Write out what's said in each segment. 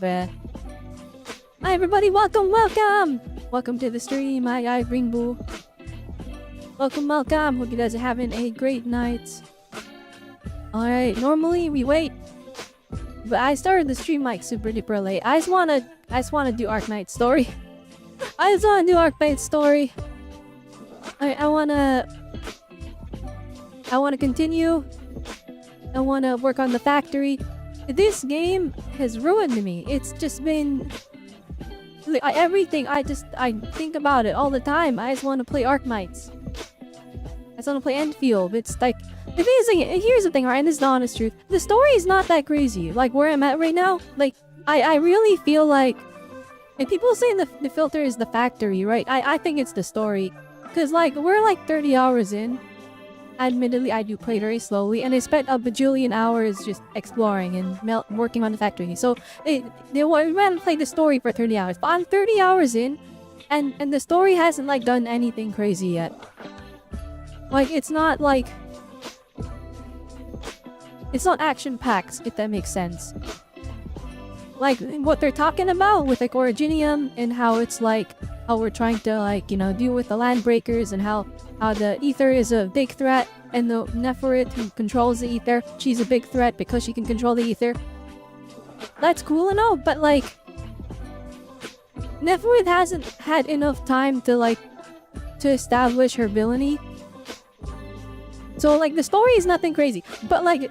Hi everybody, welcome to the stream. I bring boo. Welcome. Hope you guys are having a great night. Alright, normally we wait, but I started the stream like super duper late. I just wanna do Arknights story. I wanna continue. I wanna work on the factory. This game has ruined me. It's just been everything. I think about it all the time. I just want to play Arknights. I just want to play Endfield. It's like the thing is, here's the thing, right? And this is the honest truth. The story is not that crazy. Like where I'm at right now. Like I really feel like, and people say the filter is the factory, right? I think it's the story, cause like we're like 30 hours in. Admittedly, I do play very slowly, and I spent a bajillion hours just exploring and working on the factory. So they ran play the story for 30 hours, but I'm 30 hours in, and the story hasn't like done anything crazy yet. Like it's not action-packed, if that makes sense. Like what they're talking about with like Originium and how it's like how we're trying to like deal with the land breakers and how the ether is a big threat, and the Nephirit who controls the ether, she's a big threat because she can control the ether. That's cool and all, but like Nephirit hasn't had enough time to establish her villainy. So like the story is nothing crazy, but like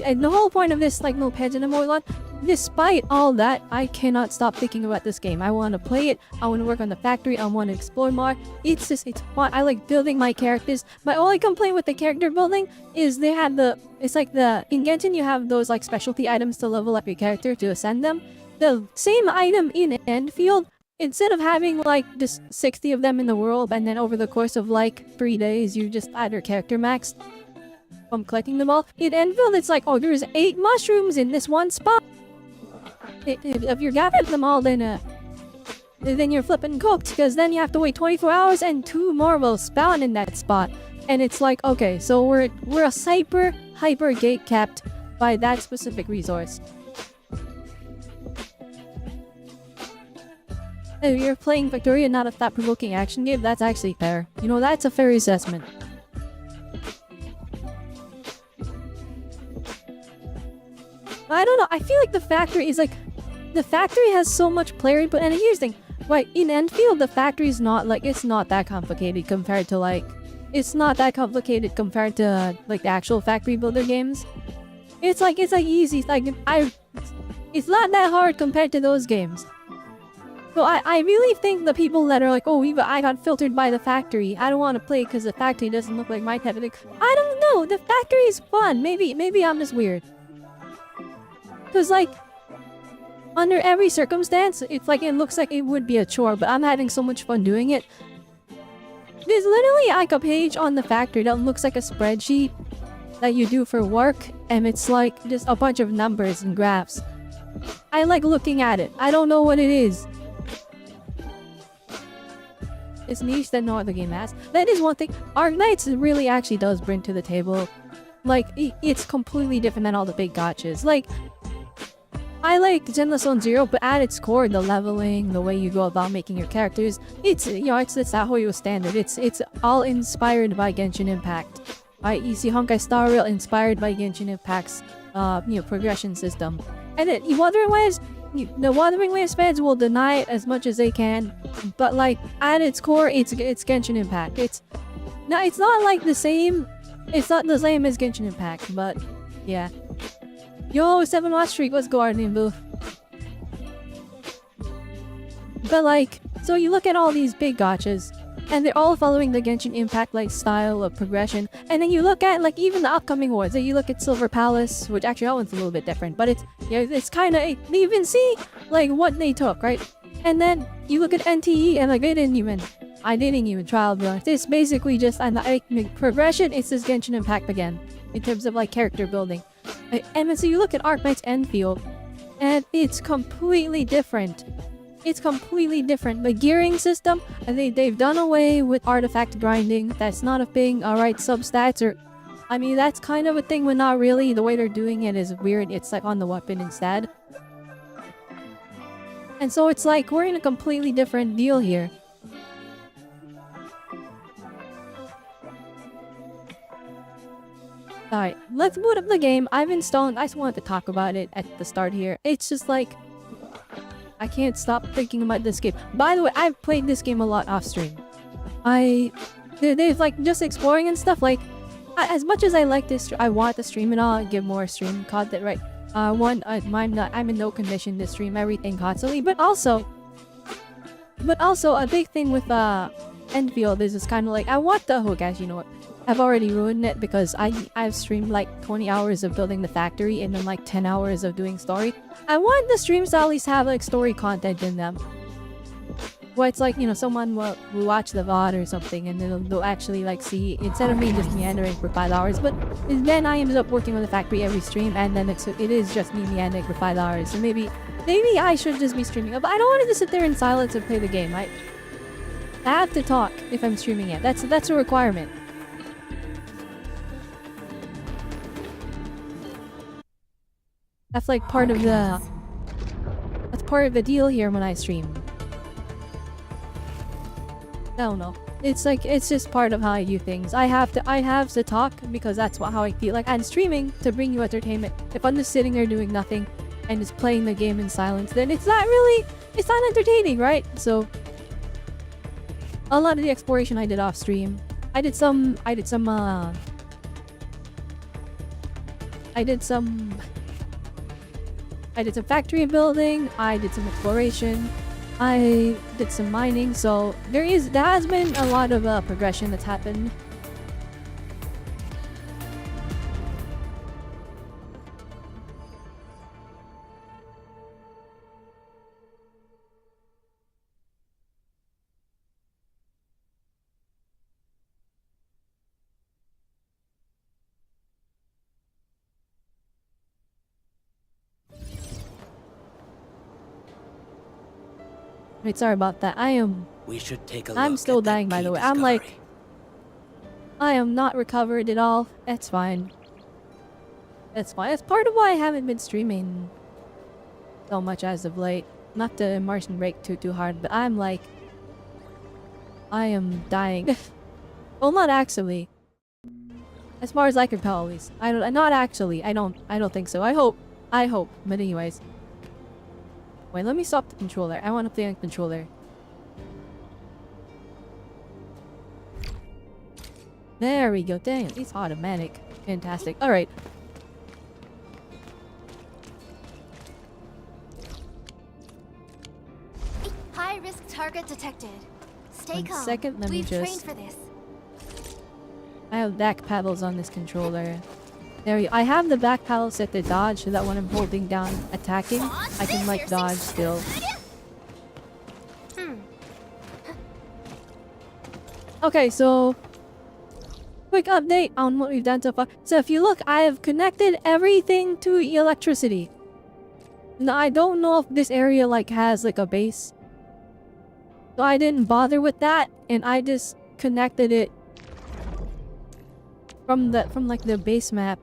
and the whole point of this like no Pedge and Morlon, despite all that, I cannot stop thinking about this game. I want to play it, I want to work on the factory, I want to explore more. It's fun. I like building my characters. My only complaint with the character building is they had in Genshin you have those like specialty items to level up your character, to ascend them. The same item in Endfield, instead of having like just 60 of them in the world and then over the course of like 3 days you just add your character max from collecting them all, in Endfield it's like, oh, there's 8 mushrooms in this one spot. If you're gathering them all, then you're flipping cooked, because then you have to wait 24 hours and 2 more will spawn in that spot. And it's like, okay, so we're hyper gate capped by that specific resource. If you're playing Victoria, not a thought-provoking action game, that's actually fair. That's a fair assessment. I don't know, I feel like the factory is like... The factory has so much player input, and here's the thing. Right, in Endfield, the factory is not it's not that complicated compared to the actual factory builder games. It's easy, it's not that hard compared to those games. So I really think the people that are like, oh, I got filtered by the factory, I don't want to play because the factory doesn't look like my type of thing. I don't know, the factory is fun. Maybe I'm just weird. Because under every circumstance, it's like it looks like it would be a chore, but I'm having so much fun doing it. There's literally like a page on the factory that looks like a spreadsheet that you do for work, and it's like just a bunch of numbers and graphs. I like looking at it. I don't know what it is. It's niche that no other game has. That is one thing. Arknights really actually does bring to the table. Like, it's completely different than all the big gotchas. Like, I like Zenless Zone Zero, but at its core, the leveling, the way you go about making your characters, it's that Hoyo standard. It's all inspired by Genshin Impact. Right, you see Honkai Star Rail inspired by Genshin Impact's progression system. And the Wuthering Waves fans will deny it as much as they can, but like at its core, it's Genshin Impact. It's not like the same. It's not the same as Genshin Impact, but yeah. Yo, 7 watch streak, let's go, Arden Boo. But so you look at all these big gotchas, and they're all following the Genshin Impact style of progression. And then you look at even the upcoming awards. You look at Silver Palace, which actually that one's a little bit different, but it's kind of, they even see what they took, right? And then you look at NTE, and I didn't even trial build. It's basically just progression. It's just Genshin Impact again in terms of character building. And then so you look at Arknights Endfield, and it's completely different. It's completely different. The gearing system, they've done away with artifact grinding. That's not a thing. Alright, substats or... I mean, that's kind of a thing, but not really. The way they're doing it is weird. It's on the weapon instead. And so it's like we're in a completely different deal here. Alright, let's boot up the game. I've installed. I just wanted to talk about it at the start here. It's just like I can't stop thinking about this game. By the way, I've played this game a lot off stream. They've like just exploring and stuff. Like as much as I like this, I want to stream it all. Give more stream content, right? I'm in no condition to stream everything constantly. But also a big thing with Endfield is it's kind of like I want the hook. As you know what? I've already ruined it because I've streamed like 20 hours of building the factory and then like 10 hours of doing story. I want the streams to at least have like story content in them. Well, it's like, you know, someone will watch the VOD or something and they'll actually like see, instead of me just meandering for 5 hours, but then I ended up working on the factory every stream and then it is just me meandering for 5 hours. So maybe I should just be streaming. But I don't want to just sit there in silence and play the game. I have to talk if I'm streaming it. That's a requirement. That's like part of the deal here when I stream. I don't know. It's like it's just part of how I do things. I have to talk because that's how I feel like. And streaming to bring you entertainment. If I'm just sitting there doing nothing and just playing the game in silence, then it's not entertaining, right? So a lot of the exploration I did off stream. I did some factory building, I did some exploration, I did some mining, so there has been a lot of progression that's happened. Wait, sorry about that. We should take a I'm look still at that dying, by key the way. discovery. I'm like, I am not recovered at all. That's fine. That's fine. That's part of why I haven't been streaming so much as of late. Not to immersion break too hard, but I'm like, I am dying. Well, not actually. As far as I can tell, at least. Not actually. I don't think so. I hope. But anyways. Wait, let me stop the controller. I want to play on controller. There we go. Dang, it's automatic. Fantastic. Alright. High risk target detected. Stay calm. 1 second, let me We've just... trained for this. I have back paddles on this controller. There we go. I have the back paddle set to dodge so that when I'm holding down attacking, I can like dodge still. Okay, so quick update on what we've done so far. So if you look, I have connected everything to electricity. Now I don't know if this area like has like a base. So I didn't bother with that and I just connected it from like the base map.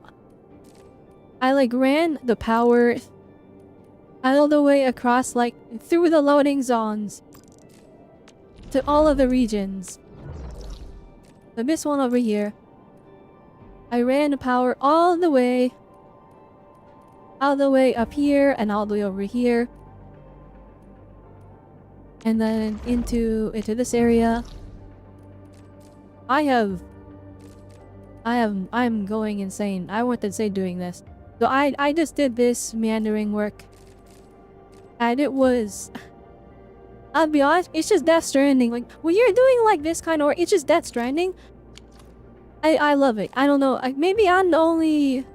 I like ran the power all the way across like through the loading zones to all of the regions. So this one over here, I ran the power all the way up here and all the way over here, and then into this area. I'm going insane. I want to say doing this. So I just did this meandering work. And it was... I'll be honest, it's just Death Stranding. Like, when you're doing like this kind of work, it's just Death Stranding. I love it. I don't know. Maybe I'm the only...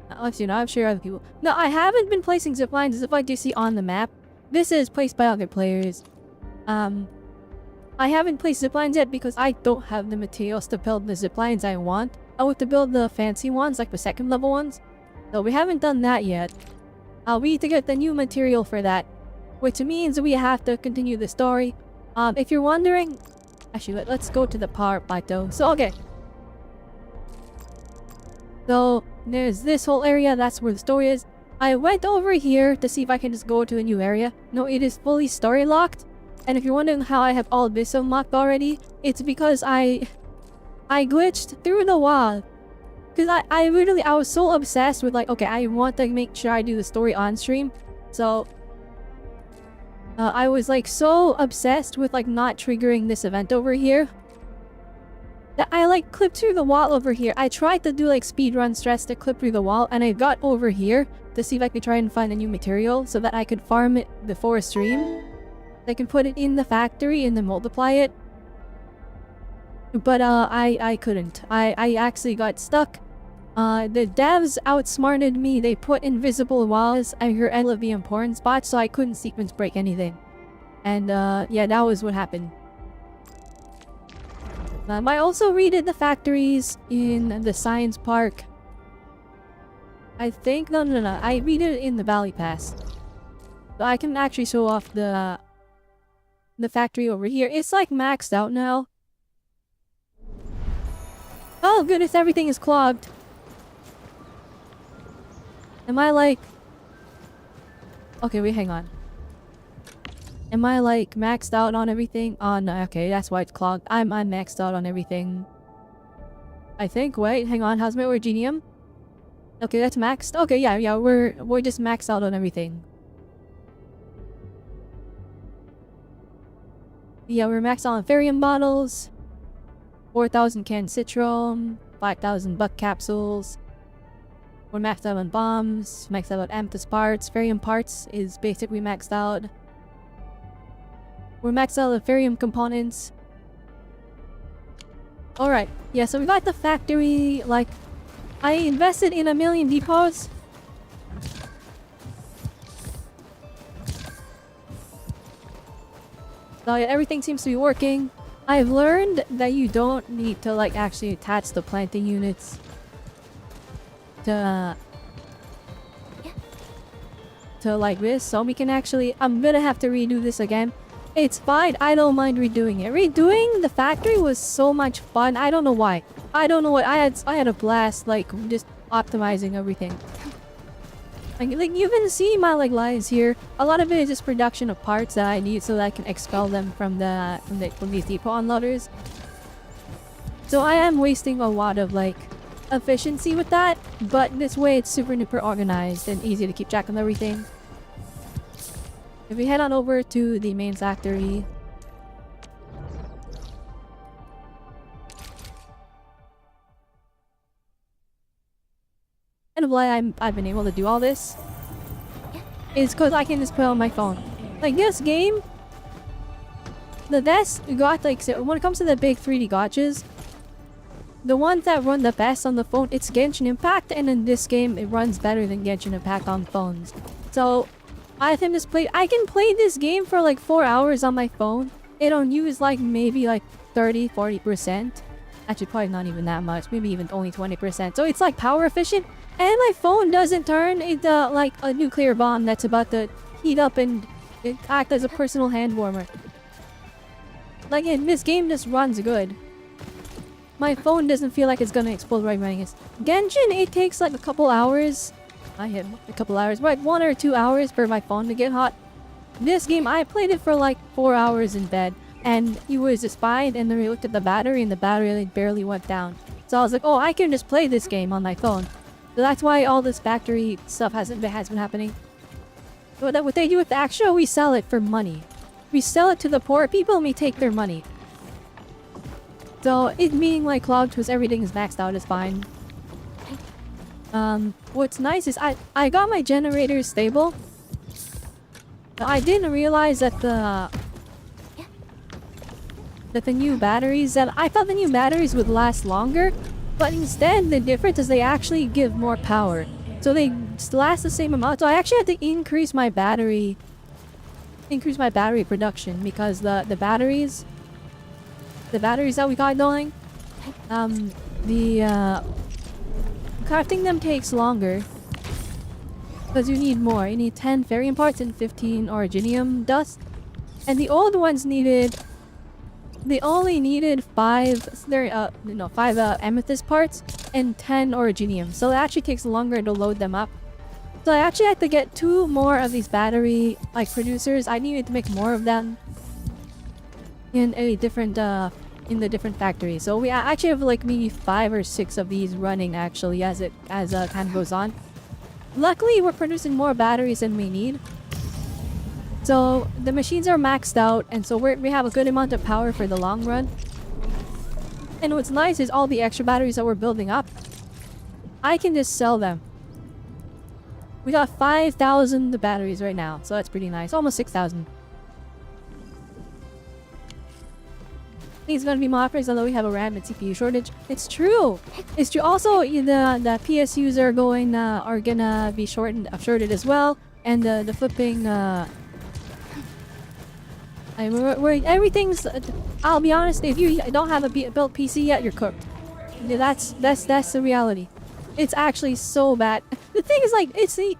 Actually, no, I'm sure other people... No, I haven't been placing ziplines as if I do see on the map. This is placed by other players. I haven't placed ziplines yet because I don't have the materials to build the ziplines I want. I want to build the fancy ones, like the second level ones. So we haven't done that yet. We need to get the new material for that, which means we have to continue the story. If you're wondering... Actually, let's go to the power plateau. So, okay. So, there's this whole area, that's where the story is. I went over here to see if I can just go to a new area. No, it is fully story locked. And if you're wondering how I have all this unlocked already, it's because I glitched through the wall. Because I was so obsessed with like, okay, I want to make sure I do the story on stream. So I was like so obsessed with like not triggering this event over here that I like clipped through the wall over here. I tried to do like speedrun stress to clip through the wall, and I got over here to see if I could try and find a new material so that I could farm it before stream. I can put it in the factory and then multiply it. But I couldn't. I actually got stuck. The devs outsmarted me. They put invisible walls at all of the important spots, so I couldn't sequence break anything. And yeah, that was what happened. I also redid the factories in the science park. I think no. I redid it in the Valley Pass, so I can actually show off the factory over here. It's like maxed out now. Oh goodness, everything is clogged. Am I like... Okay, wait, hang on. Am I like maxed out on everything? Oh no, okay, that's why it's clogged. I'm maxed out on everything. I think, wait, hang on, how's my Originium? Okay, that's maxed. Okay, yeah, we're just maxed out on everything. Yeah, we're maxed out on Ferium bottles. 4,000 canned Citron. 5,000 buck capsules. We're maxed out on bombs. Maxed out on amethyst parts. Ferium parts is basically maxed out. We're maxed out on Ferium components. Alright, yeah, so we got the factory. Like, I invested in 1 million depots. So yeah, everything seems to be working. I've learned that you don't need to like actually attach the planting units to like this, so we can actually... I'm gonna have to redo this again. It's fine, I don't mind redoing it. Redoing the factory was so much fun. I don't know why. I don't know what I had a blast like just optimizing everything. Like you can see my like lines here. A lot of it is just production of parts that I need so that I can expel them from these depot unloaders. So I am wasting a lot of like efficiency with that, but this way it's super duper organized and easy to keep track of everything. If we head on over to the main factory. And why I've been able to do all this is because I can just play on my phone. Like this game, the best got like when it comes to the big 3D gotchas, the ones that run the best on the phone, it's Genshin Impact, and in this game it runs better than Genshin Impact on phones. So I can just play. I can play this game for like 4 hours on my phone. It'll use like maybe like 30-40%. Actually, probably not even that much. Maybe even only 20%. So it's like power efficient. And my phone doesn't turn into like a nuclear bomb that's about to heat up and act as a personal hand warmer. Like, this game just runs good. My phone doesn't feel like it's gonna explode right running it. Genshin, it takes like a couple hours. I hit a couple hours, like 1 or 2 hours for my phone to get hot. This game, I played it for like 4 hours in bed. And it was just fine, and then we looked at the battery, and the battery like barely went down. So I was like, oh, I can just play this game on my phone. So that's why all this factory stuff has been happening. But what they do with the actual, we sell it for money. We sell it to the poor people and we take their money. So it being like clogged because everything is maxed out is fine. What's nice is I got my generators stable. I didn't realize that the new batteries, that I thought the new batteries would last longer. But instead, the difference is they actually give more power. So they last the same amount. So I actually had to increase my battery production because the batteries that we got going, crafting them takes longer because you need more. You need 10 Ferium parts and 15 Originium dust, and the old ones needed. They only needed 5 amethyst parts and 10 Originium. So it actually takes longer to load them up. So I actually had to get 2 more of these battery like producers. I needed to make more of them in a different in the different factories. So we actually have like maybe 5 or 6 of these running actually as time goes on. Luckily, we're producing more batteries than we need. So the machines are maxed out, and so we have a good amount of power for the long run. And what's nice is all the extra batteries that we're building up, I can just sell them. We got 5,000 batteries right now, so that's pretty nice. Almost 6,000. These gonna be moppers, although we have a RAM and CPU shortage. It's true. It's true. Also, the PSUs are gonna be shorted as well, and the flipping. Everything's. I'll be honest. If you don't have a built PC yet, you're cooked. That's the reality. It's actually so bad. The thing is, like, it's the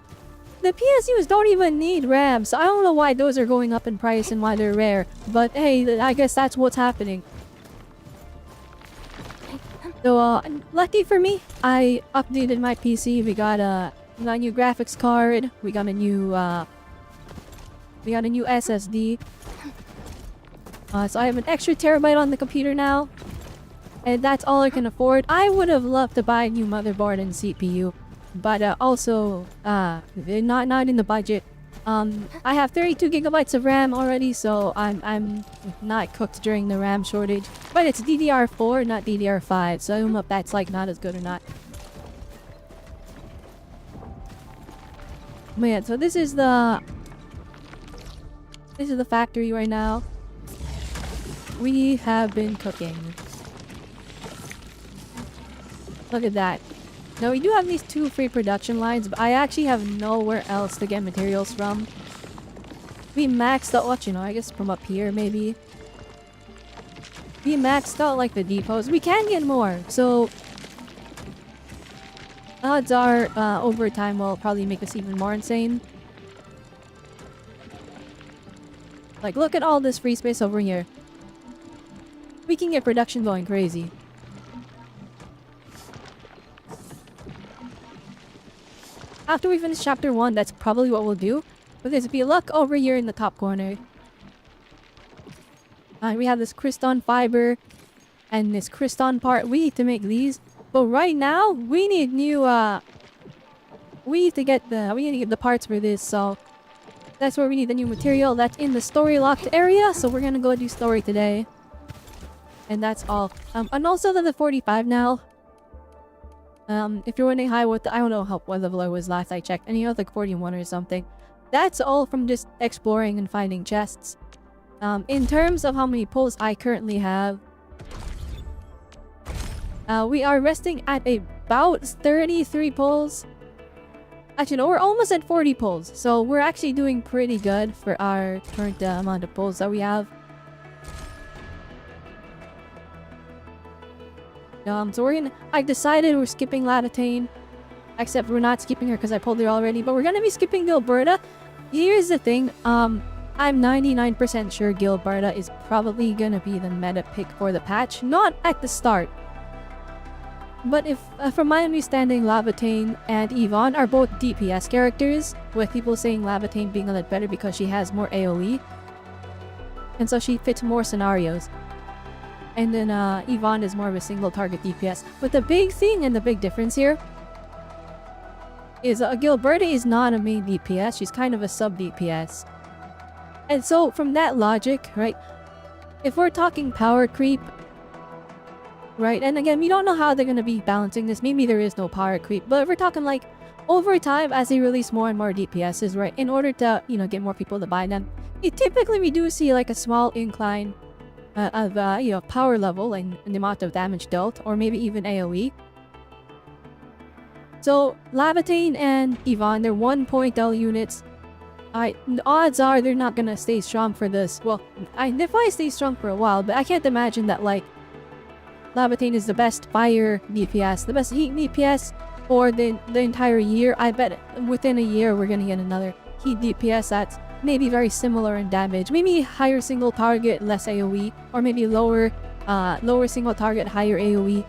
PSUs don't even need RAM, so I don't know why those are going up in price and why they're rare. But hey, I guess that's what's happening. So, lucky for me, I updated my PC. We got a new graphics card. We got a new SSD. So I have an extra terabyte on the computer now, and that's all I can afford. I would have loved to buy a new motherboard and CPU, but also not in the budget. I have 32 gigabytes of RAM already, so I'm not cooked during the RAM shortage. But it's DDR4, not DDR5, so I don't know if that's like not as good or not. But yeah, so this is the factory right now. We have been cooking. Look at that. Now we do have these 2 free production lines, but I actually have nowhere else to get materials from. We maxed out, I guess from up here maybe. We maxed out like the depots. We can get more, so odds are overtime will probably make us even more insane. Like, look at all this free space over here. We can get production going crazy. After we finish chapter 1, that's probably what we'll do. But there's a look over here in the top corner. We have this Kriston fiber and this Kriston part. We need to make these. But right now, we need new we need to get the parts for this, so that's where we need the new material. That's in the story locked area, so we're gonna go do story today. And that's all. And also the 45 now. If you're wondering I don't know what level I was last I checked. And you know, like 41 or something. That's all from just exploring and finding chests. In terms of how many pulls I currently have, we are resting at about 33 pulls. Actually, no, we're almost at 40 pulls. So we're actually doing pretty good for our current amount of pulls that we have. So I decided we're skipping Latitane. Except we're not skipping her because I pulled her already. But we're gonna be skipping Gilberta. Here's the thing. I'm 99% sure Gilberta is probably gonna be the meta pick for the patch. Not at the start. But if, from my understanding, Latitane and Yvonne are both DPS characters. With people saying Latitane being a lot better because she has more AoE. And so she fits more scenarios. And then Yvonne is more of a single target DPS. But the big thing and the big difference here is Gilberta is not a main DPS. She's kind of a sub DPS. And so from that logic, right, if we're talking power creep, right, and again, we don't know how they're going to be balancing this. Maybe there is no power creep. But if we're talking like over time as they release more and more DPSs, right, in order to, get more people to buy them, typically we do see like a small incline of power level and the amount of damage dealt, or maybe even AoE. So Latitane and Yvonne, they're 1.0 units. The odds are they're not gonna stay strong for this. Well, they probably stay strong for a while, but I can't imagine that like Latitane is the best fire DPS, the best heat DPS for the entire year. I bet within a year we're gonna get another heat DPS that's maybe very similar in damage, maybe higher single target, less AoE, or maybe lower single target, higher AoE.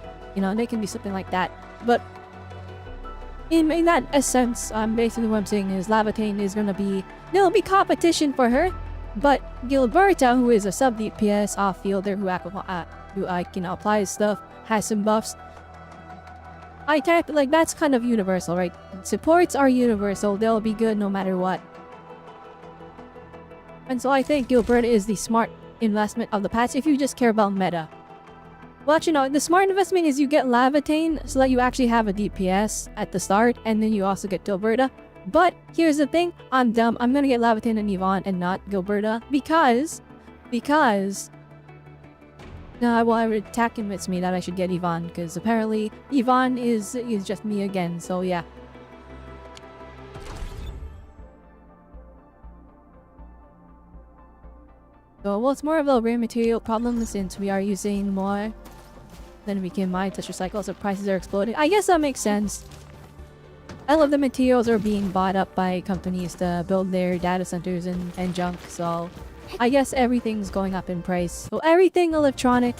They can be something like that. But in that sense, basically what I'm saying is Lavatane is gonna be, there'll be competition for her, but Gilberta, who is a sub DPS off fielder who applies stuff, has some buffs. I can't, like, that's kind of universal, right? Supports are universal, they'll be good no matter what. And so I think Gilberta is the smart investment of the patch if you just care about meta. Well, actually, no, the smart investment is you get Lavatane so that you actually have a DPS at the start, and then you also get Gilberta. But here's the thing, I'm dumb. I'm gonna get Lavatane and Yvonne and not Gilberta because attack convinced me that I should get Yvonne, because apparently Yvonne is just me again, so yeah. So, well, it's more of a rare material problem since we are using more than we can mine to recycle, so prices are exploding. I guess that makes sense. All of the materials are being bought up by companies to build their data centers and junk, so I guess everything's going up in price. So everything electronic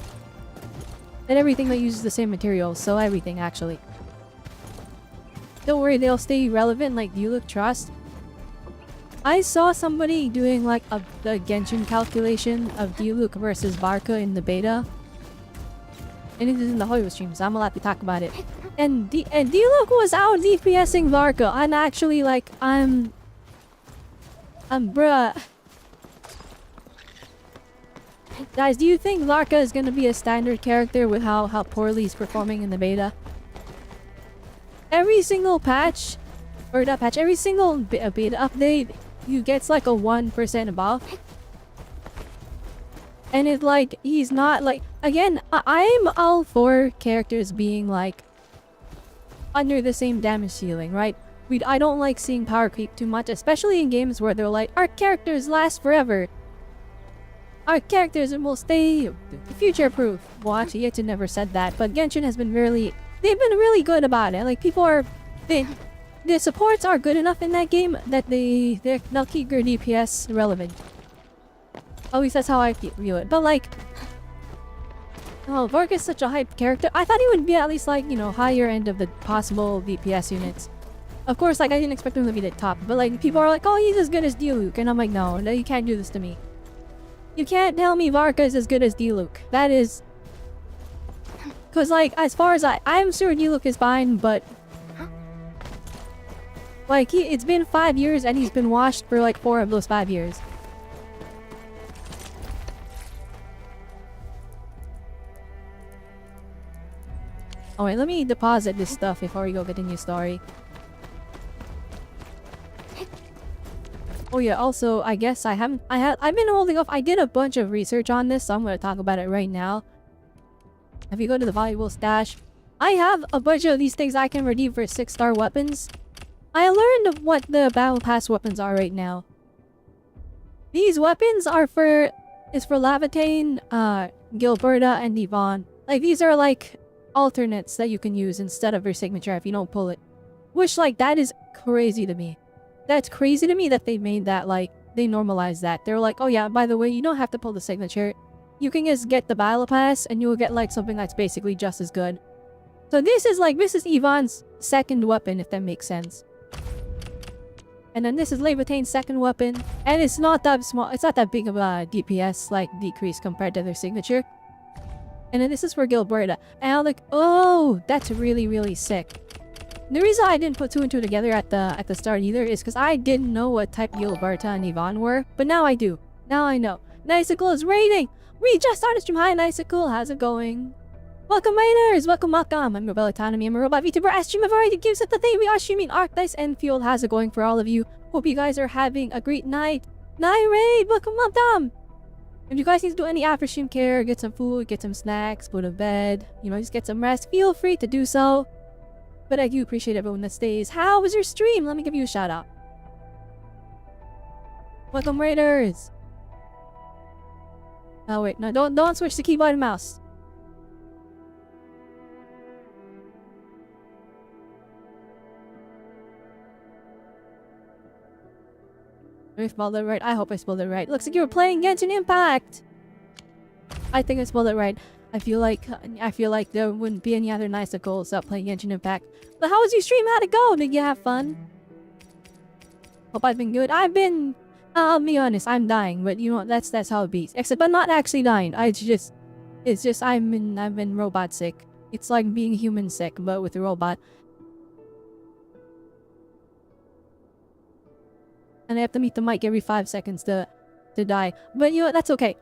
and everything that uses the same materials, so everything actually. Don't worry, they'll stay relevant like Diluc Trust. I saw somebody doing like the Genshin calculation of Diluc versus Barca in the beta. And it is in the Hollywood stream, so I'm allowed to talk about it. And Diluc was out DPSing Varka, and actually, like, I'm bruh. Guys, do you think Varka is gonna be a standard character with how poorly he's performing in the beta? Every single patch, or not patch, every single beta update, you gets like a 1% buff. And it's like, he's not like, again, I'm all for characters being like under the same damage ceiling, right? I don't like seeing power creep too much, especially in games where they're like, our characters last forever. Our characters will stay future-proof. Well, actually, Yates never said that, but Genshin has been they've been really good about it. Like, the supports are good enough in that game that they'll keep your DPS relevant. At least that's how I view it. But like, oh, Vark is such a hype character. I thought he would be at least like, you know, higher end of the possible DPS units. Of course, like, I didn't expect him to be the top, but like, people are like, oh, he's as good as Diluc, and I'm like, no, you can't do this to me. You can't tell me Varka is as good as Diluc. That is, cause like, as far as I'm sure Diluc is fine, but like, it's been 5 years and he's been washed for like 4 of those 5 years. Alright, let me deposit this stuff before we go get a new story. Oh yeah, also, I guess I've been holding off. I did a bunch of research on this, so I'm gonna talk about it right now. If you go to the valuable stash, I have a bunch of these things I can redeem for 6-star weapons. I learned what the battle pass weapons are right now. These weapons are for Lavatane, Gilberta, and Yvonne. Like, these are like alternates that you can use instead of your signature if you don't pull it. Which, like, that is crazy to me. That's crazy to me that they made that, like, they normalized that. They're like, oh yeah, by the way, you don't have to pull the signature. You can just get the battle pass and you will get like something that's basically just as good. So this is Yvonne's second weapon, if that makes sense. And then this is Lavatane's second weapon. And it's not that small, it's not that big of a DPS, like, decrease compared to their signature. And then this is for Gilberta. And I'm like, oh, that's really, really sick. The reason I didn't put 2 and 2 together at the start either is because I didn't know what type Gilberta and Yvonne were. But now I do. Now I know. Nicicle is raiding! We just started stream. Hi, Nicicle. How's it going? Welcome, miners! Welcome, welcome. I'm Robelle, Autonomy. I'm a robot Vtuber. I stream a variety of games at the day. We are streaming Arknights and Endfield. How's it going for all of you? Hope you guys are having a great night. Night raid! Welcome, welcome! If you guys need to do any after stream care, get some food, get some snacks, go to bed, you know, just get some rest, feel free to do so. But I do appreciate everyone that stays. How was your stream? Let me give you a shout out. Welcome, Raiders! Oh wait, no, don't switch to keyboard and mouse. I spelled it right. I hope I spelled it right. Looks like you were playing Genshin Impact! I think I spelled it right. I feel like there wouldn't be any other nicer goals without playing Genshin Impact. But how was your stream? How'd it go? Did you have fun? Hope I've been good. I'll be honest, I'm dying, but you know that's how it be. Except I'm not actually dying. It's just I've been robot sick. It's like being human sick, but with a robot. And I have to meet the mic every 5 seconds to die. But you know, that's okay.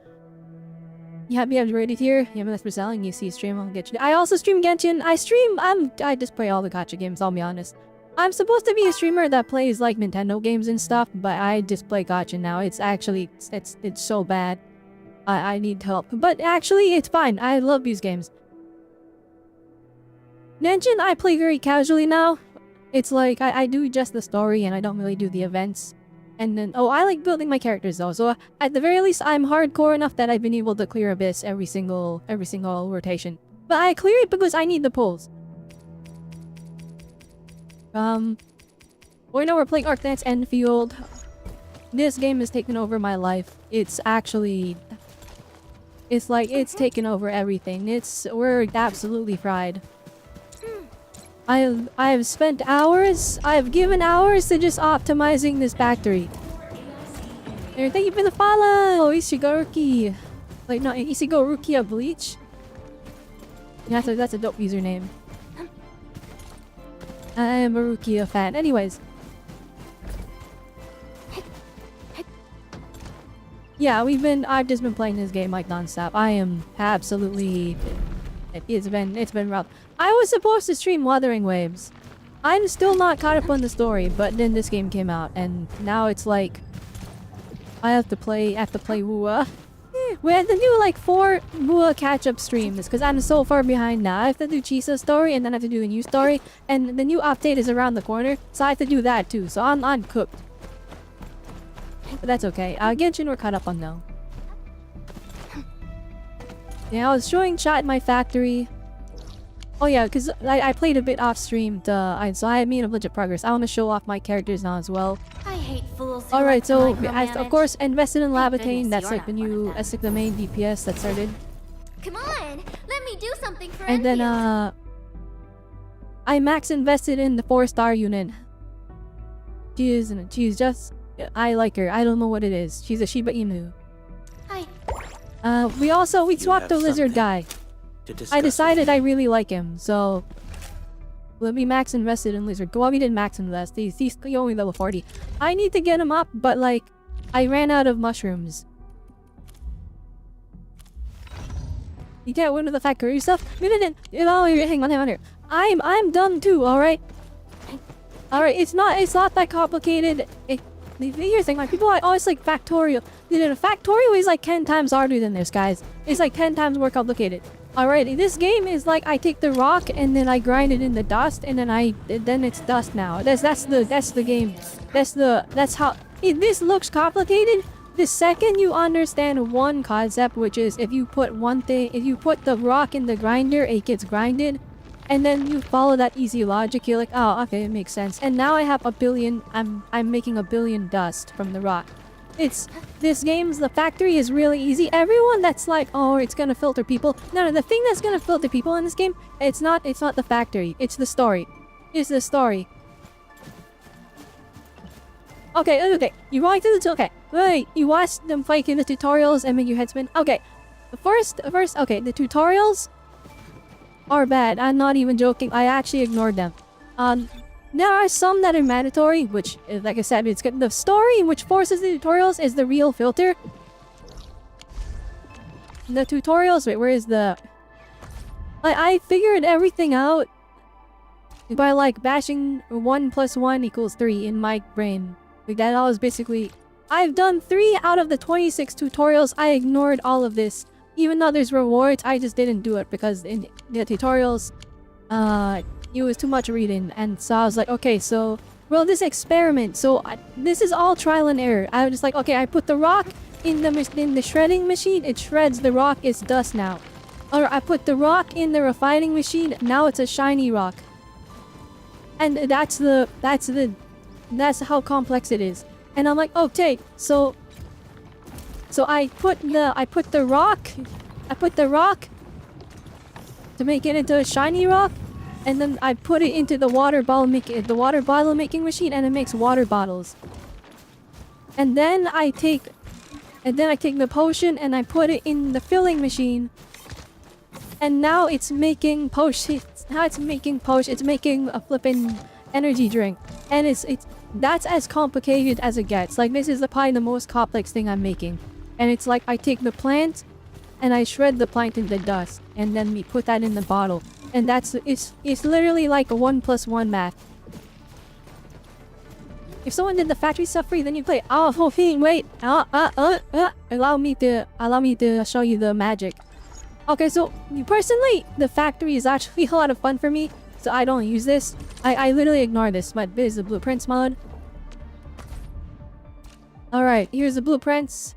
You have me ready here. Yeah, that's for selling. You see stream, I'll get you. I also stream Genshin. I just play all the gacha games, I'll be honest. I'm supposed to be a streamer that plays like Nintendo games and stuff, but I just play gacha now. It's actually, it's so bad. I need help. But actually, it's fine. I love these games. Genshin, I play very casually now. It's like, I do just the story and I don't really do the events. And then, oh, I like building my characters though. So at the very least, I'm hardcore enough that I've been able to clear Abyss every single rotation. But I clear it because I need the pulls. Right now we're playing Arknights Endfield. This game has taken over my life. It's actually... It's like, it's taken over everything. We're absolutely fried. I've spent hours, I've given hours to just optimizing this factory. There, thank you for the follow! Ishigoruki. Like, no, Ishigoruki of Bleach? Yeah, that's a dope username. I am a Rukia fan. Anyways. Yeah, I've just been playing this game like non-stop. I am absolutely... It's been rough. I was supposed to stream Wuthering Waves. I'm still not caught up on the story, but then this game came out, and now it's like... I have to play Wua. We have to do like 4 Wua catch-up streams, because I'm so far behind now. I have to do Chisa's story, and then I have to do a new story, and the new update is around the corner, so I have to do that too, so I'm cooked. But that's okay. Genshin we're caught up on now. Yeah, I was showing chat in my factory. Oh yeah, because I played a bit off stream, so I made a legit progress. I want to show off my characters now as well. I hate fools who Alright, so like to I, of micromanage. course invested in Thank Lavatane. goodness That's you're like the not one of new, them. that's like the main DPS that started. Come on, let me do something for And then Endfield. I max invested in the 4-star unit. She's just, I like her. I don't know what it is. She's a Shiba Inu. We swapped the lizard guy. I decided I really like him, so let me max invested in lizard. Well, we didn't max invest. He's only level 40. I need to get him up, but like, I ran out of mushrooms. You can't win with the factory stuff. Hang on here. I'm dumb too. All right. It's not that complicated. Here's the thing, like people are always like factorial. Factorial is like 10 times harder than this, guys. It's like 10 times more complicated. Alright, this game is like I take the rock and then I grind it in the dust and then it's dust now. That's the game. That's how this looks complicated. The second you understand one concept, which is if you put the rock in the grinder, it gets grinded. And then you follow that easy logic, you're like, oh, okay, it makes sense. And now I have a billion, I'm making a billion dust from the rock. The factory is really easy. Everyone that's like, oh, it's gonna filter people. No, the thing that's gonna filter people in this game, it's not the factory, it's the story. It's the story. Okay, you watch the wait, you watch them fight in the tutorials and make your head spin. Okay, the first, the tutorials are bad. I'm not even joking. I actually ignored them. There are some that are mandatory, which, like I said, it's good. The story which forces the tutorials is the real filter. The tutorials, wait, where is the... I figured everything out by like bashing 1 + 1 = 3 in my brain. Like that was basically... I've done 3 out of the 26 tutorials. I ignored all of this. Even though there's rewards, I just didn't do it because in the tutorials, it was too much reading. And so I was like, okay, so, well, this experiment, so this is all trial and error. I was just like, okay, I put the rock in the shredding machine, it shreds the rock, it's dust now. Or I put the rock in the refining machine, now it's a shiny rock. And that's how complex it is. And I'm like, okay, so I put the rock to make it into a shiny rock, and then I put it into the water bottle making machine, and it makes water bottles. And then I take the potion and I put it in the filling machine. And now it's making potion. It's making a flippin' energy drink. And that's as complicated as it gets. Like, this is probably the most complex thing I'm making. And it's like, I take the plant and I shred the plant into dust, and then we put that in the bottle. And it's literally like a 1 + 1 math. If someone did the factory stuff for you, then you play. Oh, wait. Allow me to show you the magic. Okay, so personally, the factory is actually a lot of fun for me, so I don't use this. I literally ignore this, but this is the blueprints mod. Alright, here's the blueprints.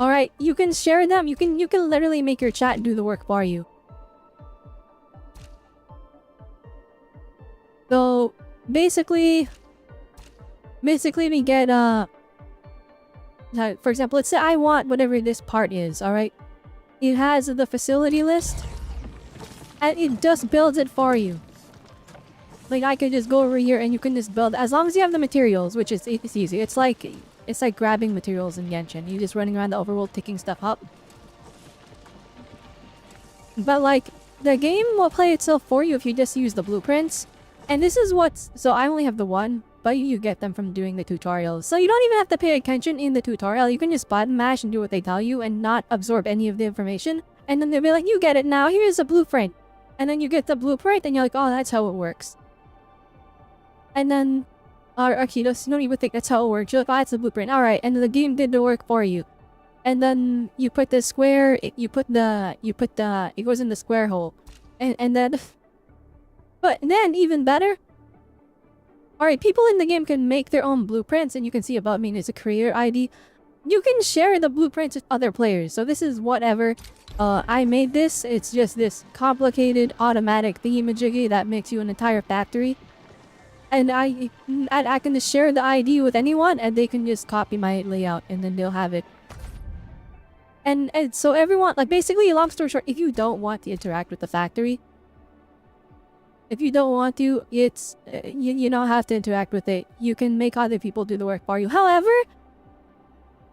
Alright, you can share them. You can literally make your chat do the work for you. So basically we get for example, let's say I want whatever this part is, alright? It has the facility list, and it just builds it for you. Like, I could just go over here and you can just build, as long as you have the materials, which is it's easy. It's like grabbing materials in Genshin. You're just running around the overworld picking stuff up. But like, the game will play itself for you if you just use the blueprints. And this is so I only have the one, but you get them from doing the tutorials. So you don't even have to pay attention in the tutorial. You can just button mash and do what they tell you and not absorb any of the information. And then they'll be like, you get it now, here's a blueprint. And then you get the blueprint and you're like, oh, that's how it works. And then, Arknights, you don't even think that's how it works. You're like, oh, that's the blueprint. Alright, and the game did the work for you. And then you put the square, it goes in the square hole. And then, but then even better, alright, people in the game can make their own blueprints, and you can see about me as a creator ID. You can share the blueprints with other players. So this is whatever. I made this. It's just this complicated automatic thingamajiggy that makes you an entire factory. And I can just share the ID with anyone, and they can just copy my layout, and then they'll have it. And so everyone, like, basically, long story short, if you don't want to interact with the factory, if you don't want to, it's you don't have to interact with it. You can make other people do the work for you. However,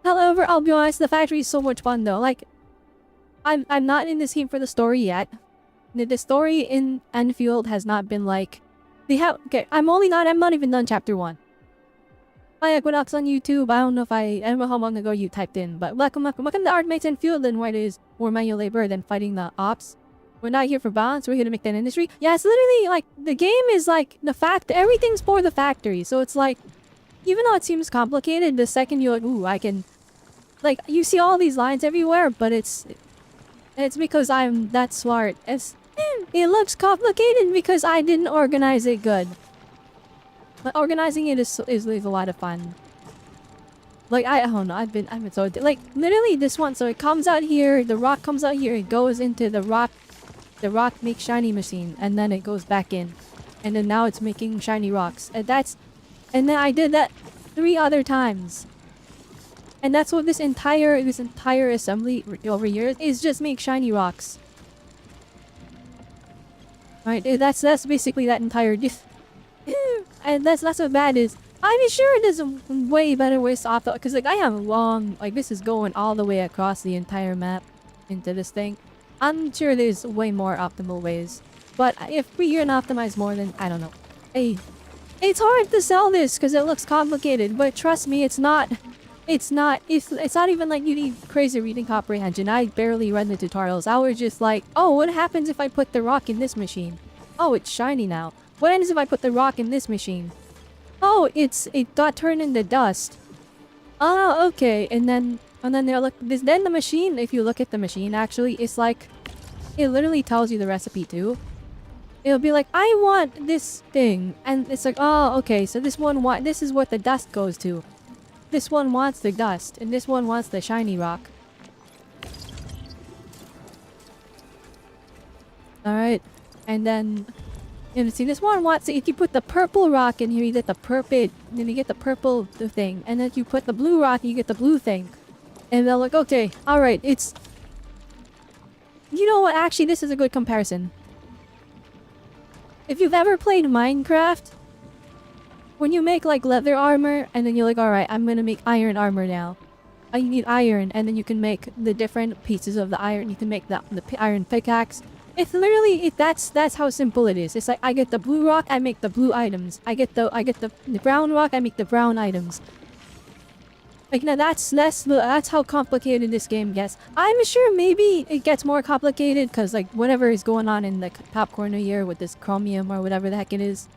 I'll be honest, the factory is so much fun though. Like, I'm not in this game for the story yet. The story in Endfield has not been like, okay, I'm not even done chapter 1. My Equinox on YouTube, I don't know how long ago you typed in, but welcome to Arknights Endfield, and what is more manual labor than fighting the ops. We're not here for balance, we're here to make that industry. Yeah, it's literally like, the game is like, everything's for the factory. So it's like, even though it seems complicated, the second you're like, ooh, I can, like, you see all these lines everywhere, but it's because I'm that smart. It looks complicated because I didn't organize it good. But organizing it is a lot of fun. Like, I don't know, I've been so, like, literally this one, so it comes out here, the rock comes out here, it goes into the rock makes shiny machine, and then it goes back in. And then now it's making shiny rocks. And then I did that 3 other times. And that's what this entire assembly over here is, just make shiny rocks. Right, that's basically that entire and that's what bad is. I'm sure there's a way better ways to opt out, because like I have this is going all the way across the entire map into this thing. I'm sure there's way more optimal ways. But if we can optimize more, then I don't know. Hey, it's hard to sell this because it looks complicated, but trust me, it's not even like you need crazy reading comprehension. I barely read the tutorials. I was just like, oh, what happens if I put the rock in this machine? Oh, it's shiny now. What happens if I put the rock in this machine? Oh, it got turned into dust. Oh, okay. And then they're like, then the machine, if you look at the machine, actually, it's like, it literally tells you the recipe too. It'll be like, I want this thing. And it's like, oh, okay, so this is what the dust goes to. This one wants the dust, and this one wants the shiny rock. Alright, and then, see, this one wants, if you put the purple rock in here, you get the purple, then you get the purple thing. And then if you put the blue rock, you get the blue thing. And they're like, okay, alright, You know what? Actually, this is a good comparison. If you've ever played Minecraft, when you make like leather armor, and then you're like, alright, I'm gonna make iron armor now. You need iron, and then you can make the different pieces of the iron. You can make the iron pickaxe. It's literally that's how simple it is. It's like I get the blue rock, I make the blue items. I get the brown rock, I make the brown items. Like now that's how complicated this game gets. I'm sure maybe it gets more complicated because like whatever is going on in the top corner here with this chromium or whatever the heck it is.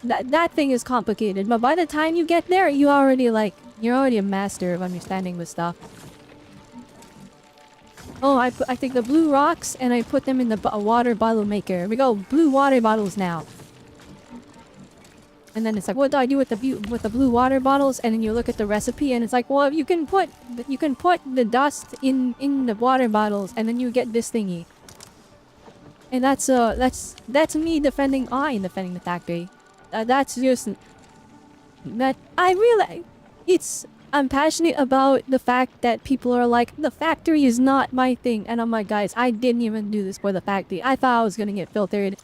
That thing is complicated, but by the time you get there, you're already a master of understanding the stuff. Oh, I take the blue rocks and I put them in the water bottle maker. Here we go, blue water bottles now. And then it's like, what do I do with the blue water bottles? And then you look at the recipe and it's like, well, you can put the dust in the water bottles and then you get this thingy. And that's me defending the factory. That's just that I realize I'm passionate about the fact that people are like, the factory is not my thing. And I'm like, guys, I didn't even do this for the factory. I thought I was gonna get filtered.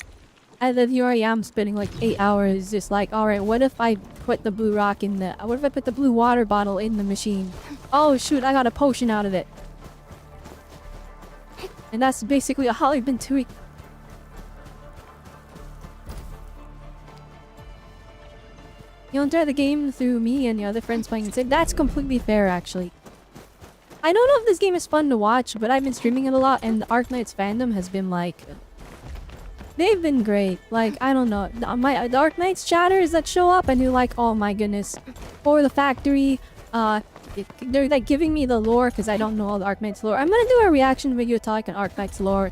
And then here I am spending like 8 hours just like, alright, what if I put the blue rock in what if I put the blue water bottle in the machine? Oh shoot, I got a potion out of it. And that's basically all I've been doing. You'll enjoy the game through me and the other friends playing it. That's completely fair, actually. I don't know if this game is fun to watch, but I've been streaming it a lot, and the Arknights fandom has been like... They've been great. Like, I don't know. The Arknights chatters that show up, and you're like, oh my goodness. For the factory, they're like giving me the lore, because I don't know all the Arknights lore. I'm gonna do a reaction video talk on Arknights lore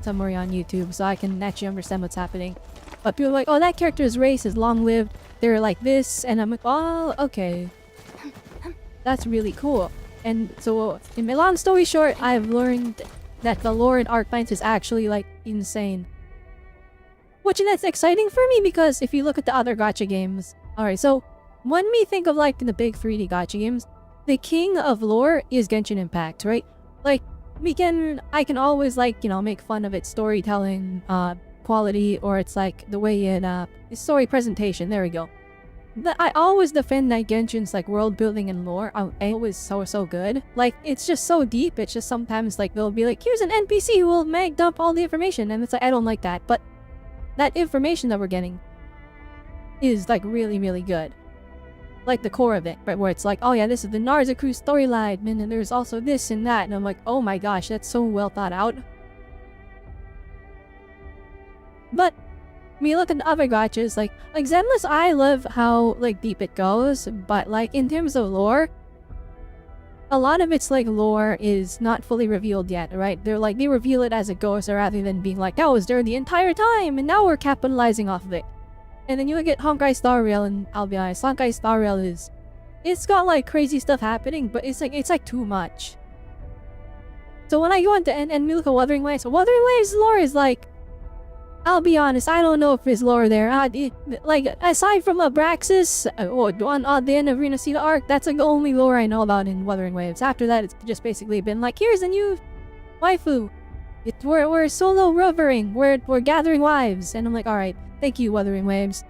somewhere on YouTube, so I can actually understand what's happening. But people are like, oh, that character's race is long-lived. They're like this, and I'm like, oh, okay. That's really cool. And so, in my long story short, I've learned that the lore in Arknights is actually, like, insane. Which that's exciting for me because if you look at the other gacha games... Alright, so, when we think of, like, the big 3D gacha games, the king of lore is Genshin Impact, right? Like, I can always, like, you know, make fun of its storytelling, quality, or it's like the way it story presentation. There we go. But I always defend that Genshin's like world building and lore are always so good. Like it's just so deep. It's just sometimes like they'll be like, here's an NPC who will mag dump all the information, and it's like I don't like that. But that information that we're getting is like really good. Like the core of it, right? Where it's like, oh yeah, this is the Narzaku storyline, and then there's also this and that, and I'm like, oh my gosh, that's so well thought out. But when you look at the other gachas, like Zenless, I love how like deep it goes, but like in terms of lore, a lot of its like lore is not fully revealed yet, right? They reveal it as it goes, rather than being like, that was there the entire time, and now we're capitalizing off of it. And then you look at Honkai Star Rail, and I'll be honest, Honkai Star Rail it's got like crazy stuff happening, but it's like too much. So when I go into and we look at Wuthering Waves, Wuthering Waves lore is like, I'll be honest, I don't know if there's lore there. Like, aside from Abraxas, on the end of Rena Cedar Arc, that's like the only lore I know about in Wuthering Waves. After that, it's just basically been like, here's a new waifu. We're solo rovering. We're gathering wives. And I'm like, alright, thank you, Wuthering Waves.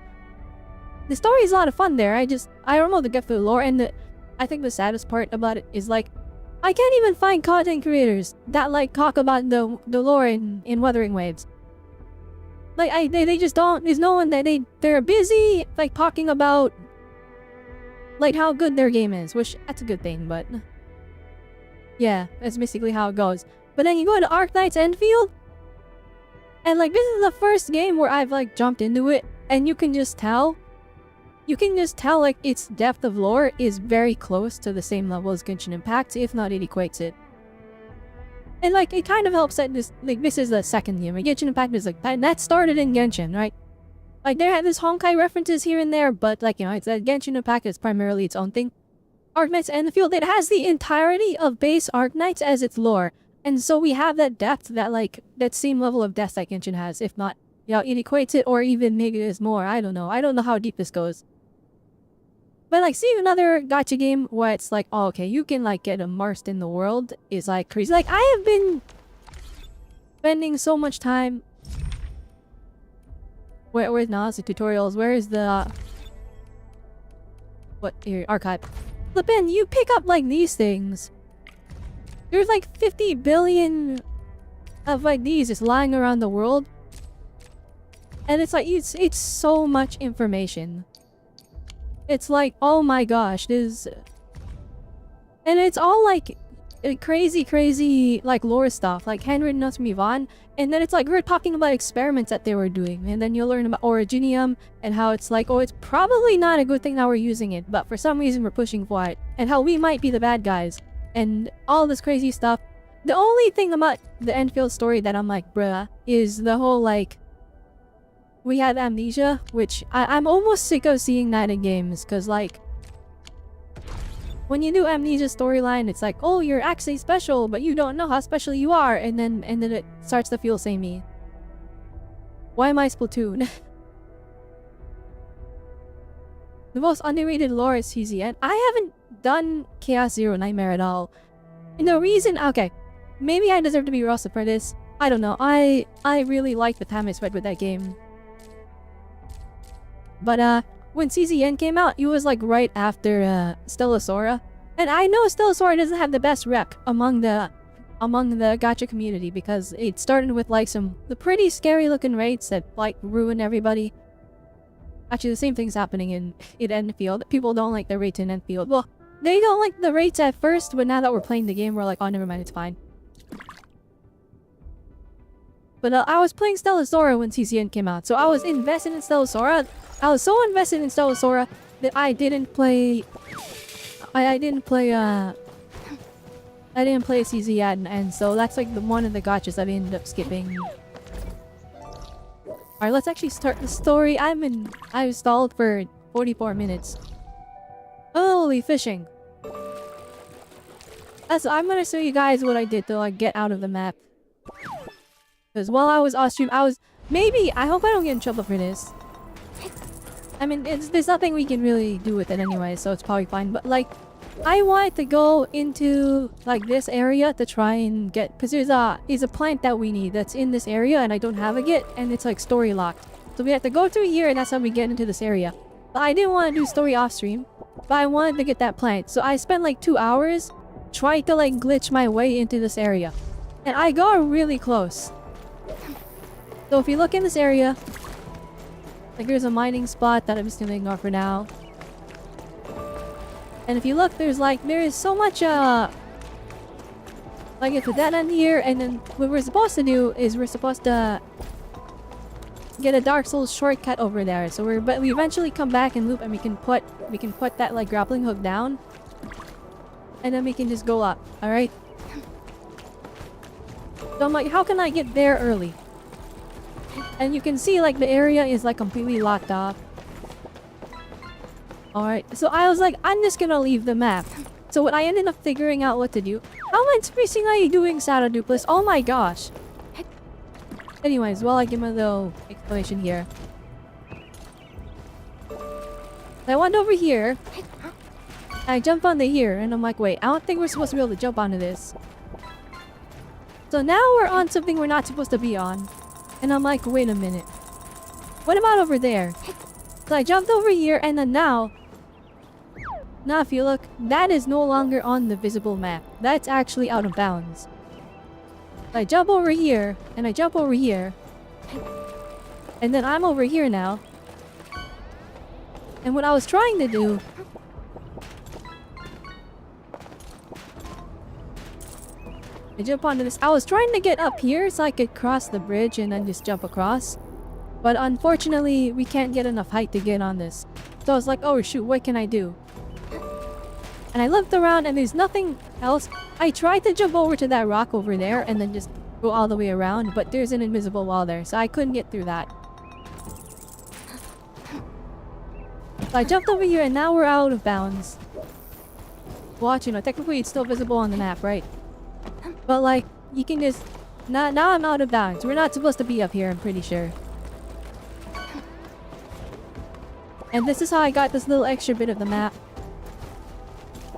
The story is a lot of fun there. I don't know the get through lore, and I think the saddest part about it is like, I can't even find content creators that like talk about the lore in Wuthering Waves. Like, they just don't, there's no one that they're busy, like, talking about, like, how good their game is, which, that's a good thing, but, yeah, that's basically how it goes. But then you go to Arknights Endfield, and, like, this is the first game where I've, like, jumped into it, and you can just tell, like, its depth of lore is very close to the same level as Genshin Impact, if not it equates it. And like, it kind of helps that this is the second game. Genshin Impact is like, that started in Genshin, right? Like, there have this Honkai references here and there, but like, you know, it's that Genshin Impact is primarily its own thing. Arknights Endfield, it has the entirety of base Arknights as its lore. And so we have that depth, that same level of depth that Genshin has, if not, you know, it equates it, or even maybe there's more. I don't know how deep this goes. But like, seeing another gacha game where it's like, oh, okay, you can like get immersed in the world is like crazy. Like, I have been spending so much time. Where's now the tutorials? Where is the what here archive? Flippin', you pick up like these things. There's like 50 billion of like these just lying around the world. And it's like it's so much information. It's like, oh my gosh, this, and it's all like crazy like lore stuff, like handwritten notes from Yvonne, and then it's like we're talking about experiments that they were doing, and then you'll learn about originium and how it's like, oh, it's probably not a good thing that we're using it, but for some reason we're pushing for it, and how we might be the bad guys, and all this crazy stuff. The only thing about the Endfield story that I'm like, bruh, is the whole like, we had amnesia, which I'm almost sick of seeing that in games, because like, when you do amnesia storyline, it's like, oh, you're actually special, but you don't know how special you are, and then it starts to feel samey. Why am I Splatoon? The most underrated lore is CZN. I haven't done Chaos Zero Nightmare at all. And the reason, okay, maybe I deserve to be roasted for this. I don't know. I really like the time I spent with that game. But when CZN came out, it was like right after Stellasora. And I know Stellasora doesn't have the best rep among the gacha community, because it started with like the pretty scary looking raids that like ruin everybody. Actually, the same thing's happening in Endfield. People don't like the raids in Endfield. Well, they don't like the raids at first, but now that we're playing the game, we're like, oh, never mind, it's fine. But I was playing Stellasora when CCN came out, so I was invested in Stellasora. I was so invested in Stellasora that I didn't play CZ yet, and so that's like one of the gotchas that I ended up skipping. Alright, let's actually start the story. I've stalled for 44 minutes. Holy fishing. So I'm gonna show you guys what I did to like get out of the map. Because while I was off stream, I hope I don't get in trouble for this. I mean, there's nothing we can really do with it anyway, so it's probably fine. But like, I wanted to go into like this area to try and get, because there's a plant that we need that's in this area and I don't have it yet, and it's like story locked. So we have to go through here, and that's how we get into this area. But I didn't want to do story off stream, but I wanted to get that plant. So I spent like 2 hours trying to like glitch my way into this area, and I got really close. So if you look in this area, like there's a mining spot that I'm just gonna ignore for now. And if you look, there is so much like it's a dead end here, and then what we're supposed to do is we're supposed to get a Dark Souls shortcut over there. So but we eventually come back and loop, and we can put that like grappling hook down, and then we can just go up. All right. So I'm like, how can I get there early? And you can see like the area is like completely locked off. Alright, so I was like, I'm just gonna leave the map. So when I ended up figuring out what to do, how am I doing Shadow Duplis? Oh my gosh. Anyways, well, I give a little explanation here. I went over here. I jumped onto here, and I'm like, wait, I don't think we're supposed to be able to jump onto this. So now we're on something we're not supposed to be on. And I'm like, wait a minute. What about over there? So I jumped over here, and then now if you look, that is no longer on the visible map. That's actually out of bounds. So I jump over here, and I jump over here. And then I'm over here now. And what I was trying to do... I jump onto this. I was trying to get up here so I could cross the bridge and then just jump across. But unfortunately, we can't get enough height to get on this. So I was like, oh shoot, what can I do? And I looked around and there's nothing else. I tried to jump over to that rock over there and then just go all the way around, but there's an invisible wall there, so I couldn't get through that. So I jumped over here, and now we're out of bounds. Watch, technically it's still visible on the map, right? But like, you can just... Now I'm out of bounds. We're not supposed to be up here, I'm pretty sure. And this is how I got this little extra bit of the map.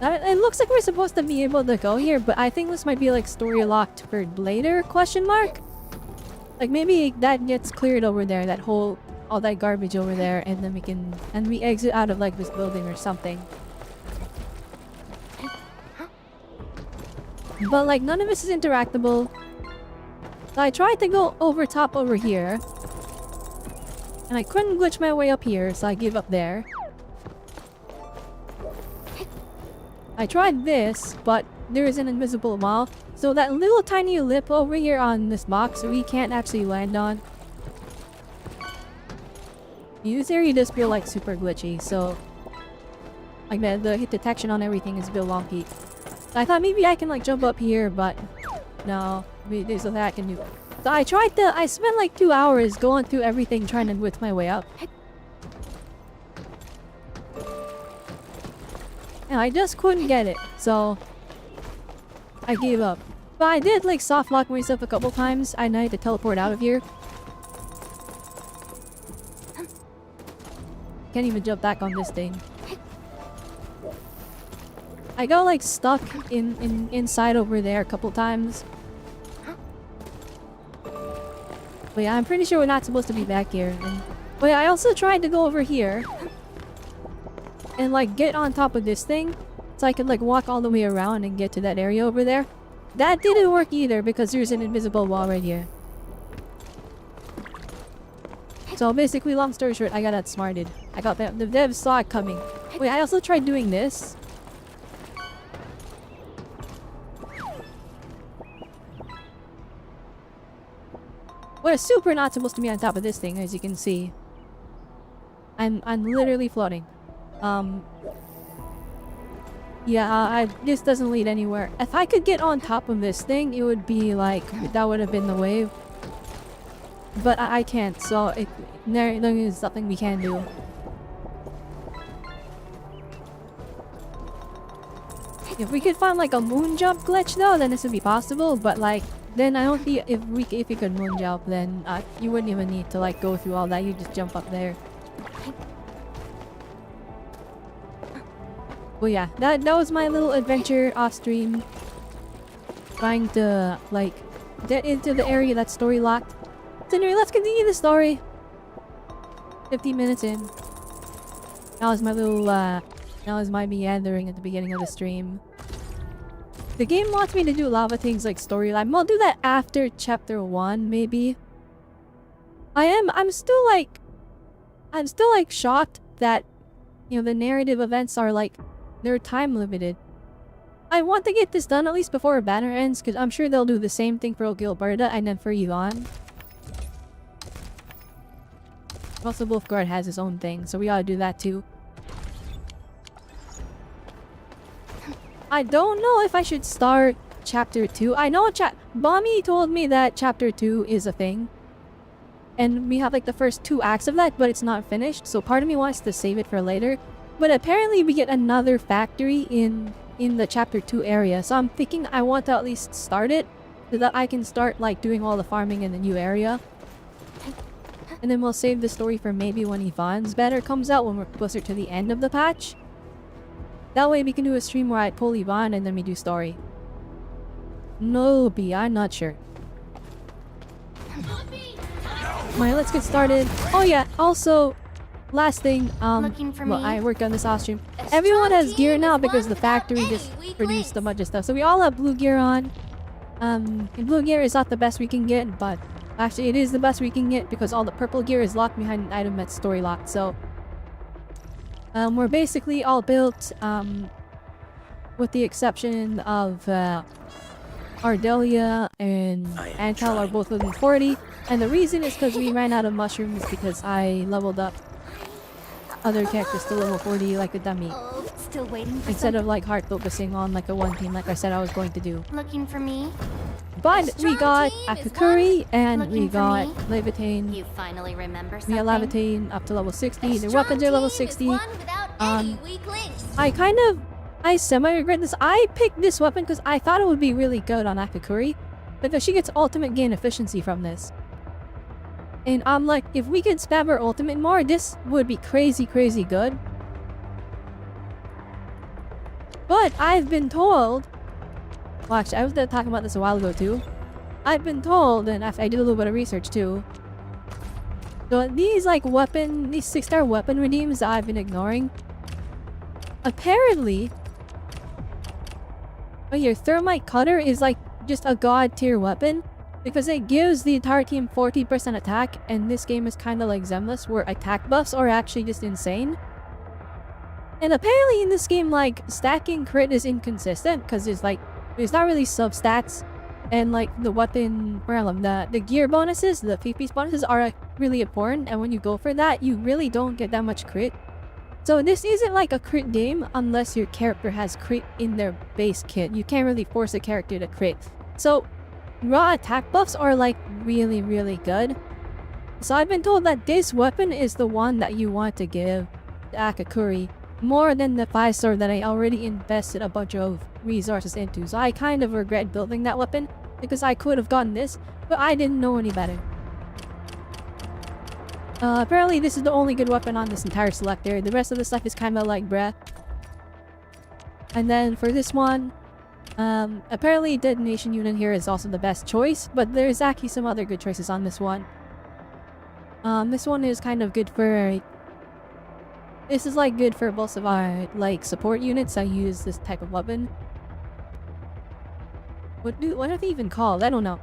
It looks like we're supposed to be able to go here, but I think this might be like story locked for later, question mark? Like maybe that gets cleared over there, that whole, all that garbage over there, and then we exit out of like this building or something. But like none of this is interactable. So I tried to go over top over here. And I couldn't glitch my way up here, so I gave up there. I tried this, but there is an invisible wall. So that little tiny lip over here on this box we can't actually land on. This area does feel like super glitchy, so like the hit detection on everything is a bit wonky. I thought maybe I can like jump up here, but no, there's nothing I can do. So I spent like 2 hours going through everything trying to width my way up. And I just couldn't get it, so I gave up. But I did like soft lock myself a couple times. I had to teleport out of here. Can't even jump back on this thing. I got like stuck inside over there a couple times. But yeah, I'm pretty sure we're not supposed to be back here. But yeah, I also tried to go over here and like get on top of this thing so I could like walk all the way around and get to that area over there. That didn't work either because there's an invisible wall right here. So basically, long story short, I got outsmarted. I got the devs saw it coming. Wait, I also tried doing this. We're super not supposed to be on top of this thing, as you can see. I'm literally floating. Yeah, this doesn't lead anywhere. If I could get on top of this thing, it would be like, that would have been the wave. But I can't, so there is nothing we can do. If we could find like a moon jump glitch though, then this would be possible, but like, then I don't think if we could moon jump, then you wouldn't even need to like go through all that, you just jump up there. Well yeah, that was my little adventure off stream. Trying to like get into the area that's story locked. So anyway, let's continue the story. 15 minutes in. That was my little that was my meandering at the beginning of the stream. The game wants me to do a lot of things like storyline. I'll do that after chapter 1, maybe. I'm still like shocked that, you know, the narrative events are like, they're time limited. I want to get this done at least before banner ends, because I'm sure they'll do the same thing for Gilberta and then for Yvonne. Also, Wolfguard has his own thing, so we ought to do that too. I don't know if I should start chapter 2. I know Bommy told me that chapter 2 is a thing. And we have like the first 2 acts of that, but it's not finished. So part of me wants to save it for later. But apparently we get another factory in the chapter 2 area. So I'm thinking I want to at least start it so that I can start like doing all the farming in the new area. And then we'll save the story for maybe when Yvonne's banner comes out, when we're closer to the end of the patch. That way we can do a stream where I pull Yvonne and then we do story. No, B, I'm not sure. Alright, let's get started. Oh yeah, also, last thing, I worked on this off stream. Everyone has gear now because the factory just produced a bunch of stuff. So we all have blue gear on. And blue gear is not the best we can get, but actually it is the best we can get because all the purple gear is locked behind an item that's story locked, so we're basically all built, with the exception of Ardelia and Antal are both level 40, and the reason is because we ran out of mushrooms because I leveled up other characters to level 40 like a dummy. Oh, still waiting for instead of like hard focusing on like a one team like I said I was going to do. Looking for me? But we got Akakuri and we got Levitane. You finally remember We something? got Levitane up to level 60. The weapons are level 60. I semi-regret this. I picked this weapon because I thought it would be really good on Akakuri, because she gets ultimate gain efficiency from this. And I'm like, if we could spam her ultimate more, this would be crazy good. But I've been told... Well, actually, I was talking about this a while ago too. I've been told, and I did a little bit of research too. So these like these 6-star weapon redeems that I've been ignoring. Apparently, your thermite cutter is like just a god tier weapon because it gives the entire team 40% attack, and this game is kind of like Zemless where attack buffs are actually just insane. And apparently in this game, like, stacking crit is inconsistent because it's not really sub-stats, and like the weapon, the gear bonuses, the PP bonuses are like, really important, and when you go for that, you really don't get that much crit. So this isn't like a crit game unless your character has crit in their base kit. You can't really force a character to crit. So raw attack buffs are like really, really good. So I've been told that this weapon is the one that you want to give to Akakuri more than the 5-star that I already invested a bunch of resources into. So I kind of regret building that weapon because I could have gotten this, but I didn't know any better. Apparently this is the only good weapon on this entire selector. The rest of the stuff is kind of like bruh. And then for this one, apparently detonation unit here is also the best choice, but there's actually some other good choices on this one. This one is kind of good for... This is like good for both of our like support units that use this type of weapon. What are they even called? I don't know.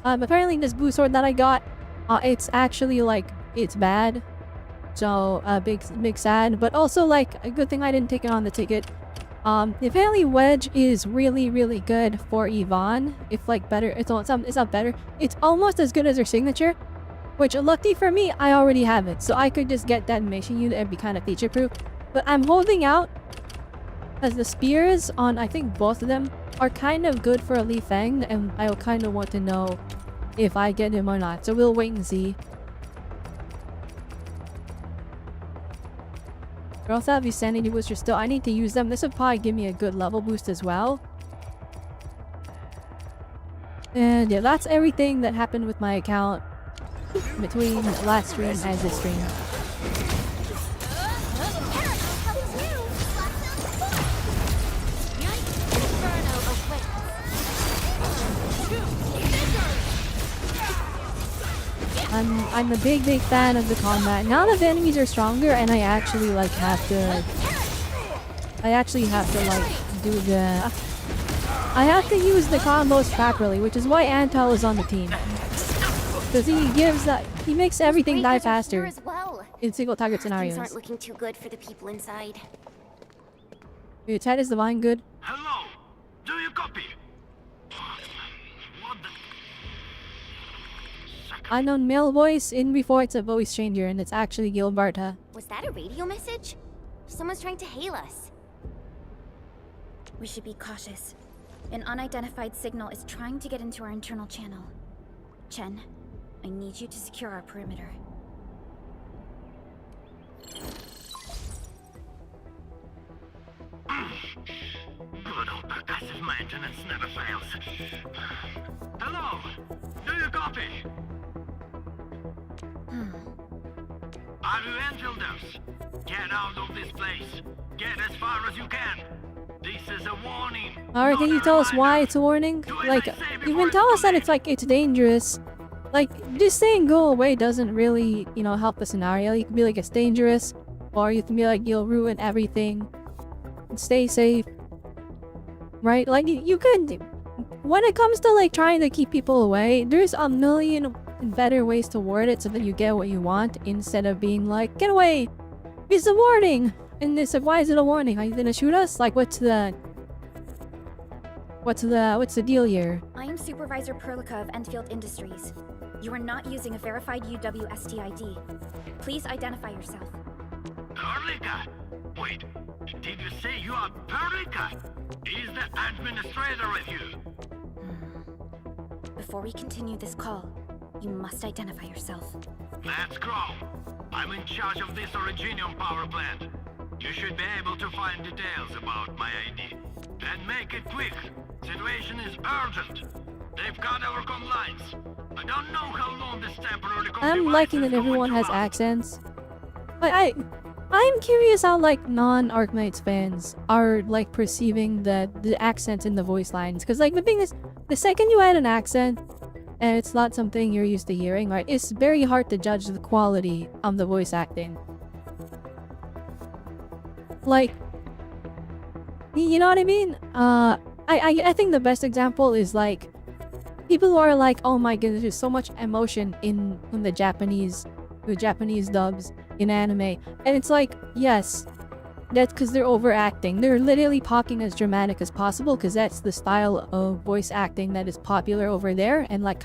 Apparently this blue sword that I got, it's actually like, it's bad. So, big sad. But also like, a good thing I didn't take it on the ticket. Apparently Wedge is really, really good for Yvonne. If like better, it's not better. It's almost as good as her signature. Which, lucky for me, I already have it. So I could just get that mission unit and be kind of feature proof. But I'm holding out. As the spears on, I think both of them are kind of good for Li Feng, and I kind of want to know if I get him or not. So we'll wait and see. I also have these sanity boosters still. I need to use them. This would probably give me a good level boost as well. And yeah, that's everything that happened with my account between last stream and this stream. I'm a big fan of the combat. Now that the enemies are stronger and I actually like have to like do the... I have to use the combos properly, which is why Antal is on the team. Because he makes everything die faster in single target scenarios. Things aren't looking too good for the people inside. Your chat is divine good. Hello, do you copy? What the... Unknown male voice in before it's a voice changer, and it's actually Gilberta. Was that a radio message? Someone's trying to hail us. We should be cautious. An unidentified signal is trying to get into our internal channel. Chen, I need you to secure our perimeter. Good old percussive maintenance never fails. Hello, do you copy? Are you Enfielders? Get out of this place. Get as far as you can. This is a warning. Alright, can you tell us why it's a warning? Like, you can tell us that it's dangerous. Like, just saying go away doesn't really, you know, help the scenario. You can be like, it's dangerous. Or you can be like, you'll ruin everything. Stay safe. Right? Like, you could... When it comes to, like, trying to keep people away, there's a million better ways to word it so that you get what you want, instead of being like, get away! It's a warning! And they said, why is it a warning? Are you gonna shoot us? Like, what's the deal here? I am Supervisor Perlica of Endfield Industries. You are not using a verified UWST ID. Please identify yourself. Perlica? Wait, did you say you are Perlica? Is the administrator with you? Before we continue this call, you must identify yourself. Let's go. I'm in charge of this Originium power plant. You should be able to find details about my ID. And make it quick. Situation is urgent. They've got our comm lines. I don't know how long this temporary I'm liking that everyone has accents. But I'm curious how like non-Arknights fans are like perceiving the accents in the voice lines, because like the thing is, the second you add an accent and it's not something you're used to hearing, right, it's very hard to judge the quality of the voice acting. Like, you know what I mean? I think the best example is like people who are like, oh my goodness, there's so much emotion in the Japanese dubs in anime, and it's like, yes, that's because they're overacting. They're literally talking as dramatic as possible because that's the style of voice acting that is popular over there, and like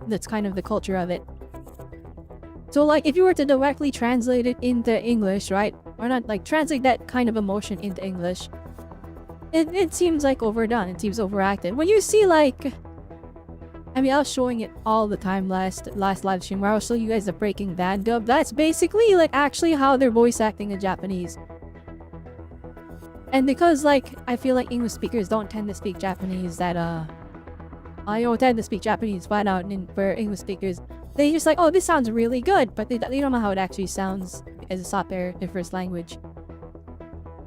that's kind of the culture of it. So like if you were to directly translate it into English, right, or not like translate that kind of emotion into English, it seems like overdone. It seems overacted. When you see like, I mean, I was showing it all the time last live stream where I was showing you guys the Breaking Bad dub. That's basically like actually how they're voice acting in Japanese. And because like I feel like English speakers don't tend to speak Japanese I don't tend to speak Japanese flat out, and for English speakers, they just like, oh, this sounds really good, but they don't know how it actually sounds as a software their first language.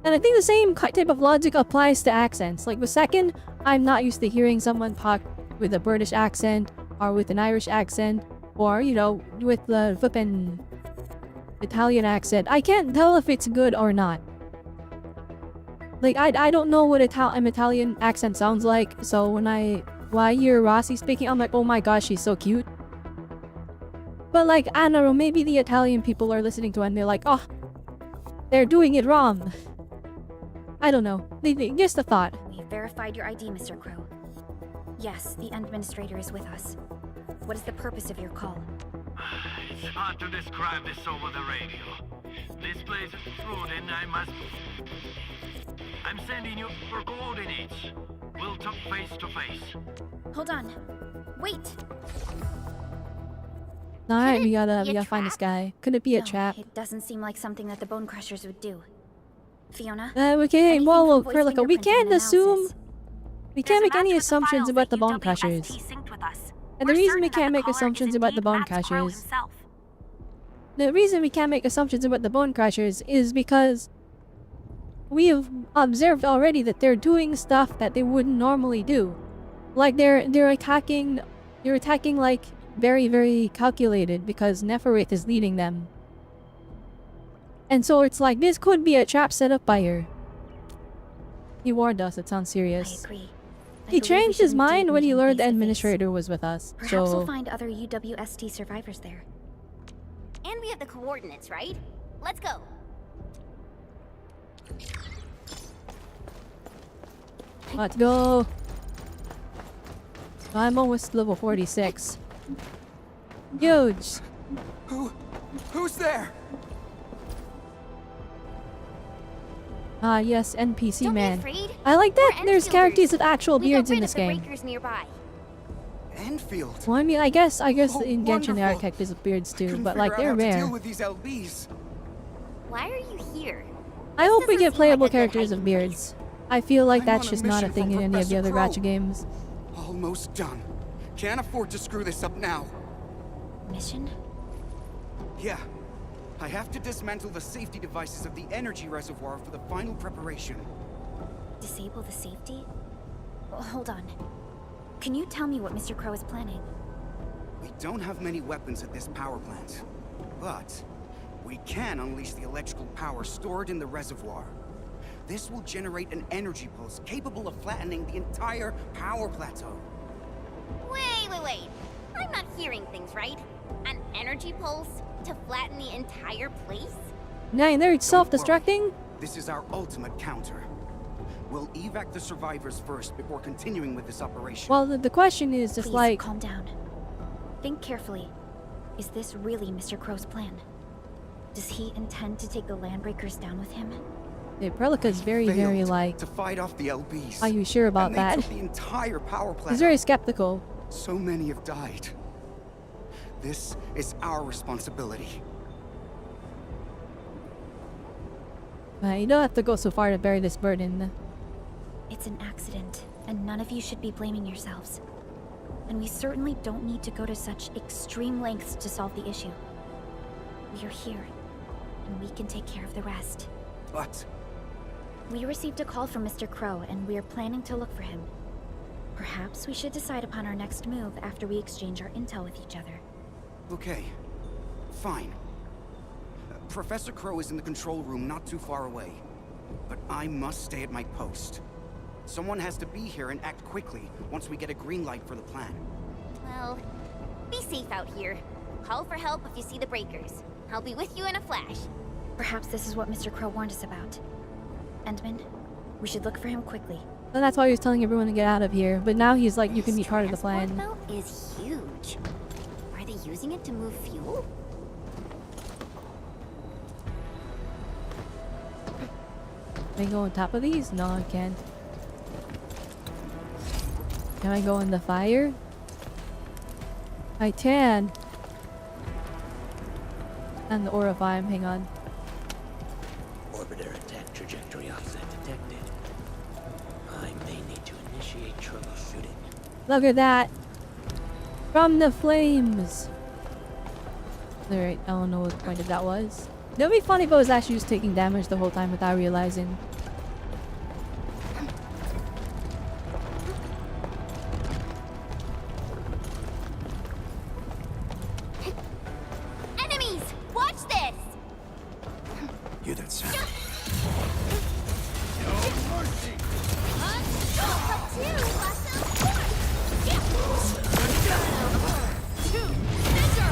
And I think the same type of logic applies to accents. Like the second I'm not used to hearing someone talk with a British accent or with an Irish accent, or you know, with the flippin' Italian accent, I can't tell if it's good or not. Like I don't know what an Italian accent sounds like, so when I hear Rossi speaking, I'm like, oh my gosh, she's so cute. But like, I don't know, maybe the Italian people are listening to it and they're like, oh, they're doing it wrong. I don't know. Just a thought. We've verified your ID, Mr. Crow. Yes, the administrator is with us. What is the purpose of your call? It's hard to describe this over the radio. This place is rude and I'm sending you for coordinates. We'll talk face to face. Hold on. Wait! Alright, we gotta find this guy. Could it be a No, trap? it doesn't seem like something that the Bone Crushers would do. Fiona? Okay, anything well, from voice Perlica, we fingerprinting can't assume... analysis? We can't make any assumptions about the Bone Crushers. And the reason we can't make assumptions about the Bone Crushers... The reason we can't make assumptions about the Bone Crushers is because we have observed already that they're doing stuff that they wouldn't normally do. Like they're attacking like very, very calculated because Neferith is leading them. And so it's like this could be a trap set up by her. He warned us, it sounds serious. I agree. He changed his mind when he learned the administrator was with us. Perhaps So we'll find other UWST survivors there. And we have the coordinates, right? Let's go. let's go. I'm almost level 46. Huge. Who's there? Ah, yes, NPC Don't man. be afraid. I like that We're there's Enfielders. characters with actual We got beards in rid this of the game. breakers nearby. Endfield. Well, I mean, I guess Oh, in Genshin there are wonderful. characters with beards too, Couldn't but figure like out they're how to rare. deal with these LBs. Why are you here? I hope we doesn't get seem playable like a good characters with hiding beards. I feel like I'm that's on a just not a mission thing from in any of the Professor other Crow. gacha games. Almost done. Can't afford to screw this up now. Mission? Yeah. I have to dismantle the safety devices of the energy reservoir for the final preparation. Disable the safety? Hold on. Can you tell me what Mr. Crow is planning? We don't have many weapons at this power plant, but we can unleash the electrical power stored in the reservoir. This will generate an energy pulse capable of flattening the entire power plateau. Wait. I'm not hearing things right. An energy pulse to flatten the entire place? Nine, they're Don't self-destructing? worry. This is our ultimate counter. We'll evac the survivors first before continuing with this operation. Well, the question is just Please, like, calm down. Think carefully. Is this really Mr. Crow's plan? Does he intend to take the Landbreakers down with him? Prelica's very, very Failed like, to fight off the LBs. are you sure about and they that? took the entire power plant. He's very skeptical. So many have died. This is our responsibility. You don't have to go so far to bear this burden. It's an accident, and none of you should be blaming yourselves. And we certainly don't need to go to such extreme lengths to solve the issue. We are here, and we can take care of the rest. But We received a call from Mr. Crow, and we are planning to look for him. Perhaps we should decide upon our next move after we exchange our intel with each other. okay, fine. Professor Crow is in the control room not too far away. But I must stay at my post. Someone has to be here and act quickly once we get a green light for the plan. Well, be safe out here. Call for help if you see the breakers. I'll be with you in a flash. Perhaps this is what Mr. Crow warned us about. Endman, we should look for him quickly. And that's why he was telling everyone to get out of here. But now he's like, you can be This part of the transport plan. belt is huge. Are they using it to move fuel? Can I go on top of these? No, I can't. Can I go in the fire? I can. And the Orifime, hang on. Orbiter attack trajectory offset detected. I may need to initiate troubleshooting. Look at that! From the flames! Alright, I don't know what point of that was. It would be funny if I was actually just taking damage the whole time without realizing. Enemies! Watch this! Hear that sound?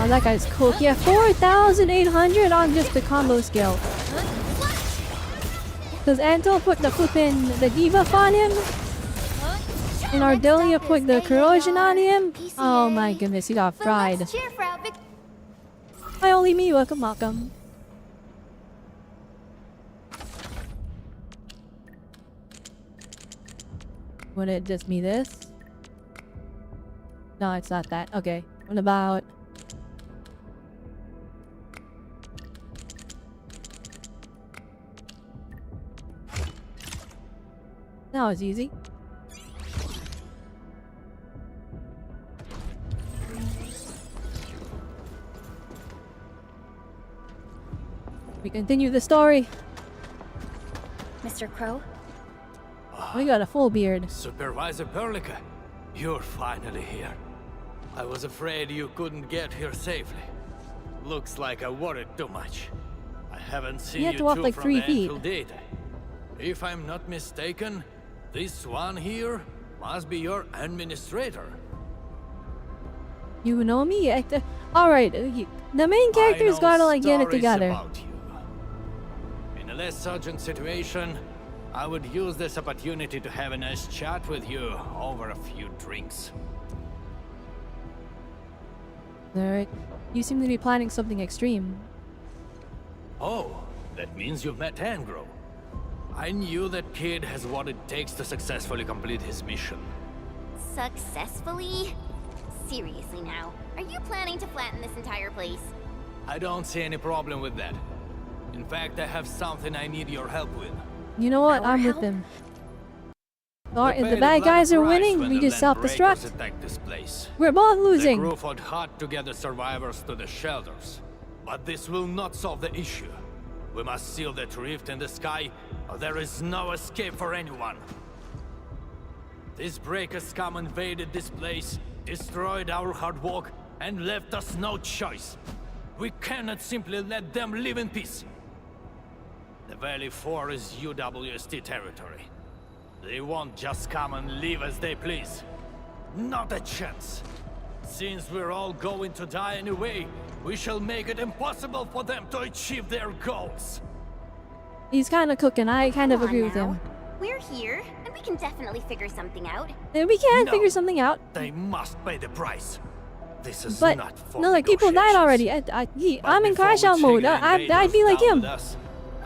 Oh, that guy's cool. Yeah, 4,800 on just the combo skill. Because Anto put the debuff on him. And Ardelia put the corrosion on him. Oh my goodness, he got fried. Cheer for our Hi, Oli me, welcome, welcome. Would it just be this? No, it's not that. Okay, what about... That was easy. We continue the story. Mr. Crow? We got a full beard. Supervisor Perlica, you're finally here. I was afraid you couldn't get here safely. Looks like I worried too much. I haven't seen You you have to walk two like from 3 the feet. Endfield data. If I'm not mistaken, this one here must be your administrator. You know me? Alright, the main character's I know gotta like get it stories together. about you. In a less urgent situation, I would use this opportunity to have a nice chat with you over a few drinks. Alright. You seem to be planning something extreme. Oh, that means you've met Angro. I knew that kid has what it takes to successfully complete his mission. Successfully? Seriously now, are you planning to flatten this entire place? I don't see any problem with that. In fact, I have something I need your help with. You know what? Our I'm with help? them. Alright, if We the paid a bad bloody guys are price winning, when we the just Land Breakers self-destruct. attacked this place. We're both The losing. crew fought hard to get the survivors to the shelters. But this will not solve the issue. We must seal that rift in the sky, or there is no escape for anyone. These breakers scum invaded this place, destroyed our hard work, and left us no choice. We cannot simply let them live in peace. The Valley 4 is UWST territory. They won't just come and live as they please. Not a chance. Since we're all going to die anyway, we shall make it impossible for them to achieve their goals. He's kind of cooking. I kind of Come on agree with now. him. We're here, and we can definitely figure something out. And we can No. figure something out. They must pay the price. This is But not for no, like people died negotiations. already. But I'm in before crash we out take mode. the I'd invaders be like down him. with us,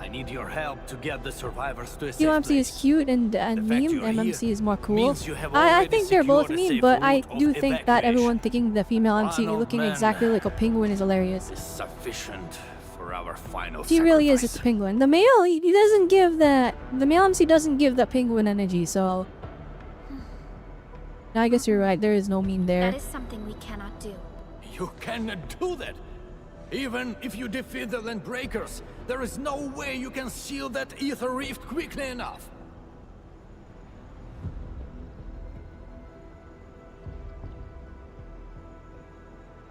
I need your help to get the survivors to a safe UMC is place. cute and The fact meme. you're MMC here is more cool. means you have I already think they're both secured a meme, safe but I route of do think that everyone evacuation. thinking the female MC One old looking man exactly like a penguin is hilarious. Is sufficient for our final He really is just a sacrifice. penguin. The male, he doesn't give the male MC doesn't give the penguin energy, so I guess you're right. There is no meme there. That is something we cannot do. You cannot do that. Even if you defeat the Landbreakers, there is no way you can seal that ether rift quickly enough.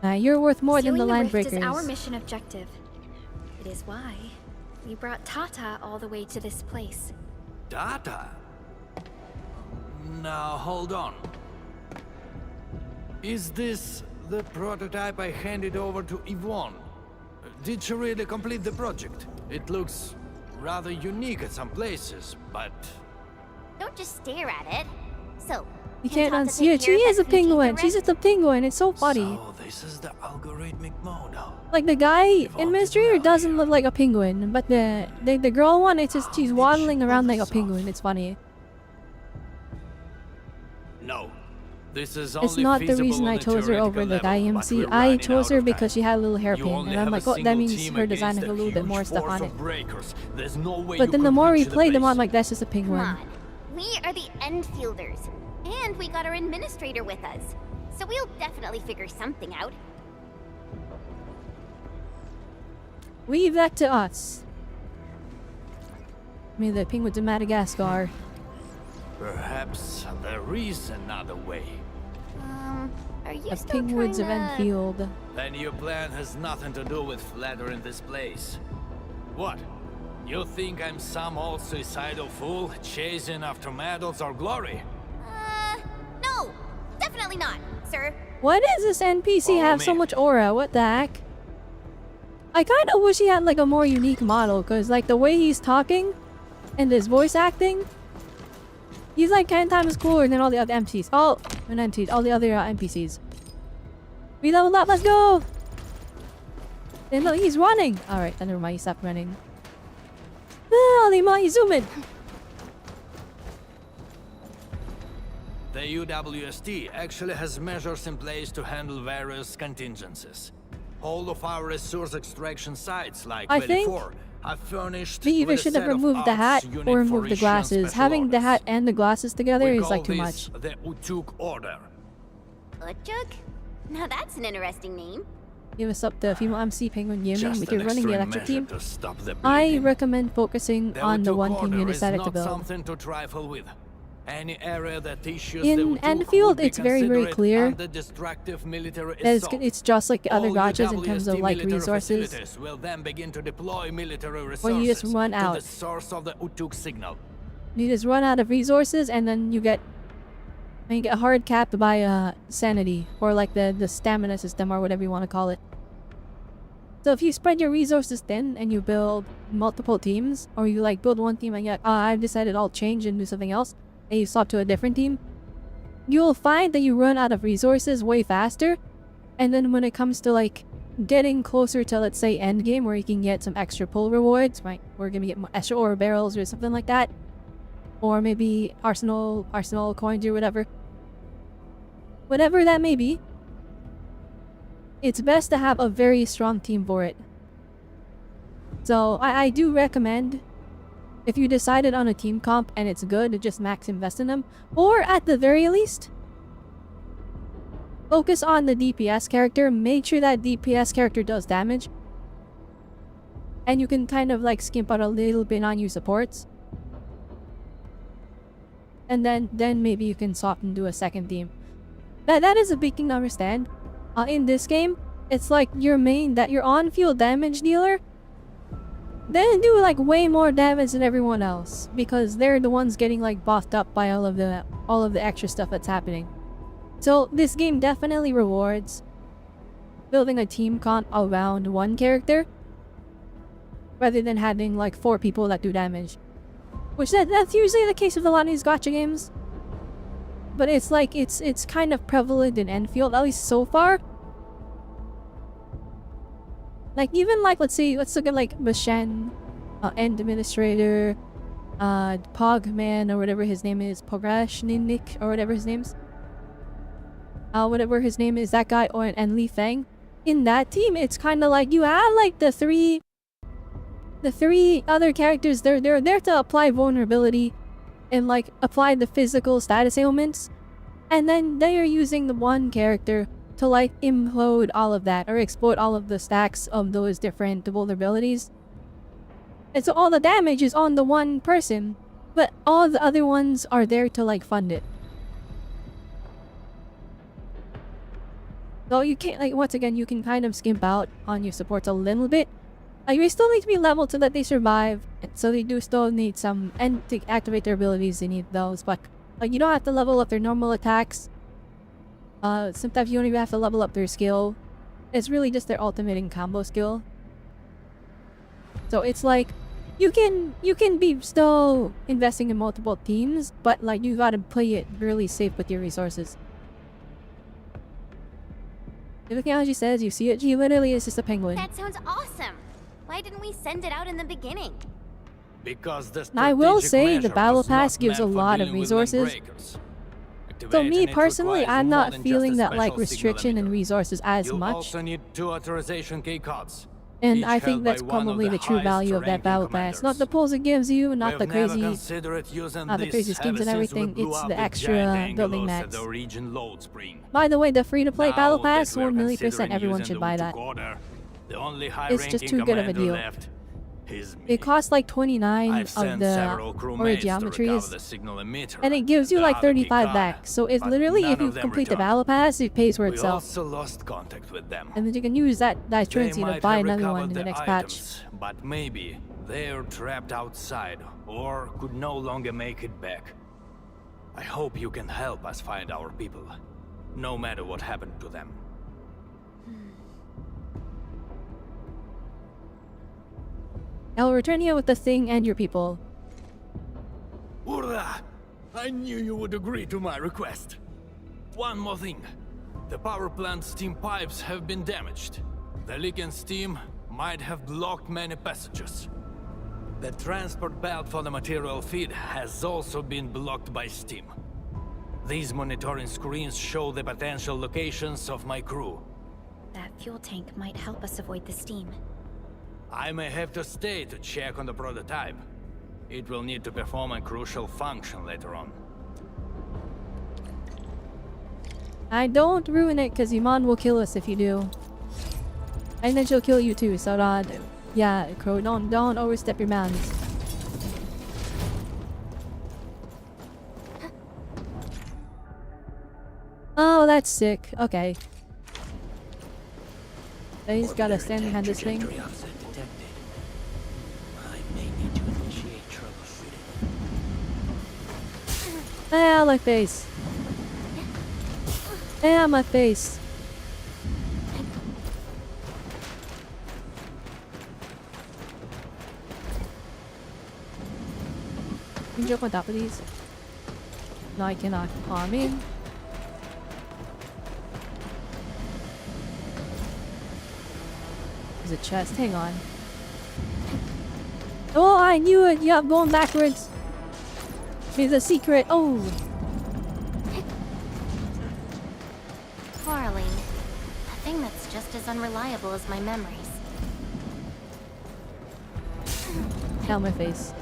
You're worth more than the Sealing rift is Landbreakers. our mission objective. It is why we brought Tata all the way to this place. Data? Now, hold on. Is this the prototype I handed over to Yvonne? Did she really complete the project? It looks rather unique at some places, but... Don't just stare at it. So, You can can't Tata unsee take it. She care of is a that Fuji penguin. direct? She's just a penguin. It's so funny. So, this is the algorithmic model. Like the guy in Mystery doesn't look like a penguin, but the girl one, it's just she's waddling around like a penguin. It's funny. No. This is It's only not the feasible reason on I a chose her over theoretical the level, but IMC. we're I running chose out her of because time. she had a little You hairpin, only and I'm have like, a oh, that single means team her design against has a little bit huge more stuff force on it. of breakers. There's no way But you then the could more we reach the play them, I'm base. like, that's just a Come penguin. on. We are the Endfielders. And we got our administrator with us. So we'll definitely figure something out. Leave that to us. I mean, the penguins of Madagascar. Perhaps there is another way. Are you The still penguins of trying to... Enfield. Then your plan has nothing to do with flattering this place. What? You think I'm some old suicidal fool chasing after medals or glory? No! Definitely not, sir. Why does this NPC Follow have so me. much aura? What the heck? I kind of wish he had like a more unique model, because like the way he's talking and his voice acting, he's like 10 times cooler than all the other NPCs. All the other NPCs. We leveled up, let's go! And look, he's running! Alright, never mind, he stopped running. Ah, Lima, he's zooming! The UWST actually has measures in place to handle various contingencies. All of our resource extraction sites, like I think 24, are furnished They either with a should have set of removed the hat arms unit or for removed the issuing glasses. special Having the orders. hat and the glasses together We is call like too this much. the Utuk Order. Utjuk? Now that's an interesting name. Give us up the female MC Penguin Gaming Just because an running the extreme electric measure team. to stop the I bleeding. recommend focusing The on the Utuk one team you Order is decided to not build. something to trifle with. Any area that issues In the Utuk Endfield, would be it's very, very considered clear under destructive military that assault. it's just like the other All gotchas in terms of UWST like military resources. facilities will then begin to deploy military resources Or you just run to out. the source of the Utuk signal. You just run out of resources and then you get hard capped by sanity or like the stamina system or whatever you want to call it. So if you spread your resources thin and you build multiple teams, or you like build one team and yet I've decided I'll change and do something else, and you swap to a different team, you'll find that you run out of resources way faster. And then when it comes to like getting closer to, let's say, end game where you can get some extra pull rewards, right? We're gonna get more extra ore barrels or something like that, or maybe arsenal coins or whatever that may be. It's best to have a very strong team for it. So I do recommend, if you decided on a team comp and it's good, to just max invest in them. Or at the very least, focus on the DPS character. Make sure that DPS character does damage. And you can kind of like skimp out a little bit on your supports. And then maybe you can swap and do a second team. That is a big thing to understand. In this game, it's like your on-field damage dealer, they do like way more damage than everyone else because they're the ones getting like buffed up by all of the extra stuff that's happening. So this game definitely rewards building a team comp around one character rather than having like 4 people that do damage. Which that's usually the case with a lot of these gacha games. But it's like, it's kind of prevalent in Enfield, at least so far. Like, even like, let's look at like Bashen, End Administrator, Pogman, or whatever his name is, Pograshninik, or whatever his name's. Whatever his name is, that guy, and Li Feng. In that team, it's kind of like, you have like the three other characters, they're there to apply vulnerability and like apply the physical status ailments, and then they are using the one character to to like implode all of that or explode all of the stacks of those different vulnerabilities. And so all the damage is on the one person, but all the other ones are there to like fund it. So you can't, like, once again, you can kind of skimp out on your supports a little bit. You still need to be leveled so that they survive, so they do still need some, and to activate their abilities they need those, but you don't have to level up their normal attacks. Sometimes you don't even have to level up their skill. It's really just their ultimate and combo skill. So it's like, you can be still investing in multiple teams, but like you gotta play it really safe with your resources. If Technology says you see it, he literally is just a penguin. That sounds awesome. Why didn't we send it out in the beginning? Because the I will strategic say the measure battle was pass not gives a meant for lot of dealing with resources. breakers. So Activating me it personally, requires I'm more not than just feeling a that like special restriction and signal emitter. resources as You much. also need 2 authorization key cards. And each I think held by that's one of probably the true highest value of that ranking battle pass. Not the commanders. pulls it gives you, not the We've never crazy, considered using not the this crazy schemes ever and since we everything. blew It's up the the extra giant building Angelos mats. at the region load spring. By the way, the free-to-play Now battle that pass, we're 1,000,000% considering everyone using should the buy that. Vtuber order, the only It's just high-ranking too good of a commander deal. left is me. It costs like 29 I've of sent the several crewmates to recover geometries, the signal emitter, and it gives you the like other key 35 card, back. So it's but literally, none if you of them complete the returned. battle pass, it pays for We itself. also lost contact with them. And then you can use that They currency to might buy have another one recovered in the the next patch. items, but maybe they're trapped outside or could no longer make it back. I hope you can help us find our people, no matter what happened to them. I'll return here with the thing and your people. Hurrah! I knew you would agree to my request. One more thing. The power plant's steam pipes have been damaged. The leaking steam might have blocked many passages. The transport belt for the material feed has also been blocked by steam. These monitoring screens show the potential locations of my crew. That fuel tank might help us avoid the steam. I may have to stay to check on the prototype. It will need to perform a crucial function later on. I don't ruin it, because Iman will kill us if you do. And then she'll kill you too, so yeah, Crow, don't overstep your bounds. Oh, that's sick. Okay. I just gotta stand behind this thing. Trajectory offset detected. I may need to initiate troubleshooting. Ah, my face. Ah, my face. Can you jump on top of these? No, I cannot. Aw, man. There's a chest. Hang on. Oh, I knew it! Yeah, I'm going backwards. There's a secret. Oh! Quarreling. A thing that's just as unreliable as my memories. Ow, my face.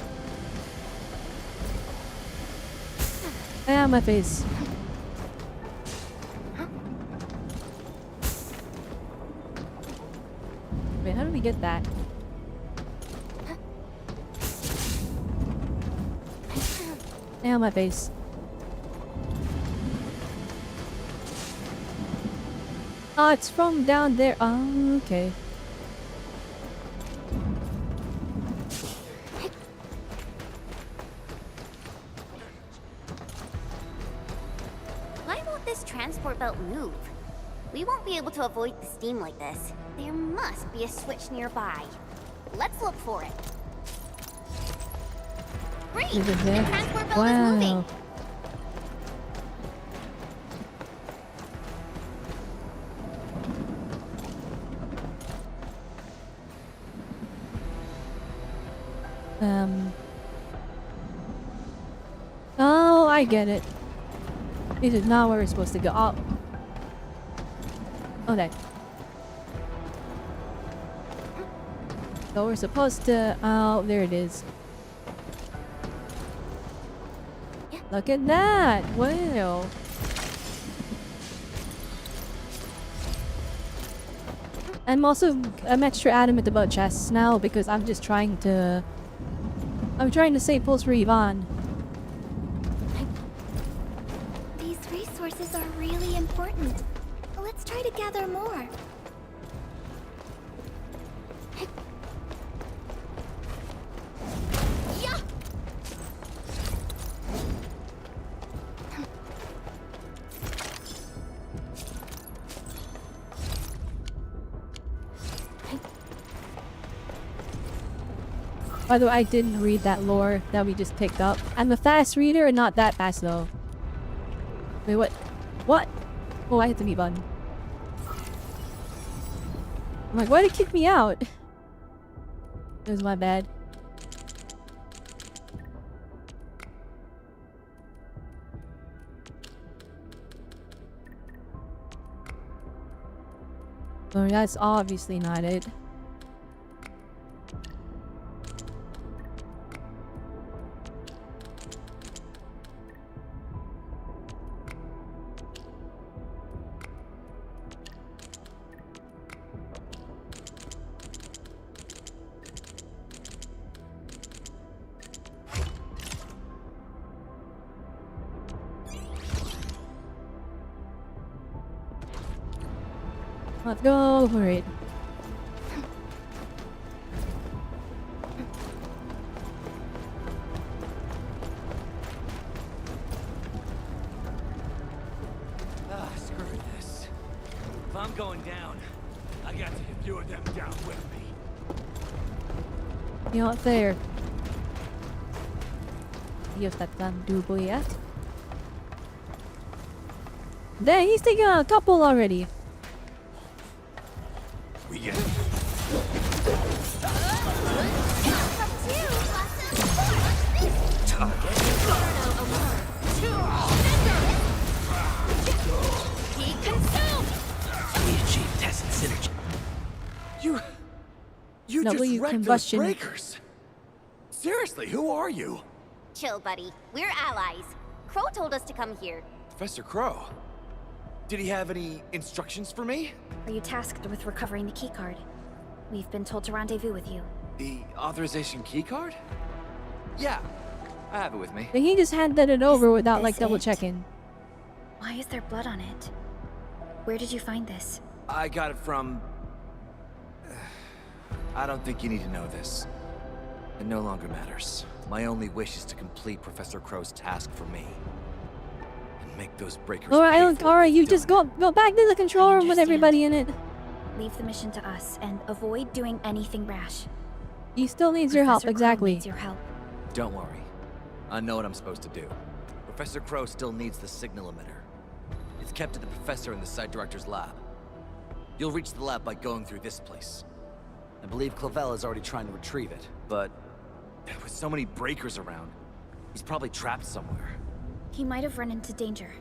Ow, my face. Wait, how do we get that? Ow, my face. Oh, it's from down there. Oh, okay. Why won't this transport belt move? We won't be able to avoid the steam like this. There must be a switch nearby. Let's look for it. Great! Is it The there? transport belt is moving! Wow. Oh, I get it. This is not where we're supposed to go. Oh. Okay. So we're supposed to... Oh, there it is. Look at that! Wow! I'm extra adamant about chests now because I'm trying to save pulls for Yvonne. These resources are really important. Let's try to gather more. By the way, I didn't read that lore that we just picked up. I'm a fast reader and not that fast though. Wait, what? What? Oh, I hit the mute button. I'm like, why'd it kick me out? It was my bad. Oh, that's obviously not it. Let's go for it. Screw this. If I'm going down, I got to get few of them down with me. You're not there. Use that gun double yet. Dang, he's taking a couple already. We get We achieved test synergy. You No, just you wrecked combustion. those breakers. Seriously, who are you? Chill, buddy. We're allies. Crow told us to come here. Professor Crow. Did he have any instructions for me? Are you tasked with recovering the keycard? We've been told to rendezvous with you. The authorization keycard? Yeah, I have it with me. But he just handed it over without like this double it? checking. Why is there blood on it? Where did you find this? I got it from... I don't think you need to know this. It no longer matters. My only wish is to complete Professor Crow's task for me. And make those breakers Alright, pay for what alright, you they've just done. go back to the control room with understand. everybody in it. Leave the mission to us and avoid doing anything rash. He still needs your help, Professor Crow exactly. needs your help. Don't worry. I know what I'm supposed to do. Professor Crow still needs the signal emitter. It's kept at the professor in the site director's lab. You'll reach the lab by going through this place. I believe Clavel is already trying to retrieve it, but with so many breakers around, he's probably trapped somewhere. He might have run into danger.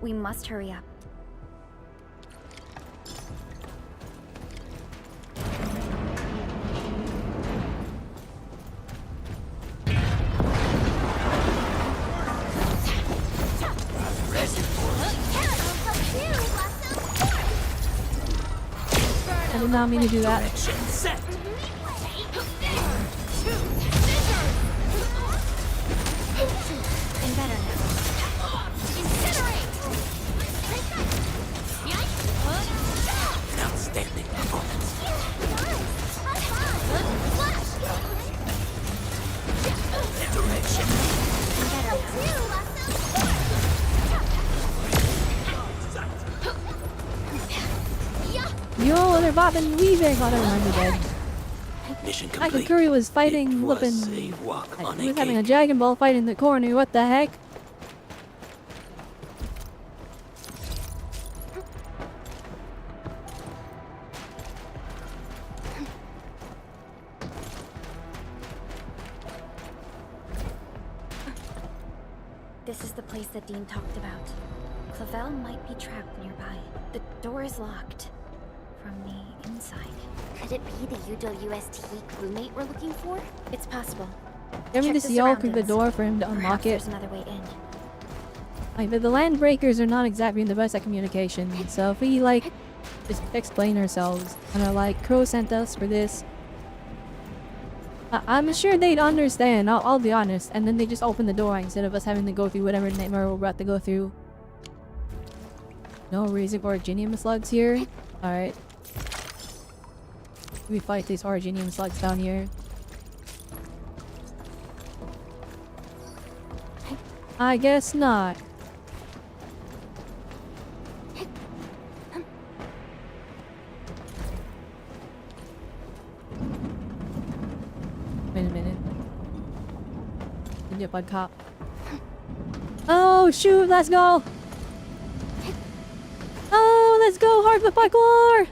We must hurry up. I did not mean to do that. Direction set. And better now. Outstanding performance. Direction. Yo, they're bobbing weaving. Oh, never mind, they're dead. Mission complete. Akakuri was fighting, It was flipping. a walk on He a was having a cake. Dragon Ball fight in the corner. What the heck? This is the place that Dean talked about. Clavel might be trapped nearby. The door is locked from the inside. Could it be the UWST crewmate we're looking for? It's possible. Give me Check this the yolk through the surroundings. door for him to unlock Perhaps it. there's another way in. Like, but the land breakers are not exactly the best at communication. So if we like just explain ourselves. And are like, Crow sent us for this. I'm sure they'd understand, I'll be honest. And then they just open the door instead of us having to go through whatever nightmare we're about to go through. No reason for Originium slugs here. Alright. We fight these Originium slugs down here. I guess not. Wait a minute. Ninja bug cop. Oh shoot, let's go! Oh, let's go hard with parkour!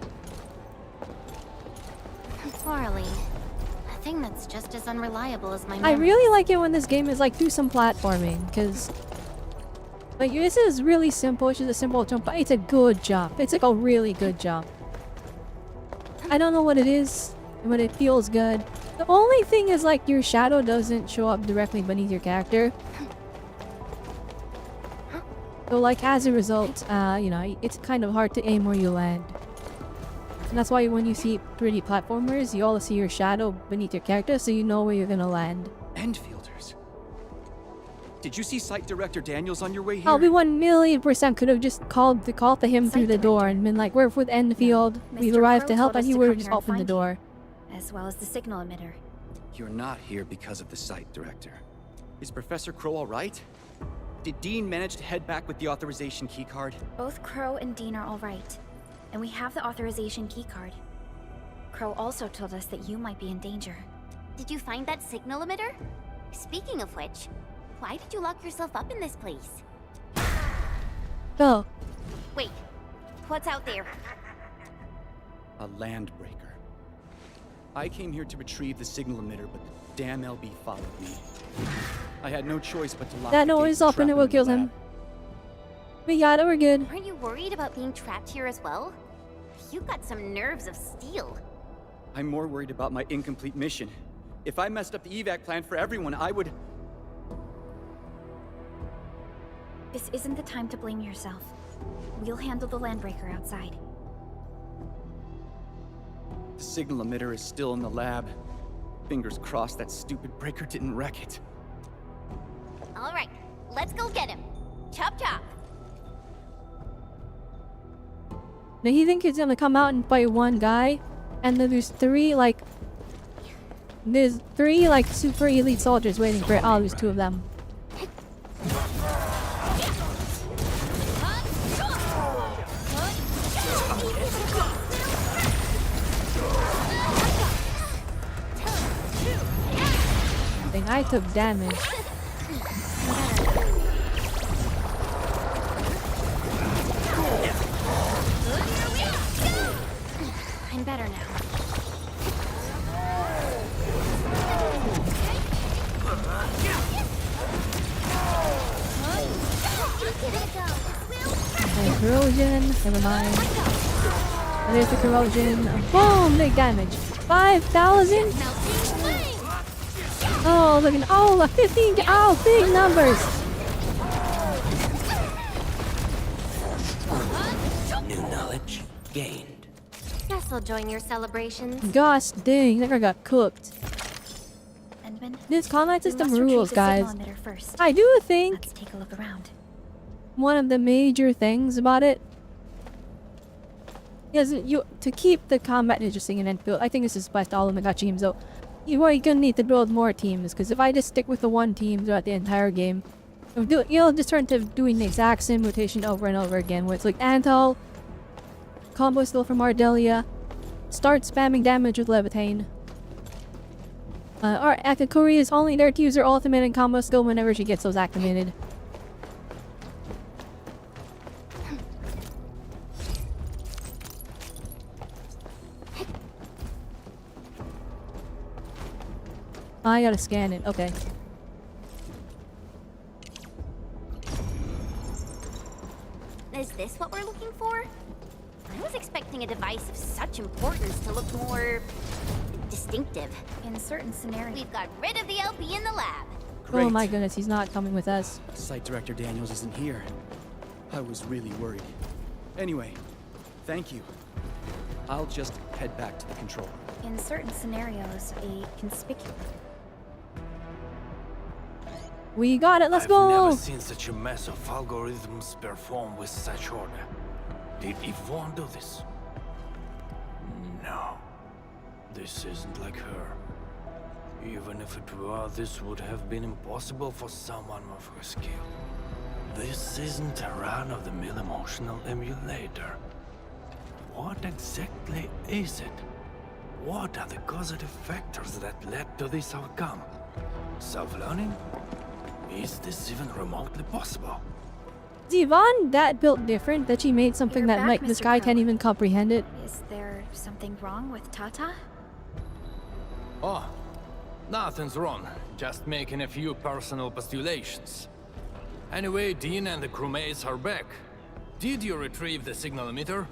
Marley, a thing that's just as unreliable as my I memories. really like it when this game is like do some platforming, because like this is really simple. It's just a simple jump, but it's a good jump. It's like a really good jump. I don't know what it is, but it feels good. The only thing is like your shadow doesn't show up directly beneath your character. So like as a result, you know, it's kind of hard to aim where you land. And that's why when you see 3D platformers, you always see your shadow beneath your character so you know where you're gonna land. Endfielders. Did you see Site Director Daniels on your way here? Oh, we 1,000,000% could have just called to him through the door and been like, we're with Endfield. We've Mr. arrived Crow to help, told and us he to would come have just here and opened the find door. as well as the signal emitter. You're not here because of the Site Director. Is Professor Crow alright? Did Dean manage to head back with the authorization keycard? Both Crow and Dean are all right, and we have the authorization keycard. Crow also told us that you might be in danger. Did you find that signal emitter? Speaking of which, why did you lock yourself up in this place? Oh, Wait, what's out there? A landbreaker. I came here to retrieve the signal emitter, but the damn LB followed me. I had no choice but to lock that the noise gates and open, trap it will in the kill lab. him. We got it, we're good. Aren't you worried about being trapped here as well? You've got some nerves of steel. I'm more worried about my incomplete mission. If I messed up the evac plan for everyone, I would... This isn't the time to blame yourself. We'll handle the landbreaker outside. The signal emitter is still in the lab. Fingers crossed that stupid breaker didn't wreck it. All right, let's go get him. Chop chop. Now he thinks he's gonna come out and fight one guy, and then there's three like super elite soldiers waiting for it. Oh, there's two of them. I think I took damage. I'm better now. Okay, corrosion, never mind. And there's the corrosion. Boom! Big damage. 5,000? Oh, look at, oh, 15, oh, big numbers. New knowledge gained. Guess I'll join your celebrations. Gosh dang, that guy got cooked. Endman, This combat we system must retrieve rules, the guys. signal emitter first. I do think Let's take a look around. one of the major things about it is to keep the combat interesting in Endfield. I think this is best all of the teams though. You are gonna need to build more teams, because if I just stick with the one team throughout the entire game, you'll just turn to doing the exact same rotation over and over again, where it's like Antal, combo still from Ardelia, start spamming damage with Levitain. Or Akakuri is only there to use her ultimate and combo skill whenever she gets those activated. I gotta scan it, okay. Is this what we're looking for? I was expecting a device of such importance to look more distinctive. In certain scenarios, We've got rid of the LP in the lab. Great. Oh my goodness, he's not coming with us. Site Director Daniels isn't here. I was really worried. Anyway, Thank you. I'll just head back to the control room. In certain scenarios, a conspicuous... We got it. Let's I've go. never seen such a mess of algorithms perform with such order. Did Yvonne do this? No. This isn't like her. Even if it were, this would have been impossible for someone of her skill. This isn't a run-of-the-mill emotional emulator. What exactly is it? What are the causative factors that led to this outcome? Self-learning? Is this even remotely possible? Is Yvonne that built different that she made something You're that back, like this Mr. guy Crow. can't even comprehend it? Is there something wrong with Tata? Oh, nothing's wrong. Just making a few personal postulations. Anyway, Dean and the crewmates are back. Did you retrieve the signal emitter?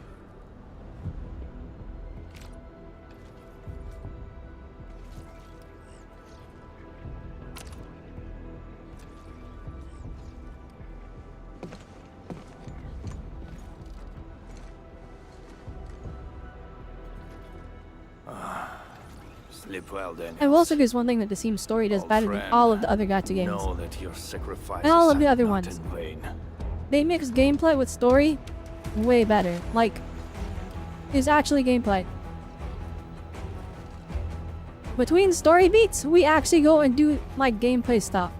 Sleep well, Daniel. And also, there's one thing that the Steam story does better than all of the other gacha games. Know that your sacrifices And all of the are other not ones. in vain. They mix gameplay with story way better. Like, it's actually gameplay. Between story beats, we actually go and do like gameplay stuff.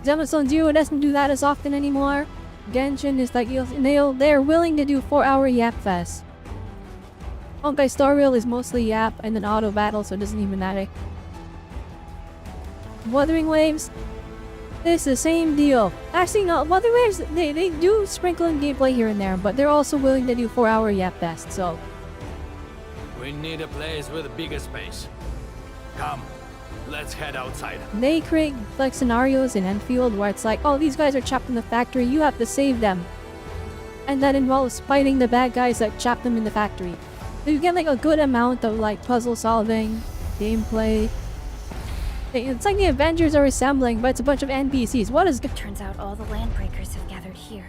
Demon Zero doesn't do that as often anymore. Genshin is like they're willing to do 4-hour yap fest. Honkai Star Rail is mostly yap and then auto battle, so it doesn't even matter. Wuthering Waves, it's the same deal. Actually, no, Wuthering Waves, they do sprinkle in gameplay here and there, but they're also willing to do 4-hour yap fest, so. We need a place with a bigger space. Come, let's head outside. They create like scenarios in Endfield where it's like, oh, these guys are trapped in the factory, you have to save them. And that involves fighting the bad guys that trap them in the factory. So you get like a good amount of like puzzle solving, gameplay. It's like the Avengers are assembling, but it's a bunch of NPCs. What is good? Turns out all the landbreakers have gathered here.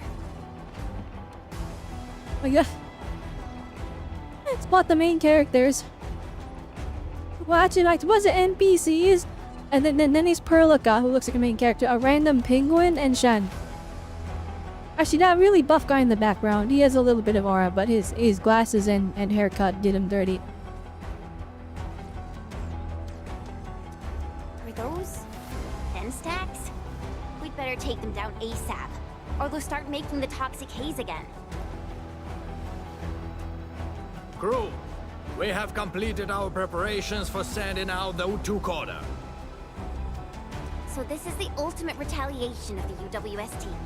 Oh yeah. Let's spot the main characters. Well, actually, like, was it NPCs? And then he's Perlica, who looks like a main character, a random penguin, and Shen. Actually, that really buff guy in the background, he has a little bit of aura, but his glasses and haircut did him dirty. Are those pen stacks? We'd better take them down ASAP, or they'll start making the toxic haze again. Crew, we have completed our preparations for sending out the Vtuber. So this is the ultimate retaliation of the UWS team.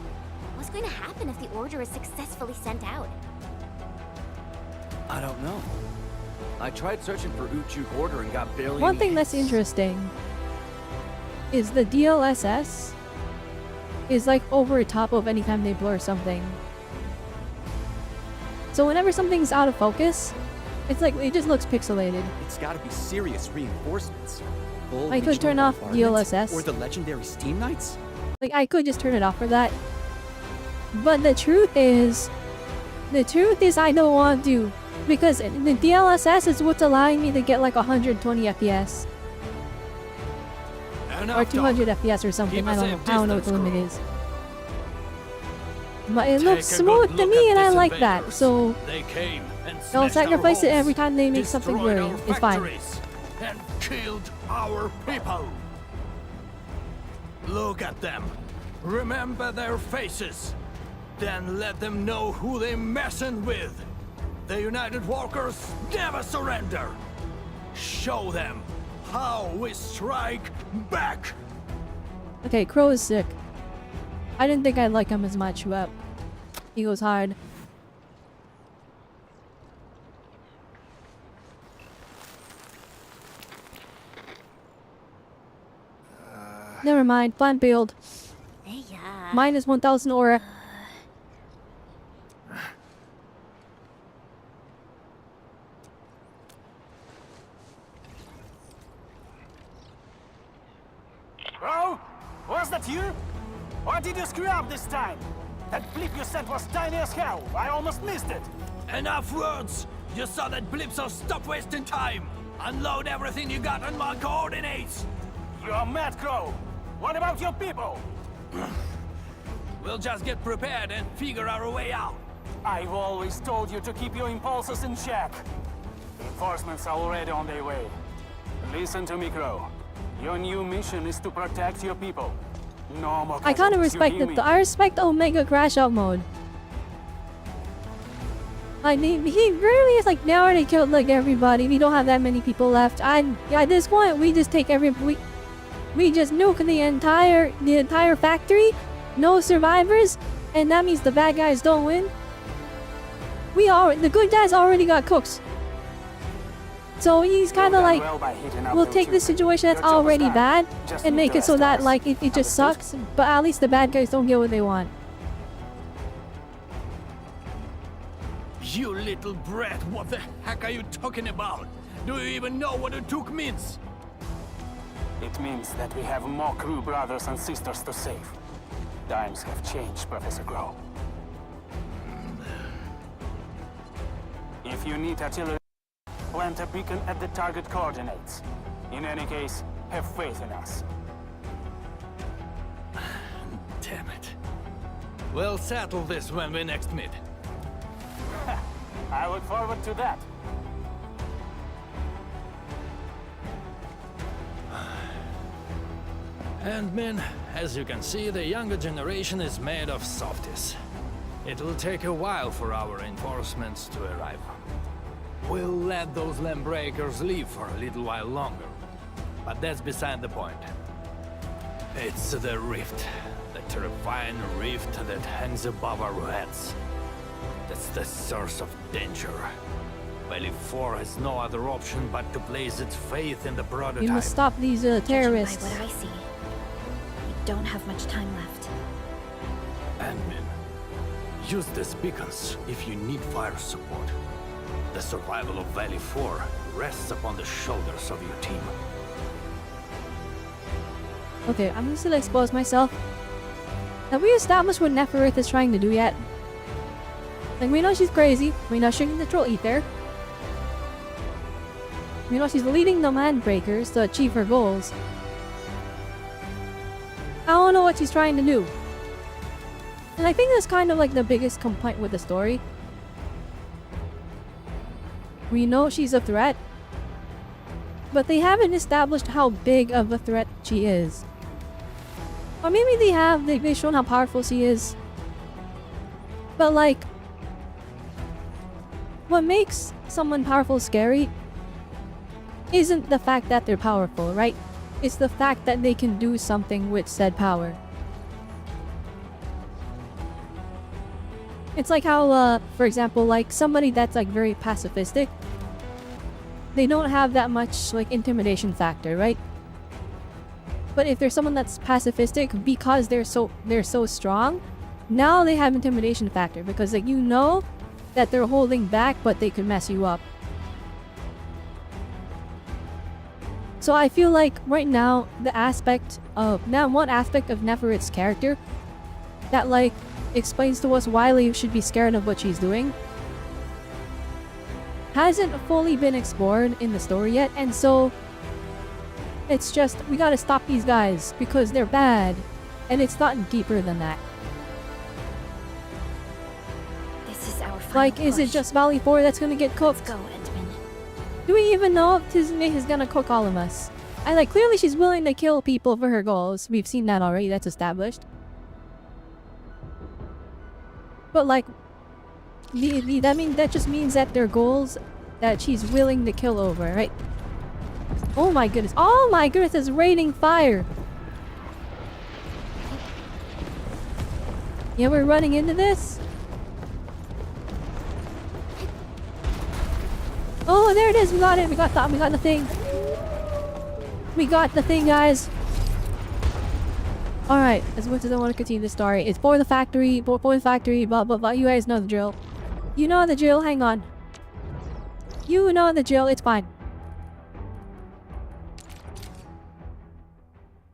What's going to happen if the order is successfully sent out? I don't know. I tried searching for Uchu order and got barely One any thing that's hits. interesting is the DLSS is like over top of anytime they blur something. So whenever something's out of focus, it's like it just looks pixelated. It's gotta be serious reinforcements. Full I could regional turn off bombardment? DLSS. Or the legendary Steam Knights? Like I could just turn it off for that. But the truth is I don't want to, because the DLSS is what's allowing me to get like 120 FPS or 200 FPS or something. Keep I a don't safe know. I don't know what the distance, limit crew. is. But it Take looks a smooth good to look me, at and I these like that. invaders. So They came and they'll smashed our sacrifice it homes, every time they make something destroyed blurry. our It's fine. factories, and killed our people. Look at them. Remember their faces. Then let them know who they're messing with. The United Walkers never surrender. Show them how we strike back. Okay, Crow is sick. I didn't think I'd like him as much, but he goes hard. Never mind, plant build. Yeah. Minus 1000 aura. Oh, was that you? Or did you screw up this time? That blip you sent was tiny as hell. I almost missed it. Enough words! You saw that blip, so stop wasting time! Unload everything you got on my coordinates! You're mad, Crow. What about your people? We'll just get prepared and figure our way out. I've always told you to keep your impulses in check. Reinforcements are already on their way. Listen to me, Crow. Your new mission is to protect your people. No more I kind of casualties, you respect hear it. me? I respect Omega Crash Out mode. Like, he really is like, now already killed like everybody. We don't have that many people left. At this point, we just take we just nuke the entire factory. No survivors, and that means the bad guys don't win. The good guys already got cooked. So he's kind of like, we'll take this situation that's already bad and make it so that like it just sucks, but at least the bad guys don't get what they want. You little brat, what the heck are you talking about? Do you even know what a took means? It means that we have more crew brothers and sisters to save. Times have changed, Professor Crow. If you need artillery, plant a beacon at the target coordinates. In any case, have faith in us. Damn it. We'll settle this when we next meet. I look forward to that. And men, as you can see, the younger generation is made of softies. It'll take a while for our reinforcements to arrive. We'll let those land breakers live for a little while longer. But that's beside the point. It's the rift. The terrifying rift that hangs above our heads. That's the source of danger. Valley 4 has no other option but to place its faith in the prototype. We must stop these terrorists. Judging by what I see, we don't have much time left. Admin, use these beacons if you need fire support. The survival of Valley 4 rests upon the shoulders of your team. Okay, I'm just gonna expose myself. Have we established what Neferith is trying to do yet? Like, we know she's crazy. We know she can control ether. We know she's leading the Landbreakers to achieve her goals. I don't know what she's trying to do. And I think that's kind of like the biggest complaint with the story. We know she's a threat, but they haven't established how big of a threat she is. Or maybe they have, they've shown how powerful she is. But like, what makes someone powerful scary isn't the fact that they're powerful, right? It's the fact that they can do something with said power. It's like how, for example, like somebody that's like very pacifistic, they don't have that much like intimidation factor, right? But if there's someone that's pacifistic because they're so strong, now they have intimidation factor because like you know that they're holding back, but they could mess you up. So I feel like right now one aspect of Neferith's character that like explains to us why we should be scared of what she's doing hasn't fully been explored in the story yet, and so it's just we gotta stop these guys because they're bad, and it's not deeper than that. This is our final Like, is it push. just Valley 4 that's gonna get cooked? Let's go, Endman. Do we even know if Tizme is gonna cook all of us? I like, clearly she's willing to kill people for her goals. We've seen that already, that's established. But like, that just means that their goals that she's willing to kill over, right? Oh my goodness. Oh my goodness, it's raining fire. Yeah, we're running into this. Oh, there it is. We got it. We got the thing. We got the thing, guys. Alright, as much as I want to continue the story, it's for the factory, blah blah blah. You guys know the drill. You know the drill, hang on. You know the drill, it's fine.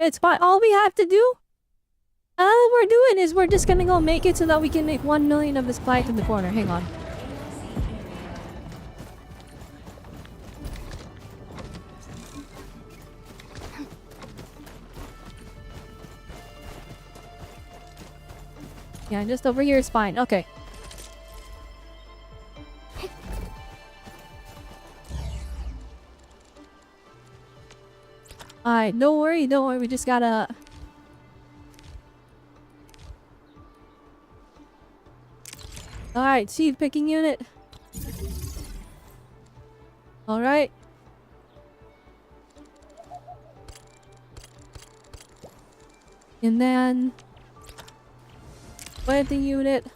It's fine. All we have to do All we're doing is we're just gonna go make it so that we can make 1 million of this plant in the corner. Hang on. Yeah, just over here is fine. Okay. Alright, don't worry, we just gotta... Alright, seed picking unit. Alright. And then... planting unit.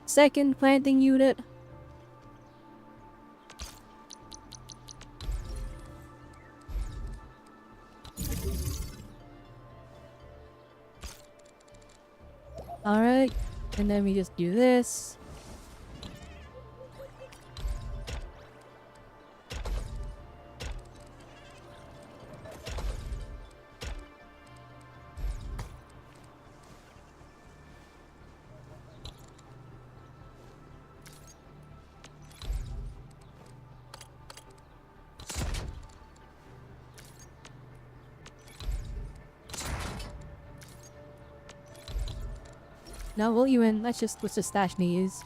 Second planting unit. Alright, and then we just do this. No, will you in? Let's just stash these.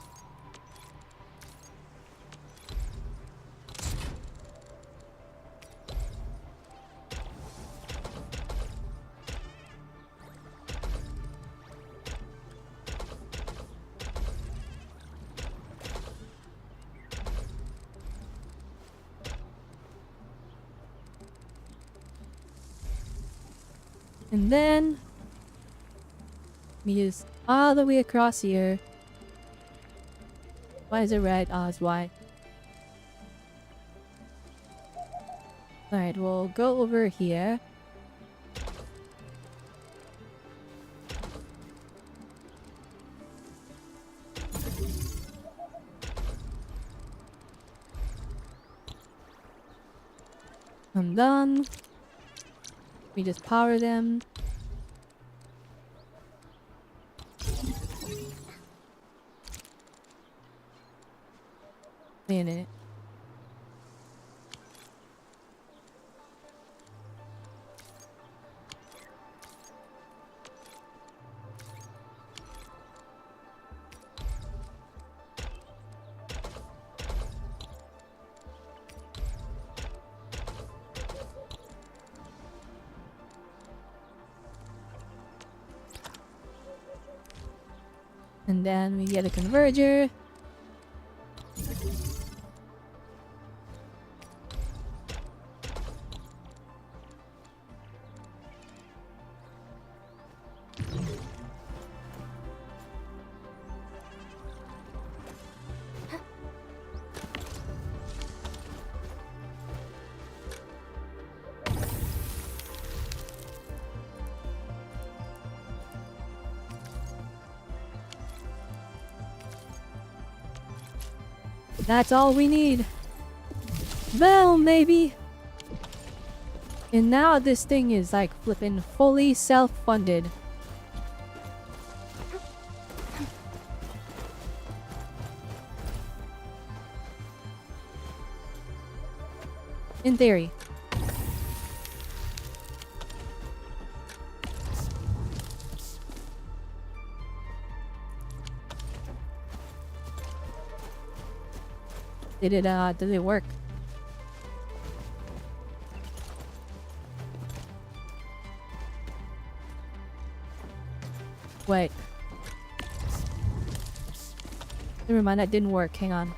And then we just all the way across here. Why is it red? Oh, it's white. Alright, we'll go over here. I'm done. We just power them. In it. And then we get a converger. That's all we need. Well, maybe. And now this thing is like flipping fully self-funded. In theory. Did it work? Wait. Never mind, that didn't work. Hang on.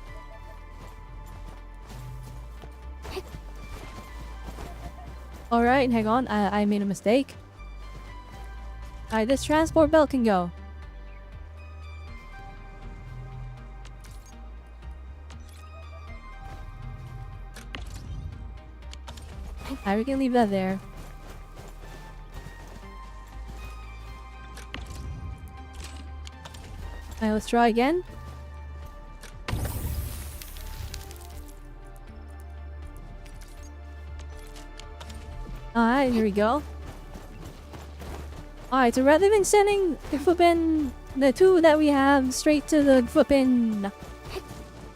Alright, hang on. I made a mistake. Alright, this transport belt can go. Alright, we can leave that there. Alright, let's try again. Alright, here we go. Alright, so rather than sending the flippin' the two that we have straight to the flippin'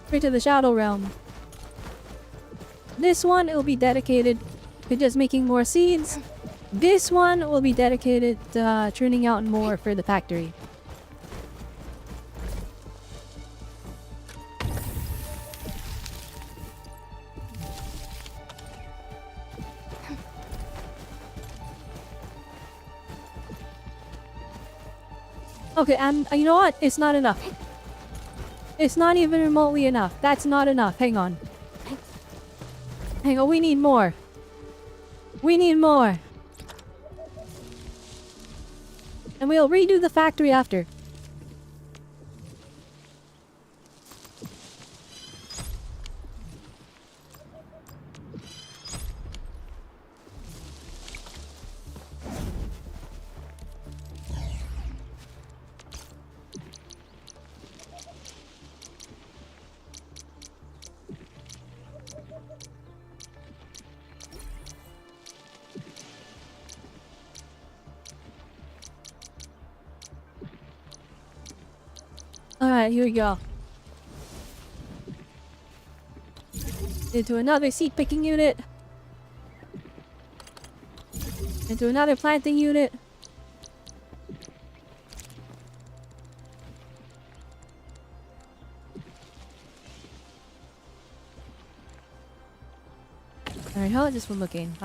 straight to the Shadow Realm, this one will be dedicated to just making more seeds. This one will be dedicated to churning out more for the factory. Okay, and you know what? It's not enough. It's not even remotely enough. That's not enough. Hang on. Hang on, we need more. We need more. And we'll redo the factory after. Alright, here we go. Into another seed picking unit. Into another planting unit. Alright, how is this one looking?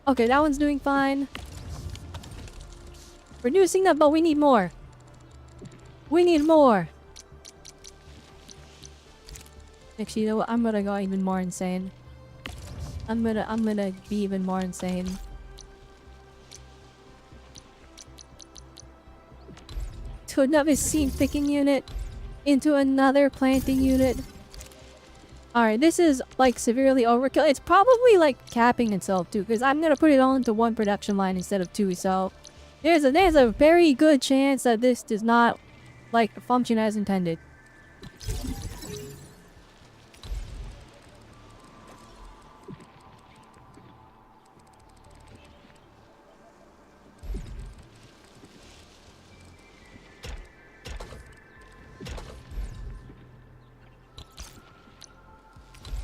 Okay, that one's doing fine. Reducing that, but we need more. We need more. Actually, you know what? I'm gonna go even more insane. I'm gonna be even more insane. To another seed picking unit. Into another planting unit. Alright, this is like severely overkill. It's probably like capping itself too, because I'm gonna put it all into one production line instead of two, so there's a very good chance that this does not like function as intended.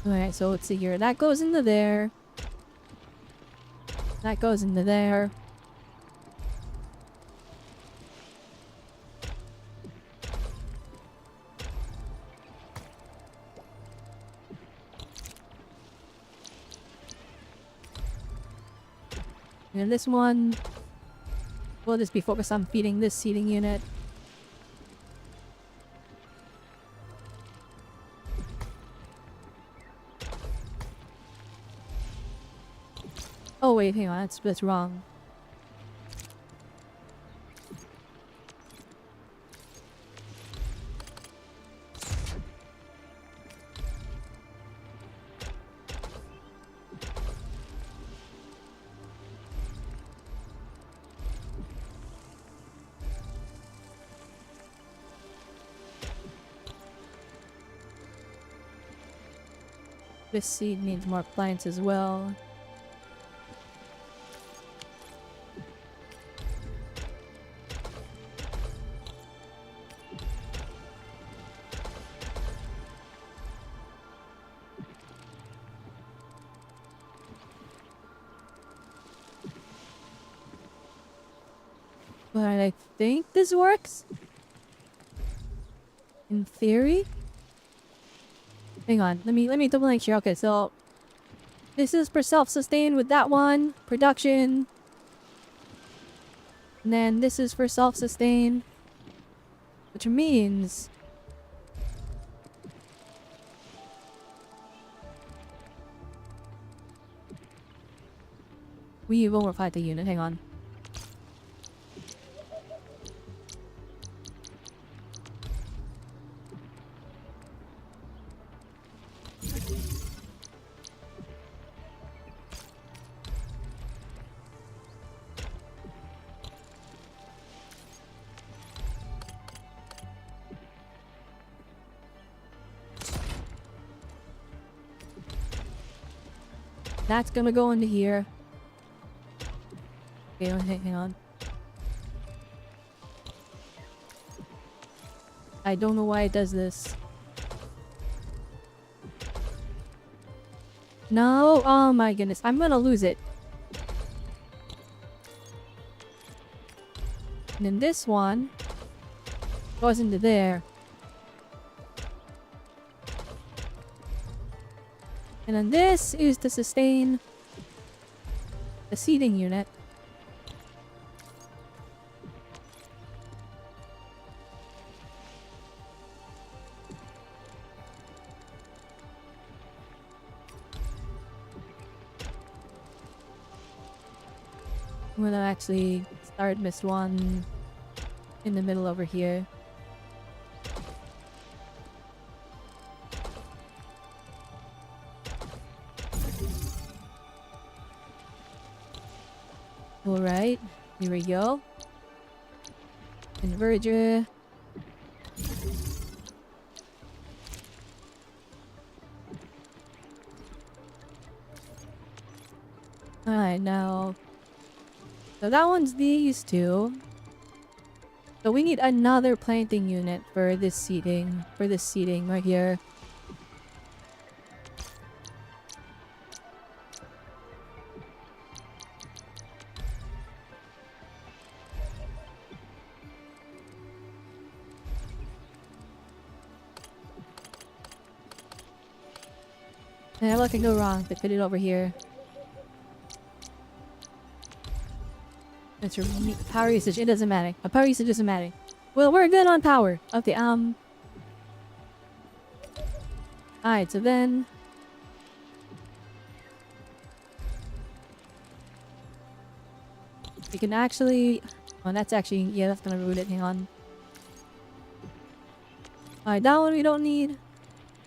Alright, so let's see here. That goes into there. That goes into there. And this one will just be focused on feeding this seeding unit. Oh wait, hang on, that's wrong. This seed needs more plants as well. But I think this works. In theory. Hang on, let me double make sure. Okay, so this is for self-sustain with that one. Production. And then this is for self-sustain. Which means we overapplied the unit. Hang on. That's gonna go into here. Okay, hang on. I don't know why it does this. No, oh my goodness, I'm gonna lose it. And then this one goes into there. And then this is to sustain the seating unit. I'm gonna actually start Mist 1 in the middle over here. Alright, here we go. Converger. Alright, now... So that one's these two. So we need another planting unit for this seating. For this seating right here. Yeah, what can go wrong if they put it over here? That's your power usage. It doesn't matter. A power usage doesn't matter. Well, we're good on power. Okay, Alright, so then... we can actually... Oh, that's actually... Yeah, that's gonna root it. Hang on. Alright, that one we don't need.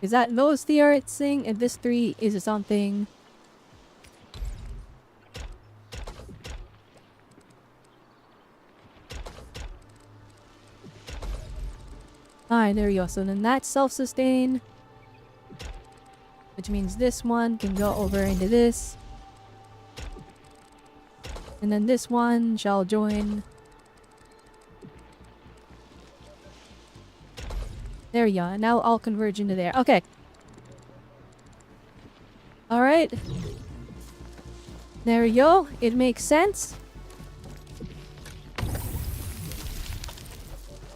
Is that those three are its thing, and this 3 is something. Alright, there we go. So then that's self-sustain. Which means this one can go over into this. And then this one shall join. There we go. And now I'll converge into there. Okay. Alright. There we go. It makes sense.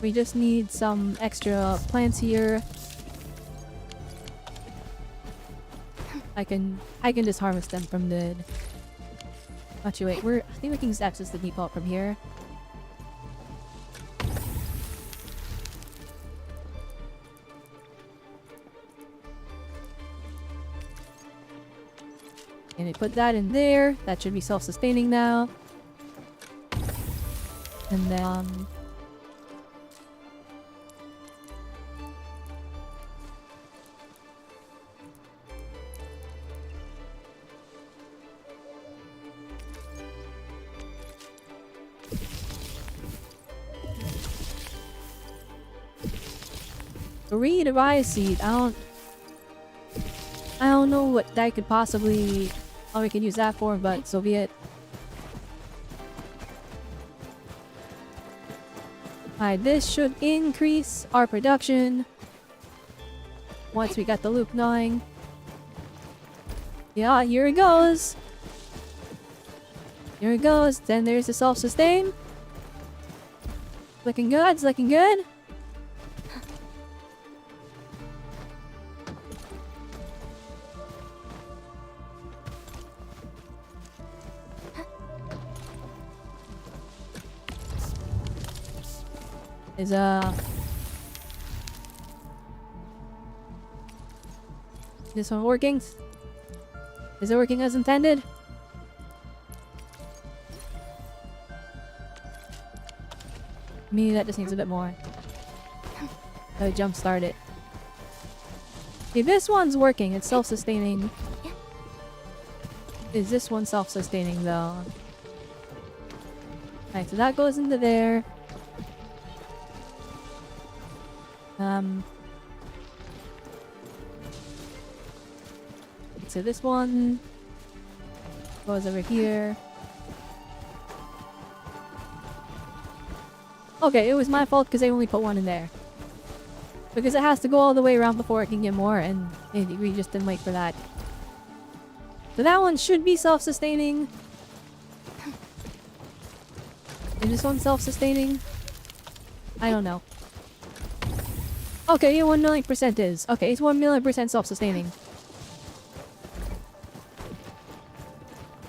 We just need some extra plants here. I can just harvest them from the... Actually, wait. I think we can just access the depot from here. And we put that in there. That should be self-sustaining now. And then... read a rice seed. I don't know what that could possibly... how we could use that for, but so be it. Alright, this should increase our production. Once we got the loop going. Yeah, here it goes. Here it goes. Then there's the self-sustain. Looking good, it's looking good. Is this one working? Is it working as intended? Maybe that just needs a bit more. Gotta jumpstart it. Okay, this one's working. It's self-sustaining. Is this one self-sustaining though? Alright, so that goes into there. So this one Goes over here. Okay, it was my fault because I only put one in there. Because it has to go all the way around before it can get more, and we just didn't wait for that. So that one should be self-sustaining. Is this one self-sustaining? I don't know. Okay, 1 million% is. Okay, it's 1 million% self-sustaining.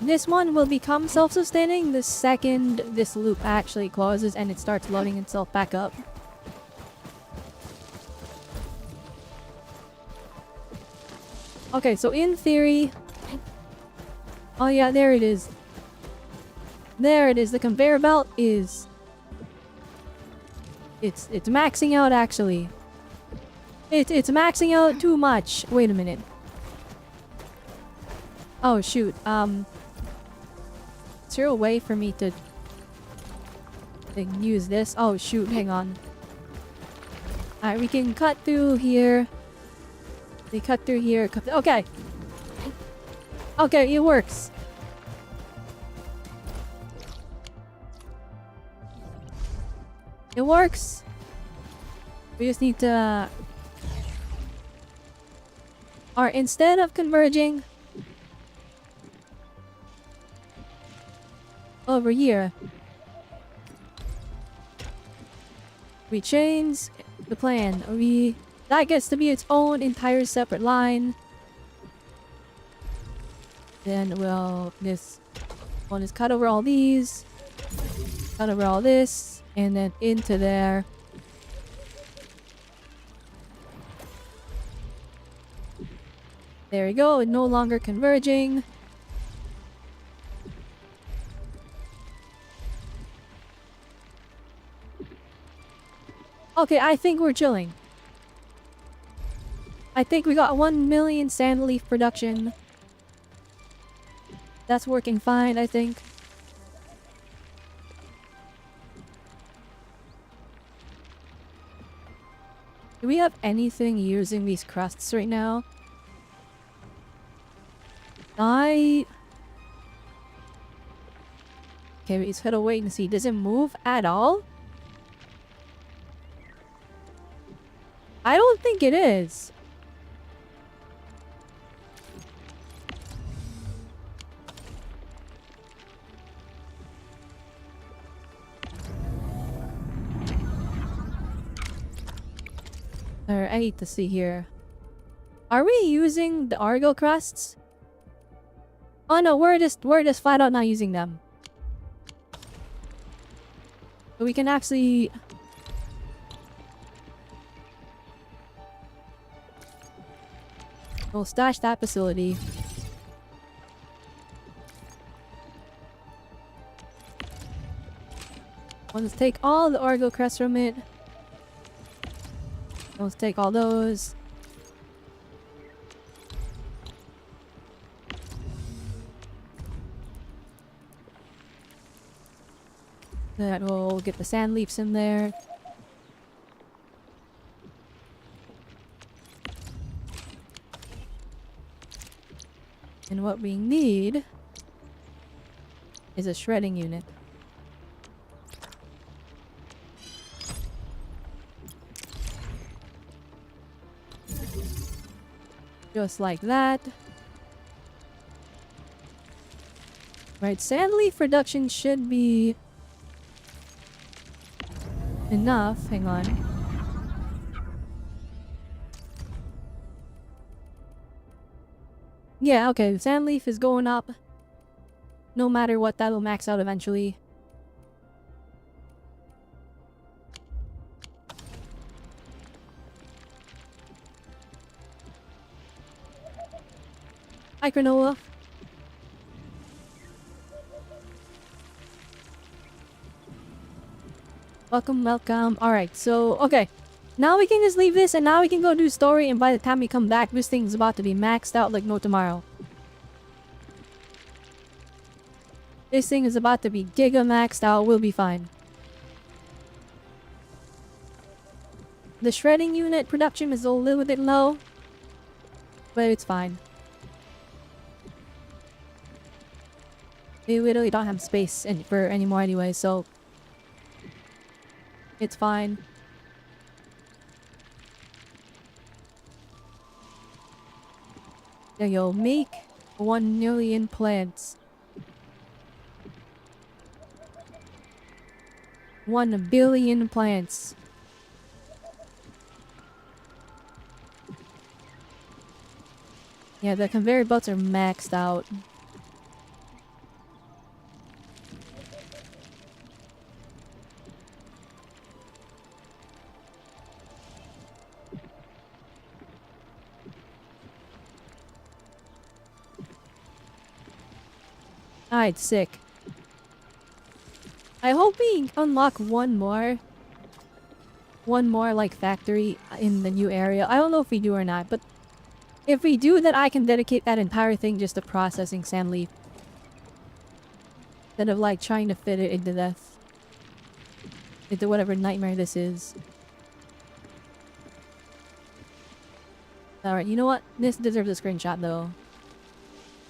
This one will become self-sustaining the second this loop actually closes and it starts loading itself back up. Okay, so in theory... Oh yeah, there it is. There it is. The conveyor belt is... It's maxing out actually. It's maxing out too much. Wait a minute. Oh shoot. Is there a way for me to use this? Oh shoot, hang on. Alright, we can cut through here. They cut through here. Okay. Okay, it works. It works. We just need to... Or instead of converging over here, we change the plan. That gets to be its own entire separate line. Then this one is cut over all these, cut over all this, and then into there. There we go, no longer converging. Okay, I think we're chilling. I think we got 1 million sand leaf production. That's working fine, I think. Do we have anything using these crusts right now? Okay, we just gotta wait and see. Does it move at all? I don't think it is. Alright, I need to see here. Are we using the Argo crusts? Oh no, we're just flat out not using them. But we can actually... We'll stash that facility. Let's take all the Argo crests from it. Let's take all those. Then we'll get the sand leaves in there. And what we need is a shredding unit. Just like that. Right, sand leaf production should be enough. Hang on. Yeah, okay, sand leaf is going up. No matter what, that'll max out eventually. Hi, Granola. Welcome, welcome. Alright, so, okay. Now we can just leave this and now we can go do story, and by the time we come back, this thing's about to be maxed out like no tomorrow. This thing is about to be giga maxed out. We'll be fine. The shredding unit production is a little bit low, but it's fine. We literally don't have space for anymore anyway, so it's fine. There you go. Make 1 million plants. 1 billion plants. Yeah, the conveyor belts are maxed out. Alright, sick. I hope we unlock one more like factory in the new area. I don't know if we do or not, but if we do, then I can dedicate that entire thing just to processing sand leaf. Instead of like trying to fit it into death. Into whatever nightmare this is. Alright, you know what? This deserves a screenshot though.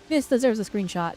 This deserves a screenshot.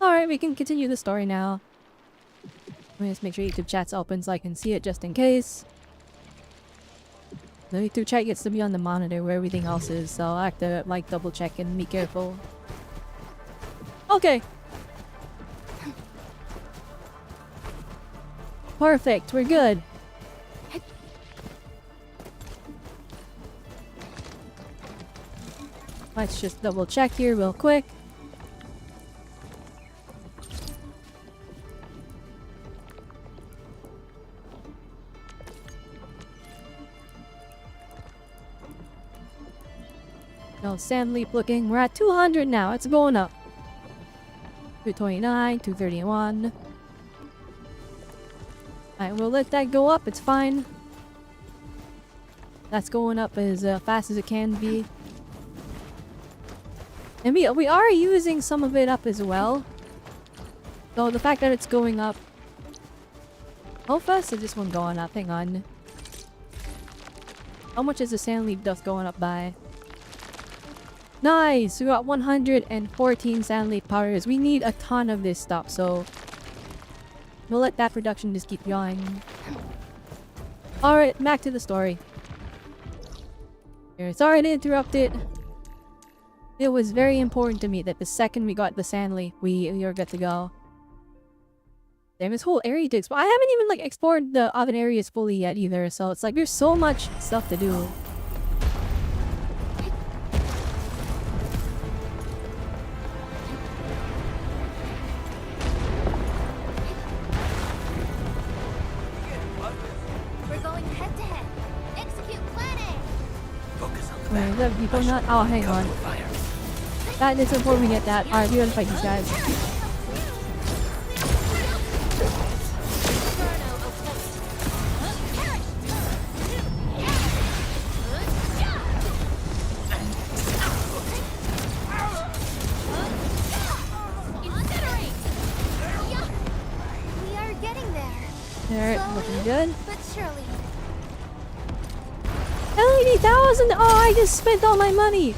Alright, we can continue the story now. Let me just make sure YouTube chat's open so I can see it just in case. The YouTube chat gets to be on the monitor where everything else is, so I have to like double check and be careful. Okay. Perfect, we're good. Let's just double check here real quick. No sand leap looking. We're at 200 now. It's going up. 229, 231. Alright, we'll let that go up. It's fine. That's going up as fast as it can be. And we are using some of it up as well. So the fact that it's going up. How fast is this one going up? Hang on. How much is the sand leaf dust going up by? Nice! We got 114 sand leaf powders. We need a ton of this stuff, so we'll let that production just keep going. Alright, back to the story. Here, sorry to interrupt it. It was very important to me that the second we got the sand leaf, we are good to go. Damn, this whole area to explore. I haven't even like explored the other areas fully yet either, so it's like there's so much stuff to do. Wait, is that people not? Oh, hang on. That is important we get that. Alright, we gotta fight these guys. We are getting there. They're looking good. But surely. 80,000! Oh, I just spent all my money!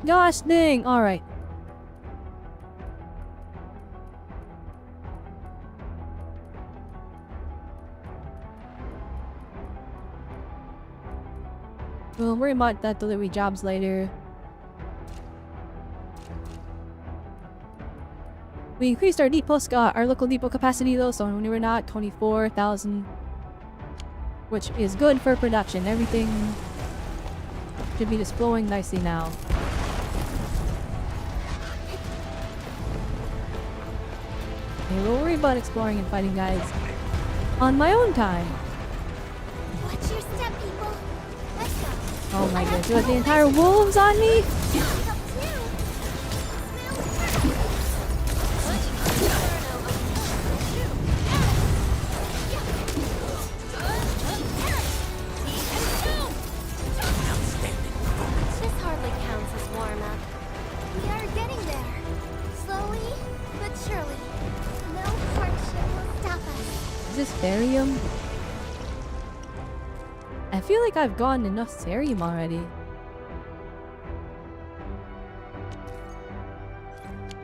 Gosh dang! Alright. We'll worry about that delivery jobs later. We increased our depot, our local depot capacity though, so when we were not 24,000, which is good for production. Everything should be just flowing nicely now. Okay, we'll worry about exploring and fighting guys on my own time. Watch your step, people. Let's go. Oh my goodness, was the entire wolves on me? Up too. This hardly counts as warm-up. We are getting there. Slowly, but surely. No hardship will stop us. Is this Therium? I feel like I've gotten enough Therium already.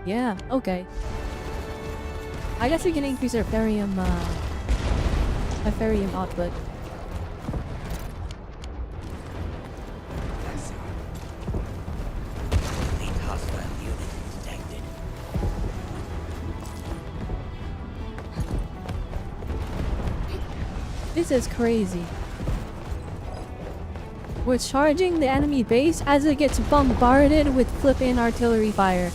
Yeah, okay. I guess we can increase our Therium output. Elite hostile unit detected. This is crazy. We're charging the enemy base as it gets bombarded with flippin' artillery fire.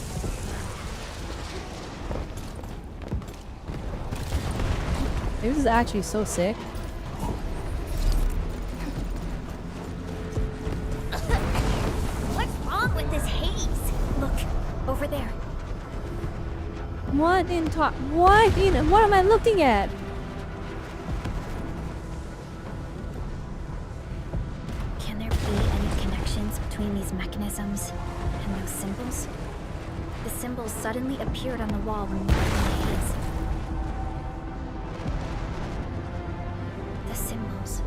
This is actually so sick. What's wrong with this haze? Look, over there. What am I looking at? Can there be any connections between these mechanisms and those symbols? The symbols suddenly appeared on the wall when we were in the haze. The symbols.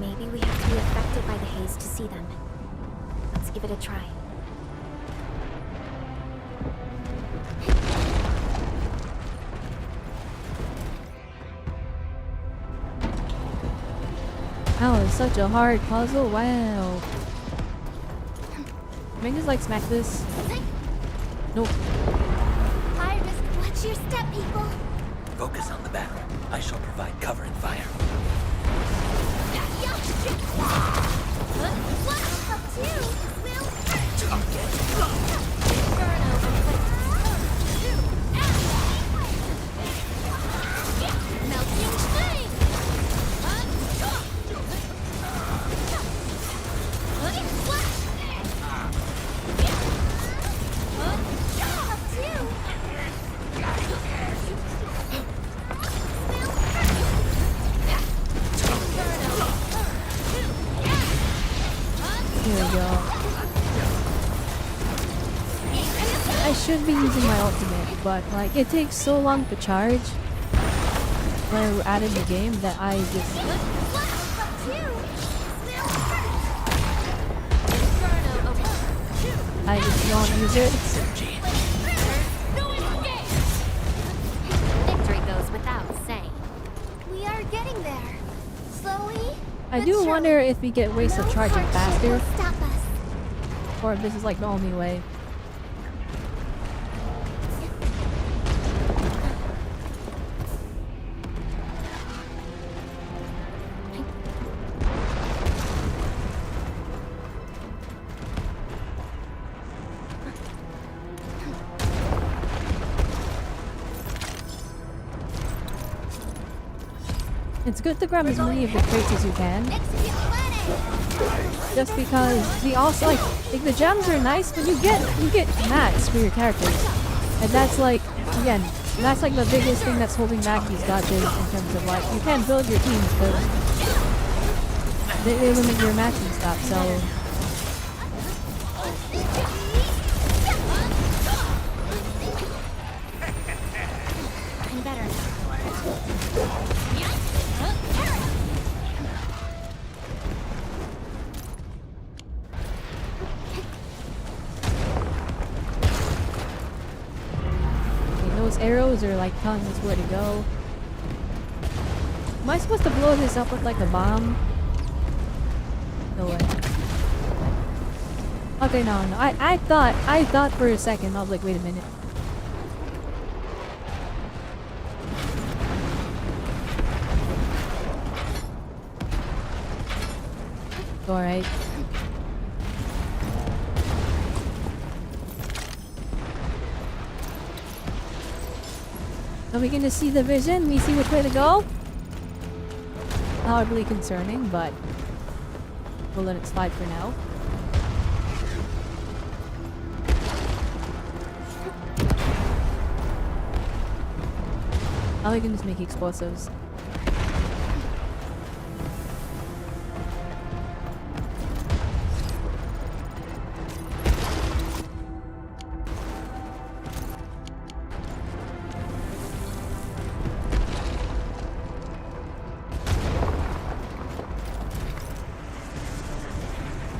Maybe we have to be affected by the haze to see them. Let's give it a try. Oh, it's such a hard puzzle. Wow. Can I just like smack this? Nope. High risk. Watch your step, people. Focus on the battle. I shall provide cover and fire. Up too. Melting flame. Here we go. I should be using my ultimate, but like it takes so long to charge when I added the game that I just don't use it. Victory goes without saying. We are getting there. Slowly. I but do surely. wonder if we get ways of No charging hardship faster, will stop us. or if this is like the only way. It's good to grab as many of the crates as you can, Execute planning. just because the also like the gems are nice, but you get mats for your characters, and that's like again that's like the biggest thing that's holding back these gotchas in terms of like you can't build your teams because they limit your mats and stuff. So I'm better now. those arrows are like telling us where to go. Am I supposed to blow this up with like a bomb? No way. Okay, no. I thought for a second, I was like, wait a minute. Alright. So we can just see the vision, we see which way to go. horribly concerning, but we'll let it slide for now. Now we can just make explosives.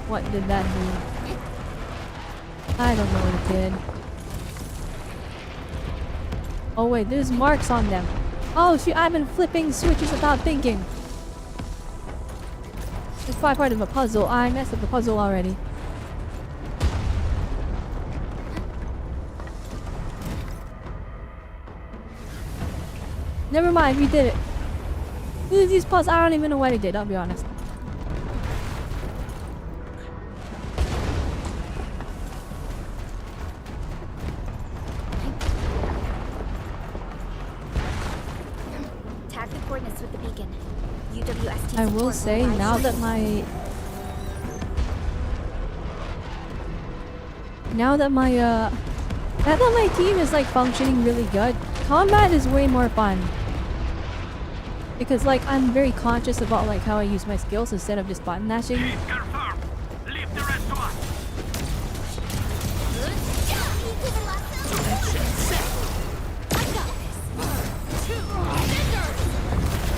What did that do? I don't know what it did. Oh wait, there's marks on them. Oh shoot, I've been flipping switches without thinking. It's probably part of a puzzle. I messed up the puzzle already. Never mind, we did it. These puzzles, I don't even know what I did, I'll be honest. Tag the coordinates with the beacon. UWST I will support say, arrive now shortly. that my... Now that my team is like functioning really good, combat is way more fun. Because like I'm very conscious about like how I use my skills instead of just button mashing. Confirmed. Leave the rest to us.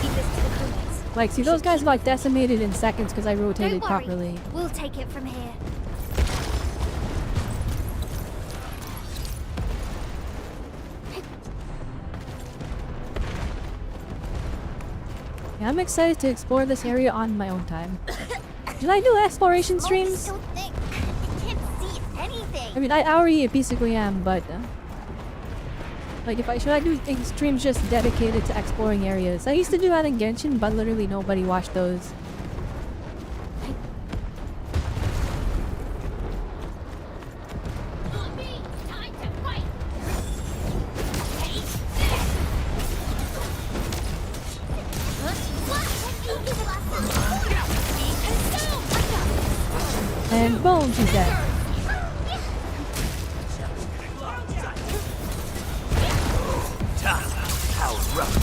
Keep this to the coordinates. Like, see, those guys got decimated in seconds because I rotated Don't worry. properly. We'll take it from here. Yeah, I'm excited to explore this area on my own time. Should I do exploration streams? So thick. I can't see anything. I mean, I already basically am, but like, should I do streams just dedicated to exploring areas? I used to do that in Genshin, but literally nobody watched those. And boom, she's dead. How rough.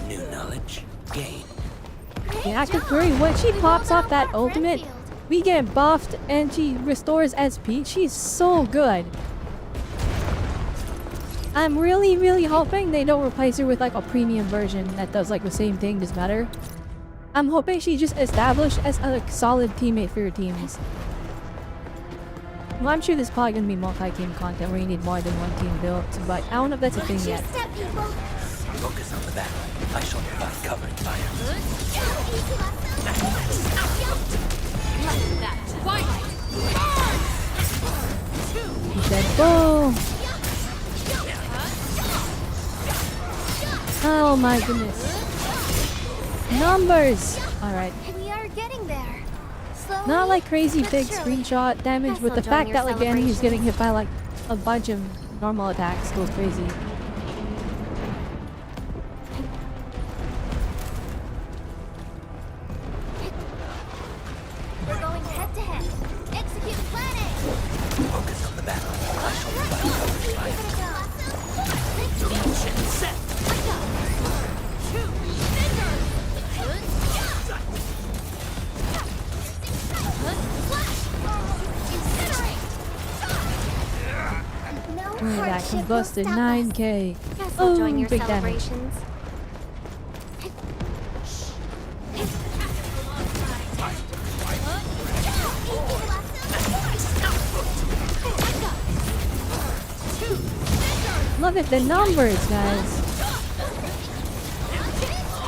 New knowledge gained. Yeah, I could agree. When she pops off that ultimate, we get buffed and she restores SP. She's so good. I'm really, really hoping they don't replace her with like a premium version that does like the same thing, just better. I'm hoping she just established as a solid teammate for your teams. Well, I'm sure there's probably gonna be multi-team content where you need more than one team built, but I don't know if that's a thing yet. Focus on the battle. I shall provide covering fire. He said, boom! Oh my goodness. Numbers! Alright. We are getting there. Slowly, Not like crazy but big surely. screenshot damage, Guess but I'll the join fact your that like the enemy's getting celebrations. hit by like a bunch of normal attacks goes crazy. We're going head to head. Execute plan A. Focus on the battle. I shall provide covering fire. Look at that, combusted 9k. Guess I'll join your big damage. celebrations. Look at the numbers, guys.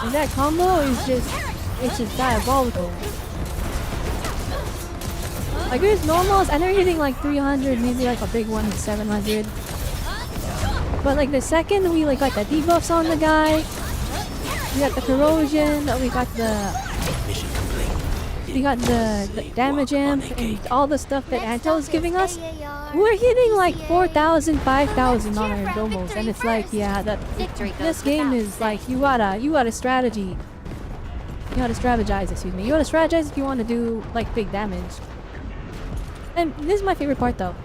And that combo is it's just diabolical. Like there's normals and they're hitting like 300, maybe like a big one is 700. But like the second we like got the debuffs on the guy, We got the corrosion, we got Mission complete. we got the damage amp and all the stuff that Next Antel's up giving is us. AAR, We're hitting like PCA. 4,000, 5,000 on But let's cheer our for our domos, and victory it's like, first. yeah, that Victory goes this game without is like you gotta strategy. You gotta strategize, excuse me. You gotta strategize if you want to do like big damage. And this is my favorite part though.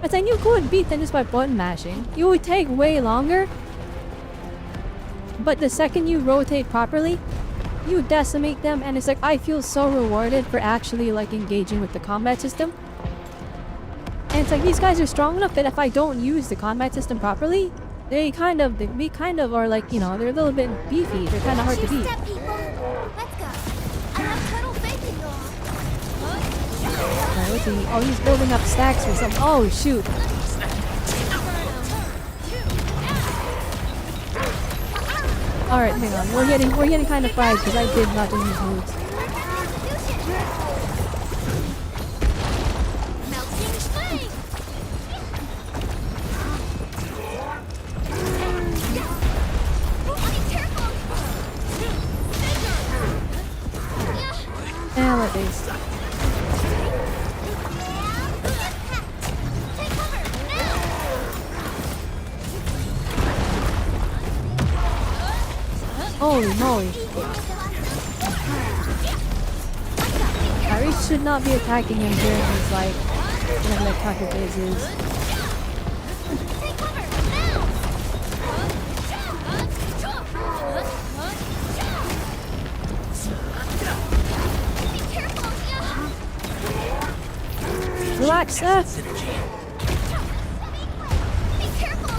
It's like you could beat them just by button mashing. You would take way longer. But the second you rotate properly, you decimate them, and it's like I feel so rewarded for actually like engaging with the combat system. And it's like these guys are strong enough that if I don't use the combat system properly, we kind of are like, you know, they're a little bit beefy. They're kind of hard to Watch your beat. step, people. Let's go. I have total faith in you all. Alright, what's he? Oh, he's building up stacks or something. Oh shoot! Alright, hang on. We're getting kind of fried because I did not do these moves. Melting flame. Be careful. And let these. Take cover now. Holy moly! Tyrese should not be attacking him during his like, whatever that counter phase is. Take cover now. Be careful. Relax, Seth. Be careful.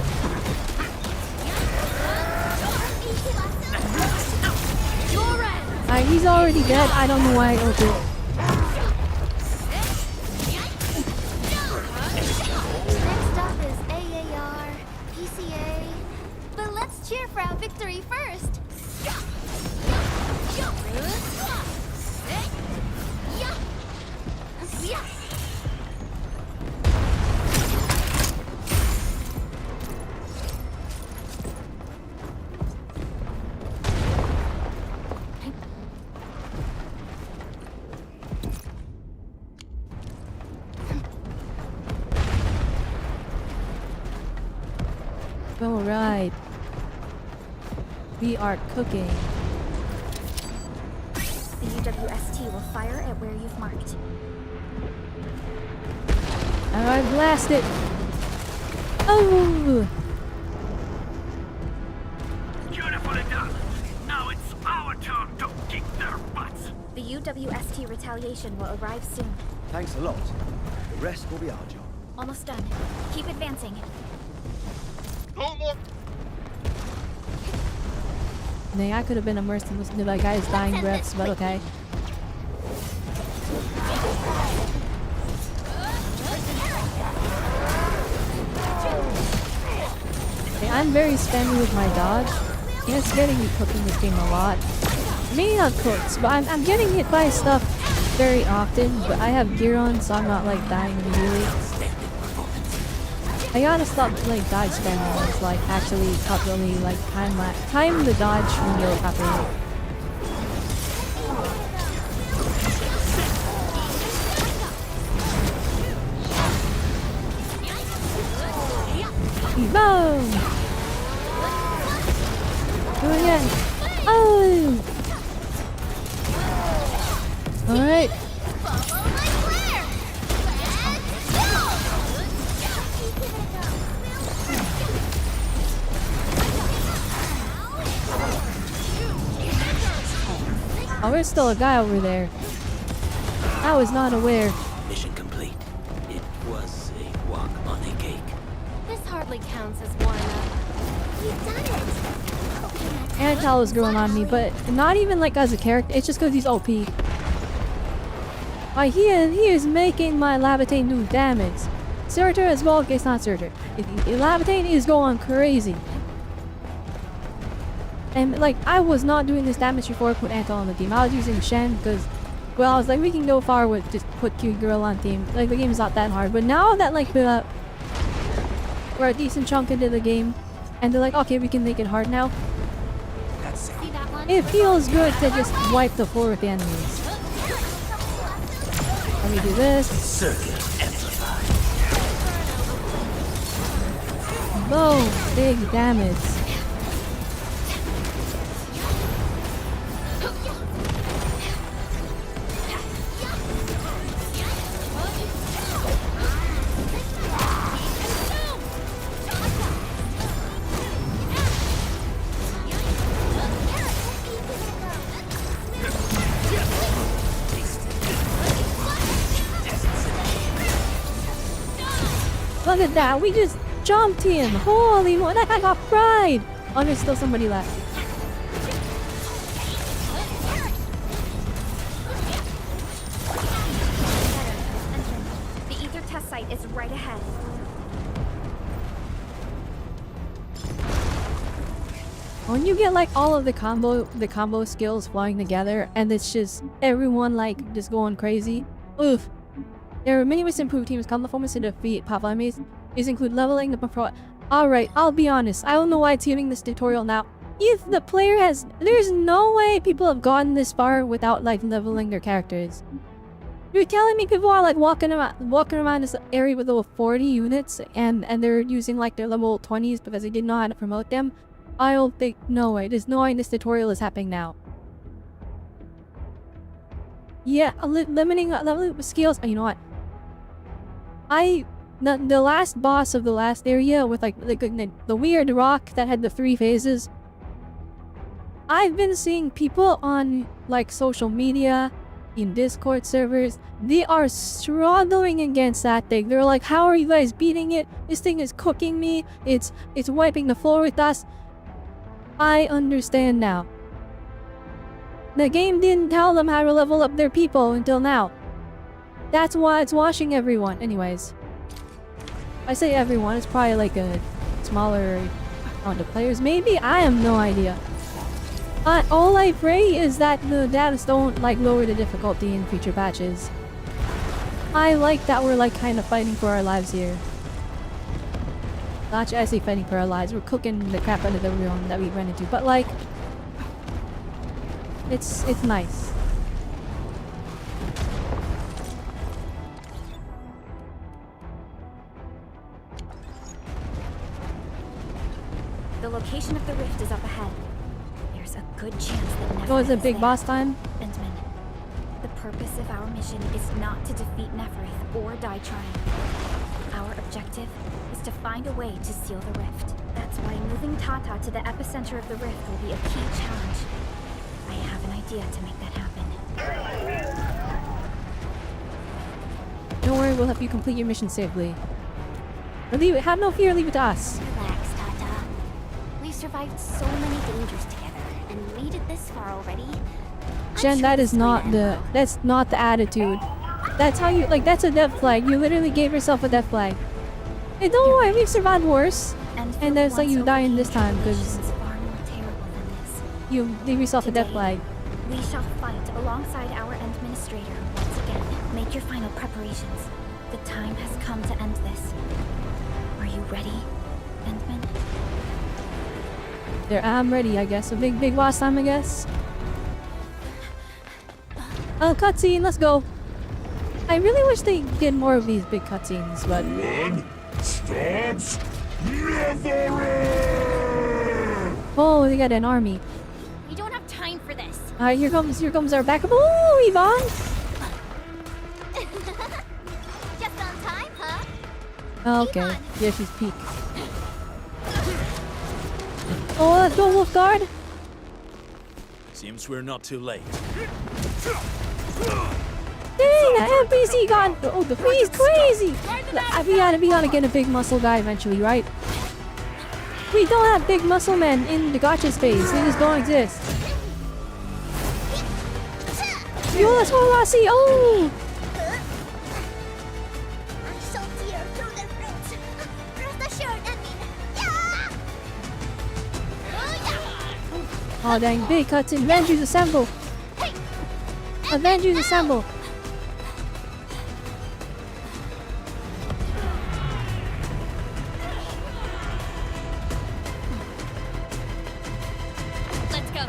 You're right. Alright, he's already dead. I don't know why I ulted. Next up is AAR, PCA. But let's cheer for our victory first. Alright. We are cooking. The UWST will fire at where you've marked. Alright, blast it! Oh! Beautifully done. Now it's our turn to kick their butts. The UWST retaliation will arrive soon. Thanks a lot. The rest will be our job. Almost done. Keep advancing. Dang, I could have been immersed in listening to that guy's dying breaths, but okay. Okay, I'm very spammy with my dodge. And it's getting me cooked in this game a lot. Maybe not cooked, but I'm getting hit by stuff very often, but I have gear on, so I'm not like dying immediately. I gotta stop like dodge spamming. It's like actually properly like time the dodge window properly. Boom! Do it again. Oh! Alright. Oh, there's still a guy over there. I was not aware. Mission complete. It was a walk on a cake. This hardly counts as warm-up. We've done it. Antel is growing on me, but not even like as a character. It's just because he's OP. He is making my Labitate do damage. Surtur as well. Okay, it's not Surtur. Labitate is going crazy. And like I was not doing this damage before I put Antel on the team. I was using Shen because, well, I was like we can go far with just put cute girl on team. Like the game's not that hard. But now that like we're a decent chunk into the game, and they're like, okay, we can make it hard now. See that one? It feels good to just wipe the floor with the enemies. Let me do this. Circuit amplified. Boom! Big damage. Look at that, we just jumped him! Holy mo, that guy got fried! Oh, there's still somebody left. The ether test site is right ahead. When you get like all of the combo skills flying together, and it's just everyone like just going crazy. Oof. There are many ways to improve teams' combat performance to defeat pop enemies. These include leveling the pro. Alright, I'll be honest. I don't know why it's giving this tutorial now. If the player has, there's no way people have gotten this far without like leveling their characters. You're telling me people are like walking around this area with level 40 units and they're using like their level 20s because they didn't know how to promote them? I don't think, no way. There's no way this tutorial is happening now. Yeah, limiting skills. You know what? The last boss of the last area with like the weird rock that had the 3 phases. I've been seeing people on like social media, in Discord servers, they are struggling against that thing. They're like, how are you guys beating it? This thing is cooking me. It's wiping the floor with us. I understand now. The game didn't tell them how to level up their people until now. That's why it's washing everyone. Anyways. I say everyone, it's probably like a smaller amount of players. Maybe? I have no idea. All I pray is that the devs don't like lower the difficulty in future patches. I like that we're like kind of fighting for our lives here. Not actually fighting for our lives, we're cooking the crap out of everyone that we run into. But like, it's nice. The location of the rift is up ahead. There's a good chance that Nefereth Oh, is it is big there. boss time? Endman, the purpose of our mission is not to defeat Nefereth or die trying. Our objective is to find a way to seal the rift. That's why moving Tata to the epicenter of the rift will be a key challenge. I have an idea to make that happen. Don't worry, we'll help you complete your mission safely. Or leave it, have no fear, leave it to us. Relax, Tata. We've survived so many dangers together and made it this far already. Jen, that is not that's not the attitude. That's how you, like, that's a death flag. You literally gave yourself a death flag. Hey, don't worry, we've survived worse. And then it's like you dying this time because you gave yourself a death flag. We shall fight alongside our administrator once again. Make your final preparations. The time has come to end this. Are you ready, Endman? There, I'm ready, I guess. A big boss time, I guess. Cutscene, let's go. I really wish they did more of these big cutscenes, but... One stops never. Oh, they got an army. We don't have time for this. Alright, here comes our backup. Ooh, Yvonne! Just on time, huh? Oh, okay. Yeah, she's peak. Oh, let's go, Wolfguard! Seems we're not too late. Dang, that NPC got... Oh, he's crazy! We gotta get a big muscle guy eventually, right? We don't have big muscle men in the gacha space. They just don't exist. Yo, let's go, Lassie! Oh! Saltier through their throats. Rest assured, Oh, dang, big cutscene. Avengers assemble! Avengers assemble! Let's go.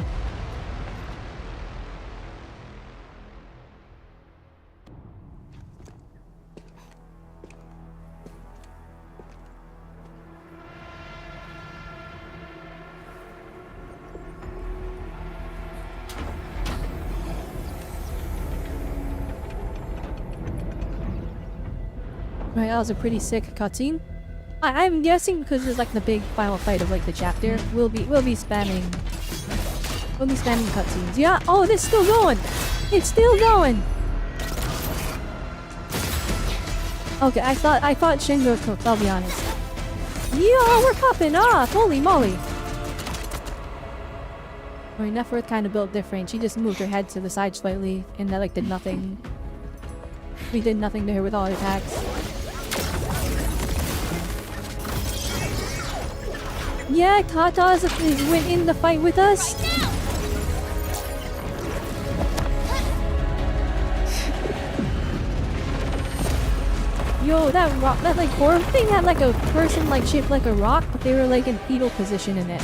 Right, that was a pretty sick cutscene. I'm guessing because it's like the big final fight of like the chapter, we'll be spamming cutscenes. Yeah. Oh, this is still going. It's still going. Okay, I thought Shingo cooked. I'll be honest. Yeah, we're popping off. Holy moly. I mean, Neferth kind of built different. She just moved her head to the side slightly, and that like did nothing. We did nothing to her with all her attacks. Yeah, Tata went in the fight with us. Yo, that rock, that like horror thing had like a person like shaped like a rock, but they were like in fetal position in it.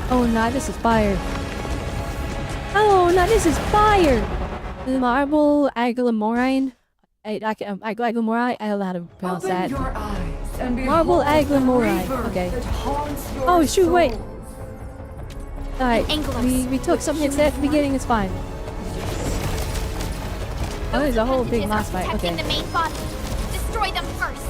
Oh nah, this is fire. Oh nah, this is fire! The marble aglamorine. Aglamorite? I don't know how to pronounce that. Marble aglamorite. Okay. Oh shoot, wait. Alright, we took some hits there at the beginning, it's fine. Oh, there's a whole big boss fight. Okay. The main body. Destroy them first.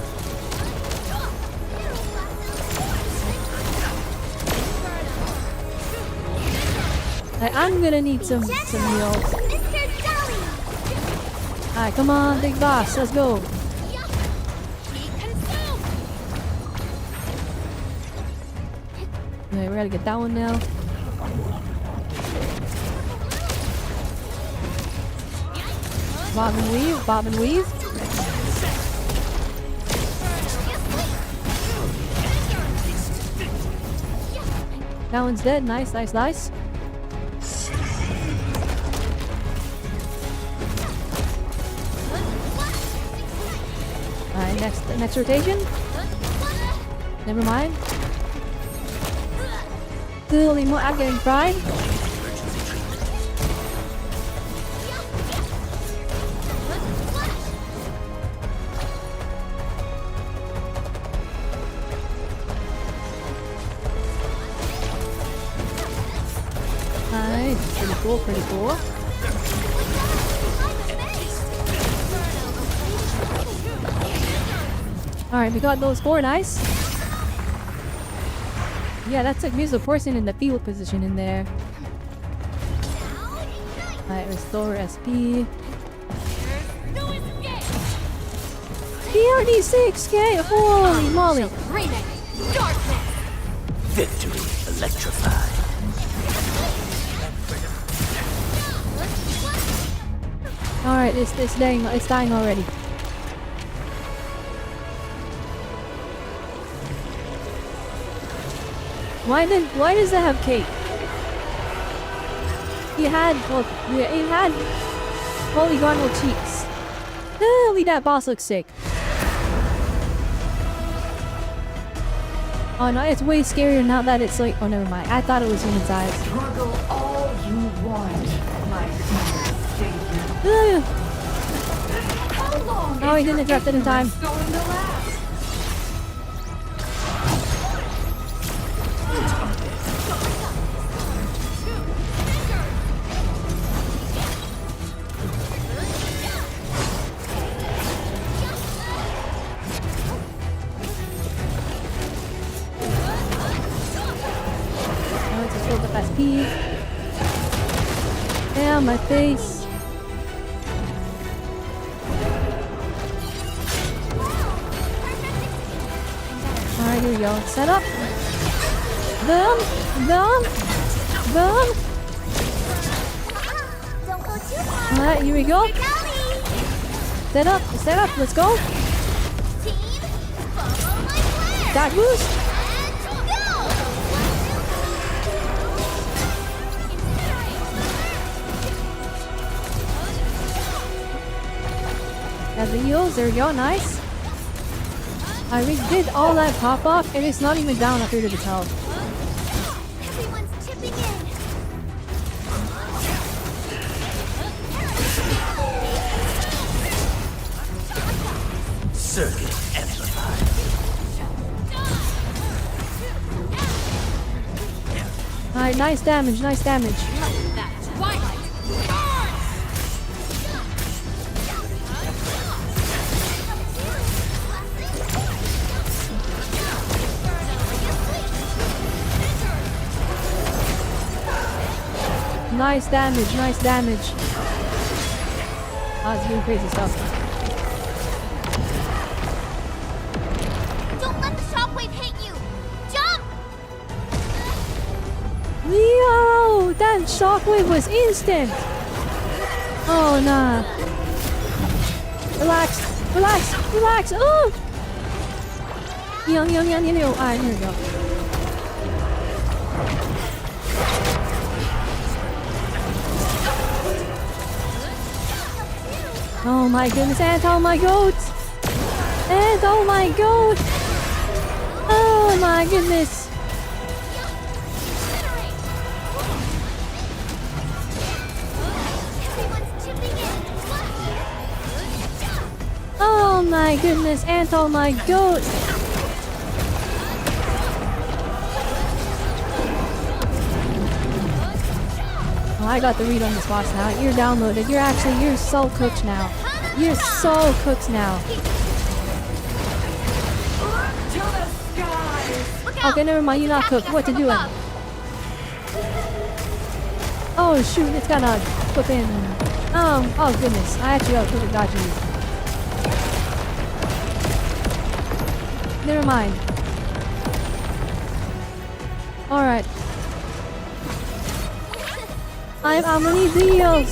I'm gonna need some heals. Alright, come on, big boss, let's go. Okay, we gotta get that one now. Bob and weave, bob and weave. That one's dead, nice, nice, nice. Alright, next rotation. Never mind. Holy mo, I'm getting fried. Nice, pretty cool, pretty cool. Alright, we got those 4, nice. Yeah, that's a musical portion in the field position in there. Alright, restore SP. PRD6K! Holy moly! Victory electrified. Alright, it's dying already. Why does it have cake? It had polygonal cheeks. Holy, that boss looks sick. Oh no, it's way scarier now that it's like, oh never mind. I thought it was human size. Struggle all you want, my savior. How long Oh, he didn't interrupt it in time. going to last? SP. Damn, my face. Alright, here we go. Set up. Boom. Boom. Boom. Alright, here we go. Set up. Set up. Let's go. That boost. Got the heals, there we go, nice. I did all that pop off and it's not even down after the health. Everyone's chipping in. Circuit amplified. Alright, nice damage, nice damage. Nice damage, nice damage. Ah, it's doing crazy stuff. Don't let the shockwave hit you! Jump! Yo! That shockwave was instant! Oh, nah. Relax, relax, relax! Oh! Alright, here we go. Oh my goodness, and oh my goat! And oh my goat! Oh my goodness! Oh my goodness, and oh my goat! Oh, I got the read on this boss now. You're downloaded. You're so cooked now. You're so cooked now. To the skies! Okay, never mind. You're not cooked. What to do? Oh shoot! It's gonna flip in. Oh goodness! I actually got to dodge you. Never mind. All right. I'm gonna need videos.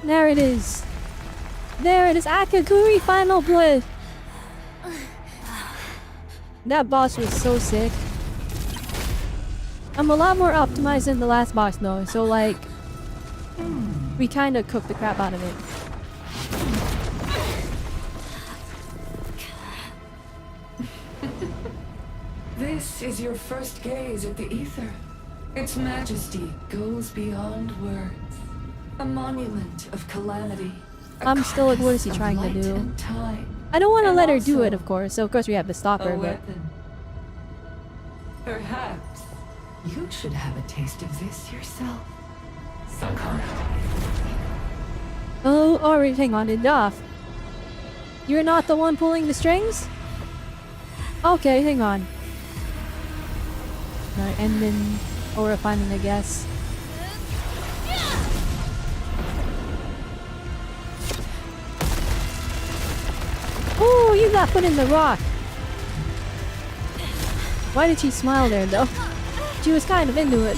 There it is. There it is. Akaguri Final Blood. That boss was so sick. I'm a lot more optimized than the last boss though, so like we kinda cooked the crap out of it. This is your first gaze at the ether. Its majesty goes beyond words. A monument of calamity. I'm still like, what is he trying to do? I don't want to let her do it, of course. So of course we have to stop her, but perhaps you should have a taste of this yourself. Sakara. oh, alright, hang on, enough. You're not the one pulling the strings? Okay, hang on. Alright, and then or refining, I guess. Oh, you got put in the rock. Why did she smile there, though? She was kind of into it.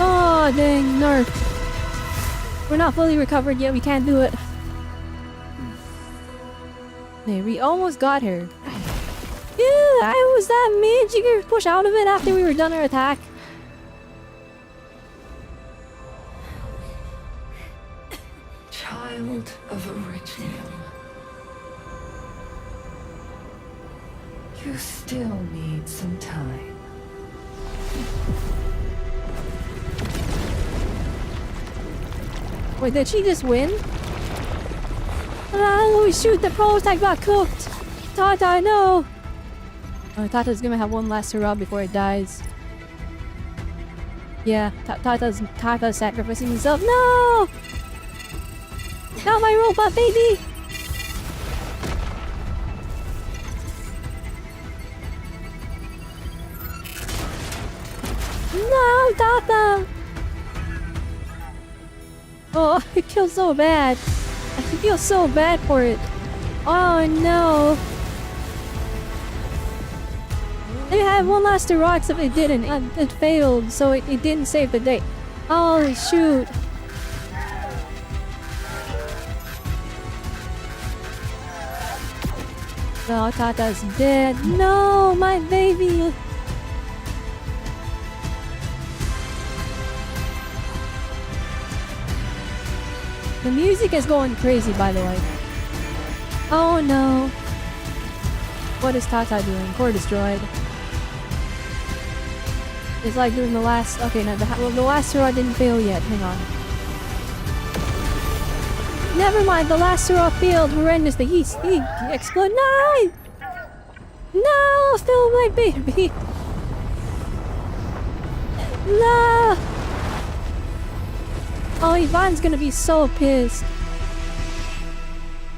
Oh, dang, nerf. We're not fully recovered yet, we can't do it. Hey, we almost got her. Yeah, I was that mid. You could push out of it after we were done our attack. Child of Originum. You still need some time. Wait, did she just win? Oh shoot, the prototype got cooked! Tata, no! Oh, Tata's gonna have one last hurrah before it dies. Yeah, Tata's sacrificing himself. No! Not my robot, baby! No, Tata! Oh, it feels so bad. I feel so bad for it. Oh no. They had one last rocks if it didn't. It failed, so it didn't save the day. Oh shoot. Oh, Tata's dead. No, my baby. The music is going crazy, by the way. Oh no. What is Tata doing? Core destroyed. It's like doing the last... Okay, no, the last hurrah didn't fail yet. Hang on. Never mind, the last hurrah failed horrendously. He exploded. No! No! Still my baby! No! Oh, Ivan's gonna be so pissed.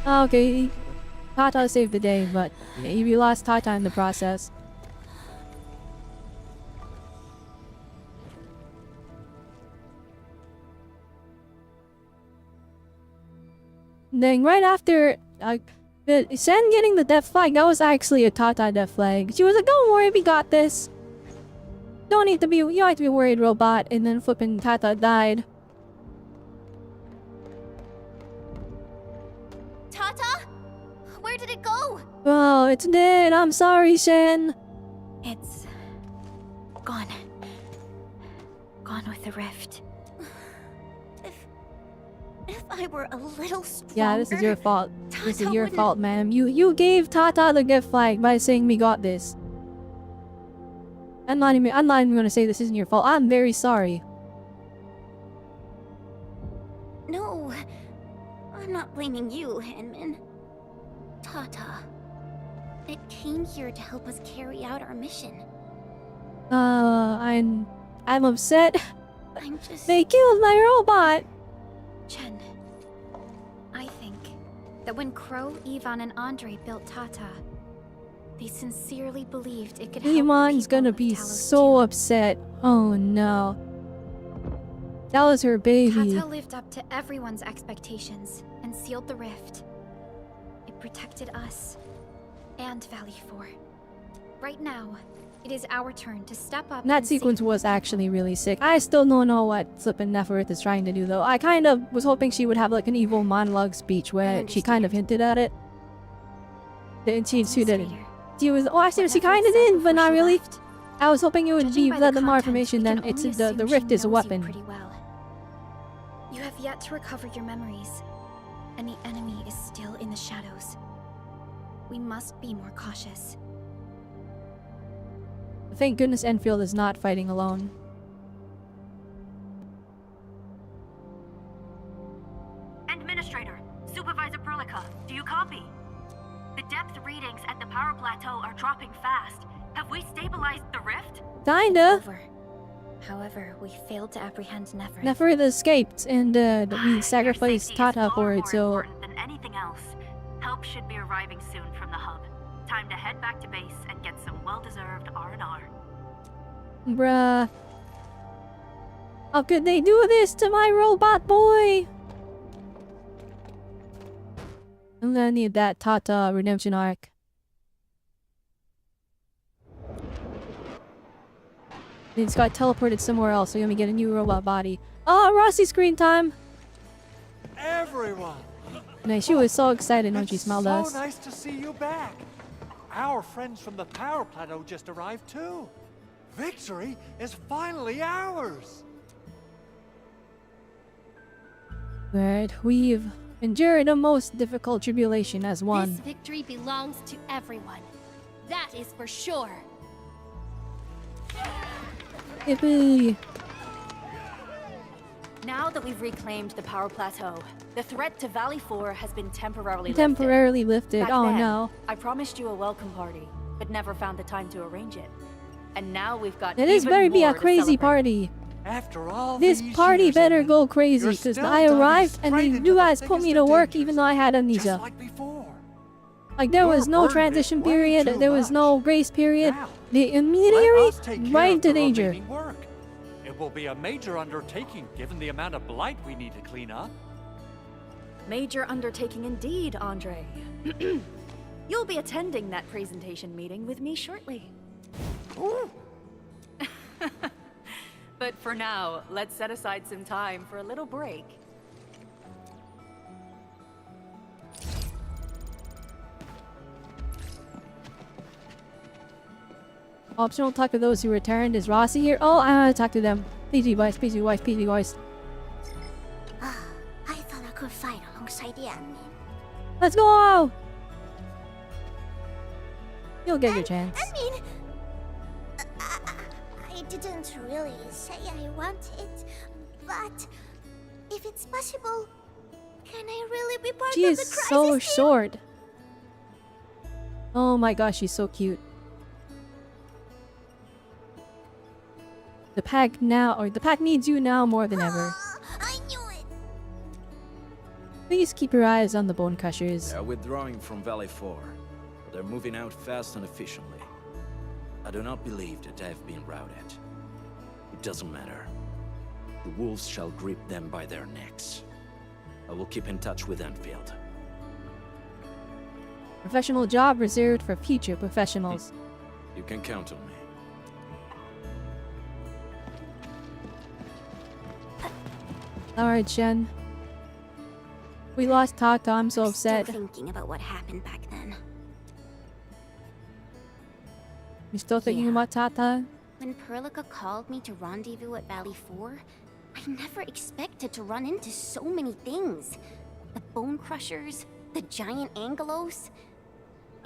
Okay, Tata saved the day, but we lost Tata in the process. Then right after Sen getting the death flag, that was actually a Tata death flag. She was like, "Don't worry, we got this. You don't have to be worried, robot." And then flipping Tata died. Tata? Where did it go? Oh, it's dead. I'm sorry, Sen. It's gone. Gone with the rift. If I were a little stronger... Yeah, this is your fault. This is Tata your wouldn't- fault, ma'am. You gave Tata the gift flag by saying we got this. I'm not even gonna say this isn't your fault. I'm very sorry. No, I'm not blaming you, Hanman. Tata. It came here to help us carry out our mission. I'm upset. I'm just... They killed my robot. Chen, I think that when Crow, Ivan, and Andre built Tata, they sincerely believed it could help the Iman's people gonna of be Talos so too. upset. Oh no. That was her baby. Tata lived up to everyone's expectations and sealed the rift. It protected us and Valley 4. Right now, it is our turn to step up. That and save sequence was actually really sick. I still don't know what Flippin' Neferith is trying to do though. I kind of was hoping she would have like an evil monologue speech where she kind of hinted at it. And she didn't. She was, oh actually she kind of did, but not really. I was hoping it would Judging be by the the more contents, information we than can it's only the assume rift she is a knows you weapon. pretty well. You have yet to recover your memories, and the enemy is still in the shadows. We must be more cautious. Thank goodness Enfield is not fighting alone. Administrator, Supervisor Perlica, do you copy? The depth readings at the power plateau are dropping fast. Have we stabilized the rift? Kinda. Over. However, we failed to apprehend Neferith. Neferith escaped and we sacrificed Tata for it, so... Important than anything else. Help should be arriving soon from the hub. Time to head back to base and get some well-deserved R&R. Bruh. How could they do this to my robot boy? I'm gonna need that Tata redemption arc. He just got teleported somewhere else, so we're gonna get a new robot body. Oh, Rossi screen time! Everyone! Nice, she was so excited when she smelled us. So nice to see you back. Our friends from the power plateau just arrived too. Victory is finally ours. Right, we've endured the most difficult tribulation as one. This victory belongs to everyone. That is for sure. Yippee! Now that we've reclaimed the power plateau, the threat to Valley 4 has been temporarily Lifted. Back Oh then, no. I promised you a welcome party, but never found the time to arrange it. And now we've got This even better be a more to crazy celebrate. party. After all This these party years, better Emmett, go crazy, you're because still I diving arrived and straight then into you the guys put thickest me to of work dangers, even though I had just amnesia. like before. Like there was Your no burden is transition way period, too there was no grace period. Now, The Let immediately us take care right of into the danger. remaining work. It will be a major undertaking given the amount of blight we need to clean up. Major undertaking indeed, Andre. You'll be attending that presentation meeting with me shortly. Ooh. But for now, let's set aside some time for a little break. Optional talk to those who returned. Is Rossi here? Oh, I want to talk to them. PG voice, PG voice, PG voice. I thought I could fight alongside the admin. Let's go! You'll get your chance. I mean, I didn't really say I want it, but if it's possible, can I really be part She of is the crisis so team? short. Oh my gosh, she's so cute. The pack needs you now more than ever. I knew it! Please keep your eyes on the bone crushers. They're withdrawing from Valley 4, but they're moving out fast and efficiently. I do not believe that they've been routed. It doesn't matter. The wolves shall grip them by their necks. I will keep in touch with Endfield. Professional job reserved for future professionals. You can count on me. Alright, Shen. We lost Tata, I'm so upset. Still thinking about what happened back then. You still thinking about Tata? When Perlica called me to rendezvous at Valley 4, I never expected to run into so many things. The Bone Crushers, the giant Angelos,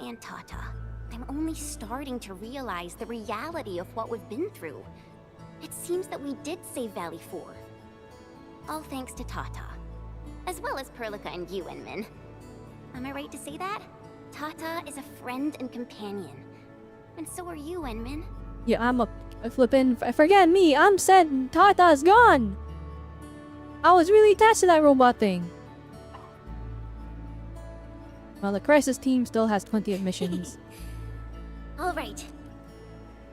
and Tata. I'm only starting to realize the reality of what we've been through. It seems that we did save Valley 4. All thanks to Tata. As well as Perlica and you, Enmin. Am I right to say that? Tata is a friend and companion. And so are you, Enmin. Yeah, I'm a flippin'. Forget me, I'm sad Tata's gone! I was really attached to that robot thing. Well, the Crisis team still has plenty of missions. Alright.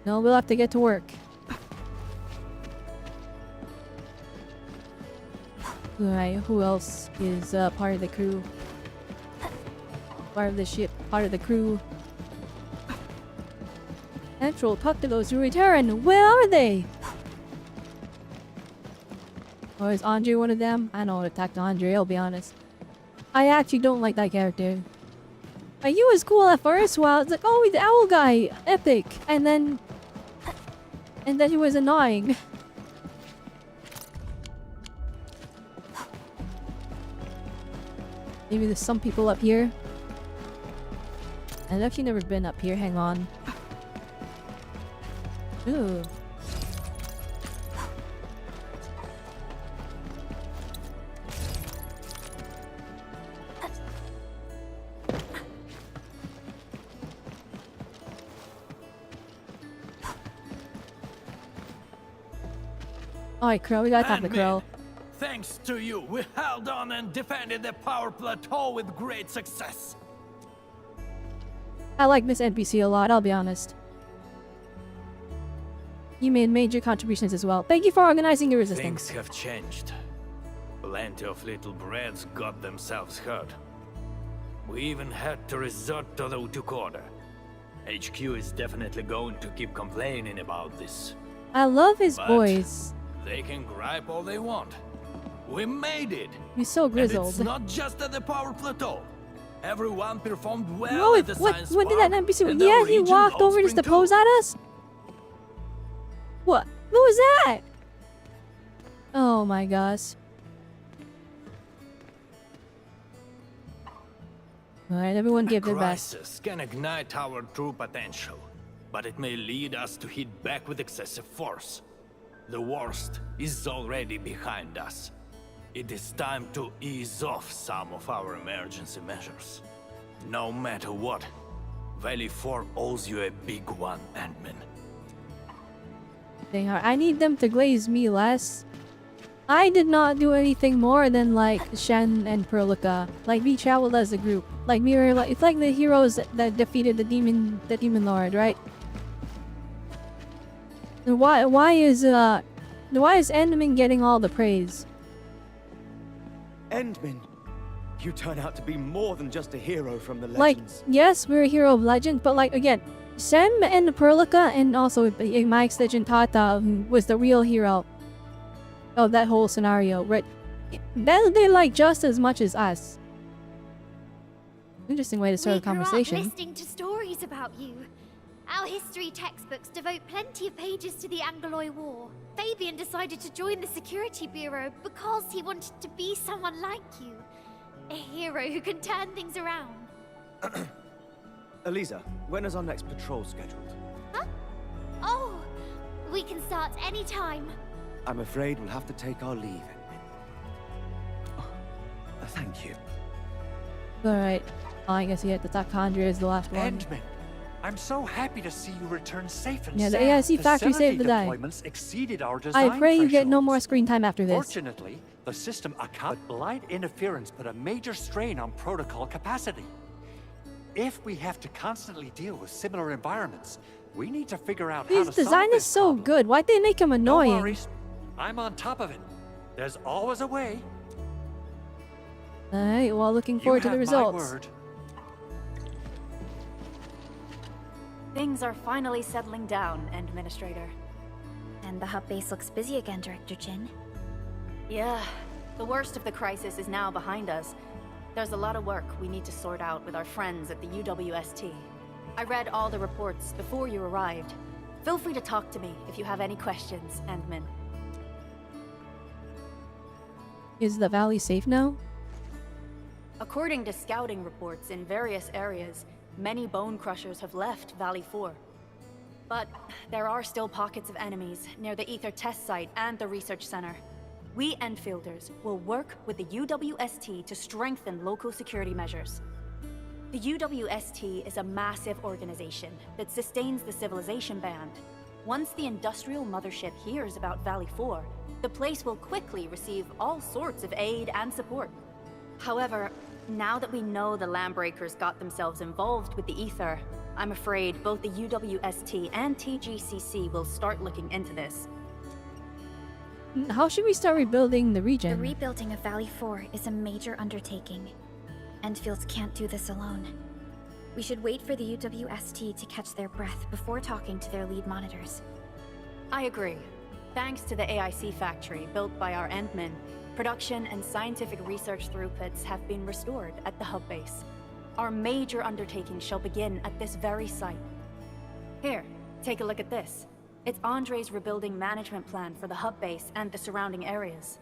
No, we'll have to get to work. Alright, who else is part of the crew? Part of the ship, part of the crew. Natural, talk to those who return. Where are they? Or is Andre one of them? I don't attack Andre, I'll be honest. I actually don't like that character. He was cool at first while it's like, oh, he's the owl guy, epic. And then he was annoying. Maybe there's some people up here. I've actually never been up here, hang on. Ooh. Alright, Crow, we gotta talk to Crow. Thanks to you, we held on and defended the power plateau with great success. I like this NPC a lot, I'll be honest. You made major contributions as well. Thank you for organizing your resistance. Things have changed. Plenty of little brats got themselves hurt. We even had to resort to the Vtuber. HQ is definitely going to keep complaining about this. I love his But voice. they can gripe all they want. We made it! He's so grizzled. And it's not just at the power plateau. Everyone performed well No, at the science what did that park, NPC? and Yeah, our he region walked over just to offspring pose too. at us? What? Who was that? Oh my gosh. Alright, everyone give their best. Crisis can ignite our true potential, but it may lead us to hit back with excessive force. The worst is already behind us. It is time to ease off some of our emergency measures. No matter what, Valley 4 owes you a big one, Ant-Man. They are. I need them to glaze me less. I did not do anything more than like Shen and Perlica. Like we traveled as a group. Like we were like, it's like the heroes that defeated the demon lord, right? Why is Endman getting all the praise? Endman, you turn out to be more than just a hero from the Like, legends. yes, we're a hero of legend, but like again, Sem and Perlica and also my extension Tata was the real hero of that whole scenario, right? They like just as much as us. Interesting way to start a conversation. We grew up listening to stories about you. Our history textbooks devote plenty of pages to the Angloy War. Fabian decided to join the Security Bureau because he wanted to be someone like you. A hero who can turn things around. Eliza, when is our next patrol scheduled? Huh? Oh, we can start anytime. I'm afraid we'll have to take our leave, Endman. Thank you. Alright. I guess you have to talk Condra as the last one. Endman, I'm so happy to see you return safe and Yeah, the sound. AIC factory saved the day. Deployments exceeded our design I pray you get no thresholds. more screen time after this. Fortunately, the system account blind interference put a major strain on protocol capacity. If we have to constantly deal with similar environments, we need to figure out how His to solve design is this so problem. good. Why'd they make him No annoying? worries. I'm on top of it. There's always a way. Alright, well, looking You forward to the have my results. word. Things are finally settling down, Administrator. And the hub base looks busy again, Director Jin. Yeah, the worst of the crisis is now behind us. There's a lot of work we need to sort out with our friends at the UWST. I read all the reports before you arrived. Feel free to talk to me if you have any questions, Endman. Is the valley safe now? According to scouting reports in various areas, many bone crushers have left Valley 4. But there are still pockets of enemies near the Ether test site and the research center. We Enfielders will work with the UWST to strengthen local security measures. The UWST is a massive organization that sustains the Civilization Band. Once the industrial mothership hears about Valley 4, the place will quickly receive all sorts of aid and support. However, now that we know the Landbreakers got themselves involved with the Ether, I'm afraid both the UWST and TGCC will start looking into this. How should we start rebuilding the The region? rebuilding of Valley 4 is a major undertaking. Endfields can't do this alone. We should wait for the UWST to catch their breath before talking to their lead monitors. I agree. Thanks to the AIC factory built by our Endmen, production and scientific research throughputs have been restored at the hub base. Our major undertaking shall begin at this very site. Here, take a look at this. It's Andre's rebuilding management plan for the hub base and the surrounding areas.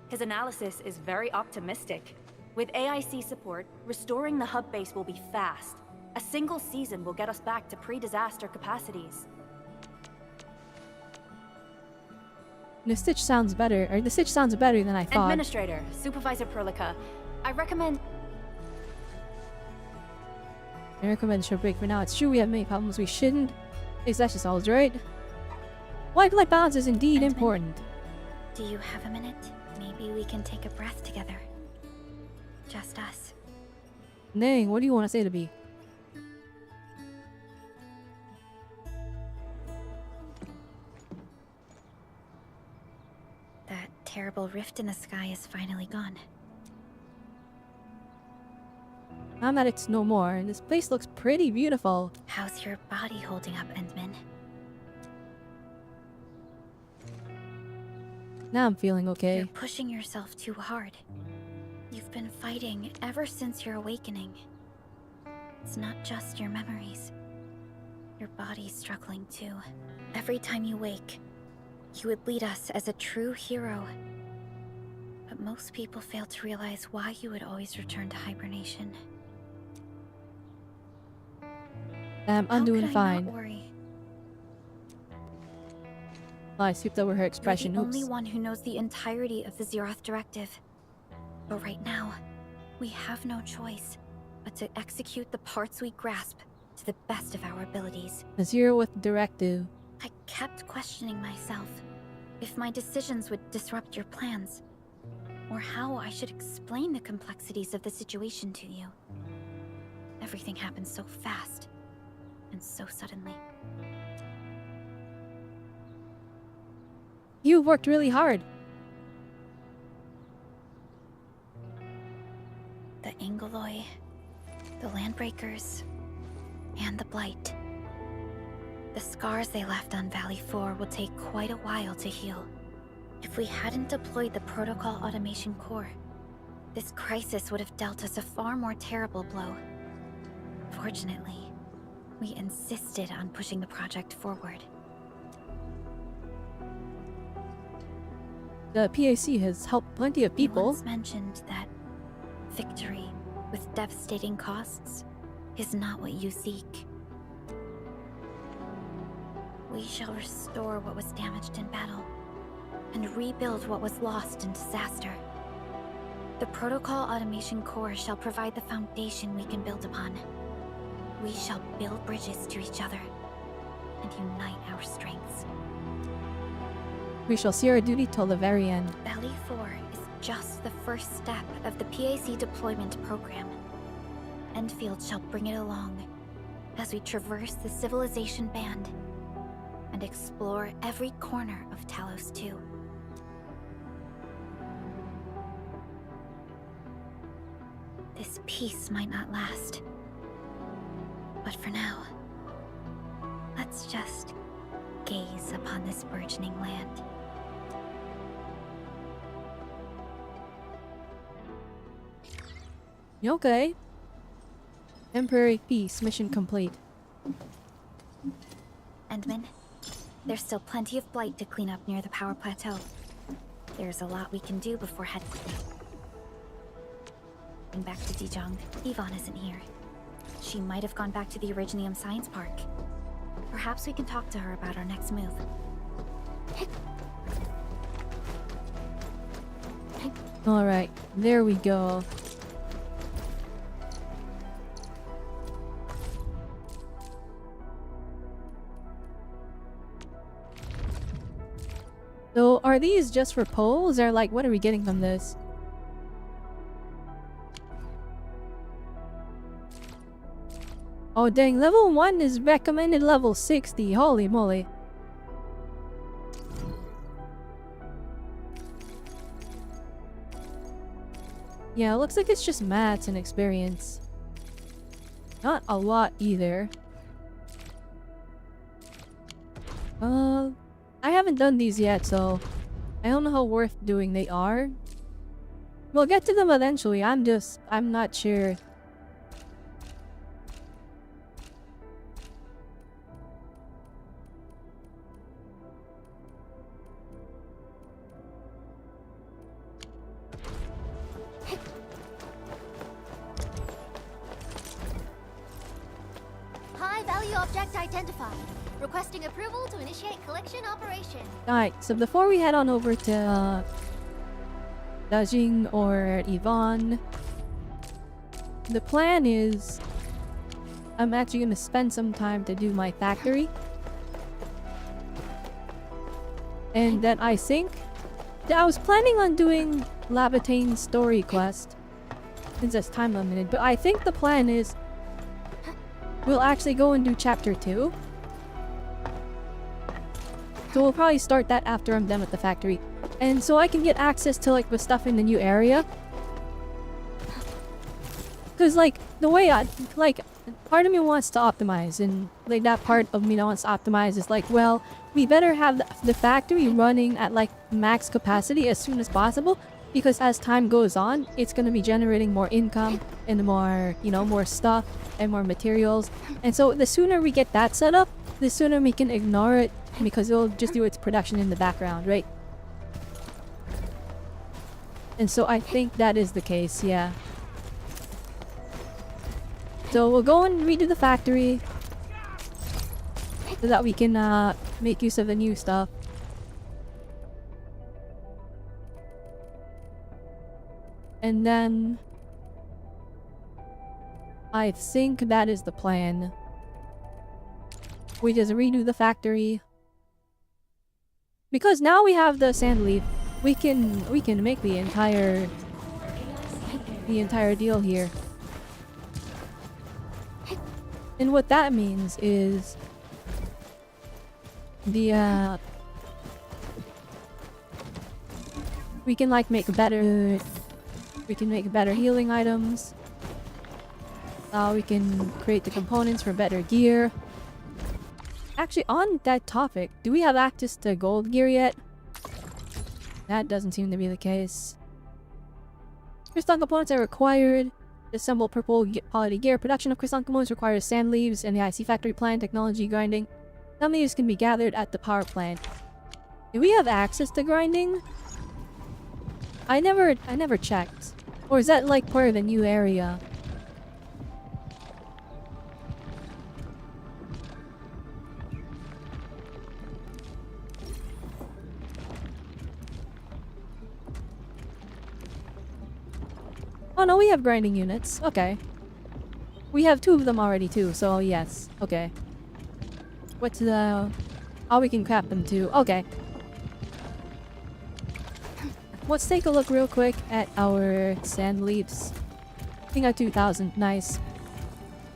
His analysis is very optimistic. With AIC support, restoring the hub base will be fast. A single season will get us back to pre-disaster capacities. The Stitch sounds better, or the Stitch sounds better than I thought. Administrator, Supervisor Perlica, I recommend... I recommend a short break for now. It's true we have many problems we shouldn't. At least that's just all right. Life balance is indeed Endman, important. Do you have a minute? Maybe we can take a breath together. Just us. Nay, what do you want to say to me? That terrible rift in the sky is finally gone. I'm that it's no more, and this place looks pretty beautiful. How's your body holding up, Endman? Now I'm feeling okay. You're pushing yourself too hard. You've been fighting ever since your awakening. It's not just your memories. Your body's struggling too. Every time you wake, you would lead us as a true hero. But most people fail to realize why you would always return to hibernation. I'm doing How could I not fine. worry? Oh, I skipped over her expression. You're the Oops. only one who knows the entirety of the Zeroth Directive. But right now, we have no choice but to execute the parts we grasp to the best of our abilities. The Zero with directive. I kept questioning myself if my decisions would disrupt your plans, or how I should explain the complexities of the situation to you. Everything happened so fast, and so suddenly. You worked really hard. The Angeloi, the Landbreakers, and the Blight. The scars they left on Valley 4 will take quite a while to heal. If we hadn't deployed the Protocol Automation Core, this crisis would have dealt us a far more terrible blow. Fortunately, we insisted on pushing the project forward. The PAC has helped plenty of people. You once mentioned that victory with devastating costs is not what you seek. We shall restore what was damaged in battle, and rebuild what was lost in disaster. The Protocol Automation Core shall provide the foundation we can build upon. We shall build bridges to each other and unite our strengths. We shall see our duty till the very end. Valley 4 is just the first step of the PAC deployment program. Endfield shall bring it along as we traverse the civilization band and explore every corner of Talos 2. This peace might not last. But for now, let's just gaze upon this burgeoning land. Okay. Temporary peace mission complete. Endman, there's still plenty of blight to clean up near the power plateau. There's a lot we can do before heading back to Dijong. Yvonne isn't here. She might have gone back to the Originium Science Park. Perhaps we can talk to her about our next move. Alright, there we go. So, are these just for polls, or like, what are we getting from this? Oh dang, level 1 is recommended level 60, holy moly. Yeah, it looks like it's just mats and experience. Not a lot either. I haven't done these yet, so I don't know how worth doing they are. We'll get to them eventually, I'm not sure. High value object identified. Requesting approval to initiate collection operation. Alright, so before we head on over to Dajing or Yvonne, the plan is I'm actually going to spend some time to do my factory. And then I think I was planning on doing Labatane's story quest since it's time limited, but I think the plan is we'll actually go and do chapter 2. So we'll probably start that after I'm done with the factory. And so I can get access to like the stuff in the new area. Cause like the way part of me wants to optimize, and like that part of me that wants to optimize is like, well, we better have the factory running at like max capacity as soon as possible, because as time goes on, it's gonna be generating more income and more, you know, more stuff and more materials. And so the sooner we get that set up, the sooner we can ignore it, because it'll just do its production in the background, right? And so I think that is the case, yeah. So we'll go and redo the factory so that we can make use of the new stuff. And then I think that is the plan. We just redo the factory. Because now we have the sand leaf, we can make the entire deal here. And what that means is the we can like make better healing items. We can create the components for better gear. Actually, on that topic, do we have access to gold gear yet? That doesn't seem to be the case. Crystal components are required to assemble purple quality gear. Production of crystal components requires sand leaves and the IC factory plant technology grinding. Some leaves can be gathered at the power plant. Do we have access to grinding? I never checked. Or is that like part of the new area? Oh no, we have grinding units. Okay. We have 2 of them already too, so yes. Okay. What's the... Oh, we can craft them too. Okay. Let's take a look real quick at our sand leaves. I think I have 2,000. Nice.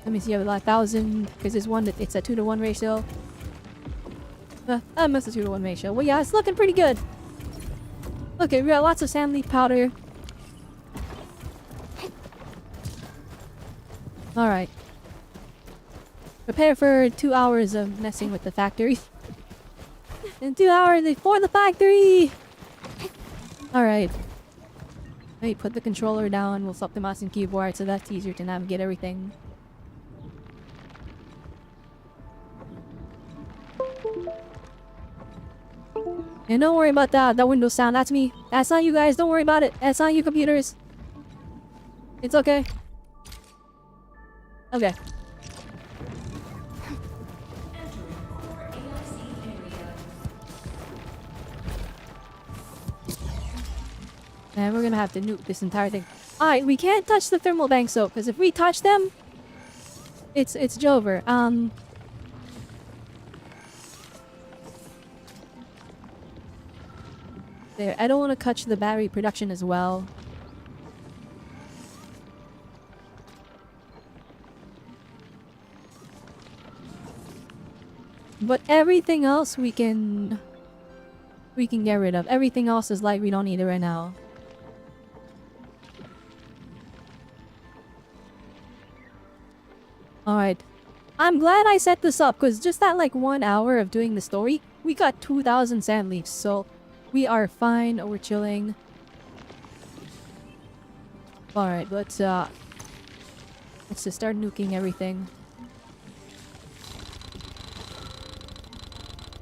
Let me see, I have 1,000, because there's one that it's a 2-to-1 ratio. I missed a 2-to-1 ratio. Well, yeah, it's looking pretty good. Okay, we got lots of sand leaf powder. Alright. Prepare for 2 hours of messing with the factory. And 2 hours before the factory! Alright. Let me put the controller down. We'll swap the mouse and keyboard so that's easier to navigate everything. And don't worry about that Windows sound. That's me. That's not you guys. Don't worry about it. That's not you computers. It's okay. Okay. And we're gonna have to nuke this entire thing. Alright, we can't touch the thermal banks though, because if we touch them, it's Jover. There, I don't want to touch the battery production as well. But everything else we can get rid of. Everything else is like we don't need it right now. Alright. I'm glad I set this up because just that like 1 hour of doing the story, we got 2,000 sand leaves, so we are fine. We're chilling. Alright, let's just start nuking everything.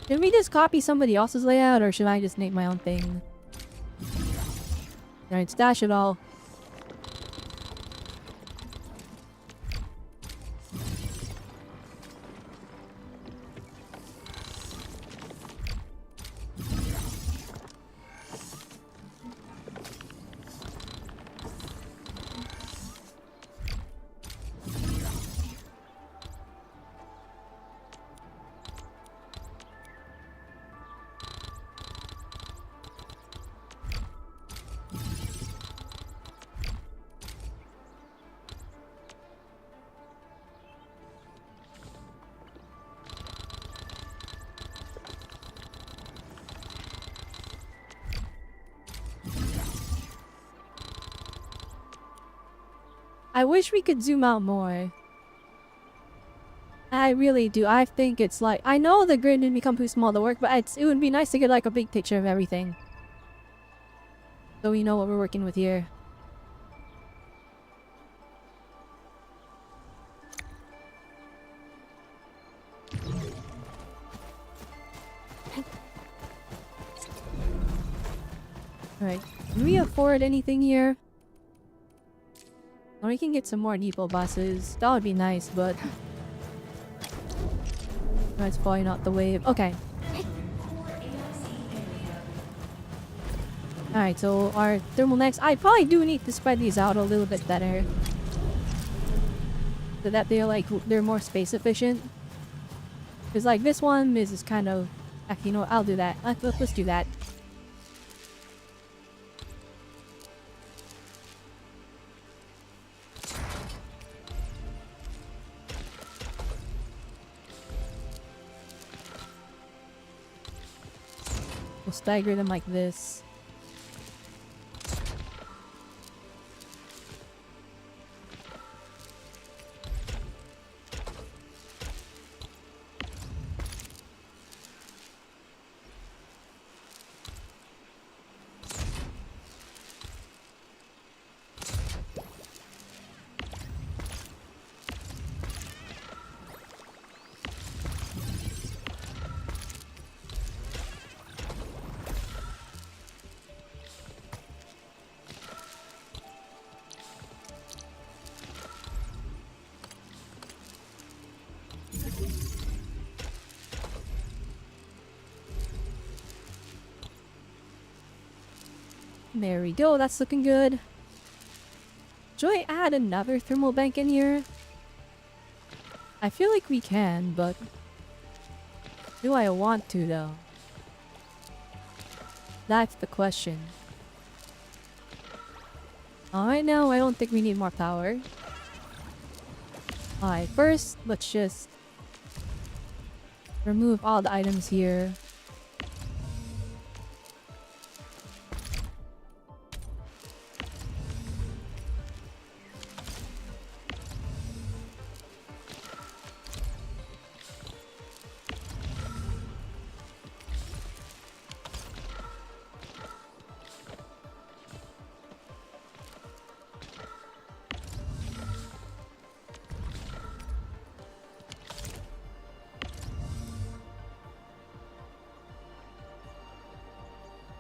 Can we just copy somebody else's layout or should I just make my own thing? Alright, stash it all. I wish we could zoom out more. I really do. I think it's like... I know the grid would become too small to work, but it would be nice to get like a big picture of everything. So we know what we're working with here. Alright. Can we afford anything here? Or we can get some more depot buses. That would be nice, but... That's probably not the wave. Okay. Alright, so our thermal necks... I probably do need to spread these out a little bit better. So that they're more space efficient. Because like this one is kind of... Actually, you know what? I'll do that. Let's do that. We'll stagger them like this. There we go, that's looking good. Should I add another thermal bank in here? I feel like we can, but do I want to though? That's the question. Right now, I don't think we need more power. Alright, first, let's just remove all the items here.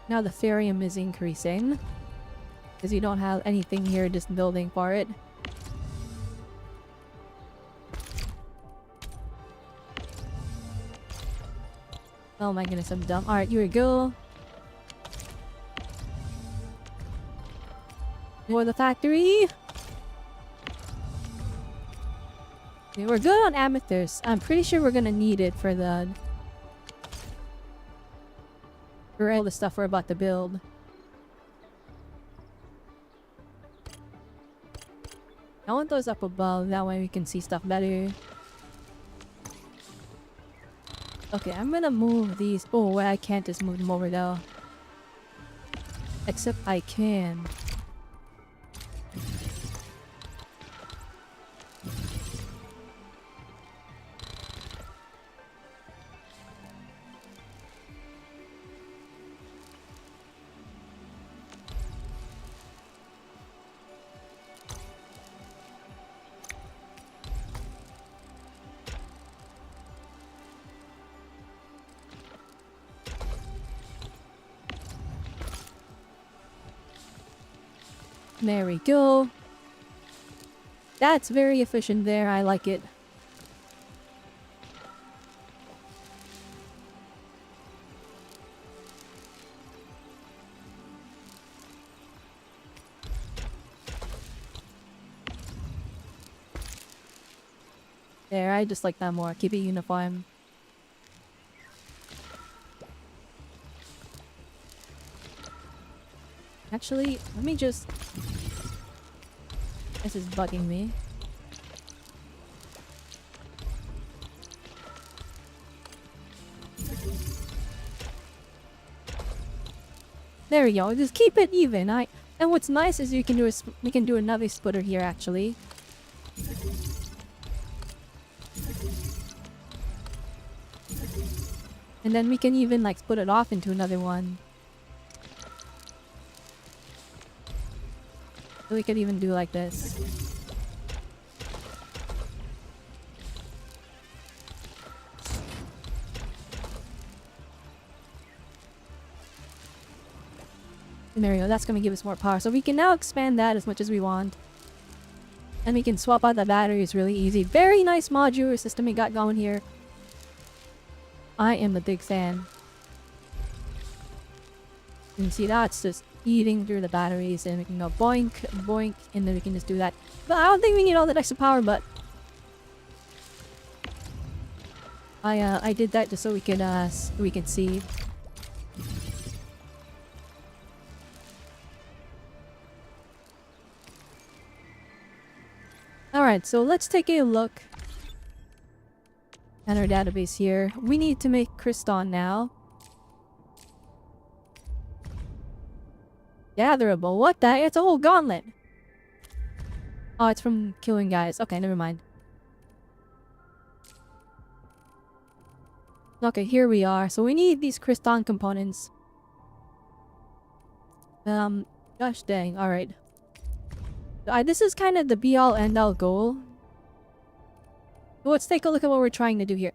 Now the therium is increasing. Because you don't have anything here just building for it. Oh my goodness, I'm dumb. Alright, here we go. For the factory. Okay, we're good on amethyst. I'm pretty sure we're gonna need it for the... for all the stuff we're about to build. I want those up above, that way we can see stuff better. Okay, I'm gonna move these. Oh, well, I can't just move them over though. Except I can. There we go. That's very efficient there. I like it. There, I just like that more. Keep it uniform. Actually, let me just... This is bugging me. There we go. Just keep it even. And what's nice is we can do another splitter here actually. And then we can even like split it off into another one. So we could even do like this. And there we go, that's gonna give us more power. So we can now expand that as much as we want. And we can swap out the batteries really easy. Very nice modular system we got going here. I am a big fan. You can see that's just eating through the batteries, and we can go boink, boink, and then we can just do that. But I don't think we need all that extra power, but I did that just so we can see. Alright, so let's take a look at our database here. We need to make crystal now. Gatherable. What the? It's a whole gauntlet. Oh, it's from killing guys. Okay, never mind. Okay, here we are. So we need these crystal components. Gosh dang. Alright. This is kind of the be-all end-all goal. So let's take a look at what we're trying to do here.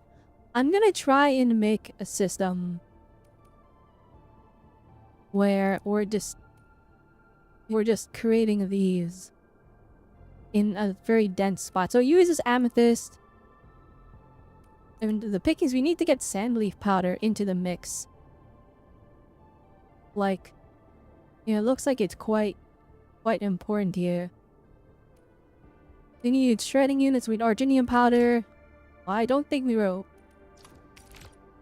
I'm gonna try and make a system where we're just creating these in a very dense spot. So it uses amethyst. And the pickings, we need to get sandleaf powder into the mix. Like, yeah, it looks like it's quite important here. We need shredding units with arginium powder. I don't think we were...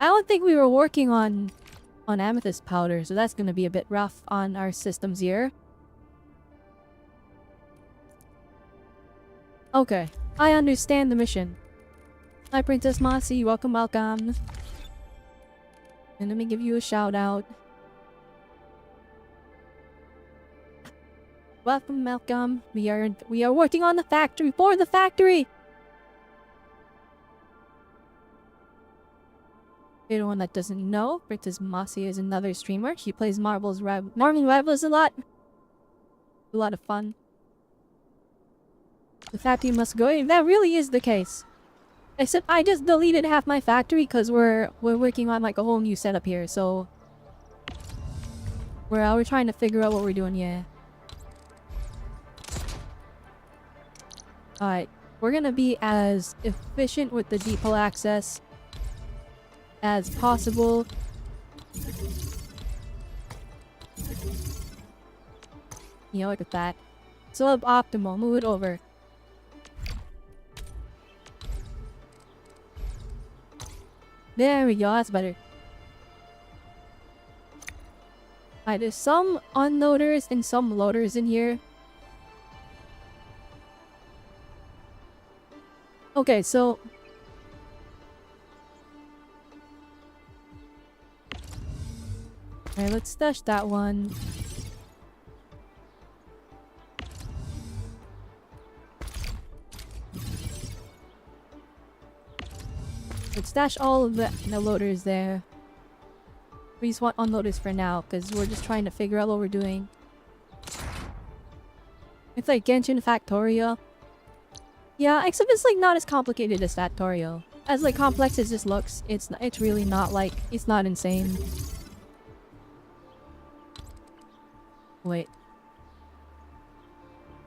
I don't think we were working on amethyst powder, so that's gonna be a bit rough on our systems here. Okay, I understand the mission. Hi Princess Mossy, welcome, welcome. And let me give you a shout out. Welcome, Malcolm. We are working on the factory for the factory. Anyone that doesn't know, Princess Mossy is another streamer. She plays Marvel Rivals a lot. A lot of fun. The factory must go. That really is the case. Except I just deleted half my factory because we're working on like a whole new setup here. So we're trying to figure out what we're doing. Yeah. Alright, we're gonna be as efficient with the depot access as possible. You know, look at that. Suboptimal, move it over. There we go, that's better. Alright, there's some unloaders and some loaders in here. Okay, so... Alright, let's stash that one. Let's stash all of the loaders there. We just want unloaders for now, because we're just trying to figure out what we're doing. It's like Genshin Factorio. Yeah, except it's like not as complicated as Factorio. As like complex as this looks, it's really not like, it's not insane. Wait.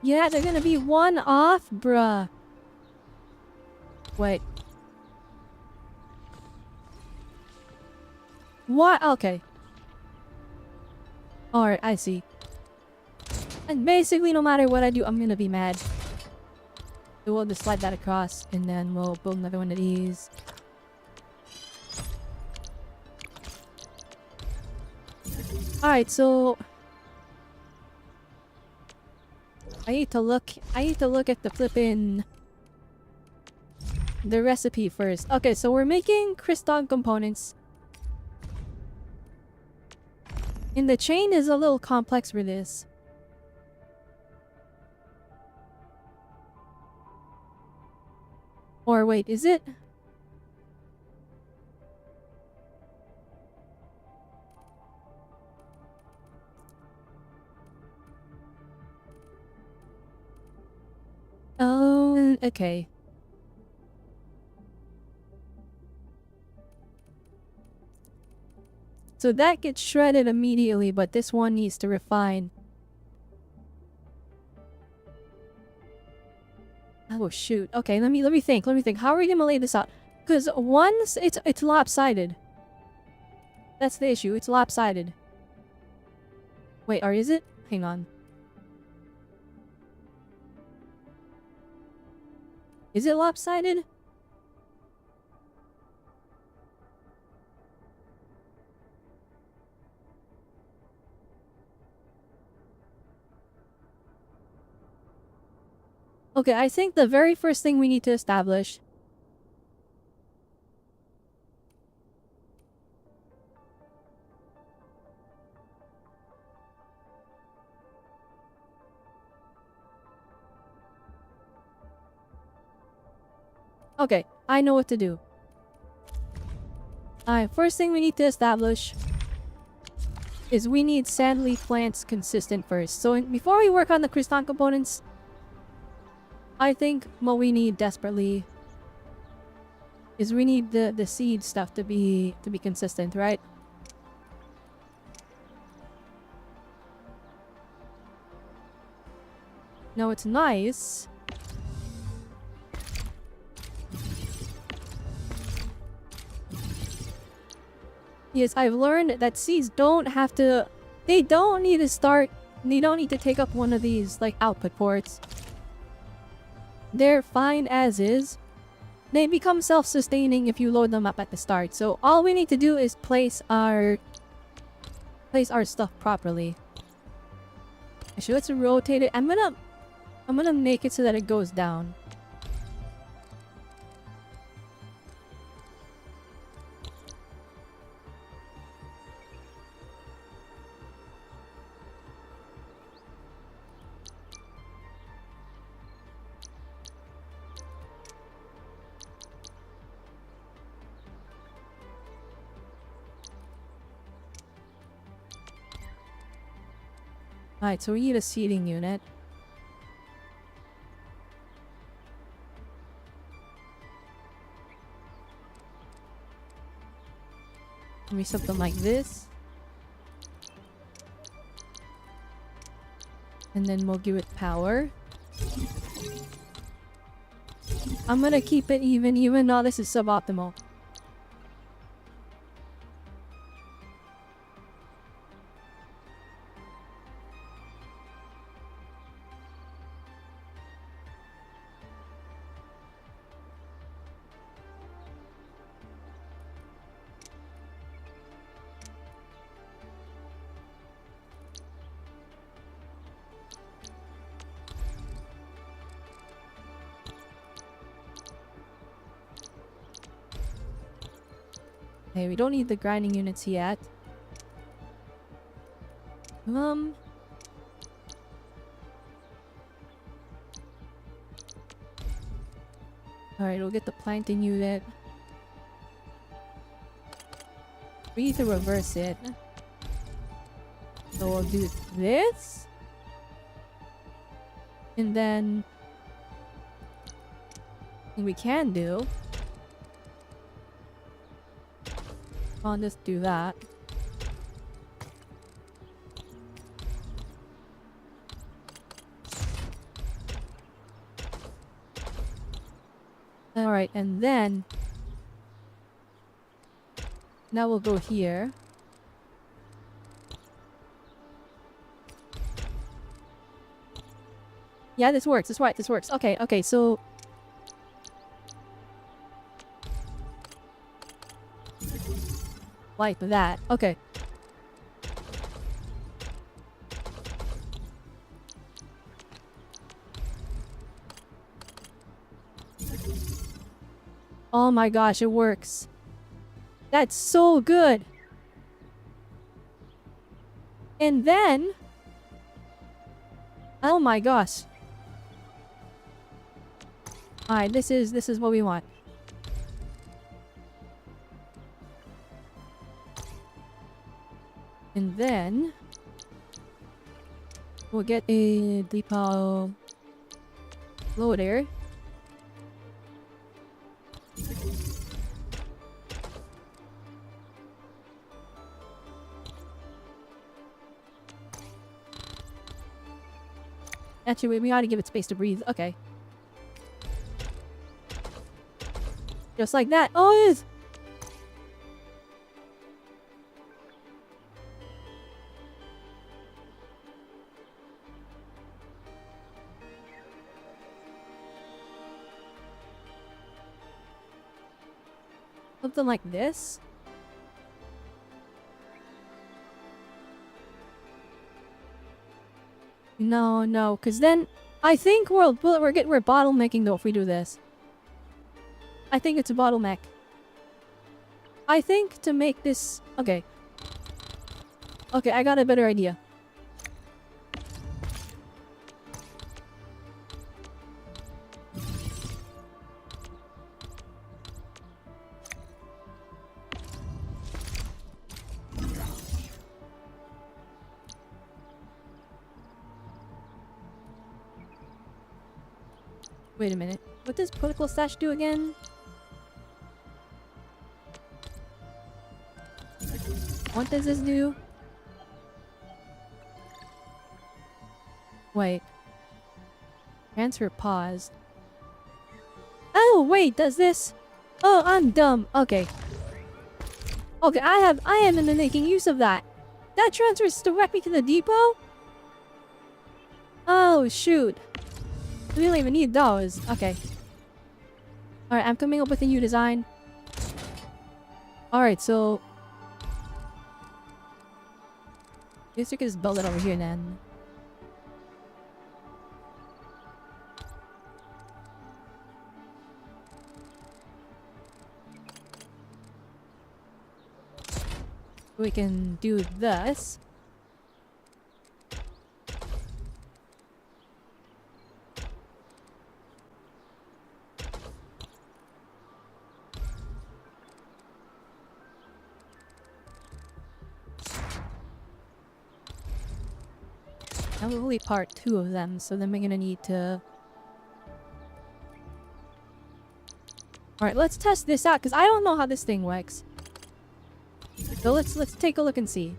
Yeah, they're gonna be one off, bruh. Wait. What? Okay. Alright, I see. And basically, no matter what I do, I'm gonna be mad. So we'll just slide that across, and then we'll build another one of these. Alright, so... I need to look at the flippin' the recipe first. Okay, so we're making crystal components. And the chain is a little complex for this. Or wait, is it? Oh, okay. So that gets shredded immediately, but this one needs to refine. Oh shoot. Okay, let me think. How are we gonna lay this out? Because once it's lopsided. That's the issue. It's lopsided. Wait, or is it? Hang on. Is it lopsided? Okay, I think the very first thing we need to establish Okay, I know what to do. Alright, first thing we need to establish is we need sand leaf plants consistent first. So before we work on the crystal components, I think what we need desperately is we need the seed stuff to be consistent, right? No, it's nice. Yes, I've learned that seeds don't have to... They don't need to take up one of these, like, output ports. They're fine as is. They become self-sustaining if you load them up at the start. So all we need to do is place our stuff properly. Actually, let's rotate it. I'm gonna make it so that it goes down. Alright, so we need a seating unit. Maybe something like this. And then we'll give it power. I'm gonna keep it even though this is suboptimal. Okay, we don't need the grinding units yet. Alright, we'll get the planting unit. We need to reverse it. So we'll do this. And then what we can do, I'll just do that. Alright, and then now we'll go here. Yeah, this works. That's right. This works. Okay, okay, so like that. Okay. Oh my gosh, it works. That's so good. And then, oh my gosh. Alright, this is what we want. And then we'll get a depot loader. Actually, we gotta give it space to breathe. Okay. Just like that. Oh, it is! Something like this. No, no, because then I think we're bottlenecking though if we do this. I think it's a bottleneck. I think to make this... Okay. Okay, I got a better idea. Wait a minute. What does protocol stash do again? What does this do? Wait. Transfer paused. Oh, wait, does this? Oh, I'm dumb. Okay. Okay, I am making use of that. That transfers directly to the depot? Oh, shoot. We don't even need those. Okay. Alright, I'm coming up with a new design. Alright, so... I guess you could just build it over here then. We can do this. That will only part 2 of them, so then we're gonna need to... Alright, let's test this out, because I don't know how this thing works. So let's take a look and see.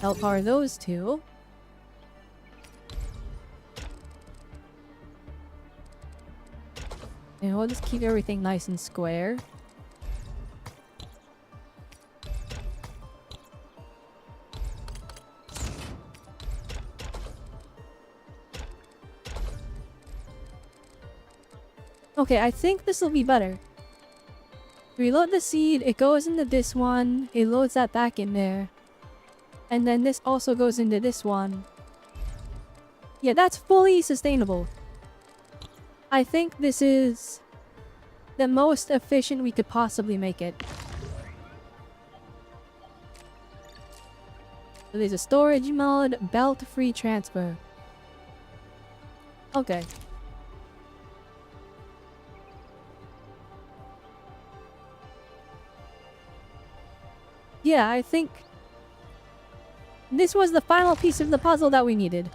I'll power those two. And we'll just keep everything nice and square. Okay, I think this will be better. Reload the seed, it goes into this one, it loads that back in there. And then this also goes into this one. Yeah, that's fully sustainable. I think this is the most efficient we could possibly make it. So there's a storage mode, belt-free transfer. Okay. Yeah, I think this was the final piece of the puzzle that we needed.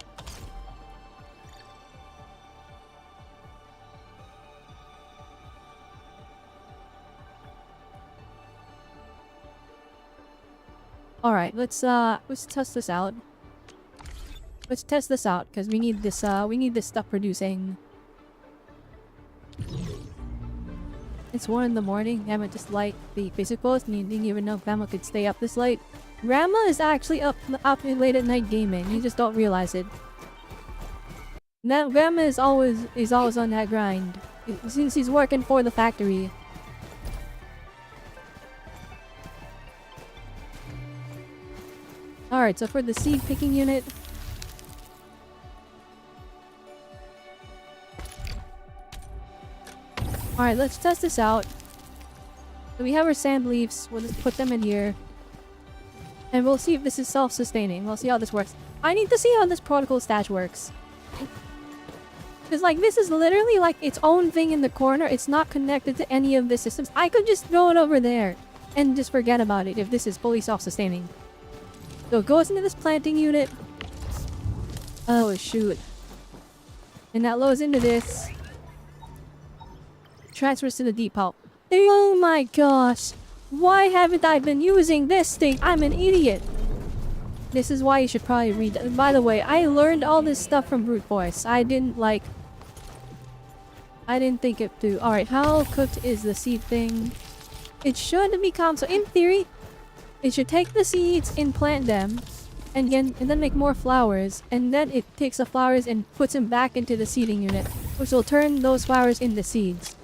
Alright, let's test this out. Let's test this out, because we need this stuff producing. It's 1 in the morning. Gamma just like the physicals, and you didn't even know Gamma could stay up this late. Grandma is actually up late at night gaming. You just don't realize it. Now Grandma is always on that grind. Since he's working for the factory. Alright, so for the seed picking unit. Alright, let's test this out. So we have our sand leaves. We'll just put them in here. And we'll see if this is self-sustaining. We'll see how this works. I need to see how this protocol stash works. Because, like, this is literally, like, its own thing in the corner. It's not connected to any of the systems. I could just throw it over there and just forget about it if this is fully self-sustaining. So it goes into this planting unit. Oh, shoot. And that loads into this. Transfers to the deep pulp. Oh my gosh. Why haven't I been using this thing? I'm an idiot. This is why you should probably read. By the way, I learned all this stuff from brute force. I didn't think it through. Alright, how cooked is the seed thing? It should become, so in theory, it should take the seeds and plant them. And then make more flowers. And then it takes the flowers and puts them back into the seeding unit. Which will turn those flowers into seeds.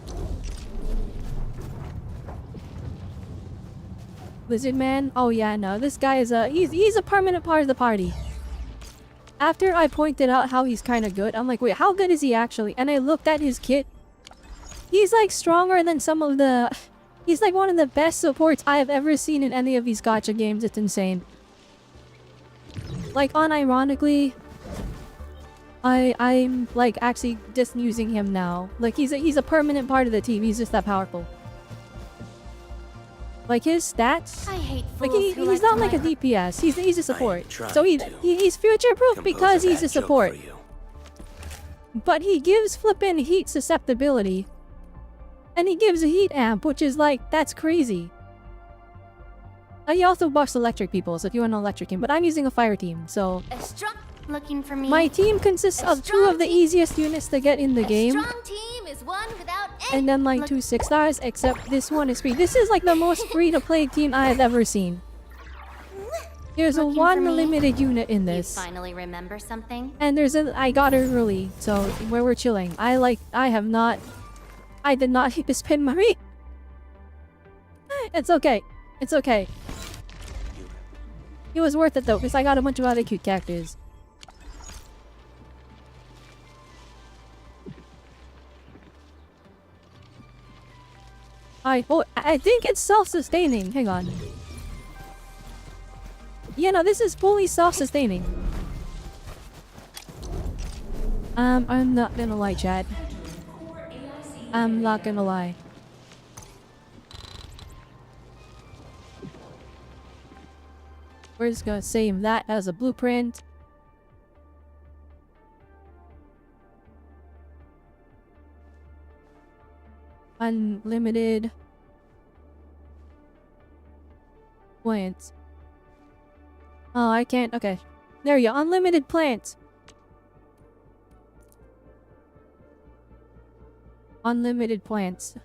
Lizard man? Oh yeah, no. This guy is he's a permanent part of the party. After I pointed out how he's kind of good, I'm like, wait, how good is he actually? And I looked at his kit. He's like stronger than some of the... He's like one of the best supports I have ever seen in any of these gacha games. It's insane. Like, unironically, I'm like actually just using him now. Like he's a permanent part of the team. He's just that powerful. Like his stats, I hate like he's not like a DPS. He's a support. So he's future proof because he's a support. But he gives flippin' heat susceptibility, and he gives a heat amp, which is like that's crazy. He also buffs electric people, so if you want an electric him. But I'm using a fire team, so Looking for me. my team consists of 2 of the easiest units to get in the game. Strong team is won without any. And then like 2 6 stars, except this one is free. This is like the most free-to-play team I have ever seen. There's a Looking for one me? limited unit in You this. finally remember something? And there's a I got her early, so where we're chilling. I did not hit this pin Marie. It's okay. It's okay. It was worth it though, because I got a bunch of other cute characters. I think it's self-sustaining. Hang on. Yeah, no, this is fully self-sustaining. I'm not gonna lie, Chad. I'm not gonna lie. We're just gonna save that as a blueprint. Unlimited plants. Oh, I can't. Okay. There you go. Unlimited plants. Unlimited plants.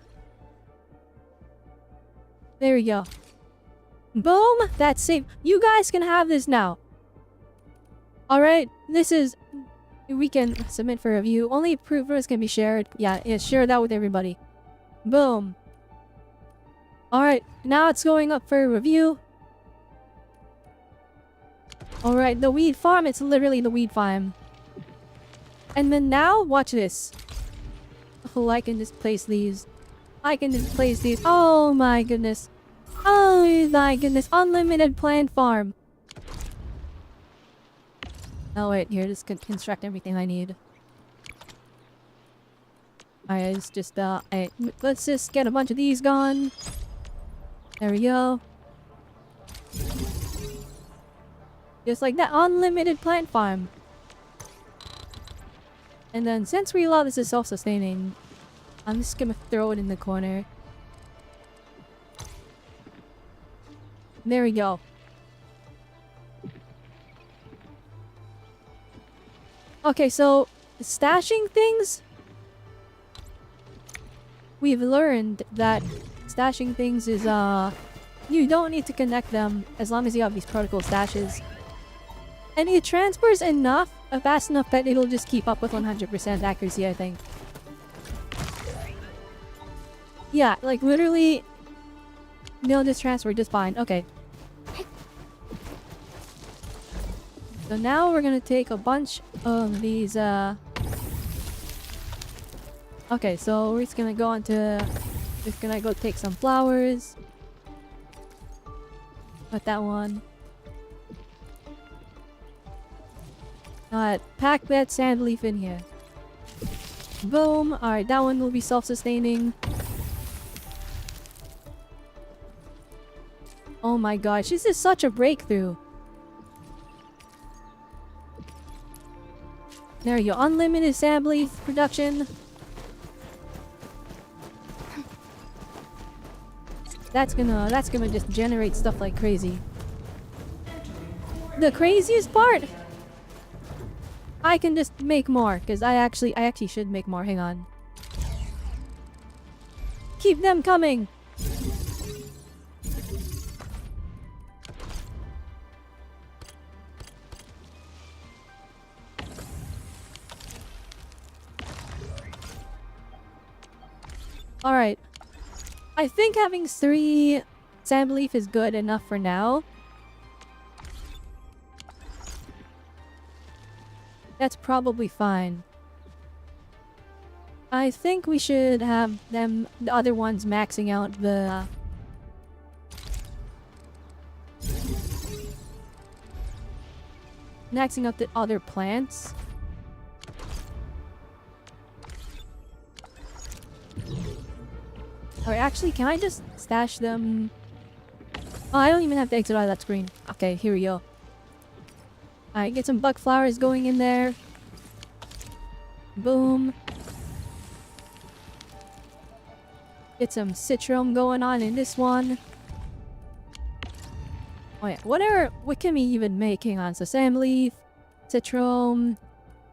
There you go. Boom! That's safe. You guys can have this now. Alright, this is... We can submit for review. Only approvers can be shared. Yeah, share that with everybody. Boom. Alright, now it's going up for review. Alright, the weed farm. It's literally the weed farm. And then now, watch this. Oh, I can just place these. I can just place these. Oh my goodness. Oh my goodness. Unlimited plant farm. Oh wait, here, just construct everything I need. Alright, it's just, let's just get a bunch of these gone. There we go. Just like that, unlimited plant farm. And then, since we allow this is self-sustaining, I'm just gonna throw it in the corner. There we go. Okay, so stashing things. We've learned that stashing things is you don't need to connect them as long as you have these protocol stashes. And it transfers enough, fast enough that it'll just keep up with 100% accuracy, I think. Yeah, like literally, they'll just transfer just fine. Okay. So now we're gonna take a bunch of these, Okay, so we're just gonna go just gonna go take some flowers. Put that one. Pack that sand leaf in here. Boom. Alright, that one will be self-sustaining. Oh my gosh, this is such a breakthrough. There you go. Unlimited sand leaf production. That's gonna just generate stuff like crazy. The craziest part, I can just make more, because I actually should make more. Hang on. Keep them coming. Alright. I think having 3 sand leaf is good enough for now. That's probably fine. I think we should have the other ones maxing out the... maxing out the other plants. Alright, actually, can I just stash them? Oh, I don't even have to exit out of that screen. Okay, here we go. Alright, get some bug flowers going in there. Boom. Get some citron going on in this one. Oh yeah, what can we even make? Hang on, so sand leaf, citron,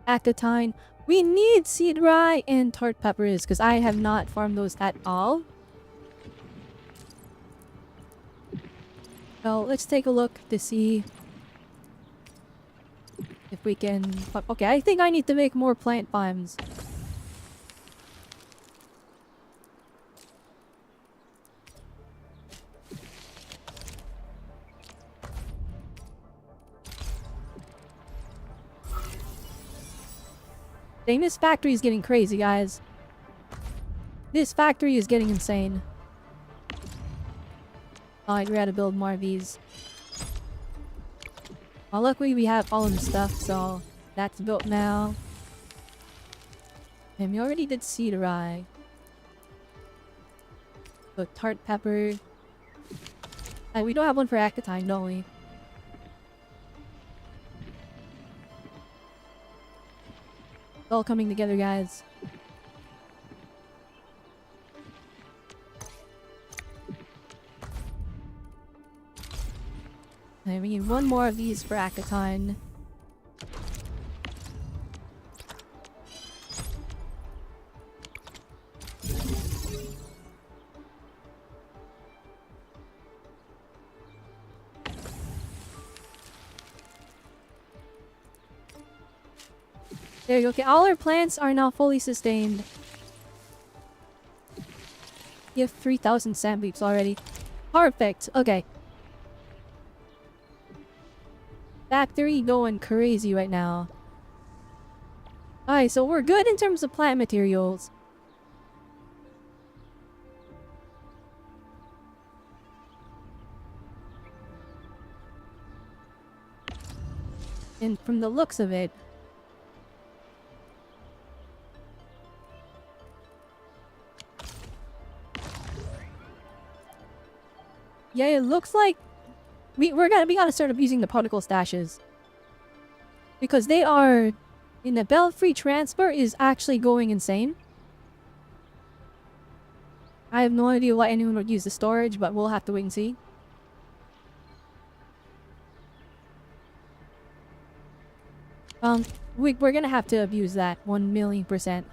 actotine. We need seed rye and tart peppers because I have not farmed those at all. Well, let's take a look to see if we can... Okay, I think I need to make more plant farms. Dang, this factory is getting crazy, guys. This factory is getting insane. Alright, we gotta build more of these. Well, luckily we have all of the stuff, so that's built now. And we already did seed rye. So tart pepper. And we don't have one for Acatine, don't we? It's all coming together, guys. And we need one more of these for Acatine. There you go. Okay, all our plants are now fully sustained. You have 3,000 sand leaps already. Perfect. Okay. Factory going crazy right now. Alright, so we're good in terms of plant materials. And from the looks of it, yeah, it looks like we gotta start abusing the particle stashes. Because they are... In the belt-free transfer is actually going insane. I have no idea why anyone would use the storage, but we'll have to wait and see. We're gonna have to abuse that 1,000,000%.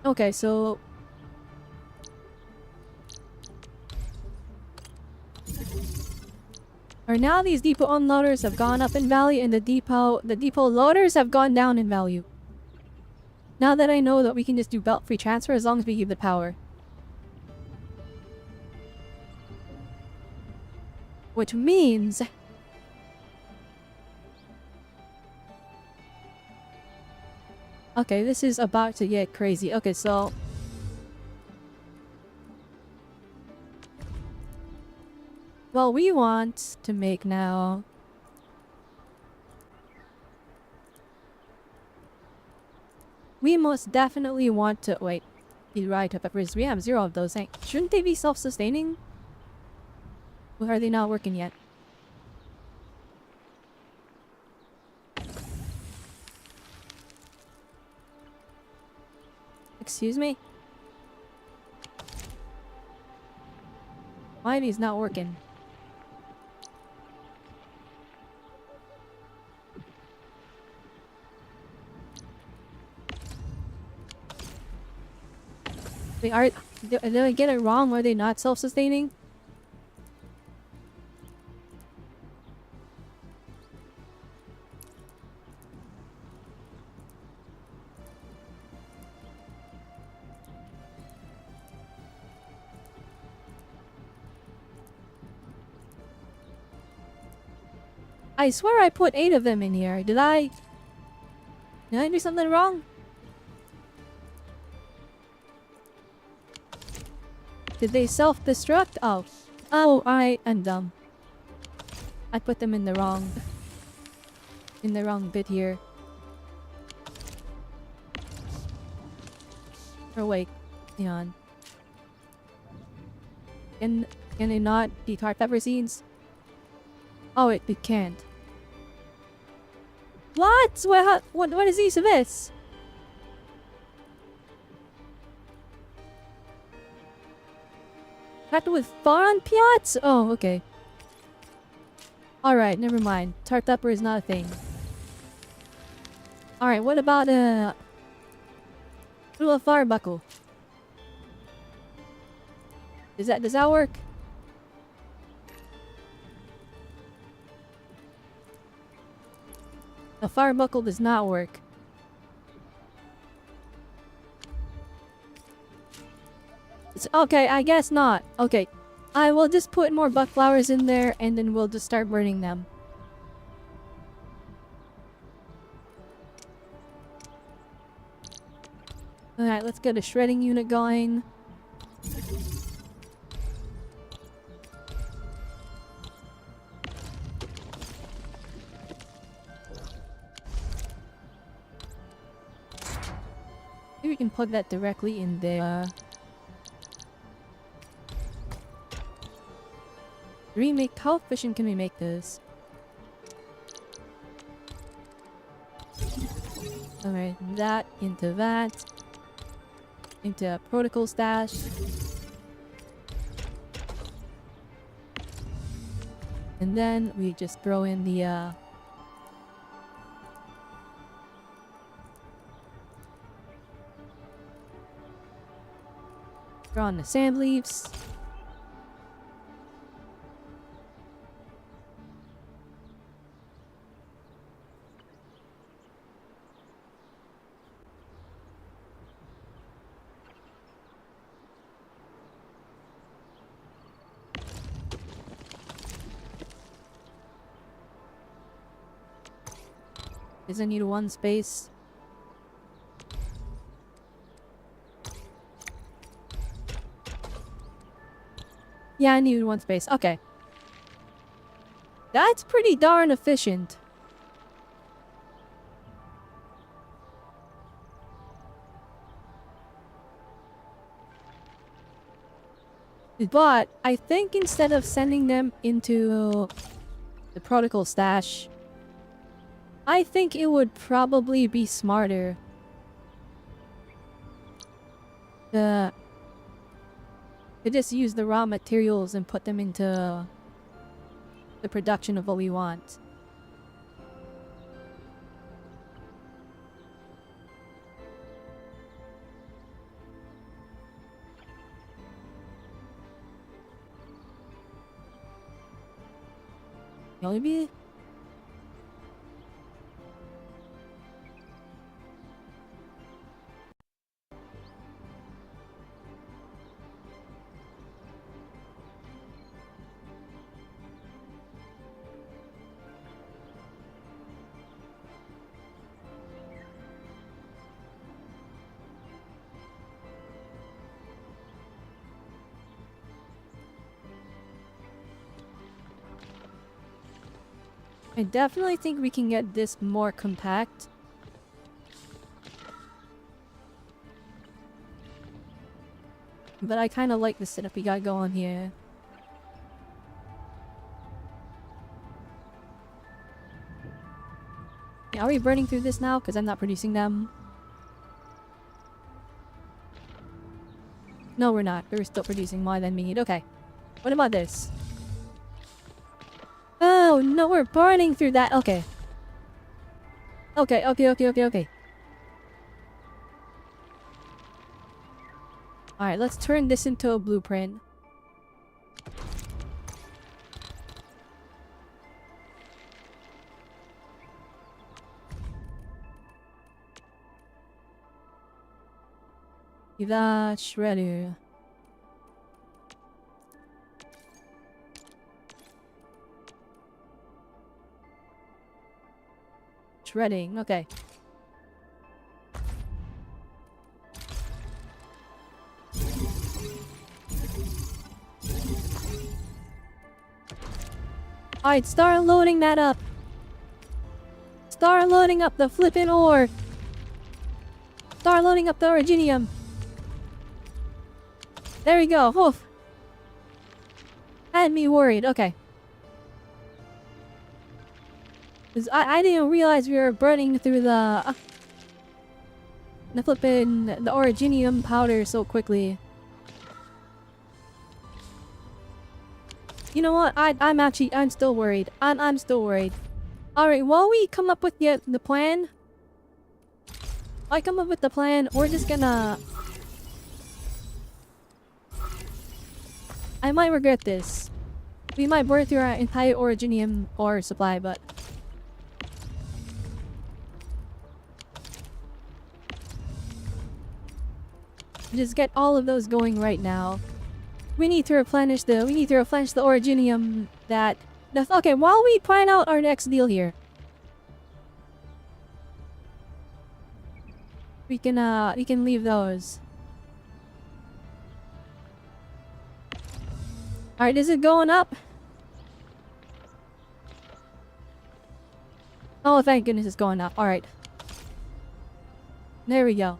Okay, so... Or now these depot unloaders have gone up in value and the depot loaders have gone down in value. Now that I know that we can just do belt-free transfer as long as we give the power. Which means... Okay, this is about to get crazy. Okay, so... Well, we want to make now... We most definitely want to... Wait. Be right, peppers. We have 0 of those. Shouldn't they be self-sustaining? Or are they not working yet? Excuse me? Why are these not working? Did I get it wrong? Were they not self-sustaining? I swear I put 8 of them in here. Did I do something wrong? Did they self-destruct? Oh, I am dumb. I put them in the wrong bit here. Or wait, hang on. Can they not be tart pepper seeds? Oh, it can't. What? What is this? Packed with foreign piots? Oh, okay. Alright, never mind. Tart upper is not a thing. Alright, what about a fire buckle? Does that work? The fire buckle does not work. Okay, I guess not. Okay. I will just put more buck flowers in there and then we'll just start burning them. Alright, let's get a shredding unit going. Maybe we can plug that directly in there. Remake, how efficient can we make this? Alright, that into that. Into a protocol stash. And then we just throw in the throw on the sand leaves. Does it need one space? Yeah, I need one space. Okay. That's pretty darn efficient. But I think instead of sending them into the protocol stash, I think it would probably be smarter to just use the raw materials and put them into the production of what we want. Maybe? I definitely think we can get this more compact. But I kind of like the setup we got going here. Yeah, are we burning through this now? Because I'm not producing them. No, we're not. We're still producing more than we need. Okay. What about this? Oh, no, we're burning through that. Okay. Okay. Alright, let's turn this into a blueprint. Give that shredder. Shredding, okay. Alright, start loading that up. Start loading up the flippin' ore. Start loading up the originium. There we go. Oof. Had me worried. Okay. I didn't realize we were burning through the flippin' the originium powder so quickly. know what? I'm still worried. I'm still worried. Alright, while we come up with the plan... I come up with the plan, we're just gonna... I might regret this. We might burn through our entire Originium ore supply, but... just get all of those going right now. We need to replenish the Originium that... Okay, while we plan out our next deal here. We can leave those. Alright, is it going up? Oh, thank goodness it's going up. Alright. There we go.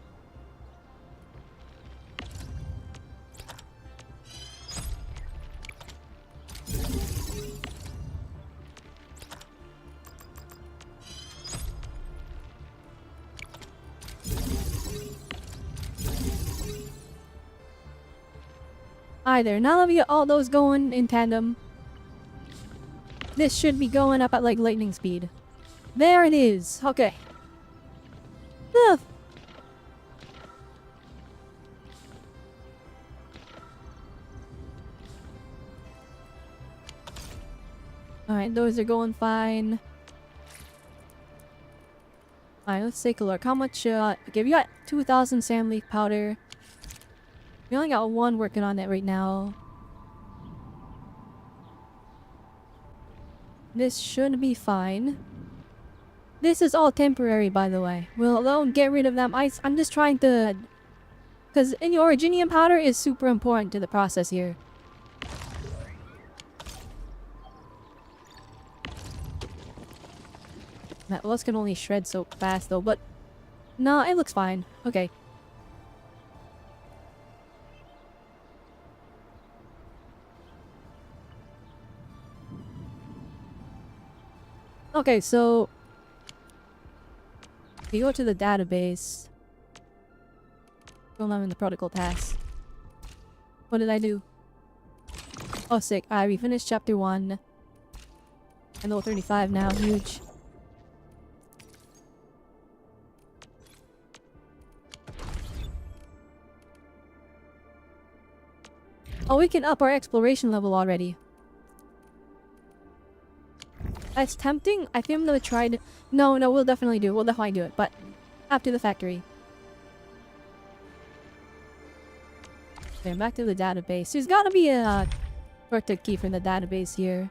Hi there, now that we get all those going in tandem, this should be going up at like lightning speed. There it is! Okay. Ugh. Alright, those are going fine. Alright, let's take a look. How much, okay, we got 2,000 sand leaf powder. We only got one working on it right now. This should be fine. This is all temporary, by the way. We'll get rid of them. I'm just trying to... because any Originium powder is super important to the process here. That was can only shred so fast though, but... no, it looks fine. Okay. Okay, so... we go to the database. Still not in the protocol task. What did I do? Oh, sick. Alright, we finished chapter 1. I know 35 now. Huge. Oh, we can up our exploration level already. That's tempting. I think I'm gonna try to... No, we'll definitely do it. We'll definitely do it, but after the factory. Okay, back to the database. There's gotta be a shortcut key from the database here.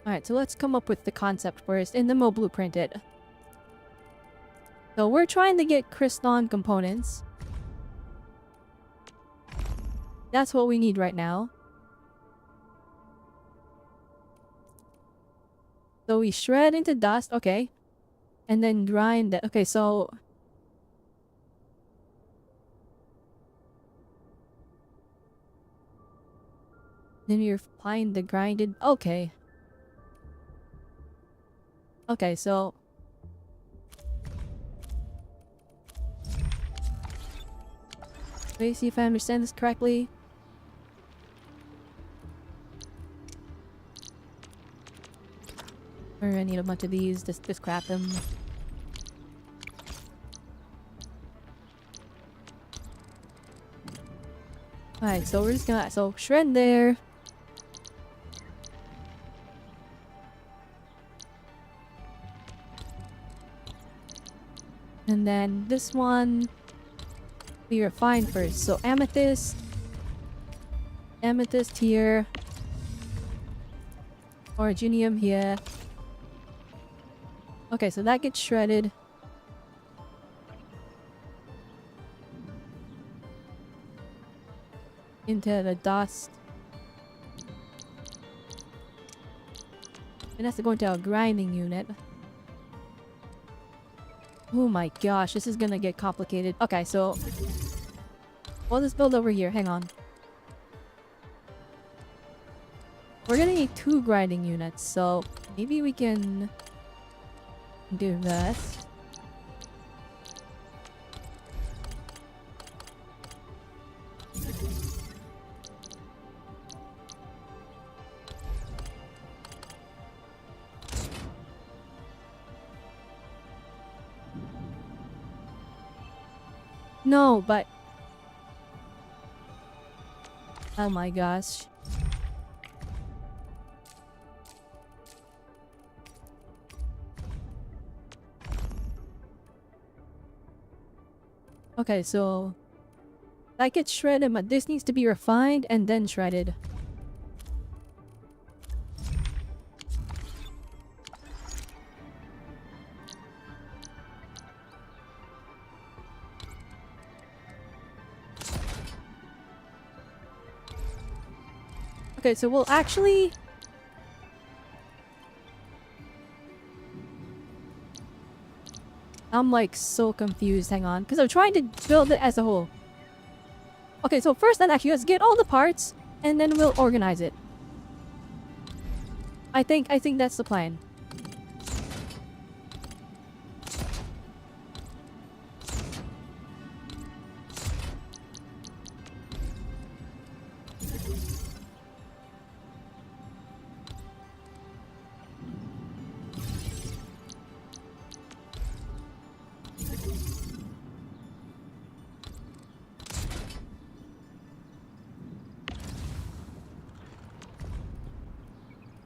Alright, so let's come up with the concept first, and then we'll blueprint it. So we're trying to get crystalline components. That's what we need right now. So we shred into dust, okay. And then grind it. Okay, so... then you're applying the grinded... okay. Okay, so... let me see if I understand this correctly. I need a bunch of these, just scrap them. Alright, so we're just gonna... so shred there. And then this one... we refine first. So amethyst. Amethyst here. Originium here. Okay, so that gets shredded. Into the dust. It has to go into a grinding unit. Oh my gosh, this is gonna get complicated. Okay, so... we'll just build over here. Hang on. We're gonna need 2 grinding units, so maybe we can... do this. know, but... Oh my gosh. Okay, so... that gets shredded, but this needs to be refined and then shredded. Okay, so we'll actually... I'm like so confused, hang on. Because I'm trying to build it as a whole. Okay, so first then actually let's get all the parts and then we'll organize it. I think that's the plan.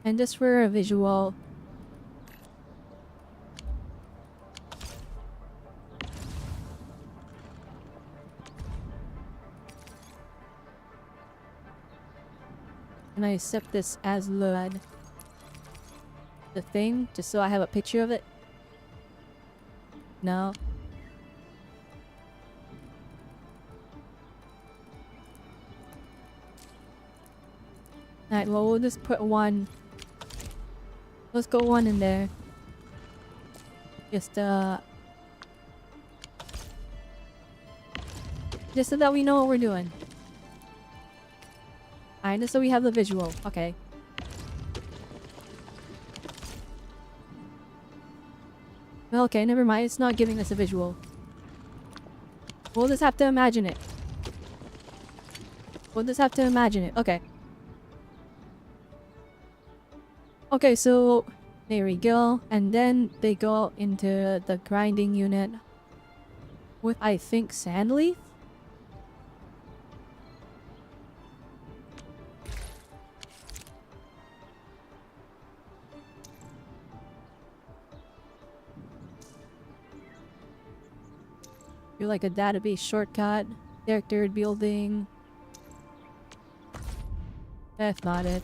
And just for a visual. And I set this as the thing, just so I have a picture of it. No. Alright, well we'll just put one. Let's go one in there. Just so that we know what we're doing. Alright, just so we have the visual. Okay. Well, okay, never mind. It's not giving us a visual. We'll just have to imagine it. We'll just have to imagine it. Okay. Okay, so there we go. And then they go into the grinding unit with, I think, sand leaf? You're like a database shortcut, character building. That's not it.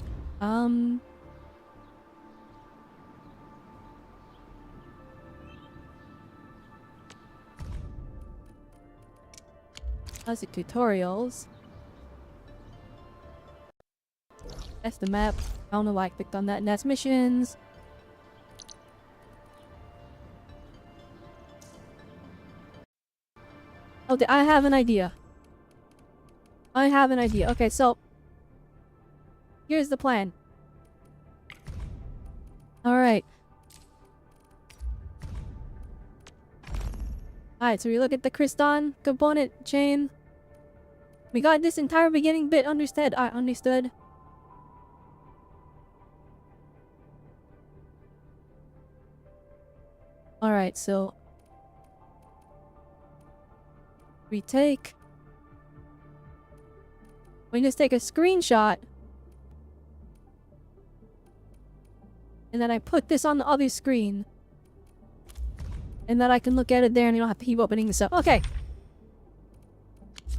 Classic tutorials. That's the map. I don't know why I clicked on that. And that's missions. Oh, I have an idea. I have an idea. Okay, so here's the plan. Alright. Alright, so we look at the Kriston component chain. We got this entire beginning bit understood. Understood. Alright, so we just take a screenshot. And then I put this on the other screen. And then I can look at it there and you don't have to keep opening this up. Okay.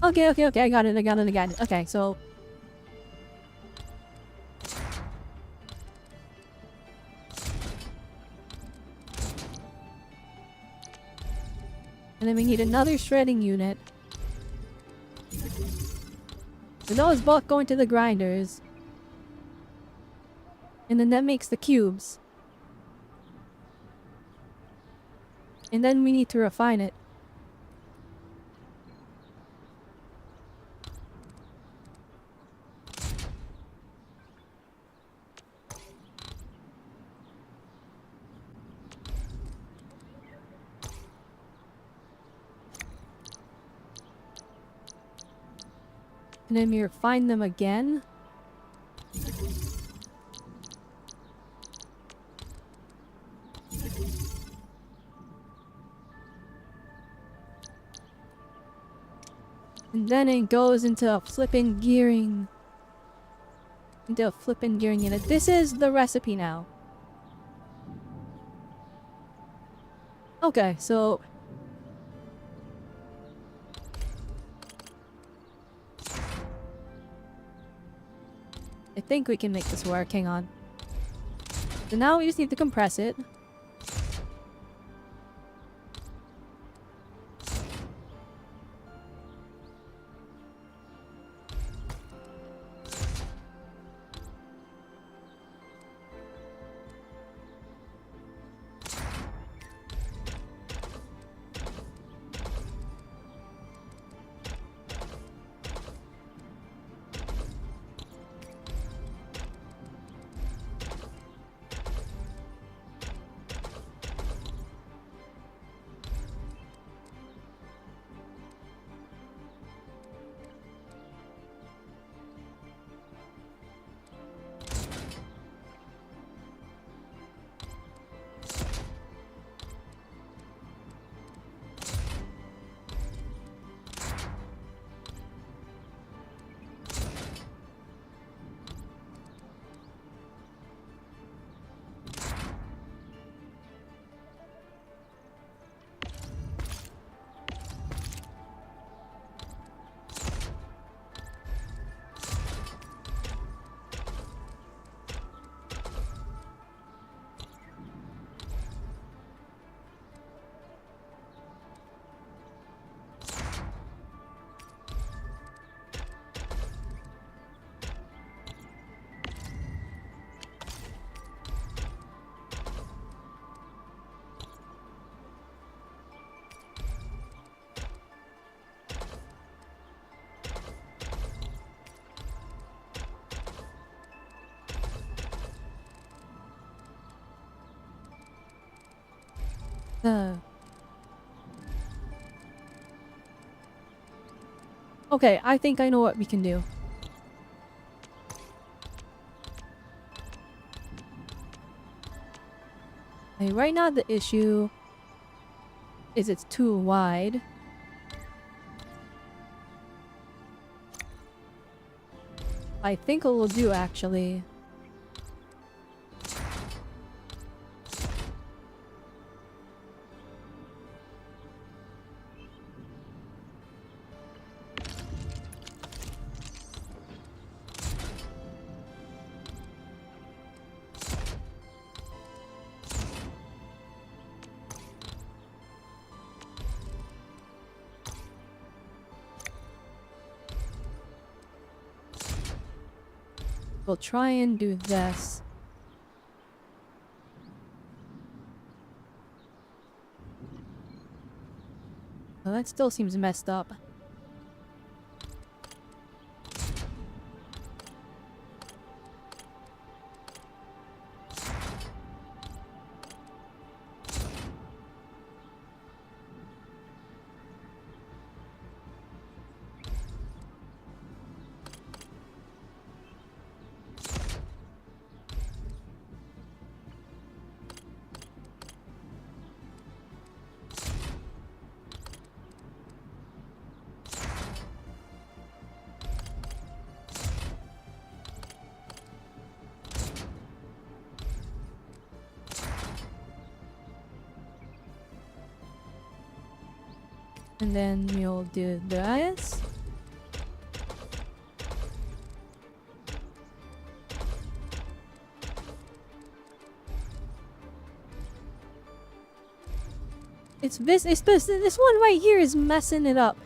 Okay. I got it. Okay, so... and then we need another shredding unit. So those both go into the grinders. And then that makes the cubes. And then we need to refine it. And then we refine them again. And then it goes into a flippin' gearing. Into a flippin' gearing unit. This is the recipe now. Okay, so... I think we can make this work. Hang on. So now we just need to compress it. Okay, I think I know what we can do. Okay, right now the issue is it's too wide. I think it will do actually. We'll try and do this. Well, that still seems messed up. And then we'll do this. It's this one right here is messing it up.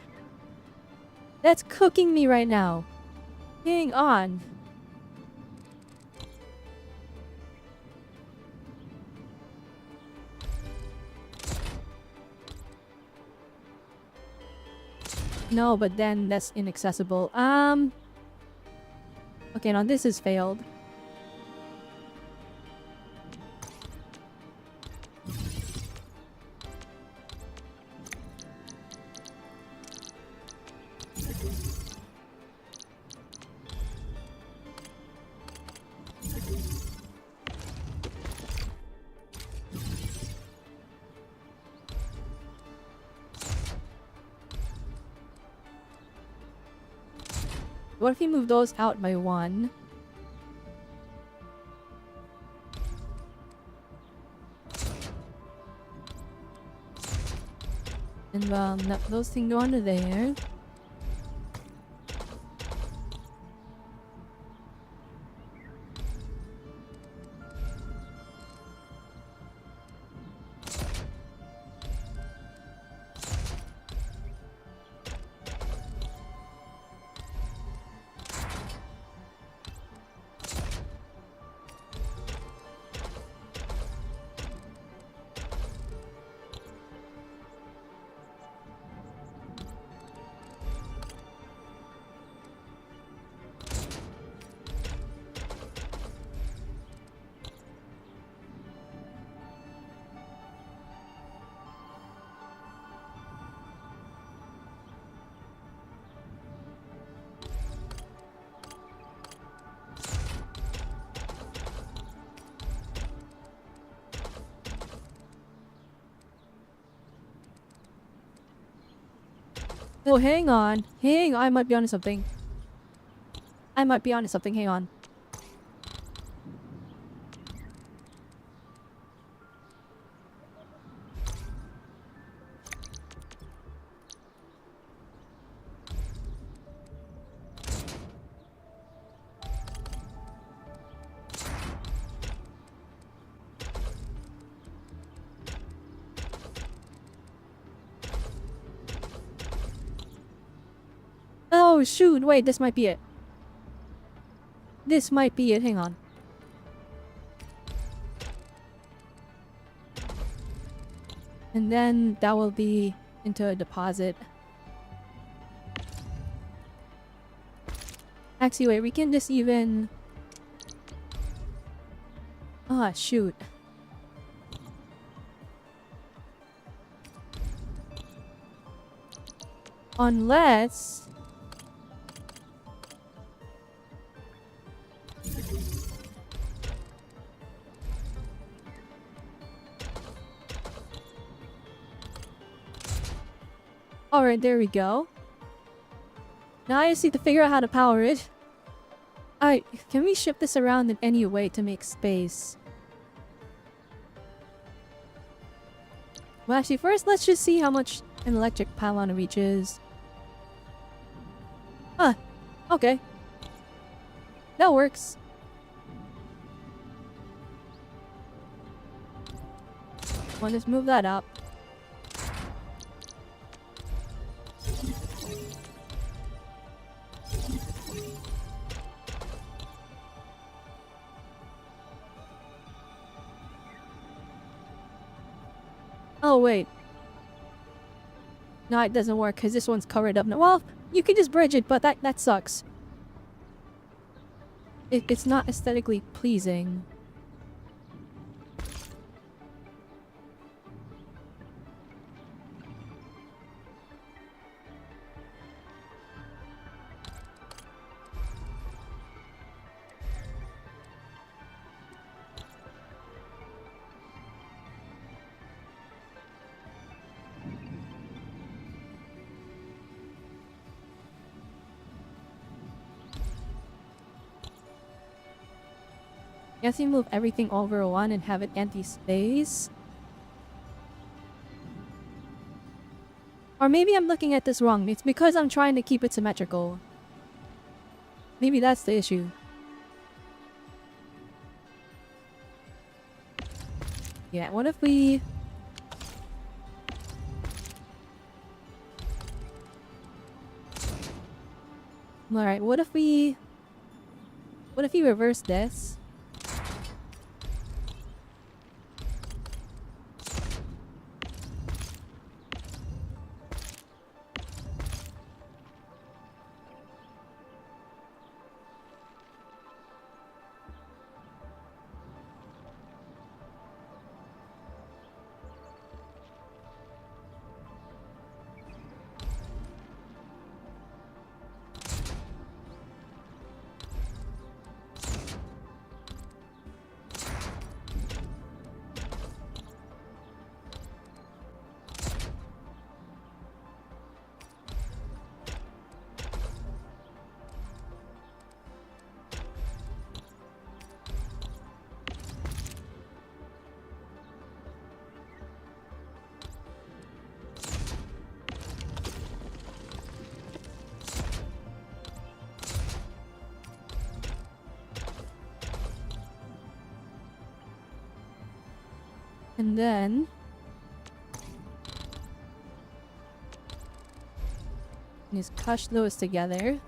That's cooking me right now. Hang on. No, but then that's inaccessible. Okay, now this has failed. What if we move those out by 1? And let those things go under there. Oh, hang on. Hang on. I might be onto something. Hang on. Oh shoot, wait, this might be it. This might be it, hang on. And then that will be into a deposit. Actually, wait, we can just even... Ah, shoot. Unless... Alright, there we go. Now I just need to figure out how to power it. Alright, can we shift this around in any way to make space? Well, actually, first let's just see how much an electric pylon reaches. Huh. Okay. That works. Well, just move that up. Oh, wait. No, it doesn't work because this one's covered up now. Well, you can just bridge it, but that sucks. It's not aesthetically pleasing. Guess you move everything over 1 and have it empty space. Or maybe I'm looking at this wrong. It's because I'm trying to keep it symmetrical. Maybe that's the issue. Yeah, what if we... Alright, what if we reverse this? And then just crush those together.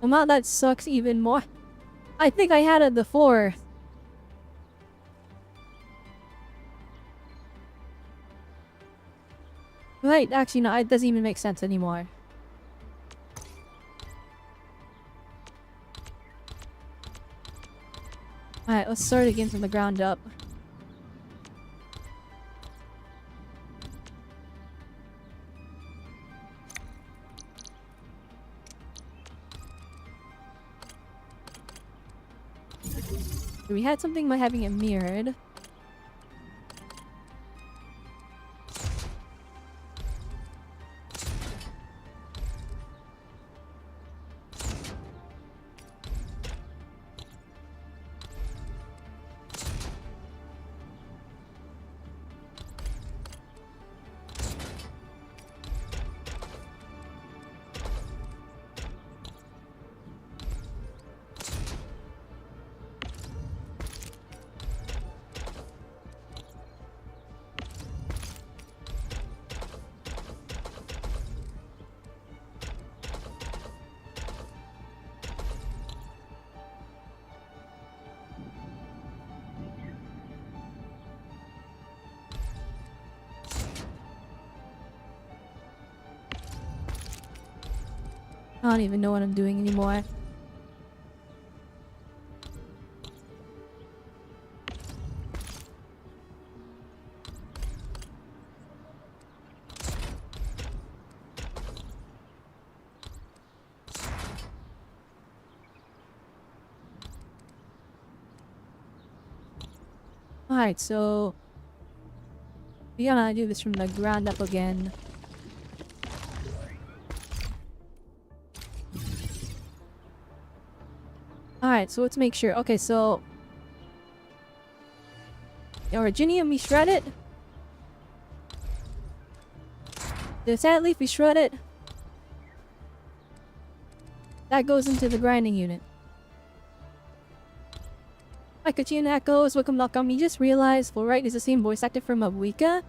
Well, that sucks even more. I think I had it before. Right, actually no, it doesn't even make sense anymore. Alright, let's start again from the ground up. We had something by having it mirrored. I don't even know what I'm doing anymore. Alright, so we gotta do this from the ground up again. Alright, so let's make sure. Okay, so the Originium, we shred it. The sand leaf, we shred it. That goes into the grinding unit. Hi, Kachin Echoes, welcome. We just realized Fluorite is the same voice actor from Mabuika.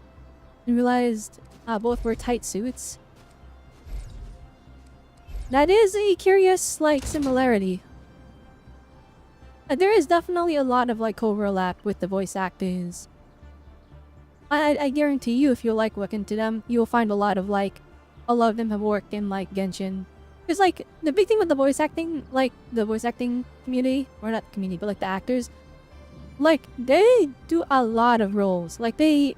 And realized both wear tight suits. That is a curious, like, similarity. There is definitely a lot of, like, overlap with the voice actors. I guarantee you, if you like looking to them, you'll find a lot of them have worked in, like, Genshin. Because, like, the big thing with the voice acting, like, the voice acting community, or not community, but, like, the actors, like, they do a lot of roles. Like, they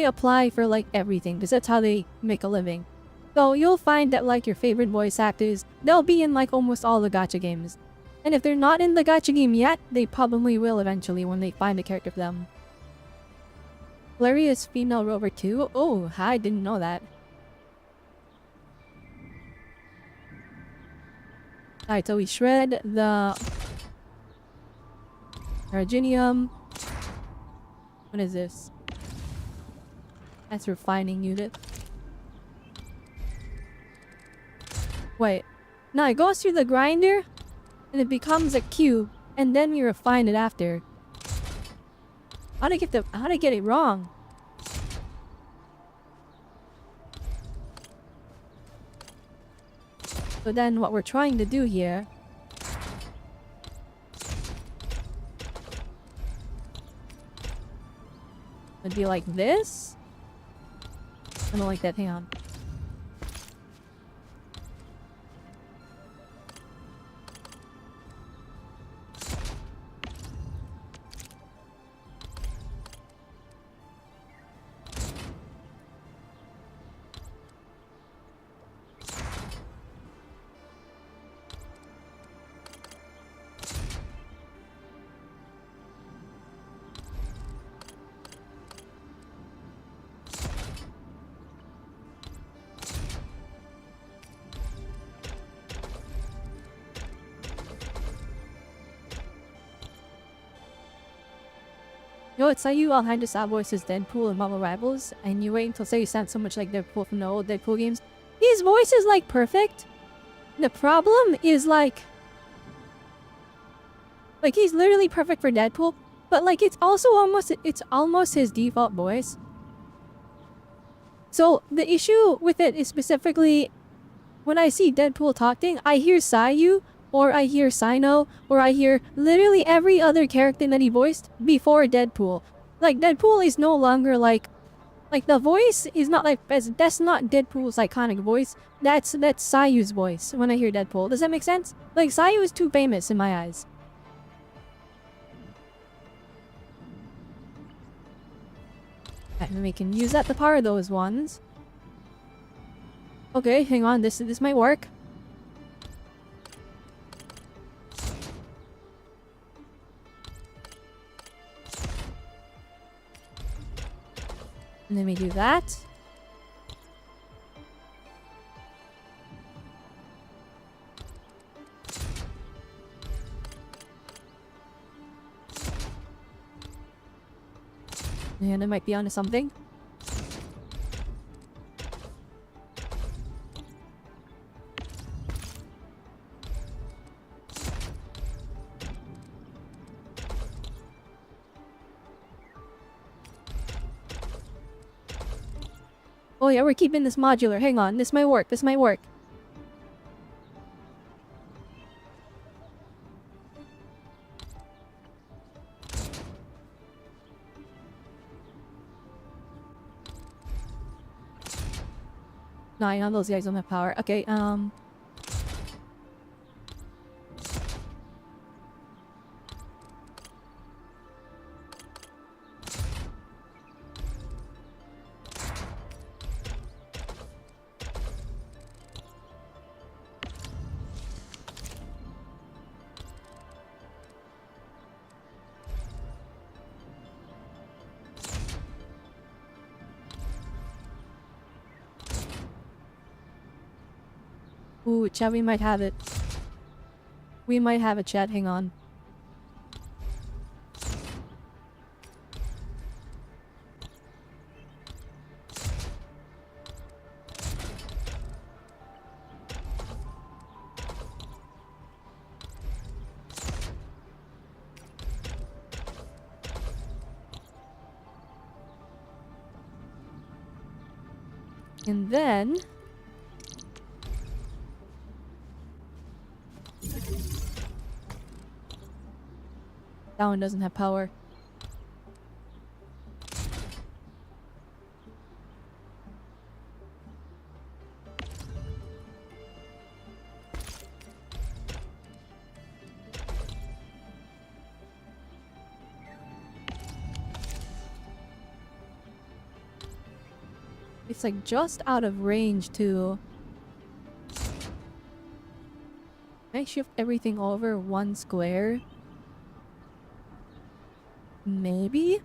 apply for, like, everything, because that's how they make a living. So, you'll find that, like, your favorite voice actors, they'll be in, like, almost all the gacha games. And if they're not in the gacha game yet, they probably will eventually when they find a character for them. Hilarious female rover too? Oh, I didn't know that. Alright, so we shred the Originium. What is this? That's refining unit. Wait. No, it goes through the grinder and it becomes a cube and then we refine it after. How'd I get it wrong? So then what we're trying to do here would be like this. I don't like that, hang on. You know, it's Sayu behind the star voices Deadpool and Marvel Rivals, and you wait until Sayu sounds so much like Deadpool from the old Deadpool games. His voice is like perfect. The problem is like he's literally perfect for Deadpool, but like it's almost his default voice. So the issue with it is specifically when I see Deadpool talking, I hear Sayu, or I hear Sino, or I hear literally every other character that he voiced before Deadpool. Like Deadpool is no longer like the voice is not like that's not Deadpool's iconic voice. That's Sayu's voice when I hear Deadpool. Does that make sense? Like Sayu is too famous in my eyes. And we can use that to power those ones. Okay, hang on. This might work. And then we do that. And I might be onto something. Oh yeah, we're keeping this modular. Hang on, this might work. This might work. None of those guys don't have power. Okay, ooh, chat, we might have it. We might have it, chat. Hang on. And then... that one doesn't have power. It's like just out of range too. Can I shift everything over one square? Maybe?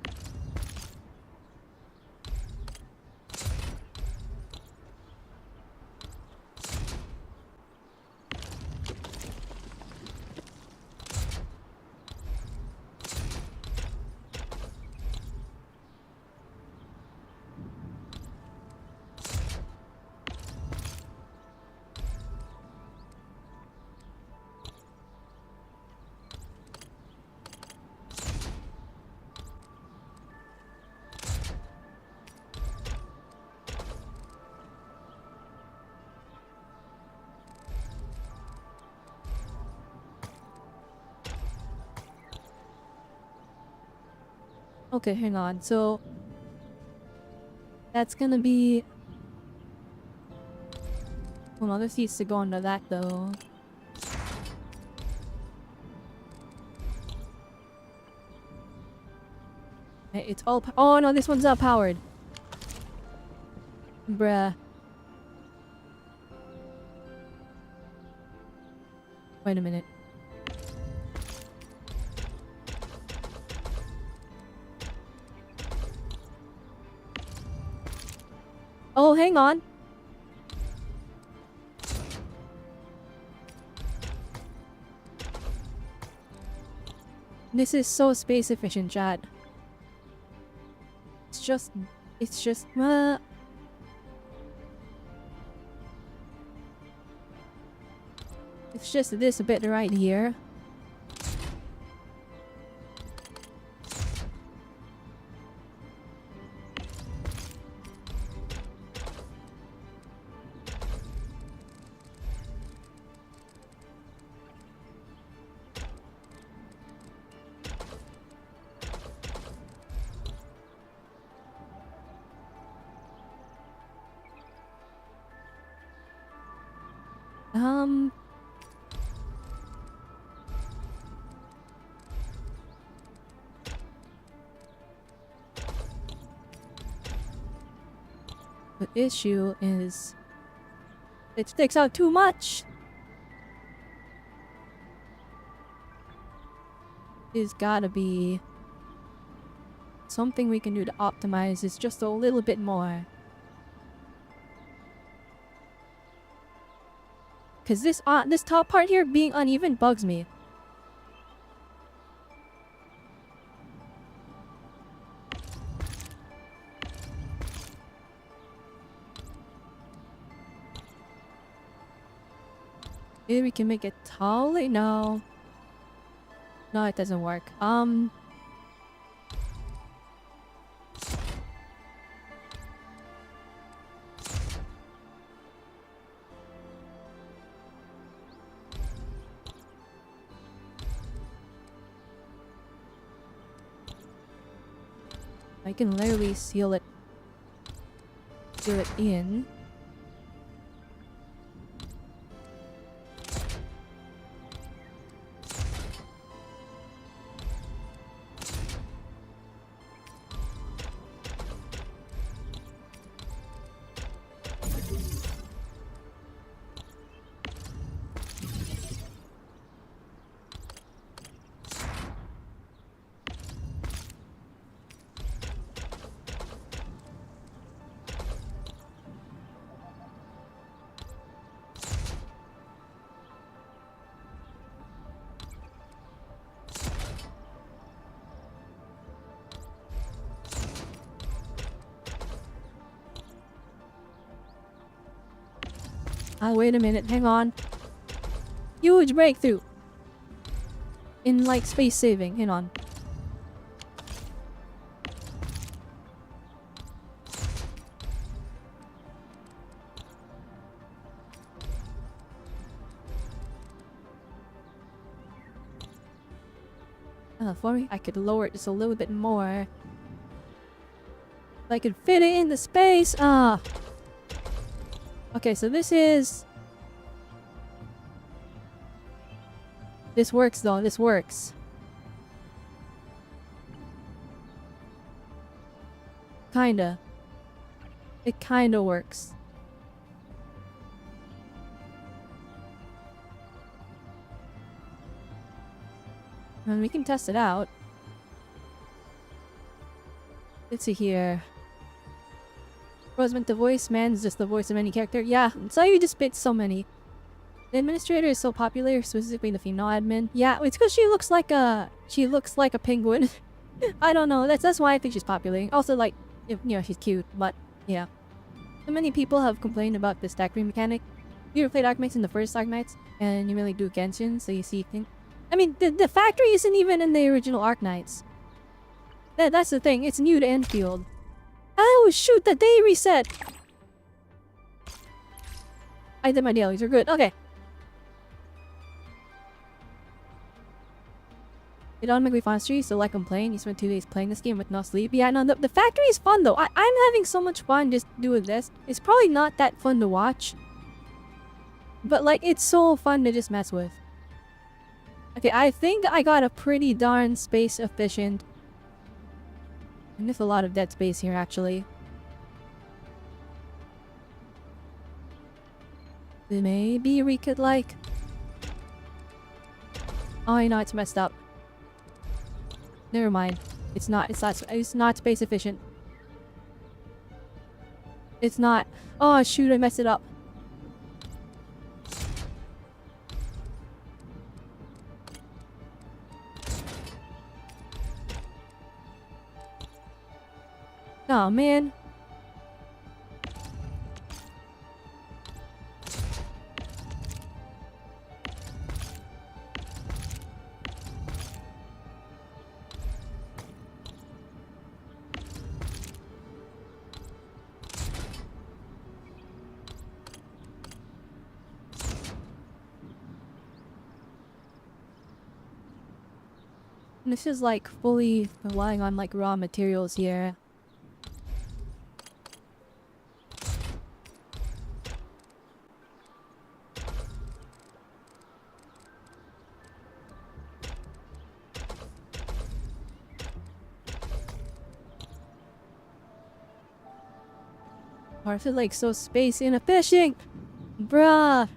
Okay, hang on. So that's gonna be... well, this needs to go into that though. Okay, it's all... oh no, this one's not powered. Bruh. Wait a minute. Oh, hang on. This is so space efficient, chat. It's just it's just this bit right here. The issue is it sticks out too much. There's gotta be something we can do to optimize this just a little bit more. Cause this top part here being uneven bugs me. Maybe we can make it taller? No. No, it doesn't work. I can literally seal it in. Wait a minute, hang on. Huge breakthrough! In, like, space saving. Hang on. For me, I could lower it just a little bit more. If I could fit it in the space. Okay, so this works though, this works. Kinda. It kinda works. And we can test it out. Let's see here. Was meant the voice, man is just the voice of any character. Yeah, so you just bit so many. The administrator is so popular, specifically the female admin. Yeah, it's because she looks like a penguin. I don't know. That's why I think she's popular. Also, like, you know, she's cute. But yeah, so many people have complained about the stack ring mechanic. You ever played Arknights in the first Arknights, and you really do Genshin, so you see things. I mean, the factory isn't even in the original Arknights. That's the thing. It's new to Endfield. Oh shoot! The day reset. I did my dailies. We're good. Okay. It automatically finds trees, so like I'm playing, you spent 2 days playing this game with no sleep. Yeah, no, the factory is fun though. I'm having so much fun just doing this. It's probably not that fun to watch. But like, it's so fun to just mess with. Okay, I think I got a pretty darn space efficient. And there's a lot of dead space here actually. Maybe we could like... Oh, I know it's messed up. Never mind. It's not space efficient. It's not. Oh shoot, I messed it up. Oh man. This is like fully relying on like raw materials here. Or is it like so space inefficient? Bruh.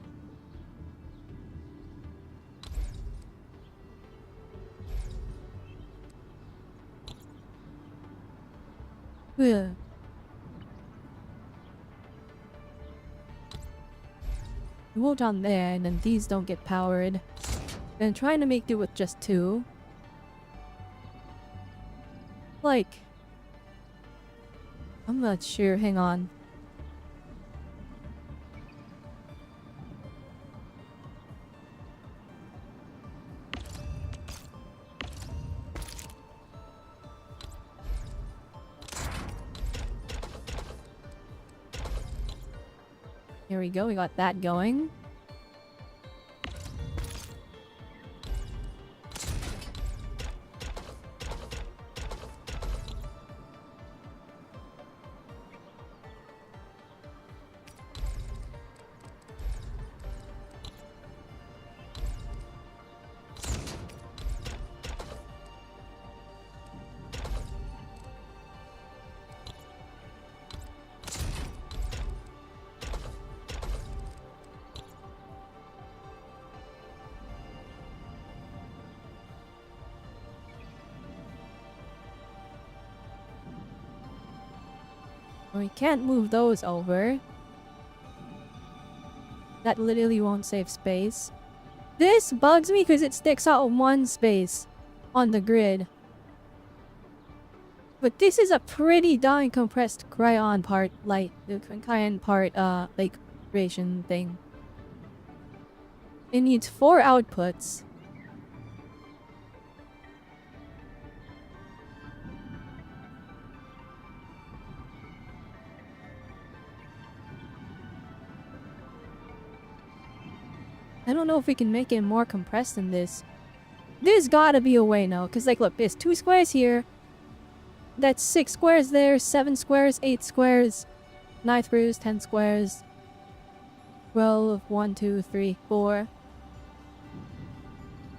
Ugh. Hold on there, and then these don't get powered. Then trying to make do with just 2. Like, I'm not sure. Hang on. Here we go, we got that going. We can't move those over. That literally won't save space. This bugs me because it sticks out 1 space on the grid. But this is a pretty darn compressed cryon part, like the cryon part, like creation thing. It needs 4 outputs. I don't know if we can make it more compressed than this. There's gotta be a way now, because like look, there's 2 squares here. That's 6 squares there, 7 squares, 8 squares, 9 squares, 10 squares, 12, 1, 2, 3, 4.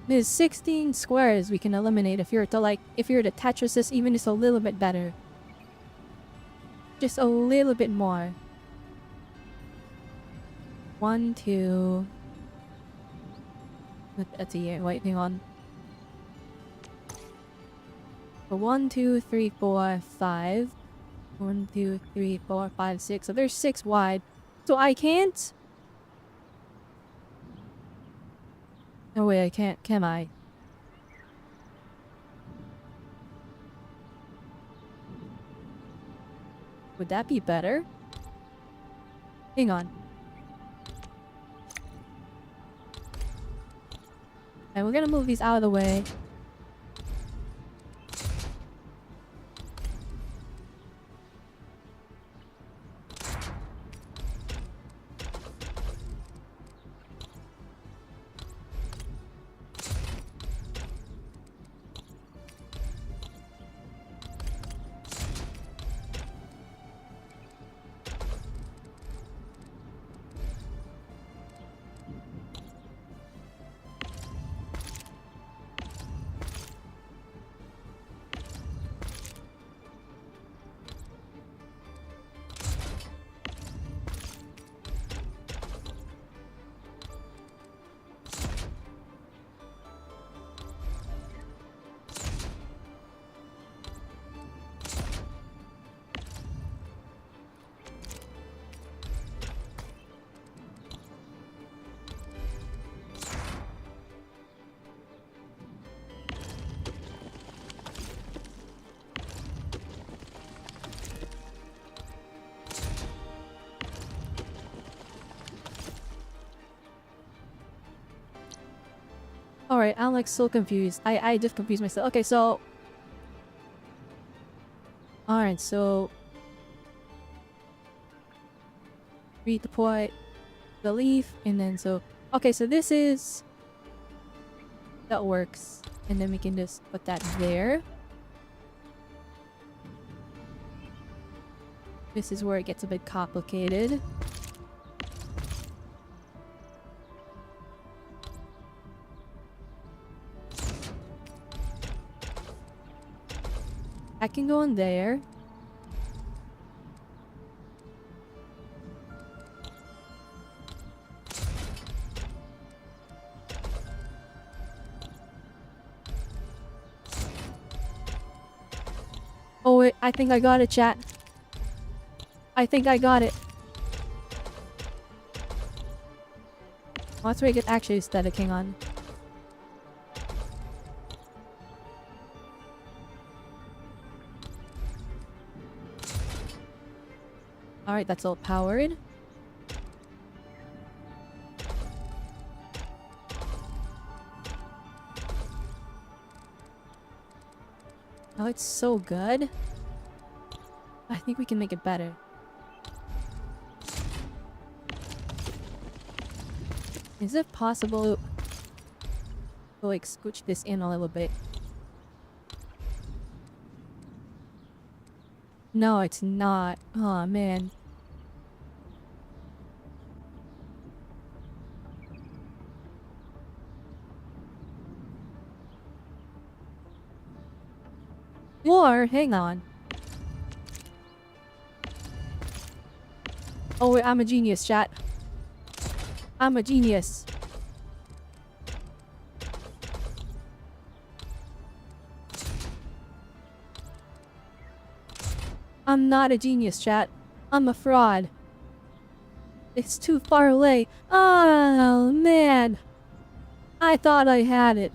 There's 16 squares we can eliminate if you're to Tetris this even just a little bit better. Just a little bit more. 1, 2... That's a year. Wait, hang on. So 1, 2, 3, 4, 5. 1, 2, 3, 4, 5, 6. So there's 6 wide. So I can't. No way, I can't. Can I? Would that be better? Hang on. And we're gonna move these out of the way. Alright, I'm like so confused. I just confused myself. Okay, so... Alright, so... redeploy the leaf, and then so... Okay, so this is... That works. And then we can just put that there. This is where it gets a bit complicated. I can go in there. Oh wait, I think I got it, chat. I think I got it. Oh, that's where you get actually aestheticing on. Alright, that's all powered. Oh, it's so good. I think we can make it better. Is it possible to like scooch this in a little bit? No, it's not. Oh man. Or, hang on. Oh wait, I'm a genius, chat. I'm a genius. I'm not a genius, chat. I'm a fraud. It's too far away. Oh, man. I thought I had it.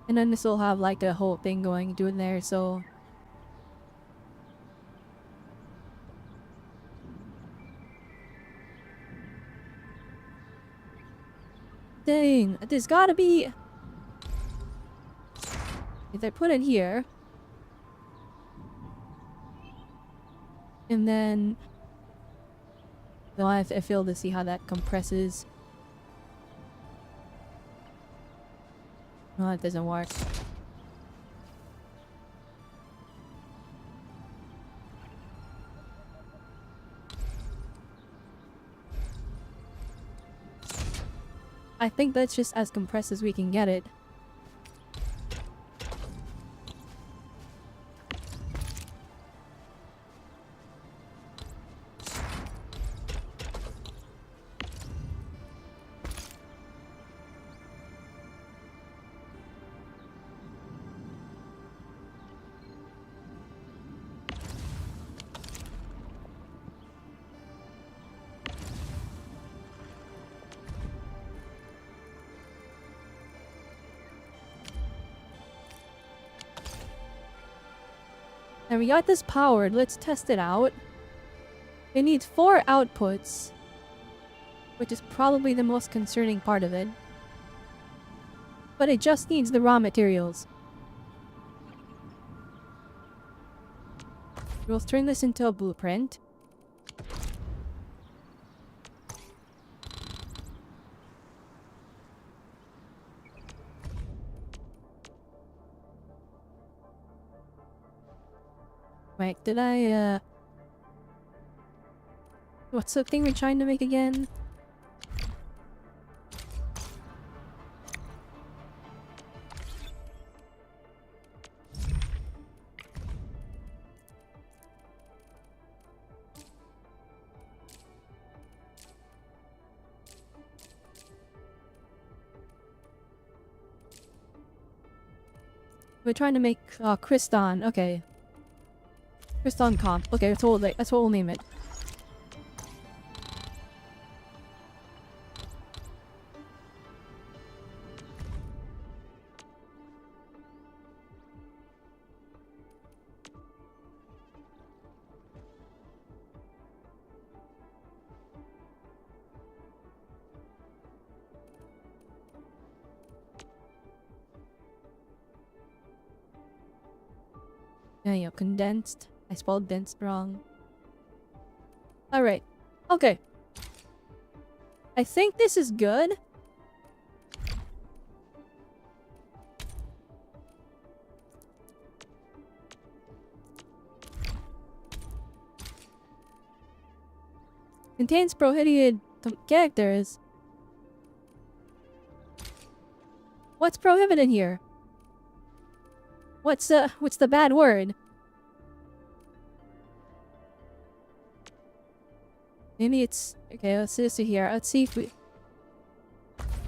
And then this will have like a whole thing going doing there, so... Dang, there's gotta be... If I put it here... And then... So I feel to see how that compresses. No, it doesn't work. I think that's just as compressed as we can get it. And we got this powered. Let's test it out. It needs 4 outputs, which is probably the most concerning part of it. But it just needs the raw materials. We'll turn this into a blueprint. Wait, did I, what's the thing we're trying to make again? We're trying to make Kriston. Okay. Kriston comp. Okay, that's what we'll name it. There you go, condensed. I spelled dense wrong. Alright. Okay. I think this is good. Contains prohibited characters. What's prohibited here? What's the bad word? Maybe it's okay. Let's see here. Let's see if we.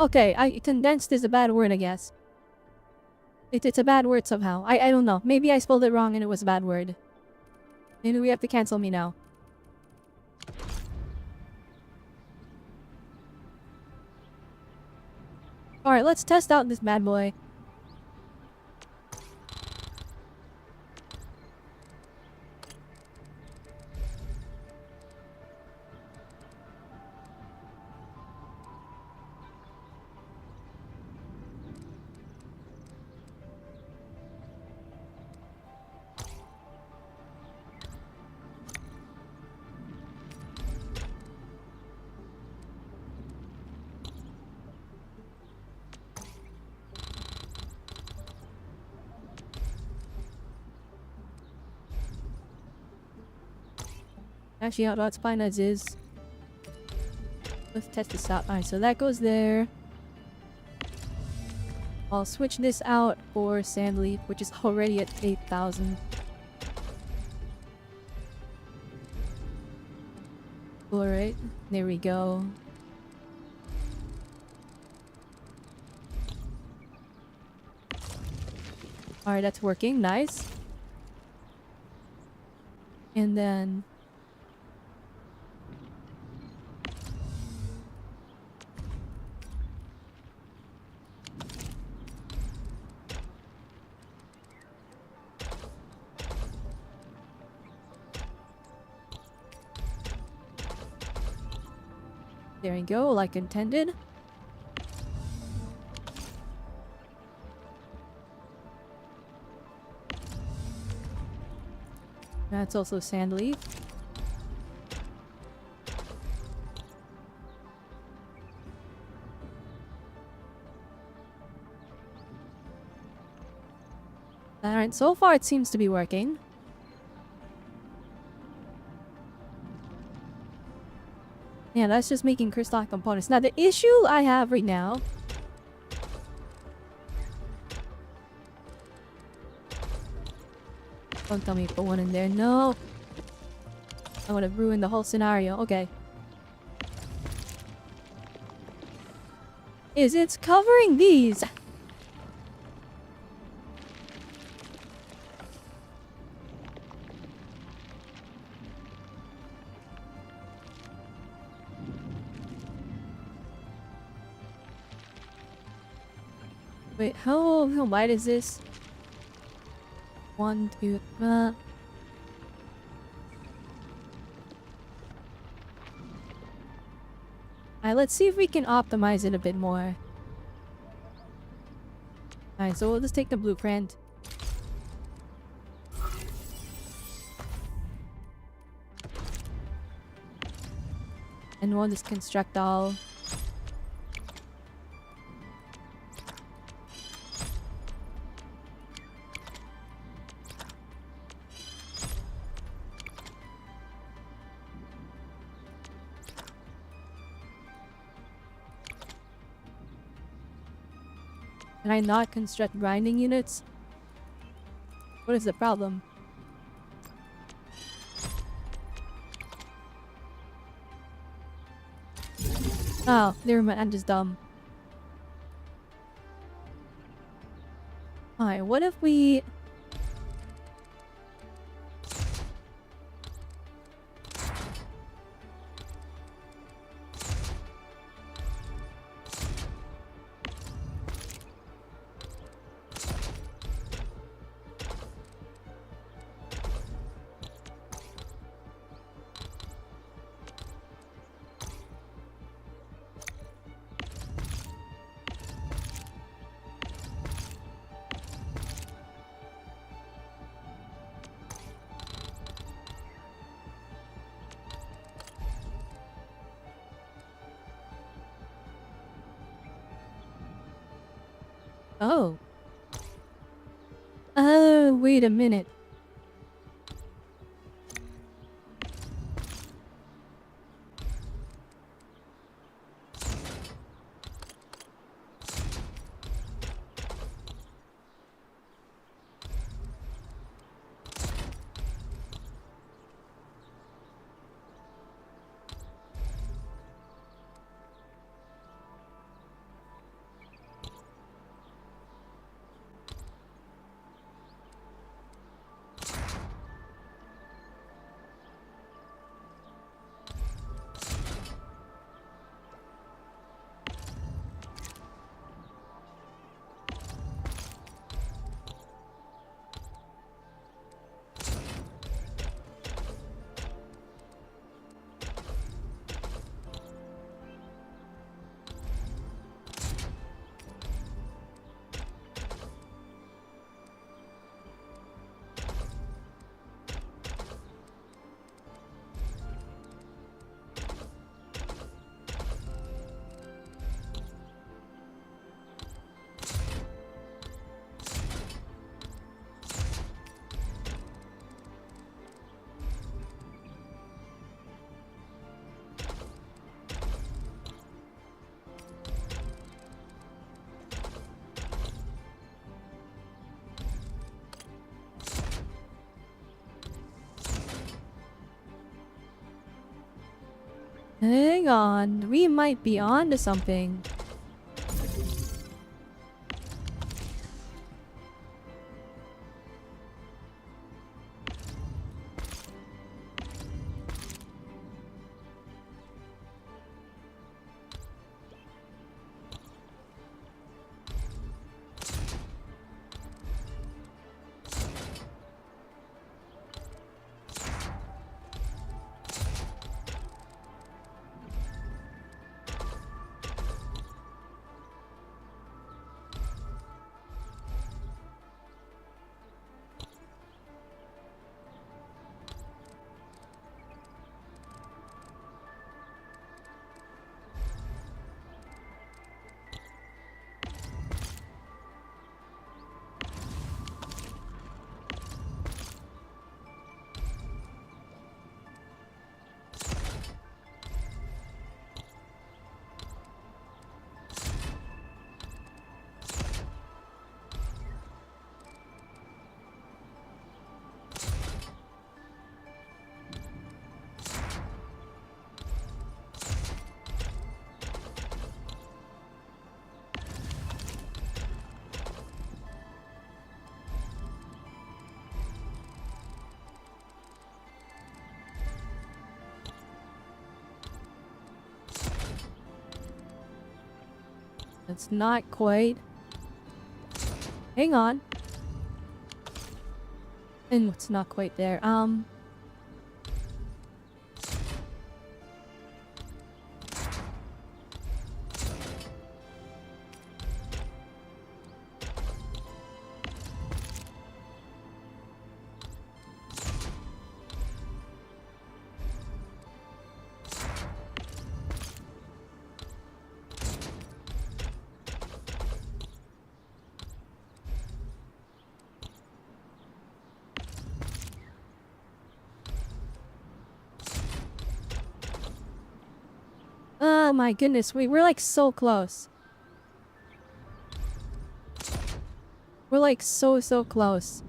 Okay, condensed is a bad word, I guess. It's a bad word somehow. I don't know. Maybe I spelled it wrong and it was a bad word. Maybe we have to cancel me now. Alright, let's test out this bad boy. Actually, how about spine as is? Let's test this out. Alright, so that goes there. I'll switch this out for Sandleaf, which is already at 8,000. Alright, there we go. Alright, that's working. Nice. And then... there we go, like intended. That's also Sandleaf. Alright, so far it seems to be working. Yeah, that's just making crystal components. Now, the issue I have right now... Don't tell me you put one in there. No! I would have ruined the whole scenario. Okay. Is it's covering these? Wait, how wide is this? 1, 2, Alright, let's see if we can optimize it a bit more. Alright, so we'll just take the blueprint. And we'll just construct all. Can I not construct grinding units? What is the problem? Oh, never mind, I'm just dumb. Alright, what if we... Oh. Oh, wait a minute. Hang on, we might be on to something. It's not quite. Hang on. And it's not quite there. Oh my goodness, we're like so close. We're like so close.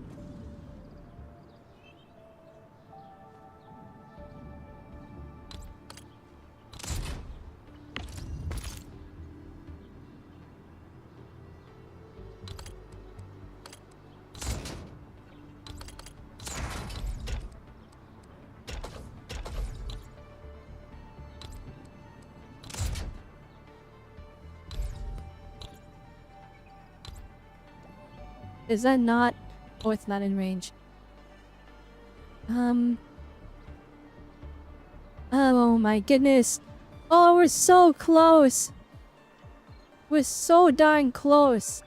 Is that not? Oh, it's not in range. Oh my goodness. Oh, we're so close. We're so darn close.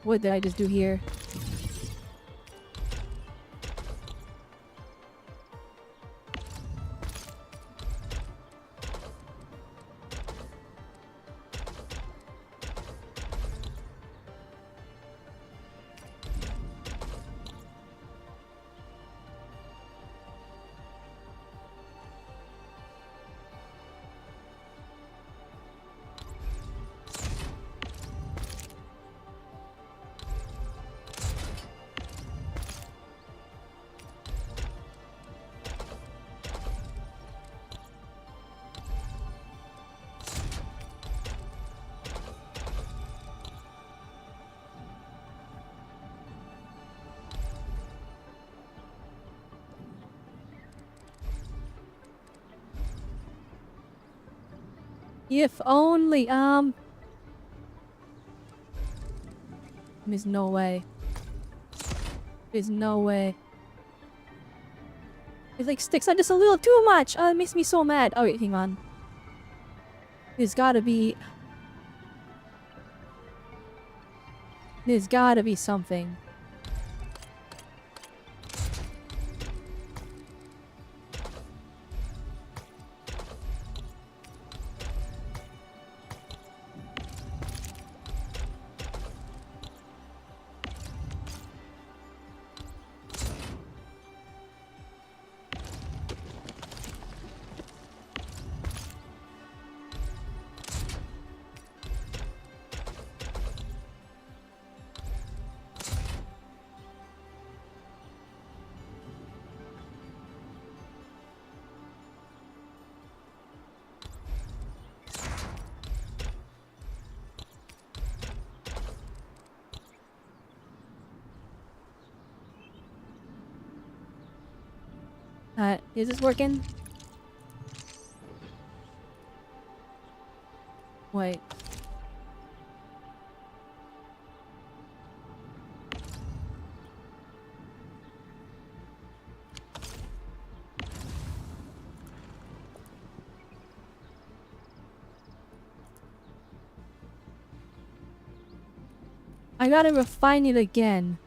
What did I just do here? If only, There's no way. There's no way. It like sticks out just a little too much! Oh, it makes me so mad. Oh wait, hang on. There's gotta be... There's gotta be something. Is this working? Wait. I gotta refine it again.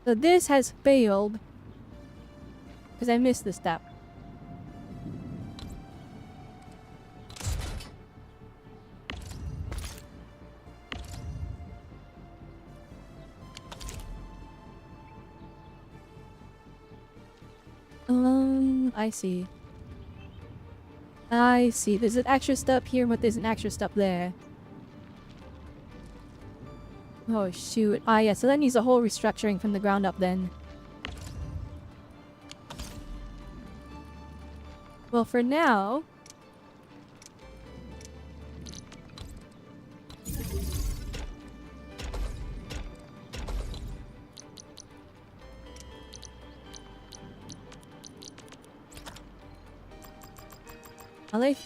So this has failed. Because I missed the step. I see. I see. There's an extra step here, but there's an extra step there. Oh shoot. Ah yeah, so that needs a whole restructuring from the ground up then. Well, for now...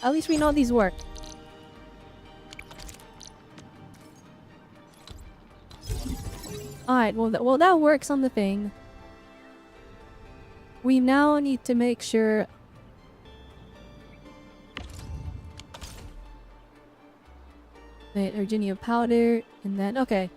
At least we know these work. Alright, well that works on the thing. We now need to make sure... Wait, Virginia powder, and then... Okay.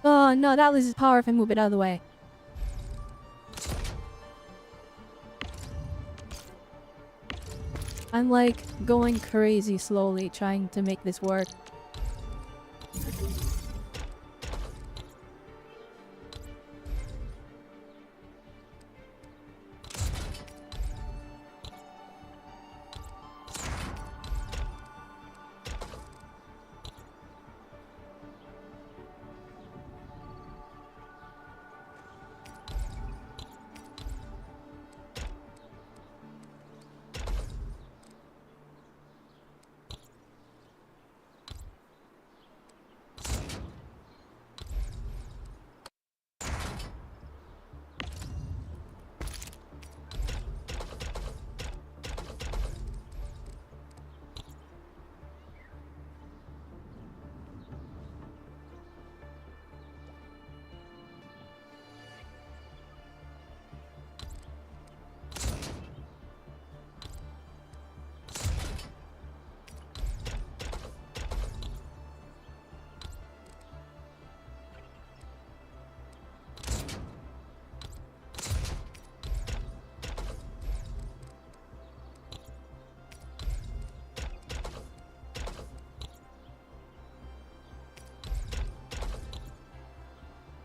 Oh no, that loses power if I move it out of the way. I'm like going crazy slowly trying to make this work.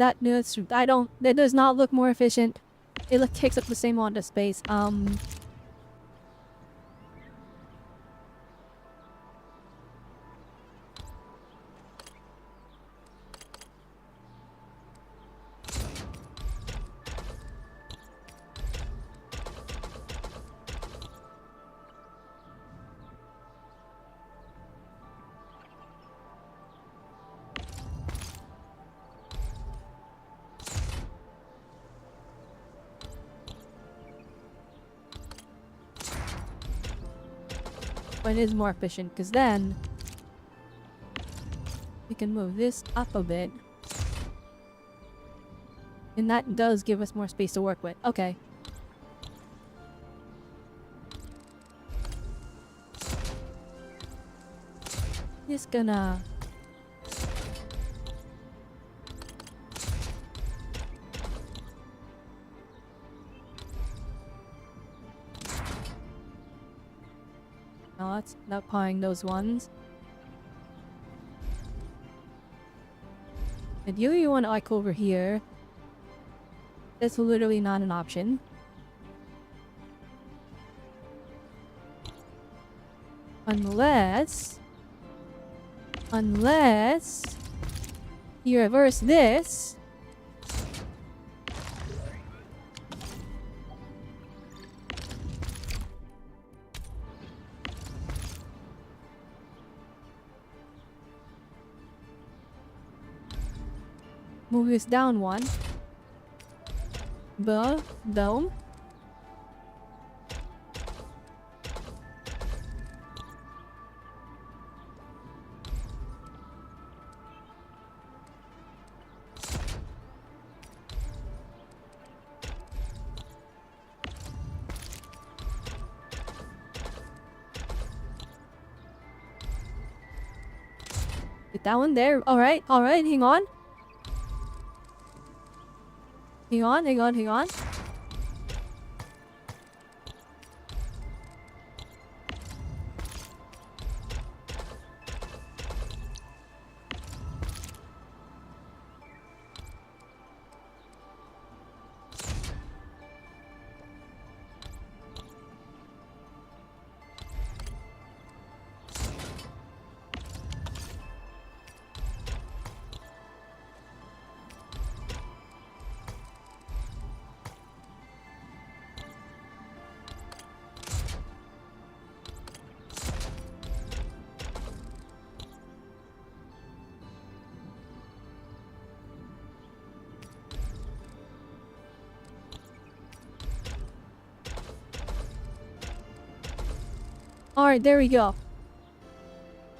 Alright, that does not look more efficient. It takes up the same amount of space. But it is more efficient because then we can move this up a bit. And that does give us more space to work with. Okay. Just gonna... Not pawing those ones. And you want to like over here. That's literally not an option. Unless you reverse this. Move this down one. Dome. Get that one there. Alright, hang on. Hang on. Alright, there we go.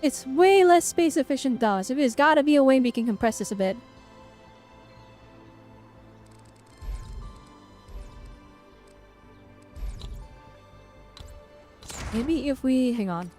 It's way less space efficient though, so there's gotta be a way we can compress this a bit. Maybe if we... hang on.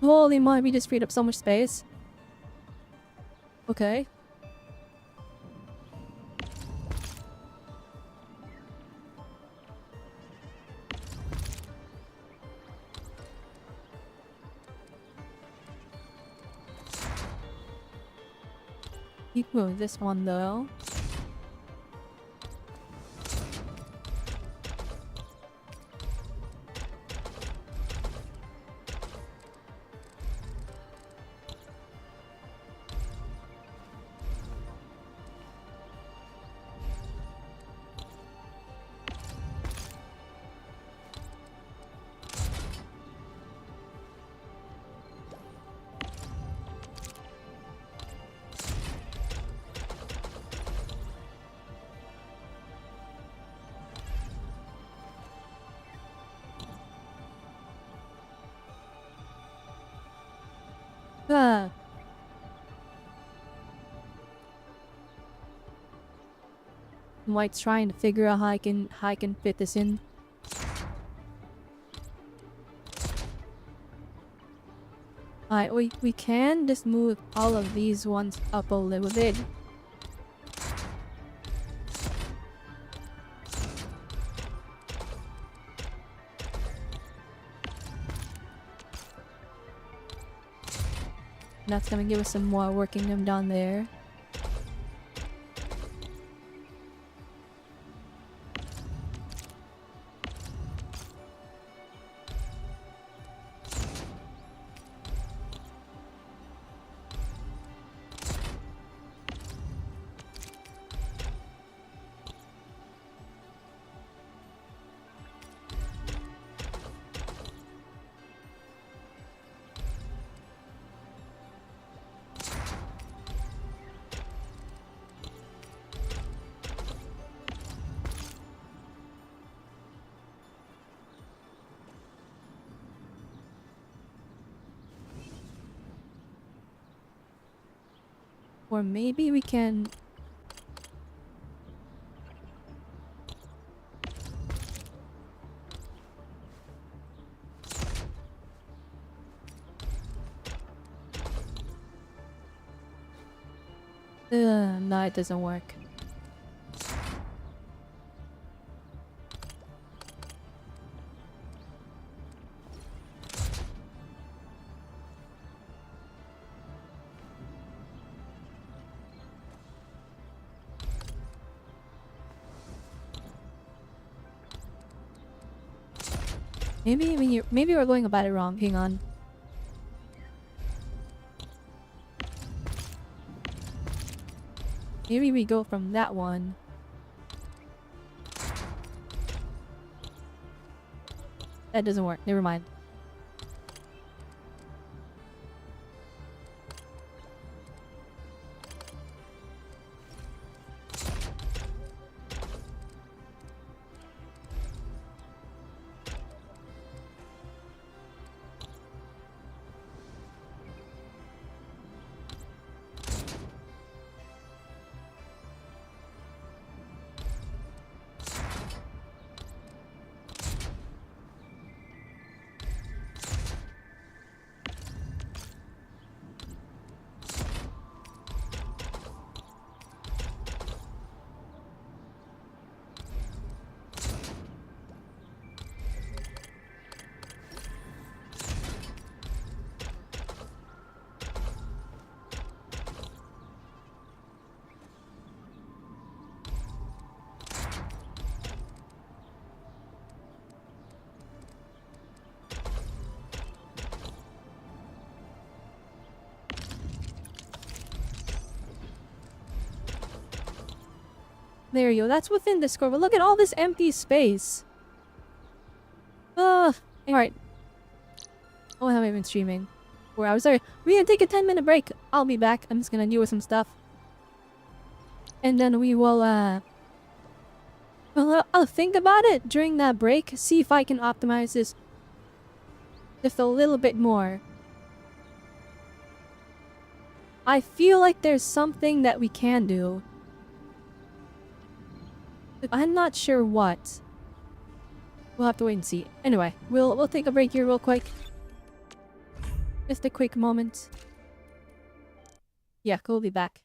Holy moly, we just freed up so much space. Okay. Keep moving this one though. Ah. I'm like trying to figure out how I can fit this in. Alright, we can just move all of these ones up a little bit. That's gonna give us some more working them down there. Or maybe we can... no, it doesn't work. Maybe we're going about it wrong. Hang on. Maybe we go from that one. That doesn't work. Never mind. There you go. That's within the score. But look at all this empty space. Alright. Oh, how have I been streaming? 4 hours. Sorry. We're gonna take a 10-minute break. I'll be back. I'm just gonna deal with some stuff. And then we will, well, I'll think about it during that break. See if I can optimize this just a little bit more. I feel like there's something that we can do. I'm not sure what. We'll have to wait and see. Anyway, we'll take a break here real quick. Just a quick moment. Yeah, we'll be back.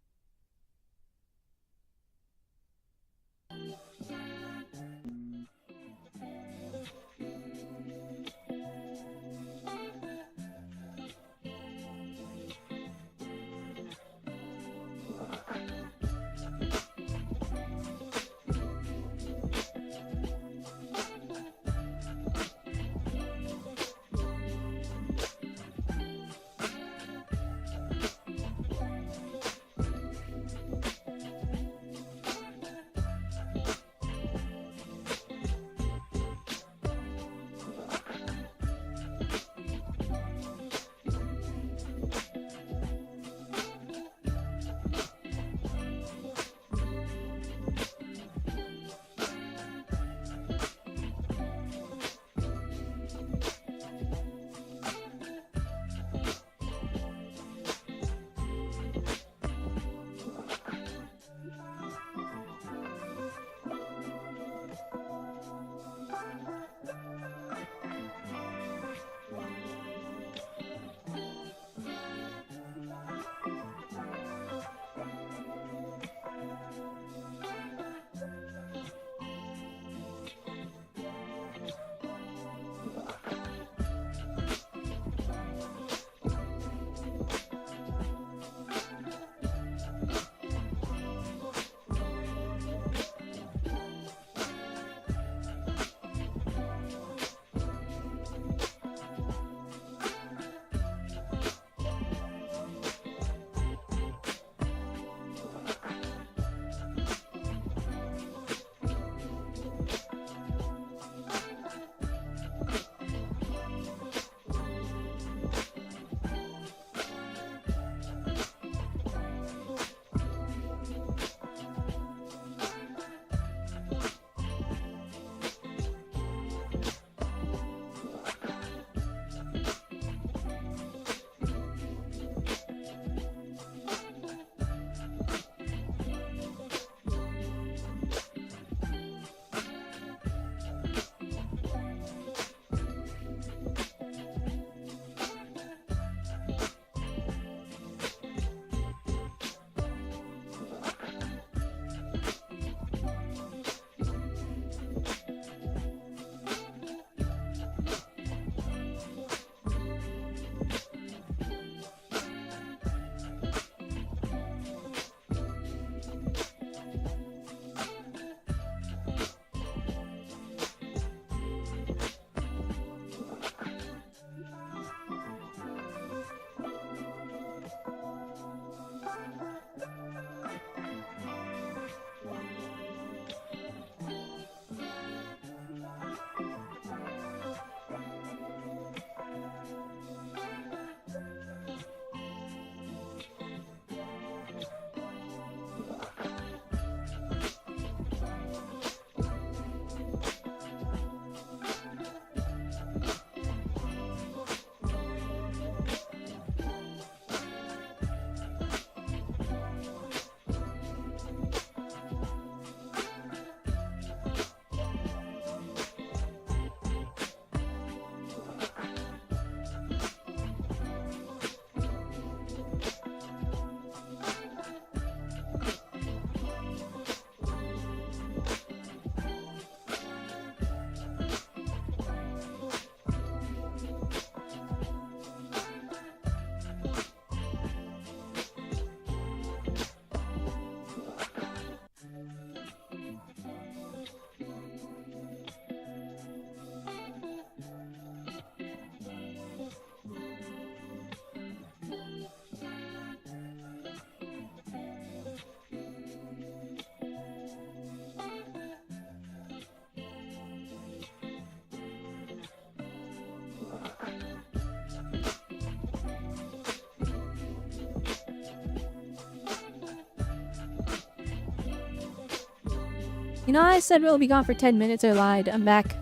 You know, I said we'll be gone for 10 minutes. I lied. I'm back.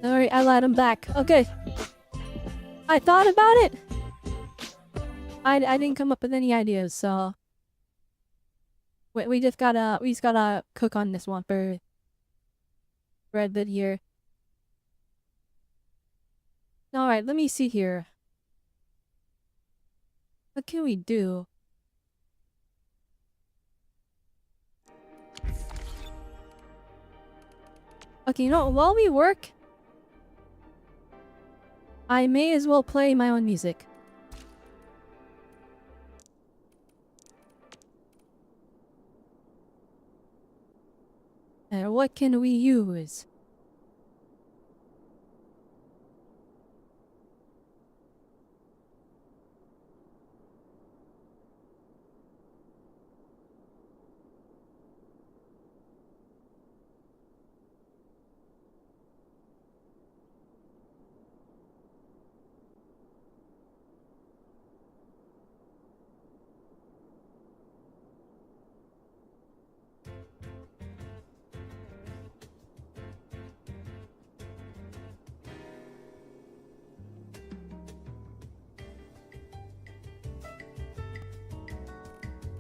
Sorry, I lied. I'm back. Okay. I thought about it. I didn't come up with any ideas, so we just gotta cook on this one for a bit here. All right, let me see here. What can we do? Okay, you know, while we work, I may as well play my own music. And what can we use?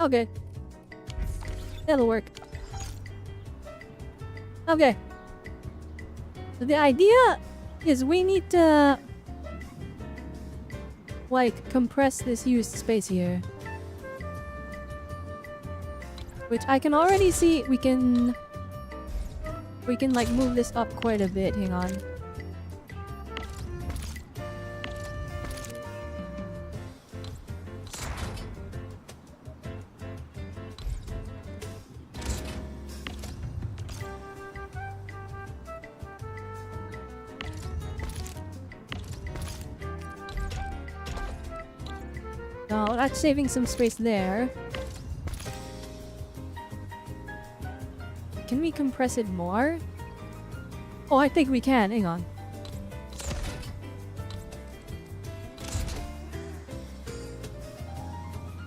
Okay. That'll work. Okay. So the idea is we need to like compress this used space here. Which I can already see we can like move this up quite a bit. Hang on. No, that's saving some space there. Can we compress it more? Oh, I think we can. Hang on.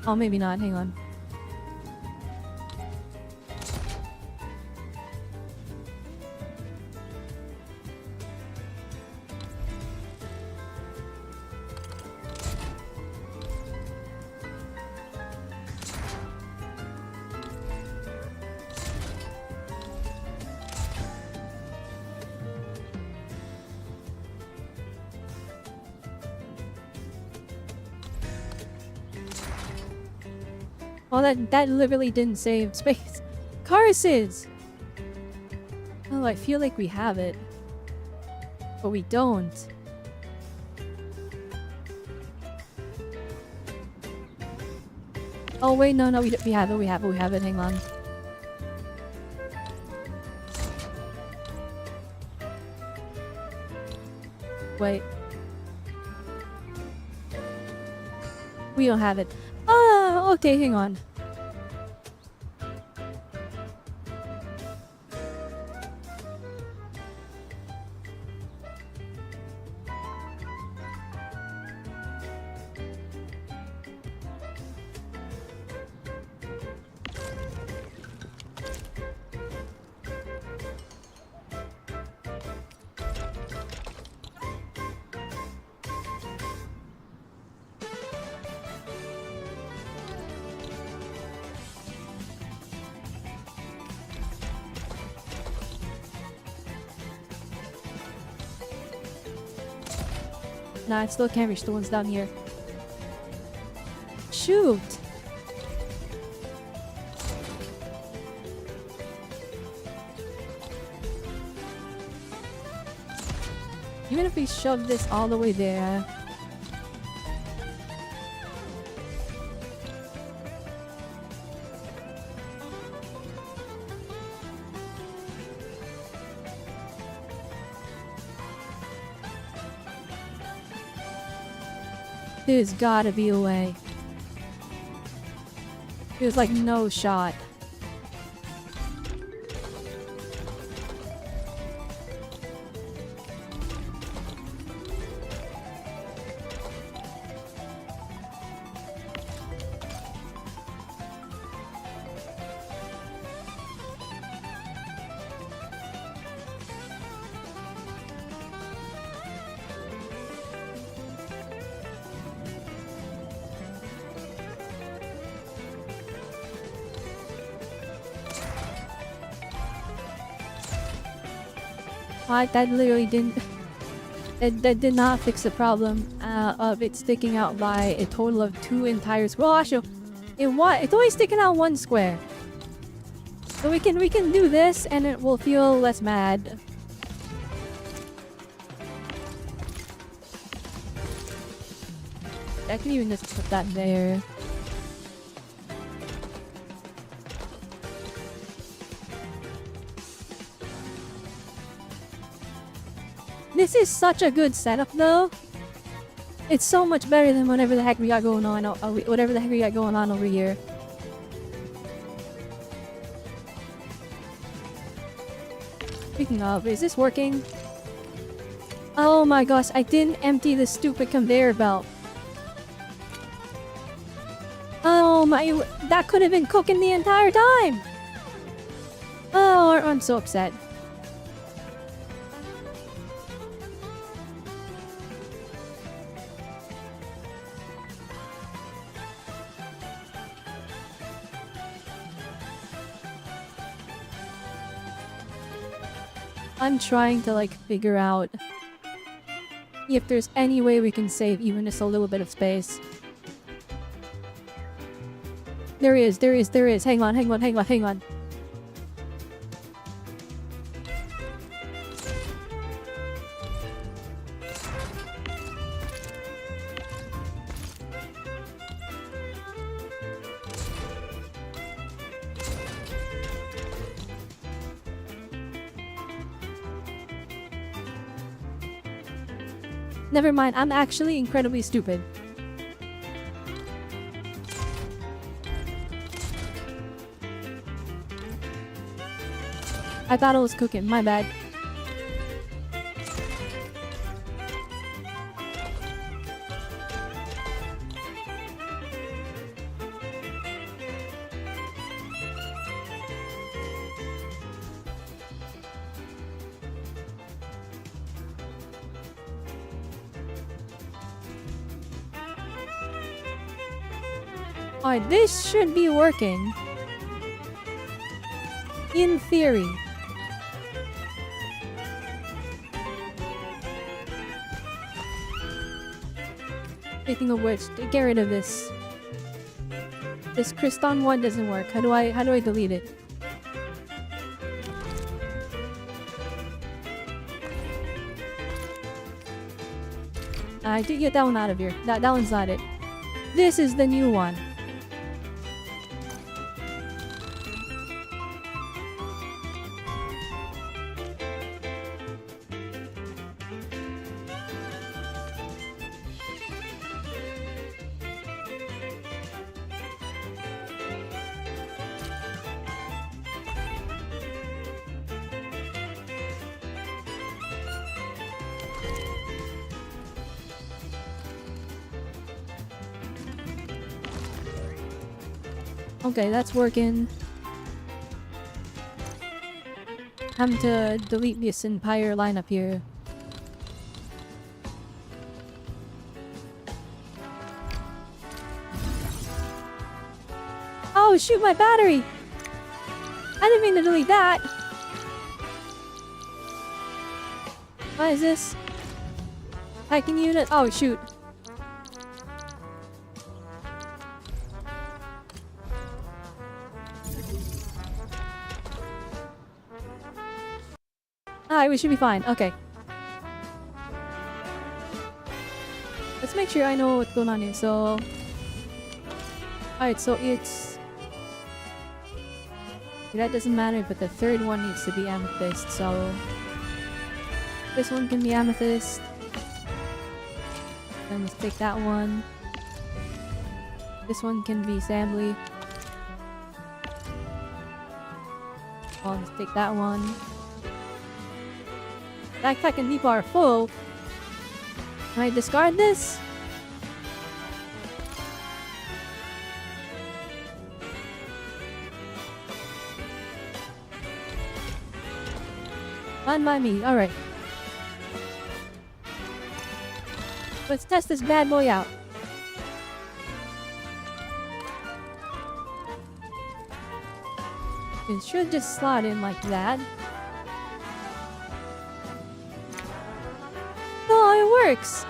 Oh, maybe not. Hang on. Oh, that literally didn't save space. Curses! Oh, I feel like we have it. But we don't. Oh wait, no, we have it, hang on. Wait. We don't have it. Ah, okay, hang on. Nah, I still can't reach the ones down here. Shoot! Even if we shove this all the way there... There's gotta be a way. There's like no shot. That literally didn't... That did not fix the problem of it sticking out by a total of 2 entire squares. Well, actually, it's only sticking out 1 square. So we can do this and it will feel less mad. I can even just put that there. This is such a good setup though. It's so much better than whatever the heck we got going on over here. Speaking of, is this working? Oh my gosh, I didn't empty the stupid conveyor belt. Oh my, that could have been cooking the entire time! Oh, I'm so upset. I'm trying to like figure out if there's any way we can save even just a little bit of space. There is. Hang on. Never mind, I'm actually incredibly stupid. I thought it was cooking, my bad. Alright, this should be working. In theory. Speaking of which, get rid of this. This Kriston 1 doesn't work. How do I delete it? I did get that one out of here. That one's not it. This is the new one. Okay, that's working. Time to delete this entire lineup here. Oh shoot, my battery! I didn't mean to delete that! What is this? Hacking unit? Oh shoot. Alright, we should be fine. Okay. Let's make sure I know what's going on here. So... Alright, so it's... That doesn't matter, but the third one needs to be amethyst, so... This one can be amethyst. Then let's take that one. This one can be Sambly. Oh, let's take that one. Backpack and depot are full. Can I discard this? Fine by me. Alright. Let's test this bad boy out. It should just slot in like that. works!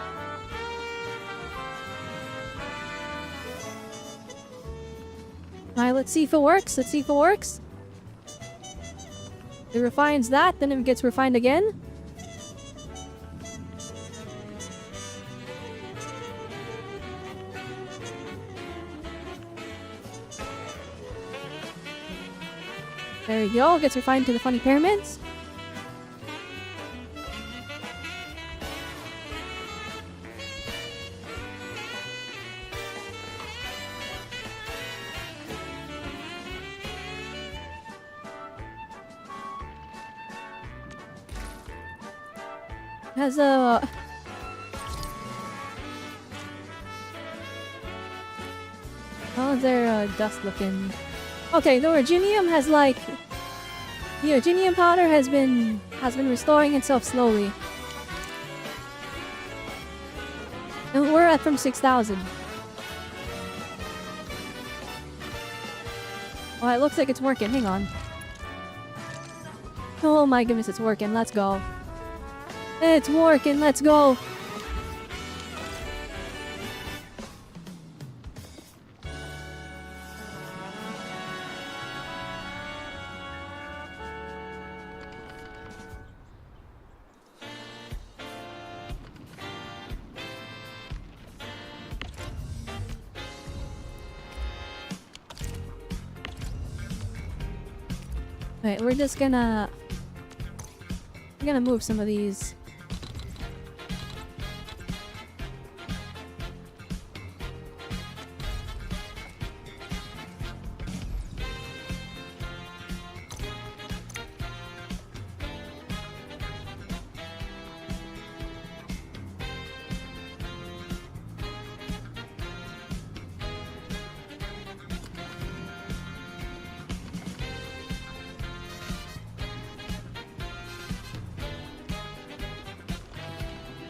Alright, let's see if it works. Let's see if it works. It refines that, then it gets refined again. There we go, gets refined to the funny pyramids. Has a... How is there dust looking? Okay, the Originium has like... The Originium powder has been restoring itself slowly. And we're at from 6,000. Oh, it looks like it's working. Hang on. Oh my goodness, it's working. Let's go. It's working. Let's go. Alright, we're just gonna... We're gonna move some of these.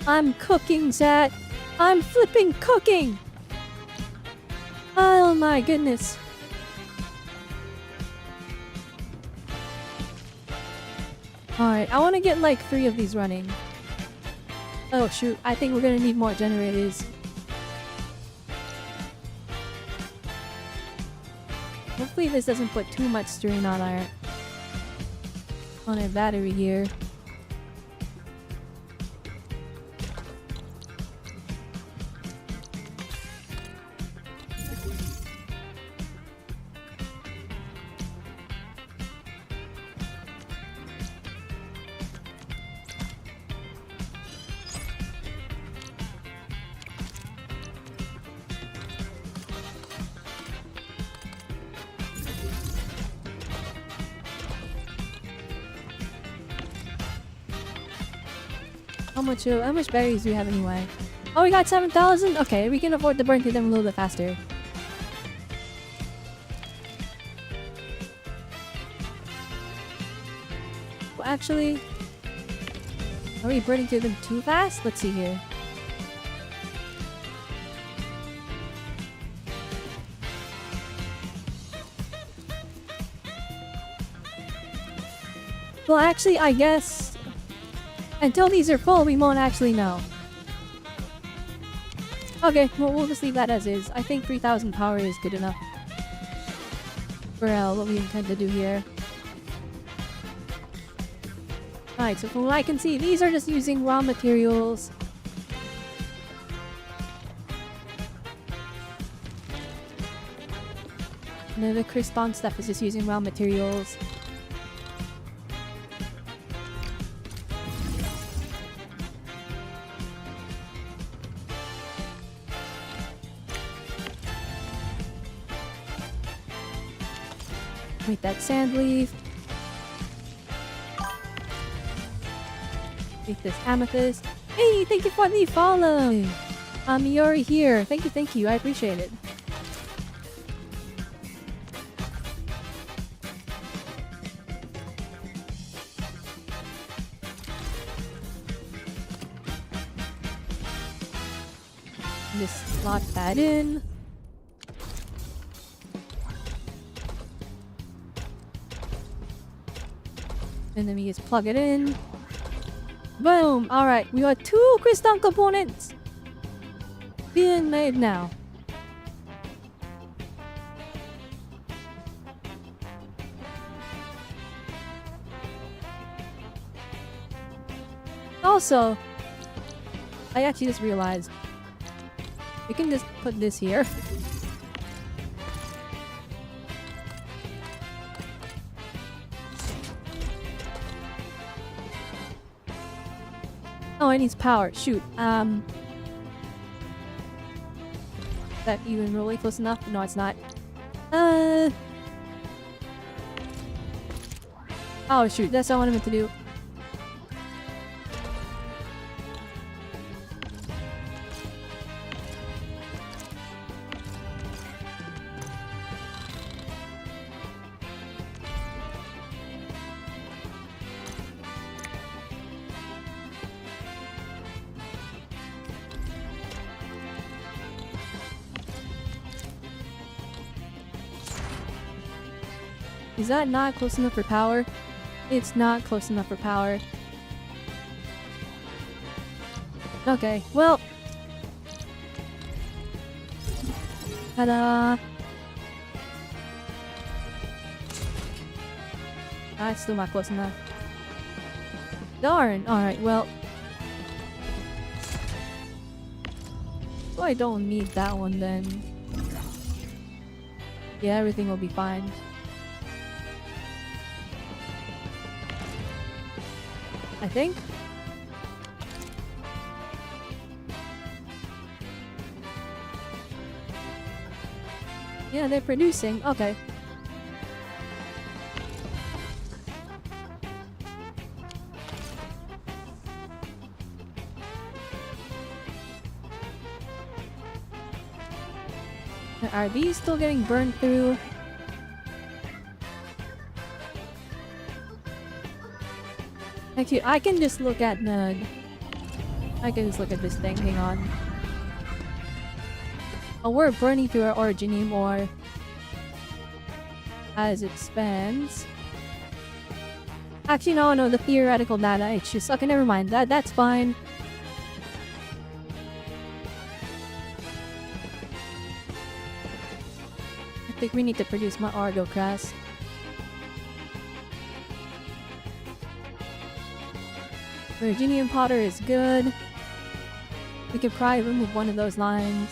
I'm cooking, Zach. I'm flipping cooking. Oh my goodness. Alright, I want to get like 3 of these running. Oh shoot, I think we're gonna need more generators. Hopefully this doesn't put too much strain on our battery here. How much berries do we have anyway? Oh, we got 7,000? Okay, we can afford to burn through them a little bit faster. Well, actually... Are we burning through them too fast? Let's see here. Well, actually, I guess... Until these are full, we won't actually know. Okay, well, we'll just leave that as is. I think 3,000 power is good enough for what we intend to do here. Alright, so from what I can see, these are just using raw materials. And then the Crispon stuff is just using raw materials. Wait, that sand leaf. Take this amethyst. Hey, thank you for the follow! Miori here. Thank you. I appreciate it. Just slot that in. And then we just plug it in. Boom! Alright, we got 2 crystal components being made now. Also, I actually just realized we can just put this here. Oh, it needs power. Shoot. Is that even really close enough? No, it's not. Oh, shoot. That's not what I meant to do. Is that not close enough for power? It's not close enough for power. Okay, well. Ta-da! That's still not close enough. Darn! Alright, well. So I don't need that one then. Yeah, everything will be fine. I think. Yeah, they're producing. Okay. Are these still getting burned through? Actually, I can just look at the... I can just look at this thing. Hang on. Oh, we're burning through our originium ore as it expands. Actually, no, the theoretical data. It's just... Okay, never mind. That's fine. I think we need to produce more Argocrest. Virginian Potter is good. We could probably remove one of those lines.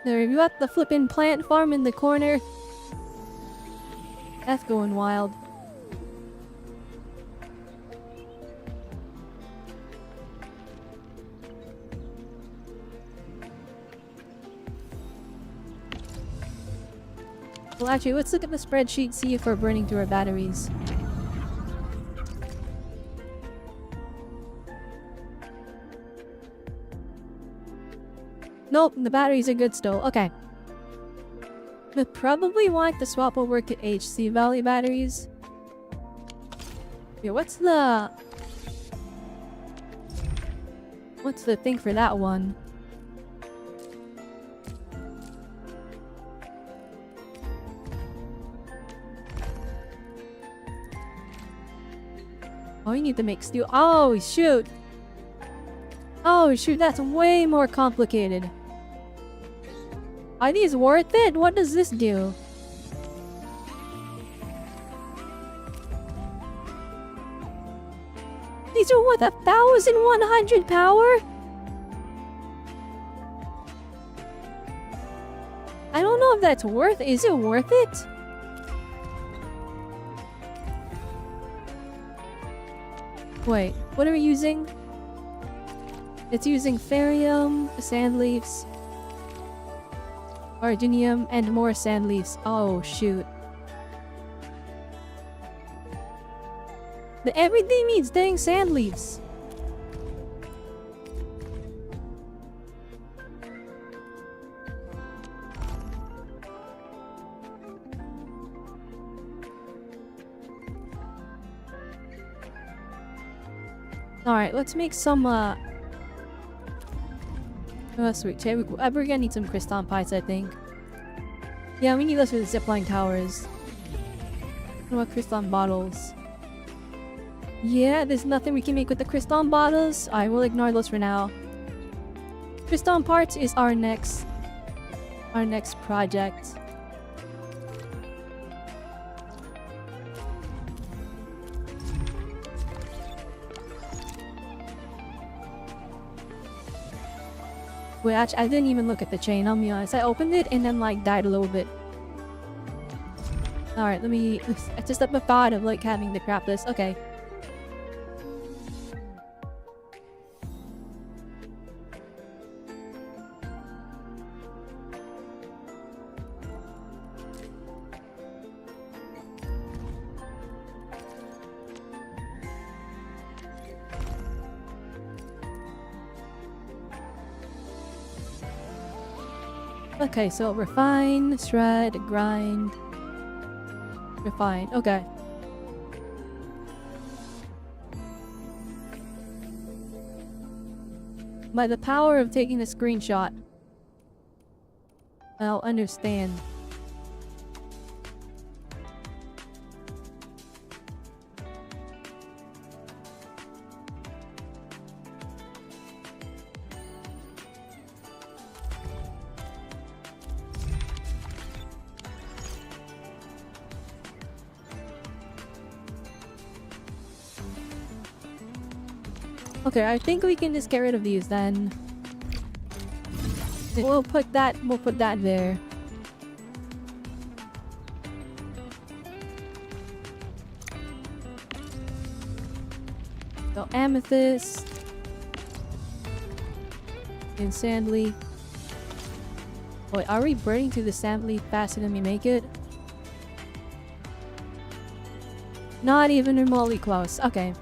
There, we got the flippin' plant farm in the corner. That's going wild. Well, actually, let's look at the spreadsheet, see if we're burning through our batteries. Nope, the batteries are good still. Okay. We probably want to swap over to HC Valley batteries. Yeah, what's the thing for that one? Oh, you need to make steel. Oh, shoot! Oh, shoot, that's way more complicated. Are these worth it? What does this do? These are worth 1,100 power? I don't know if that's worth it. Is it worth it? Wait, what are we using? It's using Therium, sand leaves, Arginium, and more sand leaves. Oh, shoot. Everything needs dang sand leaves. Alright, let's make some, oh, sweet. We're gonna need some crystal pipes, I think. Yeah, we need those for the zipline towers. What about crystal bottles? Yeah, there's nothing we can make with the crystal bottles. I will ignore those for now. Crystal parts is our next project. Wait, actually, I didn't even look at the chain, I'll be honest. I opened it and then like died a little bit. Alright, it's just the thought of like having to craft this. Okay. Okay, so refine, shred, grind, refine. Okay. By the power of taking a screenshot, I'll understand. Okay, I think we can just get rid of these then. We'll put that there. So amethyst and sand leaf. Wait, are we burning through the sand leaf faster than we make it? Not even remotely close. Okay.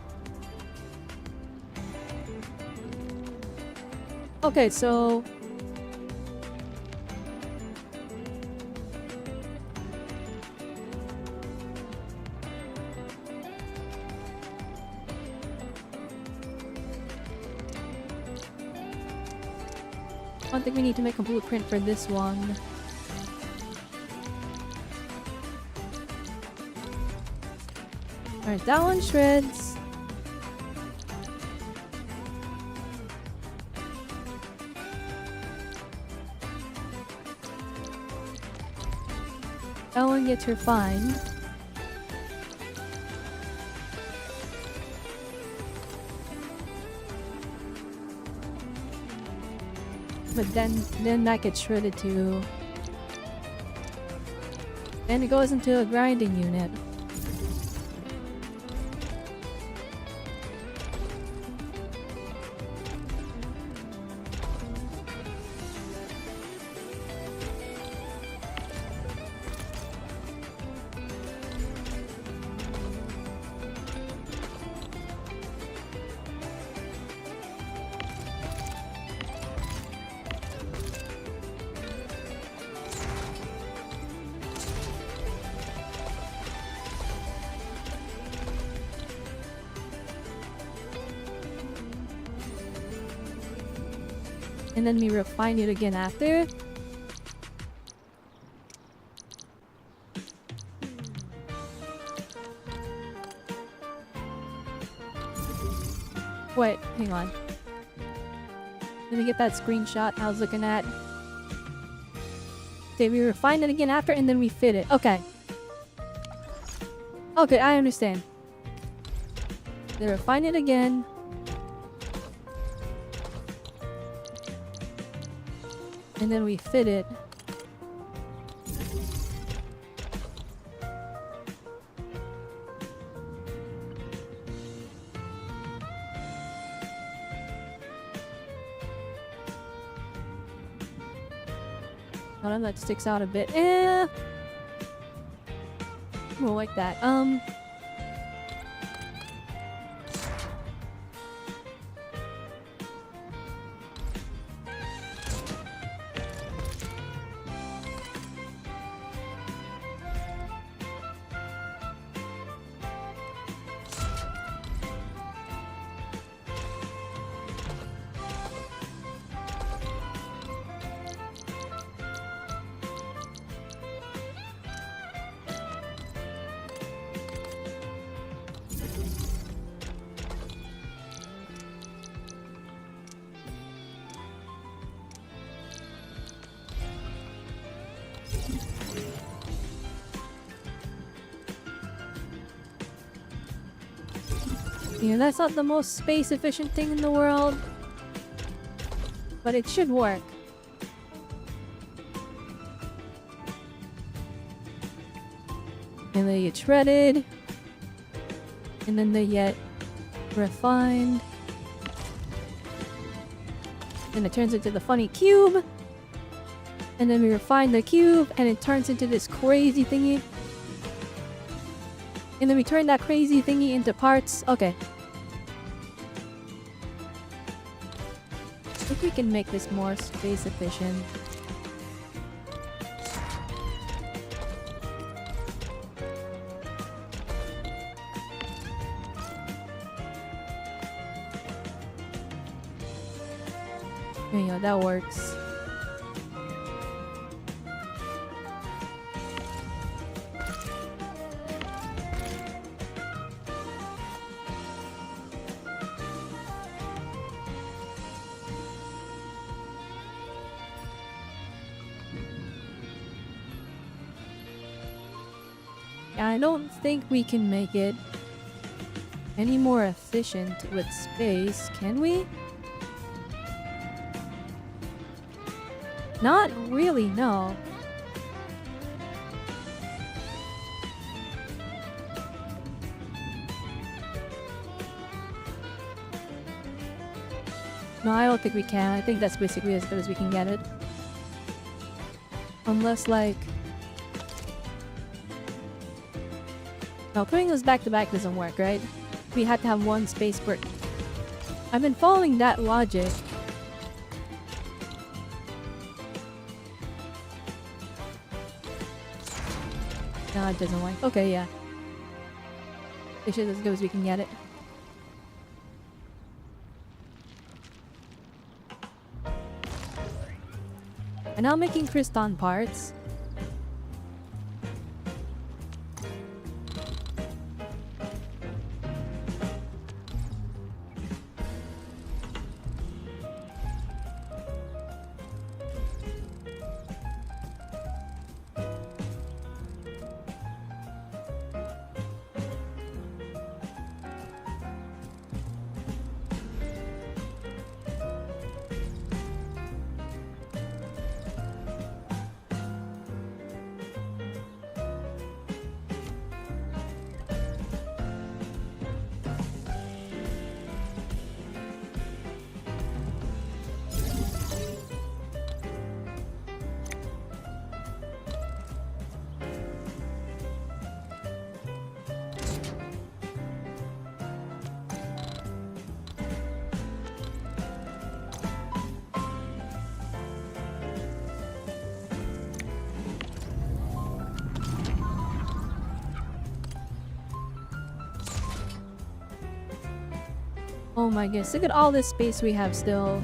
Okay, so I don't think we need to make a blueprint for this one. Alright, that one shreds. That one gets refined. But then that gets shredded too. And it goes into a grinding unit. And then we refine it again after. Wait, hang on. Let me get that screenshot I was looking at. Okay, we refine it again after and then we fit it. Okay. Okay, I understand. They refine it again. And then we fit it. Hold on, that sticks out a bit. More like that. You know, that's not the most space efficient thing in the world, but it should work. And they get shredded, and then they get refined. Then it turns into the funny cube, and then we refine the cube, and it turns into this crazy thingy. And then we turn that crazy thingy into parts. Okay. I think we can make this more space efficient. There you go, that works. I don't think we can make it any more efficient with space, can we? Not really, no. No, I don't think we can. I think that's basically as good as we can get it. Unless, like... No, putting those back to back doesn't work, right? We had to have one space per... I've been following that logic. No, it doesn't work. Okay, yeah. This is as good as we can get it. And now making Kriston parts. Oh my goodness, look at all this space we have still.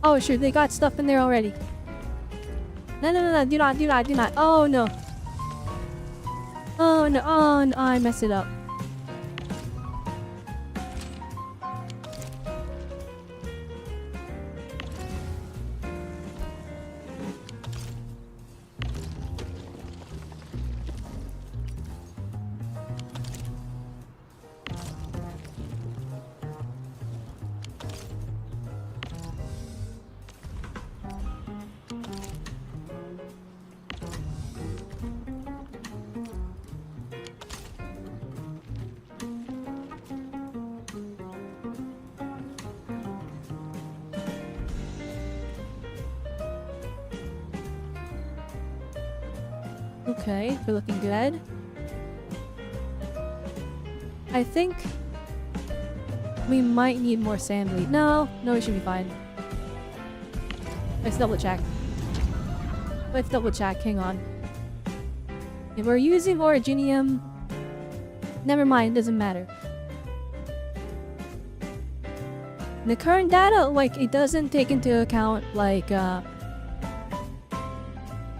Oh sure, they got stuff in there already. No, do not. Oh no. Oh no, I messed it up. Okay, we're looking good. I think we might need more sand bleed. No, we should be fine. Let's double check. Hang on. If we're using originium, never mind, doesn't matter. The current data, like, it doesn't take into account, like,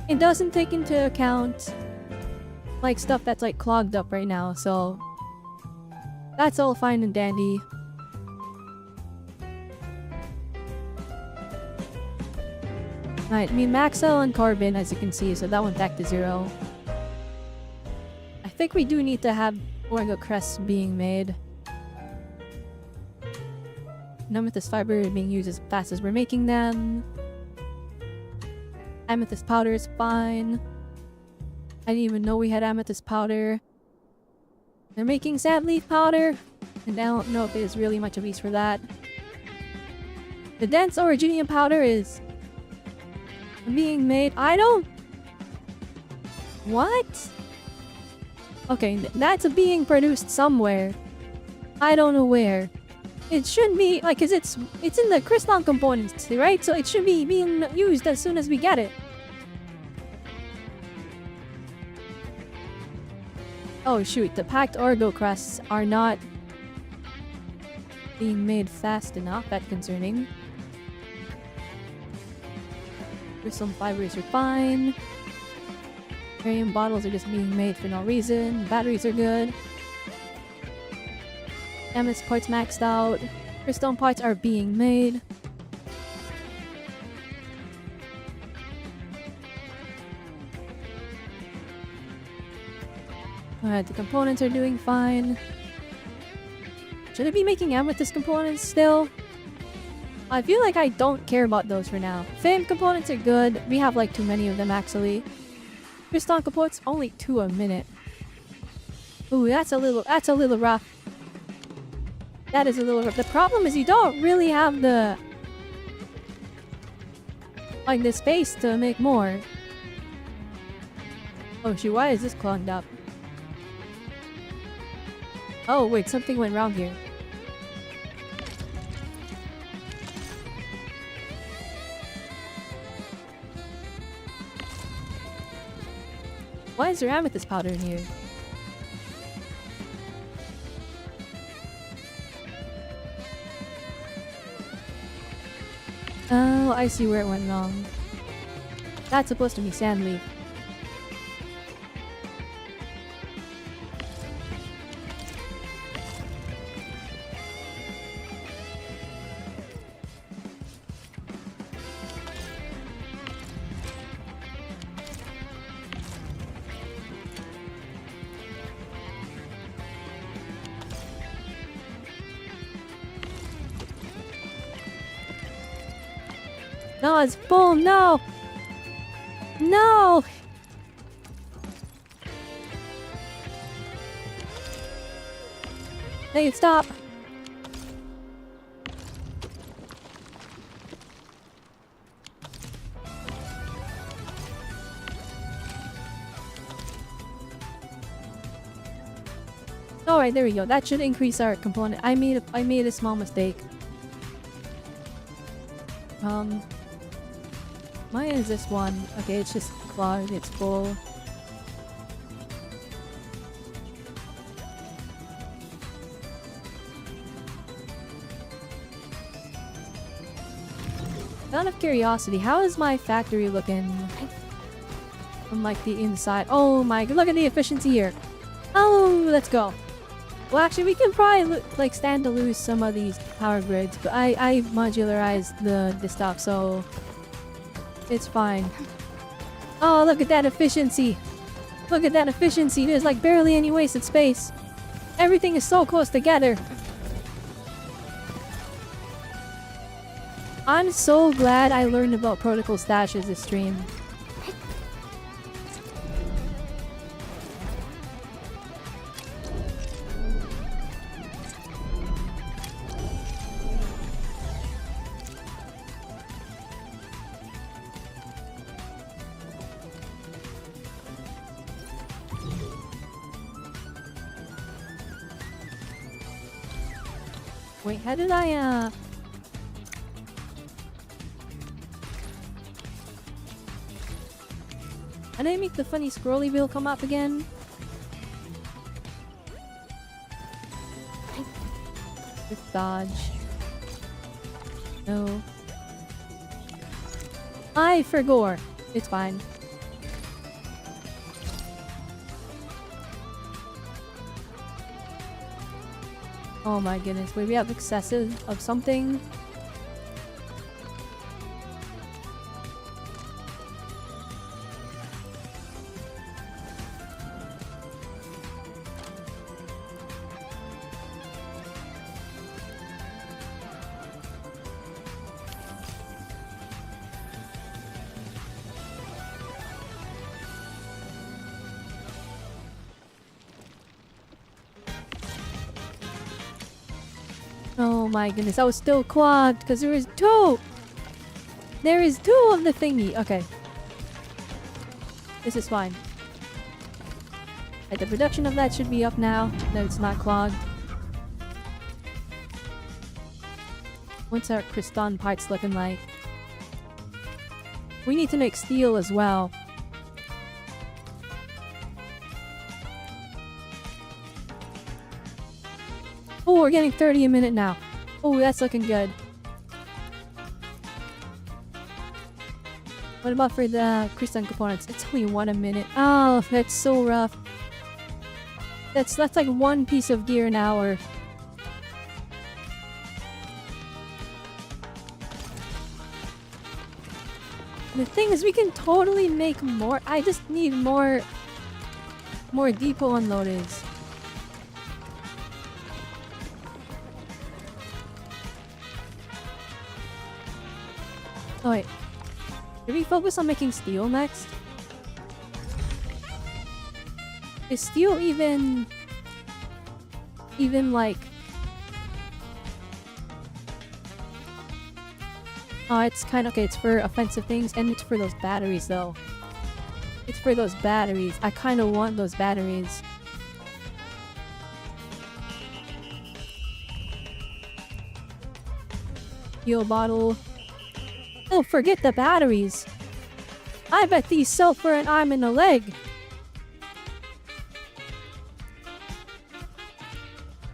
it doesn't take into account, like, stuff that's, like, clogged up right now, so that's all fine and dandy. Alright, I mean Maxell and Carbon, as you can see, so that went back to 0. I think we do need to have Orgo crests being made. Amethyst fiber being used as fast as we're making them. Amethyst powder is fine. I didn't even know we had amethyst powder. They're making sand leaf powder, and I don't know if there's really much of use for that. The dense originium powder is being made. I don't... What? Okay, that's being produced somewhere. I don't know where. It should be, like, cause it's in the crystalline components, right? So it should be being used as soon as we get it. Oh shoot, the packed Orgo crests are not being made fast enough. That's concerning. Crystal fibers are fine. Barium bottles are just being made for no reason. Batteries are good. Amethyst parts maxed out. Crystal parts are being made. Alright, the components are doing fine. Should I be making amethyst components still? I feel like I don't care about those for now. Fame components are good. We have like too many of them actually. Crystal components, only 2 a minute. Ooh, that's a little rough. That is a little rough. The problem is you don't really have the... like the space to make more. Oh shoot, why is this clogged up? Oh wait, something went wrong here. Why is there amethyst powder in here? Oh, I see where it went wrong. That's supposed to be sand leaf. No, it's full. No! No! Hey, stop! Alright, there we go. That should increase our component. I made a small mistake. Why is this one? Okay, it's just clogged, it's full. Out of curiosity, how is my factory looking from like the inside? Oh my, look at the efficiency here. Oh, let's go. Well, actually, we can probably like stand to lose some of these power grids, but I modularized the stuff, so it's fine. Oh, look at that efficiency. Look at that efficiency. There's like barely any wasted space. Everything is so close together. I'm so glad I learned about protocol stashes this stream. Wait, how did I, How did I make the funny scrolly wheel come up again? Just dodge. No. I forgot. It's fine. Oh my goodness, wait, we have excessive of something? Oh my goodness, I was still clogged because there is two! There is two of the thingy. Okay. This is fine. Right, the production of that should be up now. No, it's not clogged. What's our crystalline parts looking like? We need to make steel as well. Oh, we're getting 30 a minute now. Oh, that's looking good. What about for the crystalline components? It's only 1 a minute. Oh, that's so rough. That's like 1 piece of gear an hour. The thing is, we can totally make more. I just need more depot unloaders. Oh wait. Should we focus on making steel next? Is steel even like... Oh, it's kind of... Okay, it's for offensive things, and it's for those batteries, though. It's for those batteries. I kind of want those batteries. Fuel bottle. Oh, forget the batteries. I bet these sell for an arm and a leg.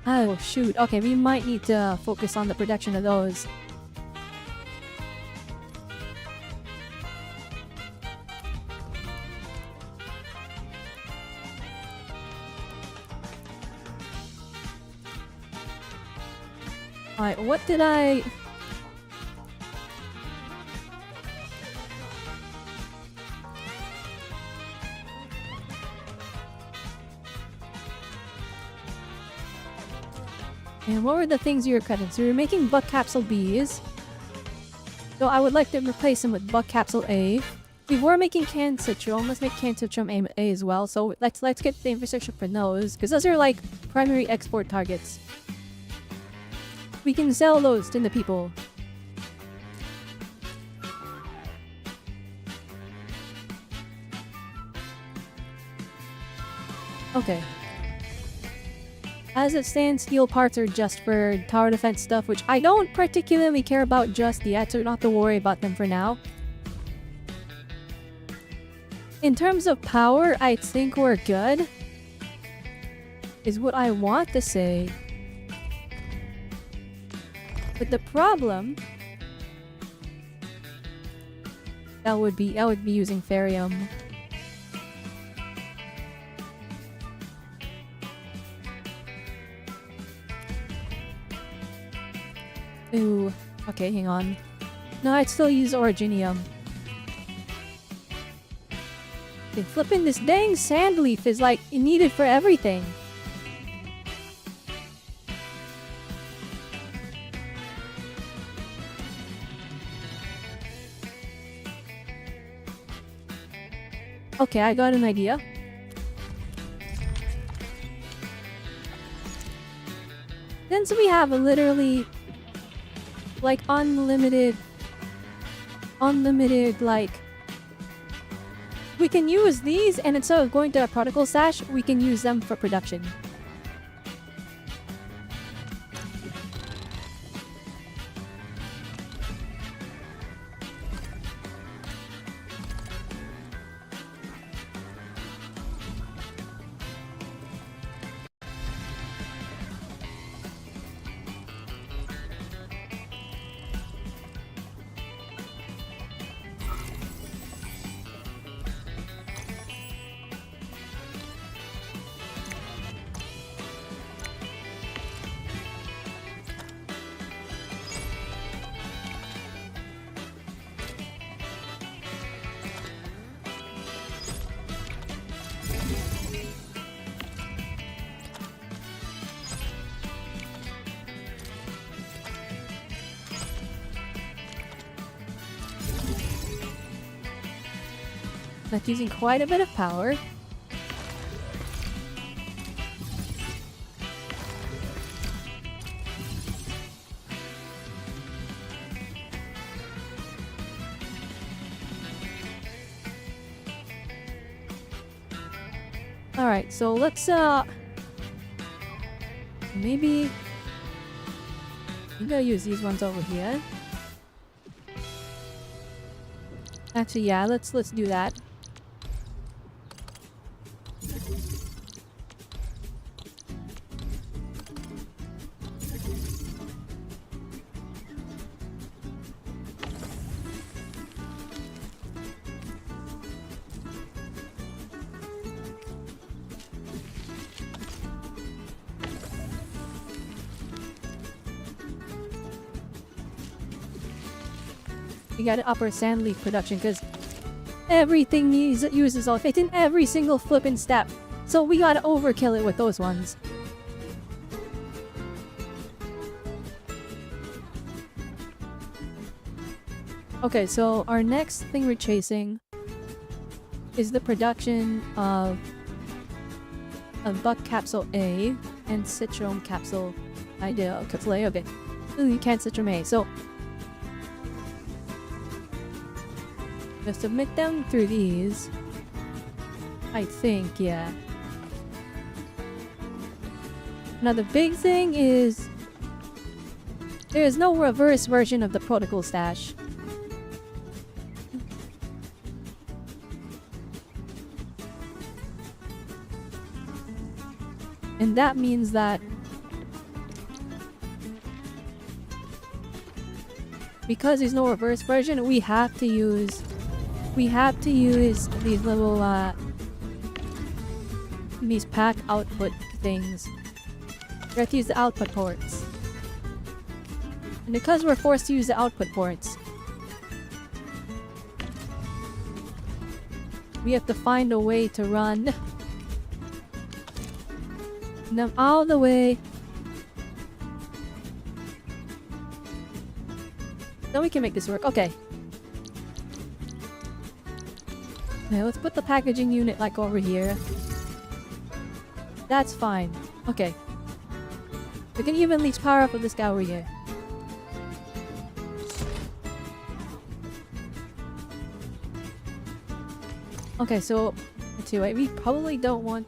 Oh, shoot. Okay, we might need to focus on the production of those. Alright, what did I... And what were the things you were cutting? So we were making Buck Capsule Bs. So I would like to replace them with Buck Capsule A. We were making canned citron. Let's make canned citron A as well. So let's get the infrastructure for those, because those are like primary export targets. We can sell those to the people. Okay. As it stands, steel parts are just for tower defense stuff, which I don't particularly care about just yet, so we don't have to worry about them for now. In terms of power, I think we're good. Is what I want to say. But the problem... That would be using Ferium. Ooh, okay, hang on. No, I'd still use Originium. Okay, flipping this dang sand leaf is like needed for everything. Okay, I got an idea. Since we have literally like unlimited like we can use these, and instead of going to a particle stash, we can use them for production. That's using quite a bit of power. Alright, so let's maybe I'm gonna use these ones over here. Actually, yeah, let's do that. We got to upper sand leaf production because everything uses all it in every single flippin' step. So we gotta overkill it with those ones. Okay, so our next thing we're chasing is the production of a buck capsule A and citron capsule. Capsule A, okay. Ooh, you can't citron A, so just submit them through these. I think, yeah. Now the big thing is there is no reverse version of the protocol stash. And that means that because there's no reverse version, we have to use these little these pack output things. We have to use the output ports. And because we're forced to use the output ports, we have to find a way to run them all the way. Then we can make this work. Okay. Okay, let's put the packaging unit like over here. That's fine. Okay. We can evenly power up with this guy over here. Okay, so let's see. Wait, we probably don't want.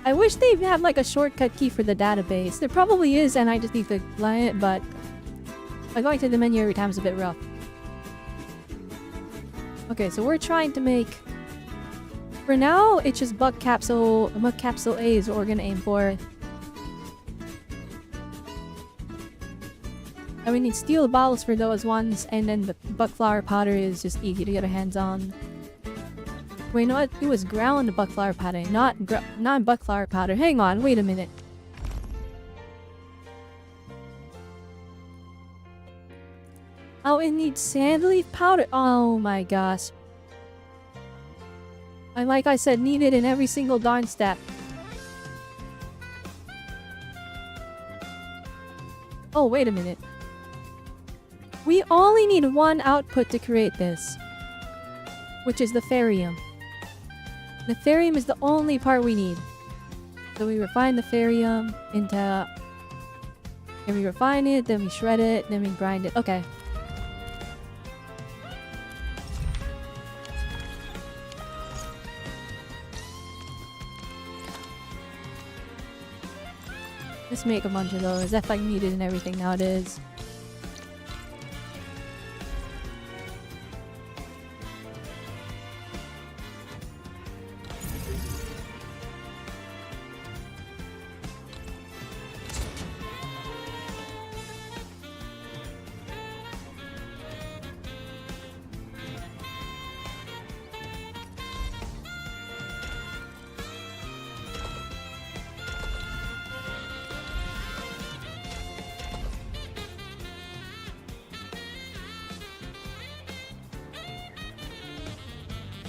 I wish they had like a shortcut key for the database. There probably is, and I just need to line it, but going to the menu every time is a bit rough. Okay, so we're trying to make... For now, it's just Buck Capsule A is what we're gonna aim for. And we need steel bottles for those ones, and then the Buck Flower Powder is just easy to get our hands on. Wait, no, it was ground Buck Flower Powder, not Buck Flower Powder. Hang on, wait a minute. Oh, it needs sandleaf powder. Oh my gosh. And like I said, need it in every single darn step. Oh, wait a minute. We only need one output to create this, which is the Therium. The Therium is the only part we need. So we refine the Therium into... Then we refine it, then we shred it, then we grind it. Okay. Let's make a bunch of those. That's like needed and everything nowadays.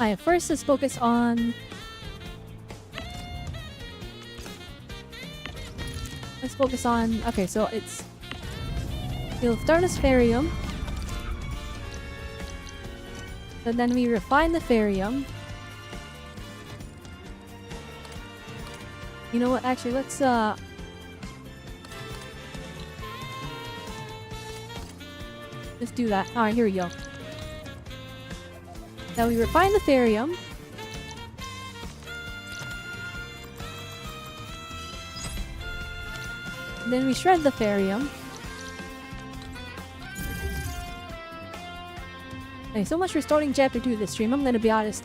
Alright, first let's focus on... Let's focus on... Okay, so it's... We'll start as Therium. And then we refine the Therium. You know what, actually, let's do that. Alright, here we go. Now we refine the therium. Then we shred the therium. Hey, so much for starting chapter 2 of this stream, I'm gonna be honest.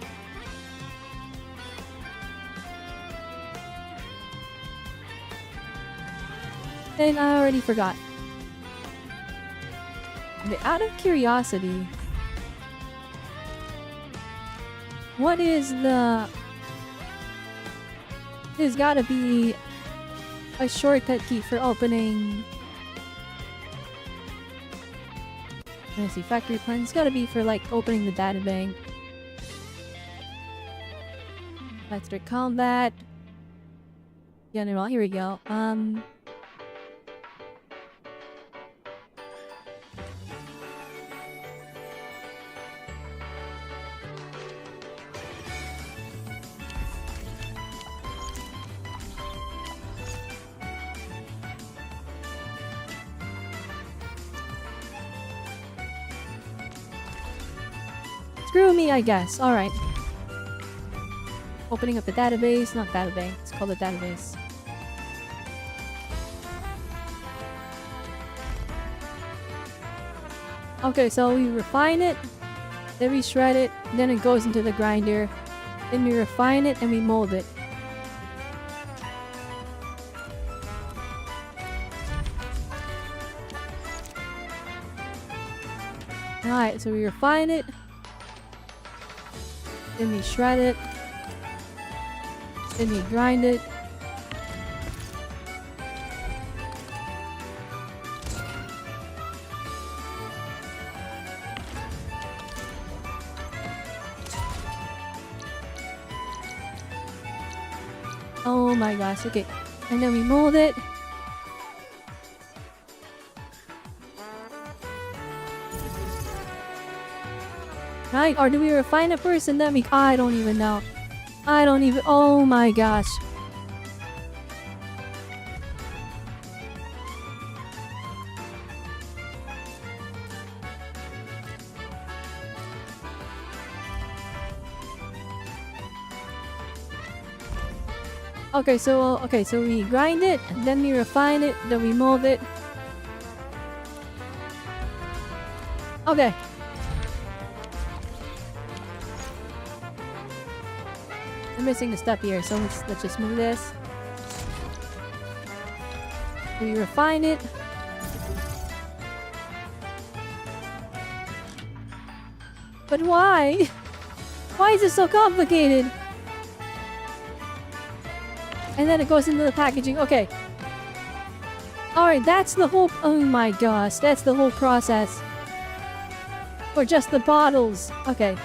And I already forgot. Okay, out of curiosity, what is the... There's gotta be a shortcut key for opening... Let's see, factory plan. It's gotta be for like opening the data bank. Electric combat. General, here we go. Screw me, I guess. Alright. Opening up the database. Not database. It's called a database. Okay, so we refine it. Then we shred it. Then it goes into the grinder. Then we refine it and we mold it. Alright, so we refine it. Then we shred it. Then we grind it. Oh my gosh, okay. And then we mold it. Right? Or do we refine it first and then we... I don't even know. I don't even... Oh my gosh. Okay, so we grind it, then we refine it, then we mold it. Okay. I'm missing a step here, so let's just move this. We refine it. But why? Why is it so complicated? And then it goes into the packaging. Okay. Alright, that's the whole... Oh my gosh, that's the whole process. For just the bottles. Okay.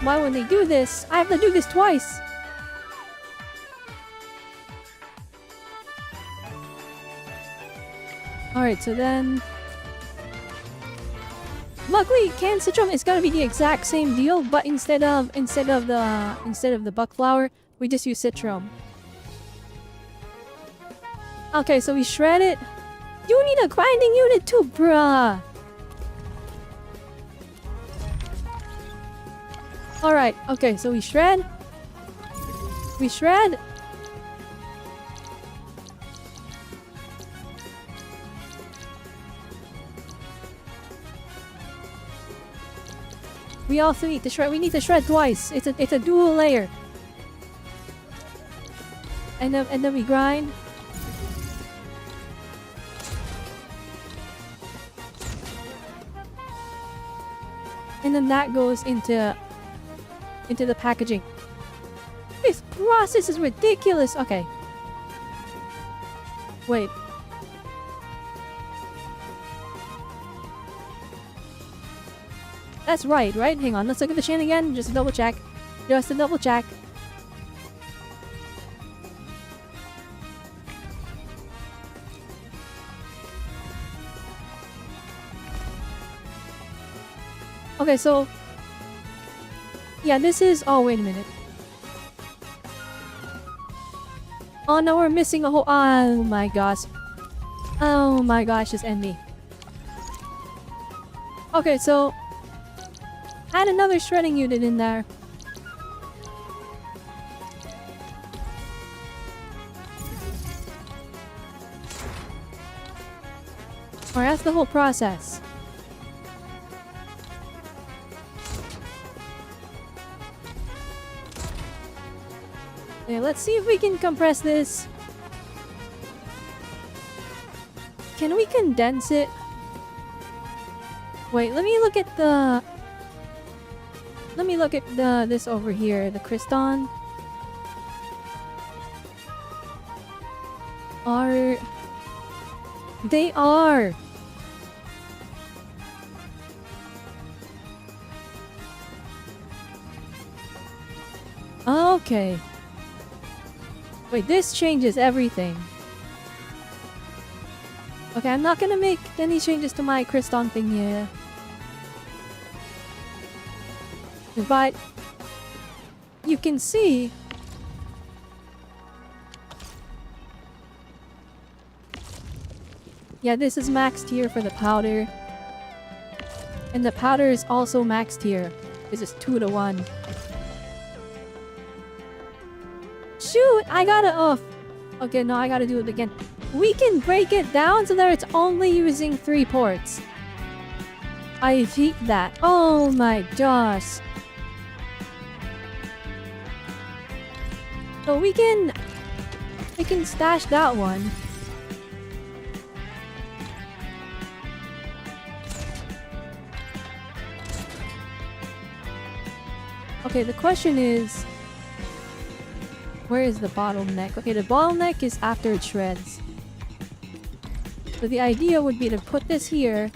Why when they do this, I have to do this twice. Alright, so then... Luckily, canned citron is gonna be the exact same deal, but instead of the buck flour, we just use citron. Okay, so we shred it. You need a grinding unit too, bruh. Alright, okay, so we shred. We shred. We also need to shred. We need to shred twice. It's a dual layer. And then we grind. And then that goes into the packaging. This process is ridiculous. Okay. Wait. That's right? Hang on, let's look at the chain again, just to double check. Just to double check. Okay, so... Yeah, this is... Oh, wait a minute. Oh no, we're missing a whole... Oh my gosh. Oh my gosh, just end me. Okay, so add another shredding unit in there. Alright, that's the whole process. Okay, let's see if we can compress this. Can we condense it? Wait, let me look at the... Let me look at this over here, the Cryston. They are! Okay. Wait, this changes everything. Okay, I'm not gonna make any changes to my Cryston thing here. But you can see yeah, this is maxed here for the powder. And the powder is also maxed here. This is 2 to 1. Shoot! I gotta... Oh. Okay, no, I gotta do it again. We can break it down so that it's only using 3 ports. I hate that. Oh my gosh. So we can stash that one. Okay, the question is, where is the bottleneck? Okay, the bottleneck is after it shreds. So the idea would be to put this here.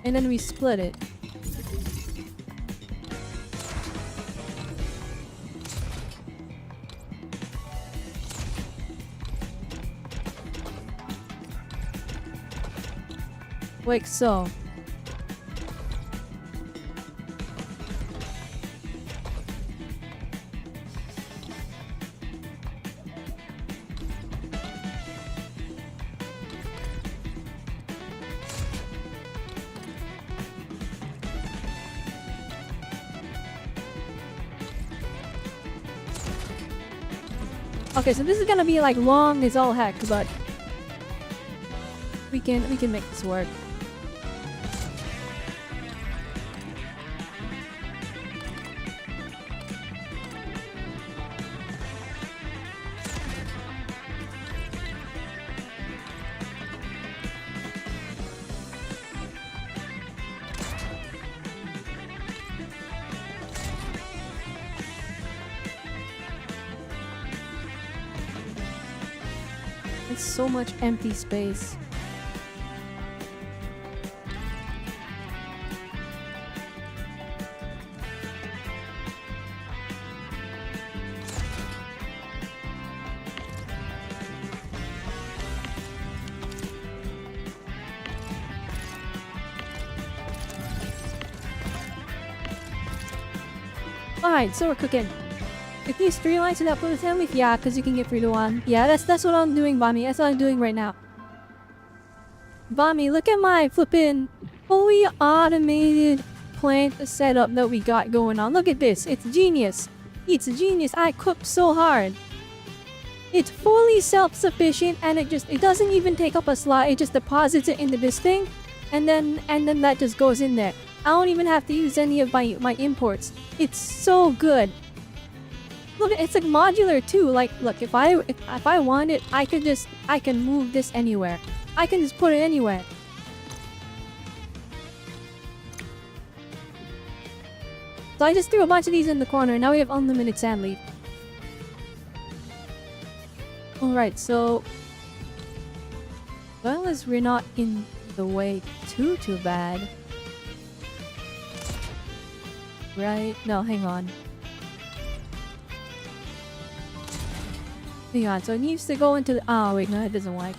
And then we split it. Like so. Okay, so this is gonna be like long as all heck, but we can make this work. It's so much empty space. Alright, so we're cooking. If these 3 lines without bonus handling, yeah, because you can get 3 to 1. Yeah, that's what I'm doing, Bommy. That's what I'm doing right now. Bommy, look at my flippin' fully automated plant setup that we got going on. Look at this. It's genius. It's genius. I cooked so hard. It's fully self-sufficient, and it doesn't even take up a slot. It just deposits it into this thing, and then that just goes in there. I don't even have to use any of my imports. It's so good. Look, it's like modular too. Like, look, if I want it, I can move this anywhere. I can just put it anywhere. So I just threw a bunch of these in the corner, and now we have unlimited sand leaf. Alright, so... well, as we're not in the way too bad. Right? No, hang on. Hang on, so it needs to go into the... oh, wait, no, it doesn't work.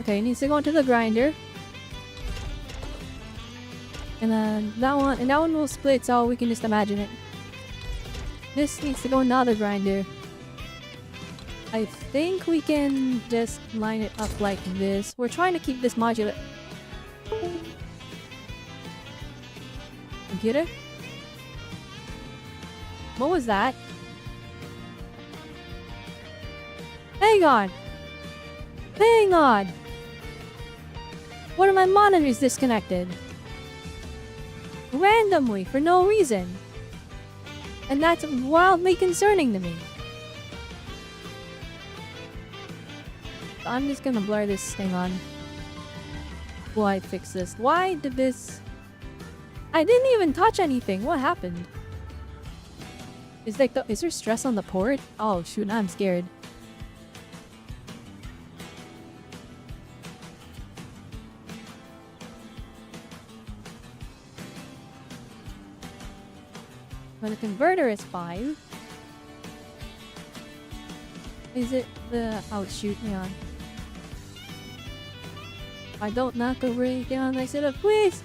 Okay, it needs to go into the grinder. And then that one will split, so we can just imagine it. This needs to go in the other grinder. I think we can just line it up like this. We're trying to keep this modular. Computer? What was that? Hang on! Hang on! One of my monitors disconnected. Randomly, for no reason. And that's wildly concerning to me. I'm just gonna blur this thing on. Will I fix this? Why did this... I didn't even touch anything. What happened? Is there stress on the port? Oh shoot, now I'm scared. When the converter is 5. Is it the... Oh shoot, hang on. I don't knock a ray down, I said, please!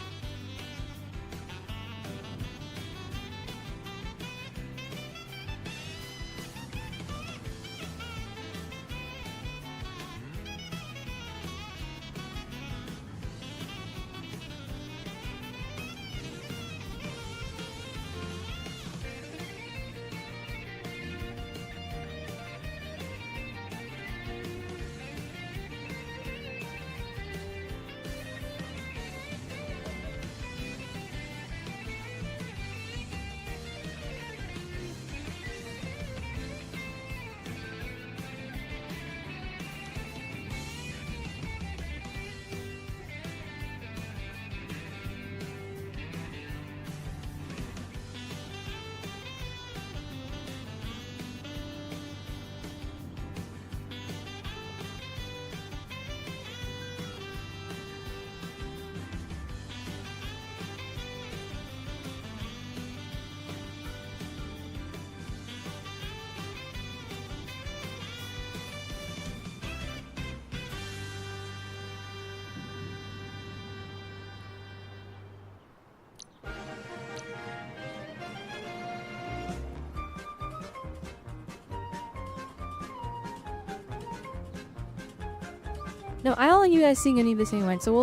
No, I don't want you guys seeing any of the same one, so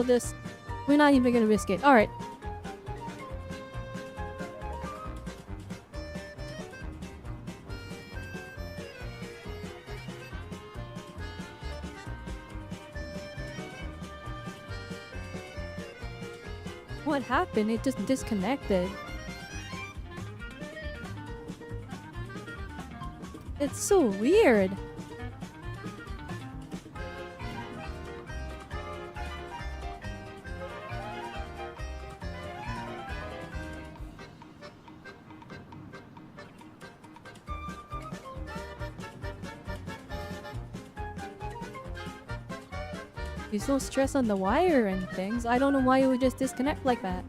we're not even gonna risk it. Alright. What happened? It just disconnected. It's so weird. There's no stress on the wire and things. I don't know why it would just disconnect like that.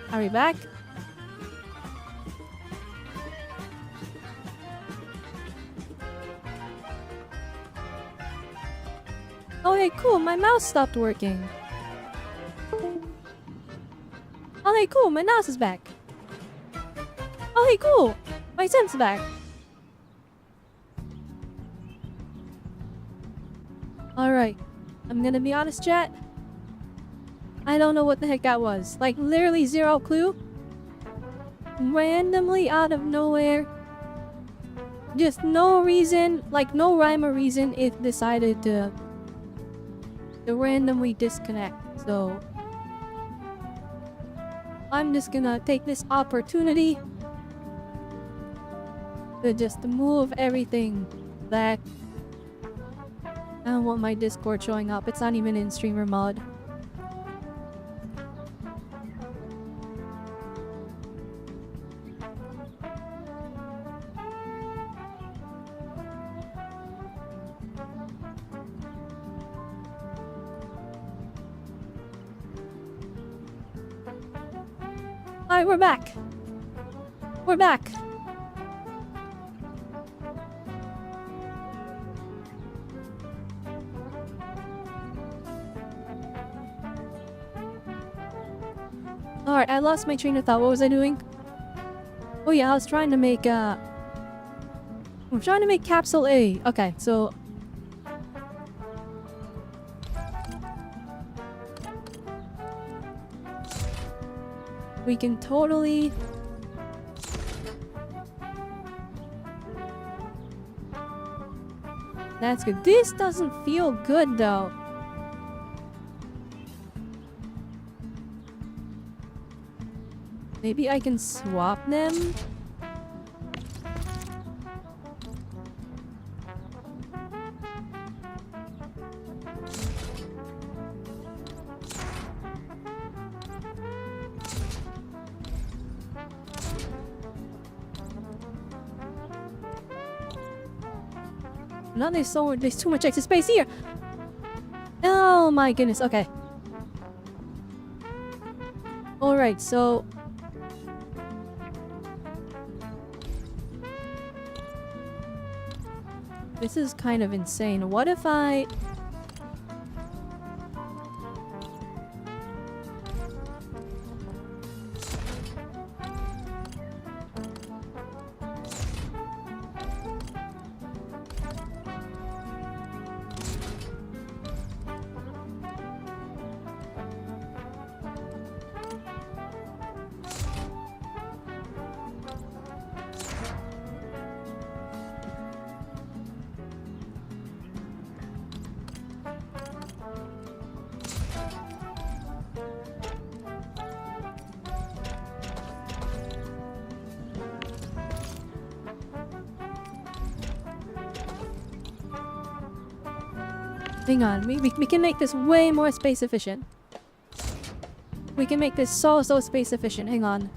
Are we back? Oh hey, cool, my mouse stopped working. Oh hey, cool, my mouse is back. Oh hey, cool, my sense is back. Alright, I'm gonna be honest, chat. I don't know what the heck that was. Like, literally zero clue. randomly out of nowhere, just no reason, like no rhyme or reason, it decided to randomly disconnect. So I'm just gonna take this opportunity to just move everything back. I don't want my Discord showing up. It's not even in streamer mode. Alright, we're back. We're back. Alright, I lost my train of thought. What was I doing? Oh yeah, I was trying to make I'm trying to make capsule A. Okay, so we can totally That's good. This doesn't feel good though. Maybe I can swap them? Now there's too much extra space here. Oh my goodness. Okay. Alright, so this is kind of insane. What if I hang on, we can make this way more space efficient. We can make this so space efficient. Hang on.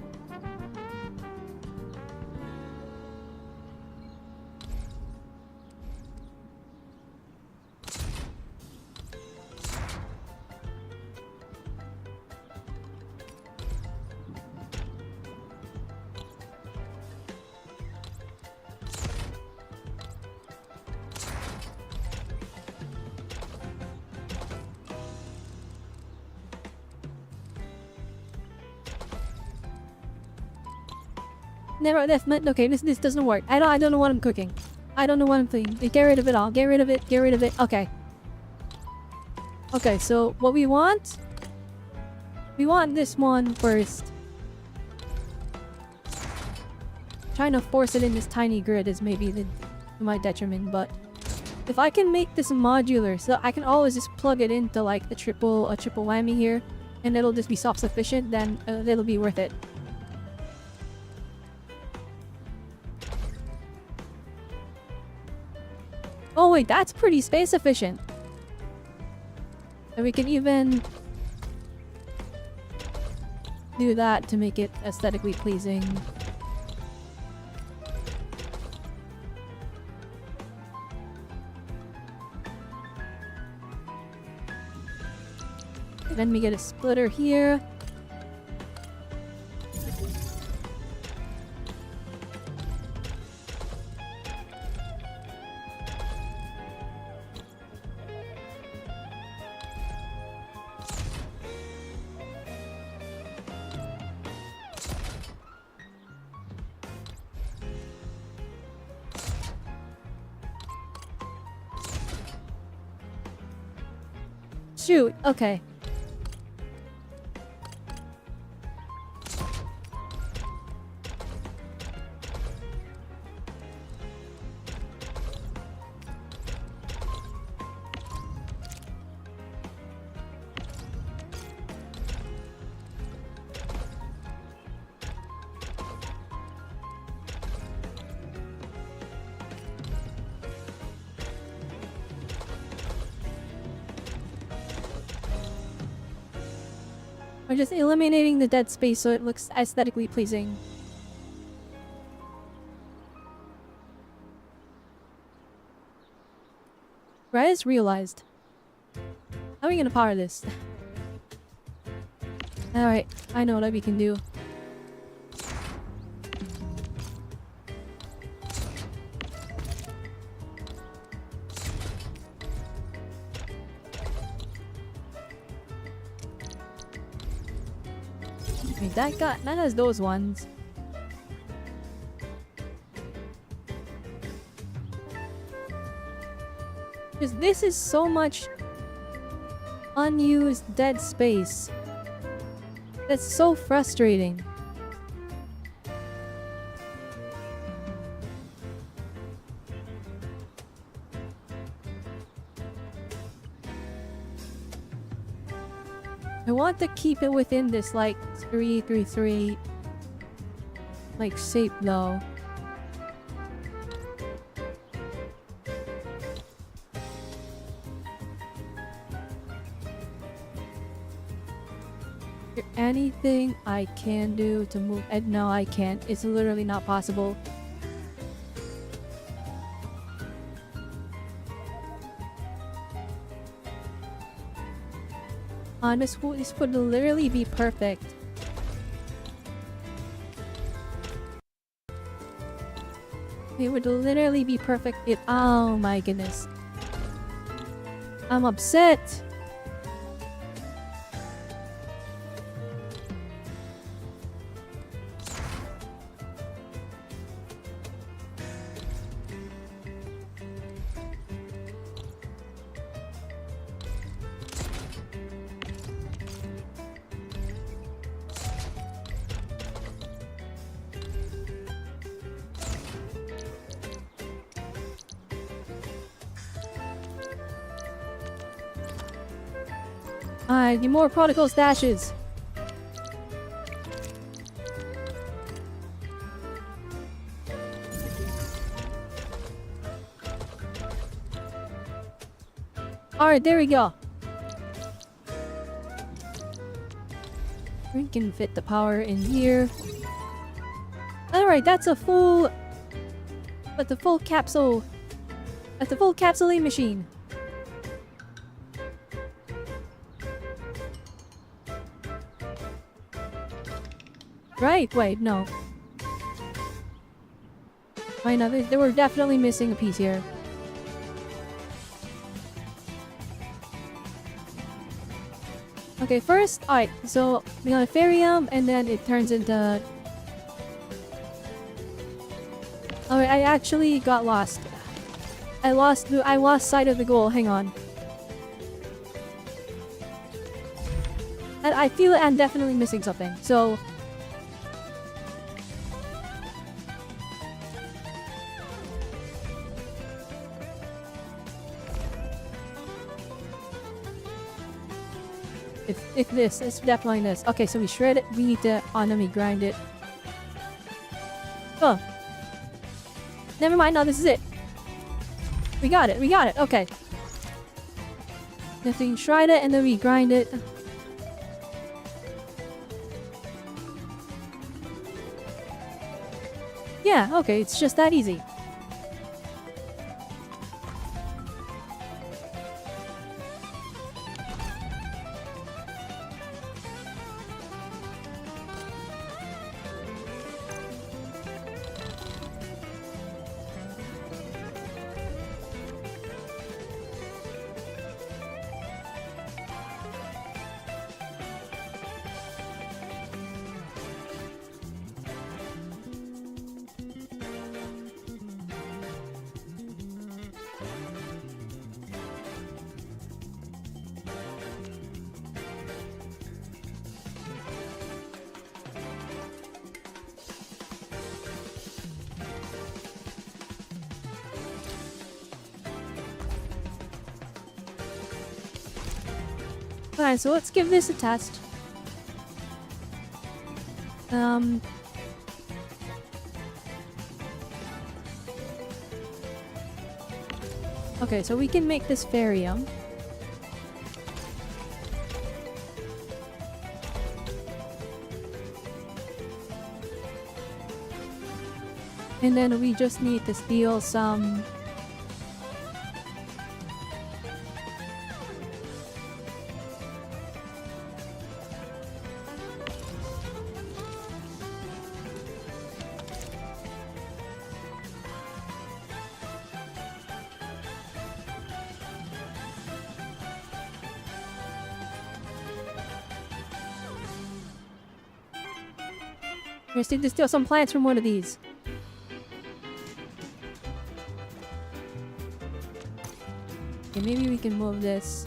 Never definite. Okay, this doesn't work. I don't know what I'm cooking. I don't know what I'm thinking. Get rid of it all. Get rid of it. Get rid of it. Okay. Okay, so what we want this one first. Trying to force it in this tiny grid is maybe to my detriment, but if I can make this modular so I can always just plug it into like a triple whammy here and it'll just be self-sufficient, then it'll be worth it. Oh wait, that's pretty space efficient. And we can even do that to make it aesthetically pleasing. And then we get a splitter here. Shoot, okay. Or just eliminating the dead space so it looks aesthetically pleasing. Rise realized. How are we gonna power this? Alright, I know what we can do. Wait, that has those ones. Because this is so much unused dead space. That's so frustrating. I want to keep it within this like 333 like shape though. Is there anything I can do to move? No, I can't. It's literally not possible. This would literally be perfect. It would literally be perfect. Oh my goodness. I'm upset. I need more protocol stashes. Alright, there we go. We can fit the power in here. Alright, that's a full... But the full capsule... That's a full capsule machine. Right, wait, no. I know, they were definitely missing a piece here. Okay, first, alright, so we got a Ferium, and then it turns into... Alright, I actually got lost. I lost sight of the goal, hang on. And I feel I'm definitely missing something, so... It's definitely this. Okay, so we shred it. We need to Autonomy grind it. Oh. Never mind, no, this is it. We got it, okay. Then we shred it and then we grind it. Yeah, okay, it's just that easy. Alright, so let's give this a test. Okay, so we can make this Ferium. And then we just need to steal some... We just need to steal some plants from one of these. Okay, maybe we can move this.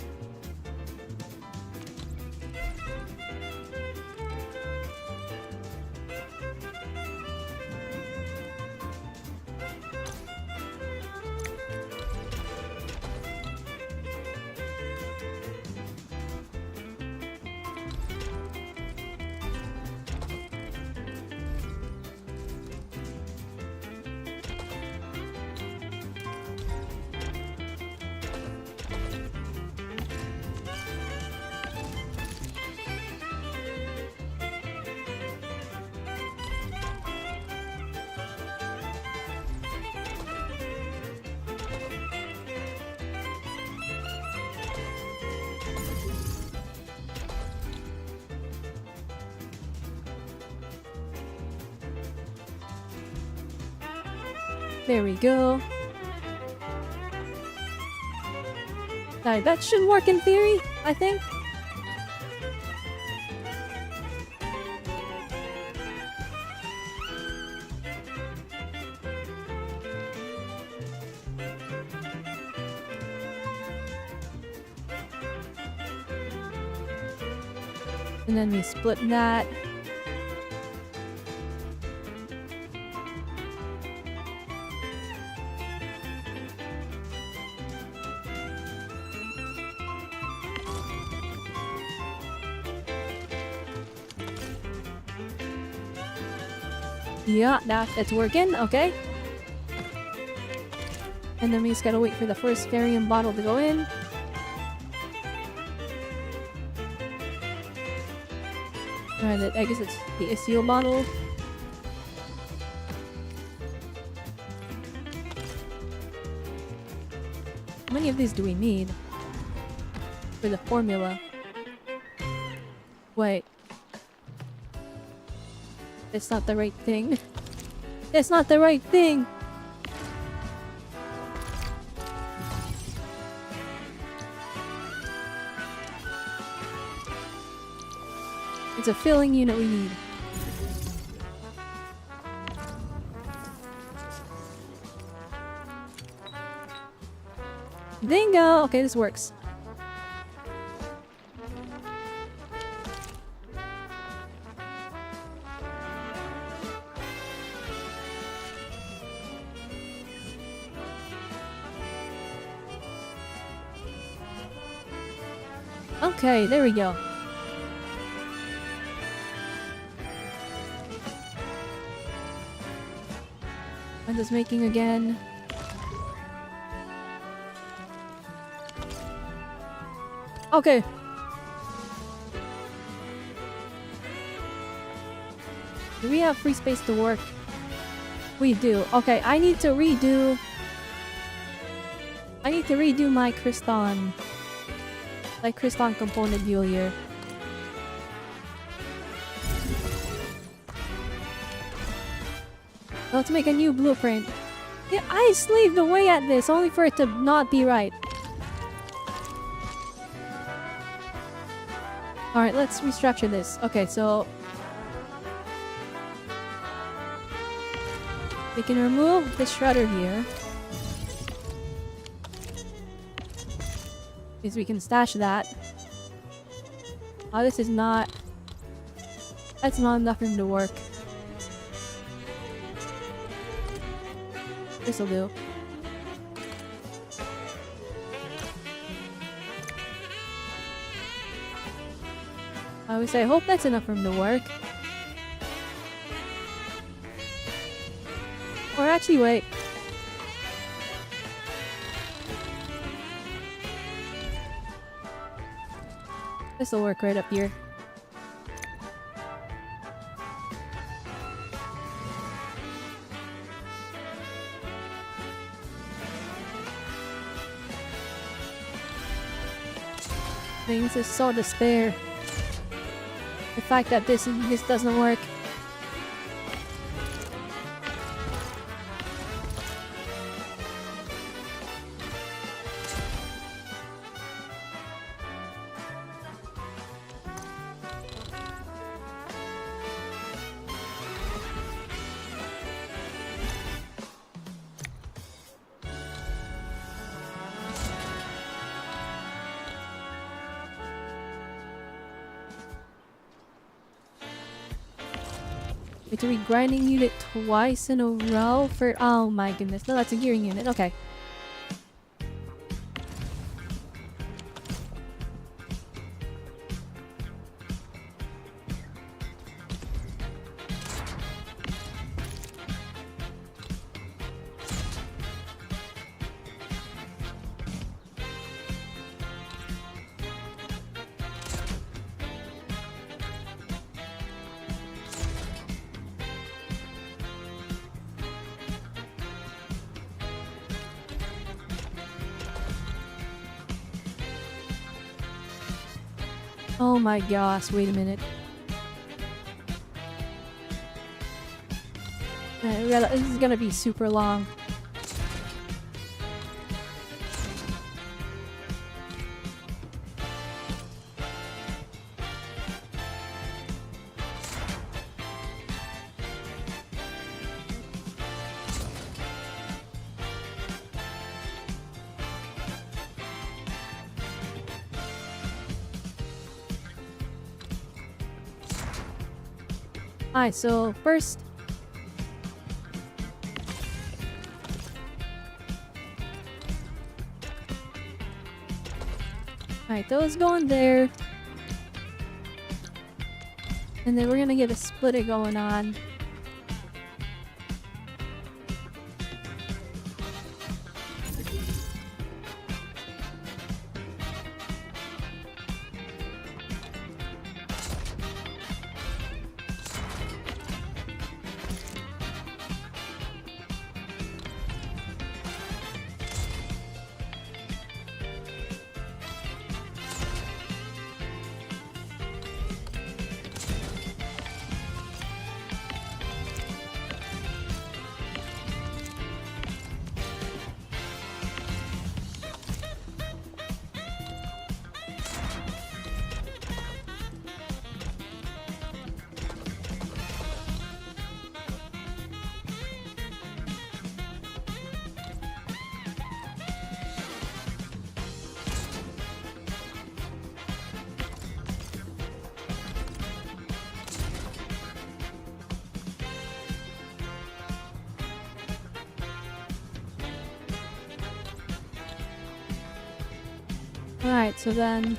There we go. That should work in theory, I think. And then we split that. Yeah, that's working, okay. And then we just gotta wait for the first Varium bottle to go in. Alright, I guess it's the Istio bottle. How many of these do we need for the formula? Wait. It's not the right thing. It's not the right thing! It's a filling unit we need. Bingo! Okay, this works. Okay, there we go. When does making again? Okay. Do we have free space to work? We do. Okay, I need to redo my Cryston. Like Cryston component deal here. Let's make a new blueprint. Yeah, I slaved away at this only for it to not be right. Alright, let's restructure this. Okay, so we can remove the shredder here. Because we can stash that. Oh, this is not... That's not enough room to work. This'll do. I would say, I hope that's enough room to work. Or actually, wait. This'll work right up here. This is so despair. The fact that this doesn't work. To be grinding unit twice in a row for— oh my goodness. No, that's a gearing unit. Okay. Oh my gosh, wait a minute. This is gonna be super long. Alright, so first, alright, those going there. And then we're gonna get a splitter going on. Alright, so then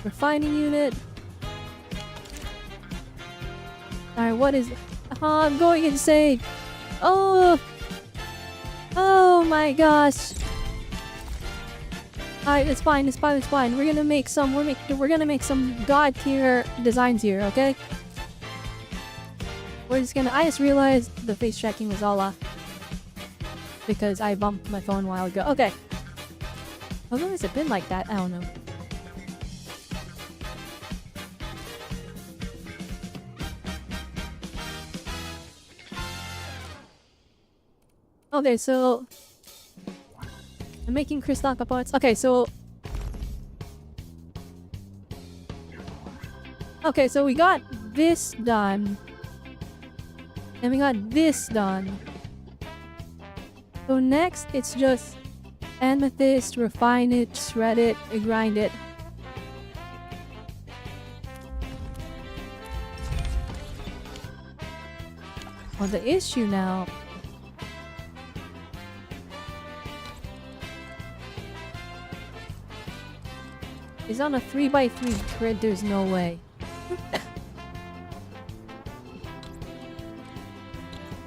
refining unit. Alright, what is— oh, I'm going insane. Oh my gosh. Alright, it's fine, it's fine, it's fine. We're gonna make some we're gonna make some god tier designs here, okay? We're just gonna— I just realized the face tracking was all off because I bumped my phone a while ago. Okay. How long has it been like that? I don't know. Okay, so I'm making crystal parts. Okay, so we got this done. And we got this done. So next it's just amethyst, refine it, shred it, and grind it. Well, the issue now is on a 3x3 grid. There's no way.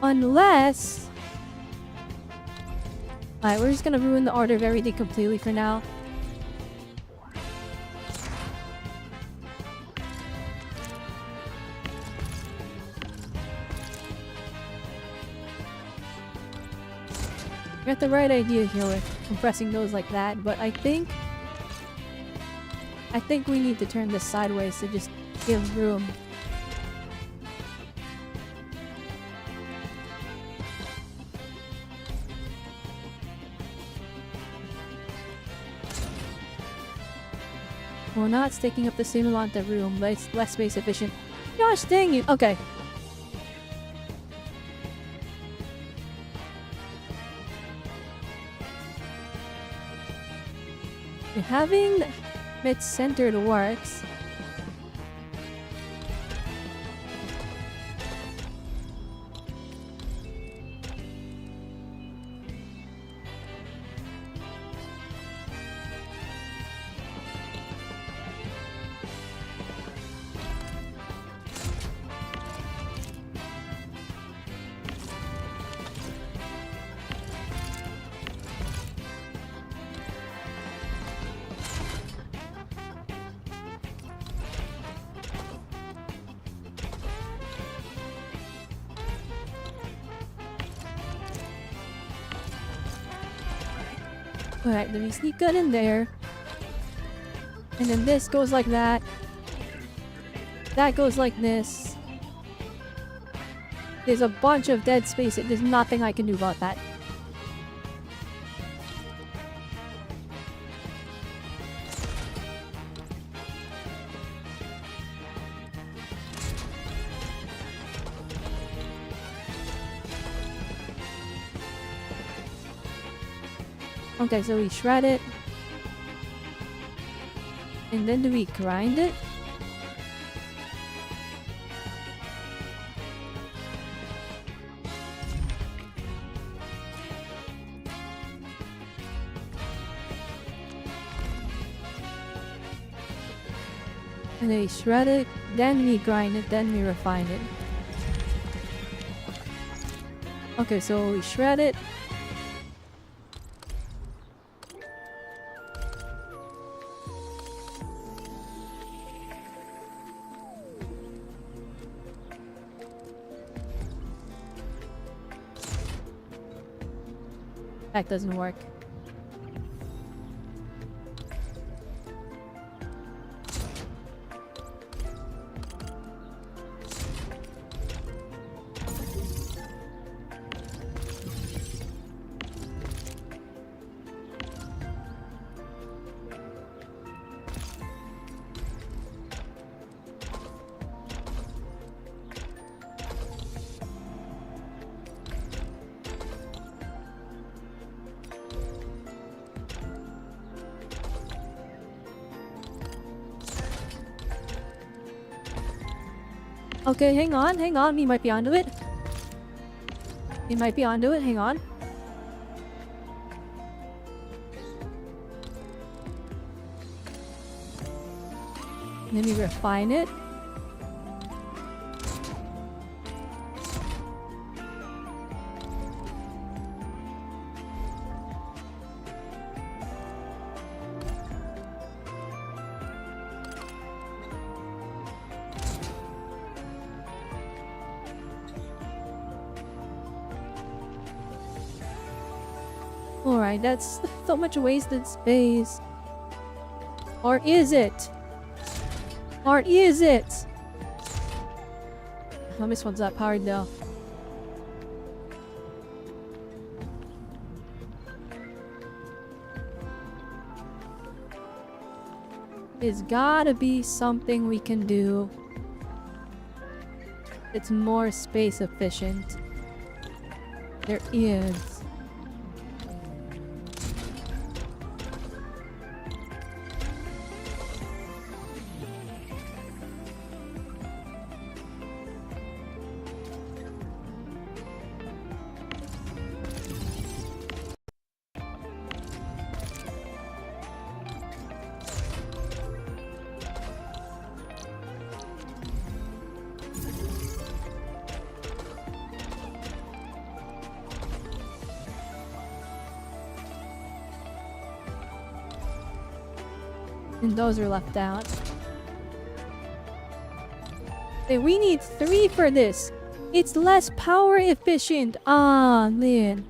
Unless— alright, we're just gonna ruin the order of everything completely for now. I got the right idea here with compressing those like that, but I think I think we need to turn this sideways to just give room. We're not taking up the same amount of room, but it's less space efficient. Gosh dang you! Okay. Having mid-centered works. Alright, let me sneak gun in there. And then this goes like that. That goes like this. There's a bunch of dead space. There's nothing I can do about that. Okay, so we shred it. And then do we grind it? And then we shred it, then we grind it, then we refine it. Okay, so we shred it. That doesn't work. Okay, hang on, we might be onto it. We might be onto it, hang on. Let me refine it. Alright, that's so much wasted space. Or is it? Or is it? Oh, this one's not powered though. There's gotta be something we can do. It's more space efficient. There is. And those are left out. Hey, we need 3 for this. It's less power efficient. Ah, man.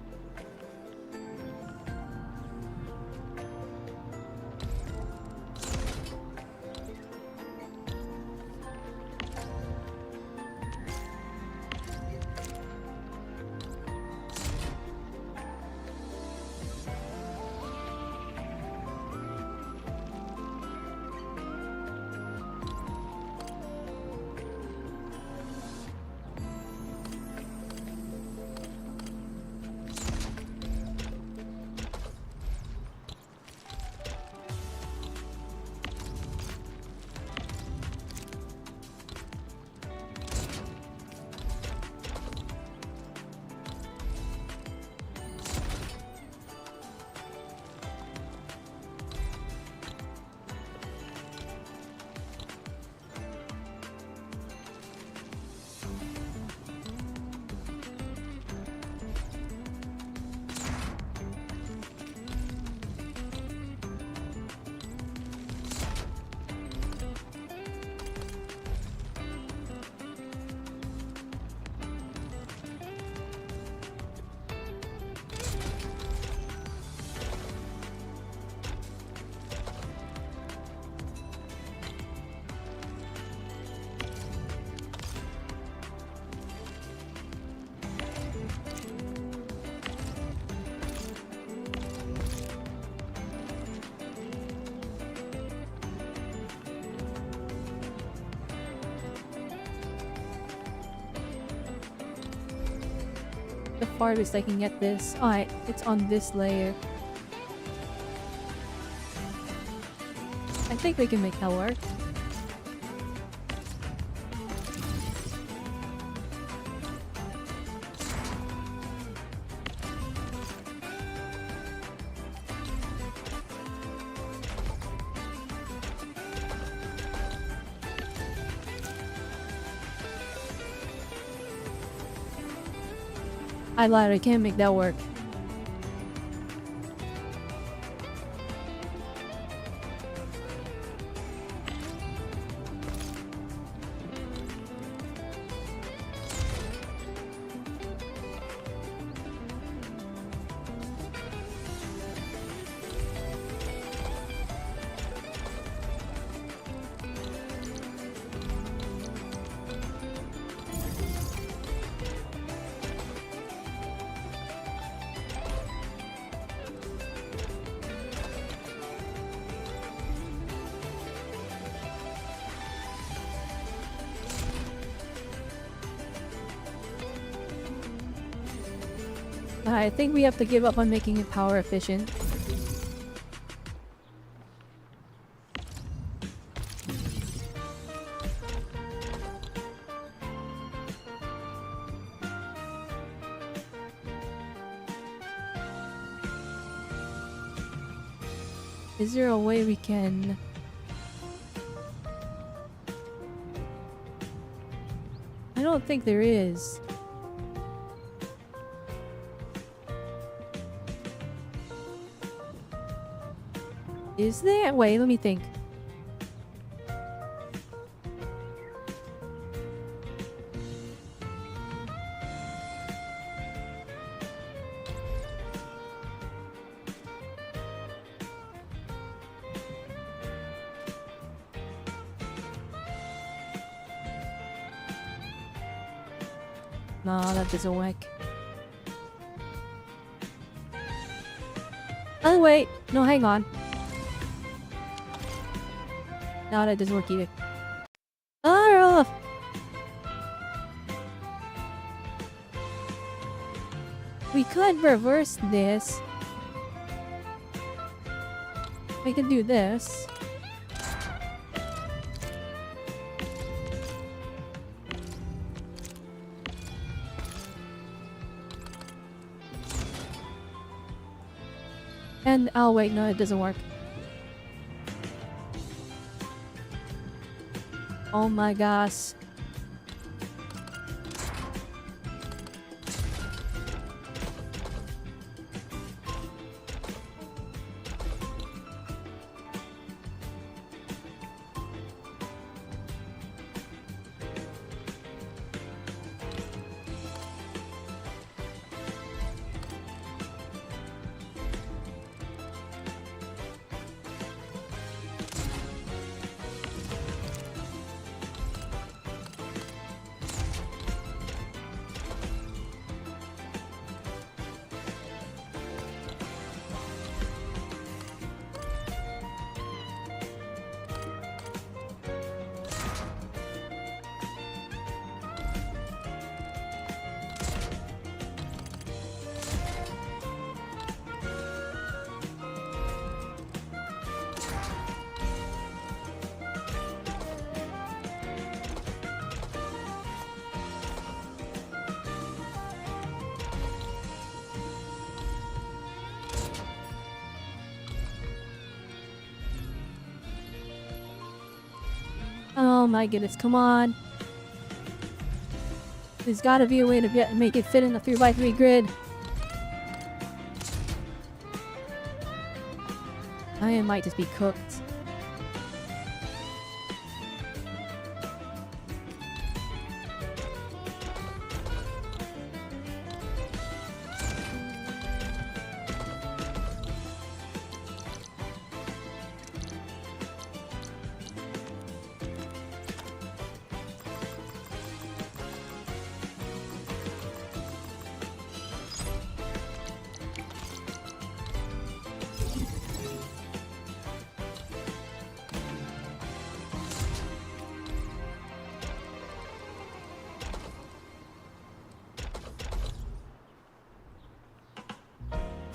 farthest I can get this. Alright, it's on this layer. I think we can make that work. I lied, I can't make that work. I think we have to give up on making it power efficient. Is there a way we can... I don't think there is. Is there? Wait, let me think. No, that doesn't work. Oh wait, no, hang on. No, that doesn't work either. Oh! We could reverse this. We can do this. And oh wait, no, it doesn't work. Oh my gosh. Oh my goodness, come on. There's gotta be a way to make it fit in the 3x3 grid. I might just be cooked.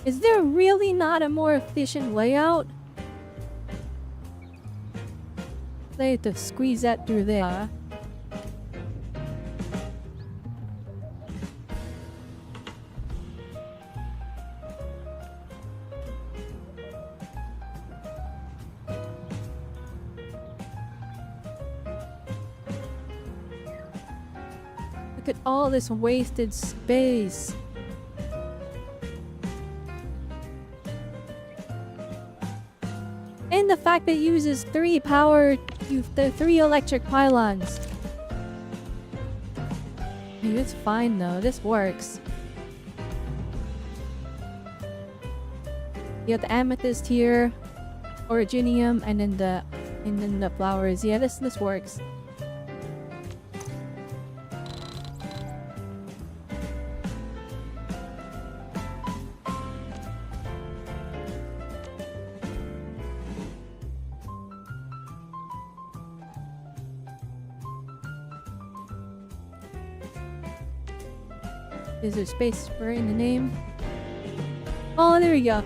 Is there really not a more efficient layout? They had to squeeze that through there. Look at all this wasted space. And the fact that it uses the 3 electric pylons. Hey, it's fine though, this works. You got the amethyst here, originium, and then the flowers. Yeah, this works. Is there space for it in the name? Oh, there we go.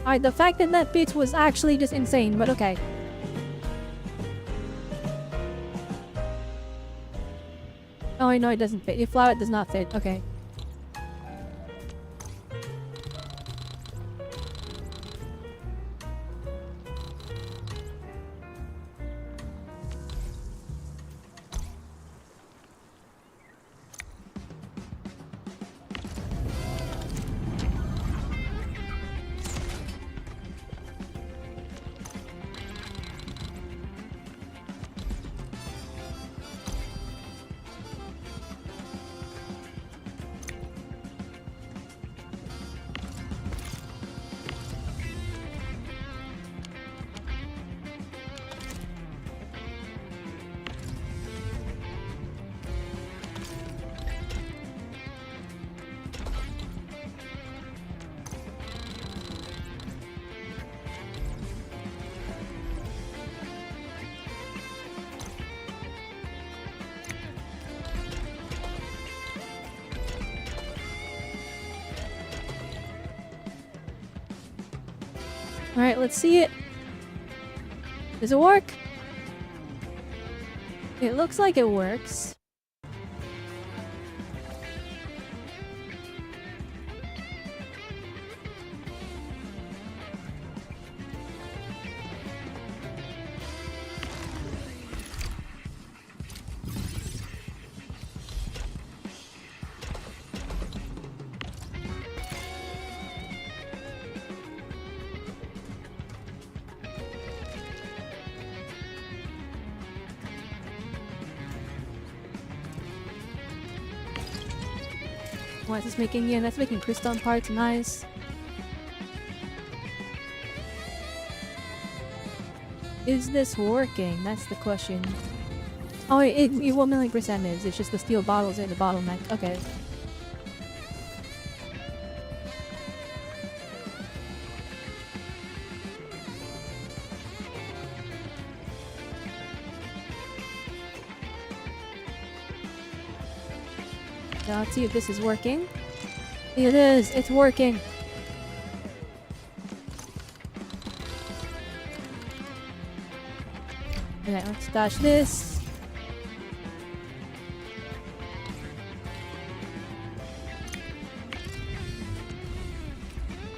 Alright, the fact that that bit was actually just insane, but okay. Oh, no, it doesn't fit. Your flower does not fit. Okay. Alright, let's see it. Does it work? It looks like it works. What is this making? Yeah, that's making crystal parts. Nice. Is this working? That's the question. Oh, it 1,000,000% is. It's just the steel bottles are the bottleneck. Okay. Now let's see if this is working. It is. It's working. Okay, let's dash this.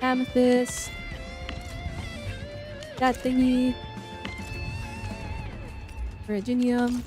Amethyst. That thingy. Virginium.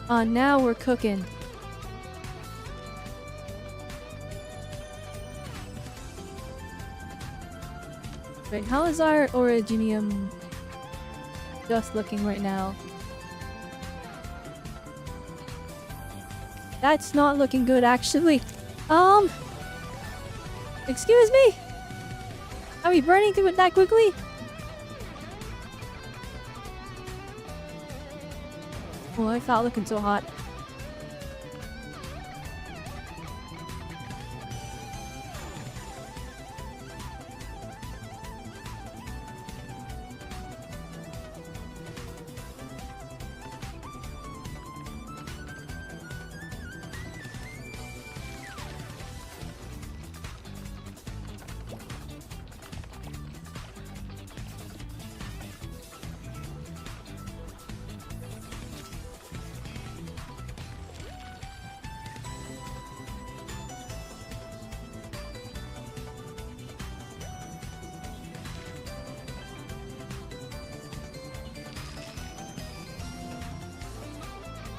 Now we're cooking. Wait, how is our originium just looking right now? That's not looking good, actually. Excuse me? Are we burning through it that quickly? Oh, it's not looking so hot.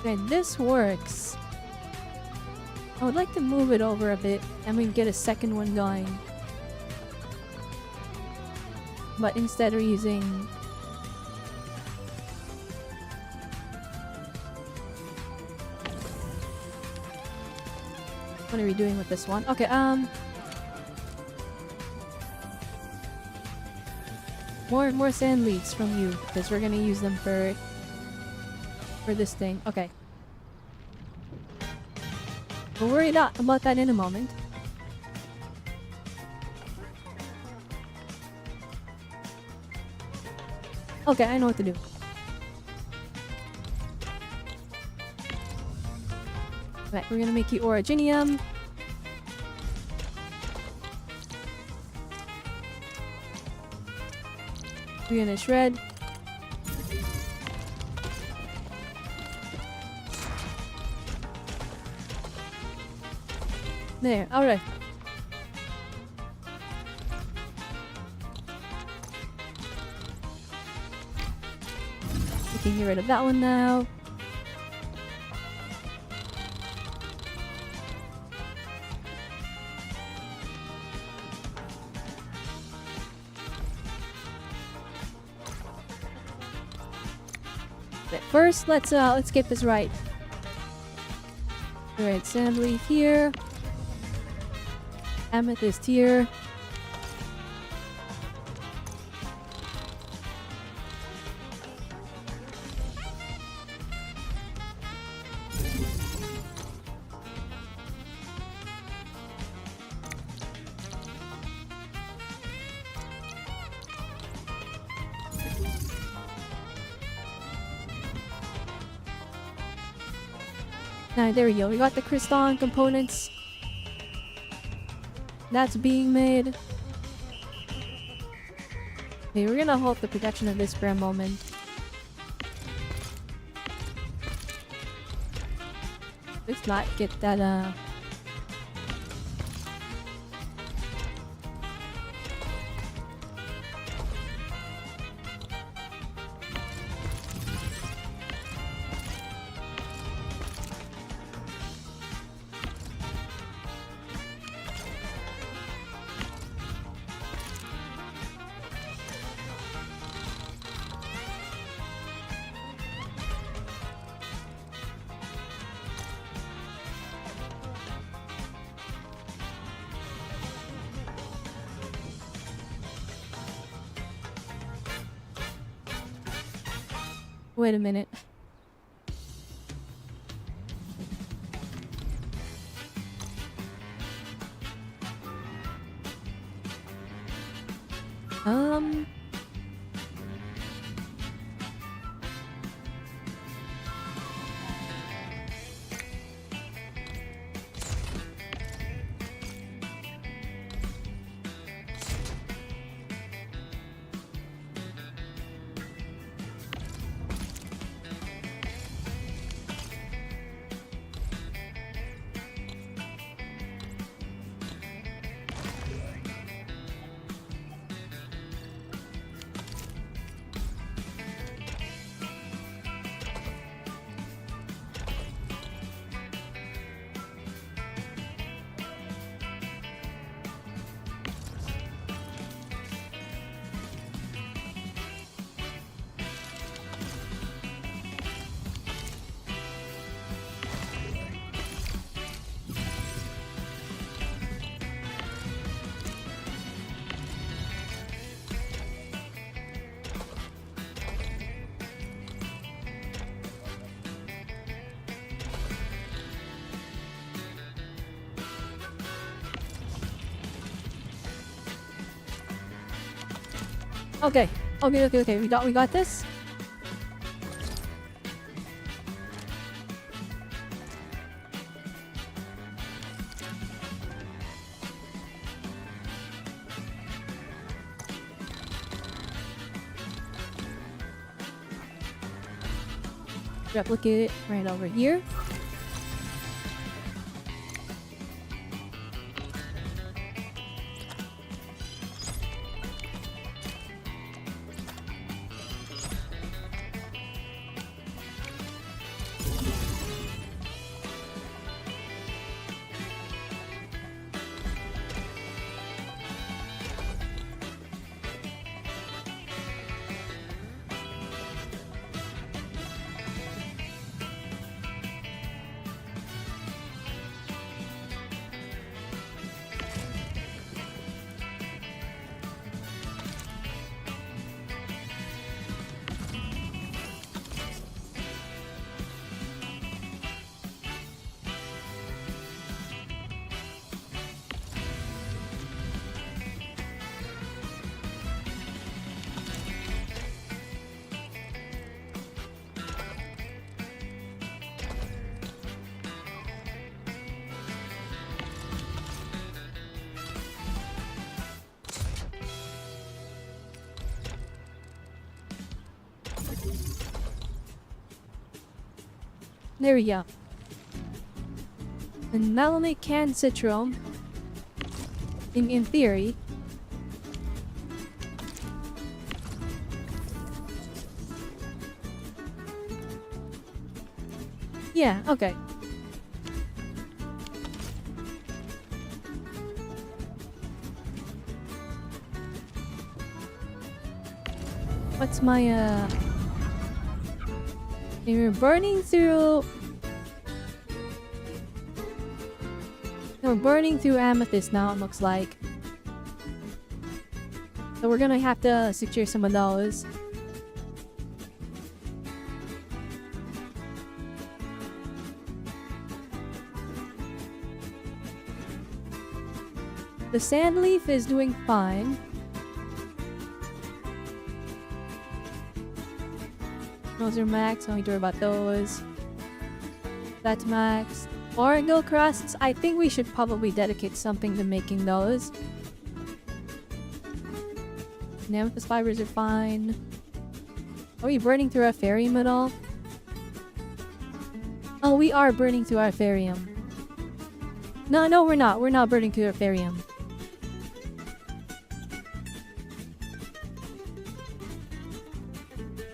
Okay, this works. I would like to move it over a bit and we can get a second one going. But instead we're using... What are we doing with this one? Okay, more sand leaves from you, because we're gonna use them for this thing. Okay. We'll worry about that in a moment. Okay, I know what to do. Right, we're gonna make you originium. We're gonna shred. There, alright. We can get rid of that one now. But first, let's get this right. Alright, sand leaf here. Amethyst here. Alright, there we go. We got the crystalline components. That's being made. Okay, we're gonna hold the protection of this for a moment. Let's not get that, wait a minute. Okay. Okay. We got this. Replicate it right over here. There we go. And not only can Citron, in theory, yeah, okay. What's my, we're burning through... We're burning through amethyst now, it looks like. So we're gonna have to secure some of those. The sand leaf is doing fine. Those are max, don't need to worry about those. That's max. Oracle crusts, I think we should probably dedicate something to making those. Amethyst fibers are fine. Are we burning through our Ferium at all? Oh, we are burning through our Ferium. No, we're not. We're not burning through our Ferium.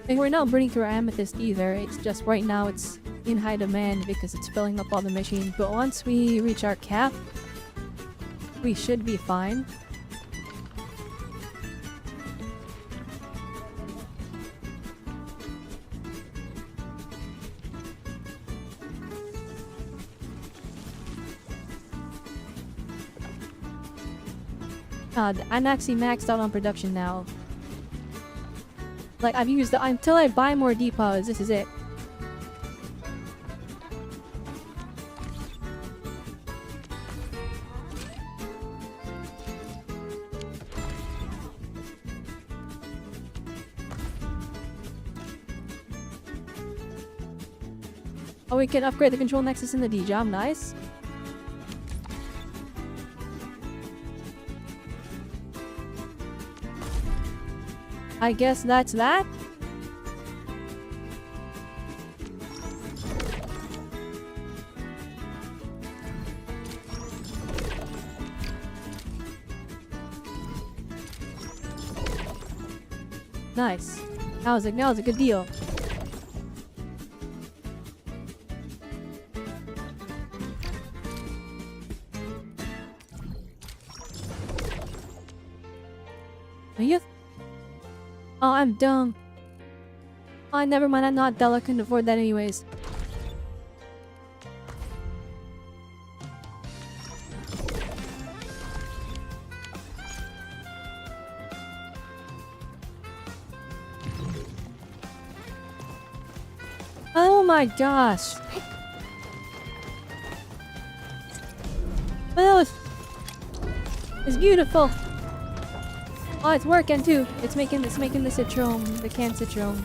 And we're not burning through our Amethyst either. It's just right now it's in high demand because it's filling up all the machines. But once we reach our cap, we should be fine. I'm actually maxed out on production now. Like, I've used the until I buy more depots, this is it. Oh, we can upgrade the control nexus in the D-Job, nice. I guess that's that. Nice. That was a good deal. Are you? Oh, I'm dumb. Oh, never mind. I'm not Della. Couldn't afford that anyways. Oh my gosh. Oh, it's beautiful. Oh, it's working too. It's making the citrome, the canned citrome.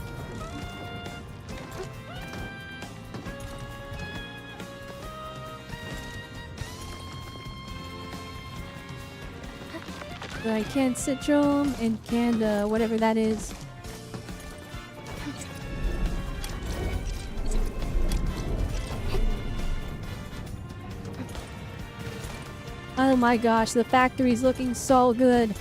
So canned citrome and canned whatever that is. Oh my gosh, the factory's looking so good.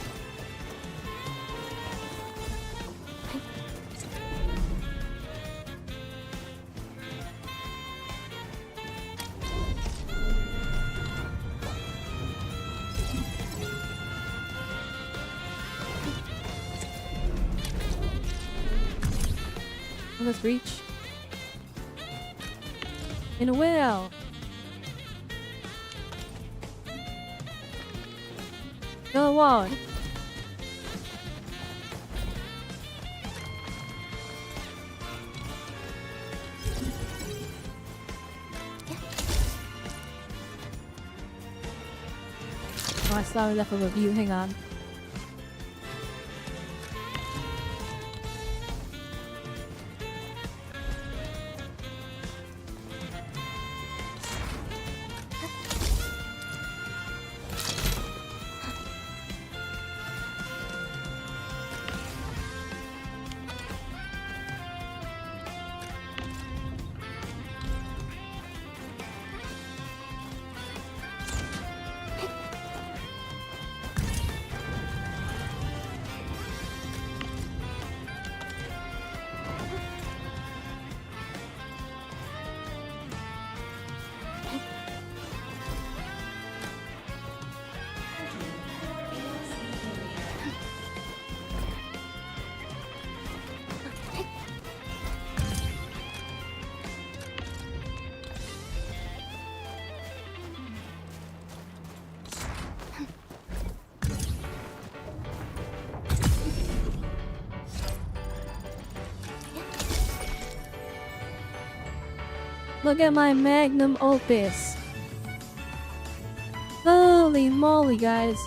Let's reach. In a whale. Go on. Oh, I saw left of a view. Hang on. Look at my magnum opus. Holy moly, guys.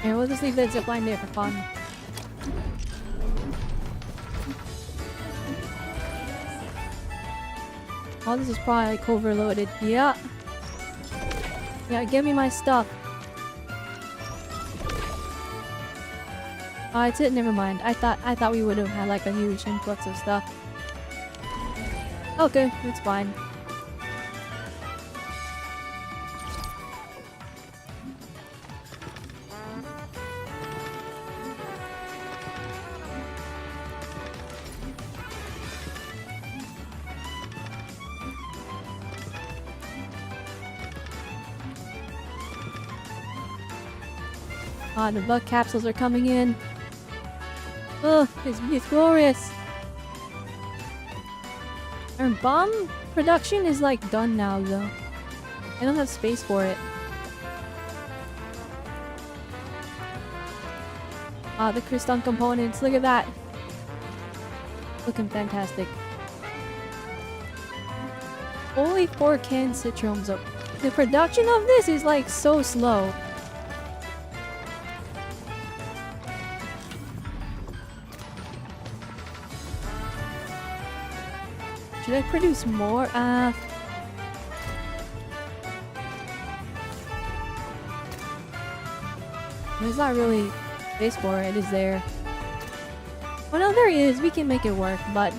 Here, we'll just leave that zipline there for fun. Oh, this is probably like overloaded. Yeah. Yeah, give me my stuff. Oh, it's it. Never mind. I thought we would have had like a huge influx of stuff. Okay, it's fine. Ah, the bug capsules are coming in. Ugh, it's glorious. Our bomb production is like done now though. I don't have space for it. Ah, the crystal components, look at that. Looking fantastic. Only 4 canned citrons up. The production of this is like so slow. Should I produce more? There's not really space for it, is there? Well, no, there is. We can make it work, but...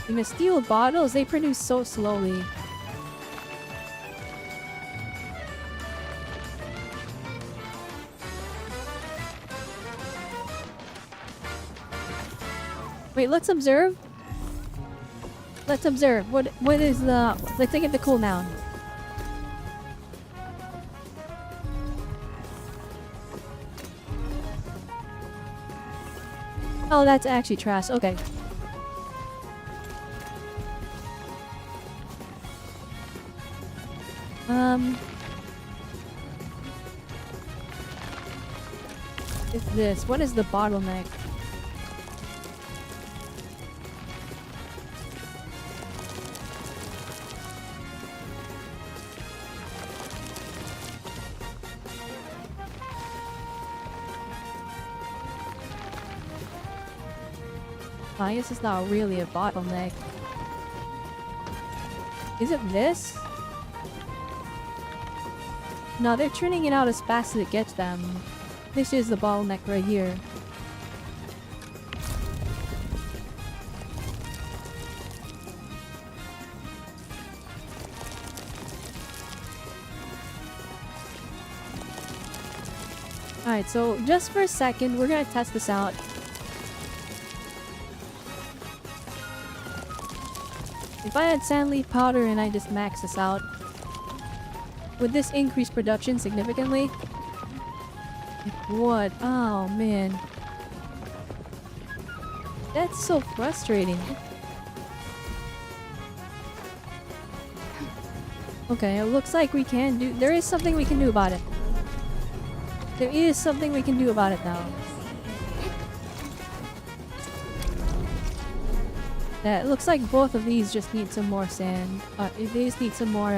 in the steel bottles, they produce so slowly. Wait, let's observe. Let's observe. What is the... let's look at the cooldown. Oh, that's actually trash. Okay. It's this. What is the bottleneck? I guess it's not really a bottleneck. Is it this? No, they're turning it out as fast as it gets them. This is the bottleneck right here. Alright, so just for a second, we're gonna test this out. If I had sand leaf powder and I just max this out, would this increase production significantly? It would. Oh man. That's so frustrating. Okay, it looks like we can do... there is something we can do about it. There is something we can do about it now. Yeah, it looks like both of these just need some more sand. They just need some more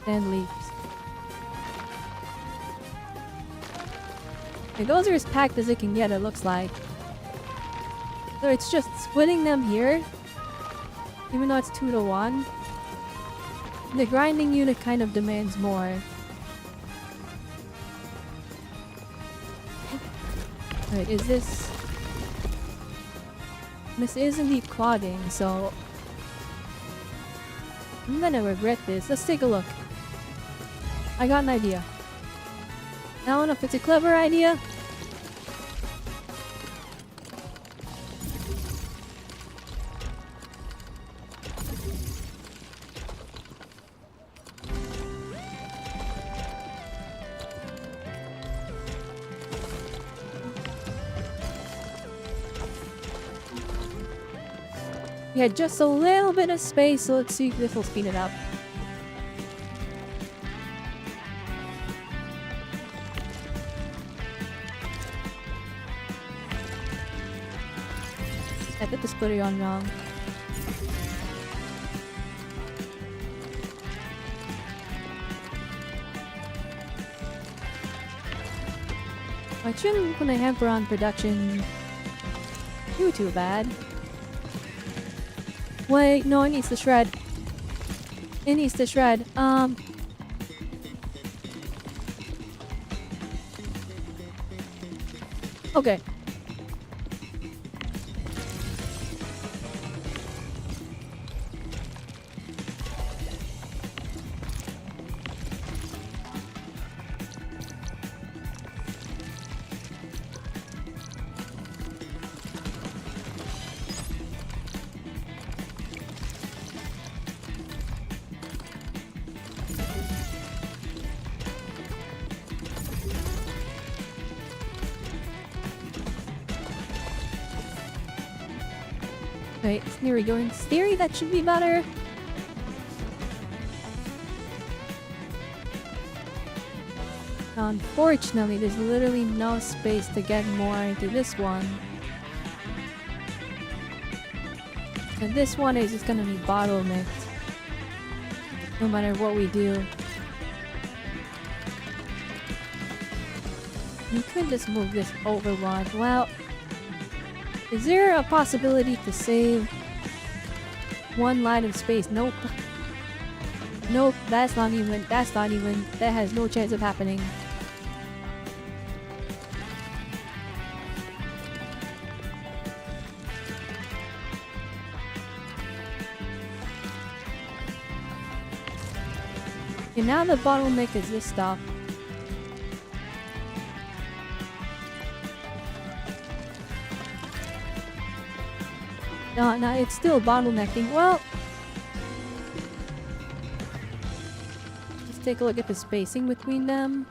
sand leaves. Okay, those are as packed as it can get, it looks like. So it's just splitting them here. Even though it's 2 to 1. The grinding unit kind of demands more. Wait, is this... this is indeed clogging, so... I'm gonna regret this. Let's take a look. I got an idea. I don't know if it's a clever idea. We had just a little bit of space, so let's see if this will speed it up. I put the splitter on wrong. I shouldn't put a hamper on production too bad. Wait, no, it needs to shred. It needs to shred. Okay. Wait, here we go. In theory, that should be better. Unfortunately, there's literally no space to get more into this one. And this one is just gonna be bottlenecked. No matter what we do. You could just move this over one. Well, is there a possibility to save one line of space? Nope. Nope, that has no chance of happening. Okay, now the bottleneck is this stuff. No, it's still bottlenecking. Well, let's take a look at the spacing between them.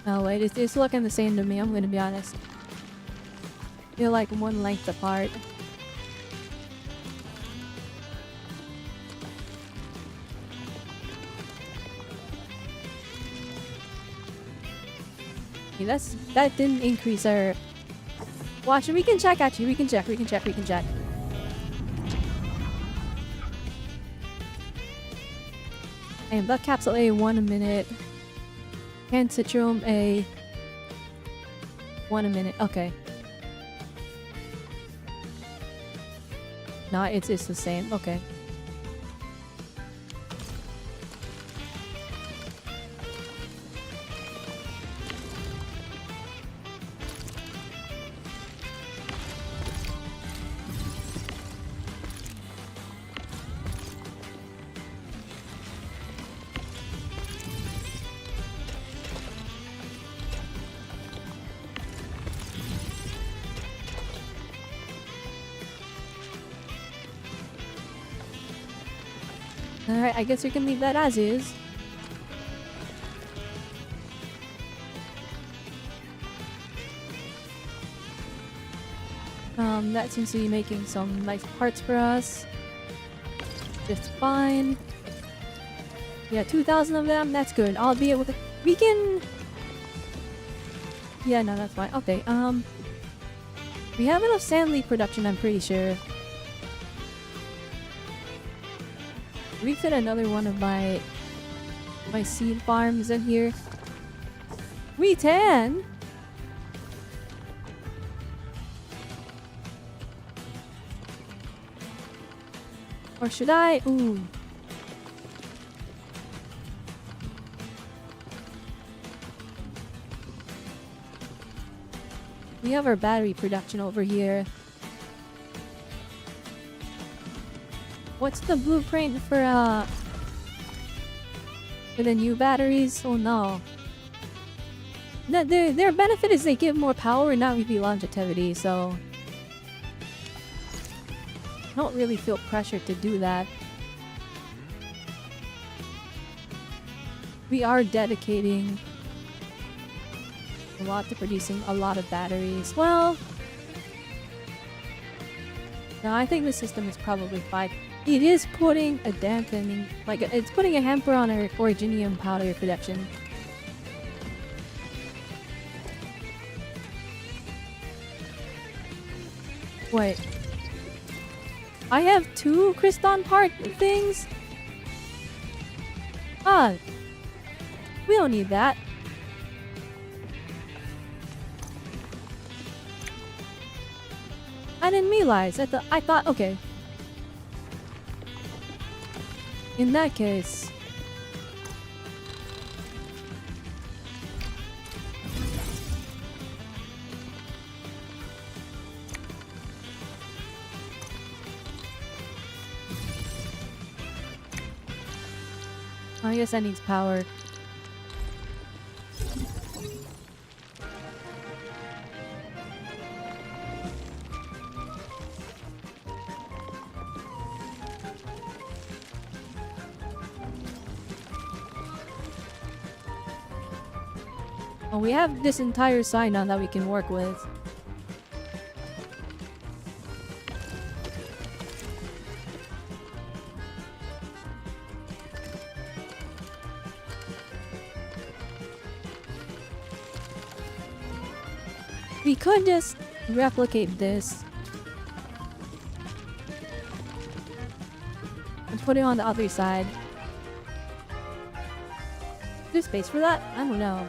Oh wait, it's looking the same to me, I'm gonna be honest. They're like one length apart. Okay, that didn't increase our... Watch, we can check actually, we can check. And Blood Capsule A, 1 a minute. And Citrome A, 1 a minute, okay. No, it's the same, okay. Alright, I guess we can leave that as is. That seems to be making some nice parts for us. Just fine. Yeah, 2,000 of them, that's good. I'll be able to... We can... Yeah, no, that's fine. Okay, we have enough sand leaf production, I'm pretty sure. We fit another one of my seed farms in here. We can! Or should I? Ooh. We have our battery production over here. What's the blueprint for the new batteries? Oh no. Their benefit is they give more power and not really longevity, so I don't really feel pressure to do that. We are dedicating a lot to producing a lot of batteries. Well, no, I think the system is probably fine. It is putting a dampening, like it's putting a hamper on our originium powder production. Wait. I have 2 Cryston part things? Ah, We don't need that. I didn't realize. I thought, okay. In that case... I guess that needs power. Oh, we have this entire side now that we can work with. We could just replicate this and put it on the other side. Is there space for that? I don't know.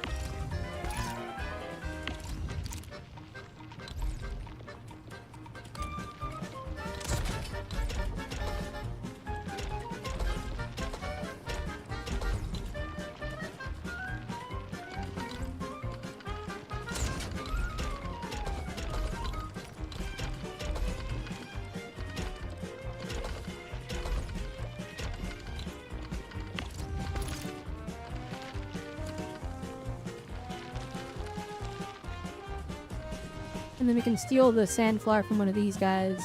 And then we can steal the sand flower from one of these guys.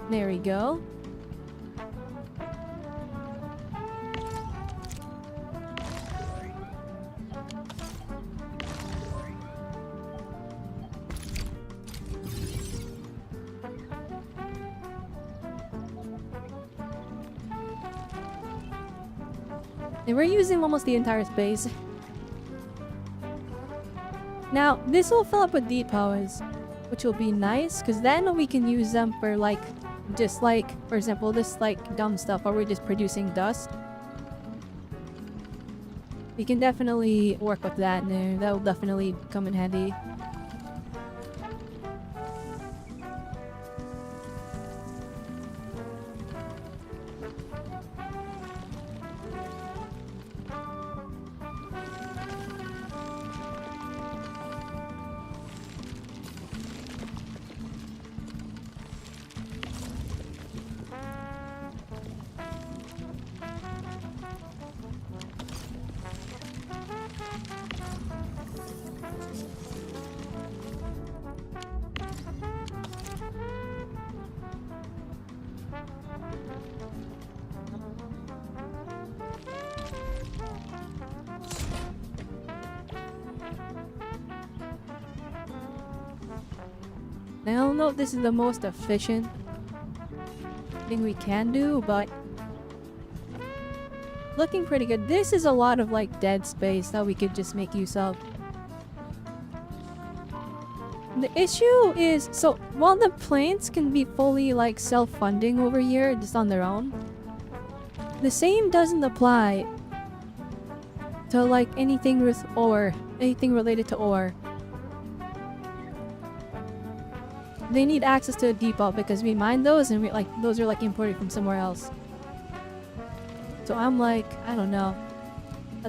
There we go. And we're using almost the entire space. Now, this will fill up with deep powers, which will be nice, because then we can use them for, like, just like, for example, this, like, dumb stuff where we're just producing dust. We can definitely work with that there. That will definitely come in handy. I don't know if this is the most efficient thing we can do, but looking pretty good. This is a lot of like dead space that we could just make use of. The issue is, so while the planes can be fully like self-funding over here just on their own, the same doesn't apply to like anything with ore, anything related to ore. They need access to a depot because we mine those and we like those are like imported from somewhere else. So I'm like, I don't know.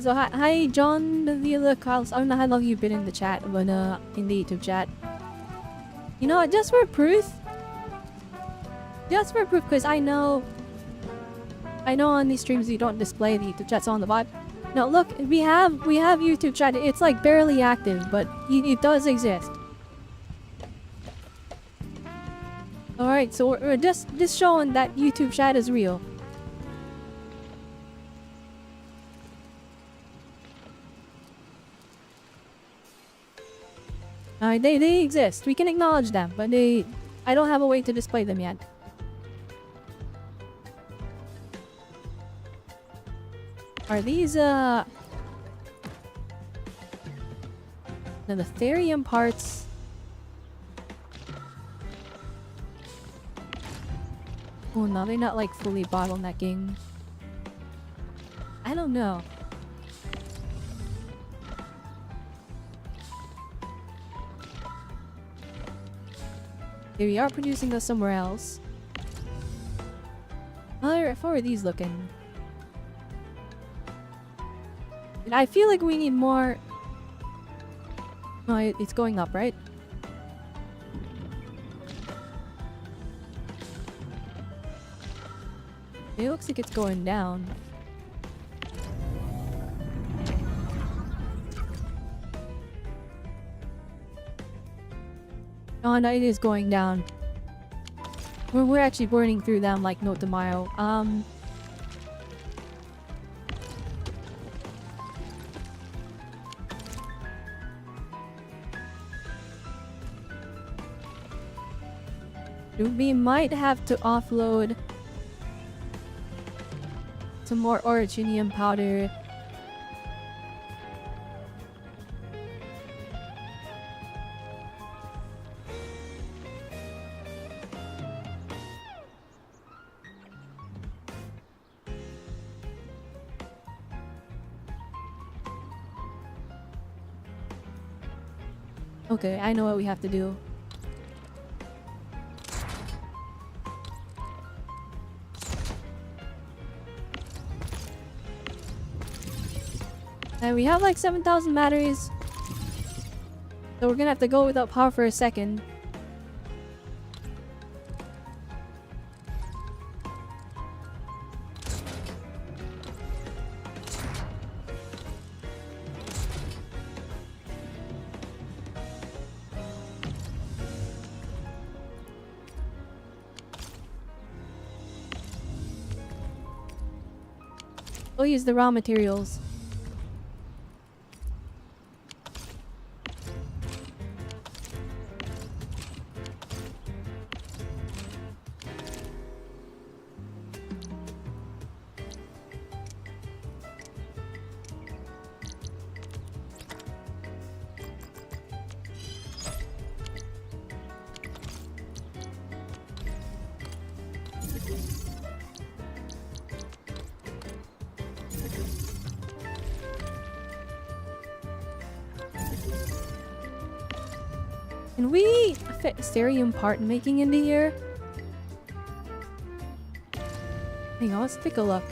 So hi John the Carlos. I don't know how long you've been in the chat, but in the YouTube chat. You know what, just for proof, because I know on these streams you don't display the YouTube chats on the VOD. No, look, we have YouTube chat. It's like barely active, but it does exist. Alright, so we're just showing that YouTube chat is real. They exist. We can acknowledge them, but I don't have a way to display them yet. Are these, now the therium parts... Oh no, they're not like fully bottlenecking. I don't know. Okay, we are producing those somewhere else. How are these looking? And I feel like we need more... Oh, it's going up, right? It looks like it's going down. Oh no, it is going down. We're actually burning through them like no tomorrow. We might have to offload some more originium powder. Okay, I know what we have to do. And we have like 7,000 batteries. So we're gonna have to go without power for a second. We'll use the raw materials. Can we fit Asterium part making into here? Hang on, let's take a look.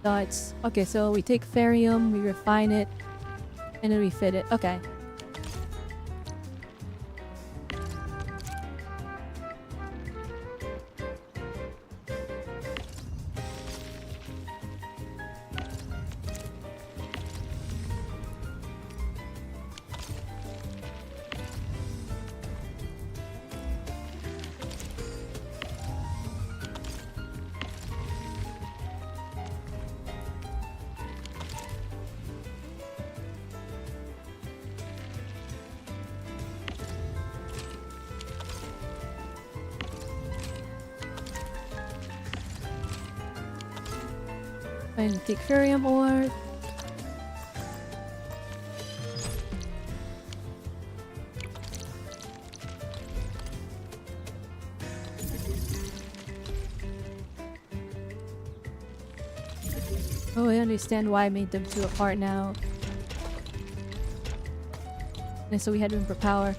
It's okay, so we take Ferium, we refine it, and then we fit it. Okay. And take Furium ore. Oh, I understand why I made them two apart now. And so we had room for power.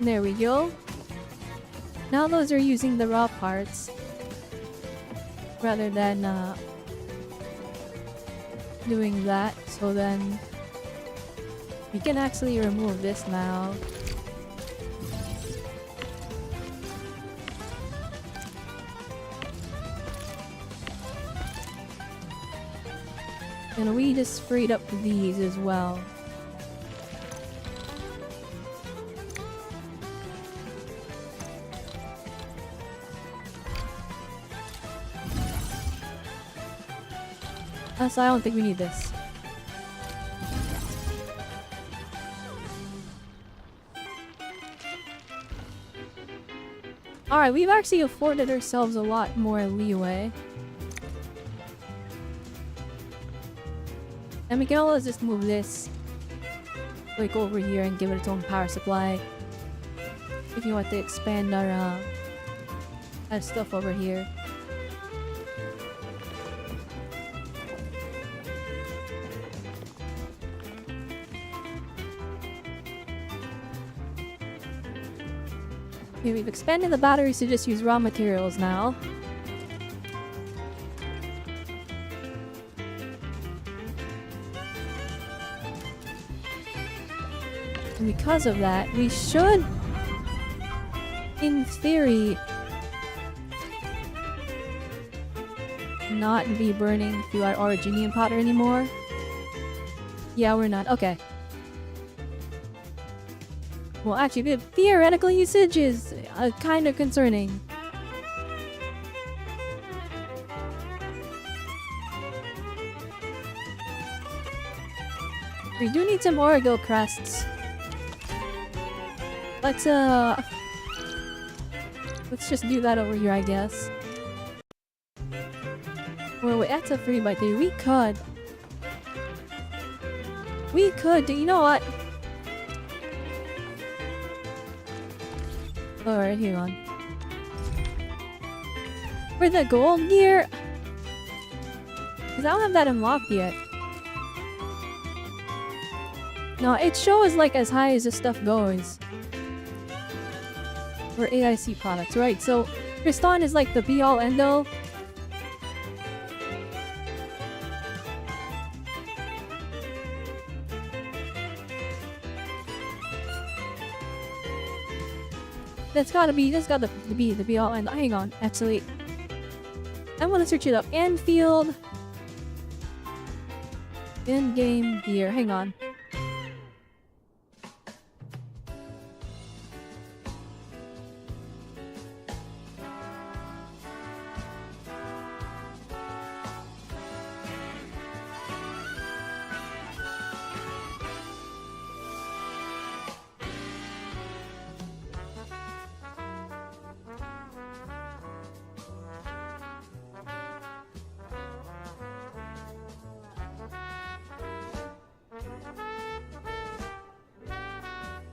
There we go. Now those are using the raw parts rather than doing that. So then we can actually remove this now. And we just freed up these as well. So I don't think we need this. Alright, we've actually afforded ourselves a lot more leeway. And we can always just move this like over here and give it its own power supply. If you want to expand our stuff over here. Okay, we've expanded the batteries to just use raw materials now. And because of that, we should, in theory, not be burning through our originium powder anymore. Yeah, we're not. Okay. Well, actually, the theoretical usage is kind of concerning. We do need some Origo crests. Let's just do that over here, I guess. Or wait, that's a 3x3. We could, you know what? Alright, hang on. For the gold gear, because I don't have that unlocked yet. No, it shows like as high as this stuff goes. For AIC products, right? So, Kriston is like the be-all end-all. That's gotta be the be-all end. Hang on, actually. I'm gonna search it up. Endfield. In-game gear. Hang on.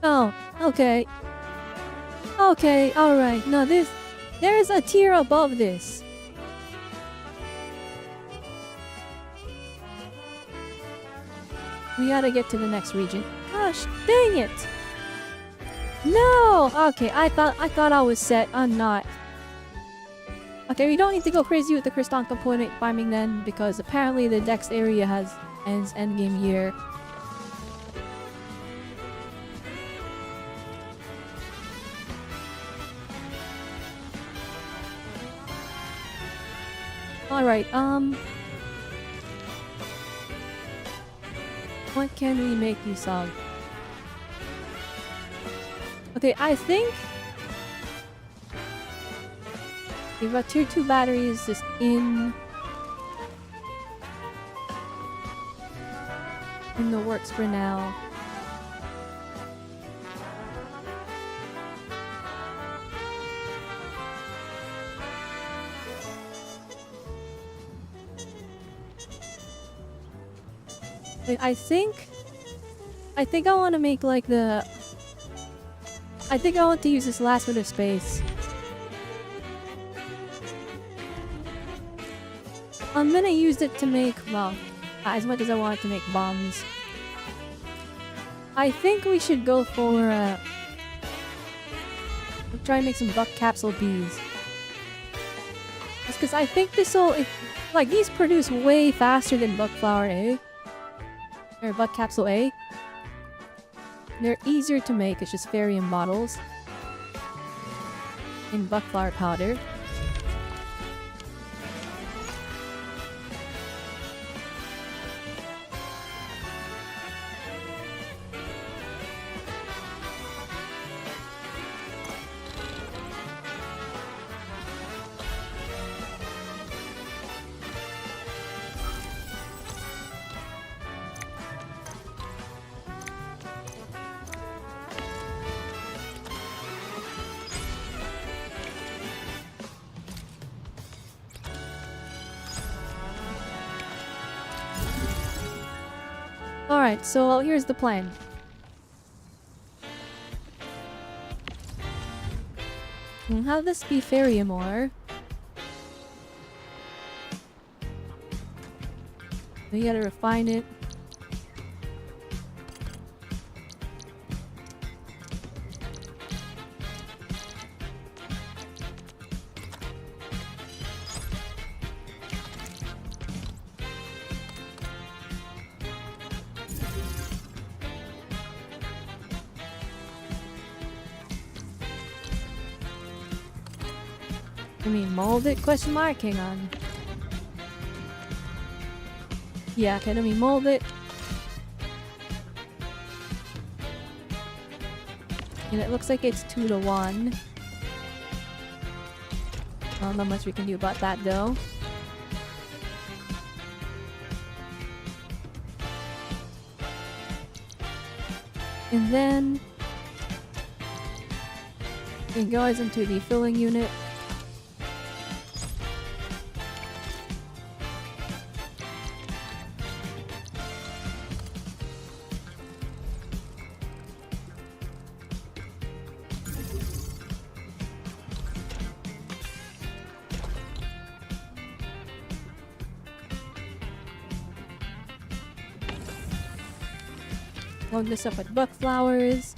Oh, okay. Okay, alright. No, there's a tier above this. We gotta get to the next region. Gosh, dang it! No! Okay, I thought I was set. I'm not. Okay, we don't need to go crazy with the Kriston component farming then, because apparently the next area ends endgame year. Alright, what can we make use of? Okay, I think we've got tier 2 batteries just in the works for now. I think I want to make like I think I want to use this last bit of space. I'm gonna use it to make, well, as much as I want to make bombs. I think we should go for try and make some buck capsule bees. Just because I think like these produce way faster than buck flower A. Or buck capsule A. They're easier to make, it's just variant bottles. And buck flower powder. Alright, so here's the plan. We'll have this be Feriamore. We gotta refine it. I mean, mold it? Question mark? Hang on. Yeah, okay, let me mold it. And it looks like it's 2-to-1. Not much we can do about that though. And then it goes into the filling unit. Load this up with buck flowers.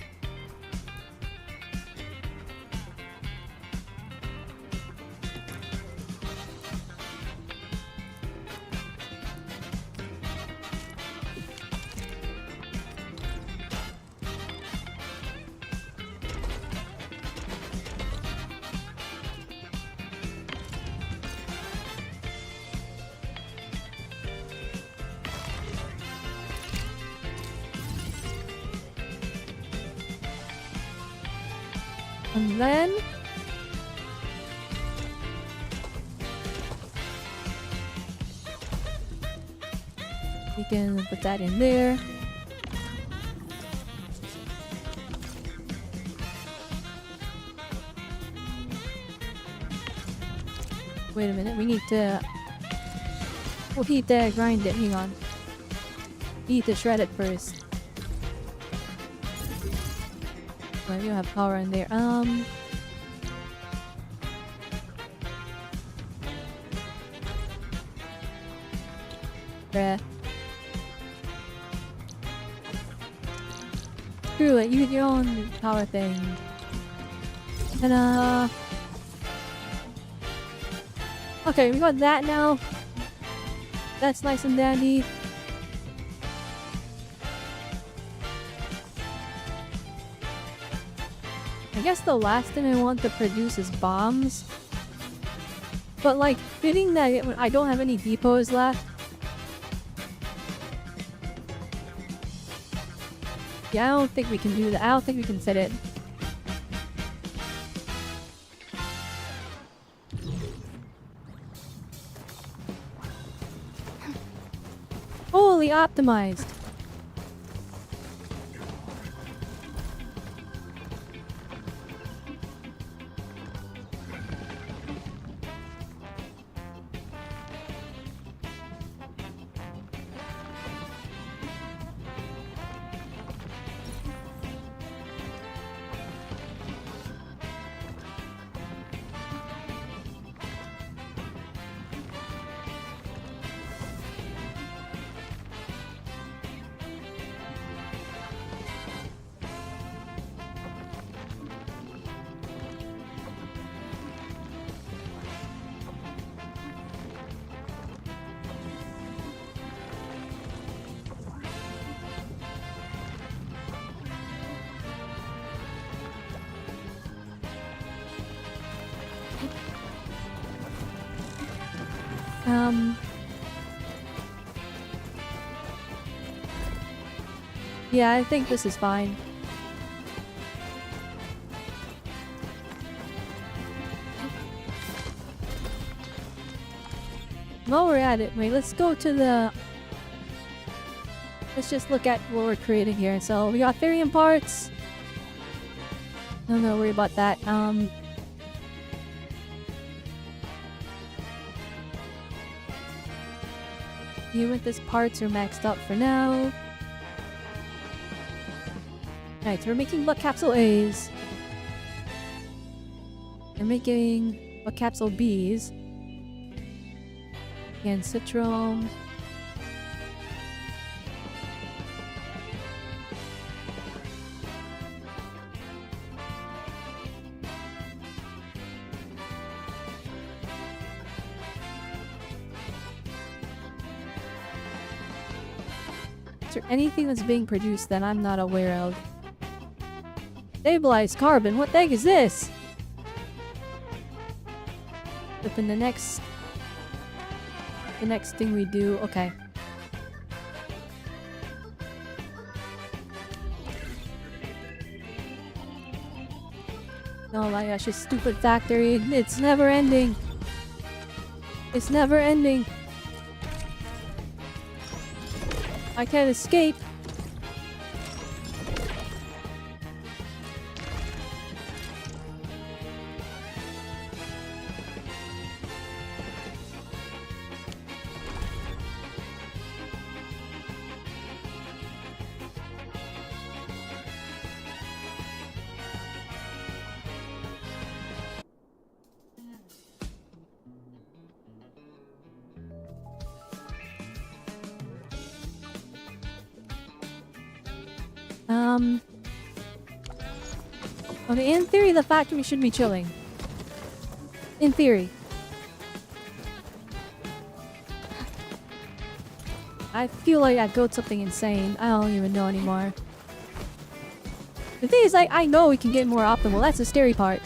And then we can put that in there. Wait a minute, we need to grind it, hang on. We need to shred it first. Well, you have power in there. Bruh. Screw it, you get your own power thing. And okay, we got that now. That's nice and dandy. I guess the last thing I want to produce is bombs. But like, fitting that I don't have any depots left. Yeah, I don't think we can do that. I don't think we can set it. Fully optimized. Yeah, I think this is fine. While we're at it, wait, let's go to the... Let's just look at what we're creating here. So, we got Therium parts. Don't worry about that. Humanthus parts are maxed out for now. Alright, so we're making Buck Capsule A's. We're making Buck Capsule B's. And Citrom. Is there anything that's being produced that I'm not aware of? Stabilized carbon, what the heck is this? Within the next thing we do, okay. Oh my gosh, this stupid factory, it's never ending. It's never ending. I can't escape. Okay, in theory, the factory should be chilling. In theory. I feel like I built something insane. I don't even know anymore. The thing is, like, I know we can get more optimal. That's the scary part.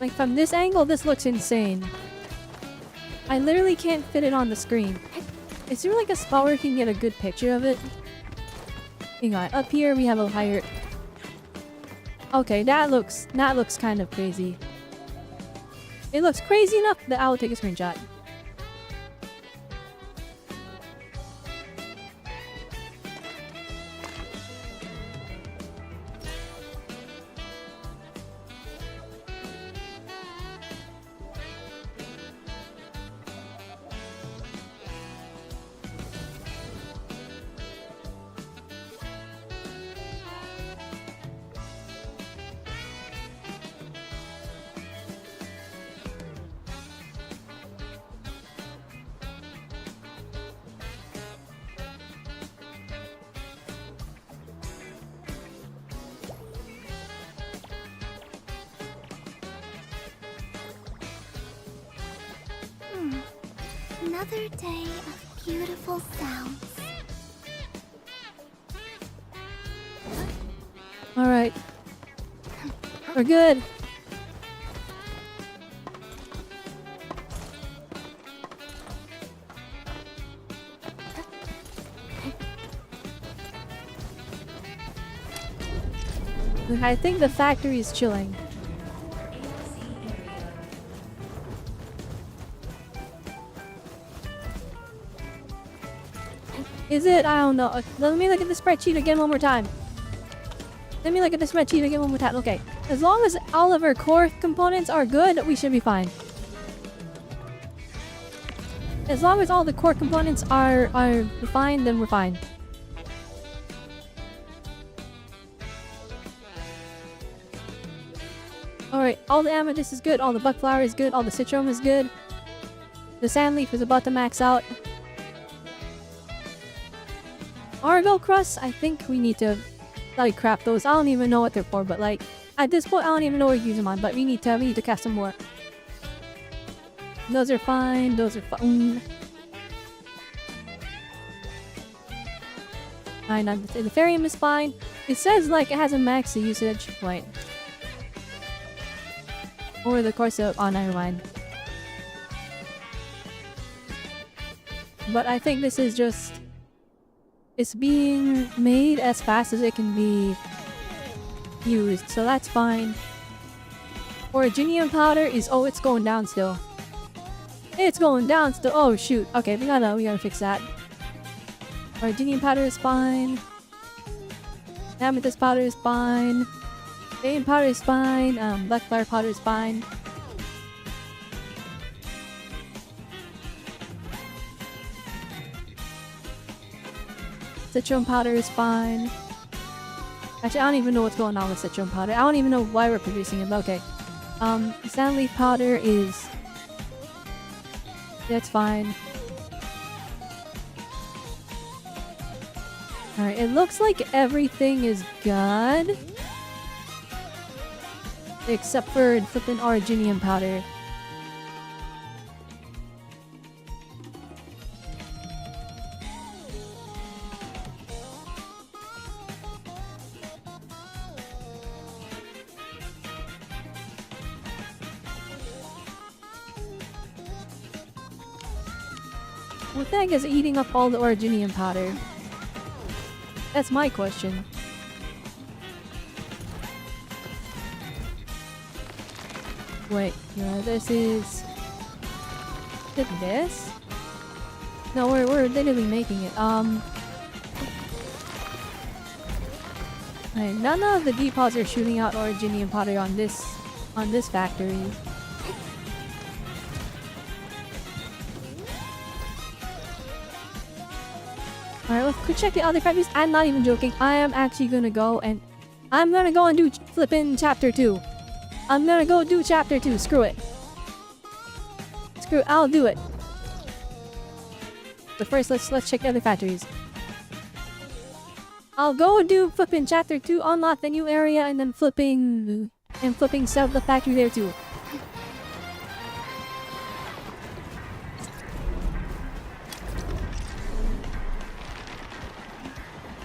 Like, from this angle, this looks insane. I literally can't fit it on the screen. Is there like a spot where you can get a good picture of it? Hang on, up here we have a higher... Okay, that looks kind of crazy. It looks crazy enough that I'll take a screenshot. Another day of beautiful sounds. Alright. We're good. I think the factory is chilling. Is it? I don't know. Let me look at the spreadsheet again one more time. Let me look at the spreadsheet again one more time. Okay. As long as all of our core components are good, we should be fine. As long as all the core components are fine, then we're fine. Alright, all the amethyst is good, all the buckflower is good, all the citron is good. The sandleaf is about to max out. Argyle crust, I think we need to like craft those. I don't even know what they're for, but like at this point I don't even know what to use them on, but we need to cast some more. Those are fine, those are fine. Fine, the Therium is fine. It says like it has a max usage point. Or the course of never mind. But I think this is just... It's being made as fast as it can be used, so that's fine. Originium powder is... Oh, it's going down still. It's going down still. Oh, shoot. Okay, we gotta fix that. Originium powder is fine. Amethyst powder is fine. Bane powder is fine. Blackfire powder is fine. Citron powder is fine. Actually, I don't even know what's going on with citron powder. I don't even know why we're producing it, but okay. Sandleaf powder is... That's fine. Alright, it looks like everything is good. Except for flipping originium powder. What the heck is eating up all the originium powder? That's my question. Wait, yeah, this is... Is it this? No, we're literally making it. Right, none of the depots are shooting out originium powder on this factory. Alright, let's quick check the other factories. I'm not even joking. I am actually gonna go and... I'm gonna go and do flippin' chapter 2. I'm gonna go do chapter 2. Screw it. Screw it. I'll do it. But first, let's check the other factories. I'll go do flipping chapter 2, unlock the new area, and then flipping south the factory there too.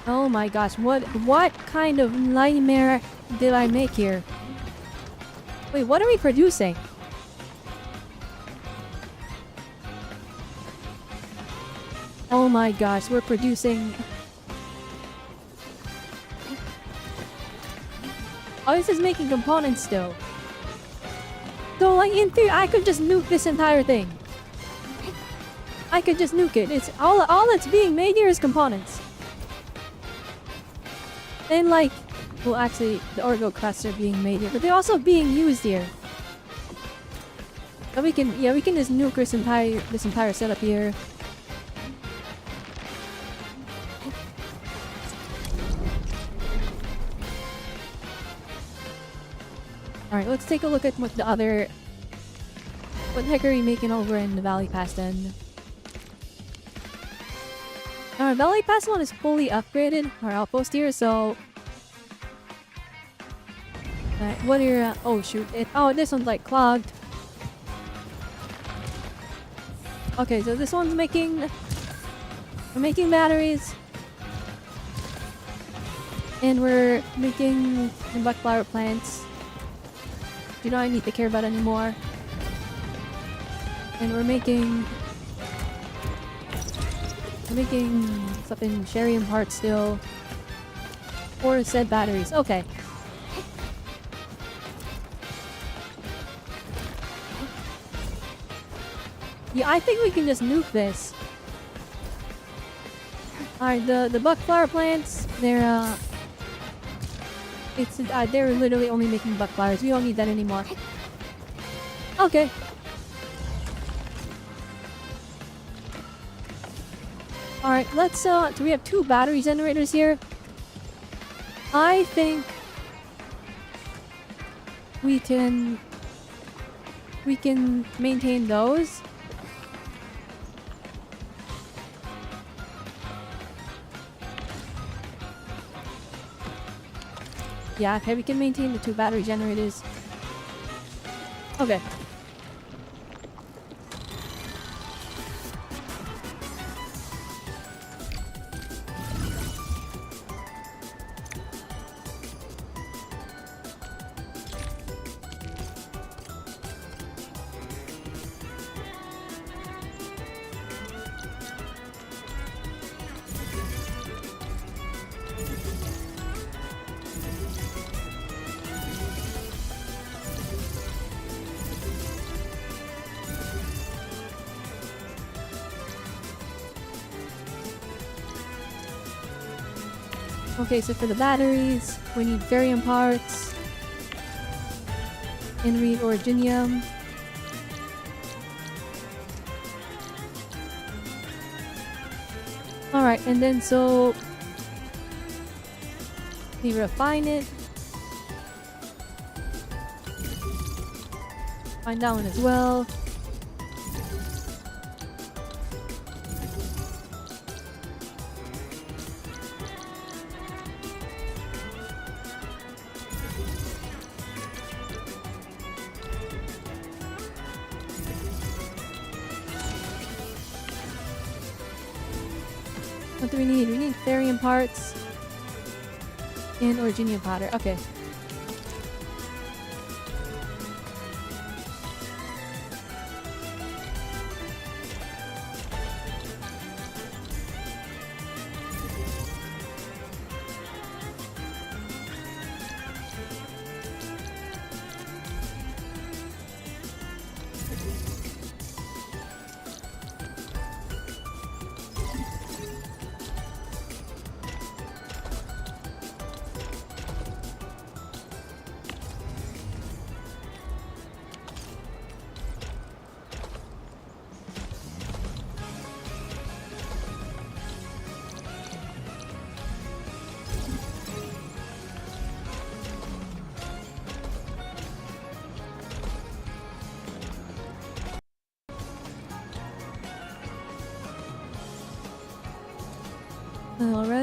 Oh my gosh, what kind of nightmare did I make here? Wait, what are we producing? Oh my gosh, we're producing... Oh, this is making components still. So like in theory, I could just nuke this entire thing. I could just nuke it. It's all that's being made here is components. And like, well actually the Orgo crusts are being made here, but they're also being used here. So we can just nuke this entire setup here. Alright, let's take a look at what the heck are we making over in the Valley Pass then? Our Valley Pass one is fully upgraded, our outpost here, so... Alright, what are oh shoot, this one's like clogged. Okay, so this one's making... We're making batteries. And we're making the buck flower plants. You don't need to care about anymore. And we're making something Sharium parts still. Or said batteries. Okay. Yeah, I think we can just nuke this. Alright, the buck flower plants, they're literally only making buck flowers. We don't need that anymore. Okay. Alright, let's so we have 2 battery generators here. I think we can maintain those. Yeah, okay, we can maintain the 2 battery generators. Okay. Okay, so for the batteries, we need barium parts. And we need originium. Alright, and then so... we refine it. Find that one as well. What do we need? We need barium parts and originium powder. Okay.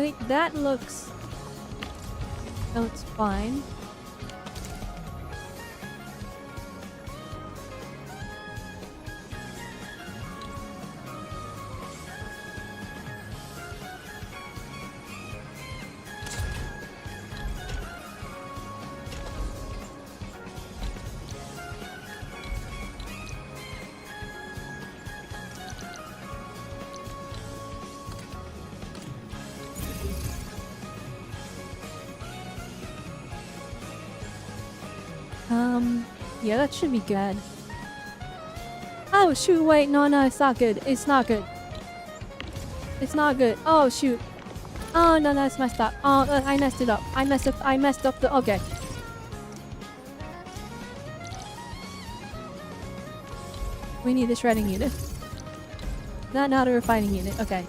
Wait, that looks... Oh, it's fine. Yeah, that should be good. Oh, shoot, wait, no, it's not good. It's not good. It's not good. Oh, shoot. Oh, no, that's messed up. Oh, I messed it up. I messed up the... Okay. We need a shredding unit. Not a refining unit. Okay.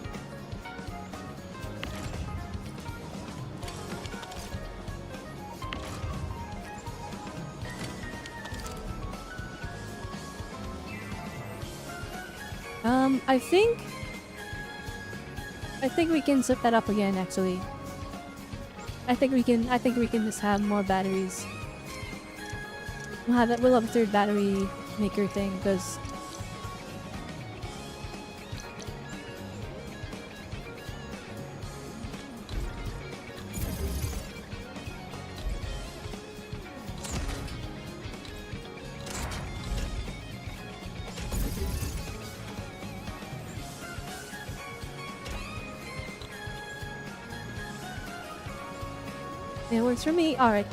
I think we can set that up again, actually. I think we can just have more batteries. We'll have a third battery maker thing, because... It works for me. Alright.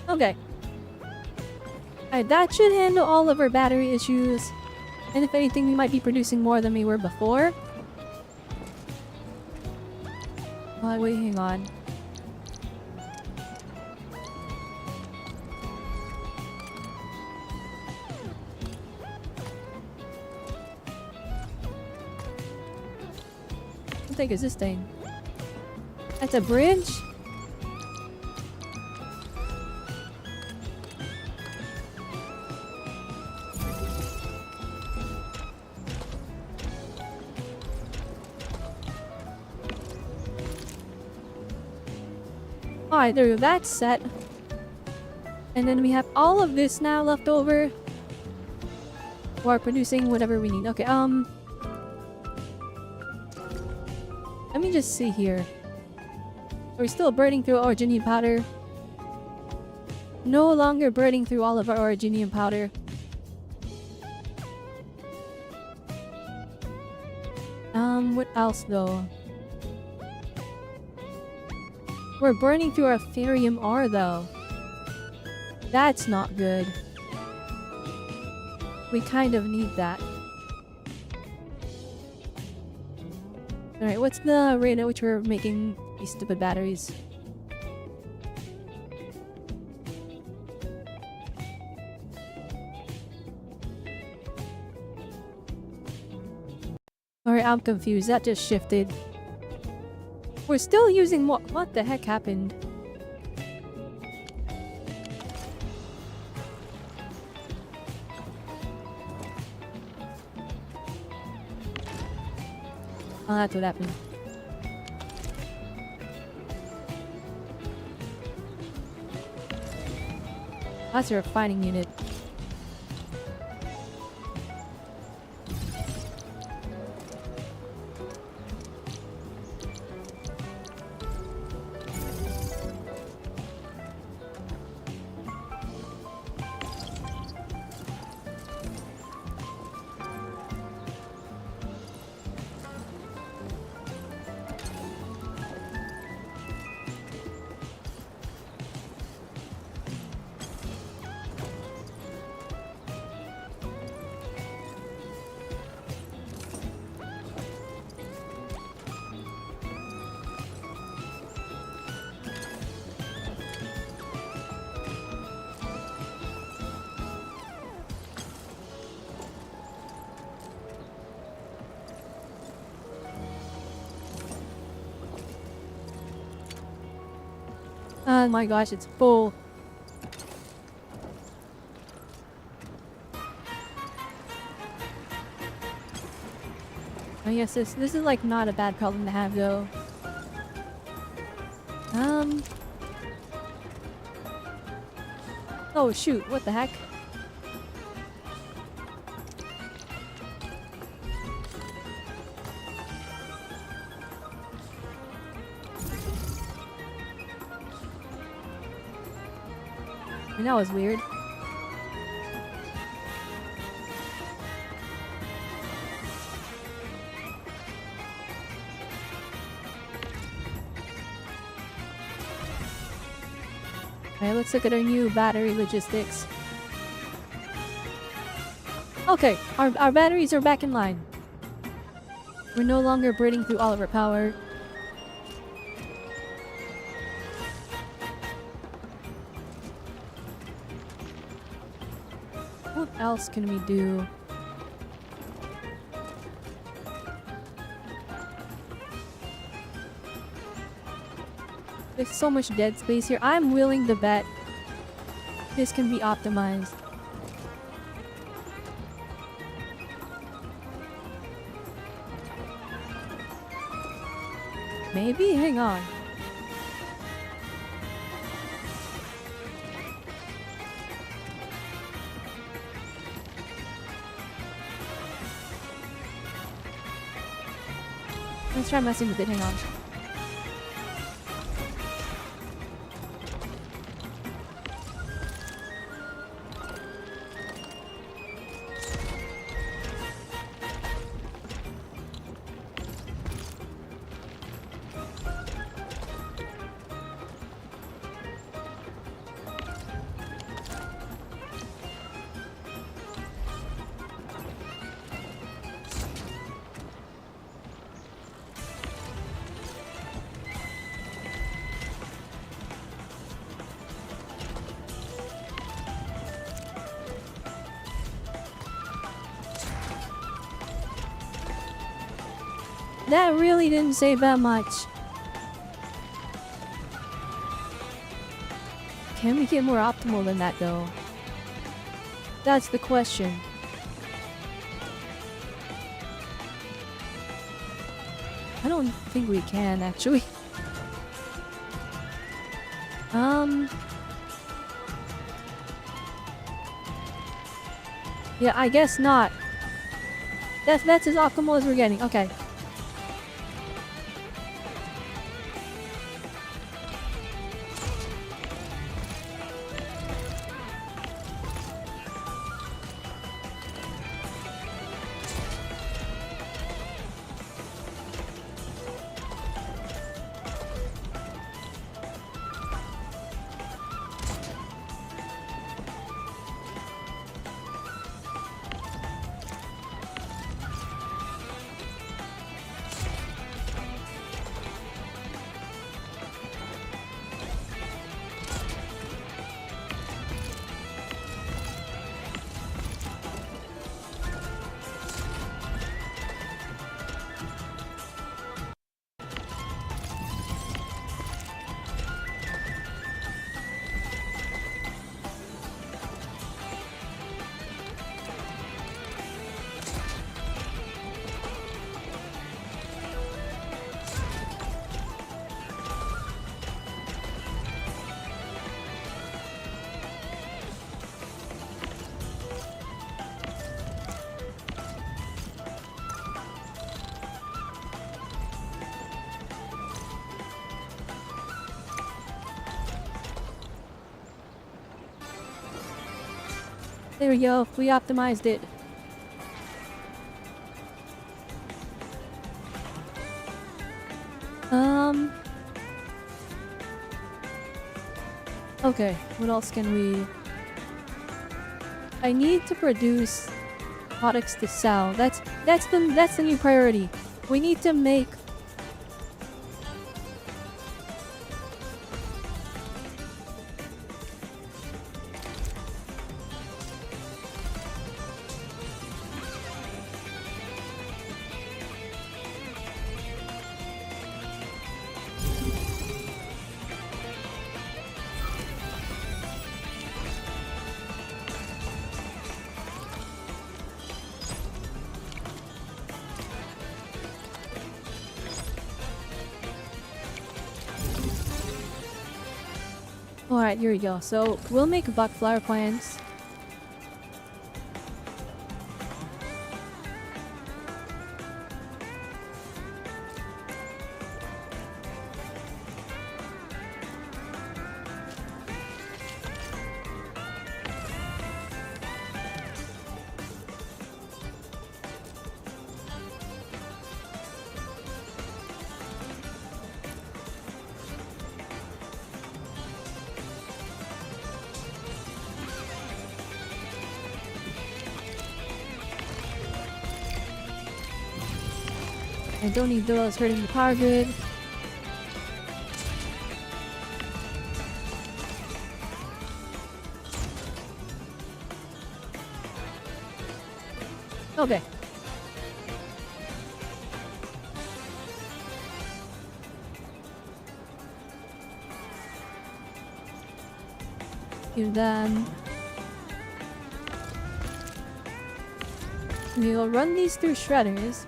Okay. Alright, that should handle all of our battery issues. And if anything, we might be producing more than we were before. Wait, hang on. What the heck is this thing? That's a bridge? Alright, there we go. That's set. And then we have all of this now left over. For producing whatever we need. Okay, let me just see here. We're still burning through originium powder. No longer burning through all of our originium powder. What else though? We're burning through our ferrium ore though. That's not good. We kind of need that. Alright, what's the rate at which we're making these stupid batteries? Alright, I'm confused. That just shifted. We're still using more. What the heck happened? Oh, that's what happened. That's a refining unit. Oh my gosh, it's full. I guess this is like not a bad problem to have though. Oh shoot, what the heck? And that was weird. Alright, let's look at our new battery logistics. Okay, our batteries are back in line. We're no longer burning through all of our power. What else can we do? There's so much dead space here. I'm willing to bet this can be optimized. Maybe? Hang on. Let's try messing with it. Hang on. That really didn't save that much. Can we get more optimal than that though? That's the question. I don't think we can actually. Yeah, I guess not. That's as optimal as we're getting. Okay. There we go. We optimized it. Okay, what else can we... I need to produce products to sell. That's the new priority. We need to make... Alright, here we go. So we'll make buck flower plants. I don't need those hurting the power grid. Okay. Give them. We'll run these through shredders.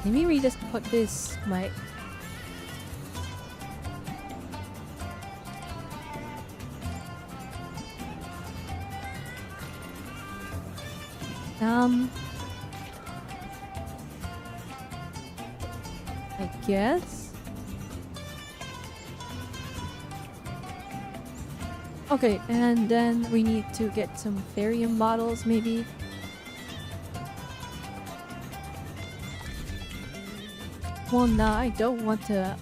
Maybe we just put this like I guess. Okay, and then we need to get some Therium bottles maybe. Well, no, I don't want to.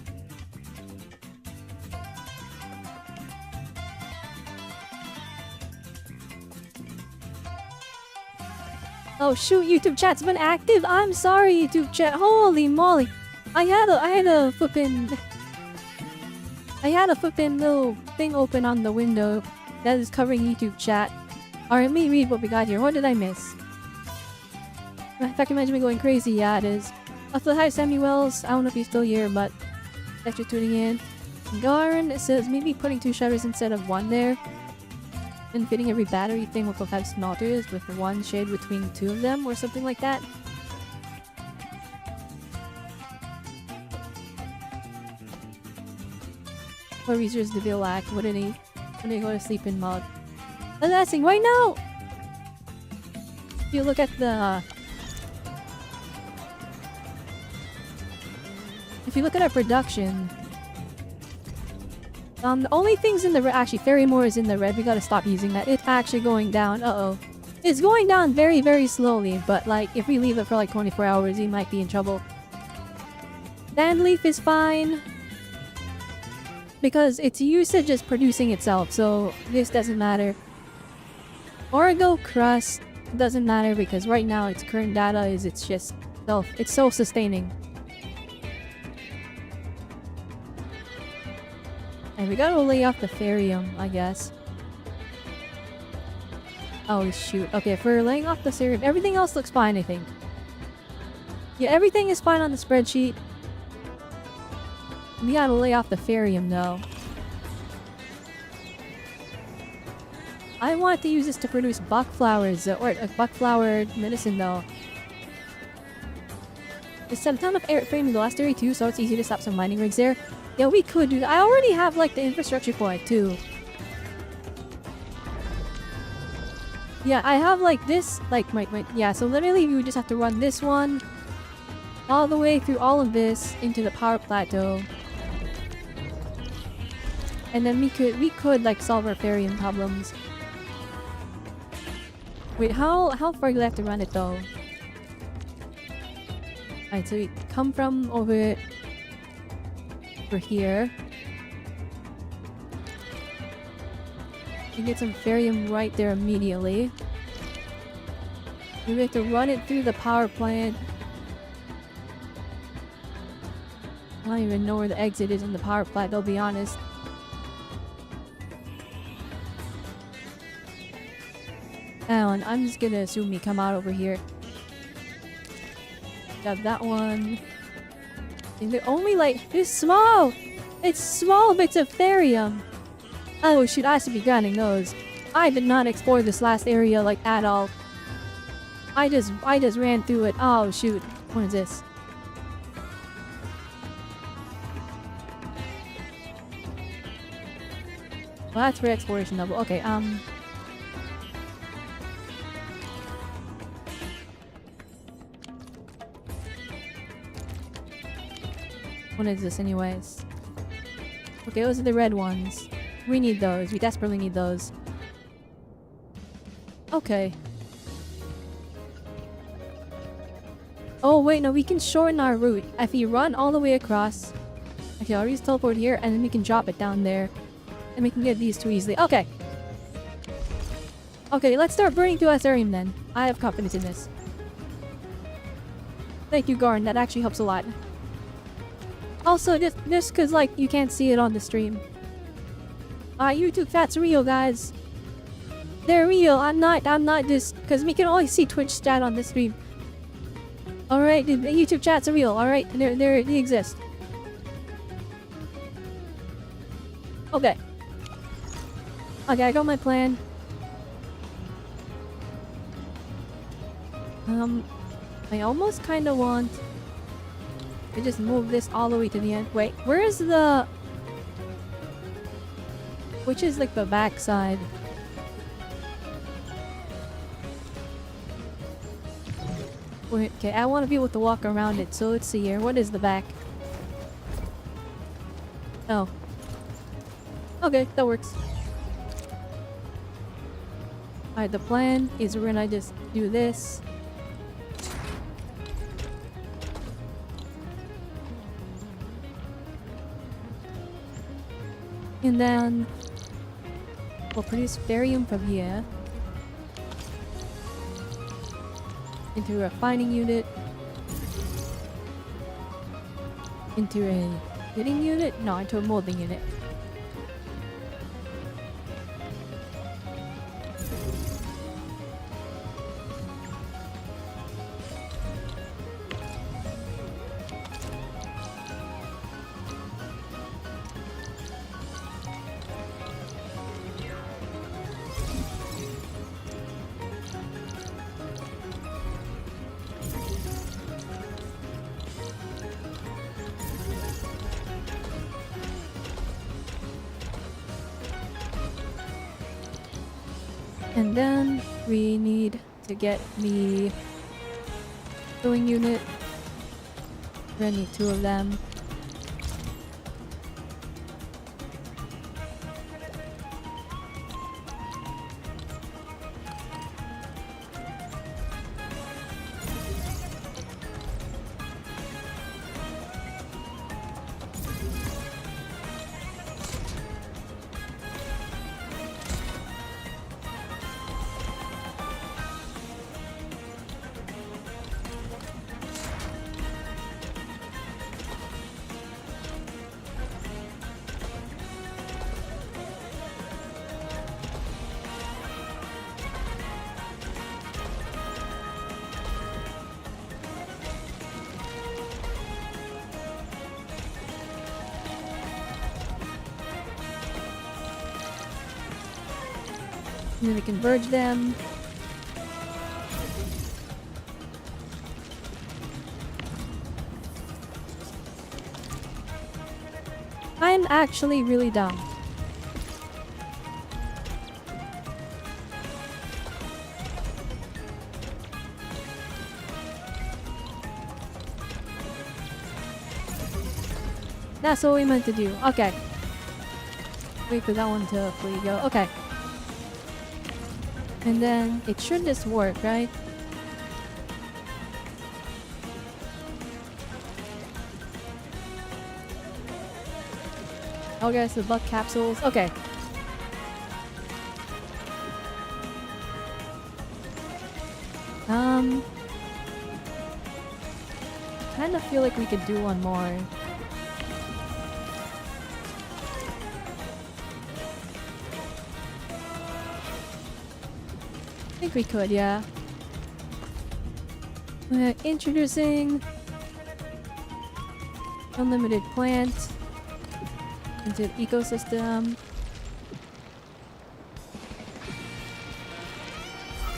Oh shoot, YouTube chat's been active. I'm sorry, YouTube chat. Holy moly. I had a flippin' little thing open on the window that is covering YouTube chat. Alright, let me read what we got here. What did I miss? If I can imagine me going crazy, yeah it is. Also, hi Samuels. I don't know if you're still here, but thanks for tuning in. Garen, it says maybe putting 2 shutters instead of 1 there. And fitting every battery thing will have snotters with 1 shade between 2 of them or something like that. Or research the Villac when they go to sleep in mode. The last thing right now! If you look at the our production, the only things in the red, actually Ferrymore is in the red, we gotta stop using that. It's actually going down, It's going down very, very slowly, but like, if we leave it for like 24 hours, we might be in trouble. Sandleaf is fine, because its usage is producing itself, so this doesn't matter. Origo Crust doesn't matter, because right now its current data is it's self-sustaining. And we gotta lay off the Therium, I guess. Oh shoot. Okay, if we're laying off the Therium, everything else looks fine, I think. Yeah, everything is fine on the spreadsheet. We gotta lay off the Therium though. I want to use this to produce buck flowers, or buck flower medicine though. It's a ton of airframe in the last area too, so it's easy to stop some mining rigs there. Yeah, we could do that. I already have like the infrastructure for it too. Yeah, I have like this, like yeah, so literally we would just have to run this one all the way through all of this into the power plateau. And then we could like solve our Therium problems. Wait, how far do we have to run it though? Alright, so we come from over here. You get some Therium right there immediately. We have to run it through the power plant. I don't even know where the exit is in the power plant, I'll be honest. And I'm just gonna assume we come out over here. Got that one. And they're only like this small. It's small bits of therium. Oh shoot, I should be grabbing those. I did not explore this last area like at all. I just ran through it. Oh shoot. What is this? Well, that's for exploration level. Okay, what is this anyways? Okay, those are the red ones. We need those. We desperately need those. Okay. Oh wait, no, we can shorten our route. If we run all the way across. Okay, I'll just teleport here and then we can drop it down there. And we can get these two easily. Okay. Okay, let's start burning through Aetherium then. I have confidence in this. Thank you, Garn. That actually helps a lot. Also, just cause like you can't see it on the stream. YouTube chat's real, guys. They're real. I'm not just cause we can only see Twitch chat on the stream. Alright, the YouTube chats are real, alright? They exist. Okay. Okay, I got my plan. I almost kinda want to just move this all the way to the end. Wait, where is the... Which is like the back side? Wait, okay, I want to be able to walk around it, so let's see here. What is the back? Oh. Okay, that works. Alright, the plan is we're gonna just do this. And then we'll produce barium from here into a refining unit, into a knitting unit? No, into a molding unit. And then we need to get the sewing unit. We're gonna need 2 of them. And then we converge them. I'm actually really dumb. That's what we meant to do. Okay. Wait for that one to fully go. Okay. And then it should just work, right? Okay, so buck capsules. Okay. Kind of feel like we could do one more. I think we could, yeah. Introducing unlimited plants into the ecosystem.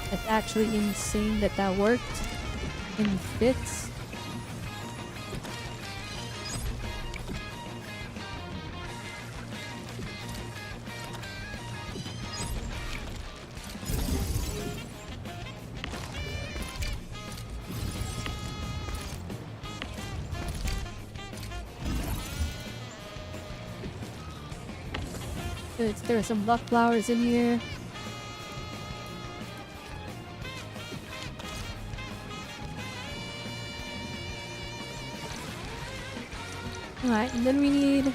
That's actually insane that that worked and fits. There are some luck flowers in here. Alright, and then we need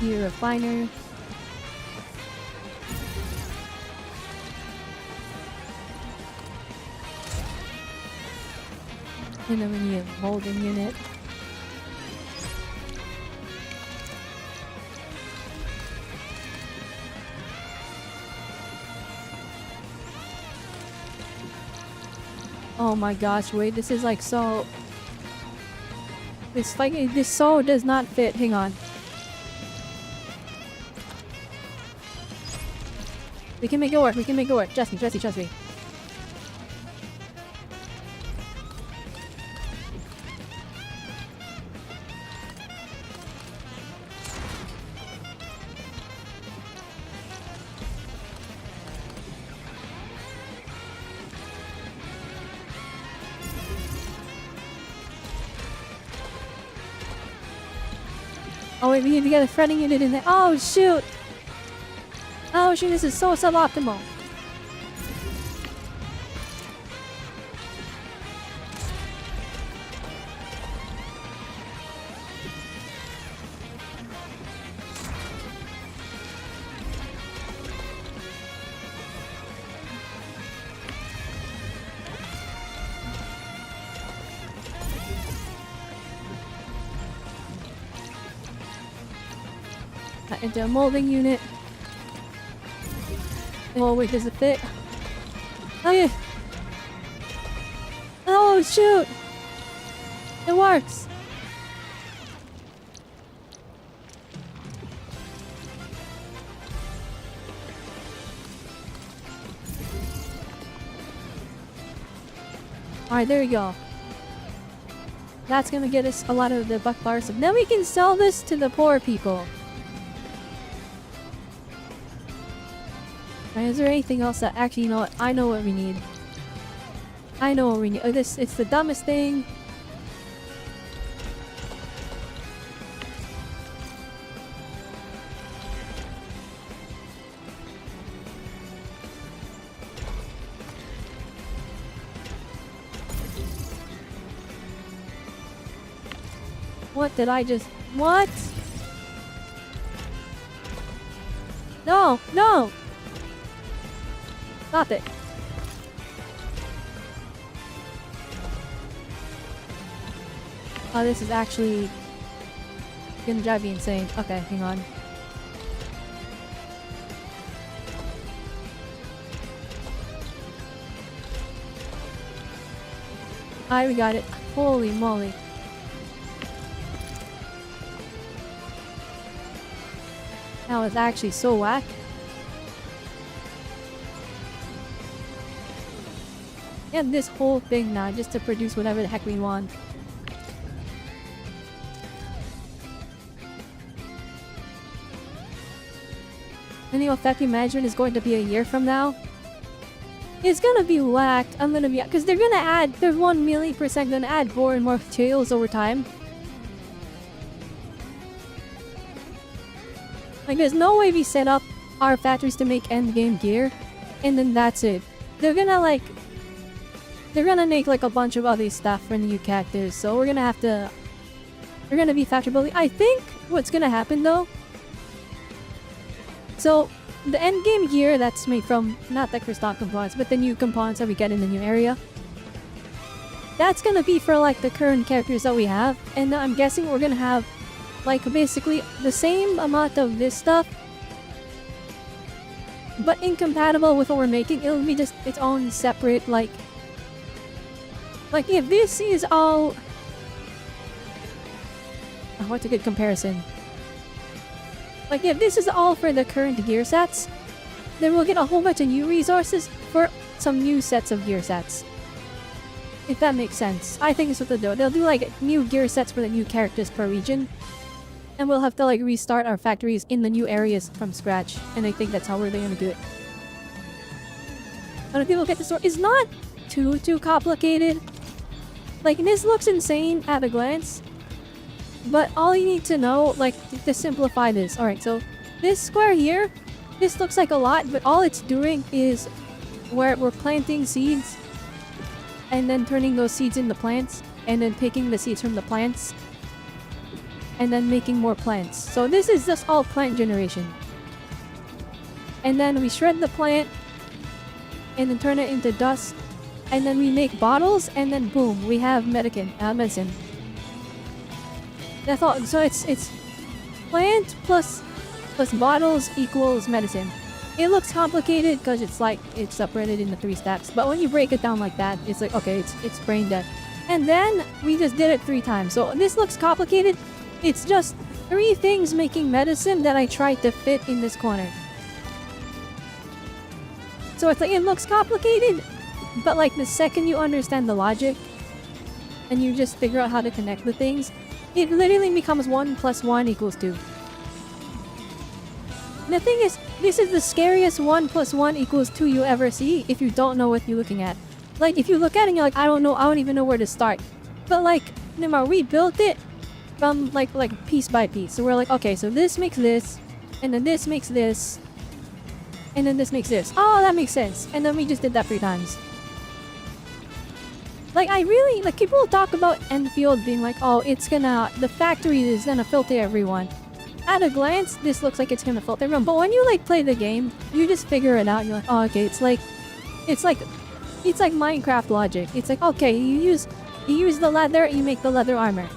the refiner. And then we need a molding unit. Oh my gosh, wait, this is like so... This so does not fit, hang on. We can make it work, we can make it work. Trust me, trust me, trust me. Oh wait, we need to get a threading unit in there. Oh shoot! Oh shoot, this is so suboptimal. Into a molding unit. Oh wait, does it fit? Oh yeah. Oh shoot! It works! Alright, there we go. That's gonna get us a lot of the buck bar stuff. Then we can sell this to the poor people. Right, is there anything else that actually, you know what? I know what we need. I know what we need. Oh, it's the dumbest thing. What did I just... What? No! No! Stop it. Oh, this is actually gonna drive me insane. Okay, hang on. Alright, we got it. Holy moly. That was actually so whack. And this whole thing now just to produce whatever the heck we want. Any effective management is going to be a year from now. It's gonna be whacked. I'm gonna be... Because they're gonna add... They're 1,000,000% gonna add more and more materials over time. Like, there's no way we set up our factories to make endgame gear. And then that's it. They're gonna, like... They're gonna make, like, a bunch of other stuff for new characters. So we're gonna have to... We're gonna be factory building. I think what's gonna happen, though... So, the endgame gear that's made from, not like for stock components, but the new components that we get in the new area. That's gonna be for like the current characters that we have. And I'm guessing we're gonna have like basically the same amount of this stuff. But incompatible with what we're making. It'll be just its own separate like... Like, if this is all... Oh, what's a good comparison? Like, if this is all for the current gear sets, then we'll get a whole bunch of new resources for some new sets of gear sets. If that makes sense. I think it's what they'll do. They'll do, like, new gear sets for the new characters per region. And we'll have to, like, restart our factories in the new areas from scratch. And I think that's how we're gonna do it. But if people get the story, it's not too complicated. Like, this looks insane at a glance. But all you need to know, like, to simplify this. Alright, so this square here, this looks like a lot, but all it's doing is where we're planting seeds and then turning those seeds into plants and then picking the seeds from the plants and then making more plants. So this is just all plant generation. And then we shred the plant and then turn it into dust and then we make bottles and then boom, we have medicine. That's all. So it's plant plus bottles equals medicine. It looks complicated because it's like it's separated into 3 steps, but when you break it down like that, it's like, okay, it's brain dead. And then we just did it 3 times. So this looks complicated. It's just 3 things making medicine that I tried to fit in this corner. So it's like, it looks complicated, but like the second you understand the logic and you just figure out how to connect the things, it literally becomes 1 + 1 = 2. The thing is, this is the scariest 1 + 1 = 2 you ever see if you don't know what you're looking at. Like, if you look at it and you're like, I don't even know where to start. But like, Nimar, we built it from like piece by piece. So we're like, okay, so this makes this, and then this makes this, and then this makes this. Oh, that makes sense. And then we just did that 3 times. Like, I really, like, people talk about Endfield being like, oh, the factory is gonna filter everyone. At a glance, this looks like it's gonna filter everyone, but when you, like, play the game, you just figure it out. You're like, oh, okay, it's like Minecraft logic. It's like, okay, you use the leather, you make the leather armor.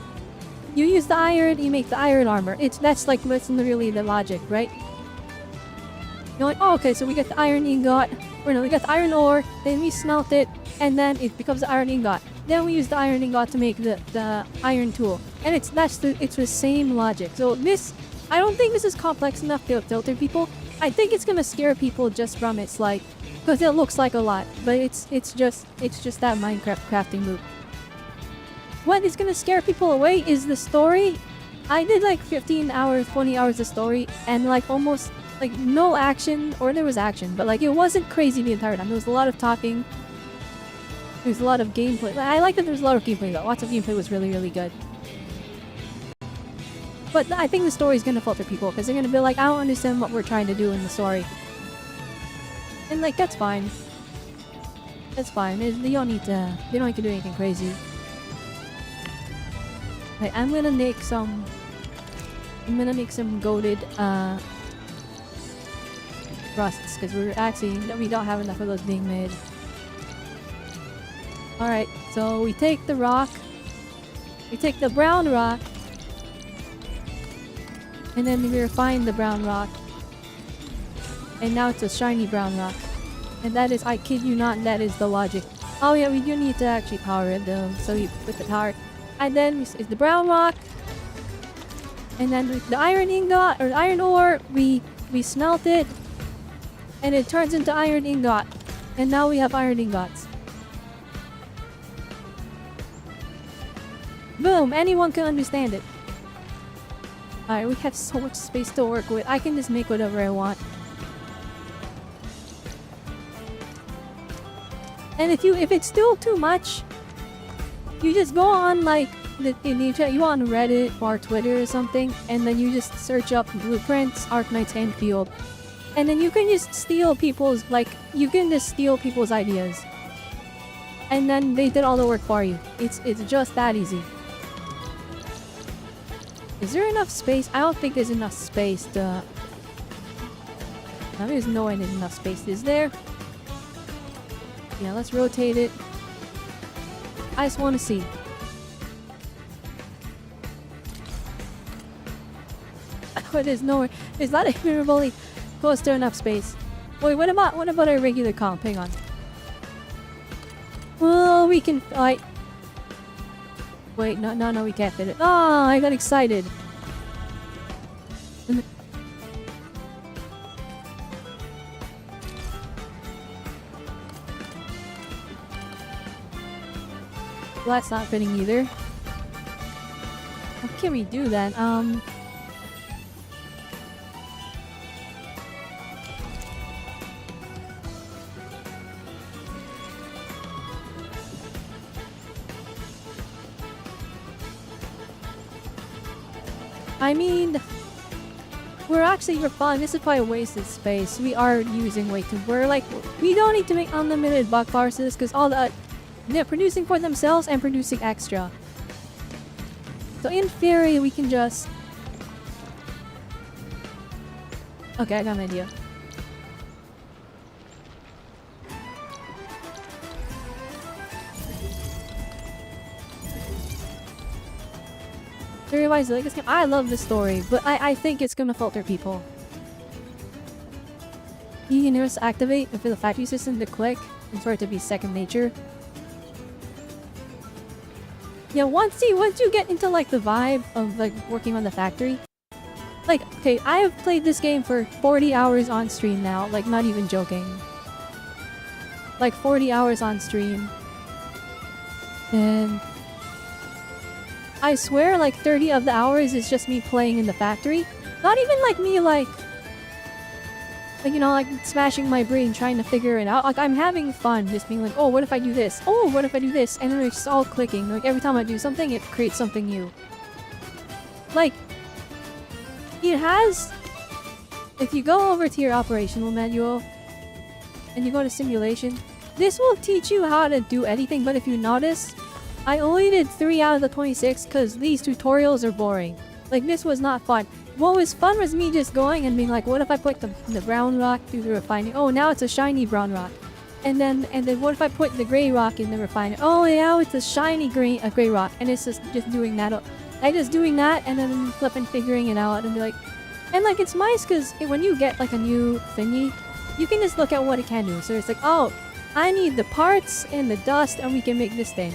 You use the iron, you make the iron armor. That's literally the logic, right? You're like, oh, okay, so we get the iron ingot, or no, we got the iron ore, then we smelt it, and then it becomes the iron ingot. Then we use the iron ingot to make the iron tool. And it's the same logic. So this, I don't think this is complex enough to filter people. I think it's gonna scare people just from its like, because it looks like a lot, but it's just that Minecraft crafting loop. What is gonna scare people away is the story. I did like 15 hours, 20 hours of story, and like almost like no action, or there was action, but like it wasn't crazy the entire time. There was a lot of talking. There's a lot of gameplay. I like that there's a lot of gameplay though. Lots of gameplay was really, really good. But I think the story is gonna filter people because they're gonna be like, I don't understand what we're trying to do in the story. And like, that's fine. That's fine. They don't need to do anything crazy. Like, I'm gonna make some goated rusts because we don't have enough of those being made. Alright, so we take the rock. We take the brown rock. And then we refine the brown rock. And now it's a shiny brown rock. And that is, I kid you not, that is the logic. Oh yeah, we do need to actually power it though. So we put the power. And then it's the brown rock. And then with the iron ingot, or iron ore, we smelt it. And it turns into iron ingot. And now we have iron ingots. Boom! Anyone can understand it. Alright, we have so much space to work with. I can just make whatever I want. And if it's still too much, you just go on like you on Reddit or Twitter or something, and then you just search up blueprints, Arknights, Endfield, and then you can just steal people's ideas. And then they did all the work for you. It's just that easy. Is there enough space? I don't think there's enough space to... No, there's no way there's enough space. Is there? Yeah, let's rotate it. I just want to see. Oh, there's nowhere. There's not even remotely close to enough space. Wait, what about our regular comp? Hang on. Well, we can... Wait, no, we can't fit it. Oh, I got excited. Well, that's not fitting either. How can we do that? I mean, we're fine. This is probably a wasted space. We are using way too. We don't need to make unlimited bug parses because all the they're producing for themselves and producing extra. So in theory, we can just. Okay, I got an idea. Story-wise, like this game, I love this story, but I think it's gonna filter people. You can just activate for the factory system to click and for it to be second nature. Yeah, once you get into like the vibe of like working on the factory, like okay, I have played this game for 40 hours on stream now, like not even joking. Like 40 hours on stream, and I swear like 30 of the hours is just me playing in the factory. Not even like me like you know, like smashing my brain trying to figure it out. Like I'm having fun just being like, oh, what if I do this? Oh, what if I do this? And then it's all clicking. Like every time I do something, it creates something new. Like, it has... If you go over to your operational manual and you go to simulation, this will teach you how to do anything, but if you notice, I only did 3 out of the 26 because these tutorials are boring. Like, this was not fun. What was fun was me just going and being like, what if I put the brown rock through the refining? Oh, now it's a shiny brown rock. And then what if I put the gray rock in the refining? Oh, now it's a shiny gray rock. And it's just doing that. I just doing that and then flipping figuring it out and be like, and like it's nice because when you get like a new thingy, you can just look at what it can do. So it's like, oh, I need the parts and the dust and we can make this thing.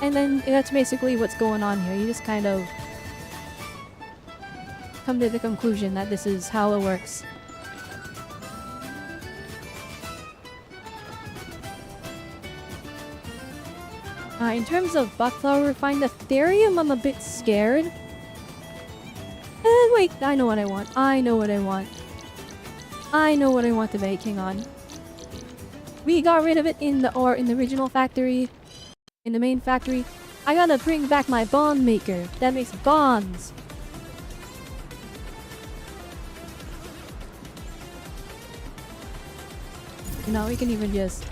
And then that's basically what's going on here. You just kind of come to the conclusion that this is how it works. In terms of Buckflower Refine the Therium, I'm a bit scared. Wait, I know what I want. I know what I want to make. Hang on. We got rid of it in the original factory. In the main factory. I gotta bring back my bond maker. That makes bonds. You know, we can even just...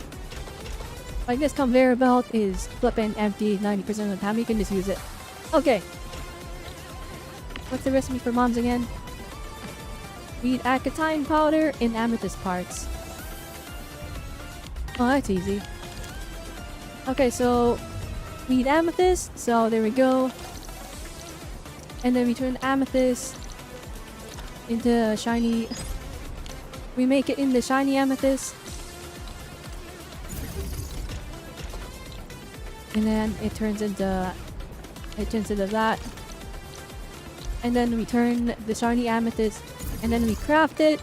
Like this conveyor belt is flipping empty 90% of the time. You can just use it. Okay. What's the recipe for bombs again? We need acetine powder and amethyst parts. Oh, that's easy. Okay, so... We need amethyst, so there we go. And then we turn amethyst into shiny... We make it into shiny amethyst. And then it turns into that. And then we turn the shiny amethyst. And then we craft it.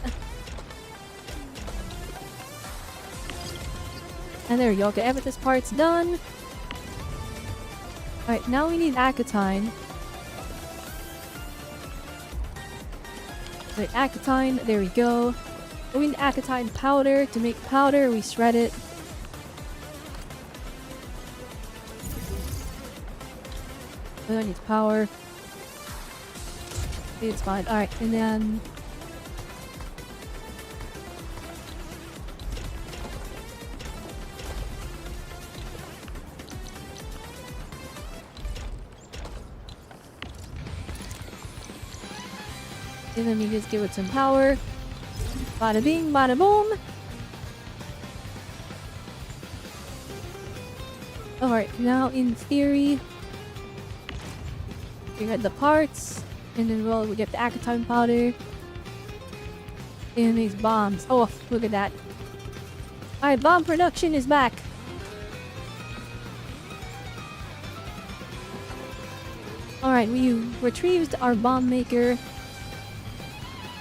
And there we go. Okay, amethyst part's done. Alright, now we need acetine. Wait, acetine, there we go. We need acetine powder. To make powder, we shred it. That needs power. It's fine. Alright, and then... And then we just give it some power. Bada bing, bada boom. Alright, now in theory... We got the parts, and then we get the acetine powder. And it makes bombs. Oh, look at that. Alright, bomb production is back. Alright, we retrieved our bomb maker.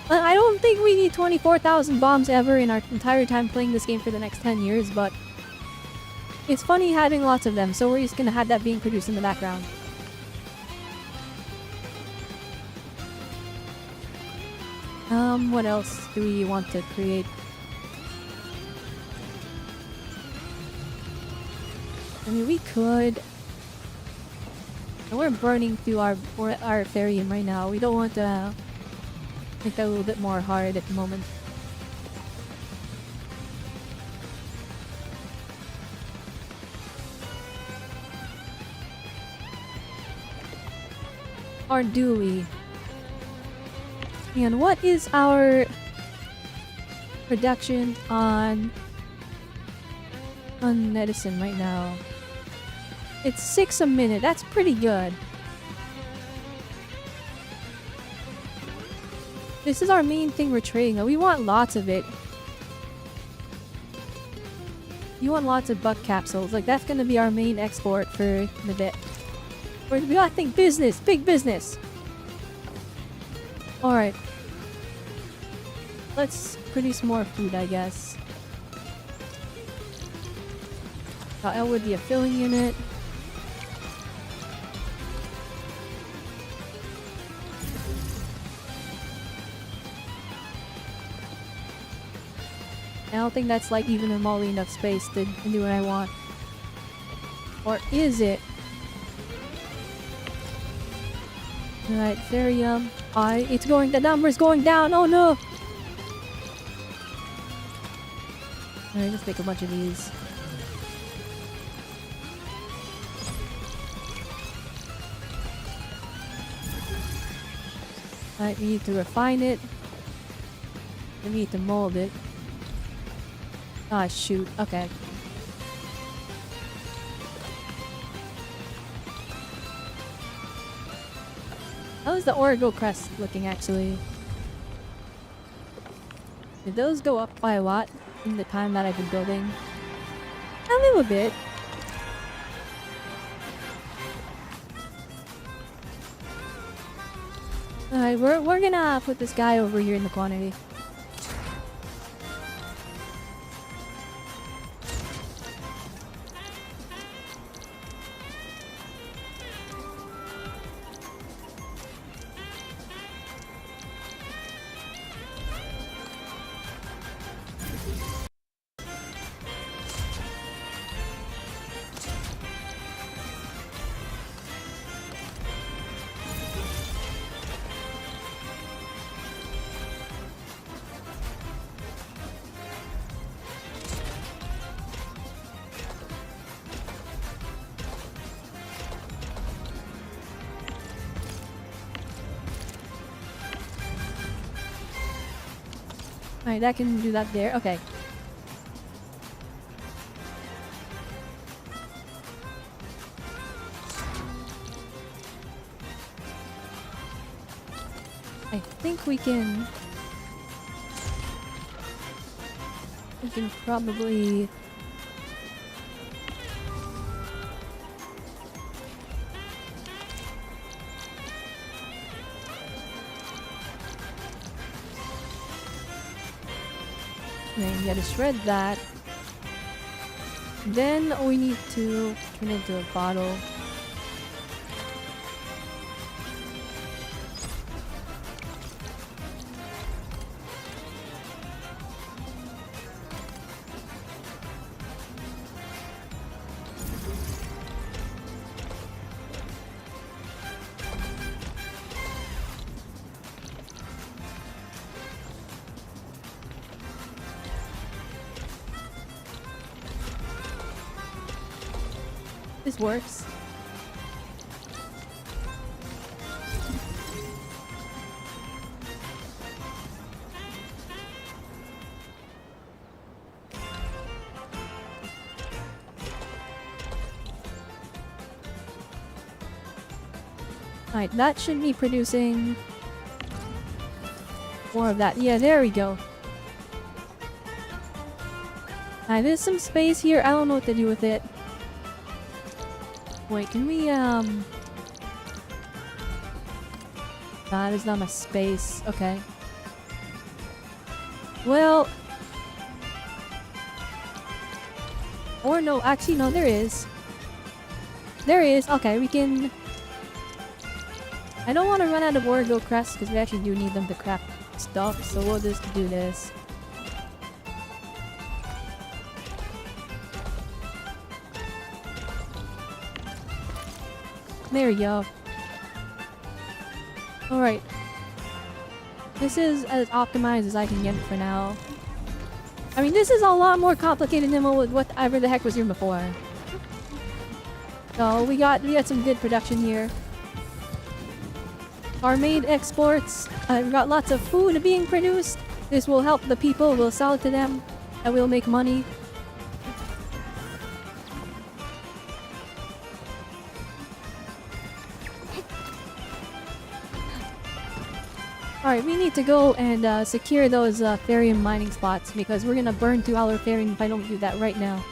I don't think we need 24,000 bombs ever in our entire time playing this game for the next 10 years, but it's funny having lots of them, so we're just gonna have that being produced in the background. What else do we want to create? I mean, we could... We're burning through our Ethereum right now. We don't want to make that a little bit more hard at the moment. Or do we? And what is our production on medicine right now? It's 6 a minute. That's pretty good. This is our main thing we're trading. We want lots of it. You want lots of buck capsules. Like, that's gonna be our main export for the bit. We gotta think business. Big business. Alright. Let's produce more food, I guess. L would be a filling unit. I don't think that's like even remotely enough space to do what I want. Or is it? Alright, Therium. It's going, the number's going down, oh no! Alright, let's make a bunch of these. Alright, we need to refine it. We need to mold it. Ah, shoot. Okay. How's the Origo crest looking, actually? Did those go up by a lot in the time that I've been building? A little bit. Alright, we're gonna put this guy over here in the quantity. Alright, that can do that there. Okay. I think we can probably you gotta shred that. Then we need to turn it into a bottle. This works. Alright, that should be producing more of that. Yeah, there we go. Alright, there's some space here. I don't know what to do with it. Wait, can we, Nah, there's not much space. Okay. Well... Or no, actually no, there is. There is. Okay, we can... I don't want to run out of Orgo crests because we actually do need them to craft stuff, so we'll just do this. There we go. Alright. This is as optimized as I can get it for now. I mean, this is a lot more complicated than whatever the heck was here before. So we got some good production here. Our main exports. We got lots of food being produced. This will help the people. We'll sell it to them, and we'll make money. Alright, we need to go and secure those therium mining spots because we're gonna burn through all our therium if I don't do that right now.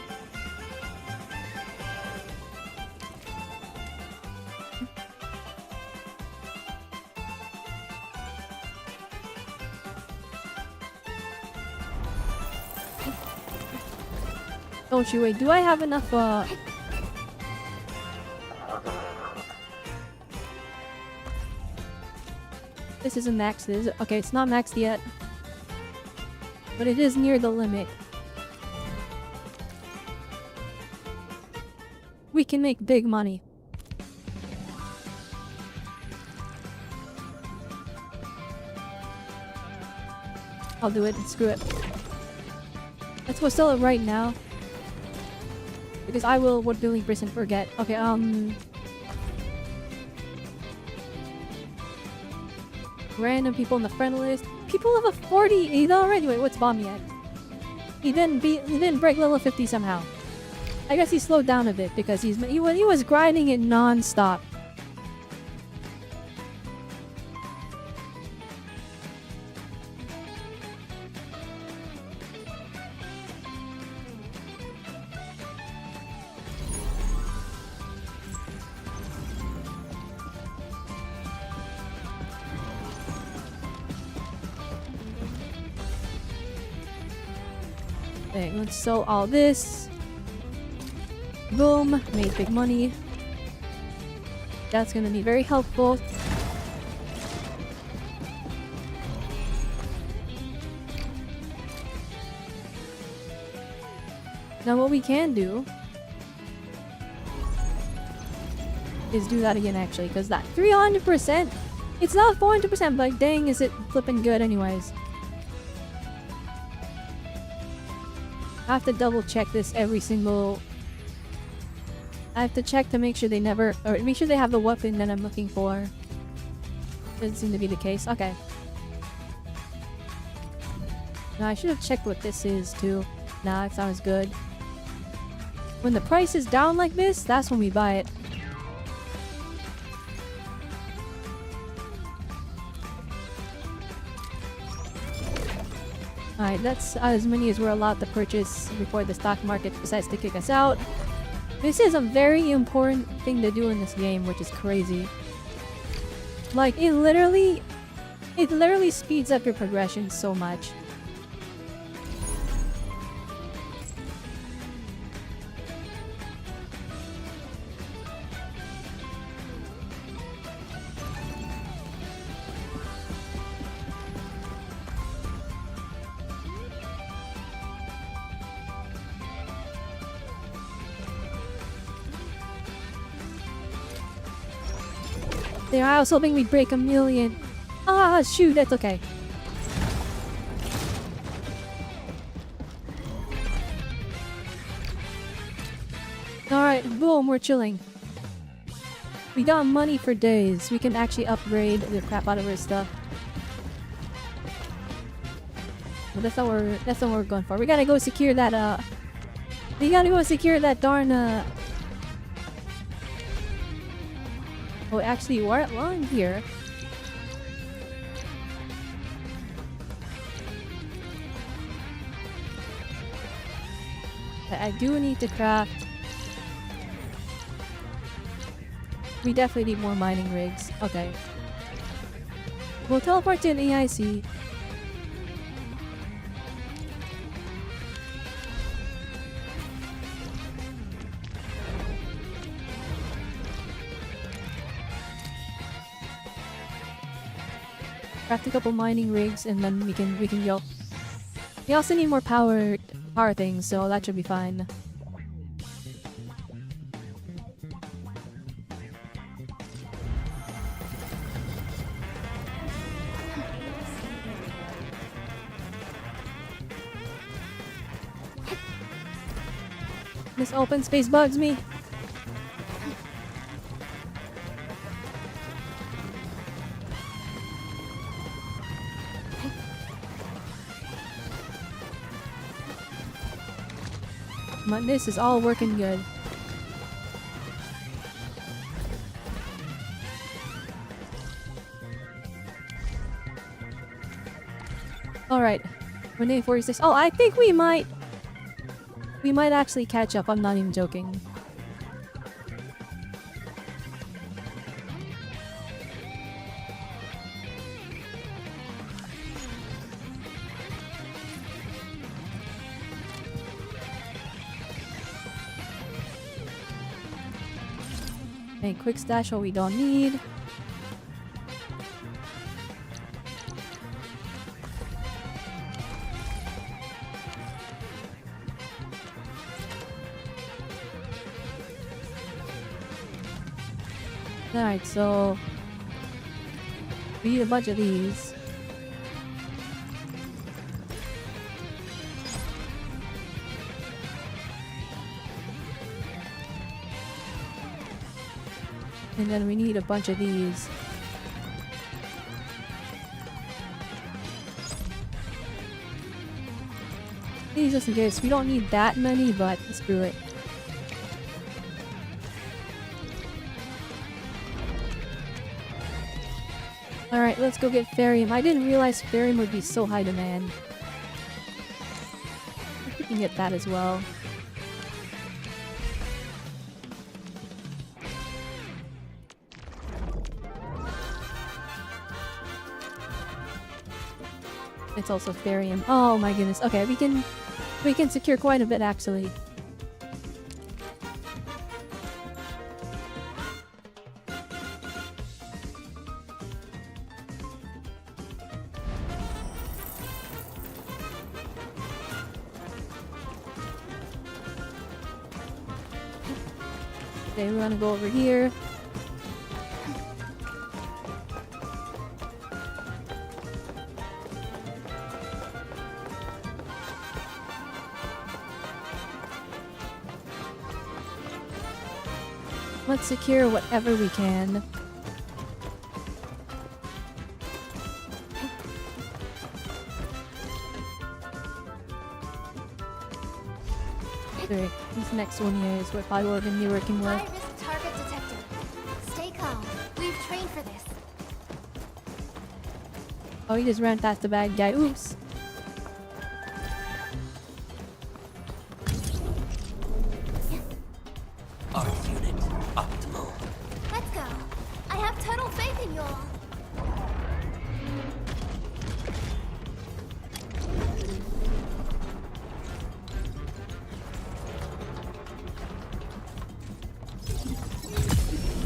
Don't you wait, do I have enough This isn't maxed, is it? Okay, it's not maxed yet. But it is near the limit. We can make big money. I'll do it. Screw it. Let's go sell it right now. Because I will what Billy Brisson forget. Okay, random people in the friend list. People have a 48 already. Wait, what's Bomb yet? He didn't break level 50 somehow. I guess he slowed down a bit because he was grinding it non-stop. Okay, let's sell all this. Boom, made big money. That's gonna be very helpful. Now what we can do is do that again actually, because that 300%, it's not 400%, but dang is it flipping good anyways. I have to double check this every single... I have to check to make sure they never... or make sure they have the weapon that I'm looking for. Doesn't seem to be the case. Okay. Now I should have checked what this is too. Nah, it sounds good. When the price is down like this, that's when we buy it. Alright, that's as many as we're allowed to purchase before the stock market decides to kick us out. This is a very important thing to do in this game, which is crazy. Like, it literally speeds up your progression so much. There, I was hoping we'd break 1 million. Ah, shoot, that's okay. Alright, boom, we're chilling. We got money for days. We can actually upgrade the crap out of our stuff. But that's not what we're going for. We gotta go secure that, we gotta go secure that darn, oh, actually, while I'm here... I do need to craft... We definitely need more mining rigs. Okay. We'll teleport to an AIC. Craft a couple mining rigs and then we can go. We also need more power things, so that should be fine. This open space bugs me. But this is all working good. Alright. Renee 46. Oh, I think we might actually catch up. I'm not even joking. Okay, quick stash what we don't need. Alright, so we need a bunch of these. And then we need a bunch of these. These just in case. We don't need that many, but screw it. Alright, let's go get Ferium. I didn't realize Ferium would be so high demand. We can get that as well. It's also Ferium. Oh my goodness. Okay, we can secure quite a bit actually. Okay, we're gonna go over here. Let's secure whatever we can. Alright, this next one here is what probably we're going to be working with. High-risk target detected. Stay calm. We've trained for this. Oh, he just ran past the bad guy. Oops. Unit optimal. Let's go. I have total faith in y'all.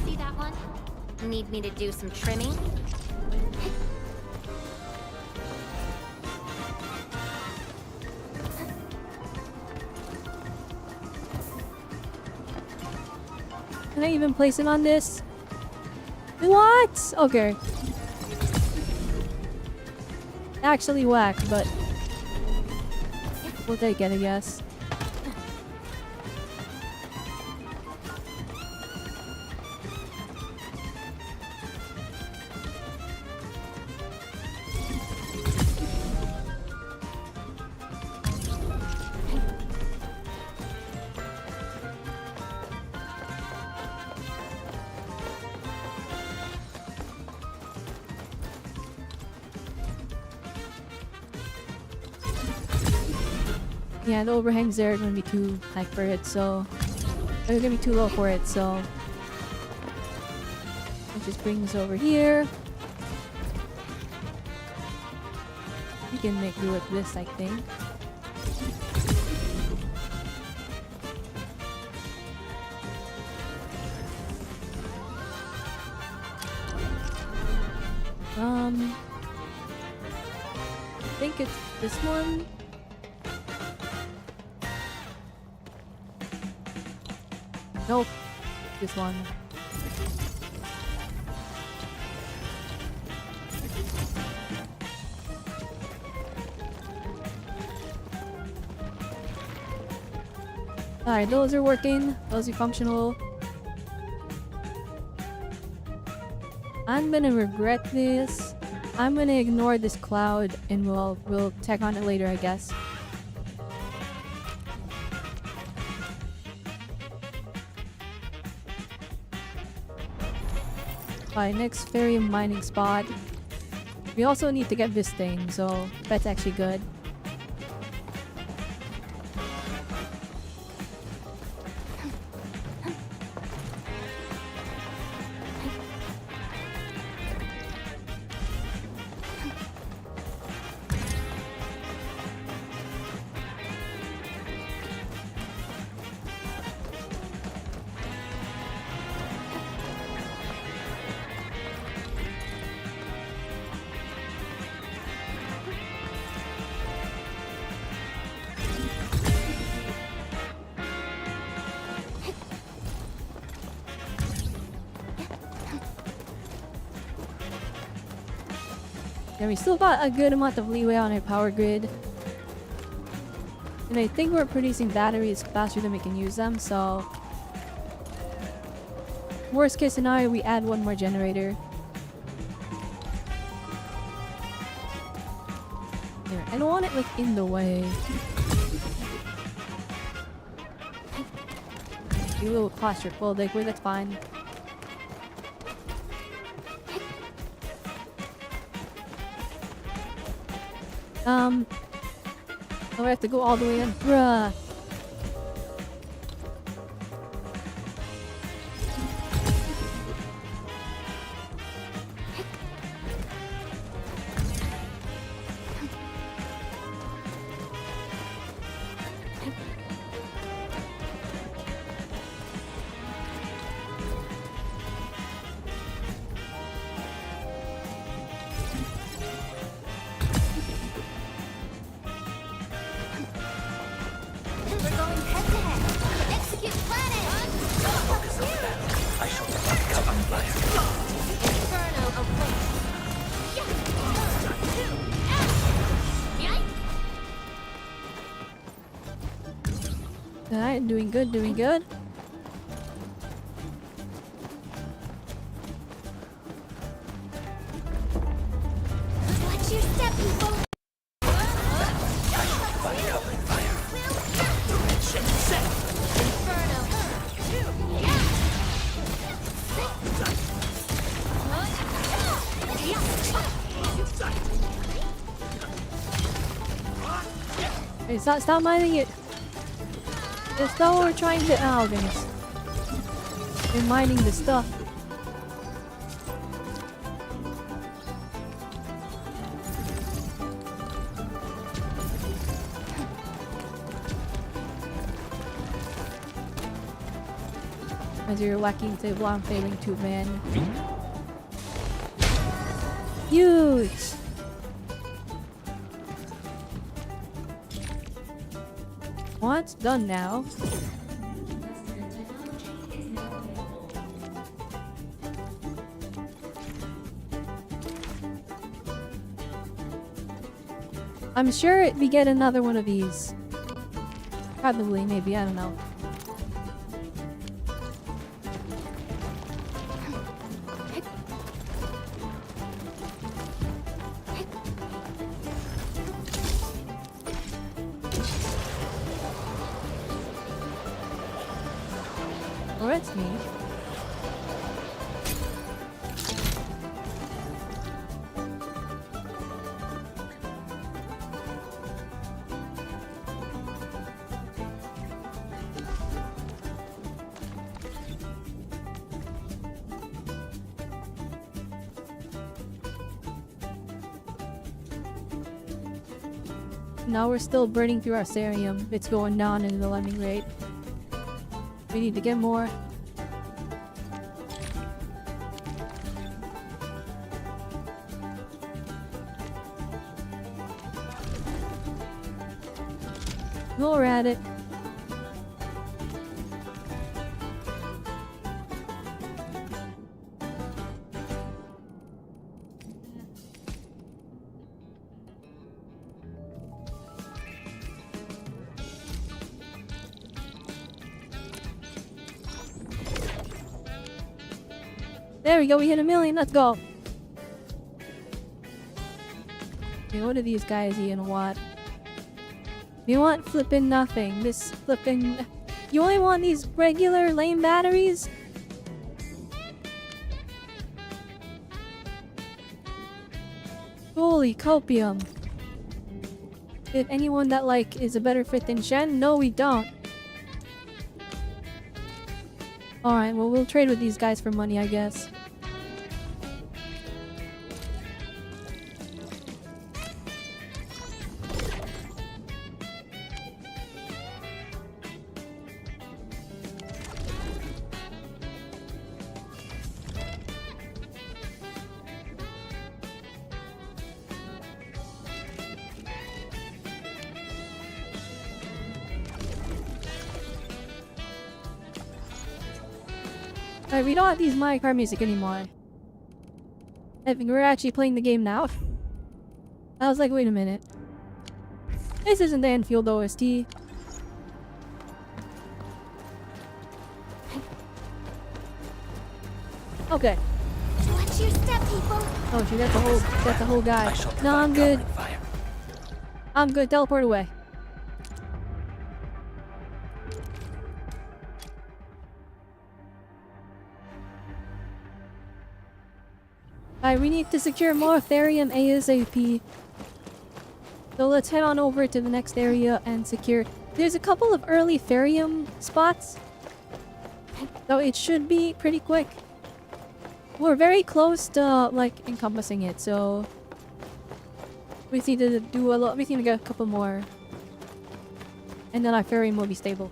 See that one? Need me to do some trimming? Can I even place him on this? What? Okay. Actually whack, but we'll take it, I guess. Yeah, the overhangs there are gonna be too high for it, so they're gonna be too low for it, so let's just bring this over here. We can make do with this, I think. I think it's this one. Nope, this one. Alright, those are working. Those are functional. I'm gonna regret this. I'm gonna ignore this cloud and we'll check on it later, I guess. Alright, next ferry mining spot. We also need to get this thing, so that's actually good. Yeah, we still got a good amount of leeway on our power grid. And I think we're producing batteries faster than we can use them, so... Worst case scenario, we add one more generator. There, I don't want it like in the way. You little claustrophobic, wait, that's fine. Oh, I have to go all the way in. Bruh. Alright, doing good, doing good. Watch your step, people! Hey, stop mining it! It's not what we're trying to— oh goodness. We're mining the stuff. As you're whacking table, I'm failing to man. Huge! What's done now? I'm sure we get another one of these. Probably, maybe, I don't know. Oh, that's neat. now we're still burning through our cerium. It's going down in the lemming rate. We need to get more. We're at it. There we go, we hit 1 million, let's go! Okay, what are these guys eating what? You want flippin' nothing. This flippin'... You only want these regular lame batteries? Holy copium. If anyone that like is a better fit than Shen? No, we don't. Alright, well we'll trade with these guys for money, I guess. Alright, we don't have these Mario Kart music anymore. I think we're actually playing the game now. I was like, wait a minute. This isn't the Endfield OST. Okay. Watch your step, people. Oh shoot, that's a whole guy. No, I'm good. I'm good, teleport away. Alright, we need to secure more Therium ASAP. So let's head on over to the next area and secure... There's a couple of early Therium spots. So it should be pretty quick. We're very close to, like, encompassing it, so... We need to do a lot... We need to get a couple more. And then our Therium will be stable.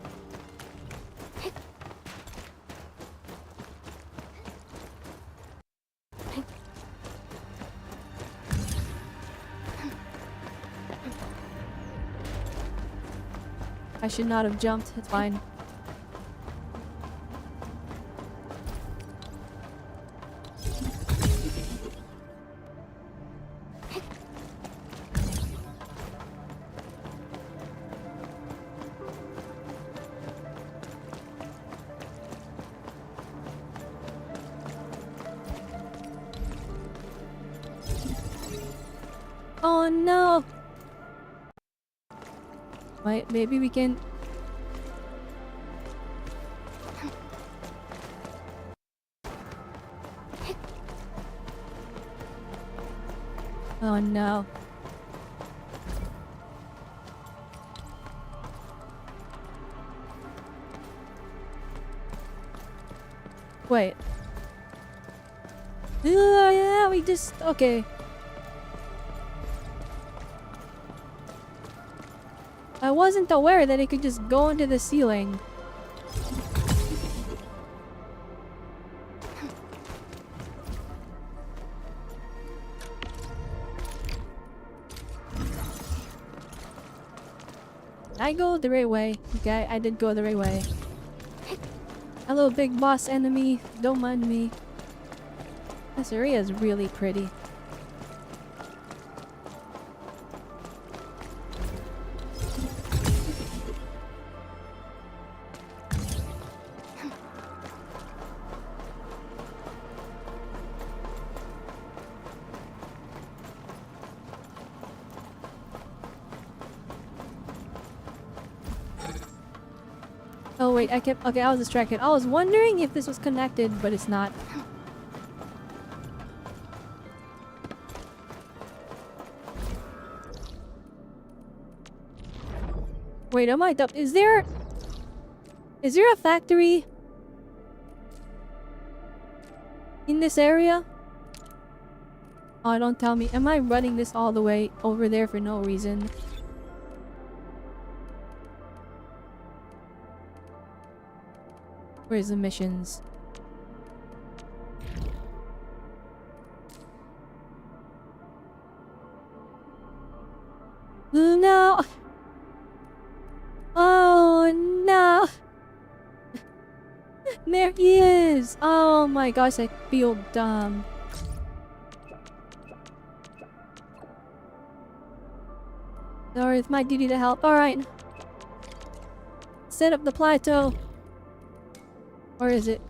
I should not have jumped. It's fine. Oh no! Wait, maybe we can... Oh no. Wait. Yeah, we just... Okay. I wasn't aware that it could just go into the ceiling. I go the right way. Okay, I did go the right way. Hello, big boss enemy. Don't mind me. This area is really pretty. Oh wait, okay, I was distracted. I was wondering if this was connected, but it's not. Wait, am I dumb? Is there a factory in this area? Oh, don't tell me. Am I running this all the way over there for no reason? Where's the missions? No! Oh no! There he is! Oh my gosh, I feel dumb. Sorry, it's my duty to help. Alright. Set up the plateau. Or is it?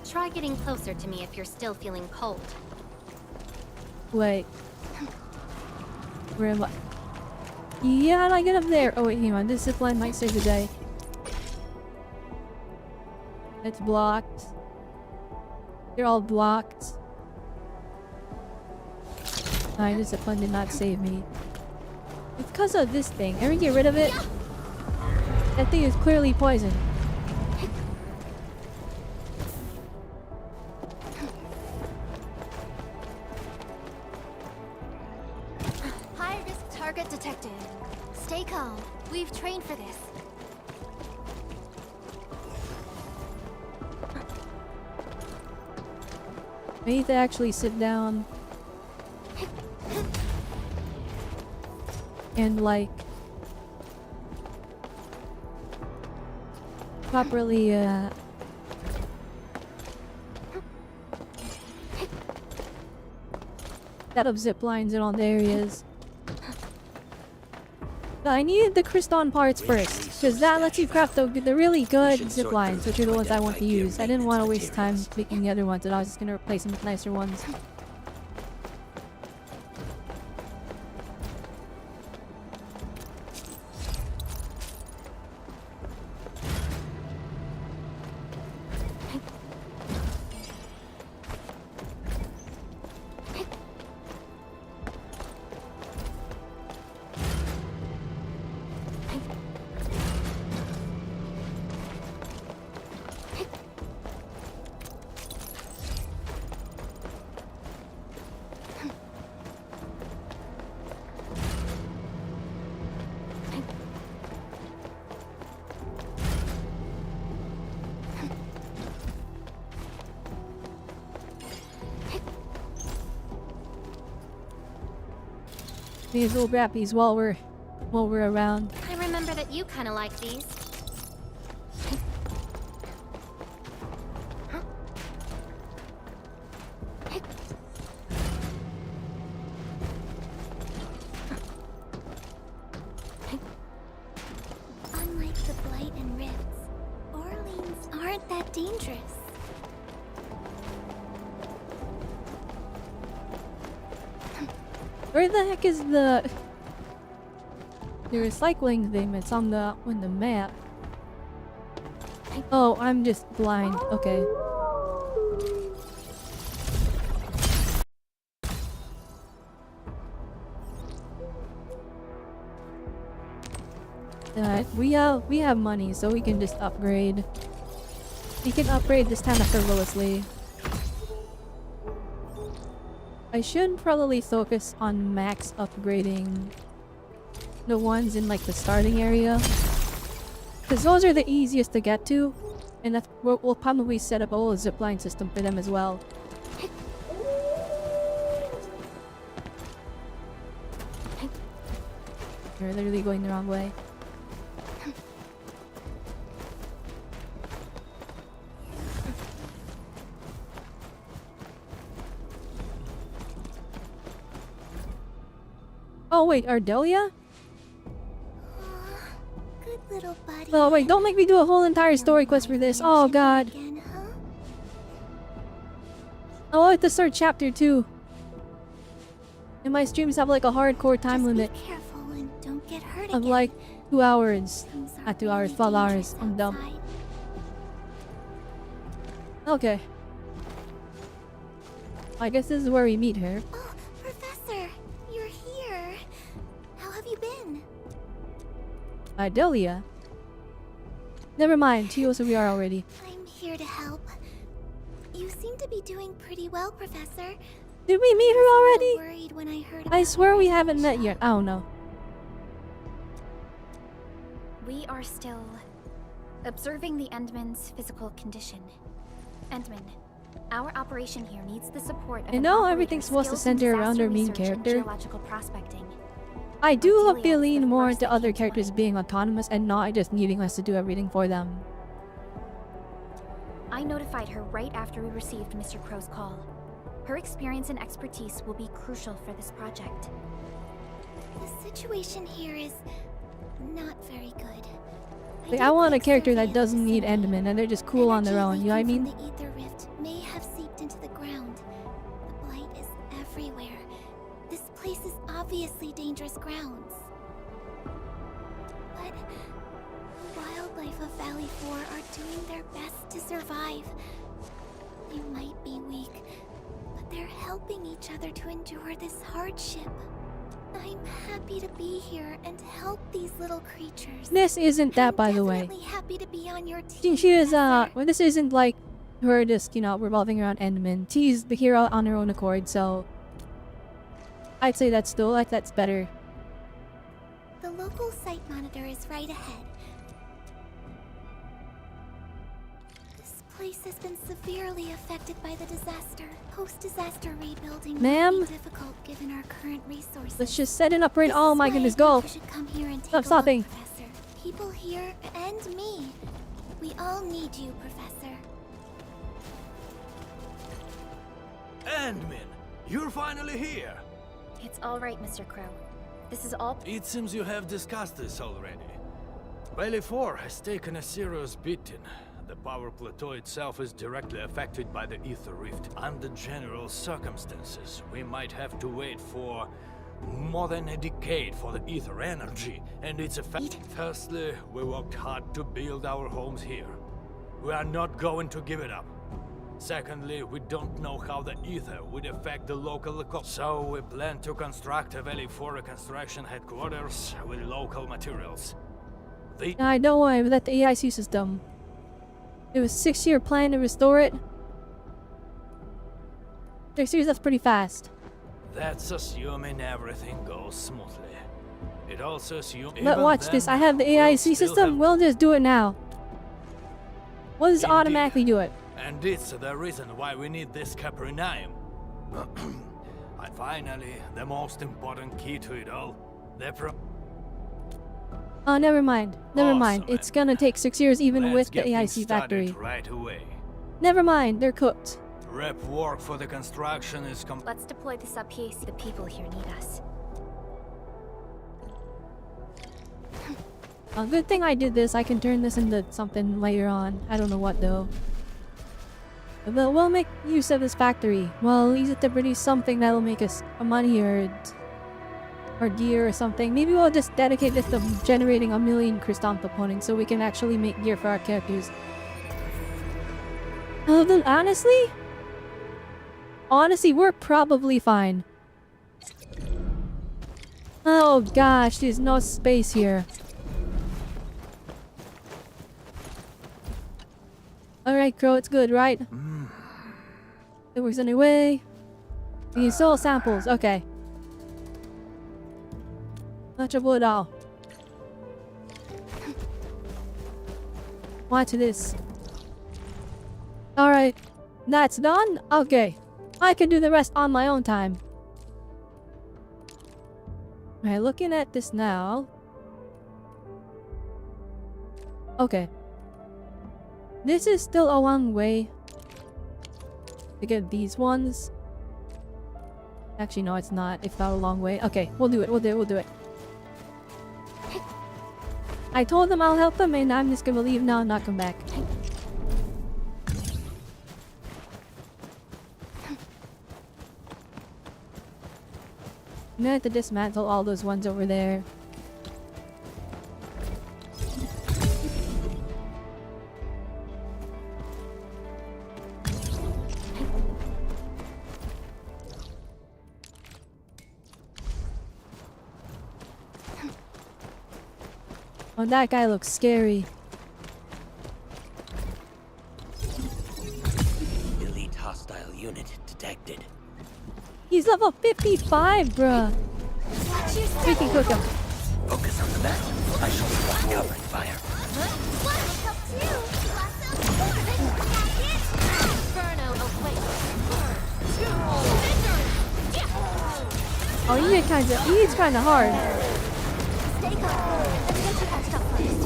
Try getting closer to me if you're still feeling cold. Wait. Where am I? Yeah, how do I get up there? Oh wait, hang on. This zipline might save the day. It's blocked. They're all blocked. Alright, this zipline did not save me. It's because of this thing. Ever get rid of it? That thing is clearly poison. High risk target detected. Stay calm. We've trained for this. I need to actually sit down and like properly set up zip lines in all the areas. But I needed the Kriston parts first, because that lets you craft the really good zip lines, which are the ones I want to use. I didn't want to waste time making the other ones, and I was just going to replace them with nicer ones. These little brappies while we're around. I remember that you kind of like these. Unlike the Blight and Rifts, Orleans aren't that dangerous. Where the heck is the recycling thing? It's on the map. Oh, I'm just blind. Okay. Alright, we have money, so we can just upgrade. We can upgrade this kind of frivolously. I should probably focus on max upgrading the ones in like the starting area, because those are the easiest to get to, and that's we'll probably set up a whole zipline system for them as well. You're literally going the wrong way. Oh wait, Ardelia? Good little buddy. Oh wait, don't make me do a whole entire story quest for this. Oh god. Again, huh? I'll have to start chapter 2. And my streams have like a hardcore time limit Be careful and don't get hurt of again. like 2 hours. Things are Not 2 hours, really 12 hours. dangerous I'm dumb. outside. Okay. I guess this is where we meet her. Oh, Professor, you're here. How have you been? Ardelia. Never mind. He knows who we are already. I'm here to help. You seem to be doing pretty well, Professor. Did we meet her already? Worried when I heard I swear we haven't met yet. I don't know. We are still observing the Endman's physical condition. Endman, our operation here needs the support of I know everything's supposed to center around our main character. Geological prospecting. I do hope they lean more into other characters being autonomous and not just needing us to do everything for them. I notified her right after we received Mr. Crow's call. Her experience and expertise will be crucial for this project. The situation here is not very good. Like, I want a character that doesn't need Endman and they're just cool on their own, you know what I mean? The ether rift may have seeped into the ground. The blight is everywhere. This place is obviously dangerous grounds. But the wildlife of Valley 4 are doing their best to survive. They might be weak, but they're helping each other to endure this hardship. I'm happy to be here and help these little creatures. This isn't that, by the way. Definitely happy to be on your team. She is, well, this isn't like her just, you know, revolving around Endman. She's the hero on her own accord, so I'd say that's still, like, that's better. The local site monitor is right ahead. This place has been severely affected by the disaster. Post-disaster rebuilding Ma'am? will be difficult given our current resources. Let's just set it up right. Oh my goodness, go! You should come here and take Stop a stopping. look, Professor. People here and me. We all need you, Professor. Endman, you're finally here. It's all right, Mr. Crow. This is all... It seems you have discussed this already. Valley 4 has taken a serious beating. The power plateau itself is directly affected by the ether rift. Under general circumstances, we might have to wait for more than a decade for the ether energy and its effect. Firstly, we worked hard to build our homes here. We are not going to give it up. Secondly, we don't know how the ether would affect the local economy. So we plan to construct a Valley 4 reconstruction headquarters with local materials. I don't worry about the AIC system. It was a 6-year plan to restore it. 6 years, that's pretty fast. That's assuming everything goes smoothly. It also assumes... But watch this, I have the AIC system, we'll just do it now. We'll just automatically do it. And it's the reason why we need this Capernaum. And finally, the most important key to it all, the Oh, never mind. Never mind. It's gonna take 6 years even with the AIC factory. Right away. Never mind, they're cooked. Rep work for the construction is Let's deploy this up here. The people here need us. A good thing I did this. I can turn this into something later on. I don't know what though. But we'll make use of this factory. Well, use it to produce something that'll make us money or gear or something. Maybe we'll just dedicate this to generating 1 million Crystal components so we can actually make gear for our characters. Then honestly, we're probably fine. Oh gosh, there's no space here. Alright, Crow, it's good, right? It works anyway. We can sell samples, okay. Not trouble at all. Watch this. Alright, that's done? Okay. I can do the rest on my own time. Alright, looking at this now. Okay. This is still a long way to get these ones. Actually, no, it's not. It's not a long way. Okay, we'll do it. We'll do it. I told them I'll help them, and I'm just gonna leave now and not come back. I'm gonna have to dismantle all those ones over there. Oh, that guy looks scary. He's level 55, bruh. We can cook him. Focus on the battle. I shall provide covering fire. Oh, he's kinda hard. Stay calm. Let's get you patched up first.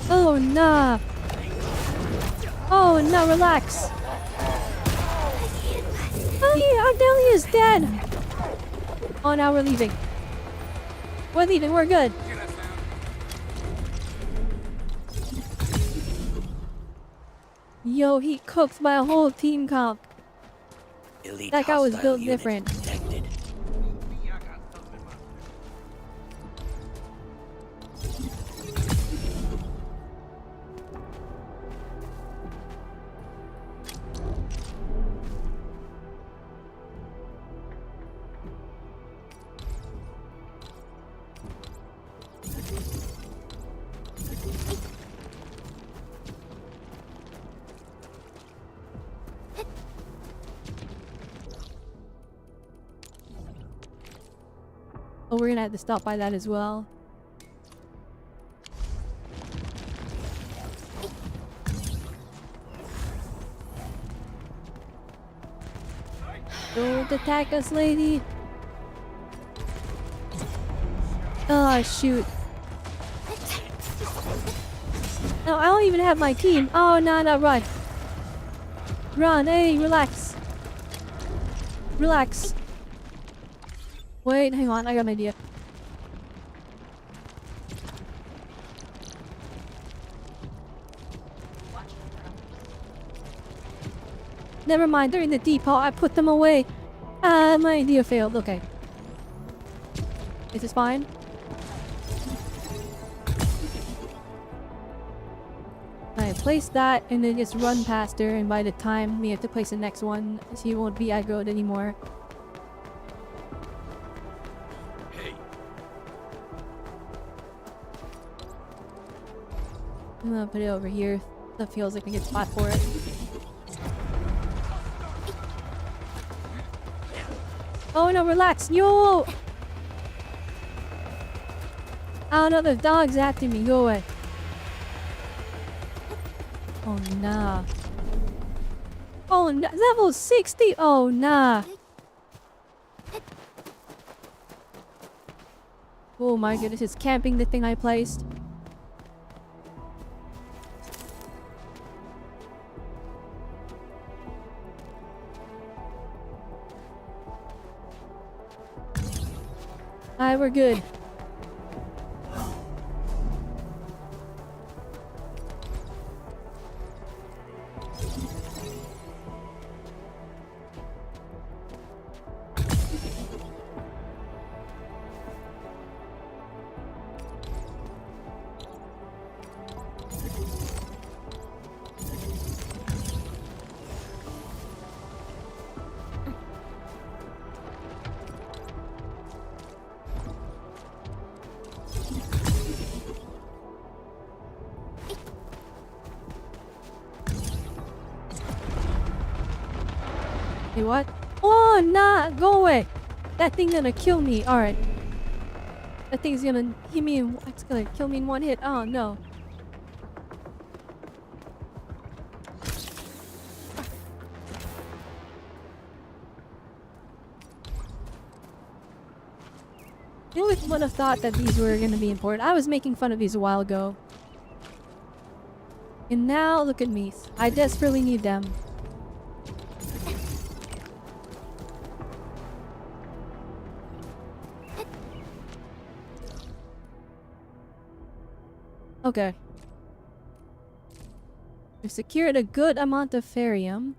Oh, nah. Oh, no, relax. Oh, yeah, Ardelia is dead. Oh, now we're leaving. We're leaving, we're good. Yo, he cooked my whole team comp. Elite That guy was hostile built unit different. detected. Oh, we're gonna have to stop by that as well. Don't attack us, lady. Oh, shoot. No, I don't even have my team. Oh, no, no, run. Run, hey, relax. Relax. Wait, hang on, I got an idea. Never mind, they're in the depot. I put them away. Ah, my idea failed. Okay. Is this fine? I place that and then just run past her, and by the time we have to place the next one, she won't be aggroed anymore. Hey. I'm gonna put it over here. That feels like a good spot for it. Oh no, relax! Yo! Oh no, the dog's after me. Go away. Oh nah. Oh nah. Level 60! Oh nah. Oh my goodness, it's camping the thing I placed. Alright, we're good. Hey, what? Oh, nah! Go away! That thing's gonna kill me. Alright. That thing's gonna hit me in... It's gonna kill me in one hit. Oh, no. Who would have thought that these were gonna be important? I was making fun of these a while ago. And now, look at me. I desperately need them. Okay. We've secured a good amount of Ferium.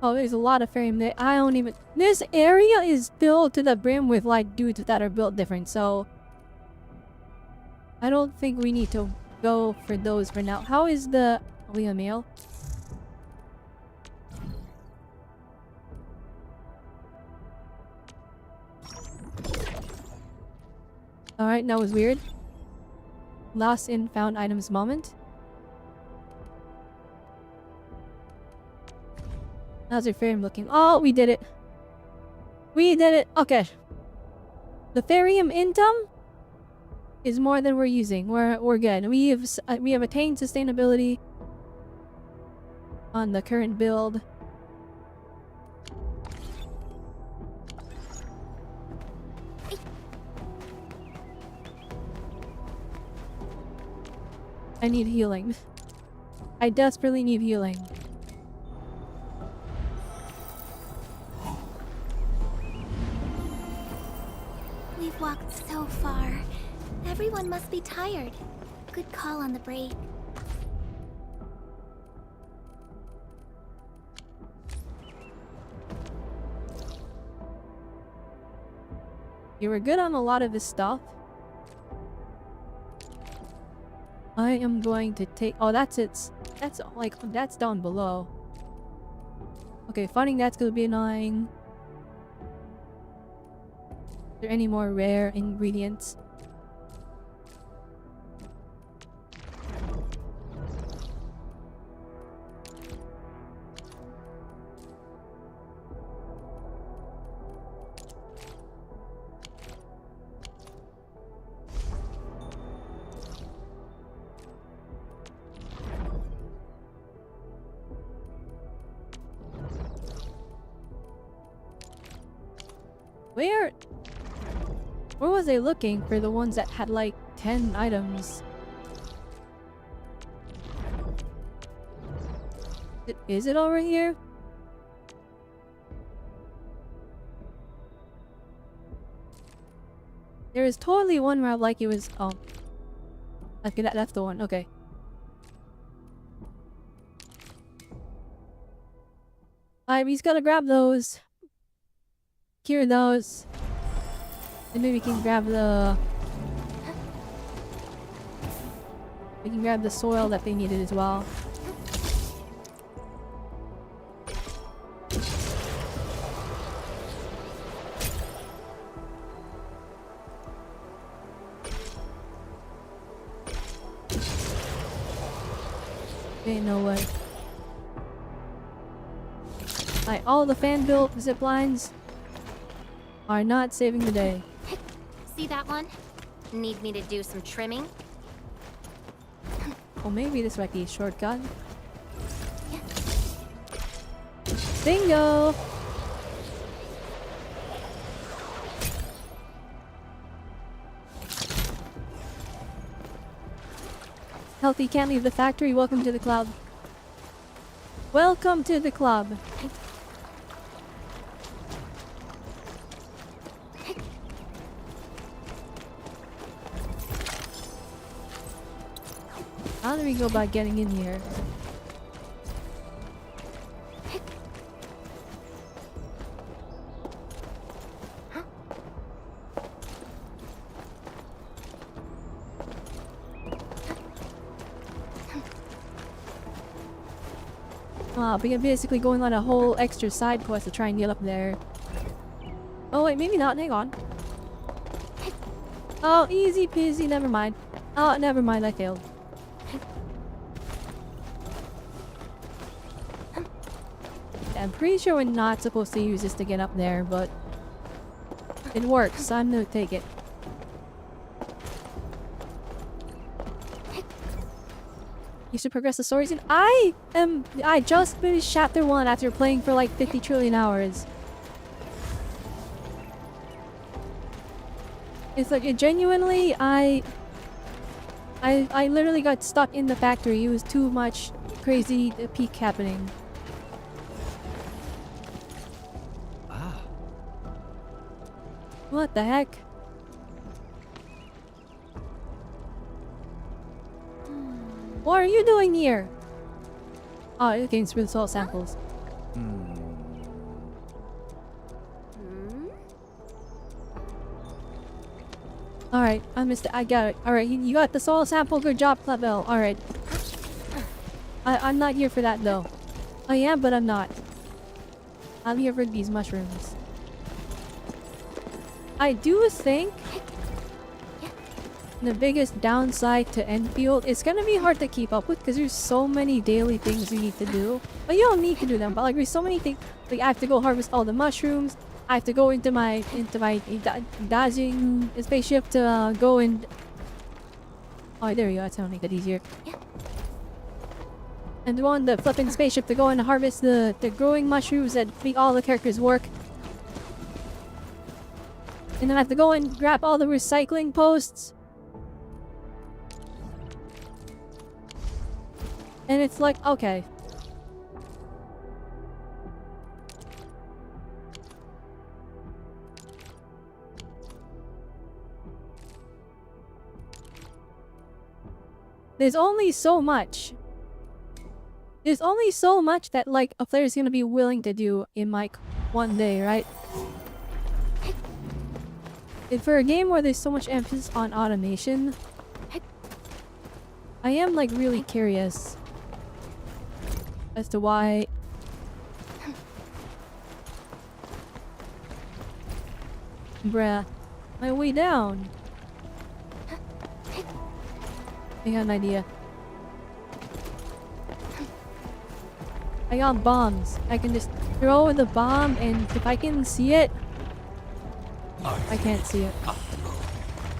Oh, there's a lot of Ferium there. I don't even... This area is filled to the brim with, like, dudes that are built different, so... I don't think we need to go for those for now. How is the... Are we a male? Alright, that was weird. Lost in found items moment. How's your frame looking? Oh, we did it. We did it. Okay. The therium income is more than we're using. We're good. We have attained sustainability on the current build. I need healing. I desperately need healing. We've walked so far. Everyone must be tired. Good call on the break. You were good on a lot of this stuff. I am going to take... Oh, that's it. That's like... That's down below. Okay, finding that's gonna be annoying. Are there any more rare ingredients? Where was I looking for the ones that had like 10 items? Is it over here? There is totally one where like it was... Oh. Okay, that's the one. Okay. Alright, we just gotta grab those. Cure those. And then we can grab the... We can grab the soil that they needed as well. Okay, no way. Alright, all the fan-built zip lines are not saving the day. See that one? Need me to do some trimming? Well, maybe this might be a shortcut. Bingo! Healthy can't leave the factory. Welcome to the club. Welcome to the club. How do we go about getting in here? But you're basically going on a whole extra side quest to try and get up there. Oh wait, maybe not. Hang on. Oh, easy peasy. Never mind. Oh, never mind. I failed. I'm pretty sure we're not supposed to use this to get up there, but it works, so I'm gonna take it. You should progress the stories in. I just finished chapter 1 after playing for like 50 trillion hours. It's like, genuinely, I literally got stuck in the factory. It was too much crazy peak happening. What the heck? What are you doing here? Oh, you're looking through the soil samples. Alright, I got it. Alright, you got the soil sample. Good job, Robelle. Alright. I'm not here for that though. I am, but I'm not. I'm here for these mushrooms. I do think the biggest downside to Endfield, it's gonna be hard to keep up with because there's so many daily things you need to do. But you don't need to do them, but like there's so many things. Like I have to go harvest all the mushrooms. I have to go into my dodging spaceship to go and... Oh, there you go. That's gonna make it easier. And go on the flipping spaceship to go and harvest the growing mushrooms that make all the characters work. And then I have to go and grab all the recycling posts. And it's like, okay. There's only so much. There's only so much that like a player's gonna be willing to do in like one day, right? And for a game where there's so much emphasis on automation, I am like really curious as to why bruh, my way down. I got an idea. I got bombs. I can just throw the bomb and if I can see it, I can't see it.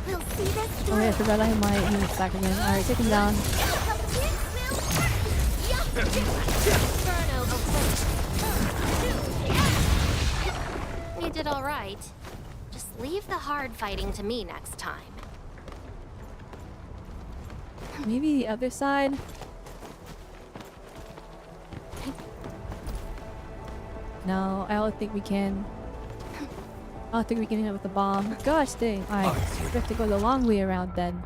We'll see this Oh yeah, I forgot I had my units back again. Alright, take him down. You did alright. Just leave the hard fighting to me next time. Maybe the other side? No, I don't think we can. I don't think we can hit it with the bomb. Gosh dang. Alright, we have to go the long way around then.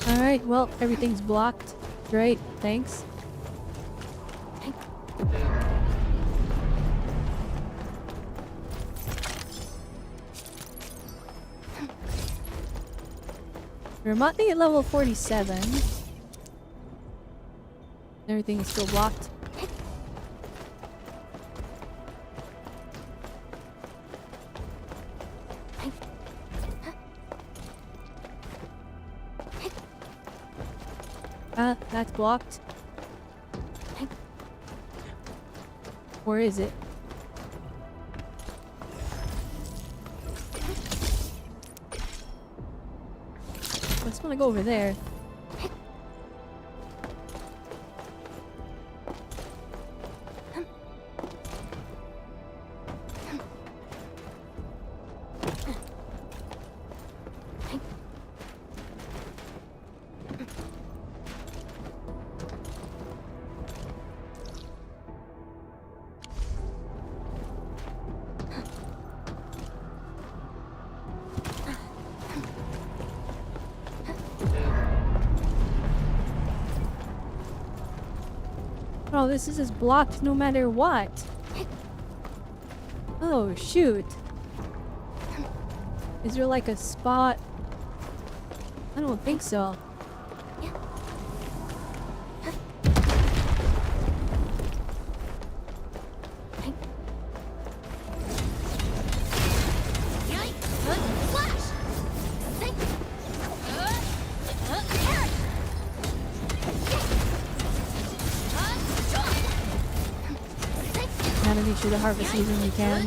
Alright, well, everything's blocked. Great, thanks. We're remotely at level 47. Everything is still blocked. That's blocked. Where is it? I just want to go over there. Oh, this is just blocked no matter what. Oh, shoot. Is there like a spot? I don't think so. Gotta make sure to harvest these when we can.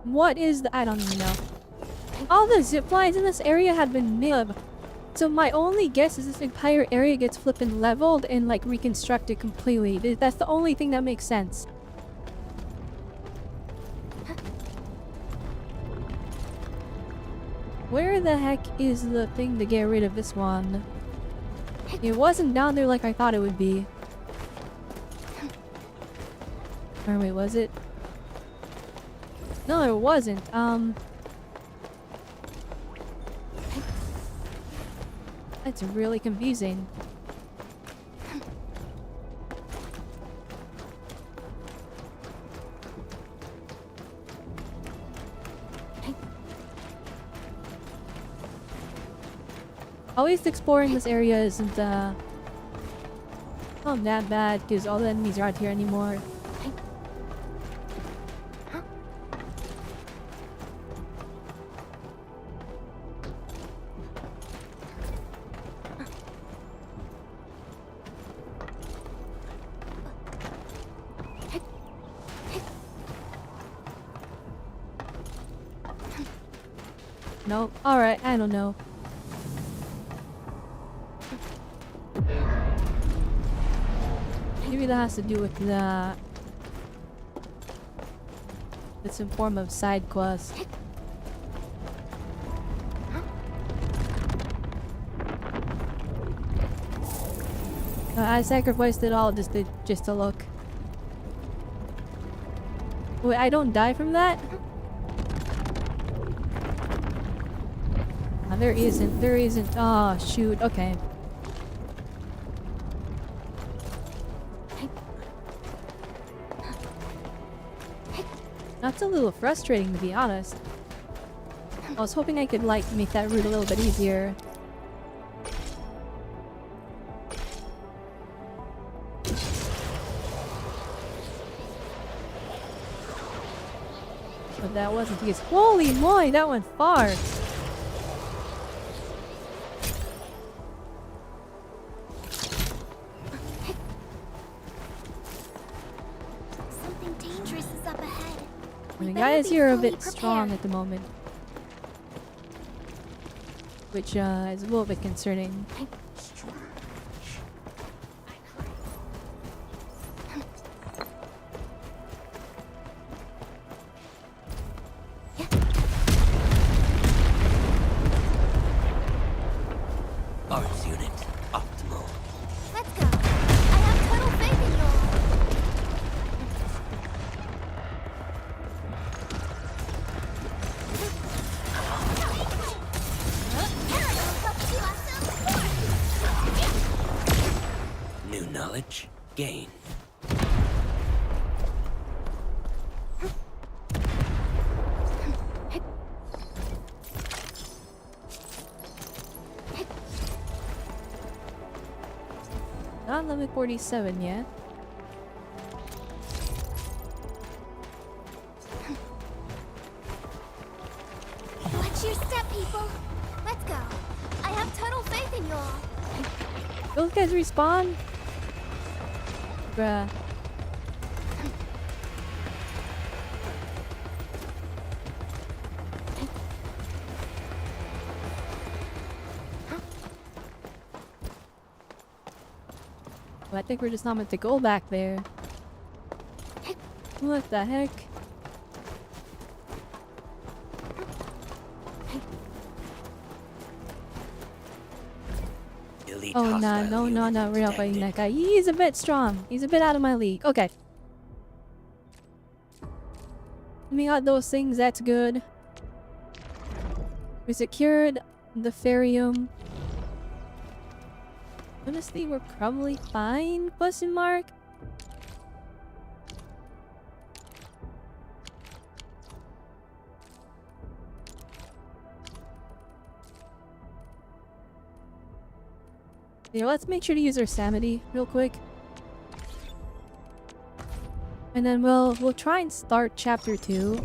What is the— I don't even know. All the zip lines in this area have been mib. So my only guess is this entire area gets flippin' leveled and like reconstructed completely. That's the only thing that makes sense. Where the heck is the thing to get rid of this one? It wasn't down there like I thought it would be. Or wait, was it? No, it wasn't. That's really confusing. Always exploring this area isn't not that bad because all the enemies aren't here anymore. Nope. Alright, I don't know. Maybe that has to do with the... It's in form of side quest. I sacrificed it all just to look. Wait, I don't die from that? Oh, there isn't. Oh, shoot. Okay. That's a little frustrating, to be honest. I was hoping I could, like, make that route a little bit easier. But that wasn't the case. Holy moly, that went far! Something dangerous is up ahead. And the guys here are a bit strong at the moment. Which is a little bit concerning. Arts unit, optimal. Let's go. I have total faith in you all. New knowledge gained. Not level 47 yet. Watch your step, people. Let's go. I have total faith in you all. Those guys respawn? Bruh. I think we're just not meant to go back there. What the heck? Elite Oh, hostile no, unit we're not fighting that guy. He's a bit strong. He's a bit out of my league. Okay. We got those things, that's good. We secured the Ferium. Honestly, we're probably fine? Question mark? Here, let's make sure to use our sanity real quick. And then we'll try and start chapter 2.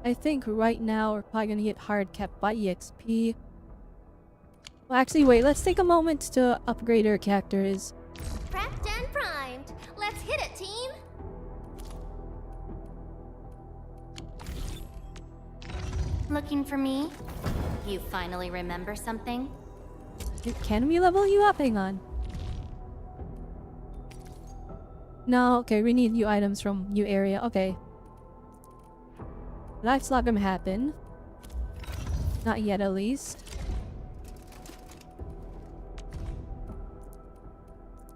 I think right now we're probably gonna get hard capped by EXP. Well, actually, wait, let's take a moment to upgrade our characters. Prepped and primed. Let's hit it, team. Looking for me? You finally remember something? Can we level you up? Hang on. No, okay, we need new items from new area. Okay. That's not gonna happen. Not yet, at least.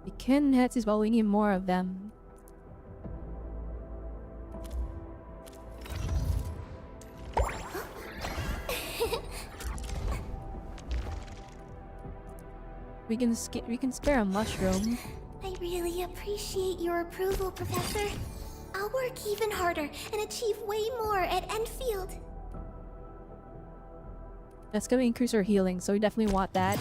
We can heads as well, we need more of them. We can spare a mushroom. I really appreciate your approval, Professor. I'll work even harder and achieve way more at Endfield. That's gonna increase our healing, so we definitely want that.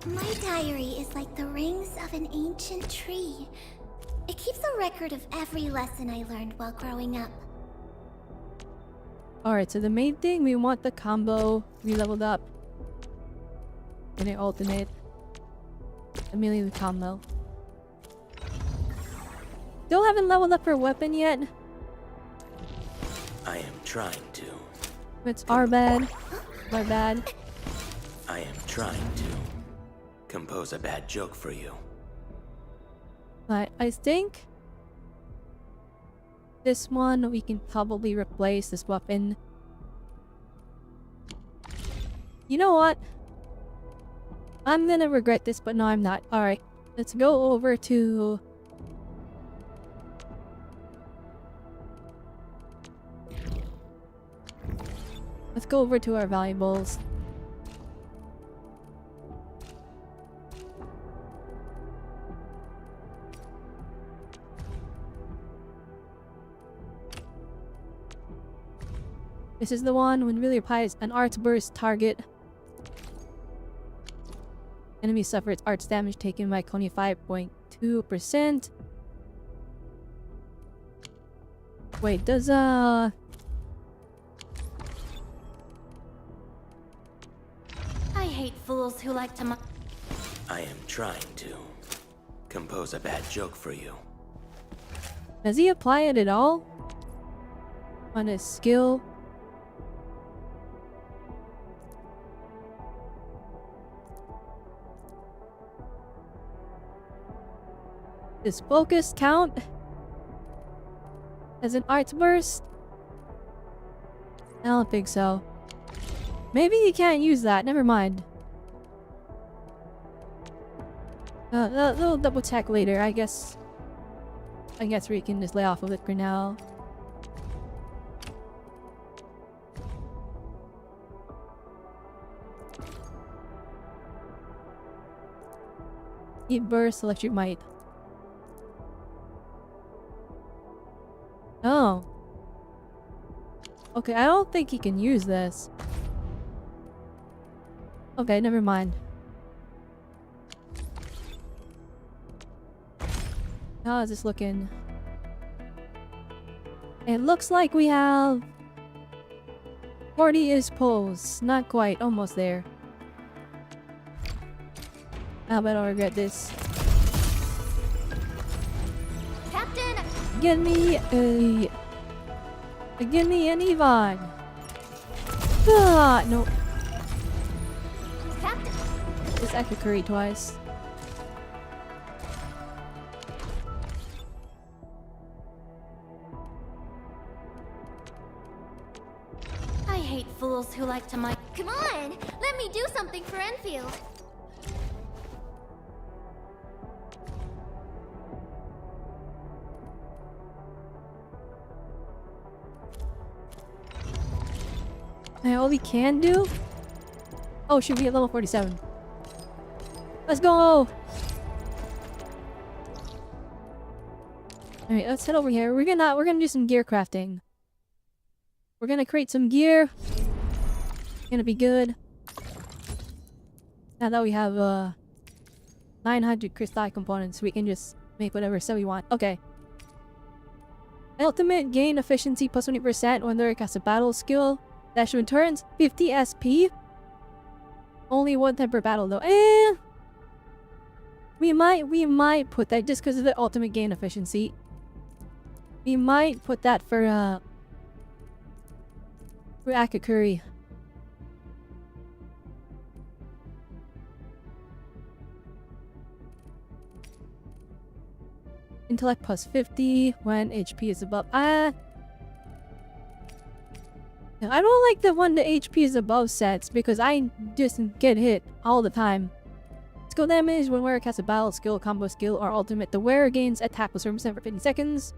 My diary is like the rings of an ancient tree. It keeps a record of every lesson I learned while growing up. Alright, so the main thing, we want the combo. We leveled up. And an alternate. Immediately the combo. Still haven't leveled up her weapon yet. I am trying to. It's our bad. My bad. I am trying to compose a bad joke for you. But I think this one we can probably replace this weapon. You know what? I'm gonna regret this, but no, I'm not. Alright, let's go over to... Let's go over to our valuables. This is the one when really applies an arts burst target. Enemy suffers arts damage taken by 25.2%. Wait, does I hate fools who like to I am trying to compose a bad joke for you. does he apply it at all? On his skill? Does focus count as an arts burst? I don't think so. Maybe you can't use that. Never mind. We'll double check later. I guess we can just lay off of it for now. Eat burst, electric might. Oh. Okay, I don't think he can use this. Okay, never mind. How is this looking? It looks like we have 40 is pulls. Not quite, almost there. I bet I'll regret this. Captain! Give me an Evon. Ah, no. Captain! It's Echo Curry twice. I hate fools who like to Come on! Let me do something for Enfield! Hey, all we can do? Oh, should be at level 47. Let's go! Alright, let's head over here. We're gonna do some gear crafting. We're gonna create some gear. Gonna be good. Now that we have 900 crystal components, we can just make whatever set we want. Okay. Ultimate gain efficiency plus 20% when there casts a battle skill. Dash returns 50 SP. Only one time per battle though. We might put that just because of the ultimate gain efficiency. We might put that for Akakuri. Intellect plus 50 when HP is above. I don't like the one the HP is above sets because I just get hit all the time. Skill damage when wearer casts a battle skill, combo skill, or ultimate. The wearer gains attack plus 7% for 15 seconds.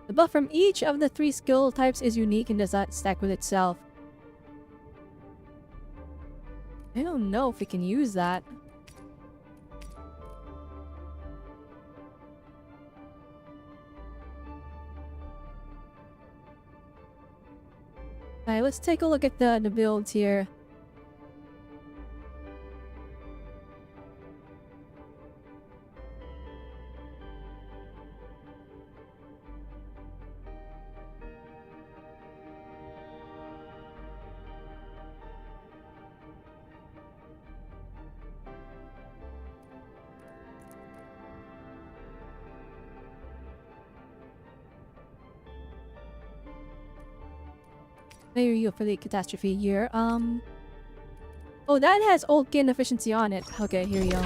The buff from each of the 3 skill types is unique and does not stack with itself. I don't know if we can use that. Alright, let's take a look at the builds here. Maybe you for the catastrophe here. Oh, that has old gain efficiency on it. Okay, here you go.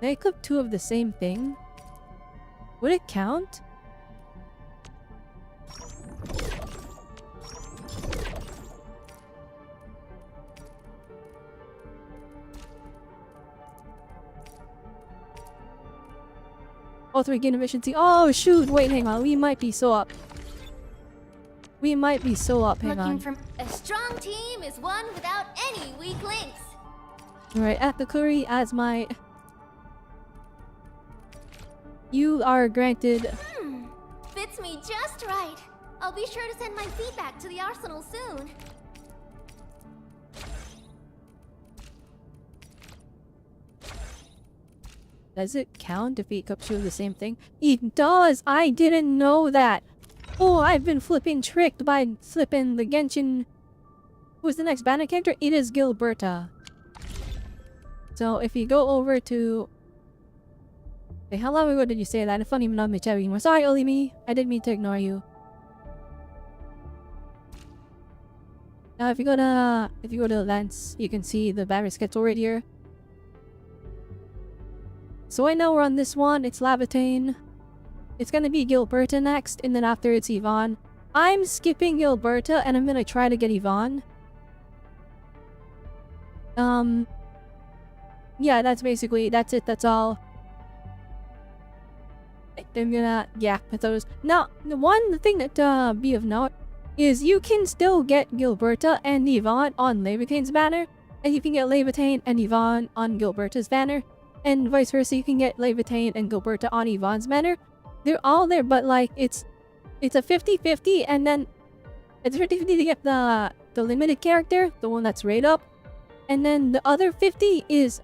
Can I equip 2 of the same thing? Would it count? All 3 gain efficiency. Oh shoot! Wait, hang on. We might be so up. We might be so up. Hang on. A strong team is one without any weak links. Alright, at the curry as my... You are granted... Fits me just right. I'll be sure to send my feedback to the arsenal soon. Does it count if we equip 2 of the same thing? It does! I didn't know that! Oh, I've been flipping tricked by flipping the Genshin... Who's the next banner character? It is Gilberta. So if you go over to... Hey, how long ago did you say that? Funny not me checking. Sorry, only me. I didn't mean to ignore you. Now if you go to Lance, you can see the battery schedule right here. So I know we're on this one. It's Lavatane. It's gonna be Gilberta next, and then after it's Yvonne. I'm skipping Gilberta, and I'm gonna try to get Yvonne. Yeah, that's it, that's all. I'm gonna, yeah, put those. Now, the one thing that, be of note, is you can still get Gilberta and Yvonne on Levitane's banner, and you can get Levitain and Yvonne on Gilberta's banner, and vice versa, you can get Levitain and Gilberta on Yvonne's banner. They're all there, but like, it's a 50-50, and then it's 50-50 to get the limited character, the one that's right up, and then the other 50 is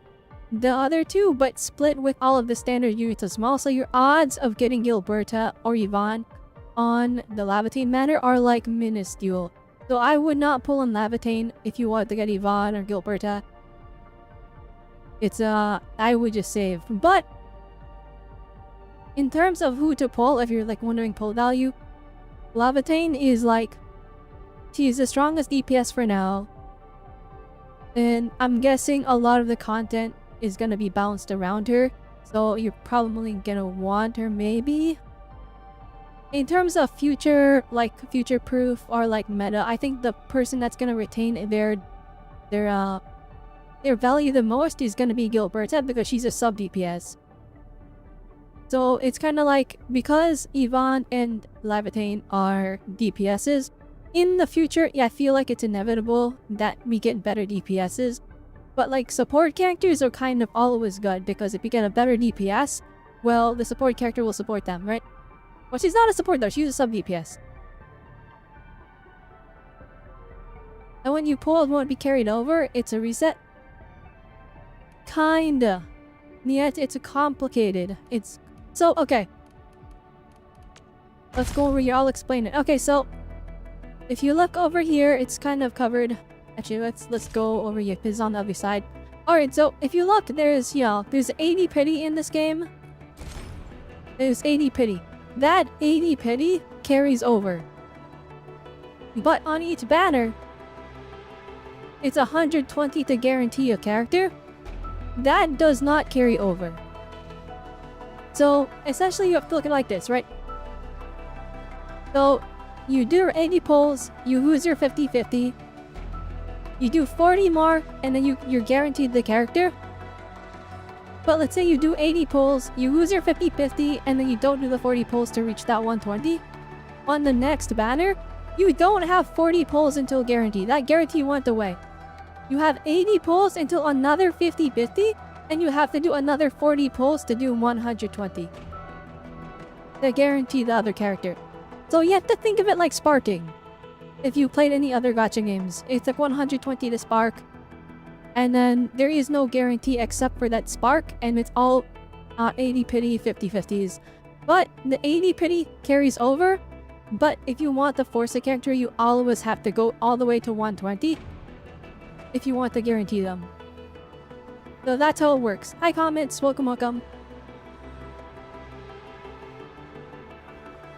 the other 2, but split with all of the standard units as well. So your odds of getting Gilberta or Yvonne on the Lavatane banner are like minuscule. So I would not pull on Lavatane if you want to get Yvonne or Gilberta. It's I would just save. But in terms of who to pull, if you're like wondering pull value, Lavatane is like, she's the strongest DPS for now. And I'm guessing a lot of the content is gonna be bounced around her. So you're probably gonna want her maybe. In terms of future proof or like meta, I think the person that's gonna retain their value the most is gonna be Gilberta, because she's a sub DPS. So it's kind of like, because Yvonne and Lavatane are DPSs, in the future, yeah, I feel like it's inevitable that we get better DPSs. But like, support characters are kind of always good, because if you get a better DPS, well, the support character will support them, right? Well, she's not a support though, she's a sub DPS. And when you pull, it won't be carried over, it's a reset. Kinda. Yet it's complicated. It's... So, okay. Let's go over here, I'll explain it. Okay, so... if you look over here, it's kind of covered. Actually, let's go over here, because it's on the other side. Alright, so if you look, there's 80 pity in this game. There's 80 pity. That 80 pity carries over. But on each banner, it's 120 to guarantee a character. That does not carry over. So essentially you have to look at it like this, right? So you do your 80 pulls, you lose your 50-50. You do 40 more, and then you're guaranteed the character. But let's say you do 80 pulls, you lose your 50-50, and then you don't do the 40 pulls to reach that 120. On the next banner, you don't have 40 pulls until guarantee. That guarantee went away. You have 80 pulls until another 50-50, and you have to do another 40 pulls to do 120. To guarantee the other character. So you have to think of it like sparking. If you played any other gacha games, it's like 120 to spark. And then there is no guarantee except for that spark, and it's all 80 pity 50-50s. But the 80 pity carries over. But if you want to force a character, you always have to go all the way to 120 if you want to guarantee them. So that's how it works. Hi comments, welcome.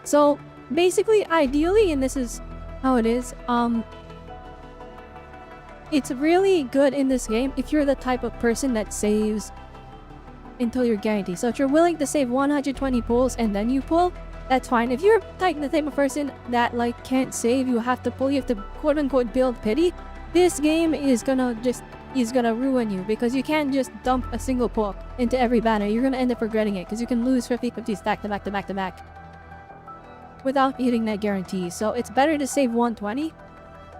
So basically, ideally, and this is how it is, it's really good in this game if you're the type of person that saves until you're guaranteed. So if you're willing to save 120 pulls and then you pull, that's fine. If you're like the type of person that like can't save, you have to pull, you have to quote unquote build pity, this game is gonna ruin you, because you can't just dump a single pull into every banner. You're gonna end up regretting it, because you can lose 50-50 stack to back without hitting that guarantee. So it's better to save 120.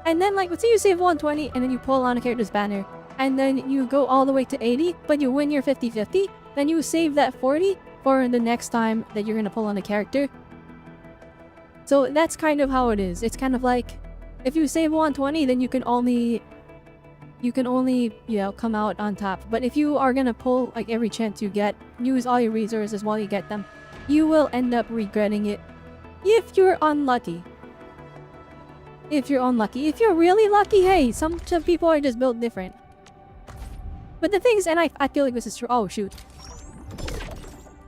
And then like, let's say you save 120 and then you pull on a character's banner, and then you go all the way to 80, but you win your 50-50, then you save that 40 for the next time that you're gonna pull on a character. So that's kind of how it is. It's kind of like, if you save 120, then you can only, you know, come out on top. But if you are gonna pull like every chance you get, use all your resources while you get them, you will end up regretting it if you're unlucky. If you're unlucky. If you're really lucky, hey, some people are just built different. But the thing is, and I feel like this is true. Oh shoot.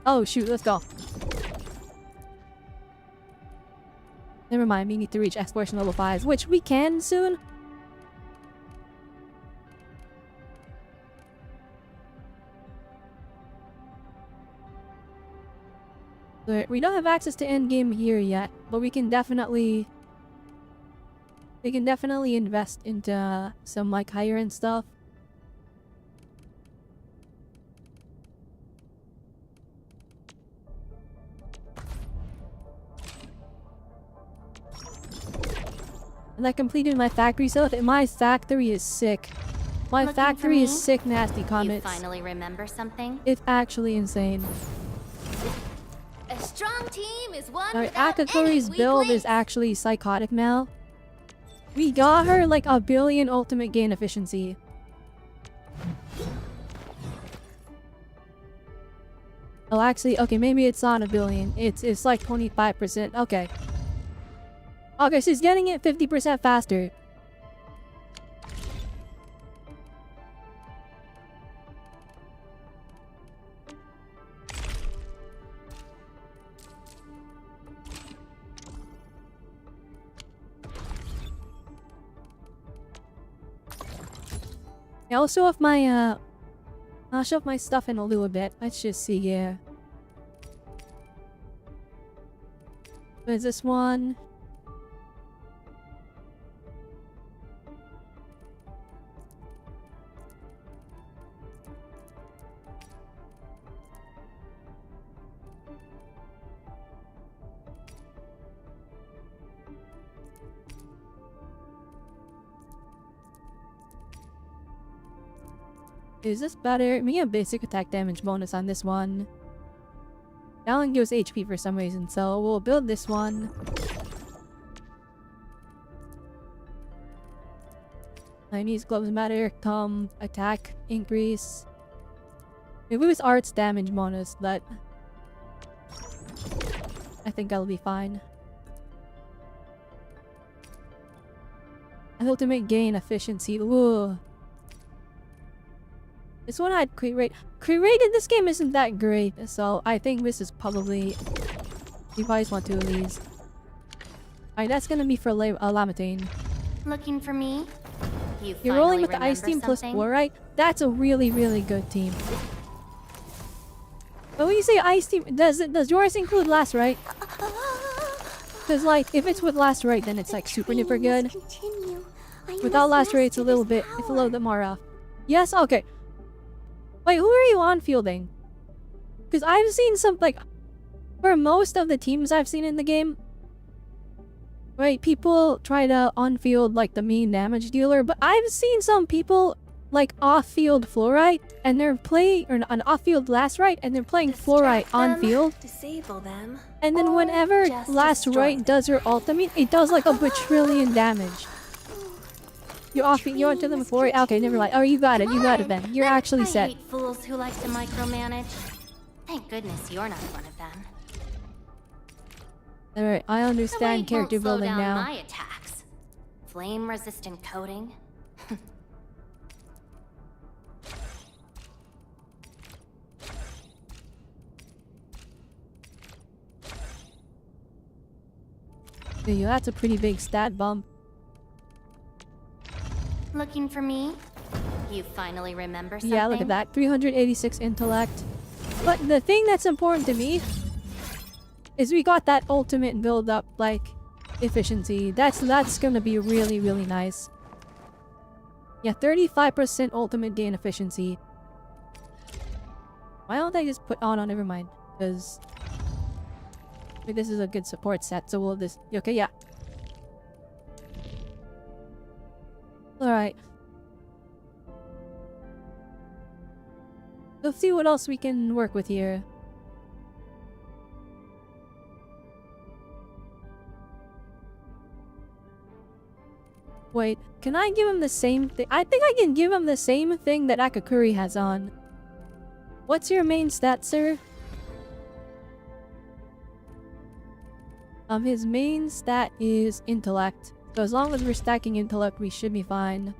Oh shoot, let's go. Never mind, we need to reach exploration level 5, which we can soon. But we don't have access to endgame here yet, but we can definitely invest into some like higher end stuff. And I completed my factory stuff, and my factory is sick. My factory is sick, nasty comments. You finally remember something? It's actually insane. A strong team is one Our without any Akatori's weak build links. is actually psychotic now. We got her like 1 billion ultimate gain efficiency. Oh, actually, okay, maybe it's not 1 billion. It's like 25%. Okay. Okay, she's getting it 50% faster. I'll show off my I'll show off my stuff in a little bit. Let's just see here. What is this one? Is this better? We have basic attack damage bonus on this one. That one gives HP for some reason, so we'll build this one. Chinese gloves matter. Attack increase. It was arts damage bonus, but I think I'll be fine. Ultimate gain efficiency. Ooh. This one had crit rate. Crit rate in this game isn't that great, so I think this is probably... You guys want 2 of these. Alright, that's gonna be for Lamatane. Looking for me? You're rolling with the ice team plus fluorite. That's a really, really good team. But when you say ice team, does yours include last right? Because like if it's with last right, then it's like super duper good. Without last right, it's a little bit more rough. Yes, okay. Wait, who are you on fielding? Because I've seen some like for most of the teams I've seen in the game. Right, people try to on-field like the main damage dealer, but I've seen some people like off-field fluorite and they're playing or an off-field last right and they're playing fluorite on-field. Disable them. And then whenever last right does her ultimate, it does like a bajillion damage. You onto them before. Okay, never mind. Oh, you got it. You got it then. You're actually set. I hate fools who like to micromanage. Thank goodness you're not one of them. Alright, I understand character building now. My attacks. Flame-resistant coating. Yeah, that's a pretty big stat bump. Looking for me? You finally remember something? Yeah, look at that. 386 intellect. But the thing that's important to me is we got that ultimate build up, like, efficiency. That's gonna be really, really nice. Yeah, 35% ultimate gain efficiency. Why don't I just put on never mind? Because this is a good support set, so we'll just... Okay, yeah. Alright. Let's see what else we can work with here. Wait, can I give him the same thing? I think I can give him the same thing that Akakuri has on. What's your main stat, sir? His main stat is intellect. So as long as we're stacking intellect, we should be fine.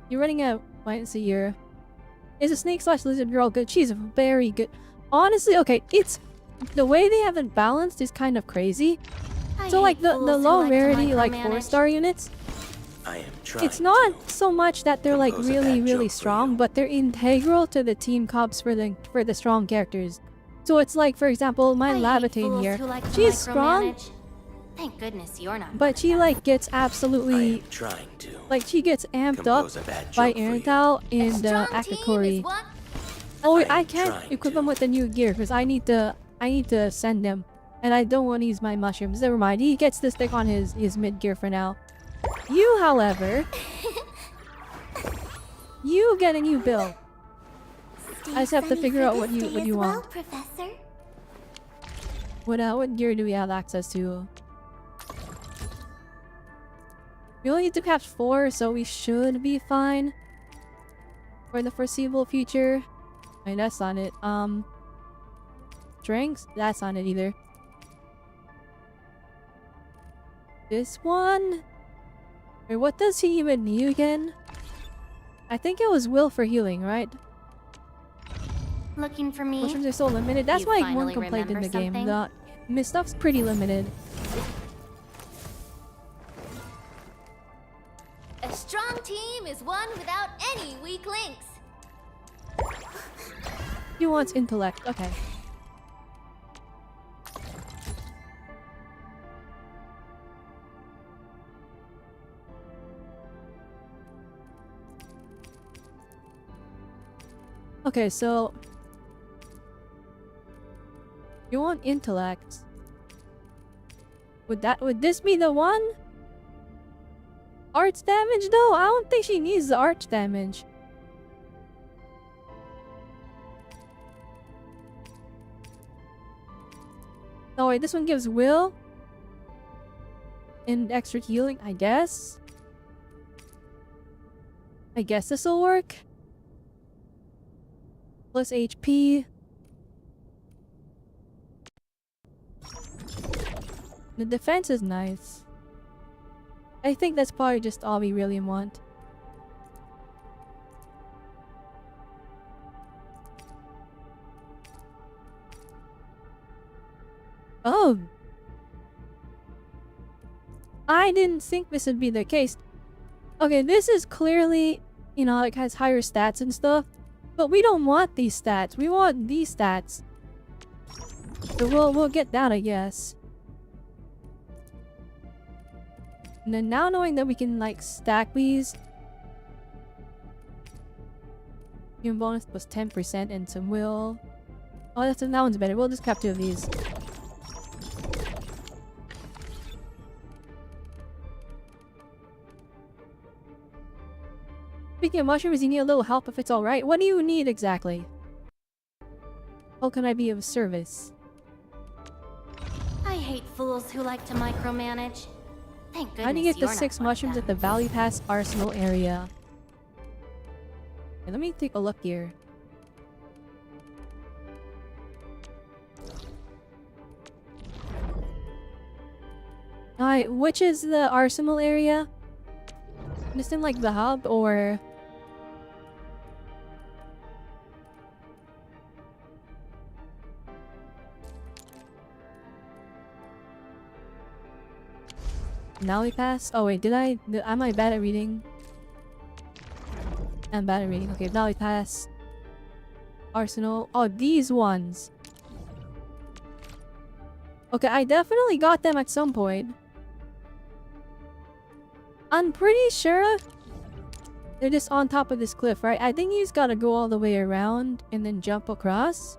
You're running out. Why didn't see here? Is a snake slash lizard girl good? She's very good. Honestly, okay, it's the way they have it balanced is kind of crazy. So like the low rarity like 4-star units, it's not so much that they're like really strong, but they're integral to the team comps for the strong characters. So it's like, for example, my Labatane here, she's strong. Thank goodness you're not. But she like gets absolutely like she gets amped up by Erental and Akakuri. Oh wait, I can't equip him with the new gear because I need to send him, and I don't want to use my mushrooms. Never mind, he gets to stick on his mid gear for now. You, however, you get a new bill. I just have to figure out what you want. Professor? What gear do we have access to? We only need to catch 4, so we should be fine for the foreseeable future. Wait, that's not it. Strengths? That's not it either. This one? Wait, what does he even need again? I think it was will for healing, right? Looking for me? Mushrooms are so limited. That's my one complaint in the game. The Miss stuff's pretty limited. A strong team is one without any weak links. He wants intellect. Okay. Okay, so you want intellect. Would this be the one? Arts damage though? I don't think she needs the arch damage. Oh wait, this one gives will and extra healing, I guess. I guess this'll work. Plus HP. The defense is nice. I think that's probably just all we really want. Oh! I didn't think this would be the case. Okay, this is clearly, you know, like has higher stats and stuff. But we don't want these stats. We want these stats. So we'll get that, I guess. And then now knowing that we can like stack these. Human bonus plus 10% and some will. Oh, that one's better. We'll just grab 2 of these. Speaking of mushrooms, you need a little help if it's alright. What do you need exactly? How can I be of service? I hate fools who like to micromanage. Thank goodness How do you get the you're not 6 like mushrooms that. at the Valley Pass Arsenal area? Okay, let me take a look here. Alright, which is the Arsenal area? Is it in like the hub or... Now we pass? Oh wait, am I bad at reading? I'm bad at reading. Okay, now we pass. Arsenal. Oh, these ones. Okay, I definitely got them at some point. I'm pretty sure they're just on top of this cliff, right? I think you just gotta go all the way around and then jump across.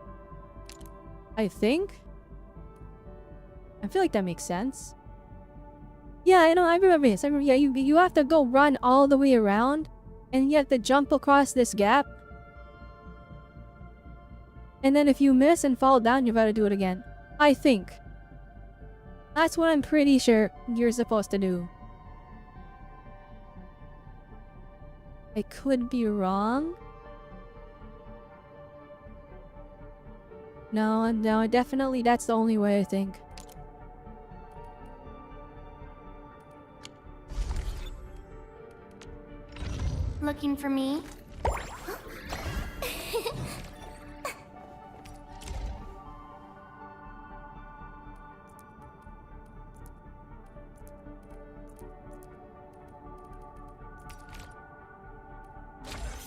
I think. I feel like that makes sense. Yeah, I know, I remember this. Yeah, you have to go run all the way around and you have to jump across this gap. And then if you miss and fall down, you've got to do it again. I think. That's what I'm pretty sure you're supposed to do. I could be wrong. No, definitely that's the only way, I think. Looking for me?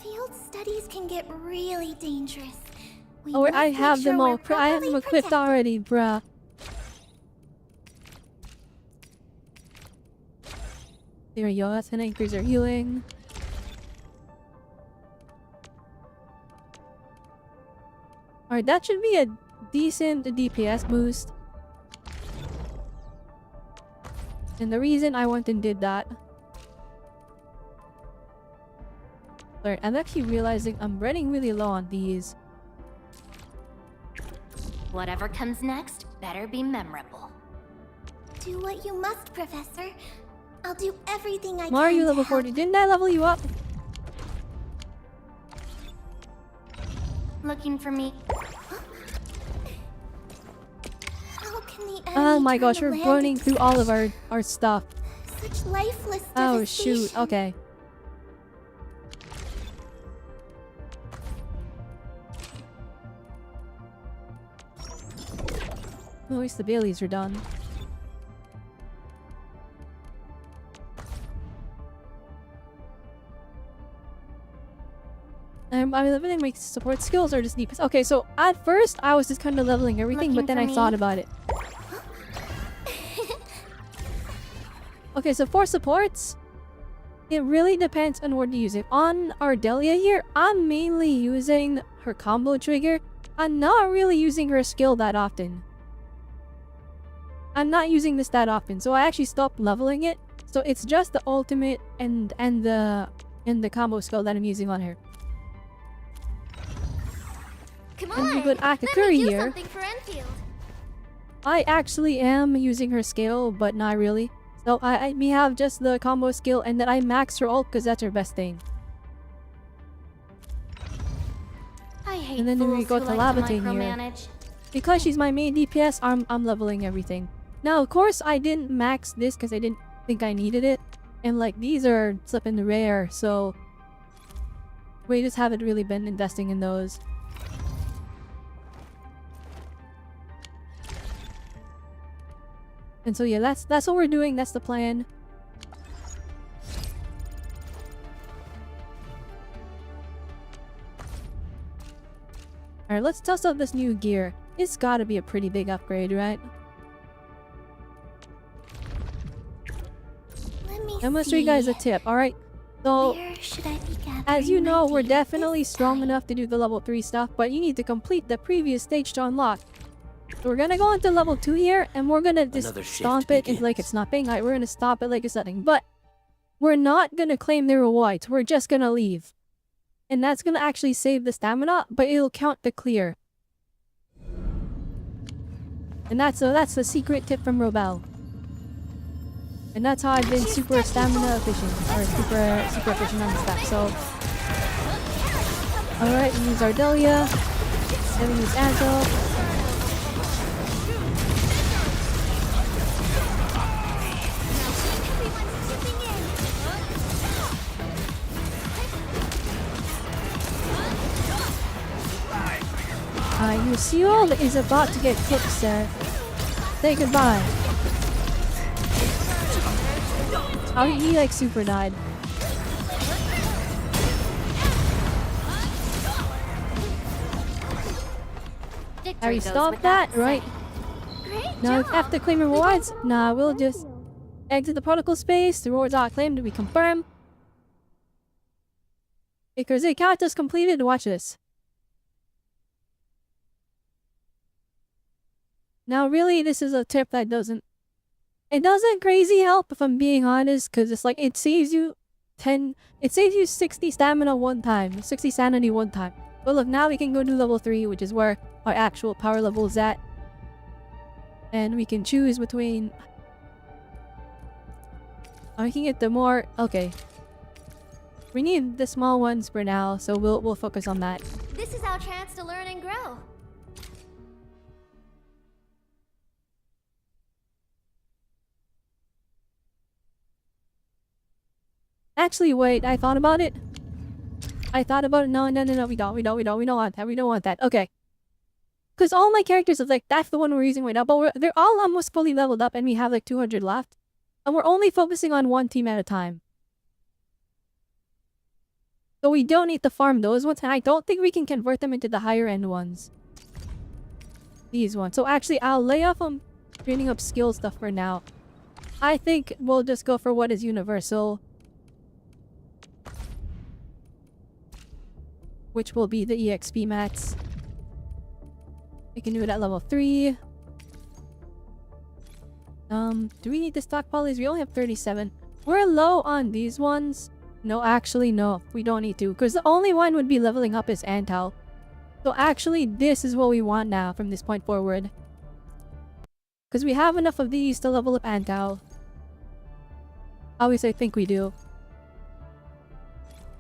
Field studies can get really dangerous. We Oh, must I make have sure them we're all. I have them properly equipped protected. already, bruh. There we go. That's gonna increase our healing. Alright, that should be a decent DPS boost. And the reason I went and did that... Sorry, I'm actually realizing I'm running really low on these. Whatever comes next better be memorable. Do what you must, Professor. I'll do everything I Why are can you to level help. 40? Didn't I level you up? Looking for me? How can the Oh enemy my turn gosh, the we're land burning into through all of our stuff. such lifeless Oh shoot, devastation? okay. At least the Baileys are done. I mean, leveling my support skills are just DPS. Okay, so at first I was just kind of leveling everything, but then I thought about it. Okay, so for supports, it really depends on what you use it. On Ardelia here, I'm mainly using her combo trigger. I'm not really using her skill that often. I'm not using this that often, so I actually stopped leveling it. So it's just the ultimate and the combo skill that I'm using on her. Come And we on, could let Akakuri me do here. something for Enfield. I actually am using her skill, but not really. So I may have just the combo skill and then I max her ult because that's her best thing. I hate And then we fools go who to like to Labatine here. micromanage. Because she's my main DPS, I'm leveling everything. Now, of course, I didn't max this because I didn't think I needed it. And like, these are slipping rare, so... we just haven't really been investing in those. And so yeah, that's what we're doing. That's the plan. Alright, let's test out this new gear. It's gotta be a pretty big upgrade, right? I'm gonna show you guys a tip, alright? So, Where should I be gathering as you know, my we're gear definitely this strong time? enough to do the level 3 stuff, but you need to complete the previous stage to unlock. So we're gonna go into level 2 here, and we're gonna just Another shift stomp it into like it's nothing. Like, we're gonna stop it like it's nothing. But we're not gonna claim the rewards. We're just gonna leave. And that's gonna actually save the stamina, but it'll count the clear. And that's the secret tip from Robelle. And that's how I've been super stamina efficient, or super efficient on the stuff. So, alright, we use Ardelia, then we use Anvil. Your shield is about to get cooked, sir. Say goodbye. Oh, he like super died. Are you stopped that? Right. Now, after claiming rewards, nah, we'll just exit the protocol space. The rewards are claimed, we confirm. Because the count is completed. Watch this. Now, really, this is a tip that doesn't crazy help, if I'm being honest, because it's like, it saves you 60 stamina one time, 60 sanity one time. But look, now we can go to level 3, which is where our actual power level is at. And we can choose between... I can get the more... Okay. We need the small ones for now, so we'll focus on that. This is our chance to learn and grow. Actually, wait, I thought about it. No, we don't want that. Okay. Because all my characters are like, that's the one we're using right now, but they're all almost fully leveled up and we have like 200 left. And we're only focusing on one team at a time. So we don't need to farm those ones, and I don't think we can convert them into the higher end ones. These ones. So actually, I'll lay off on training up skill stuff for now. I think we'll just go for what is universal. Which will be the EXP mats. We can do it at level 3. Do we need to stockpile these? We only have 37. We're low on these ones. No, actually, no. We don't need to. Because the only one would be leveling up is Antal. So actually, this is what we want now from this point forward. Because we have enough of these to level up Antal. At least I think we do.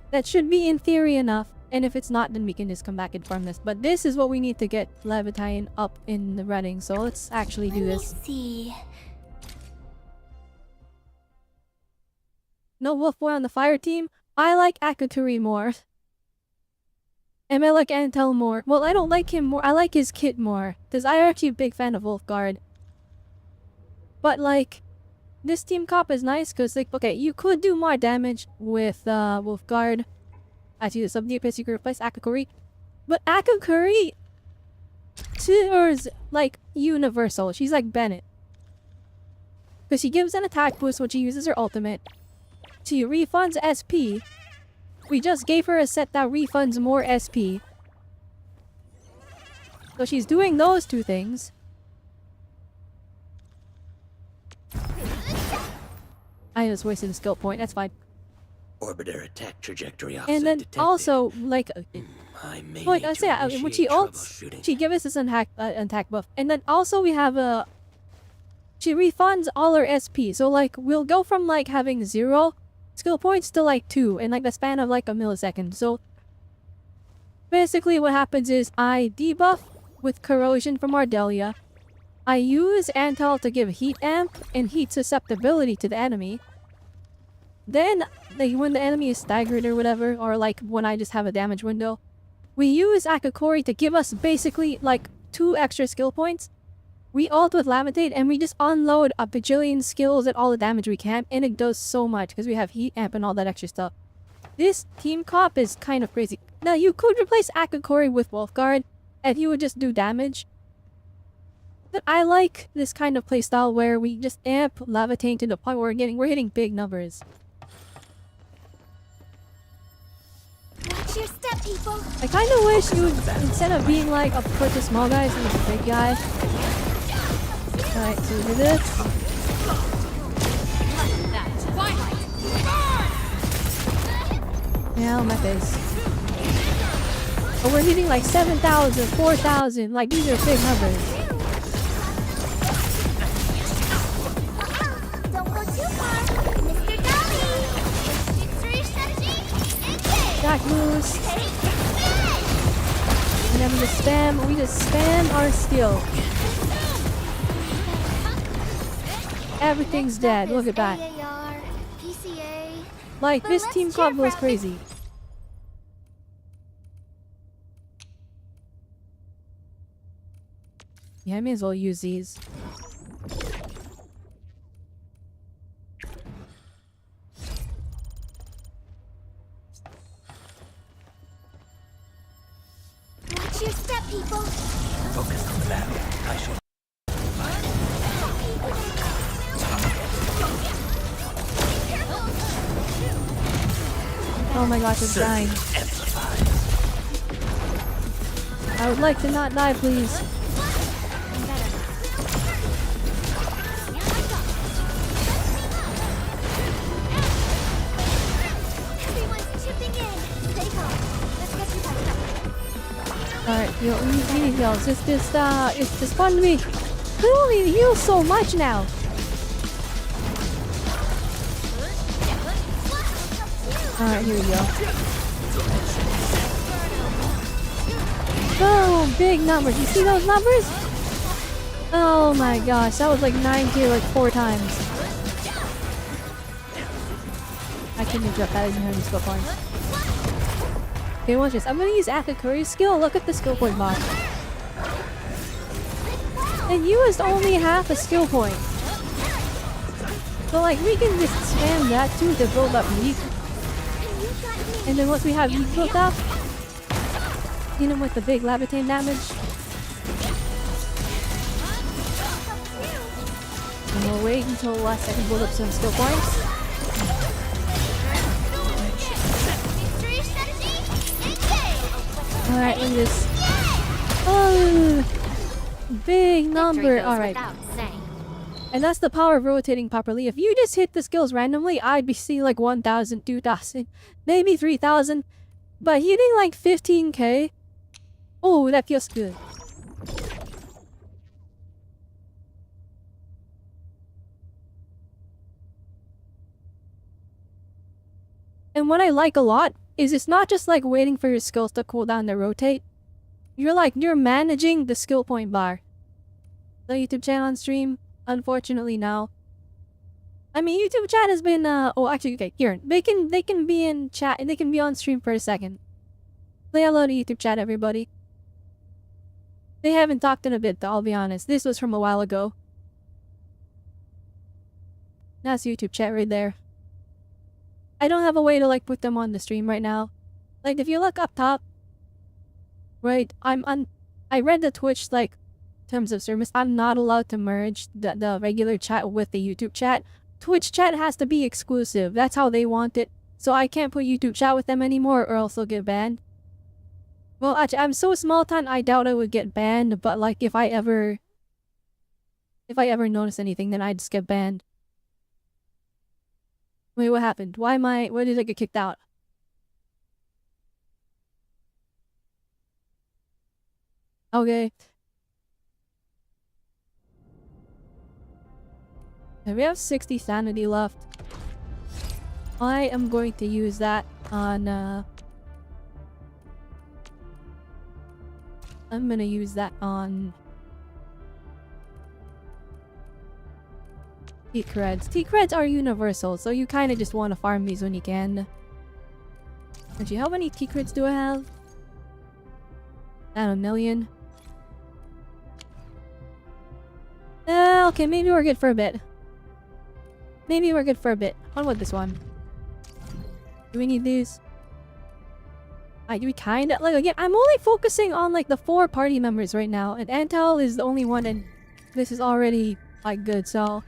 That should be in theory enough. And if it's not, then we can just come back and farm this. But this is what we need to get Levitine up in the running. So let's actually do this. Let's see. No Wolf Boy on the fire team. I like Akaturi more. And I like Antel more. Well, I don't like him more. I like his kit more. Because I'm actually a big fan of Wolfguard. But like, this team cop is nice because like, okay, you could do more damage with Wolfguard. Actually, the sub-DPS you could replace Akakuri. But Akakuri is like universal. She's like Bennett. Because she gives an attack boost when she uses her ultimate. She refunds SP. We just gave her a set that refunds more SP. So she's doing those two things. I just wasted a skill point, that's fine. Orbiter attack trajectory offset And then detected. also, like, I may wait, need I to say when she initiate ults, troubleshooting. she gives us an attack buff. And then also we have a... She refunds all her SP. So like, we'll go from like having 0 skill points to like 2 in like the span of like a millisecond. So basically what happens is I debuff with corrosion from Ardelia. I use Antal to give heat amp and heat susceptibility to the enemy. Then, like when the enemy is staggered or whatever, or like when I just have a damage window, we use Akakori to give us basically like 2 extra skill points. We ult with Levitate and we just unload a bajillion skills at all the damage we can, and it does so much because we have heat amp and all that extra stuff. This team comp is kind of crazy. Now you could replace Akakori with Wolfguard and you would just do damage. But I like this kind of playstyle where we just amp Levitate to the point where we're hitting big numbers. Watch your step, people. I kind of wish you would, instead of being like a put the small guys and the big guy. Alright, so we do this. Yeah, on my face. But we're hitting like 7,000, 4,000. Like, these are big numbers. Don't go too far, Mr. Dolly. Victory strategy. Back loose. And then we just spam our skill. Everything's dead. Look at that. Like, this team combo is crazy. Yeah, I may as well use these. Watch your step, people. Focus on the battle. I should. Oh my gosh, I'm dying. I would like to not die, please. Alright, we need heals. It's just fun to me. We don't need to heal so much now. Alright, here we go. Boom! Big numbers. You see those numbers? Oh my gosh, that was like 9k like 4 times. I couldn't interrupt that, I didn't have any skill points. Okay, watch this. I'm gonna use Akakuri's skill. Look at the skill point bar. It used only half a skill point. So like, we can just spam that too to build up Yeet. And then once we have Yeet built up, hit him with the big Levitate damage. And we'll wait until last second to build up some skill points. Alright, look at this. Oh, big number. Alright. And that's the power of rotating properly. If you just hit the skills randomly, I'd be seeing like 1,000, 2,000, maybe 3,000. But hitting like 15k, oh, that feels good. And what I like a lot is it's not just like waiting for your skills to cool down to rotate. You're managing the skill point bar. The YouTube channel on stream, unfortunately now. I mean, YouTube chat has been oh actually okay, here. They can be in chat and they can be on stream for a second. Say hello to YouTube chat, everybody. They haven't talked in a bit though, I'll be honest. This was from a while ago. That's YouTube chat right there. I don't have a way to like put them on the stream right now. Like if you look up top, right, I read the Twitch like terms of service. I'm not allowed to merge the regular chat with the YouTube chat. Twitch chat has to be exclusive. That's how they want it. So I can't put YouTube chat with them anymore or else they'll get banned. Well, actually, I'm so small time I doubt I would get banned, but like if I ever notice anything, then I'd just get banned. Wait, what happened? Why did I get kicked out? Okay. Okay, we have 60 sanity left. I am going to use that on, I'm gonna use that on T-creds. T-creds are universal, so you kind of just want to farm these when you can. Actually, how many T-creds do I have? Not 1 million. Yeah, okay, maybe we're good for a bit. Maybe we're good for a bit. On with this one. Do we need these? We kinda like again, I'm only focusing on like the 4 party members right now, and Antal is the only one, and this is already like good, so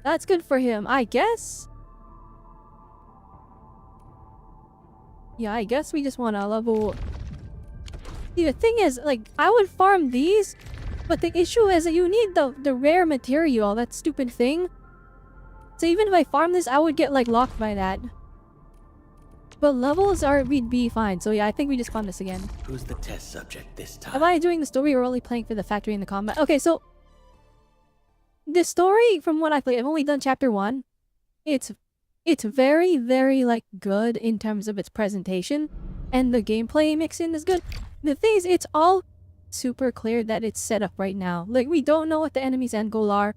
that's good for him, I guess. Yeah, I guess we just wanna level. See, the thing is, like, I would farm these, but the issue is that you need the rare material, that stupid thing. So even if I farm this, I would get like locked by that. But levels we'd be fine. So yeah, I think we just farm this again. Who's the test subject this time? Am I doing the story or only playing for the factory and the combat? Okay, so the story, from what I played, I've only done chapter 1. It's very, very like good in terms of its presentation, and the gameplay mix-in is good. The thing is, it's all super clear that it's set up right now. Like, we don't know what the enemy's end goal are.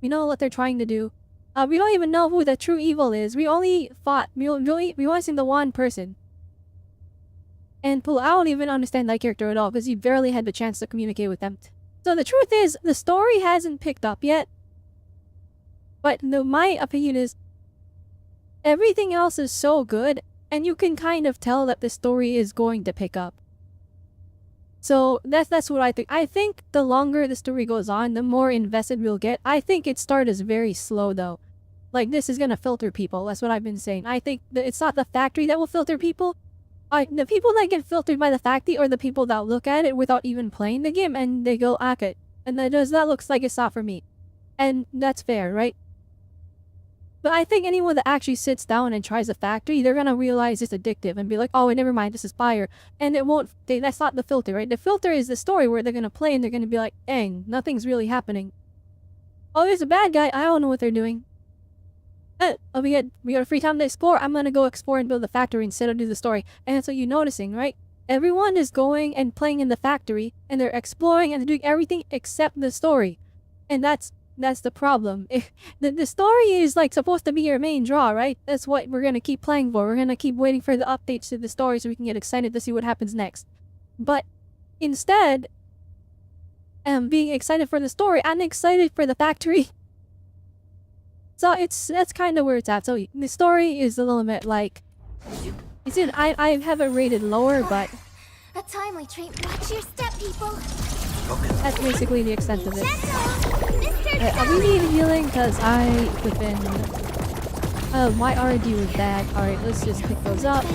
We know what they're trying to do. We don't even know who the true evil is. We only fought. We only seen the one person. And I don't even understand that character at all because he barely had the chance to communicate with them. So the truth is, the story hasn't picked up yet. But my opinion is, everything else is so good, and you can kind of tell that the story is going to pick up. So that's what I think. I think the longer the story goes on, the more invested we'll get. I think it starts very slow though. Like, this is gonna filter people. That's what I've been saying. I think that it's not the factory that will filter people. The people that get filtered by the factory are the people that look at it without even playing the game and they go, "Okay, and that looks like it's not for me." And that's fair, right? But I think anyone that actually sits down and tries a factory, they're gonna realize it's addictive and be like, "Oh, never mind, this is fire." And it won't, that's not the filter, right? The filter is the story where they're gonna play and they're gonna be like, "Dang, nothing's really happening. Oh, there's a bad guy, I don't know what they're doing. Oh, we got free time to explore. I'm gonna go explore and build the factory instead of do the story." And that's what you're noticing, right? Everyone is going and playing in the factory, and they're exploring and doing everything except the story. And that's the problem. The story is like supposed to be your main draw, right? That's what we're gonna keep playing for. We're gonna keep waiting for the updates to the story so we can get excited to see what happens next. But instead, being excited for the story, I'm excited for the factory. So that's kind of where it's at. So the story is a little bit like, I have it rated lower, but A timely treat. Watch your step, people. that's basically the extent of it. We need healing because I flippin'. My RD was bad. Alright, let's just pick those up.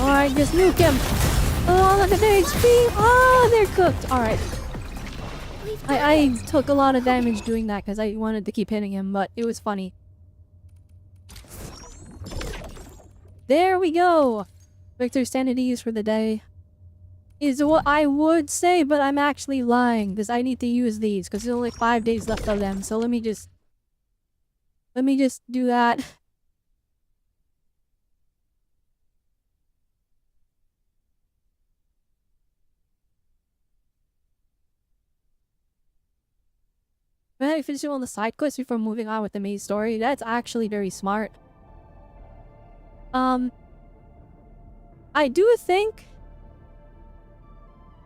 Alright, just nuke him. Oh, look at their HP. Oh, they're cooked. Alright. I took a lot of damage doing that because I wanted to keep hitting him, but it was funny. There we go. Victor's sanities for the day is what I would say, but I'm actually lying because I need to use these because there's only 5 days left of them. So let me just do that. I finish on the side quest before moving on with the main story. That's actually very smart. I do think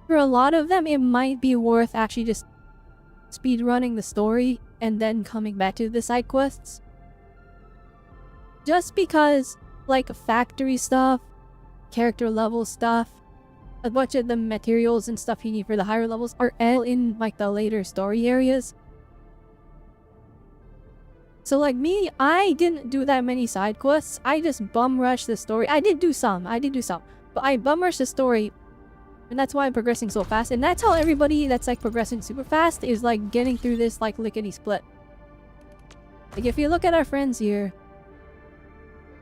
for a lot of them it might be worth actually just speedrunning the story and then coming back to the side quests. Just because, like, factory stuff, character level stuff, a bunch of the materials and stuff you need for the higher levels are all in, like, the later story areas. So like me, I didn't do that many side quests. I just bum rushed the story. I did do some, but I bum rushed the story, and that's why I'm progressing so fast. And that's how everybody that's like progressing super fast is like getting through this like lickety split. Like if you look at our friends here,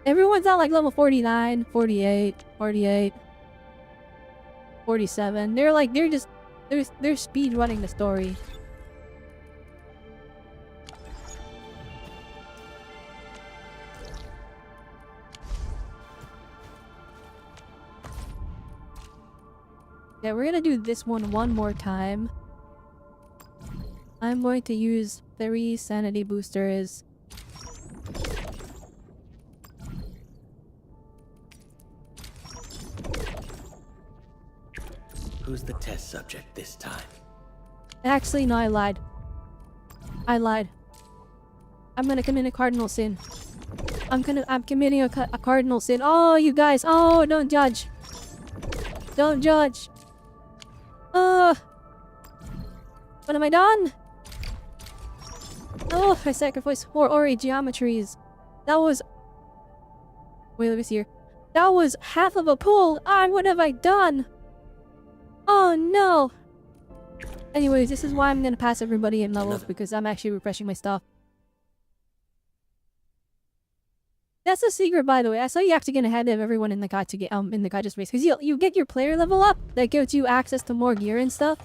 everyone's at like level 49, 48, 48. 47. They're like, they're speed running the story. Yeah, we're gonna do this one more time. I'm going to use 3 sanity boosters. Who's the test subject this time? Actually, no, I lied. I lied. I'm gonna commit a cardinal sin. I'm committing a cardinal sin. Oh, you guys. Oh, don't judge. Don't judge. What am I done? Oh, I sacrificed 4 Ori geometries. That was... Wait, let me see here. That was half of a pool. Ah, what have I done? Oh no. Anyways, this is why I'm gonna pass everybody in levels, because I'm actually refreshing my stuff. That's a secret, by the way. I saw you have to get ahead of everyone in the guide to get in the guide just race, because you get your player level up. That gives you access to more gear and stuff.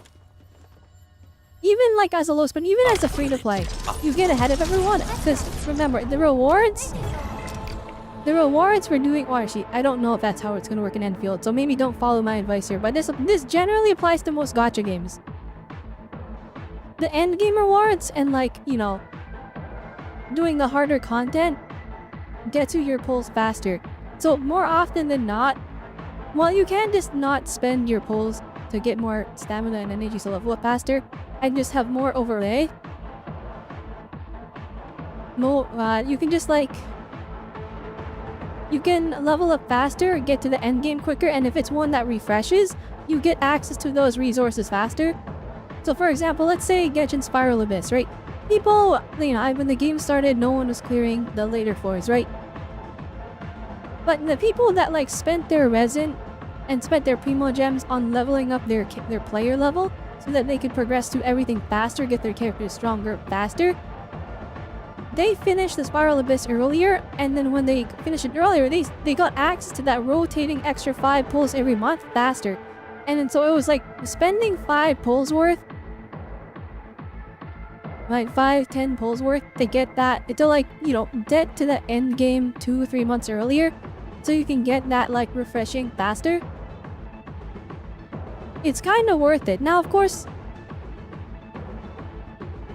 Even like as a low spin, even as a free to play, you get ahead of everyone. Because remember, the rewards for doing... Well, actually, I don't know if that's how it's gonna work in Endfield, so maybe don't follow my advice here. But this generally applies to most gacha games. The end game rewards and like, you know, doing the harder content gets you your pulls faster. So more often than not, well, you can just not spend your pulls to get more stamina and energy to level up faster, and just have more overlay. You can just like... You can level up faster, get to the end game quicker, and if it's one that refreshes, you get access to those resources faster. So for example, let's say Genshin Spiral Abyss, right? People, you know, when the game started, no one was clearing the later floors, right? But the people that like spent their resin and spent their primo gems on leveling up their player level so that they could progress to everything faster, get their characters stronger faster, they finished the Spiral Abyss earlier, and then when they finished it earlier, they got access to that rotating extra 5 pulls every month faster. And then so it was like spending 5 pulls worth, like 5-10 pulls worth to get that, to like, you know, get to the end game 2-3 months earlier, so you can get that like refreshing faster. It's kind of worth it. Now, of course,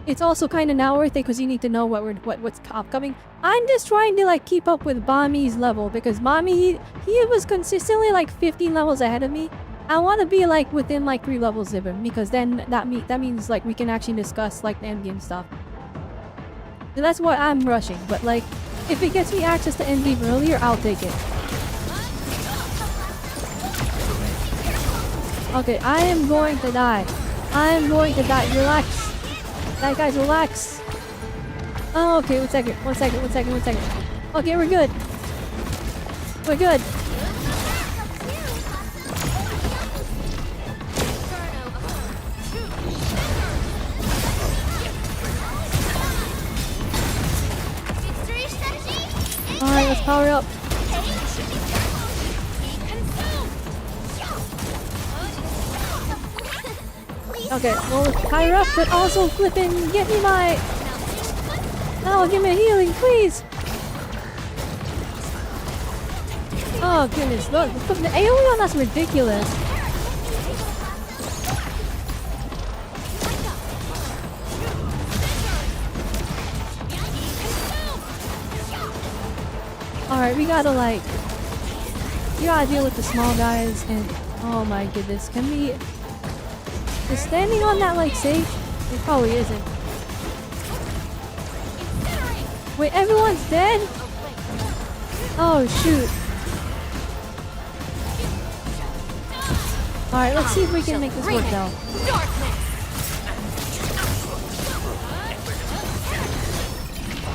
it's also kind of now worth it because you need to know what's upcoming. I'm just trying to like keep up with Bami's level, because Bami, he was consistently like 15 levels ahead of me. I want to be like within like 3 levels of him, because then that means like we can actually discuss like the endgame stuff. So that's why I'm rushing, but like if it gets me access to endgame earlier, I'll take it. Okay, I am going to die. I am going to die. Relax. That guys, relax. Oh, okay, one second. Okay, we're good. We're good. Alright, let's power up. Okay, well, power up, but also flipping, get me my... Oh, give me a healing, please! Oh, goodness, look, the AoE on that's ridiculous. Alright, we gotta like... You gotta deal with the small guys, and... Oh my goodness, can we... Is standing on that like safe? It probably isn't. Wait, everyone's dead? Oh shoot. Alright, let's see if we can make this work though.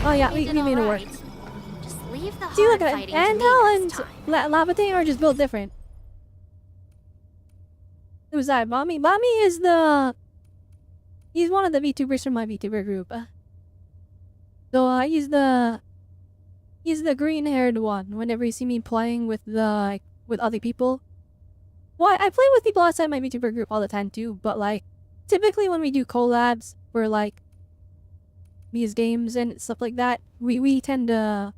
Oh yeah, we made it work. See, look at it. Andal and Lavatain are just built different. Who's that? Mommy? Mommy is the... He's one of the VTubers from my VTuber group. So he's the green-haired one. Whenever you see me playing with the with other people, Well, I play with people outside my VTuber group all the time too, but like, typically when we do collabs for like these games and stuff like that, we tend to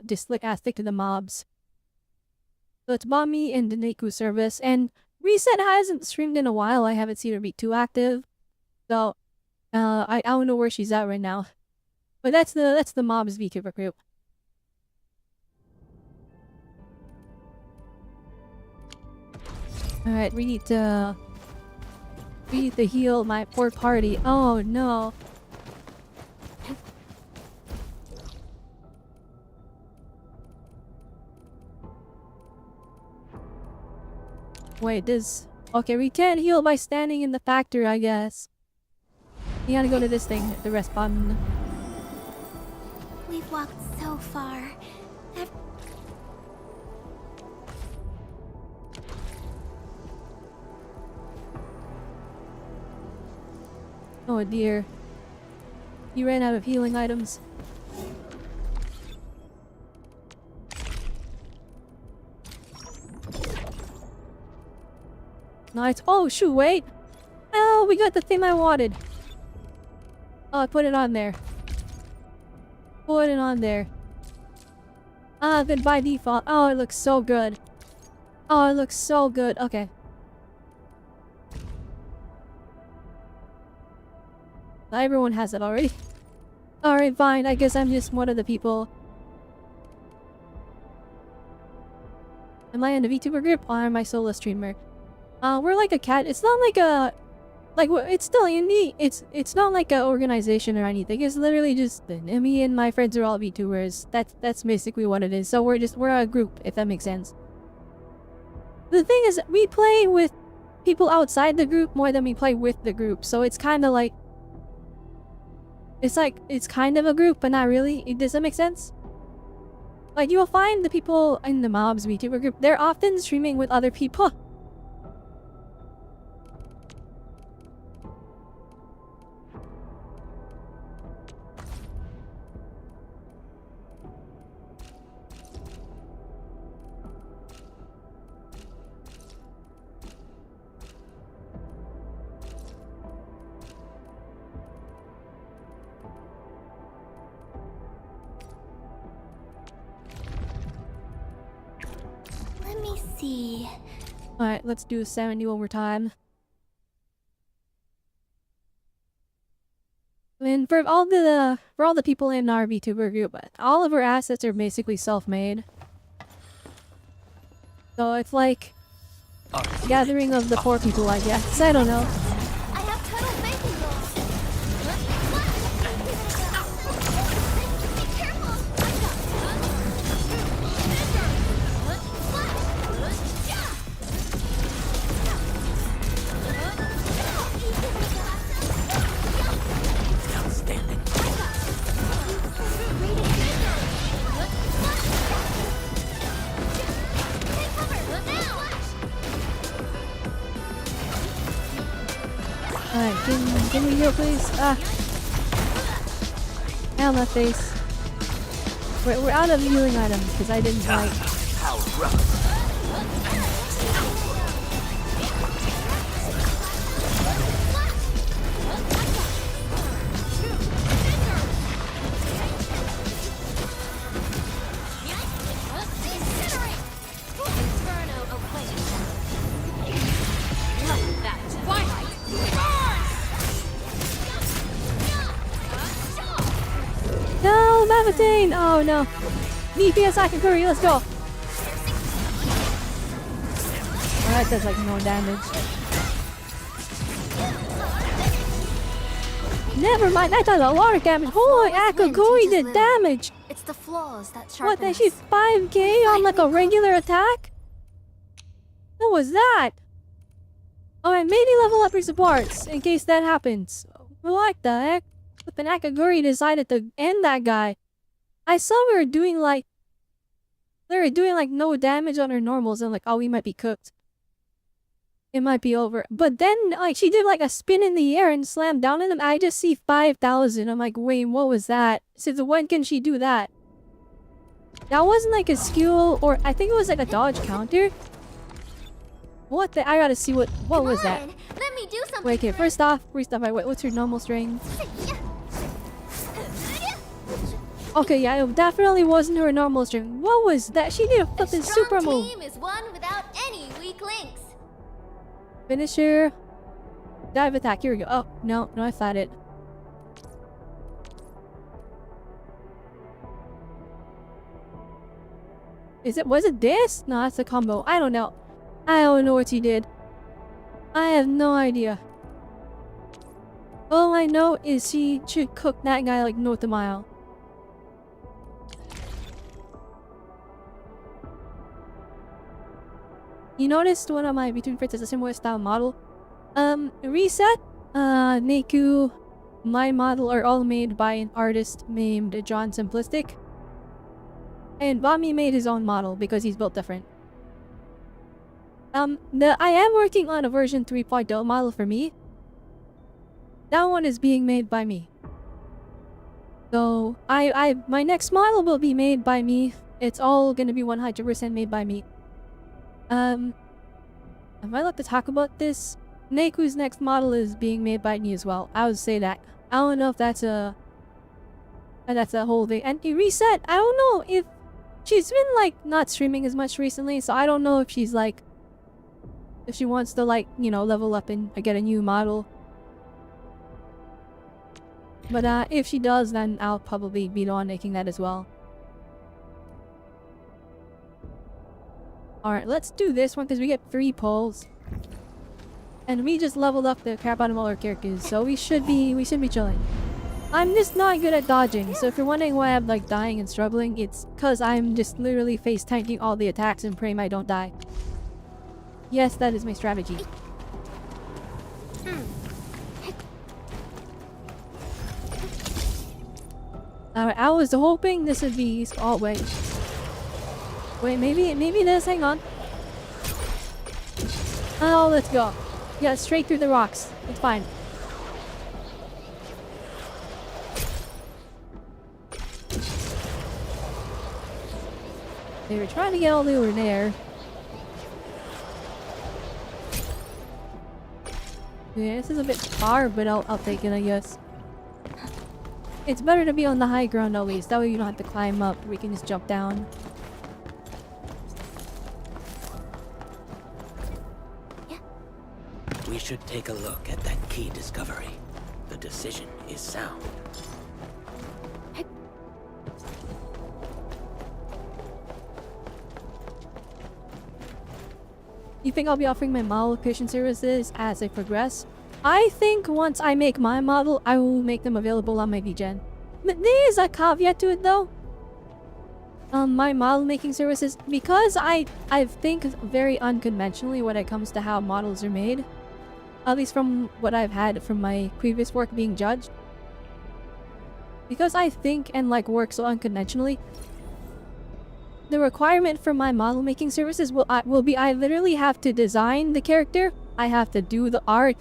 just like stick to the mobs. So it's Mommy and the Neku service, and Reset hasn't streamed in a while. I haven't seen her be too active, so I don't know where she's at right now. But that's the mobs VTuber group. Alright, we need to heal my poor party. Oh no. Wait, this... Okay, we can't heal by standing in the factory, I guess. You gotta go to this thing, the rest button. We've walked so far. Oh dear. You ran out of healing items. Nice. Oh shoot, wait! Oh, we got the thing I wanted! Oh, I put it on there. Put it on there. Ah, then by default. Oh, it looks so good. Oh, it looks so good. Okay. Everyone has it already. Alright, fine. I guess I'm just one of the people. Am I in a VTuber group or am I solo streamer? We're like a cat. It's not like a... Like, it's still indie. It's not like an organization or anything. It's literally just... Me and my friends are all VTubers. That's basically what it is. So we're a group, if that makes sense. The thing is, we play with people outside the group more than we play with the group. So it's kind of like... It's kind of a group, but not really. Does that make sense? Like, you'll find the people in the mobs VTuber group, they're often streaming with other people. Let me see. Alright, let's do 70 overtime. And for all the people in our VTuber group, all of our assets are basically self-made. So it's like gathering of the poor people, I guess. I don't know. I have total faith in you. Be careful. Outstanding. Alright, can we heal please? Ah! Ow, my face. We're out of healing items because I didn't like... How rough. No, Mavatane! Oh no. DPS Akaguri, let's go! Alright, that's like no damage. Never mind, that does a lot of damage. Holy Akaguri did damage! It's the flaws that sharpen What, us. she 5k on like a regular attack? What was that? Alright, maybe level up your supports in case that happens. What the heck? Flippin' Akaguri decided to end that guy. I saw we were doing like no damage on her normals and like, oh, we might be cooked. It might be over. But then like she did like a spin in the air and slammed down on him. I just see 5,000. I'm like, wait, what was that? Since when can she do that? That wasn't like a skill, or I think it was like a dodge counter. What the? I gotta see what was that? Let me do something. Wait, okay. First off, what's your normal string? Okay, yeah, it definitely wasn't her normal string. What was that? She did a flipping super move. Team is one without any weak links. Finisher. Dive attack. Here we go. Oh, no, I thought it. Was it this? No, that's a combo. I don't know. I don't know what he did. I have no idea. All I know is she should cook that guy like north a mile. You noticed one of my Between Friends is a similar style model? Reset, Neku, my model are all made by an artist named John Simplistic. And Bami made his own model because he's built different. I am working on a version 3.0 model for me. That one is being made by me. So, my next model will be made by me. It's all gonna be 100% made by me. Am I allowed to talk about this? Neku's next model is being made by me as well. I would say that. I don't know if that's a whole thing. And Reset, I don't know if she's been like not streaming as much recently, so I don't know if she's like if she wants to like, you know, level up and get a new model. But if she does, then I'll probably be the one making that as well. Alright, let's do this one because we get 3 pulls. And we just leveled up the crap out of all our characters, so we should be chilling. I'm just not good at dodging, so if you're wondering why I'm like dying and struggling, it's cause I'm just literally face tanking all the attacks and praying I don't die. Yes, that is my strategy. Alright, I was hoping this would be... Oh, wait. Wait, maybe this, hang on. Oh, let's go. Yeah, straight through the rocks. It's fine. They were trying to get all over there. Yeah, this is a bit far, but I'll take it, I guess. It's better to be on the high ground at least. That way you don't have to climb up. We can just jump down. We should take a look at that key discovery. The decision is sound. You think I'll be offering my model creation services as I progress? I think once I make my model, I will make them available on my VGen. But there is a caveat to it though. My model making services, because I think very unconventionally when it comes to how models are made. At least from what I've had from my previous work being judged. Because I think and like work so unconventionally, the requirement for my model making services will be I literally have to design the character, I have to do the art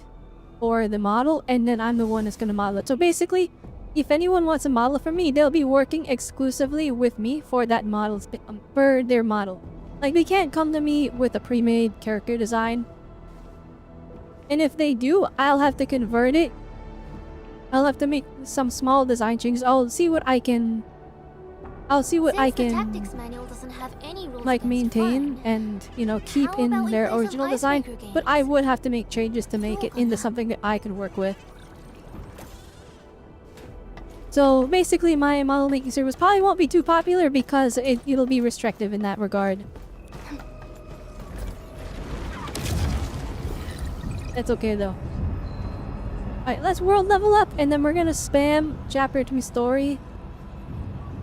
for the model, and then I'm the one that's gonna model it. So basically, if anyone wants a model from me, they'll be working exclusively with me for that model, for their model. Like they can't come to me with a pre-made character design. And if they do, I'll have to convert it. I'll have to make some small design changes. I'll see what I can like maintain and, you know, keep in their original design, but I would have to make changes to make it into something that I can work with. So basically my model making service probably won't be too popular because it'll be restrictive in that regard. That's okay though. Alright, let's world level up and then we're gonna spam chapter 2 story.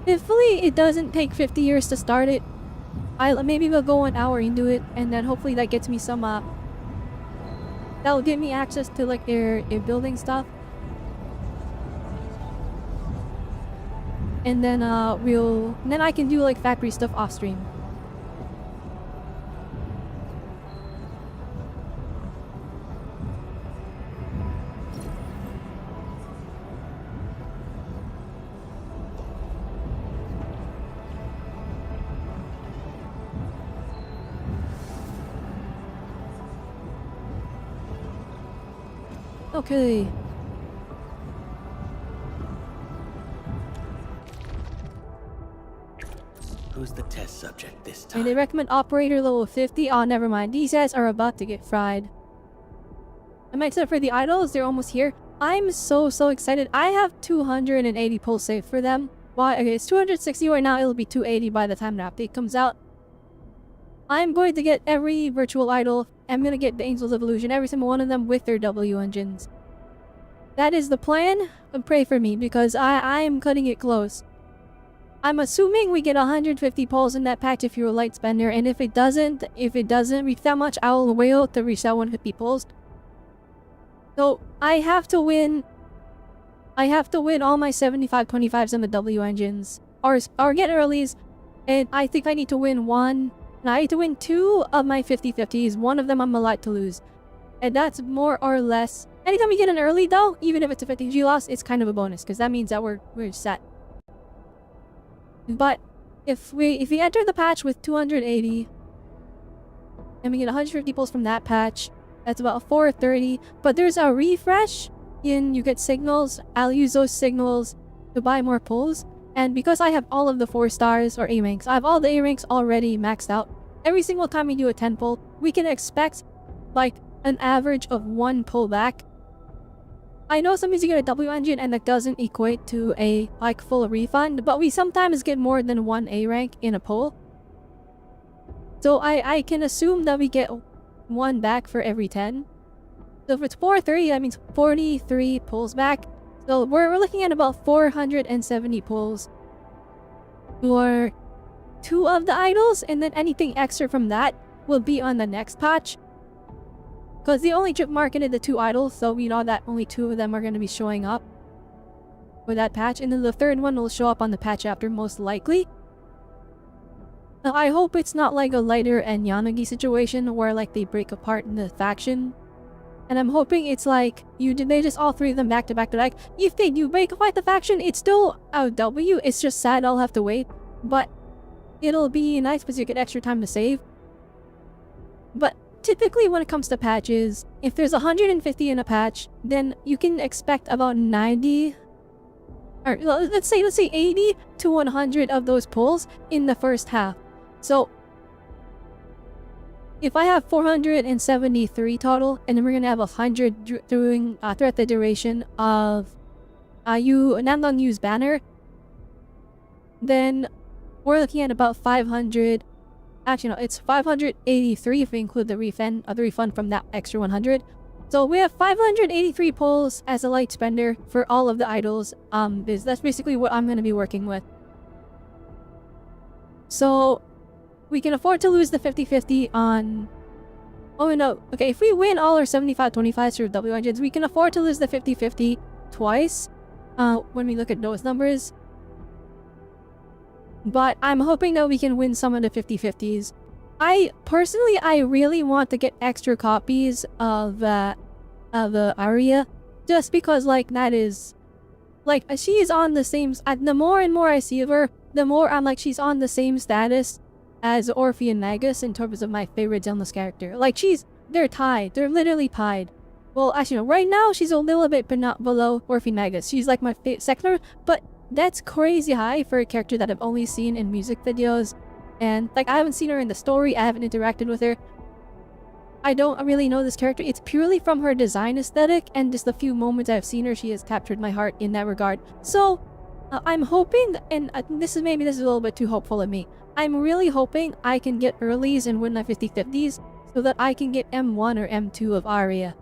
Hopefully it doesn't take 50 years to start it. Maybe we'll go 1 hour into it and then hopefully that gets me some that'll give me access to like their building stuff. And then then I can do like factory stuff off stream. Okay. Who's the test subject this time? And they recommend operator level 50. Oh, never mind. These guys are about to get fried. I might set for the idols. They're almost here. I'm so excited. I have 280 pulse saved for them. Why? Okay, it's 260 right now. It'll be 280 by the time the update comes out. I'm going to get every virtual idol. I'm going to get the Angels of Illusion, every single one of them with their W engines. That is the plan. And pray for me because I am cutting it close. I'm assuming we get 150 pulls in that patch if you're a light spender, and if it doesn't reach that much, I will wait to reach that 150 pulls. So I have to win all my 75-25s and the W engines, or get earlies, and I think I need to win one. And I need to win 2 of my 50-50s. One of them I'm allowed to lose, and that's more or less. Anytime we get an early though, even if it's a 50G loss, it's kind of a bonus because that means that we're set. But if we enter the patch with 280 and we get 150 pulls from that patch, that's about 430. But there's a refresh and you get signals. I'll use those signals to buy more pulls. And because I have all of the 4 stars or A ranks, I have all the A ranks already maxed out. Every single time we do a 10 pull, we can expect like an average of 1 pull back. I know sometimes you get a W engine and that doesn't equate to a like full refund, but we sometimes get more than 1 A rank in a pull. So I can assume that we get 1 back for every 10. So if it's 430, that means 43 pulls back. So we're looking at about 470 pulls for 2 of the idols, and then anything extra from that will be on the next patch. Because they only drip marketed the 2 idols, so we know that only 2 of them are going to be showing up for that patch. And then the 3rd one will show up on the patch after, most likely. Now, I hope it's not like a Lighter and Yanagi situation where like they break apart in the faction. And I'm hoping it's like, they just all 3 of them back to back to back. If they do break apart the faction, it's still a W. It's just sad I'll have to wait. But it'll be nice because you get extra time to save. But typically when it comes to patches, if there's 150 in a patch, then you can expect about 90, or let's say 80 to 100 of those pulls in the first half. So if I have 473 total, and then we're gonna have 100 throughout the duration of Namdon use banner, then we're looking at about 500. Actually, no, it's 583 if we include the refund from that extra 100. So we have 583 pulls as a light spender for all of the idols. That's basically what I'm going to be working with. So we can afford to lose the 50-50 on... Oh no, okay, if we win all our 75-25s through W engines, we can afford to lose the 50-50 twice when we look at those numbers. But I'm hoping that we can win some of the 50-50s. I really want to get extra copies of the Aria, just because like that is like she's on the same. The more and more I see of her, the more I'm like she's on the same status as Orphe and Magus in terms of my favorite Zenless character. Like they're tied. They're literally tied. Well, actually, no, right now she's a little bit but not below Orphe and Magus. She's like my second, but that's crazy high for a character that I've only seen in music videos. And like I haven't seen her in the story, I haven't interacted with her. I don't really know this character. It's purely from her design aesthetic, and just the few moments I've seen her, she has captured my heart in that regard. So I'm hoping, and this is a little bit too hopeful of me. I'm really hoping I can get earlies and win my 50-50s so that I can get M1 or M2 of Aria.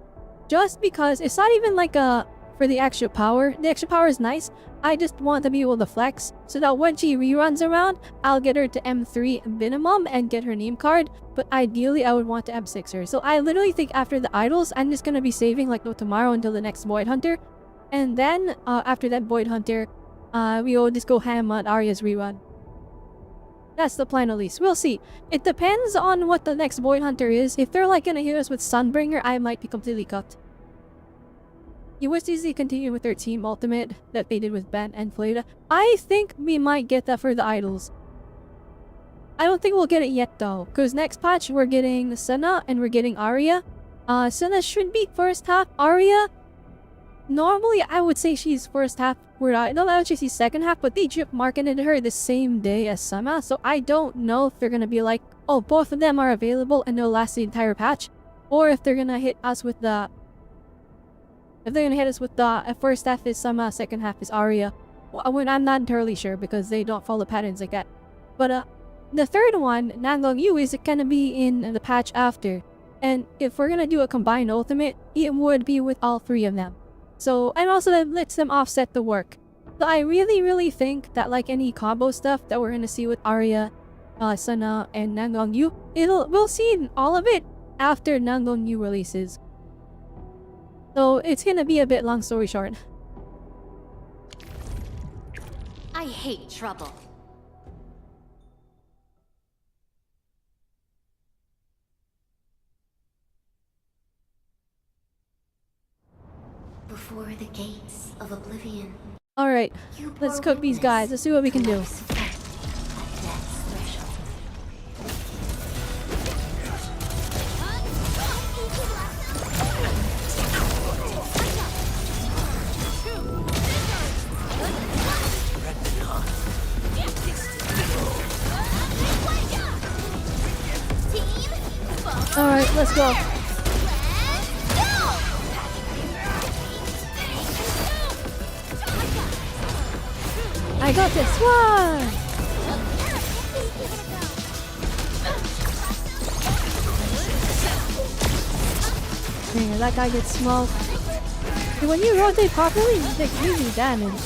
Just because it's not even like for the extra power. The extra power is nice. I just want to be able to flex so that when she reruns around, I'll get her to M3 minimum and get her name card. But ideally, I would want to M6 her. So I literally think after the idols, I'm just going to be saving like no tomorrow until the next Void Hunter. And then after that Void Hunter, we will just go ham on Aria's rerun. That's the plan at least. We'll see. It depends on what the next Void Hunter is. If they're like going to hit us with Sunbringer, I might be completely cooked. You wish to continue with their team ultimate that they did with Ben and Fleda. I think we might get that for the idols. I don't think we'll get it yet though, because next patch we're getting Senna and we're getting Aria. Senna should be first half. Aria, Normally, I would say she's first half, where I don't actually see second half, but they just marketed her the same day as Sama, so I don't know if they're gonna be like, oh, both of them are available and they'll last the entire patch, or if they're gonna hit us with the... If they're gonna hit us with the first half is Sama, second half is Arya. Well, I'm not entirely sure because they don't follow patterns like that. But the third one, Nandong Yu, is gonna be in the patch after. And if we're gonna do a combined ultimate, it would be with all three of them. So, and also that lets them offset the work. So I really think that like any combo stuff that we're gonna see with Arya, Sana, and Nandong Yu, we'll see all of it after Nandong Yu releases. So it's gonna be a bit long story short. I hate trouble. Before the gates of oblivion. Alright, let's cook these guys. Let's see what we can do. Alright, let's go. I got this one! Man, that guy gets smoked. Hey, when you rotate properly, you take easy damage.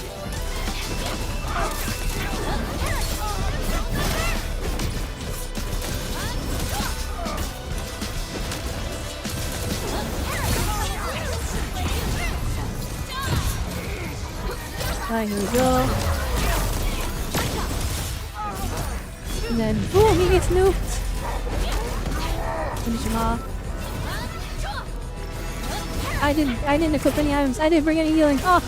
Alright, here we go. And then boom, he gets nuked. Finish him off. I didn't equip any items. I didn't bring any healing. Oh.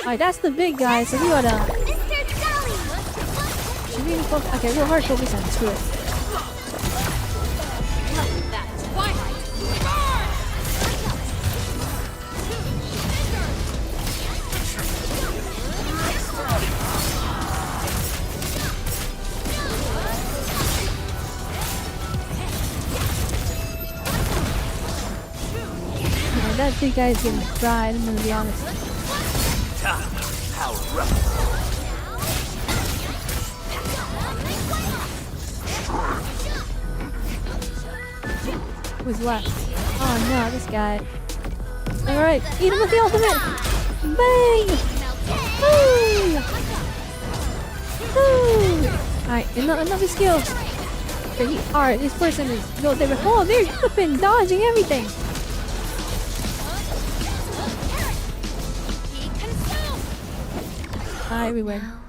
Alright, that's the big guy, so we gotta... Should we focus? Okay, we'll hard focus on it. Screw it. That big guy's getting fried, I'm gonna be honest. Who's left? Oh no, this guy. Alright, eat him with the ultimate! Bang! Woo! Alright, another skill. Okay, alright, this person is... Oh, they're flipping, dodging everything! Alright, we win. Now,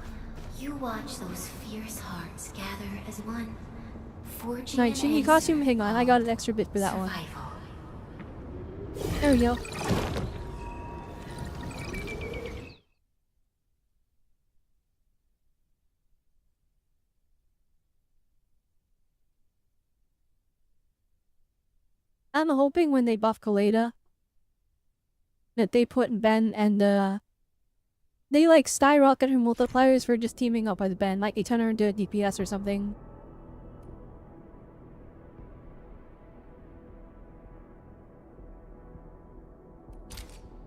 you watch those fierce hearts gather as one. Forging Alright, Shinji costume, hang on, I got an extra bit for that one. There we go. I'm hoping when they buff Kaleda that they put Ben and they like skyrocket her multipliers for just teaming up with Ben, like they turn her into a DPS or something.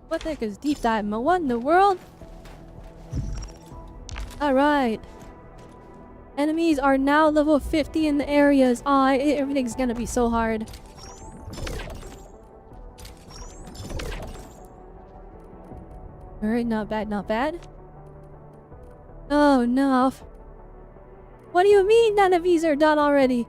What the heck is deep dive? What in the world? Alright. Enemies are now level 50 in the areas. Aw, everything's gonna be so hard. Alright, not bad, not bad. Oh no. What do you mean none of these are done already?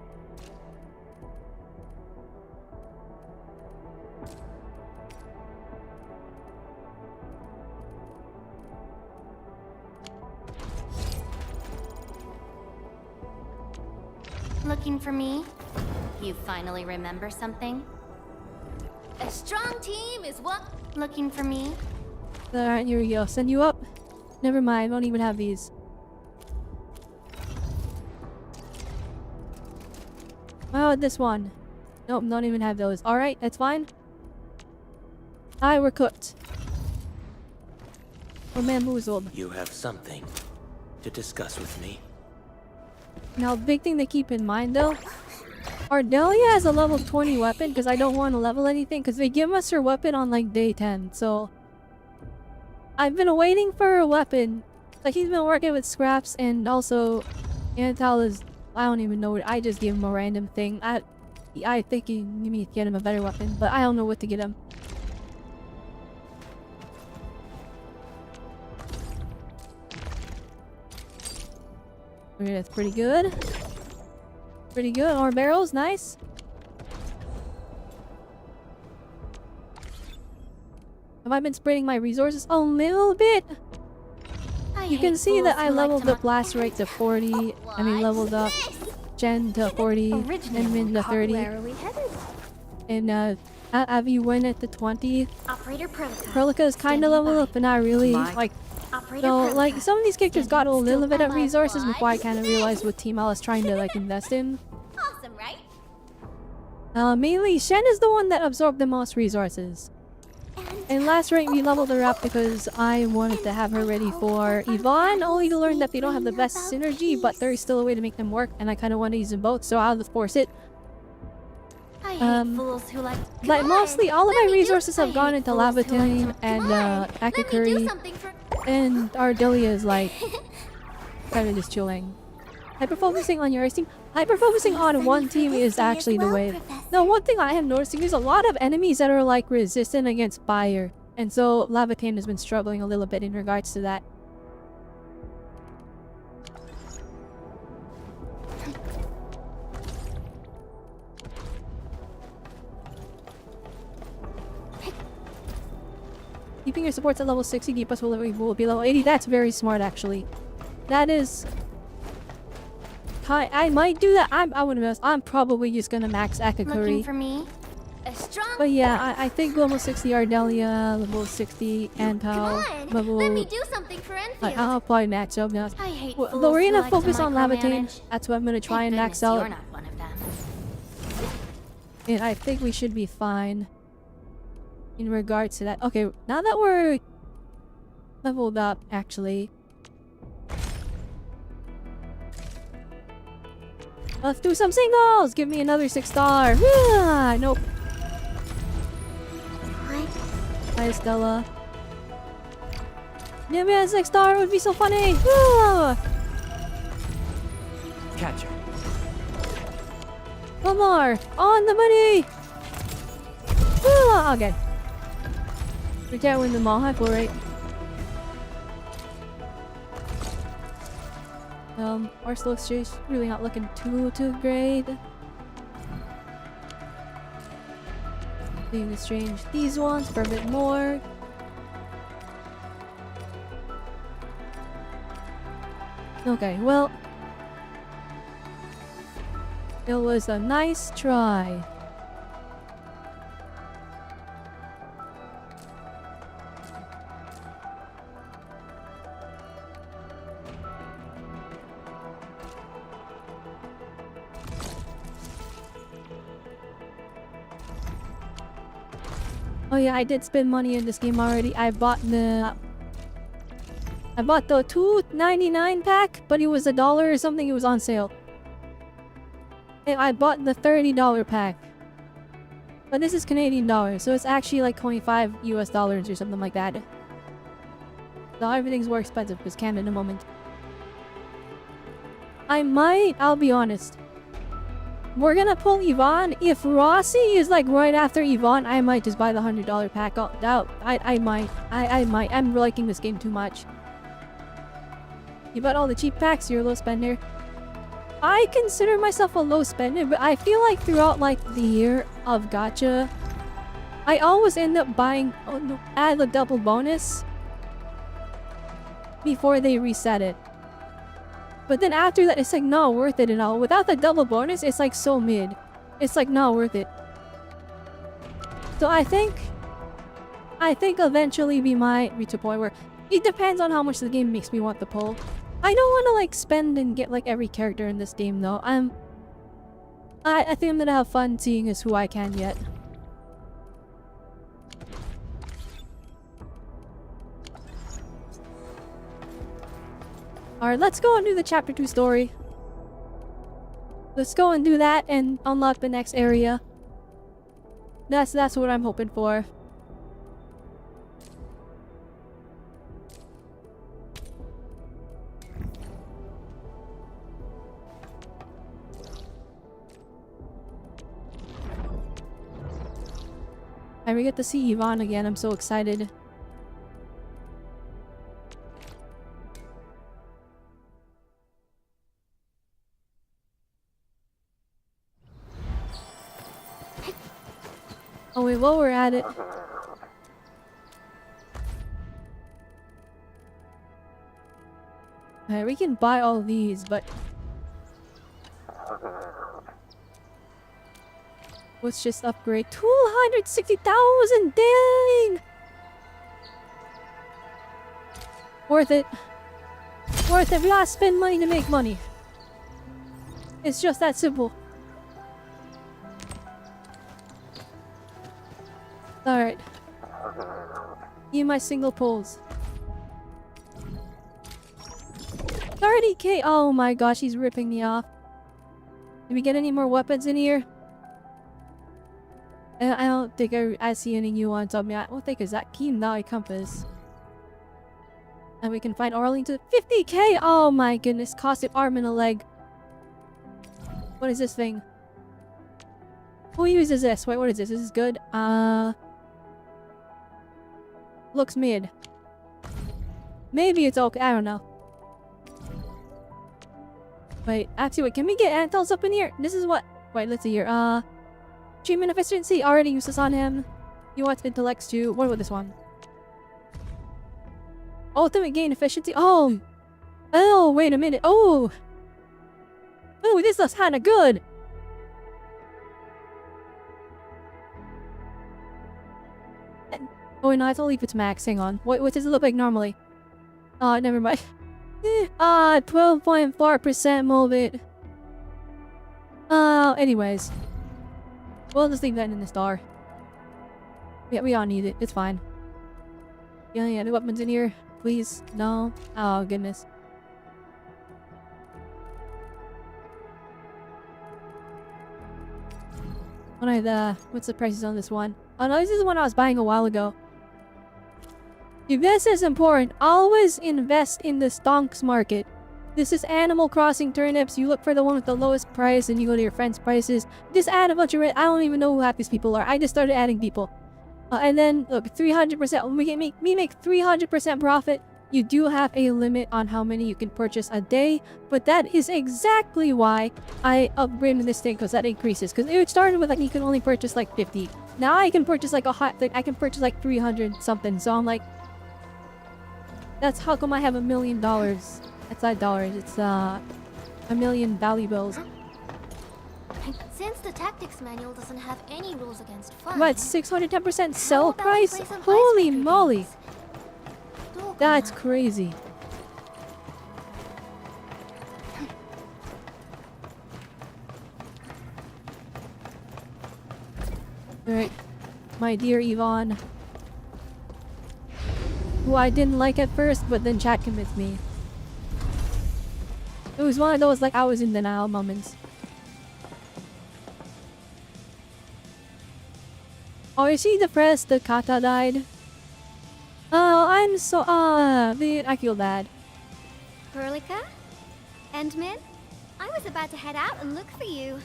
Looking for me? You finally remember something? A strong team is what? Looking for me? Alright, here we go. Send you up. Never mind, won't even have these. How about this one? Nope, don't even have those. Alright, that's fine. Aye, we're cooked. We're bamboozled. You have something to discuss with me. Now, big thing to keep in mind though, Ardelia has a level 20 weapon because I don't want to level anything because they give us her weapon on like day 10. So I've been waiting for her weapon. Like he's been working with scraps and also Antal is, I don't even know what, I just gave him a random thing. I think you need to get him a better weapon, but I don't know what to get him. Okay, that's pretty good. Pretty good. More barrels, nice. Have I been spreading my resources a little bit? You can see that I leveled up blast rate to 40. I mean, leveled up Gen to 40 and Min to 30. And Abby went at the 20. Operator protocol. Prolica is kind of leveled up, but not really. Like, so, like, some of these characters got a little bit of resources before I kind of realized what team I was trying to, like, invest in. Awesome, right? Mainly, Shen is the one that absorbed the most resources. And last rank, we leveled her up because I wanted to have her ready for Yvonne, only to learn that they don't have the best synergy, but there is still a way to make them work, and I kind of want to use them both, so I'll just force it. I hate fools who like. Like, mostly, all of my resources have gone into Lavatine and Akakuri, and Ardelia is like, kind of just chilling. Hyper-focusing on your team. Hyper-focusing on one team is actually the way. Now, one thing I am noticing is a lot of enemies that are like resistant against fire. And so Lavatine has been struggling a little bit in regards to that. Keeping your supports at level 60, keep us will be level 80. That's very smart, actually. That is... I might do that. I wouldn't mess. I'm probably just gonna max Looking Akakuri. for me? A strong. But yeah, I think level 60 Ardelia, level 60 Antal, level... Let me do something for Endfield. I'll probably max out now. I hate Well, fools we're who gonna like focus to on micromanage. Lavatine. That's what I'm gonna try and max Goodness, out. you're not one of them. And I think we should be fine in regards to that. Okay, now that we're leveled up, actually, let's do some singles! Give me another 6-star! Ah, nope. Hi, Stella. Give me a 6-star, it would be so funny! Ah! Catch her. One more! On the money! Ah, okay. We can't win them all. High full rate. Our slow exchange really not looking too great. Need to exchange these ones for a bit more. Okay, well, it was a nice try. Oh yeah, I did spend money in this game already. I bought the $2.99 pack, but it was $1 or something. It was on sale. And I bought the $30 pack. But this is Canadian dollars, so it's actually like 25 US dollars or something like that. So everything's more expensive because Canada in a moment. I'll be honest. We're gonna pull Yvonne. If Rossi is like right after Yvonne, I might just buy the $100 pack. I might. I'm liking this game too much. You bought all the cheap packs, you're a low spender. I consider myself a low spender, but I feel like throughout like the year of gacha, I always end up buying add the double bonus before they reset it. But then after that, it's like not worth it at all. Without the double bonus, it's like so mid. It's like not worth it. So I think eventually we might reach a point where it depends on how much the game makes me want to pull. I don't want to like spend and get like every character in this game though. I think I'm gonna have fun seeing as who I can get. Alright, let's go and do the chapter 2 story. Let's go and do that and unlock the next area. That's what I'm hoping for. And we get to see Yvonne again. I'm so excited. Oh wait, while we're at it. Alright, we can buy all these, but let's just upgrade 260,000. Dang! Worth it. Worth it. We gotta spend money to make money. It's just that simple. Alright. Give my single pulls. 30k! Oh my gosh, he's ripping me off. Did we get any more weapons in here? I don't think I see any new ones on me. I don't think it's that keen now compass. And we can find Arlington. 50k! Oh my goodness, cost an arm and a leg. What is this thing? Who uses this? Wait, what is this? This is good. Looks mid. Maybe it's okay. I don't know. Wait, actually, wait. Can we get Antel's up in here? This is what... Wait, let's see here. Treatment efficiency. Already used this on him. You want intellects too. What about this one? Ultimate gain efficiency. Oh! Oh, wait a minute. Oh! Oh, this looks kinda good! Oh no, I believe it's max. Hang on. What does it look like normally? Never mind. 12.4% move it. Anyways. We'll just leave that in the star. Yeah, we all need it. It's fine. Yeah, the weapons in here. Please. No. Oh, goodness. What's the prices on this one? Oh no, this is the one I was buying a while ago. If this is important, always invest in the stonks market. This is Animal Crossing turnips. You look for the one with the lowest price and you go to your friend's prices. Just add a bunch of I don't even know who half these people are. I just started adding people. And then, look, 300%. We make 300% profit. You do have a limit on how many you can purchase a day. But that is exactly why I upgraded this thing, because that increases. Because it started with, like, you can only purchase, like, 50. Now I can purchase, like, I can purchase, like, 300 something. So I'm like... That's how come I have $1 million. It's not dollars. It's, a million valuables. Since the tactics manual doesn't have any rules against fun... What, 610% sell price? Holy moly! That's crazy. Alright. My dear Yvonne. Who I didn't like at first, but then chat convinced me. It was one of those, like, I was in denial moments. Oh, is she depressed that Kata died? Oh, I'm so... I feel bad. Perlica? Endman? I was about to head out and look for you.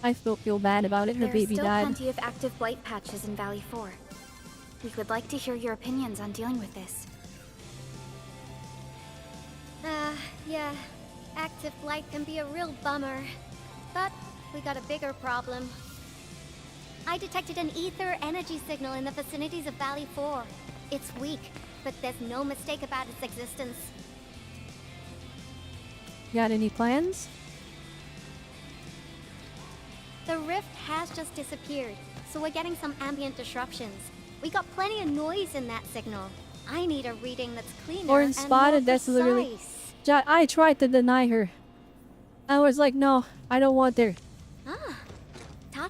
I still feel bad about it. Her baby died. There are still plenty of active blight patches in Valley 4. We would like to hear your opinions on dealing with this. Yeah. Active blight can be a real bummer. But we got a bigger problem. I detected an ether energy signal in the vicinities of Valley 4. It's weak, but there's no mistake about its existence. Got any plans? The rift has just disappeared, so we're getting some ambient disruptions. We got plenty of noise in that signal. I need a reading that's cleaner Or and spotted, more that's literally... precise. I tried to deny her. I was like, no, I don't want her. Ah,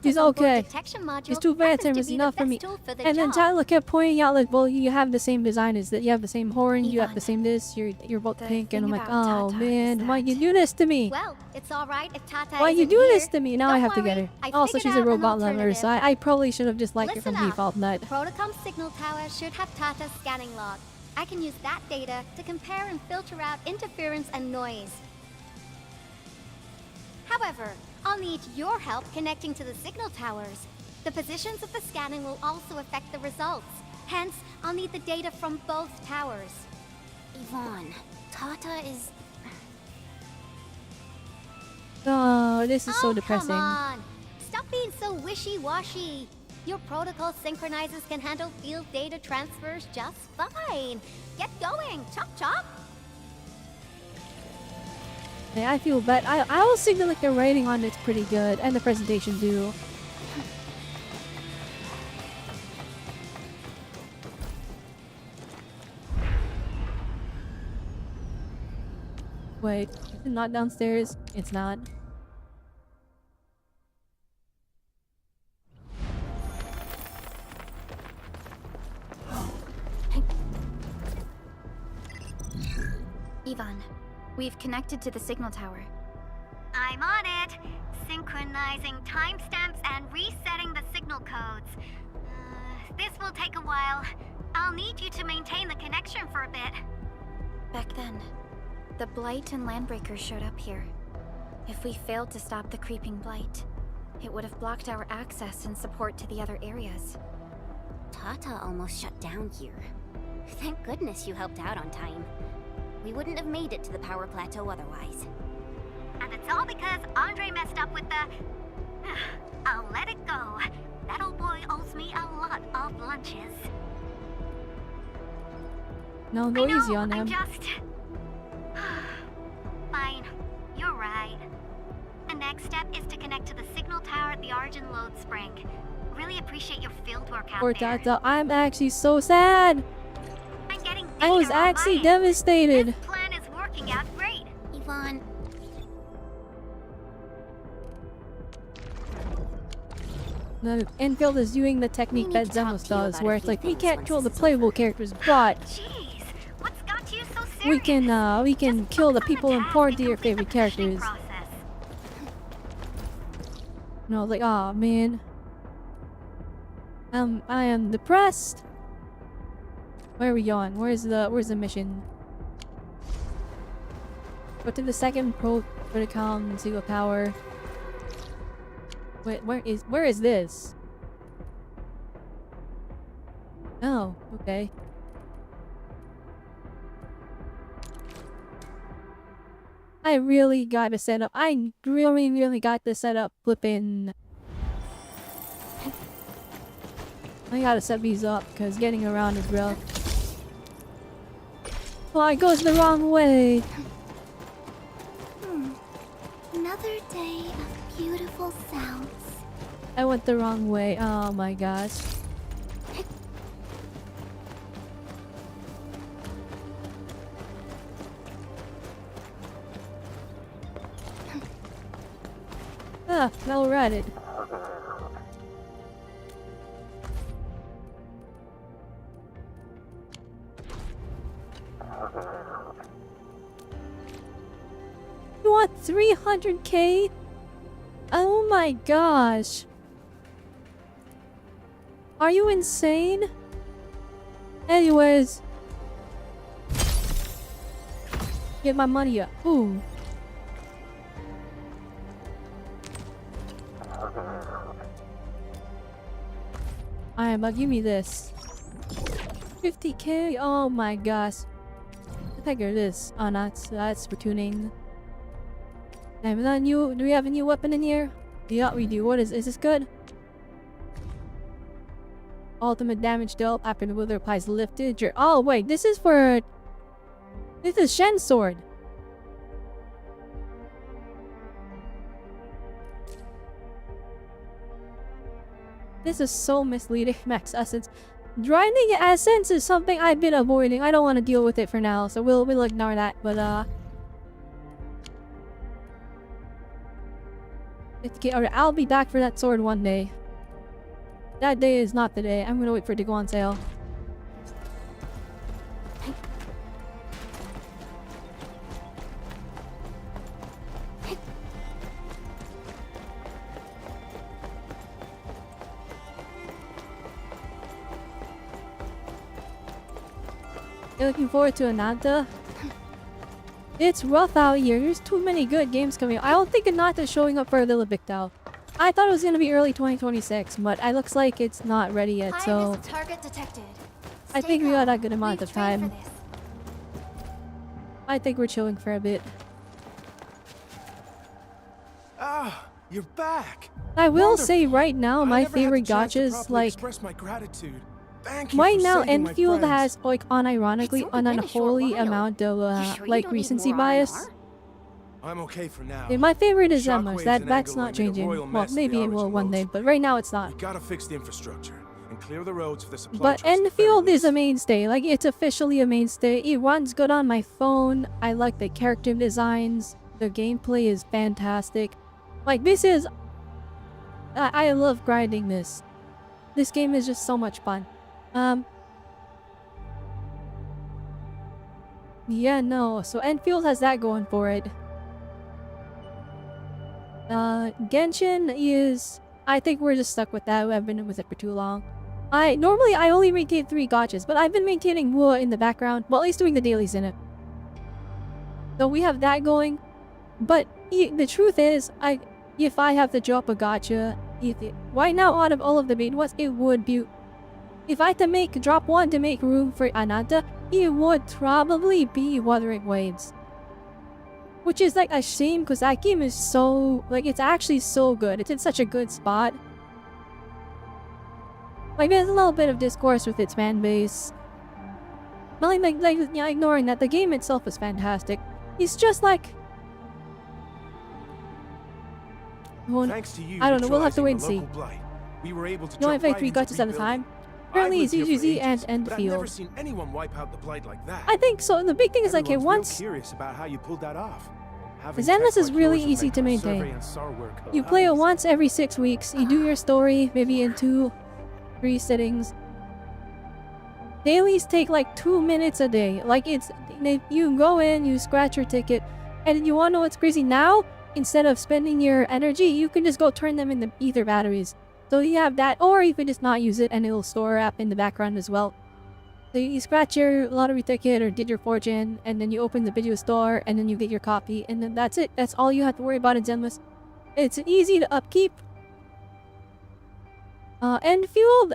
He's onboard okay. detection module His two happens Phantom to is be enough the for me. best tool for the And then job. Tyler kept pointing out like, well, you have the same design as that. You have the same horn. You have the same this. You're both pink. And I'm like, oh man, why you do this to me? Well, it's all right if Tata Why you isn't do here. this to me? Now I Don't have to get worry, her. I Also, figured she's a out an robot lover, so I probably should have just liked her Listen from up. default. Not. Protocom signal tower should have Tata's scanning log. I can use that data to compare and filter out interference and noise. However, I'll need your help connecting to the signal towers. The positions of the scanning will also affect the results. Hence, I'll need the data from both towers. Yvonne, Tata is... Oh, this is so Oh, depressing. come on! Stop being so wishy-washy! Your protocol synchronizers can handle field data transfers just fine. Get going, chop chop! Yeah, I feel bad. I also think that like the writing on it's pretty good, and the presentation too. Wait, is it not downstairs? It's not. Yvonne, we've connected to the signal tower. I'm on it. Synchronizing timestamps and resetting the signal codes. This will take a while. I'll need you to maintain the connection for a bit. Back then, the Blight and Landbreakers showed up here. If we failed to stop the creeping Blight, it would have blocked our access and support to the other areas. Tata almost shut down here. Thank goodness you helped out on time. We wouldn't have made it to the power plateau otherwise. And it's all because Andre messed up with the... I'll let it go. That old boy owes me a lot of lunches. No, go easy on I'm him. just... Fine. You're right. The next step is to connect to the signal tower at the Origin Load Spring. Really appreciate your field work out Poor there. Tata, I'm actually so sad. I'm getting I was data on my actually end. devastated. This plan is working out great. Yvonne, The Endfield is doing the technique that Zemos does, where it's like we can't kill the playable characters, but Jeez, what's got you so serious? we can kill the people important to your favorite characters. No, like, oh man. I am depressed. Where are we going? Where's the mission? Go to the second protocol single power. Wait, where is this? Oh, okay. I really got to set up. I really got to set up flipping. I gotta set these up because getting around is rough. Oh, it goes the wrong way. Another day of beautiful sounds. I went the wrong way. Oh my gosh. Ah, now we're at it. You want 300k? Oh my gosh. Are you insane? Anyways. Get my money up. Ooh. Alright, give me this. 50k? Oh my gosh. I think it is. Oh, that's for tuning. Damn, is that new? Do we have a new weapon in here? Yeah, we do. What is this good? Ultimate damage dealt after the wither applies lifted. Oh wait, this is for... This is Shen's sword. This is so misleading. Max essence. Grinding essence is something I've been avoiding. I don't want to deal with it for now, so we'll ignore that. But Or I'll be back for that sword one day. That day is not the day. I'm gonna wait for it to go on sale. You're looking forward to Ananta? It's rough out here. There's too many good games coming out. I don't think Ananta's showing up for a little bit though. I thought it was gonna be early 2026, but it looks like it's not ready yet, so Target detected. I think we got a good amount of time. I think we're chilling for a bit. Ah, you're back. I will say right now, my favorite gachas, like express my gratitude. Thank you right for now, saving my Enfield friends. has like unironically an unholy amount of like recency bias. I'm okay for now. Yeah, my favorite is Shockwaves Emmers. and That's Angelo not made a changing. royal Well, mess of maybe the it will origin one day, loads. but right now it's not. We gotta fix the infrastructure and clear the roads for the supply But trucks. Enfield is a mainstay. Like, it's officially a mainstay. It runs good on my phone. I like the character designs. The gameplay is fantastic. Like, this is... I love grinding this. This game is just so much fun. Yeah, no. So Enfield has that going for it. Genshin is... I think we're just stuck with that. I've been with it for too long. Normally I only maintain 3 gachas, but I've been maintaining more in the background. Well, at least doing the dailies in it. So we have that going. But the truth is, if I have to drop a gacha, right now out of all of the main ones, it would be... If I had to drop one to make room for Ananta, it would probably be Wuthering Waves. Which is like a shame because that game is so... Like, it's actually so good. It's in such a good spot. Like, there's a little bit of discourse with its fan base. But yeah, ignoring that, the game itself is fantastic. It's just like... Thanks to you I don't know, we'll have to wait and neutralizing see. the local blight, we were able to You only jump play 3 right into gachas at a time? rebuilding. Apparently I've it's lived here for UGZ and ages, but I've never Endfield. seen anyone wipe out the blight like that. I think so. The big thing is like, okay, Everyone's once... real curious about how you pulled that off. Having Zenless tech is like really yours will easy make to my maintain. survey and SAR work a You lot play it easier. once every 6 weeks. You do your story, maybe in 2-3 sittings. Dailies take like 2 minutes a day. Like, it's... You go in, you scratch your ticket, and you wanna know what's crazy now? Instead of spending your energy, you can just go turn them into ether batteries. So you have that, or you can just not use it and it'll store app in the background as well. So you scratch your lottery ticket or did your fortune, and then you open the video store, and then you get your copy, and then that's it. That's all you have to worry about in Zenless. It's easy to upkeep. Enfield,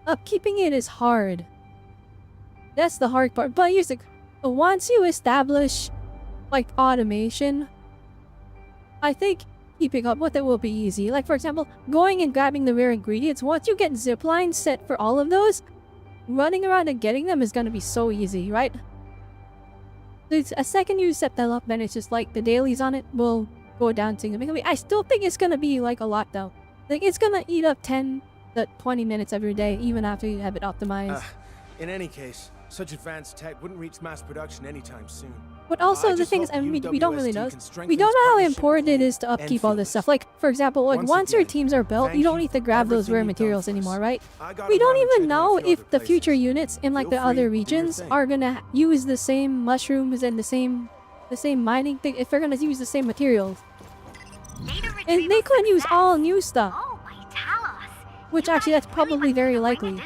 upkeeping it is hard. That's the hard part. But here's the... Once you establish, like, automation, I think keeping up with it will be easy. Like, for example, going and grabbing the rare ingredients. Once you get ziplines set for all of those, running around and getting them is gonna be so easy, right? It's a second you set that up, then it's just like the dailies on it will go down significantly. I still think it's gonna be like a lot though. Like, it's gonna eat up 10 to 20 minutes every day, even after you have it optimized. In any case, such advanced tech wouldn't reach mass production anytime soon. But also the thing is, I mean, we don't really know. We don't know how important it is to upkeep all this stuff. Like, for example, like once your teams are built, you don't need to grab those rare materials anymore, right? We don't even know if the future units in like the other regions are gonna use the same mushrooms and the same mining thing, if they're gonna use the same materials. And they could use all new stuff. Which actually, that's probably very likely.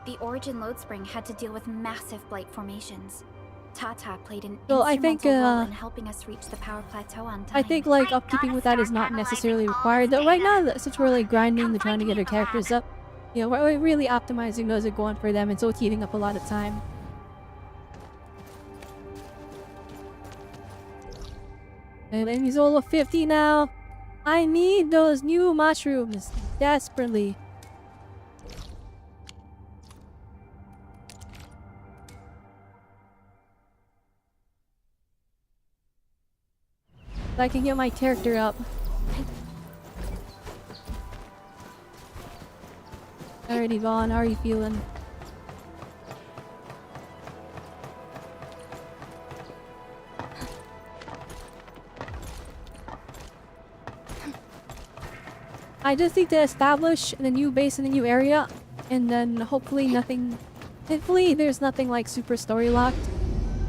The Origin load spring had to deal with massive blight formations. Tata played an So I think, instrumental role in helping us reach the power plateau on time. I think like upkeeping with that is not necessarily required. Though right now, since we're like grinding and trying to get our characters up, you know, we're really optimizing those and going for them, and so it's eating up a lot of time. And he's all 50 now. I need those new mushrooms desperately. So I can get my character up. Alrighty, Vaughn, how are you feeling? I just need to establish the new base in the new area, and then hopefully there's nothing like super story locked,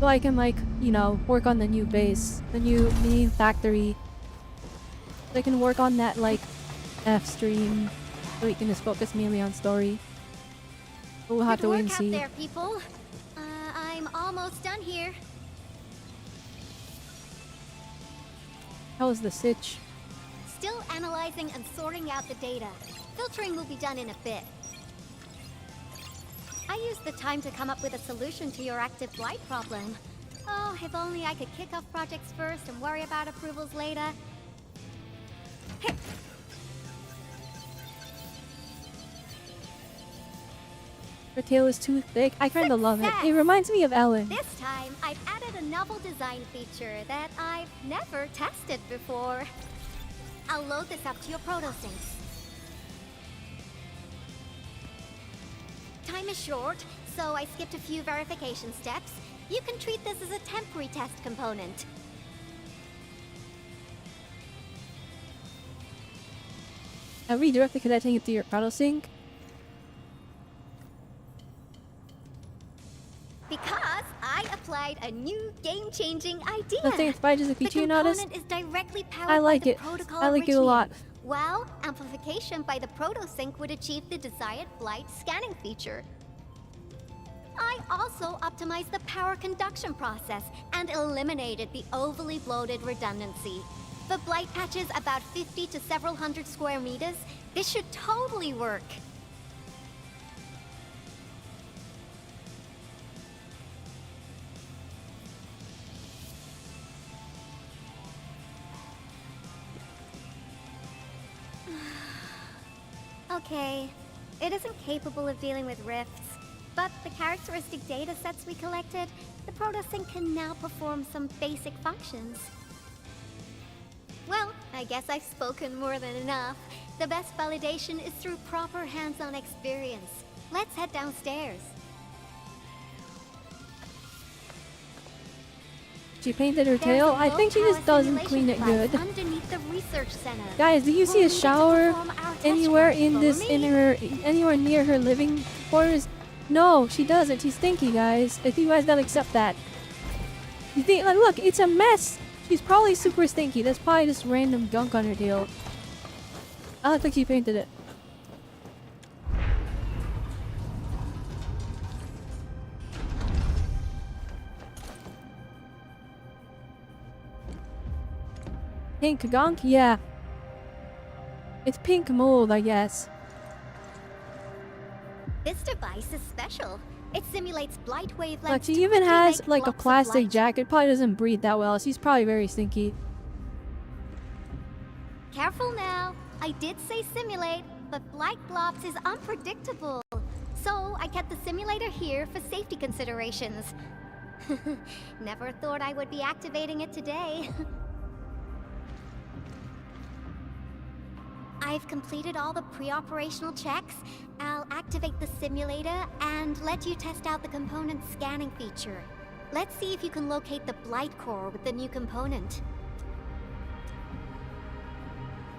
so I can like, you know, work on the new base, the new factory. So I can work on that like F stream, so we can just focus mainly on story. We'll have to wait and see. Good work out there, people. I'm almost done here. How's the sitch? Still analyzing and sorting out the data. Filtering will be done in a bit. I used the time to come up with a solution to your active blight problem. Oh, if only I could kick off projects first and worry about approvals later. Hey. Her tail is too thick. I kinda love it. It reminds me of Ellen. This time, I've added a novel design feature that I've never tested before. I'll load this up to your protosyncs. Time is short, so I skipped a few verification steps. You can treat this as a temporary test component. Redirect the connecting it to your protosync. Because I applied a new game-changing idea. Nothing inspired as a feature you noticed. The component is directly powered I like by the it. protocol I like it a lot. Well, amplification by the protosync would achieve the desired blight scanning feature. I also optimized the power conduction process and eliminated the overly bloated redundancy. For blight patches about 50 to several hundred square meters, this should totally work. Okay, it isn't capable of dealing with rifts, but the characteristic data sets we collected, the protosync can now perform some basic functions. Well, I guess I've spoken more than enough. The best validation is through proper hands-on experience. Let's head downstairs. She painted her tail. I think she just doesn't clean it good. Underneath the research center. Guys, do you see a shower anywhere in this anywhere near her living quarters? No, she doesn't. She's stinky, guys. If you guys don't accept that. You think, like, look, it's a mess. She's probably super stinky. That's probably just random gunk on her tail. I don't think she painted it. Pink gunk? Yeah. It's pink mold, I guess. This device is special. It simulates blight wavelengths. Look, she even has like a plastic jacket. Probably doesn't breathe that well. She's probably very stinky. Careful now. I did say simulate, but blight blobs is unpredictable. So I kept the simulator here for safety considerations. Never thought I would be activating it today. I've completed all the pre-operational checks. I'll activate the simulator and let you test out the component scanning feature. Let's see if you can locate the blight core with the new component.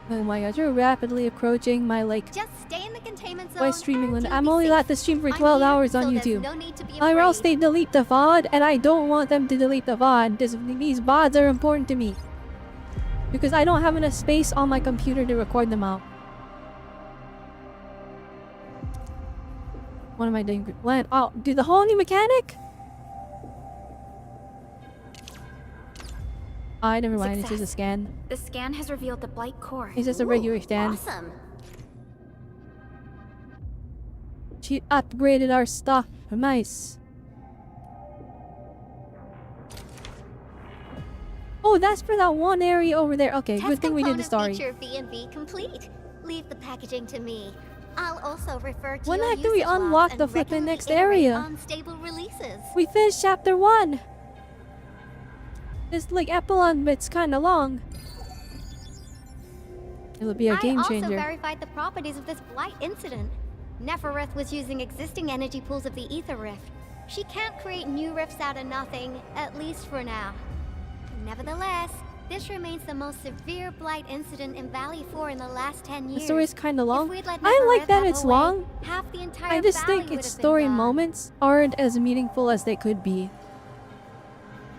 Oh my god, you're rapidly approaching my like Just stay in the containment zone. my streaming limit. I'm only allowed to stream for 12 hours on YouTube. No need to be or else they delete the VOD, and I don't want them to delete the VOD. These VODs are important to me. Because I don't have enough space on my computer to record them out. What am I doing? Land. Oh, do the whole new mechanic? Never mind. It's just a scan. The scan has revealed the blight core. It's just a regular scan. Awesome. She upgraded our stuff. Nice. Oh, that's for that one area over there. Okay, Test good thing we did the story. Feature V&V complete. Leave the packaging to me. I'll also refer to When your do we usage logs unlock and the flippin' regularly next iterate area? Unstable releases. We finished chapter 1. This like epilogue bit's kind of long. It'll be a game I also changer. verified the properties of this blight incident. Nefereth was using existing energy pools of the Ether Rift. She can't create new rifts out of nothing, at least for now. Nevertheless, This remains the most severe blight incident in Valley 4 in the last 10 years. The story is kind of long. If we'd let I like Nevereth that have it's a way, long. half the entire I just valley think would its have been story gone. moments aren't as meaningful as they could be.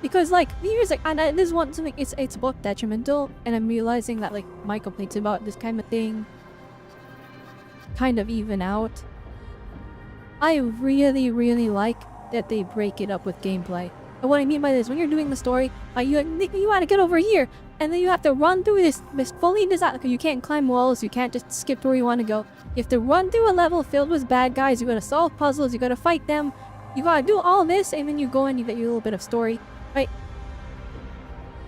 Because like here's like, and this is one something it's both detrimental, and I'm realizing that like my complaints about this kind of thing kind of even out. I really like that they break it up with gameplay. And what I mean by this, when you're doing the story, you want to get over here, and then you have to run through this fully designed. You can't climb walls, you can't just skip to where you want to go. You have to run through a level filled with bad guys. You gotta solve puzzles. You gotta fight them. You gotta do all this, and then you go and you get your little bit of story, right?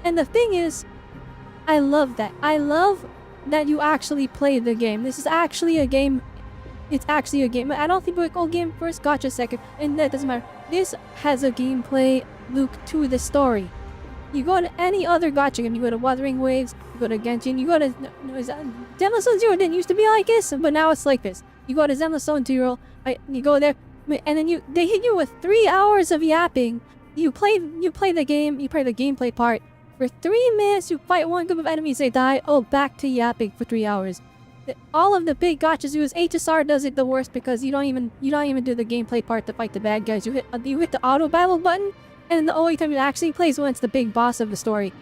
And the thing is, I love that. I love that you actually play the game. This is actually a game. It's actually a game. I don't think we're like, oh, game first, gotcha second, and that doesn't matter. This has a gameplay loop to the story. You go to any other gotcha game, you go to Wuthering Waves, you go to Genshin, you go to Zenless Zone Zero. Didn't used to be like this, but now it's like this. You go to Zenless Zone Zero, right? You go there, and then they hit you with 3 hours of yapping. You play the game, you play the gameplay part. For 3 minutes, you fight one group of enemies, they die. Oh, back to yapping for 3 hours. All of the big gotchas use HSR does it the worst because you don't even do the gameplay part to fight the bad guys. You hit the auto battle button, and the only time it actually plays when it's the big boss of the story.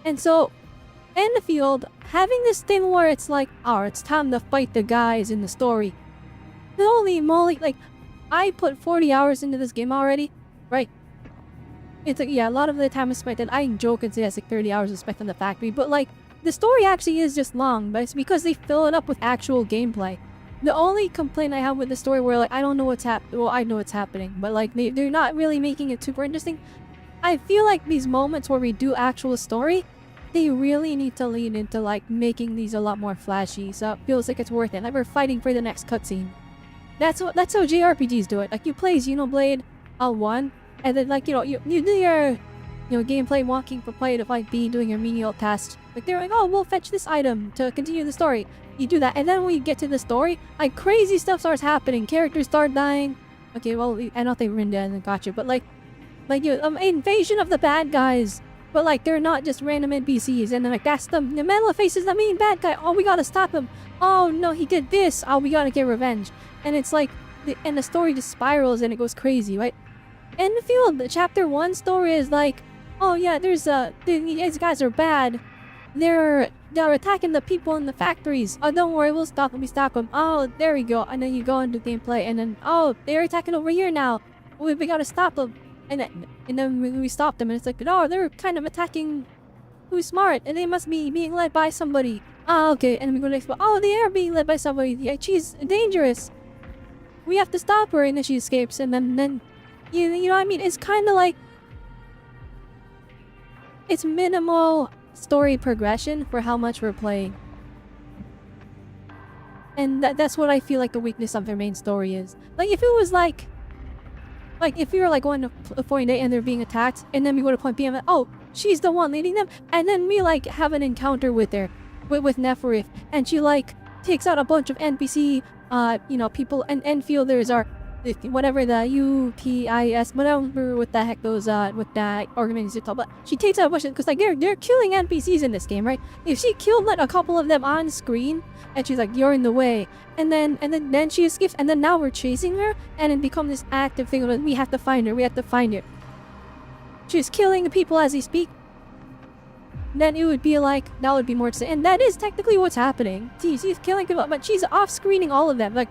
And so, Endfield having this thing where it's like, oh, it's time to fight the guys in the story. Holy moly! Like, I put 40 hours into this game already, right? It's like, yeah, a lot of the time is spent, and I joke and say it's like 30 hours is spent in the factory, but like, the story actually is just long, but it's because they fill it up with actual gameplay. The only complaint I have with the story where like, I don't know what's happening, well, I know what's happening, but like, they're not really making it super interesting. I feel like these moments where we do actual story, they really need to lean into like, making these a lot more flashy, so it feels like it's worth it. Like, we're fighting for the next cutscene. That's how JRPGs do it. Like, you play Xenoblade L1, and then like, you do your gameplay walking from point to point B, doing your menial tasks. Like, they're like, oh, we'll fetch this item to continue the story. You do that, and then when you get to the story, like, crazy stuff starts happening. Characters start dying. Okay, well, I don't think Rinda and gotcha, but like invasion of the bad guys. But like, they're not just random NPCs, and then like, that's the metal face is the main bad guy. Oh, we gotta stop him. Oh no, he did this. Oh, we gotta get revenge. And it's like, and the story just spirals and it goes crazy, right? Endfield, the chapter 1 story is like, oh yeah, these guys are bad. They're attacking the people in the factories. Oh, don't worry, we'll stop them. We stop them. Oh, there we go. And then you go into gameplay, and then, oh, they're attacking over here now. We gotta stop them. And then we stop them, and it's like, oh, they're kind of attacking who's smart, and they must be being led by somebody. Ah, okay. And we go next one. Oh, they are being led by somebody. Yeah, she's dangerous. We have to stop her, and then she escapes, and then you know what I mean? It's kind of like, it's minimal story progression for how much we're playing. And that's what I feel like the weakness of their main story is. Like, if it was like if we were like going to a point A and they're being attacked, and then we go to point B and like, oh, she's the one leading them, and then we like have an encounter with her, with Neferith, and she like takes out a bunch of NPC, people, and Enfielders are whatever the UPIS, whatever what the heck those with that organization called, but she takes out a bunch of, because like they're killing NPCs in this game, right? If she killed like a couple of them on screen, and she's like, you're in the way, and then she escapes, and then now we're chasing her, and it becomes this active thing of, we have to find her. She's killing the people as we speak. Then it would be like, that would be more to say, and that is technically what's happening. She's killing people, but she's off-screening all of them, like,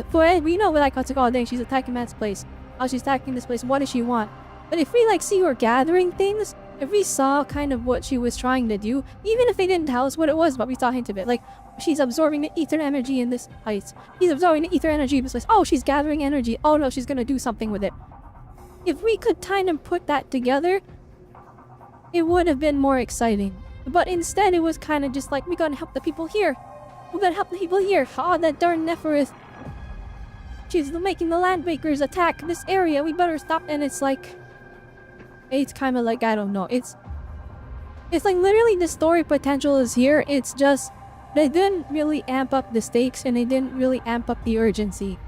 for we know like what's it called, dang, she's attacking Matt's place. Oh, she's attacking this place. What does she want? But if we like see her gathering things, if we saw kind of what she was trying to do, even if they didn't tell us what it was, but we saw a hint of it, like she's absorbing the ether energy in this place. She's absorbing the ether energy in this place. Oh, she's gathering energy. Oh no, she's gonna do something with it. If we could kind of put that together, it would have been more exciting. But instead, it was kind of just like, we gotta help the people here. We gotta help the people here. Oh, that darn Neferith. She's making the landbreakers attack this area. We better stop. And it's like, it's kind of like, I don't know. It's like literally the story potential is here. It's just, they didn't really amp up the stakes, and they didn't really amp up the urgency.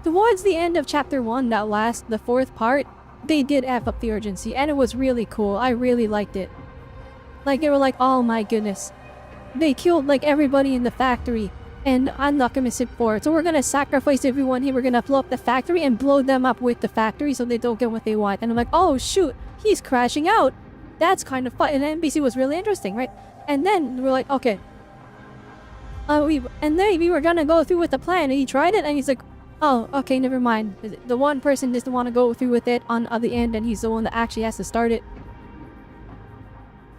towards the end of chapter 1, the fourth part, they did F up the urgency, and it was really cool. I really liked it. Like, they were like, oh my goodness. They killed, like, everybody in the factory, and I'm not gonna sit for it. So we're gonna sacrifice everyone here. We're gonna blow up the factory and blow them up with the factory so they don't get what they want. And I'm like, oh shoot, he's crashing out. That's kind of fun. And NBC was really interesting, right? And then we're like, okay. We were gonna go through with the plan, and he tried it, and he's like, oh, okay, never mind. The one person doesn't want to go through with it on the end, and he's the one that actually has to start it.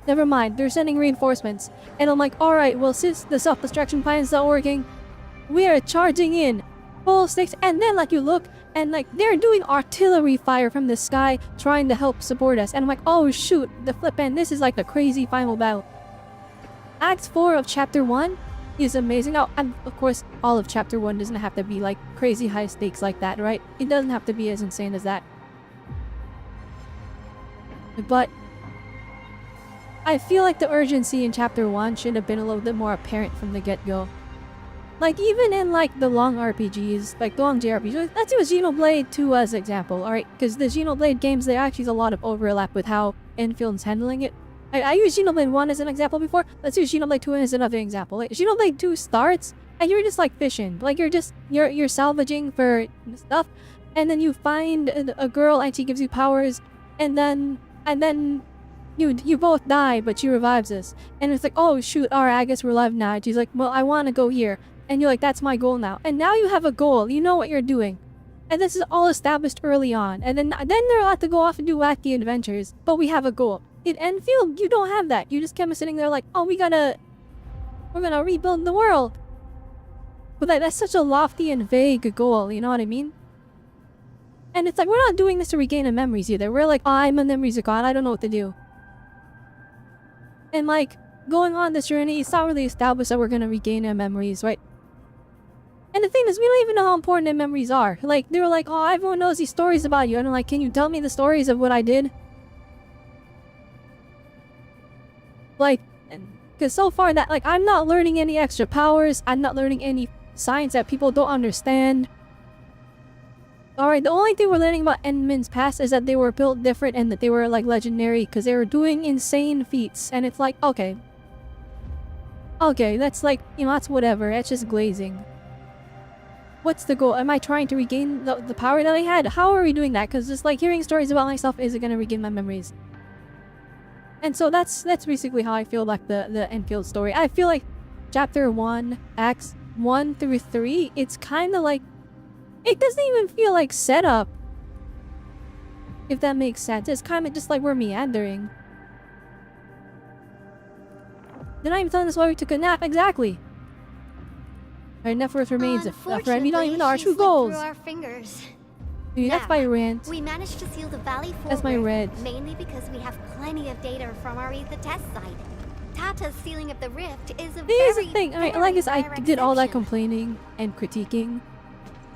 Never mind, they're sending reinforcements. And I'm like, alright, well, since the self-destruction plan is not working, we are charging in. Full sticks, and then, like, you look, and, like, they're doing artillery fire from the sky, trying to help support us. And I'm like, oh, shoot, the flip end, this is like a crazy final battle. Act 4 of Chapter 1 is amazing. Now, and of course, all of Chapter 1 doesn't have to be, like, crazy high stakes like that, right? It doesn't have to be as insane as that. But I feel like the urgency in Chapter 1 should have been a little bit more apparent from the get-go. Like, even in, like, the long RPGs, like, the long JRPGs, let's use Xenoblade 2 as an example, alright? Because the Xenoblade games, there actually is a lot of overlap with how Enfield's handling it. I used Xenoblade 1 as an example before, let's use Xenoblade 2 as another example. Like, Xenoblade 2 starts, and you're just, like, fishing. Like, you're salvaging for stuff, and then you find a girl, and she gives you powers, and then you both die, but she revives us. And it's like, oh shoot, alright, I guess we're alive now. And she's like, well, I want to go here. And you're like, that's my goal now. And now you have a goal. You know what you're doing. And this is all established early on. And then they're allowed to go off and do wacky adventures. But we have a goal. In Endfield, you don't have that. You just kept sitting there like, oh, we're gonna rebuild the world. But that's such a lofty and vague goal, you know what I mean? And it's like, we're not doing this to regain the memories either. We're like, oh, I'm a memories of God. I don't know what to do. And like, going on this journey, it's not really established that we're gonna regain our memories, right? And the thing is, we don't even know how important the memories are. Like, they were like, oh, everyone knows these stories about you. And I'm like, can you tell me the stories of what I did? Like, because so far that, like, I'm not learning any extra powers. I'm not learning any science that people don't understand. Alright, the only thing we're learning about Endmin's past is that they were built different and that they were, like, legendary because they were doing insane feats. And it's like, okay. Okay, that's like, you know, that's whatever. That's just glazing. What's the goal? Am I trying to regain the power that I had? How are we doing that? Because just, like, hearing stories about myself isn't going to regain my memories. And so that's basically how I feel like the Enfield story. I feel like Chapter 1, Acts 1 through 3, it's kind of like, it doesn't even feel like setup. If that makes sense. It's kind of just like we're meandering. Then I'm telling us why we took a nap. Exactly. Our net worth remains a friend. We don't even know our true goals. Through our fingers. Dude, that's my rant. We managed to seal the Valley 4 That's my rift, red. mainly because we have plenty of data from our ether test site. Tata's sealing of the rift is a Here's very, the thing. Alright, very like this, I rare did all that exception. complaining and critiquing.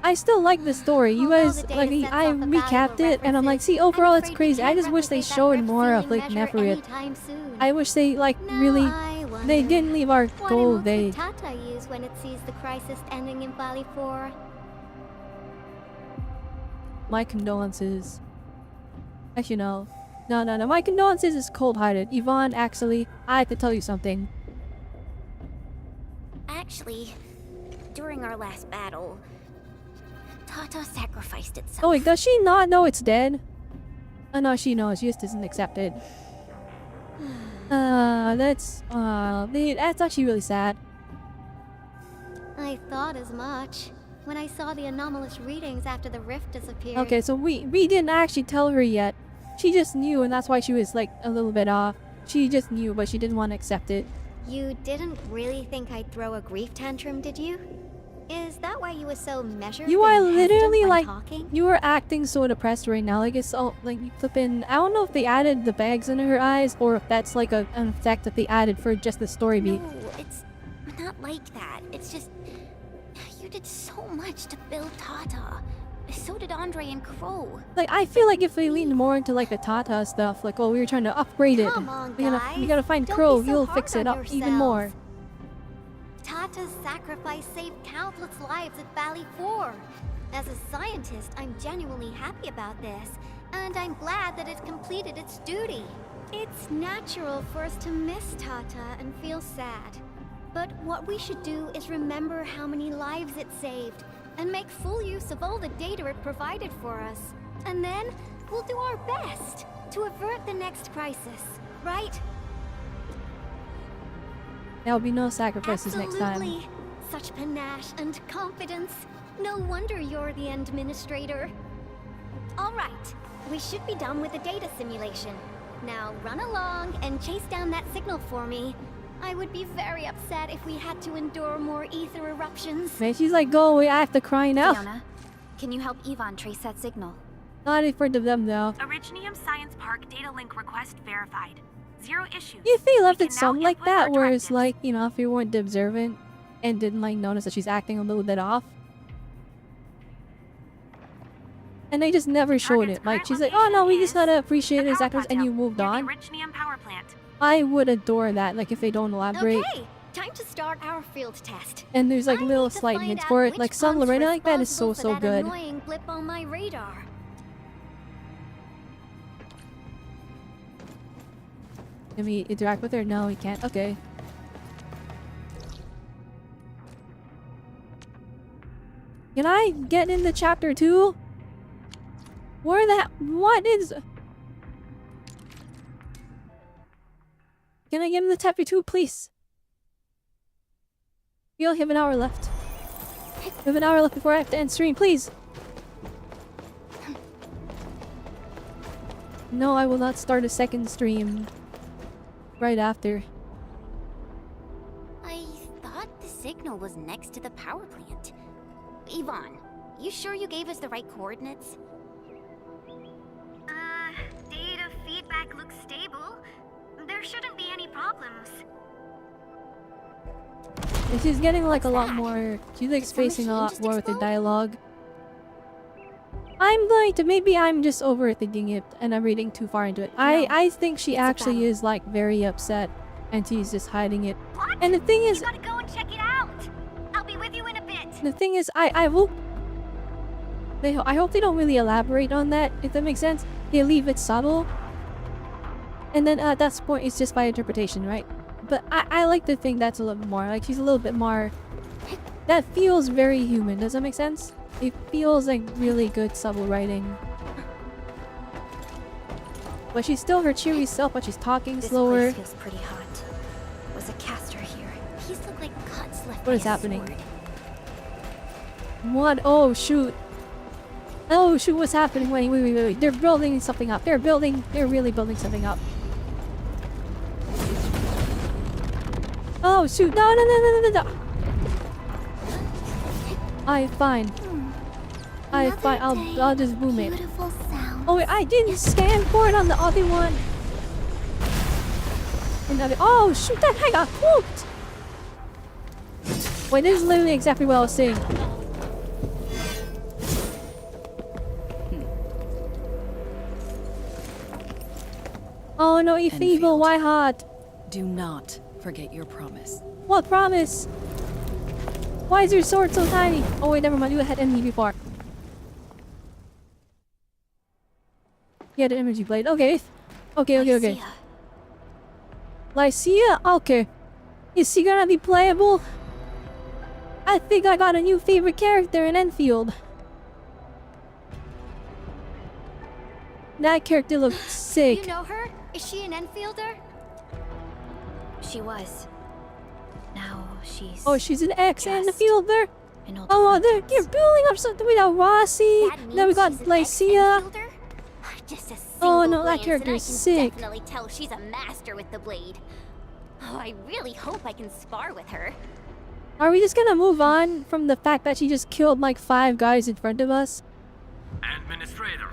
I still like the story. You guys, like, I recapped it, and I'm like, see, overall it's crazy. I just wish they showed more of, like, Neferit. I wish they, like, really, they didn't leave our goal vague. What Tata use when it sees the crisis ending in Valley 4? My condolences. Actually, no. No. My condolences is cold-hearted. Yvonne, actually, I have to tell you something. Actually, during our last battle, Tata sacrificed itself. Oh wait, does she not know it's dead? Oh no, she knows. She just doesn't accept it. That's actually really sad. I thought as much when I saw the anomalous readings after the rift disappeared. Okay, so we didn't actually tell her yet. She just knew, and that's why she was like a little bit off. She just knew, but she didn't want to accept it. You didn't really think I'd throw a grief tantrum, did you? Is that why you were so measured? You are and hesitant literally when like, talking? you are acting so depressed right now. Like, it's all like you flipping. I don't know if they added the bags into her eyes or if that's like an effect that they added for just the story beat. No, it's not like that. It's just you did so much to build Tata. So did Andre and Crow. Like, I feel like if they leaned more into like the Tata stuff, like, oh, we were trying to upgrade it. Come on, We guys. gotta find Don't Crow. be so He'll hard fix it on up even more. Tata's sacrifice saved countless lives at Valley 4. As a scientist, I'm genuinely happy about this, and I'm glad that it completed its duty. It's natural for us to miss Tata and feel sad. But what we should do is remember how many lives it saved, and make full use of all the data it provided for us. And then, we'll do our best to avert the next crisis, right? There'll be no sacrifices next time. Absolutely. Such panache and confidence. No wonder you're the administrator. All right, we should be done with the data simulation. Now run along and chase down that signal for me. I would be very upset if we had to endure more ether eruptions. Man, she's like, go away, I have to cry now. Fiona, can you help Yvonne trace that signal? Not in front of them though. Originium Science Park data link request verified. 0 issues. If they left it something like that, where it's like, you know, if you weren't observant and didn't like notice that she's acting a little bit off. And they just never showed it. Like, she's like, oh no, we just gotta appreciate his actors, and you moved on. I would adore that, like if they don't elaborate. Okay, time to start our field test. And there's like little slight hints for it, like some Lorena like that is so good. Annoying blip on my radar. Can we interact with her? No, we can't. Okay. Can I get into chapter 2? Where the what is... Can I get into chapter 2, please? We only have an hour left. We have an hour left before I have to end stream, please. No, I will not start a second stream right after. I thought the signal was next to the power plant. Yvonne, you sure you gave us the right coordinates? Data feedback looks stable. There shouldn't be any problems. And she's getting like a lot more... She's like spacing a lot more with the dialogue. I'm going to... Maybe I'm just overthinking it and I'm reading too far into it. I think she actually is like very upset and she's just hiding it. What? And the thing is... You gotta go and check it out! I'll be with you in a bit! The thing is, I will... I hope they don't really elaborate on that, if that makes sense. They leave it subtle. And then at that point, it's just by interpretation, right? But I like to think that's a little bit more. Like, she's a little bit more... That feels very human. Does that make sense? It feels like really good subtle writing. But she's still her cheery self, but she's talking slower. This place feels pretty hot. Was a caster here? These look like cuts left What by is a happening? sword. What? Oh, shoot. Oh, shoot, what's happening? Wait. They're building something up. They're really building something up. Oh, shoot. No. Fine. I'll just boom it. Oh, wait, I didn't scan for it on the other one. Oh, shoot, that guy got whooped. Wait, this is literally exactly what I was saying. Oh no, you feeble, why hot? Do not forget your promise. What promise? Why is your sword so tiny? Oh wait, never mind, you had enemy before. He had an energy blade. Okay. Okay. Lycia? Okay. Is he gonna be playable? I think I got a new favorite character in Endfield. That character looks sick. You know her? Is she an Enfielder? She was. Now she's... Oh, she's an ex-Enfielder? Oh, you're building up something. We got Rossi. Then we got Lycia. Just a Oh no, that glance character and is I can sick. definitely tell she's a master with the blade. Oh, I really hope I can spar with her. Are we just gonna move on from the fact that she just killed like 5 guys in front of us? Administrator,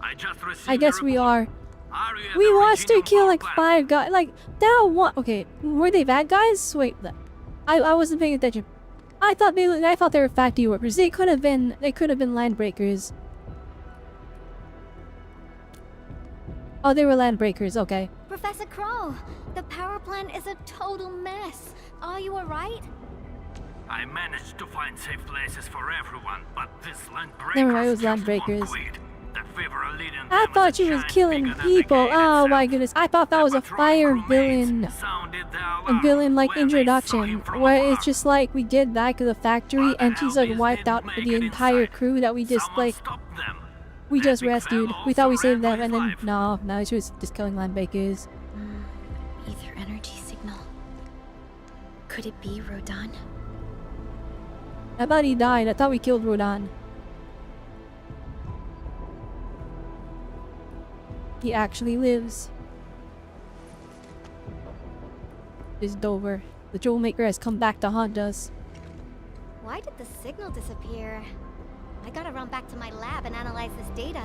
I just received I guess we are. Are you at We the watched her Originium kill power like plant? 5 guys. Like that one. Okay, were they bad guys? Wait, I wasn't paying attention. I thought they were factory workers. They could have been land breakers. Oh, they were land breakers. Okay. Professor Crow, the power plant is a total mess. Are you alright? I managed to find safe places for everyone, but this land Never mind, it was land breakers. I thought she was killing people. Oh my goodness. I thought that was a fire villain. A villain like introduction. Where it's just like we did back to the factory and she's like wiped out the entire crew that we just like we just rescued. We thought we saved them and then no, she was just killing land breakers. Ether energy signal. Could it be Rodan? I thought he died. I thought we killed Rodan. He actually lives. This Dover. The Troublemaker has come back to haunt us. Why did the signal disappear? I gotta run back to my lab and analyze this data.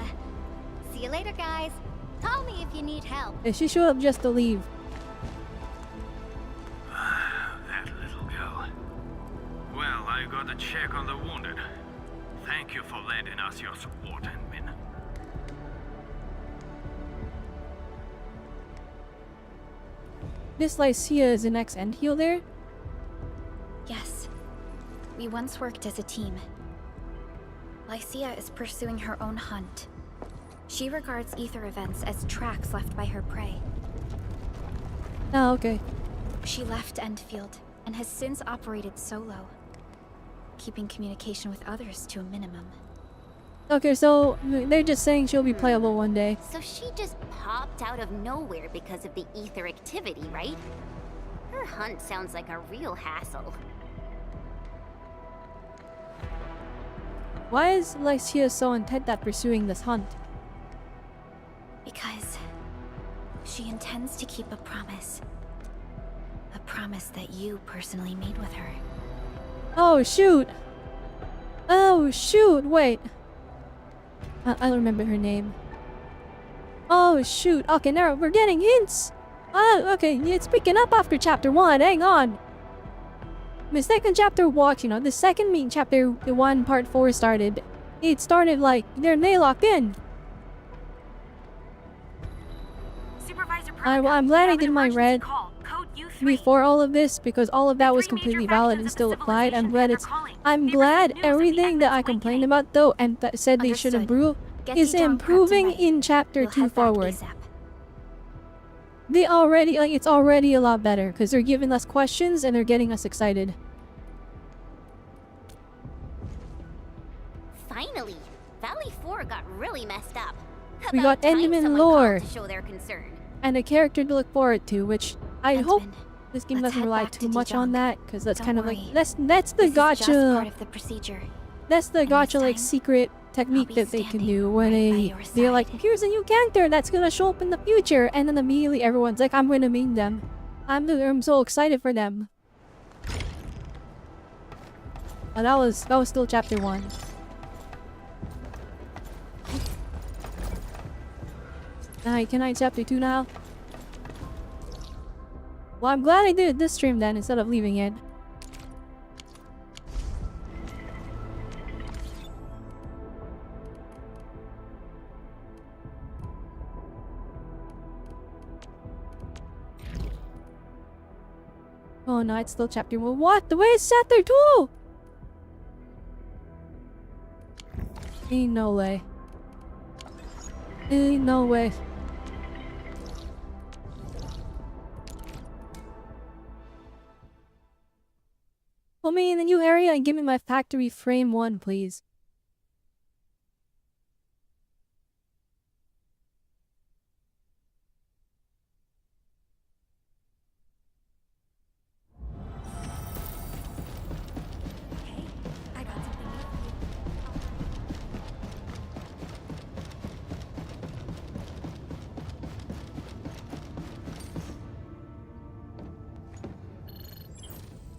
See you later, guys. Call me if you need help. Yeah, she showed up just to leave. That little girl. Well, I got a check on the wounded. Thank you for lending us your support, Endmin. This Lycia is an ex-Endfield there? Yes. We once worked as a team. Lycia is pursuing her own hunt. She regards ether events as tracks left by her prey. Oh, okay. She left Endfield and has since operated solo, keeping communication with others to a minimum. Okay, so they're just saying she'll be playable one day. So she just popped out of nowhere because of the ether activity, right? Her hunt sounds like a real hassle. Why is Lycia so intent at pursuing this hunt? Because she intends to keep a promise. A promise that you personally made with her. Oh shoot! Oh shoot, wait. I don't remember her name. Oh shoot, okay, now we're getting hints! Oh, okay, it's picking up after chapter 1, hang on! The second chapter walks, you know, the second main chapter, the one part 4 started. It started like, they locked in. I'm glad I did my red before all of this because all of that was completely valid and still applied. I'm glad everything that I complained about though and that said they should improve is improving in chapter 2 forward. They already, like, it's already a lot better because they're giving us questions and they're getting us excited. Finally, Valley 4 got really messed up. We got Endman lore to show their concern. and a character to look forward to, which I hope this game doesn't rely too much on that because that's kind of like that's the gotcha. That's the gotcha like secret technique that they can do where they're like, here's a new character that's gonna show up in the future, and then immediately everyone's like, I'm gonna main them. I'm so excited for them. Oh, that was still chapter 1. Can I chapter 2 now? Well, I'm glad I did this stream then instead of leaving it. Oh no, it's still chapter 1. What? The way it's chapter 2? Ain't no way. Ain't no way. Put me in the new area and give me my factory frame 1, please.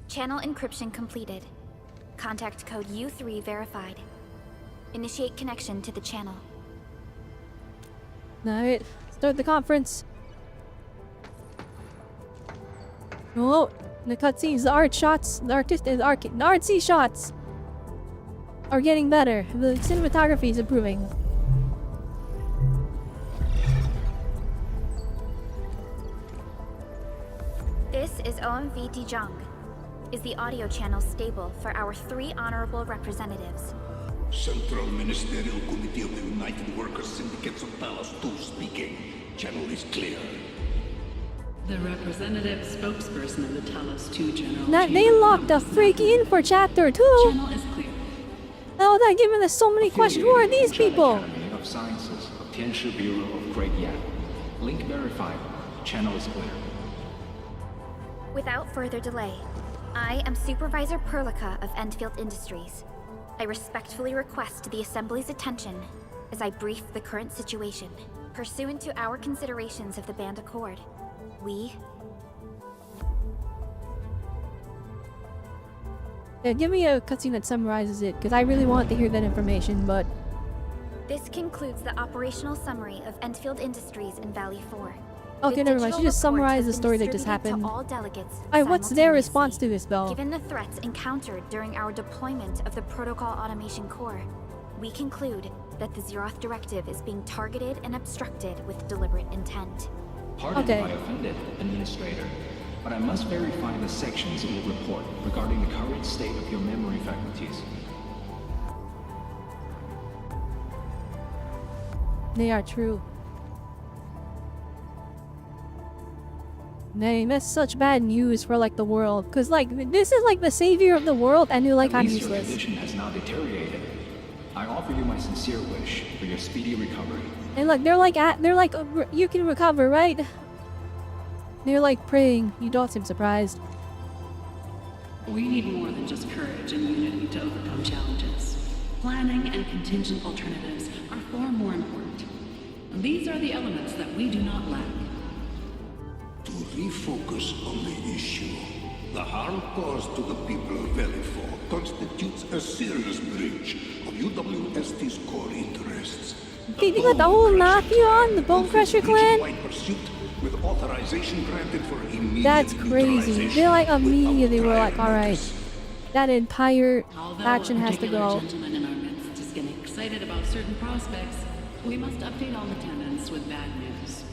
Channel encryption completed. Contact code U3 verified. Initiate connection to the channel. Alright, start the conference. Oh, the cutscenes, the art shots, the artsy shots are getting better. The cinematography is improving. This is OMV Dijong. Is the audio channel stable for our 3 honorable representatives? Central Ministerial Committee of the United Workers Syndicates of Talos 2 speaking. Channel is clear. The representative spokesperson of the Talos 2 General Now, they locked the freak in for chapter 2. Channel is clear. Oh, they're giving us so many questions. Who are these people? Academy of Sciences of Tianshi Bureau of Great Yan. Link verified. Channel is clear. Without further delay, I am Supervisor Perlica of Endfield Industries. I respectfully request the Assembly's attention as I brief the current situation. Pursuant to our considerations of the Band Accord, Yeah, give me a cutscene that summarizes it, because I really want to hear that information, but... This concludes the operational summary of Endfield Industries in Valley 4. Okay, never mind. She just summarized the story that just happened. Alright, what's their response to this, though? Given the threats encountered during our deployment of the Protocol Automation Core, we conclude that the Zeroth Directive is being targeted and obstructed with deliberate intent. Pardon if I offended, Administrator, but I must verify the sections in the report regarding the current state of your memory faculties. They are true. Dang, that's such bad news for like the world, cause like this is like the savior of the world, and you're like, I'm Your useless. condition has now deteriorated. I offer you my sincere wish for your speedy recovery. And look, they're like, you can recover, right? They're like praying. You don't seem surprised. We need more than just courage and unity to overcome challenges. Planning and contingent alternatives are far more important. These are the elements that we do not lack. To refocus on the issue, the harm caused to the people of Valley 4 constitutes a serious breach of UWST's core interests. Did you got the whole mafia on the Bone Crusher clan? Pursuit with authorization granted for immediate That's crazy. They like immediately were like, alright, that entire faction has to go. Gentleman in our midst is getting excited about certain prospects. We must update all attendants with bad news.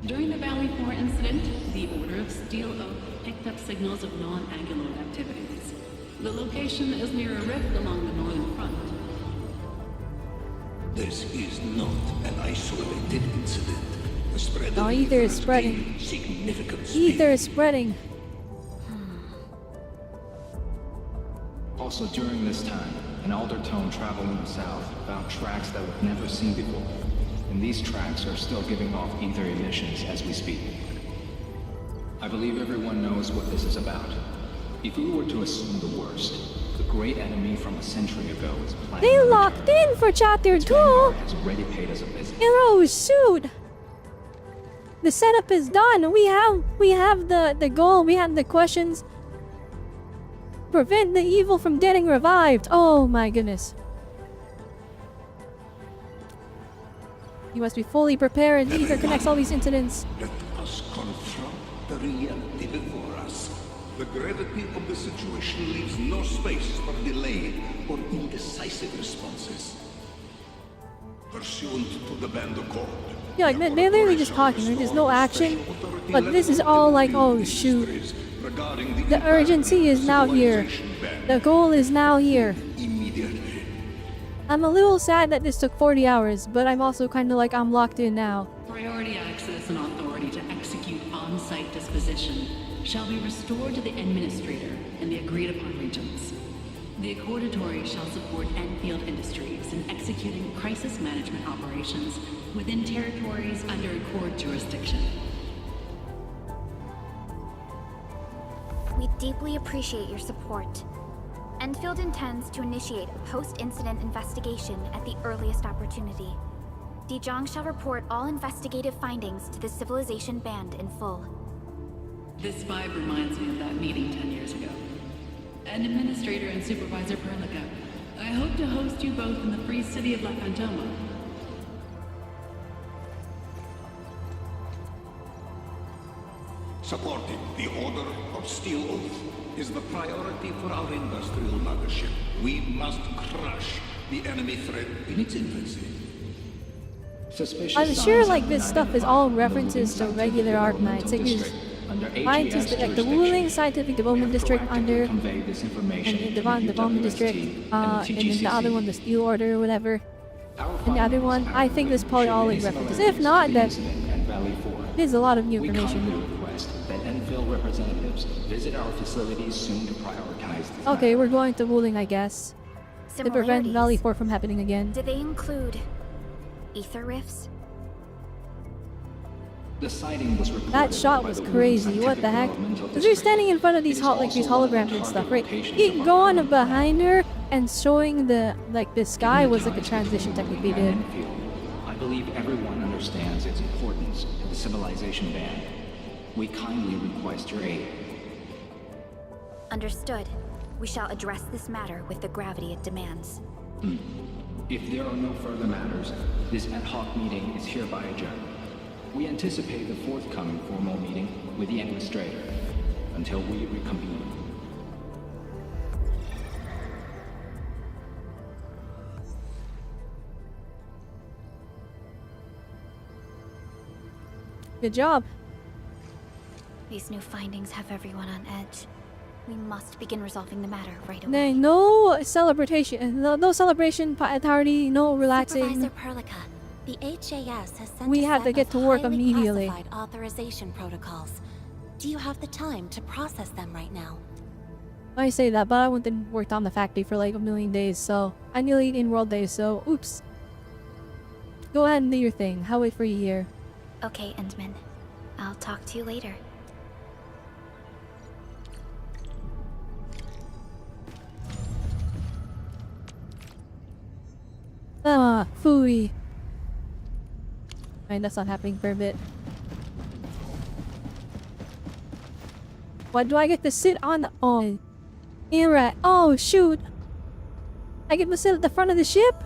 During the Valley 4 incident, the Order of Steel Oak picked up signals of non-angular activities. The location is near a rift along the northern front. This is not an isolated incident. The spread No, of ether is spreading. significant Ether is spreading. Also during this time, an Aldertone traveling south found tracks that we've never seen before. And these tracks are still giving off ether emissions as we speak. I believe everyone knows what this is about. If we were to assume the worst, the great enemy from a century ago is planning. They locked in for chapter 2. Has already paid us a visit. Hero sued. The setup is done. We have the goal. We have the questions. Prevent the evil from getting revived. Oh my goodness. You must be fully prepared. Ether connects all these incidents. Let us confront the reality before us. The gravity of the situation leaves no space for delay or indecisive responses. Pursuant to the Band Accord. Yeah, like they're literally just talking. There's no action. But this is all like, oh shoot. The urgency is now here. The goal is now here. I'm a little sad that this took 40 hours, but I'm also kind of like, I'm locked in now. Priority access and authority to execute on-site disposition shall be restored to the Administrator in the agreed-upon regions. The Accordatory shall support Endfield Industries in executing crisis management operations within territories under Accord jurisdiction. We deeply appreciate your support. Endfield intends to initiate a post-incident investigation at the earliest opportunity. Dijong shall report all investigative findings to the Civilization Band in full. This vibe reminds me of that meeting 10 years ago. And Administrator and Supervisor Perlica, I hope to host you both in the free city of La Fantoma. Supporting the Order of Steel Oath is the priority for our industrial mothership. We must crush the enemy threat in its infancy. I'm sure like this stuff is all references to regular Arknights. Like, Under Scientist, HES like the ruling scientific development district under, convey this information and to development district, and then the other one, the Steel Order or whatever. And the other one, I think this probably all like references. If not, then there's a lot of new information. We request that Enfield representatives visit our facilities soon to prioritize this Okay, we're going to ruling, I guess, to prevent Valley 4 from happening again. Do they include ether rifts? The sighting was reported That shot by was the crazy. What the heck? Because you're standing in front of these these holograms and stuff, right? You go on behind her and showing the the sky was like a transition technique they did. I believe everyone understands its importance to the civilization band. We kindly request your aid. Understood. We shall address this matter with the gravity it demands. If there are no further matters, this ad hoc meeting is hereby adjourned. We anticipate the forthcoming formal meeting with the administrator until we reconvene. Good job. These new findings have everyone on edge. We must begin resolving the matter right away. No celebration, no celebration party, no relaxing. Supervisor Perlica, the HAS has sent We a have to set get of to work highly immediately. classified authorization protocols. Do you have the time to process them right now? I say that, but I went and worked on the factory for like a million days, so I nearly in world days, so oops. Go ahead and do your thing. I'll wait for you here. Okay, Endman. I'll talk to you later. Ah, phooey. Alright, that's not happening for a bit. Why do I get to sit on the... Oh. Right. Oh, shoot. I get to sit at the front of the ship?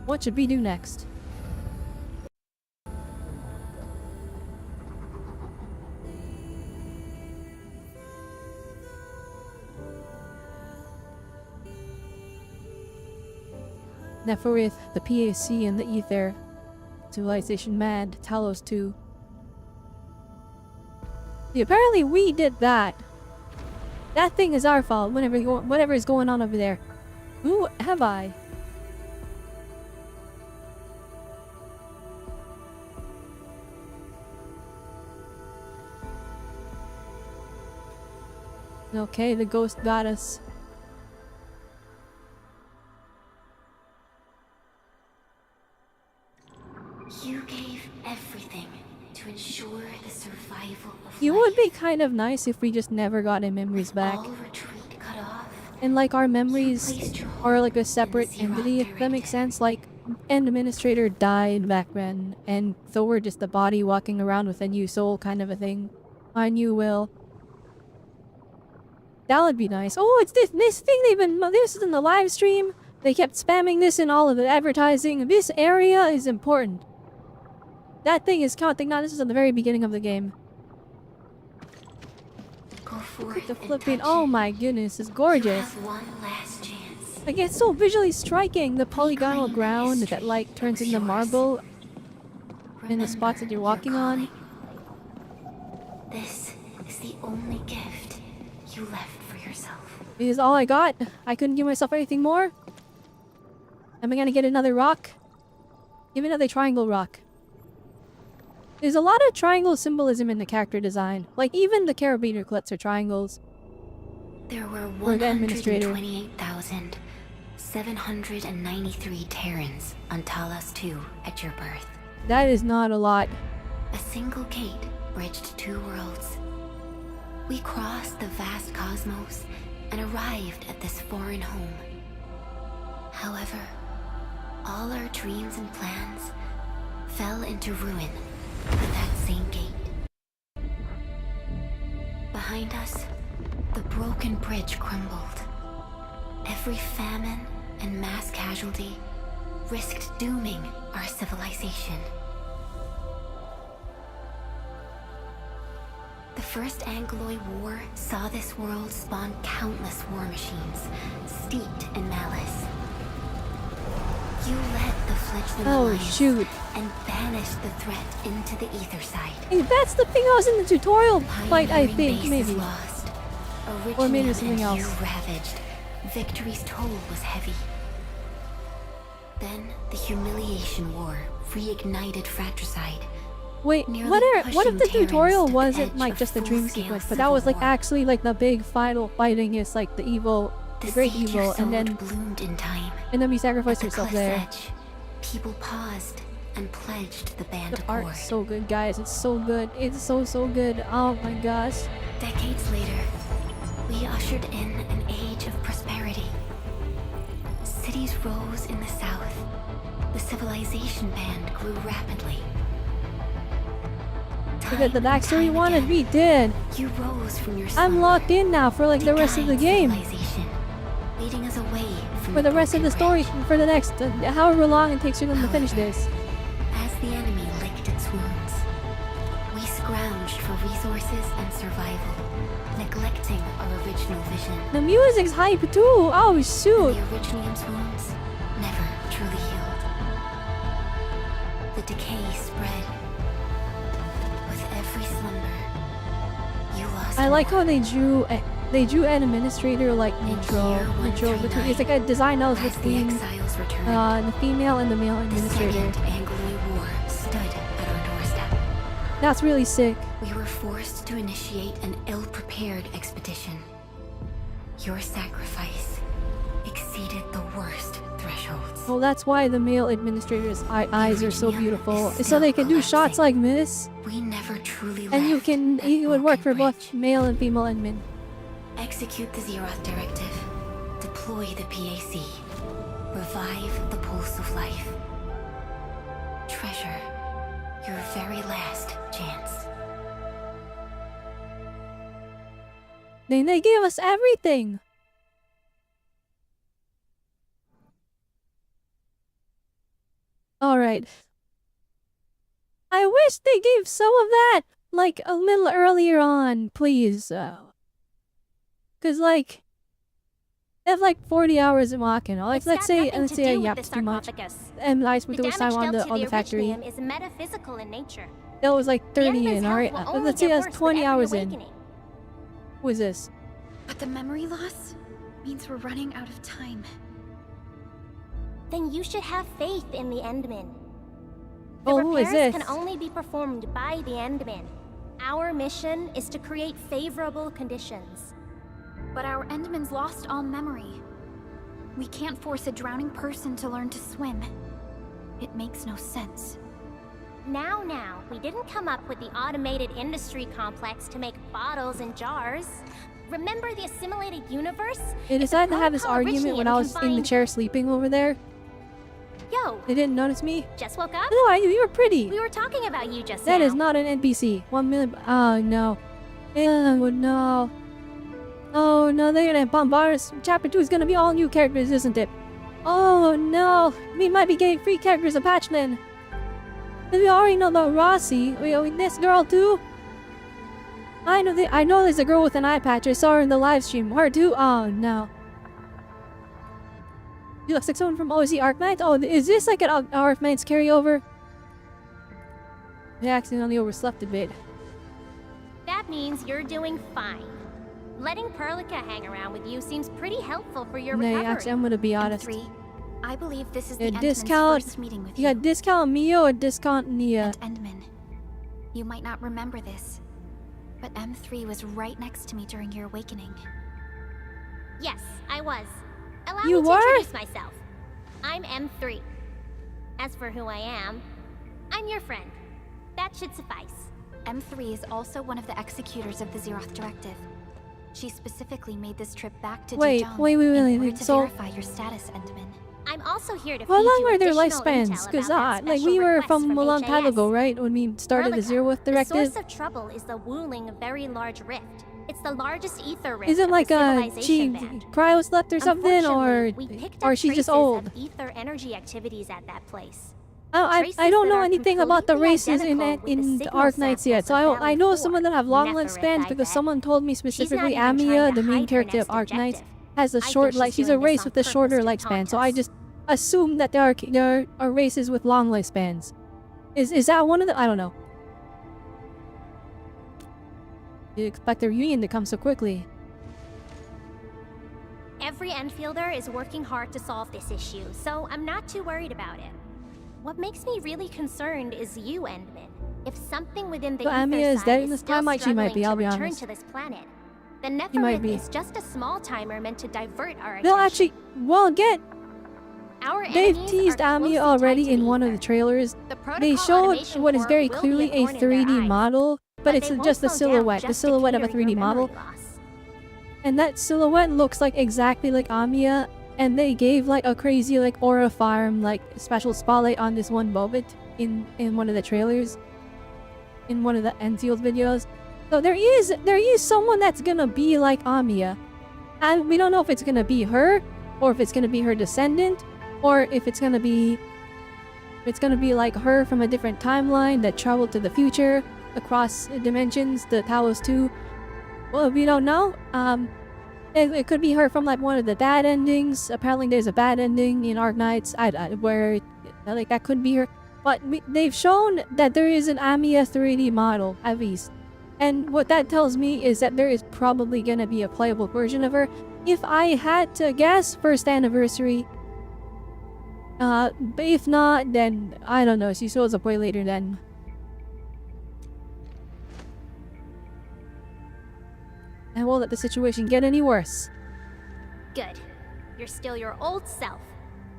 What should we do next? Neferith, the PAC, and the Ether. Civilization Mad, Talos 2. See, apparently we did that. That thing is our fault, whatever is going on over there. Who have I? Okay, the ghost got us. You gave everything to ensure the survival of It would be kind of nice if we just never got our memories back. all retreat cut off. And like our memories are like a separate entity, if that makes sense. Like, an administrator died back then, and so we're just a body walking around with a new soul kind of a thing. A new will. That would be nice. Oh, it's this thing they've been... This is in the live stream. They kept spamming this in all of the advertising. This area is important. That thing is counting. Now, this is at the very beginning of the game. Go for Look at it. the flipping... Oh my goodness, it's gorgeous. You have one last chance. Like, it's so visually striking. The polygonal ground that like turns into marble. And the spots that you're walking on. This is the only gift you left for yourself. It is all I got. I couldn't give myself anything more. Am I gonna get another rock? Give me another triangle rock. There's a lot of triangle symbolism in the character design. Like, even the carabiner clips are triangles. There were Or the administrator. 128,793 Terrans on Talos 2 at your birth. That is not a lot. A single gate bridged two worlds. We crossed the vast cosmos and arrived at this foreign home. However, all our dreams and plans fell into ruin at that same gate. Behind us, the broken bridge crumbled. Every famine and mass casualty risked dooming our civilization. The First Angloid War saw this world spawn countless war machines, steeped in malice. You led the fledgling Oh, alliance shoot. and banished the threat into the ether side. Hey, that's the thing I was in the tutorial fight, I Pioneering think, base maybe. is lost. Or maybe Originium something and else. you ravaged. Victory's toll was heavy. Then the humiliation war reignited fratricide. Wait, Nearly what if the pushing tutorial Terrans to the wasn't edge like of just a dream full-scale sequence, but that was like civil war. actually like the big final fighting is like the evil, the great seed you evil, and then sowed bloomed in time. we sacrificed At the herself cliff's there. edge, people paused and pledged the band The accord. art's so good, guys. It's so good. It's so good. Oh my gosh. Decades later, we ushered in an age of prosperity. Cities rose in the south. The civilization band grew rapidly. Look at the Time and backstory you time wanted. again, We did. You rose from your I'm locked in now for like the rest of the game. civilization, leading us away from For the rest of the story, for the next however long it takes for them to finish this. As the enemy licked its wounds, we scrounged for resources and survival, neglecting our original vision. The music's hype too. Oh shoot. The Originium's wounds never truly healed. The decay spread. With every slumber, you lost I like more. how they drew an administrator like neutral between. It's like a design that was As the between exiles returned, the female and the male the administrator. Second Anglo War stood at our doorstep. That's really sick. We were forced to initiate an ill-prepared expedition. Your sacrifice exceeded the worst thresholds. Well, that's why the male administrator's eyes are so beautiful. So they can do shots like this, We never truly and left it would work for both male and female admin. Execute the Zeroth Directive. Deploy the PAC. Revive the pulse of life. Treasure your very last chance. Then they gave us everything. Alright. I wish they gave some of that, like, a little earlier on, please. Cause, like, they have, like, 40 hours in walking. Like, let's say I yapped too much. And lies with the time on the factory. Originium is metaphysical in nature. That was, like, 30 Ganymede's in, health alright? will only Let's say get that's worse with 20 every hours in. awakening. Who is this? But the memory loss means we're running out of time. Then you should have faith in the Endmen. The Oh, who is repairs this? can only be performed by the Endmen. Our mission is to create favorable conditions. But our Endman's lost all memory. We can't force a drowning person to learn to swim. It makes no sense. Now, we didn't come up with the automated industry complex to make bottles and jars. Remember the assimilated universe? They decided to have this argument when I was in the chair sleeping over there. Yo! They didn't notice me. Just woke up? No, you were pretty. We were talking about you just That now. is not an NPC. 1 million. Oh no. Oh no. Oh no, they're gonna bombard us. Chapter 2 is gonna be all new characters, isn't it? Oh no. We might be getting free characters a patch then. We already know about Rossi. This girl too. I know there's a girl with an eye patch. I saw her in the live stream. Her too? Oh no. She looks like someone from OZ Arknights. Oh, is this like an Arknights carryover? I accidentally overslept a bit. That means you're doing fine. Letting Perlica hang around with you seems pretty helpful for your Nay, recovery. actually, I'm gonna be honest. I believe this is the Yeah, Endman's discount. first meeting with You got discount Mio or discount Nia? Endman. You might not remember this, but M3 was right next to me during your awakening. Yes, I was. Allow You me to were? introduce myself. I'm M3. As for who I am, I'm your friend. That should suffice. M3 is also one of the executors of the Zeroth Directive. She specifically made this trip back to Wait, Dijon wait, in order to so- verify your status, Endman. I'm also here to How feed long you were their additional lifespans? intel Because about that like we special were request from a long time HAS. ago, right? When we started the Perlica, Zeroth the Directive. source of trouble is the wooling of very large rift. It's the largest ether rift Is it of like the a civilization she band. cryos left or something, or Unfortunately, we picked or up she just traces old? of ether energy activities at that place. I Traces don't that know are anything about the completely races in identical with the the signal Arknights yet, so samples of I know Valley some of them have 4. long Nephirith, lifespans I because bet. someone told me She's not specifically even trying Amia, to the main hide her character of next Arknights, objective. has a I think short she's like she's doing a this race on with a shorter purpose to lifespan. taunt So I us. just assume that there are races with long lifespans. Is that one of them? I don't know. You expect their union to come so quickly. Every Enfielder is working hard to solve this issue, so I'm not too worried about it. What makes me really concerned is you, Endman. If something within the So Amiya ether is side dead in is this still time? Like, she might struggling be, I'll to be return honest. to this planet, the She might Neferith be. is just a small timer meant to divert our They'll attention. actually, well, Our they've enemies teased are Amiya closely tied already to in the one of ether. the trailers. The Protocol They showed Automation what is Core very will be clearly a thorn in their 3D eyes, model, but but it's they won't just the slow down silhouette, the just to silhouette of a cater your 3D model. memory loss. And that silhouette looks like exactly like Amiya, and they gave like a crazy like aura farm like special spotlight on this one moment in one of the trailers, in one of the Endfield videos. So there is someone that's gonna be like Amiya, and we don't know if it's gonna be her, or if it's gonna be her descendant, or if it's gonna be like her from a different timeline that traveled to the future across dimensions, the Talos 2. Well, we don't know. It could be her from like one of the bad endings. Apparently, there's a bad ending in Arknights, where like that could be her. But they've shown that there is an Amiya 3D model at least, and what that tells me is that there is probably gonna be a playable version of her. If I had to guess, first anniversary. But if not, then I don't know. She shows up way later then. And won't let the situation get any worse. Good. You're still your old self.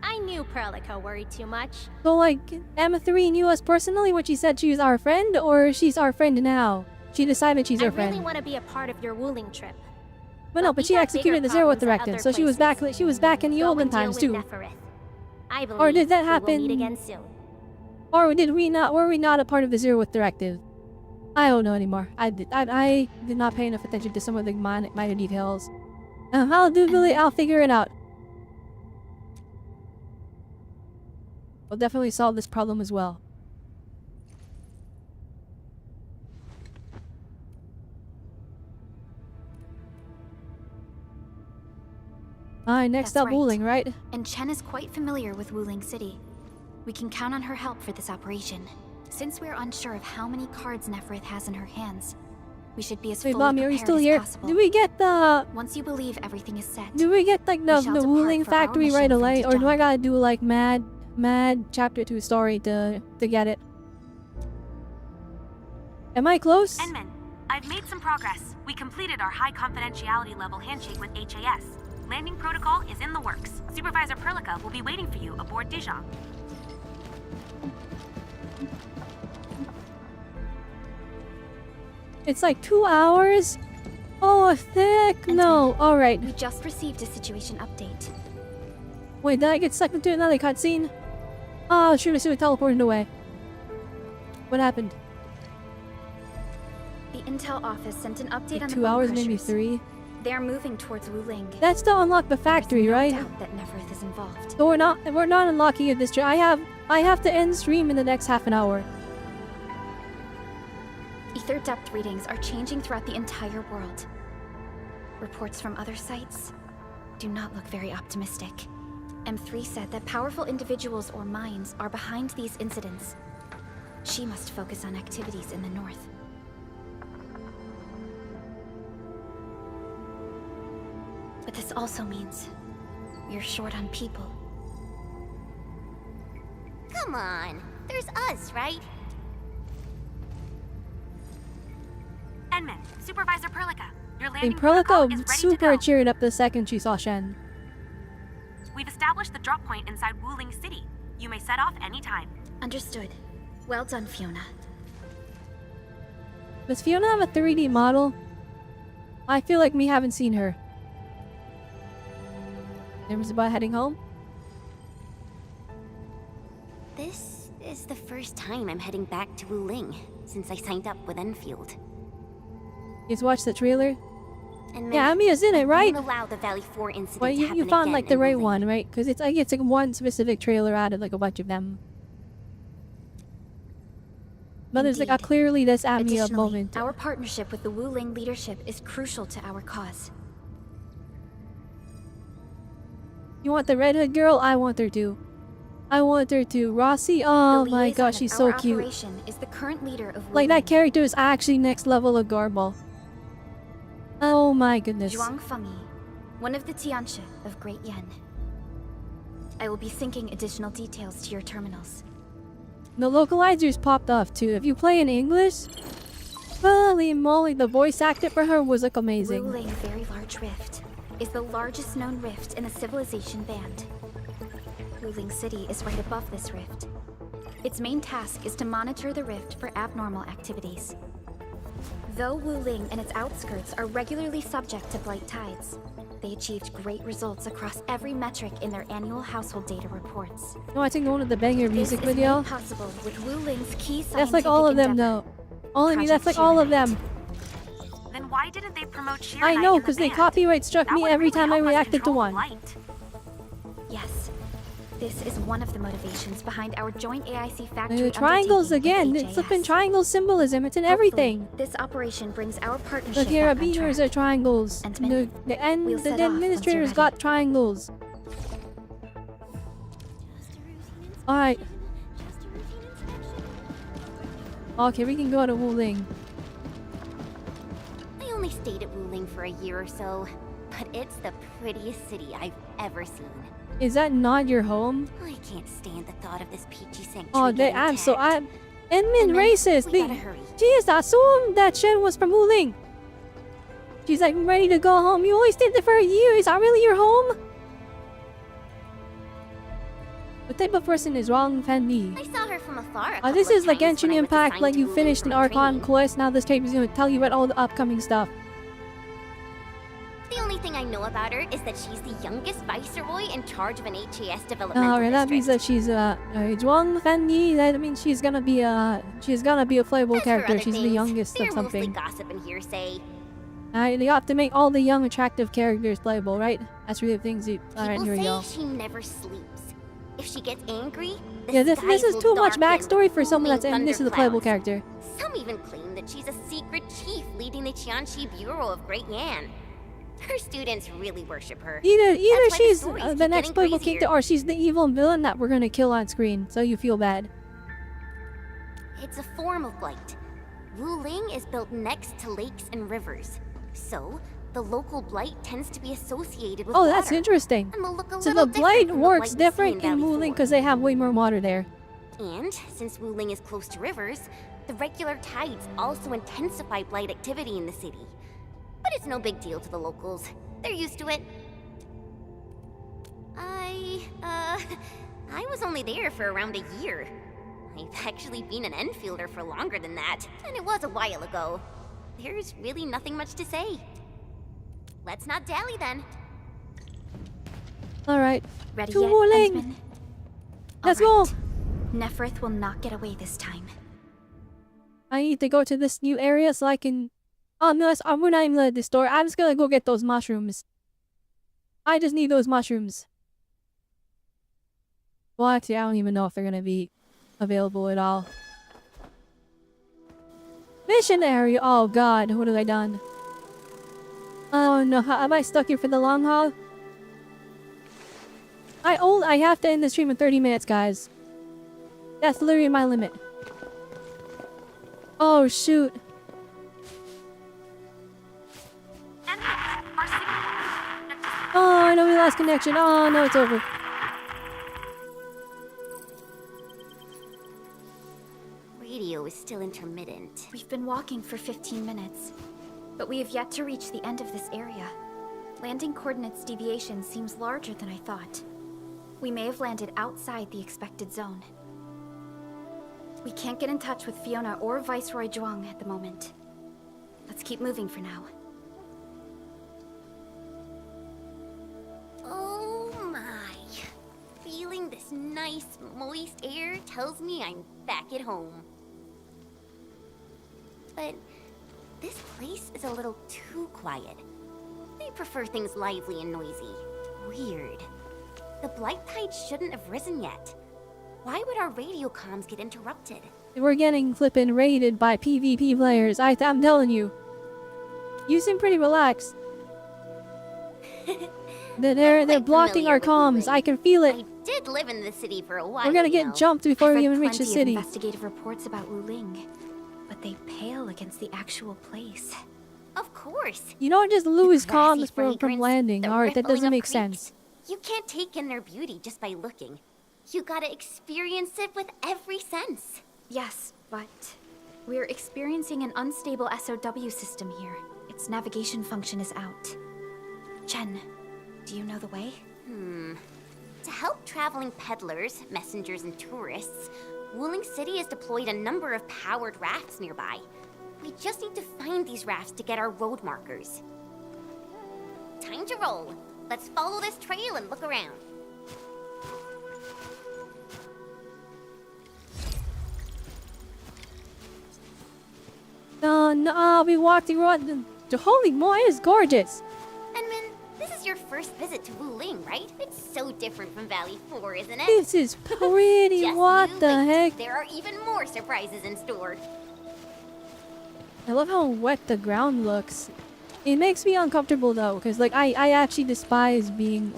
I knew Perlico worried too much. So like, Emma 3 knew us personally when she said she's our friend, or she's our friend now? She decided she's I our friend. really want to be a part of your Wuling trip. But no, but she executed the Zero Directive, so she was back in the olden times too. I believe Or did that we will meet happen? again soon. Or were we not a part of the Zero Directive? I don't know anymore. I did not pay enough attention to some of the minor details. I'll figure it out. We'll definitely solve this problem as well. Alright, next That's up, Wuling, right? And Chen is quite familiar with Wuling City. We can count on her help for this operation. Since we're unsure of how many cards Neferith has in her hands, we should be as Wait, fully Mommy, are you prepared still as here? possible. Do we get the... Once you believe everything is set, Do we get like the we shall depart Wuling for our factory mission right from away, or do Dijon. I gotta do like Mad Chapter 2 story to get it? Am I close? Enman, I've made some progress. We completed our high confidentiality level handshake with HAS. Landing protocol is in the works. Supervisor Perlica will be waiting for you aboard Dijon. It's like 2 hours? Oh, thick. No. Alright. we just received a situation update. Wait, did I get sucked into another cutscene? Oh, shoot, I should have teleported away. What happened? The Intel office sent an update Like on the 2 bone hours, maybe crushers. 3? They're moving towards Wuling. That's to unlock the factory, right? Doubt that Neferith is involved. So we're not unlocking it this I have to end stream in the next half an hour. Ether depth readings are changing throughout the entire world. Reports from other sites do not look very optimistic. M3 said that powerful individuals or minds are behind these incidents. She must focus on activities in the north. But this also means we're short on people. Come on, there's us, right? Enman, Supervisor Perlica, your And landing protocol is Perlica ready to super go. cheered up the second she saw Shen. We've established the drop point inside Wuling City. You may set off anytime. Understood. Well done, Fiona. Does Fiona have a 3D model? I feel like we haven't seen her. Nervous about heading home? This is the first time I'm heading back to Wuling since I signed up with Enfield. You just watched the trailer? And Yeah, Amiya's in it, right? won't allow the Valley 4 incident Well, to you happen found again like the in right Wuling. one, right? Because it's like one specific trailer out of like a bunch of them. But there's like a clearly this Amiya Additionally, moment. our partnership with the Wuling leadership is crucial to our cause. You want the redhead girl? I want her to. I want her to. Rossi? Oh The my liaison gosh, of she's so our cute. operation is the current leader of Like, that Wuling, character is actually next level of Garble. Oh my goodness. Zhuang Fengyi, one of the Tianxia of Great Yan. I will be syncing additional details to your terminals. The localizers popped off too. If you play in English, holy moly, the voice actor for her was like amazing. Wuling Very Large Rift is the largest known rift in the Civilization Band. Wuling City is right above this rift. Its main task is to monitor the rift for abnormal activities. Though Wuling and its outskirts are regularly subject to blight tides, they achieved great results across every metric in their annual household data reports. No, I think one of the banger music This is video. made possible with Wuling's key scientific That's like all of them endeavor, though. Only that's like all of them. Then why didn't they promote Sheer I Knight know, in the because they band? copyright struck That me would every really time I help us reacted to control one. blight. Yes. This is one of the motivations behind our joint AIC factory The triangles undertaking with again. It's flipping HAS. triangle symbolism. It's in everything. This operation brings our partnership Look here, back on beavers track. are triangles. Entman, we'll The set off once you're administrators ready. got triangles. Alright. Okay, we can go to Wuling. I only stayed at Wuling for a year or so, but it's the prettiest city I've ever seen. Is that not your home? I can't stand the thought of this peachy sanctuary. Oh, getting I'm so attacked. Edmund racist. we gotta hurry. Jeez, I assumed that Shen was from Wuling. She's like, I'm ready to go home. You only stayed there for a year. Is that really your home? What type of person is Wrong Fanny? I saw her from afar. This is like Genshin Impact, like you finished an Archon quest. Now this tape is going to tell you about all the upcoming stuff. The only thing I know about her is that she's the youngest viceroy in charge of an HAS developmental Alright, that district. means that she's Zhuang Fanyi. That means she's gonna be a playable As for character. other She's the things, youngest they're of mostly something. gossip and hearsay. Alright, you have to make all the young, attractive characters playable, right? That's really the things you. Alright, People here we say go. she never sleeps. If she gets angry, the Yeah, this skies is will too much darken, backstory for someone that's looming and this is a playable thunderclouds. character. Some even claim that she's a secret chief leading the Qianxi Bureau of Great Yan. Her students really worship her. Either That's why the she's stories the keep next getting playable crazier. character, or she's the evil villain that we're gonna kill on screen, so you feel bad. It's a form of blight. Wuling is built next to lakes and rivers, so the local blight tends to be associated with Oh, water. that's interesting. And will look a So little the blight different from the works blight we see different in Valley Wuling 4. because they have way more water there. And since Wuling is close to rivers, the regular tides also intensify blight activity in the city. But it's no big deal to the locals. They're used to it. I was only there for around a year. I've actually been an Enfielder for longer than that, and it was a while ago. There's really nothing much to say. Let's not dally then. Alright. Ready To yet, Wuling! Entman? Let's All go! right. Neferth will not get away this time. I need to go to this new area so I can... Oh, no, we're not even at this store. I'm just gonna go get those mushrooms. I just need those mushrooms. Well, actually, I don't even know if they're gonna be available at all. Mission area! Oh god, what have I done? Oh no, am I stuck here for the long haul? I have to end the stream in 30 minutes, guys. That's literally my limit. Oh shoot. Oh, I know we lost connection. Oh no, it's over. Radio is still intermittent. We've been walking for 15 minutes, but we have yet to reach the end of this area. Landing coordinates deviation seems larger than I thought. We may have landed outside the expected zone. We can't get in touch with Fiona or Viceroy Zhuang at the moment. Let's keep moving for now. Oh my. Feeling this nice, moist air tells me I'm back at home. But this place is a little too quiet. I prefer things lively and noisy. Weird. The blight tide shouldn't have risen yet. Why would our radio comms get interrupted? We're getting flippin' raided by PvP players. I'm telling you. You seem pretty relaxed. They're blocking our comms. I can feel it. I did live in the city for a while. We're gonna get jumped before I've we read even reach the plenty of city. investigative reports about Wuling, but they pale against the actual place. Of course. You don't just lose grassy comms from fragrance, landing. the Alright, that rippling doesn't of make creeks. sense. You can't take in their beauty just by looking. You gotta experience it with every sense. Yes, but we're experiencing an unstable SOW system here. Its navigation function is out. Chen, do you know the way? To help traveling peddlers, messengers, and tourists, Wuling City has deployed a number of powered rafts nearby. We just need to find these rafts to get our road markers. Time to roll. Let's follow this trail and look around. No, we walked around. Holy moly, it is gorgeous. Edmund, this is your first visit to Wuling, right? It's so different from Valley 4, isn't it? This is pretty. Just What you the wait. heck? There are even more surprises in store. I love how wet the ground looks. It makes me uncomfortable though, because like I actually despise being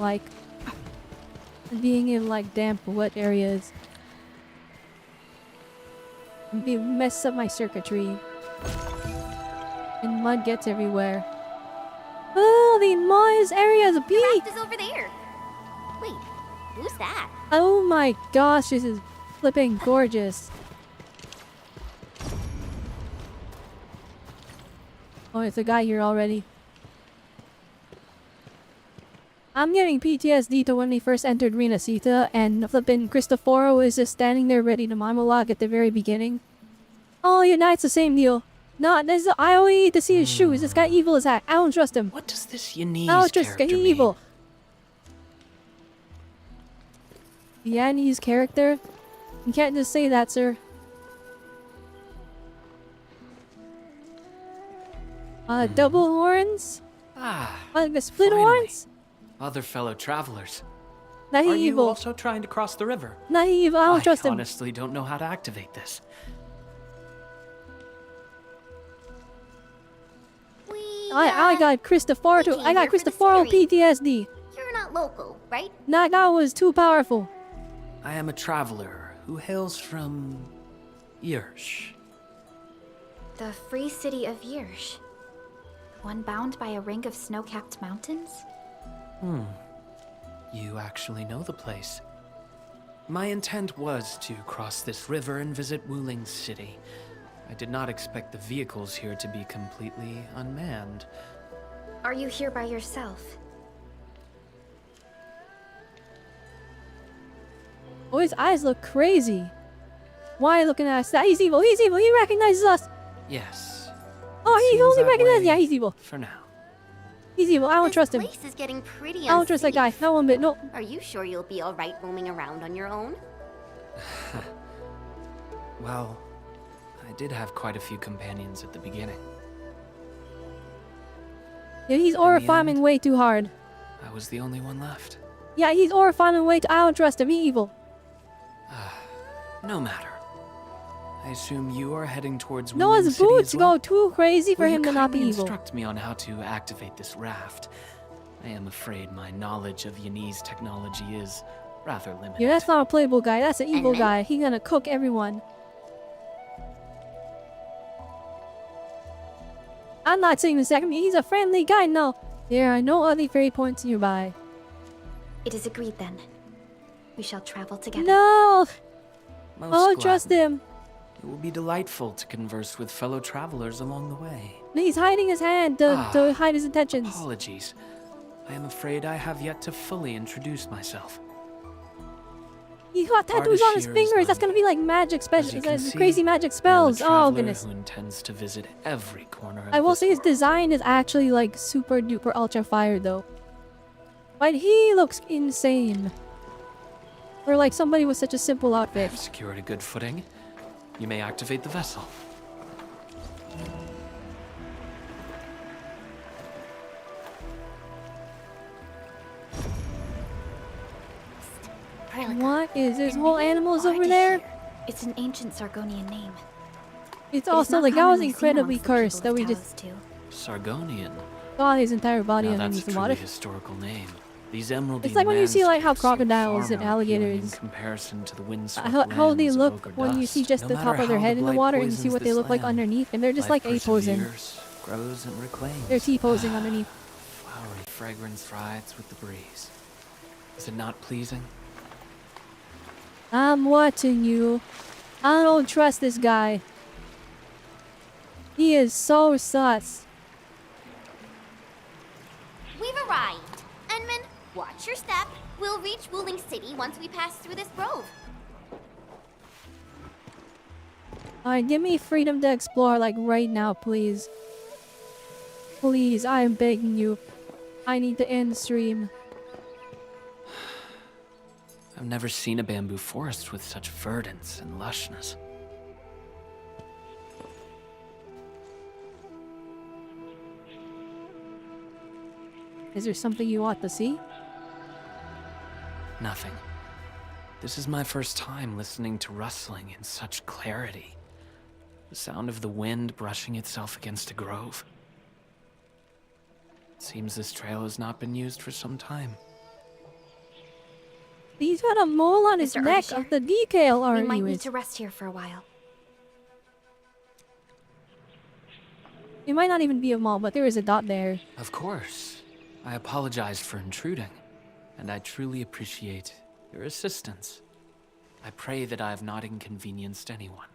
in like damp, wet areas. It messes up my circuitry. And mud gets everywhere. Oh, the noise area is a bee! Raft is over there. Wait, who's that? Oh my gosh, this is flipping gorgeous. Oh, it's a guy here already. I'm getting PTSD to when we first entered Rena Sita, and flippin' Cristoforo is just standing there ready to monologue at the very beginning. Oh, yeah, nah, it's the same deal. No, I only need to see his shoes. This guy evil as heck. I don't trust him. What does this Yanese I don't trust character he's mean? evil. Yanni's character? You can't just say that, sir. Double horns? Like the split horns? Other fellow travelers. Not Are you evil. also trying to cross the river? Not evil. I don't trust him. honestly don't know how to activate this. I got Cristoforo too. I got Cristoforo PTSD. You're not local, right? That guy was too powerful. I am a traveler who hails from Yersh. The free city of Yersh. One bound by a ring of snow-capped mountains? You actually know the place. My intent was to cross this river and visit Wuling City. I did not expect the vehicles here to be completely unmanned. Are you here by yourself? Oh, his eyes look crazy. Why are you looking at us? He's evil. He's evil. He recognizes us. Yes. Oh, he Seems only that recognizes. way Yeah, he's evil. For now. He's evil. I don't trust him. This place is getting pretty I don't trust that guy. Not one bit. No. Are you sure you'll be alright roaming around on your own? Well, I did have quite a few companions at the beginning. Yeah, he's aura farming way too hard. I was the only one left. Yeah, he's aura farming way too. I don't trust him. He's evil. No matter. I assume you are heading towards Wuling Noah's City boots as well? go too crazy for Will him you to not be kindly evil. instruct me on how to activate this raft. I am afraid my knowledge of Yanese technology is rather limited. Yeah, that's not a playable guy. That's an evil guy. He's gonna cook everyone. I'm not saying the second. He's a friendly guy. No, there are no other ferry points nearby. It is agreed then. We shall travel together. No. Most Oh, trust gladly. him. It will be delightful to converse with fellow travelers along the way. He's hiding his hand to hide his intentions. Apologies. I am afraid I have yet to fully introduce myself. He's got tattoos on his Ardashir is fingers. That's gonna be like magic As you specials, can see, crazy magic I am a spells. Oh traveler goodness. who intends to visit every corner of I will this say his design is actually like super duper ultra fire though. But he looks insane. For like somebody with such a simple outfit. I've secured a good footing. You may activate the vessel. What is this whole animals over there? It's an ancient Sargonian name. It's It is also not like I was commonly seen incredibly amongst the cursed that people we of just Taos, too. Sargonian. saw his entire body Now underneath that's a the truly water. historical name. These emerald It's like when you see like how landscapes seem crocodiles far and more appealing in alligators, comparison to the windswept how they lands of look Ogre when you see Dust. just No the top matter of their how head in the blight water and you see poisons what they this look like land, underneath, and they're just life like A-posing. perseveres, grows and reclaims. They're T-posing underneath. Flowery fragrance rides with the breeze. Is it not pleasing? I'm watching you. I don't trust this guy. He is so sus. We've arrived. Enman, watch your step. We'll reach Wuling City once we pass through this grove. Alright, give me freedom to explore like right now, please. Please, I am begging you. I need to end stream. I've never seen a bamboo forest with such verdance and lushness. Is there something you want to see? Nothing. This is my first time listening to rustling in such clarity. The sound of the wind brushing itself against a grove. It seems this trail has not been used for some time. He's got a mole on his Mr. neck Ardashir, of the decal, We aren't might you? need to rest here for a while. It might not even be a mole, but there is a dot there. Of course. I apologize for intruding, and I truly appreciate your assistance. I pray that I have not inconvenienced anyone.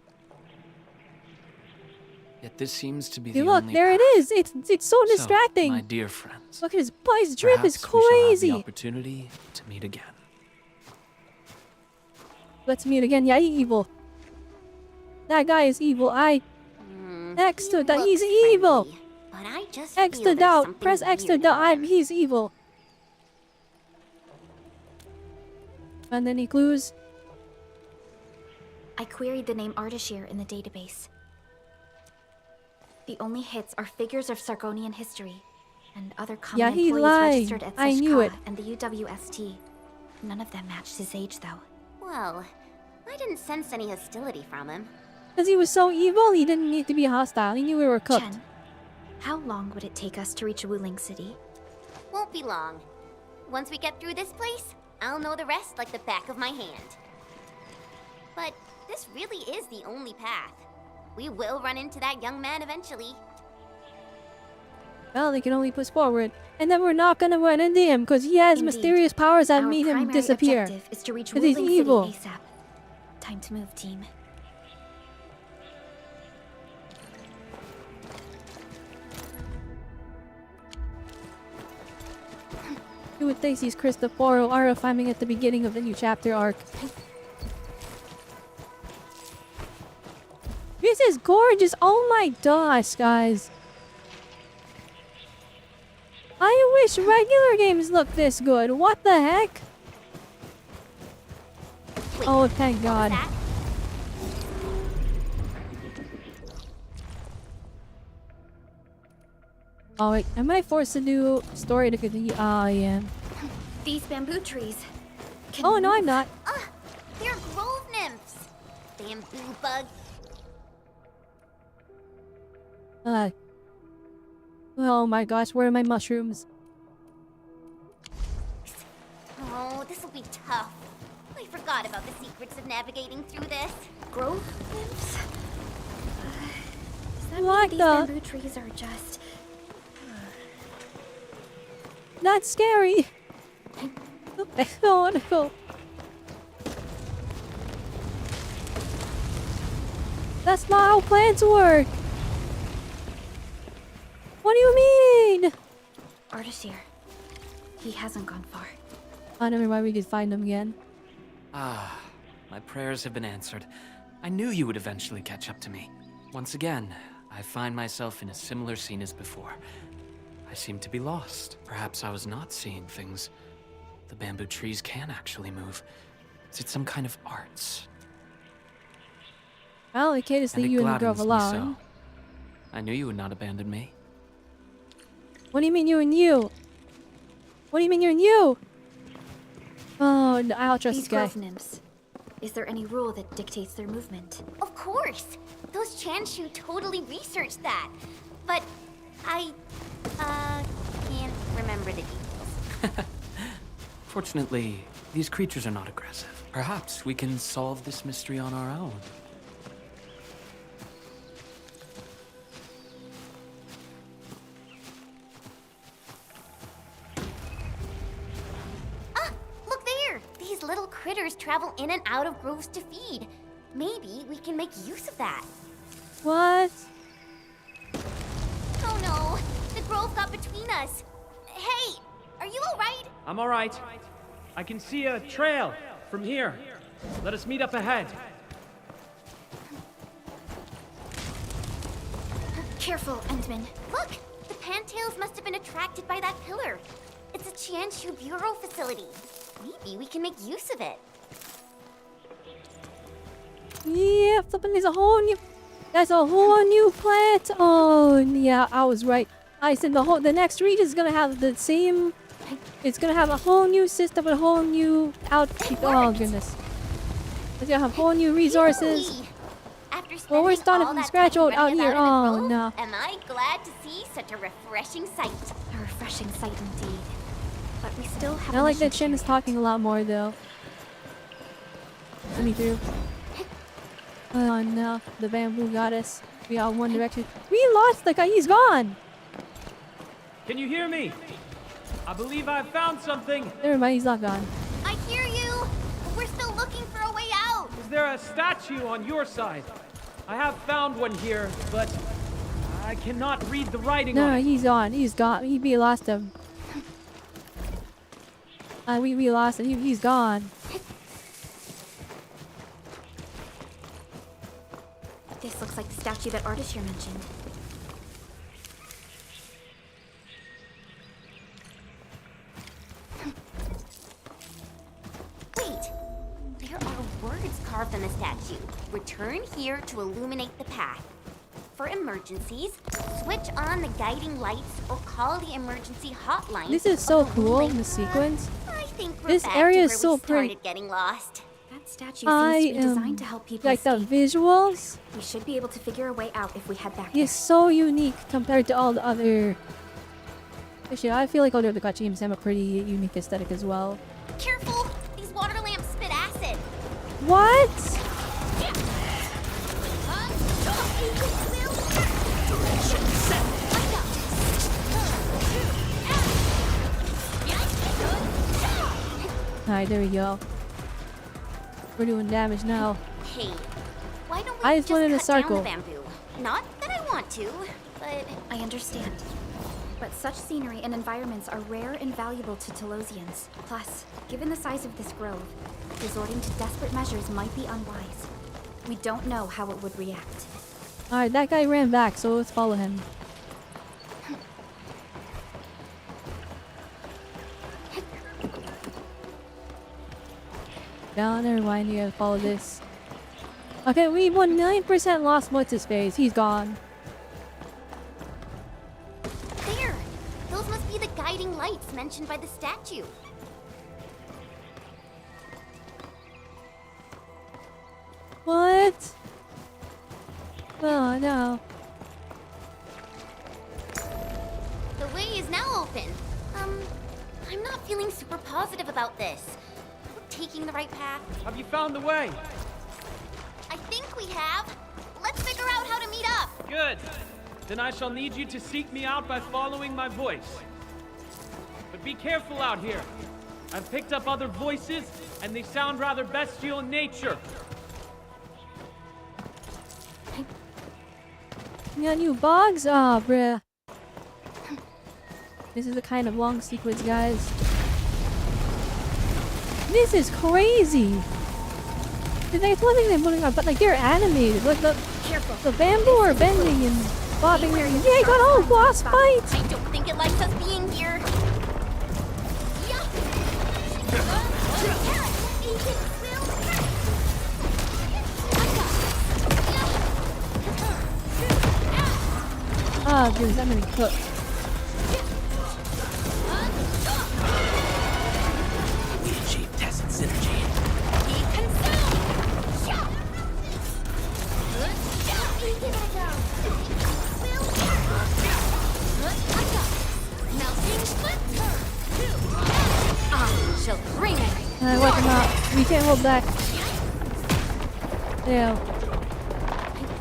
Yet this seems to be Hey, the look, only there it path. is. It's so distracting. My dear friends, Look at his butt. His drip is perhaps we shall have crazy. the opportunity to meet again. Let's meet again. Yeah, he's evil. That guy is evil. X to doubt. He's evil. But I just X feel to there's doubt. something Press X to weird doubt. He's evil. And any clues? I queried the name Ardashir in the database. The only hits are figures of Sargonian history and other common Yeah, he employees lied. registered at I knew Seshka it. and the UWST. None of them matched his age, though. Well, I didn't sense any hostility from him. Because he was so evil, he didn't need to be hostile. He knew we were cooked. Chen, how long would it take us to reach Wuling City? Won't be long. Once we get through this place, I'll know the rest like the back of my hand. But this really is the only path. We will run into that young man eventually. Well, they can only push forward. And then we're not gonna run into him because he has Indeed. mysterious powers that Our made him primary disappear. objective is to reach 'Cause he's Wuling City evil. ASAP. Time to move, team. Who would think he's Cristoforo Arafaming at the beginning of the new chapter arc? This is gorgeous! Oh my gosh, guys! I wish regular games looked this good. What the heck? Wait, Oh, thank God. that? Oh wait, am I forced to do story to continue? Ah, I am. These bamboo trees. Oh no, I'm not. They're grove nymphs. Bamboo bug. Oh my gosh, where are my mushrooms? Oh, this will be tough. I forgot about the secrets of navigating through this. Grove nymphs? Does that What mean these the- bamboo trees are just... Not scary. I don't want to go. That's not how plants work. What do you mean? Ardashir. He hasn't gone far. I never mind, we could find him again. Ah, my prayers have been answered. I knew you would eventually catch up to me. Once again, I find myself in a similar scene as before. I seem to be lost. Perhaps I was not seeing things. The bamboo trees can actually move. Is it some kind of arts? Well, okay to And see it you in the grove gladdens me alone. so. I knew you would not abandon me. What do you mean you and you? What do you mean you're and you? Oh, no, I'll trust These this guy. grove nymphs. Is there any rule that dictates their movement? Of course! Those Chanshu totally researched that. But I, can't remember the details. Fortunately, these creatures are not aggressive. Perhaps we can solve this mystery on our own. Look there! These little critters travel in and out of groves to feed. Maybe we can make use of that. What? Oh no! The grove got between us. Hey, are you alright? I'm alright. I can see a trail from here. Let us meet up ahead. Careful, Endman. Look! The pantails must have been attracted by that pillar. It's a Qianshu Bureau facility. Maybe we can make use of it. Yeah, flipping is a whole new. That's a whole new plant. Oh, yeah, I was right. I said the next region is gonna have the same. It's gonna have a whole new system, a whole new outkeep. Oh goodness, it's gonna have whole new resources. Well, we're starting from scratch out here. Oh no. Am I glad to see such a refreshing sight? A refreshing sight indeed. But we still have. I like that Shin is talking a lot more though. Let me through. Oh no, the bamboo got us. We all one direction. We lost the guy. He's gone. Can you hear me? I believe I've found something. Never mind, he's not gone. I hear you. We're still looking for a way out. Is there a statue on your side? I have found one here, but I cannot read the writing on No, it. he's on. He's gone. We lost him. We lost him. He's gone. This looks like the statue that Ardashir mentioned. Wait, there are words carved on the statue. Return here to illuminate the path. For emergencies, switch on the guiding lights or call the emergency hotline. This is so cool, the sequence. I think we're This back area to is where so we started pretty. getting lost. That statue seems to be designed to help people like escape. the visuals. We should be able to figure a way out if we head back It's so unique compared to all the other. Actually, I feel like all the other gacha games have a pretty unique aesthetic as well. Careful! These water lamps spit acid. What? Alright, there we go. We're doing damage now. Hey, why don't we I just just went in a cut down circle. the bamboo? Not that I want to, but I understand. But such scenery and environments are rare and valuable to Telosians. Plus, given the size of this grove, resorting to desperate measures might be unwise. We don't know how it would react. Alright, that guy ran back, so let's follow him. Down, never mind, you gotta follow this. Okay, we 9% lost what's his face. He's gone. there! Those must be the guiding lights mentioned by the statue. What? Oh no. The way is now open. I'm not feeling super positive about this. Are we taking the right path? Have you found the way? I think we have. Let's figure out how to meet up. Good. Then I shall need you to seek me out by following my voice. But be careful out here. I've picked up other voices, and they sound rather bestial in nature. You got new bugs? Oh, bruh. This is the kind of long sequence, guys. This is crazy. It's one thing they're moving on, but like they're animated. Look, the bamboo are bending and bobbing. Yeah, you got all boss fights. I don't think it likes us being here. Oh, dude, I'm gonna cook. We achieved tacit synergy. shall bring it. Wipe him out. We can't hold back. Yeah.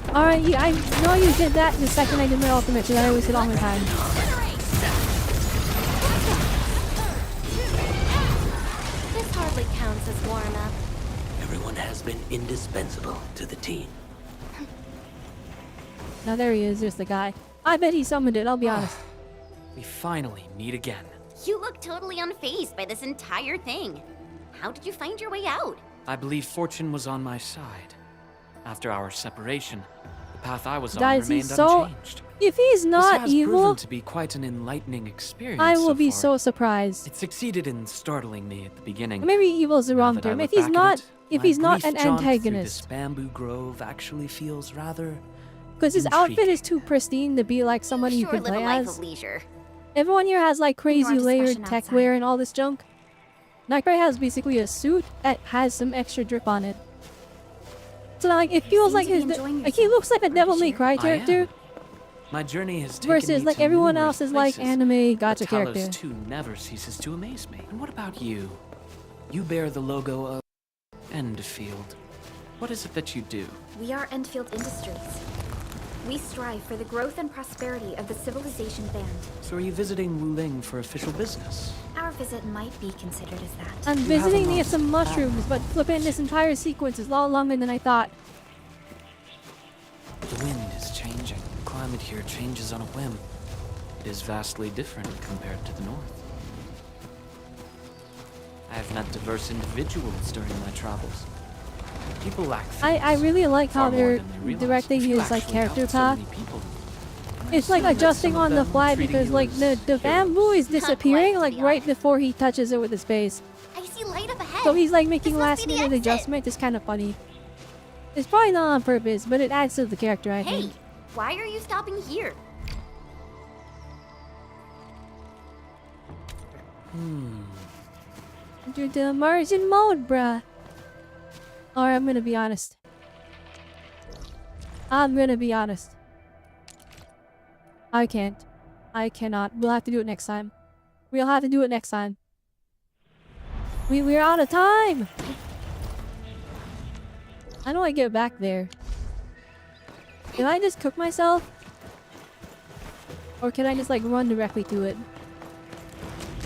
Alright, I know you did that the second I did my ultimate, so that I wasted all my time. This hardly counts as warm-up. Everyone has been indispensable to the team. Now there he is, there's the guy. I bet he summoned it, I'll be honest. We finally meet again. You look totally unfazed by this entire thing. How did you find your way out? I believe fortune was on my side. After our separation, the path I was on Guys, remained he's so... unchanged. If he's not this has evil, proven to be quite an enlightening experience. I will be far. so surprised. It succeeded in startling me at the beginning. Maybe evil is the wrong Now that I term. look If he's back at not, it, if my he's not brief an jaunt through antagonist, this bamboo grove actually feels rather because his outfit intriguing. is too pristine to be like somebody you Sure can live play a life as. of leisure. Everyone here has like crazy More layered discussion tech outside. wear and all this junk. Nightcrawler has basically a suit that has some extra drip on it. So like it feels seem like to be his enjoying like he looks like a Devil May Cry I character am. My journey has taken versus me like to everyone numerous else is like places. anime gacha But Talos character. 2 never ceases to amaze me. And what about you? You bear the logo of Endfield. What is it that you do? We are Endfield Industries. We strive for the growth and prosperity of the Civilization Band. So are you visiting Wuling for official business? Our visit might be considered as that. I'm You visiting have to a get some month. mushrooms, but flipping this entire sequence is a lot longer than I thought. The wind is changing. The climate here changes on a whim. It is vastly different compared to the north. I have met diverse individuals during my travels. People lack things, I really like how far more they're than they realize. directing You his like actually character helped so path. many people. It's like assume that adjusting some of on the them fly treating because you like as the heroes. bamboo is Not quite, disappearing to like be right honest. before he touches it with his face. I see light up ahead. So he's like making This must last be the minute exit. adjustment. It's kind of funny. It's probably not on purpose, but it adds to the character, I Hey, think. why are you stopping here? Due to immersion mode, bruh. Alright, I'm gonna be honest. I'm gonna be honest. I can't. I cannot. We'll have to do it next time. We'll have to do it next time. We're out of time! How do I get back there? Can I just cook myself? Or can I just like run directly to it?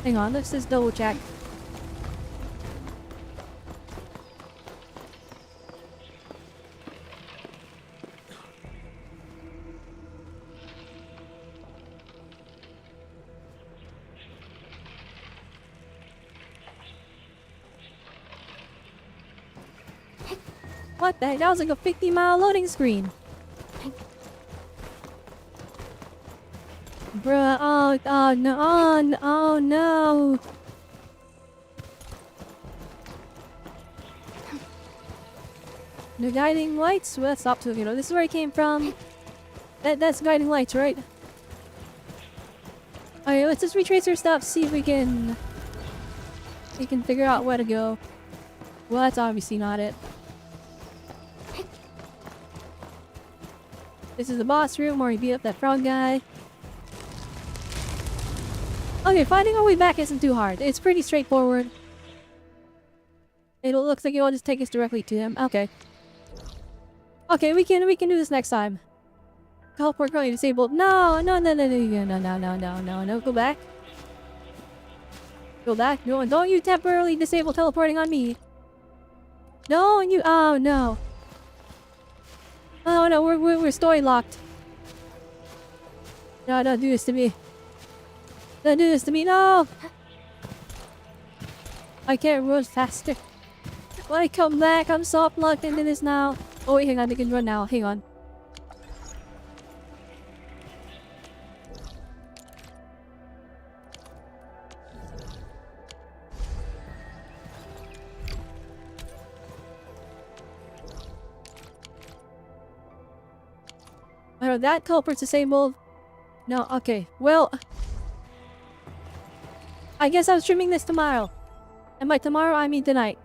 Hang on, let's just double check. What the heck? That was like a 50-mile loading screen. Bruh, oh no, oh no. The guiding lights? Well, that's up to, you know, this is where I came from. That's guiding lights, right? Alright, let's just retrace our stuff, see if we can figure out where to go. Well, that's obviously not it. This is the boss room where we beat up that frog guy. Okay, finding our way back isn't too hard. It's pretty straightforward. It looks like it'll just take us directly to him. Okay. Okay, we can do this next time. Teleport currently disabled. No, go back. Go back. No, don't you temporarily disable teleporting on me. No, you. Oh no. Oh no, we're story locked. No, don't do this to me. Don't do this to me, no! I can't run faster. When I come back, I'm soft locked into this now. Oh wait, hang on, I can run now. Hang on. I know that culprit's disabled. No, okay. Well, I guess I'm streaming this tomorrow. And by tomorrow, I mean tonight.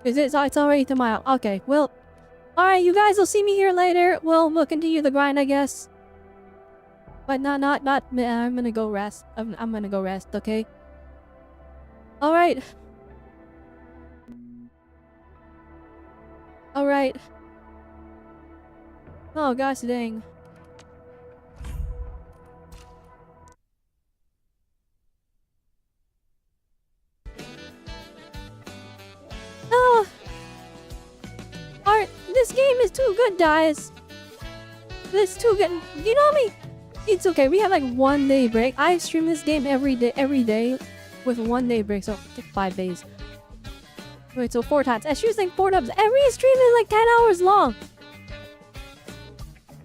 It's already tomorrow. Okay, well. Alright, you guys will see me here later. We'll continue the grind, I guess. But not I'm gonna go rest. I'm gonna go rest, okay? Alright. Alright. Oh gosh dang. Oh! Alright, this game is too good, guys. This is too good. You know me? It's okay, we have like 1 day break. I stream this game every day with 1 day break, so like 5 days. Wait, so 4 times. I choose like 4 times. Every stream is like 10 hours long.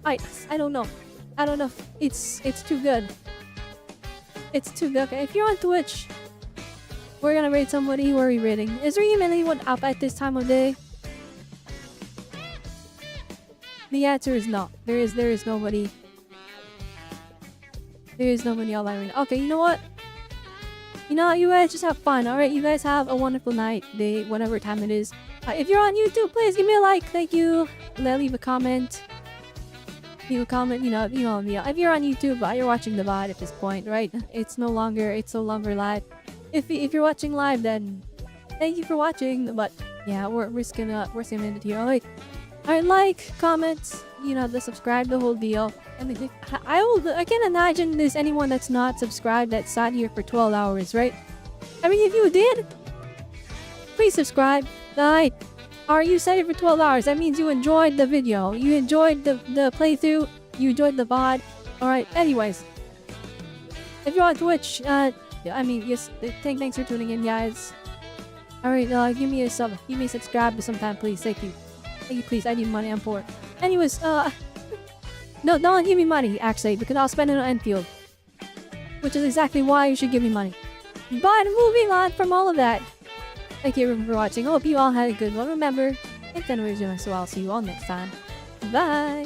I don't know. I don't know. It's too good. It's too good. Okay, if you're on Twitch, we're gonna rate somebody. Who are we rating? Is there even anyone up at this time of day? The answer is no. There is nobody. There is nobody online right now. Okay, you know what? You know, you guys just have fun, alright? You guys have a wonderful night, day, whatever time it is. If you're on YouTube, please give me a like. Thank you. Leave a comment. Leave a comment, you know, if you're on YouTube, you're watching the VOD at this point, right? It's no longer live. If you're watching live, then thank you for watching. But yeah, we're just gonna end it here. Alright, like, comment, you know, the subscribe, the whole deal. And I can't imagine there's anyone that's not subscribed that sat here for 12 hours, right? I mean, if you did, please subscribe. Alright. Or you sat here for 12 hours. That means you enjoyed the video. You enjoyed the playthrough. You enjoyed the VOD. Alright, anyways. If you're on Twitch, I mean, yes, thanks for tuning in, guys. Alright, give me a sub. Give me a subscribe sometime, please. Thank you. Thank you, please. I need money. I'm poor. Anyways, no, don't give me money, actually, because I'll spend it on Endfield. Which is exactly why you should give me money. But moving on from all of that, thank you everyone for watching. I hope you all had a good one. Remember, it's Endfield, so I'll see you all next time. Bye!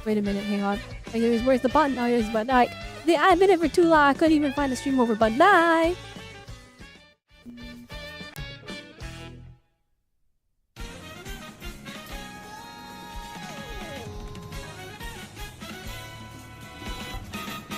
Wait a minute, hang on. Where's the button? Oh, there's the button. Alright, I've been here for too long. I couldn't even find the stream over button. Bye!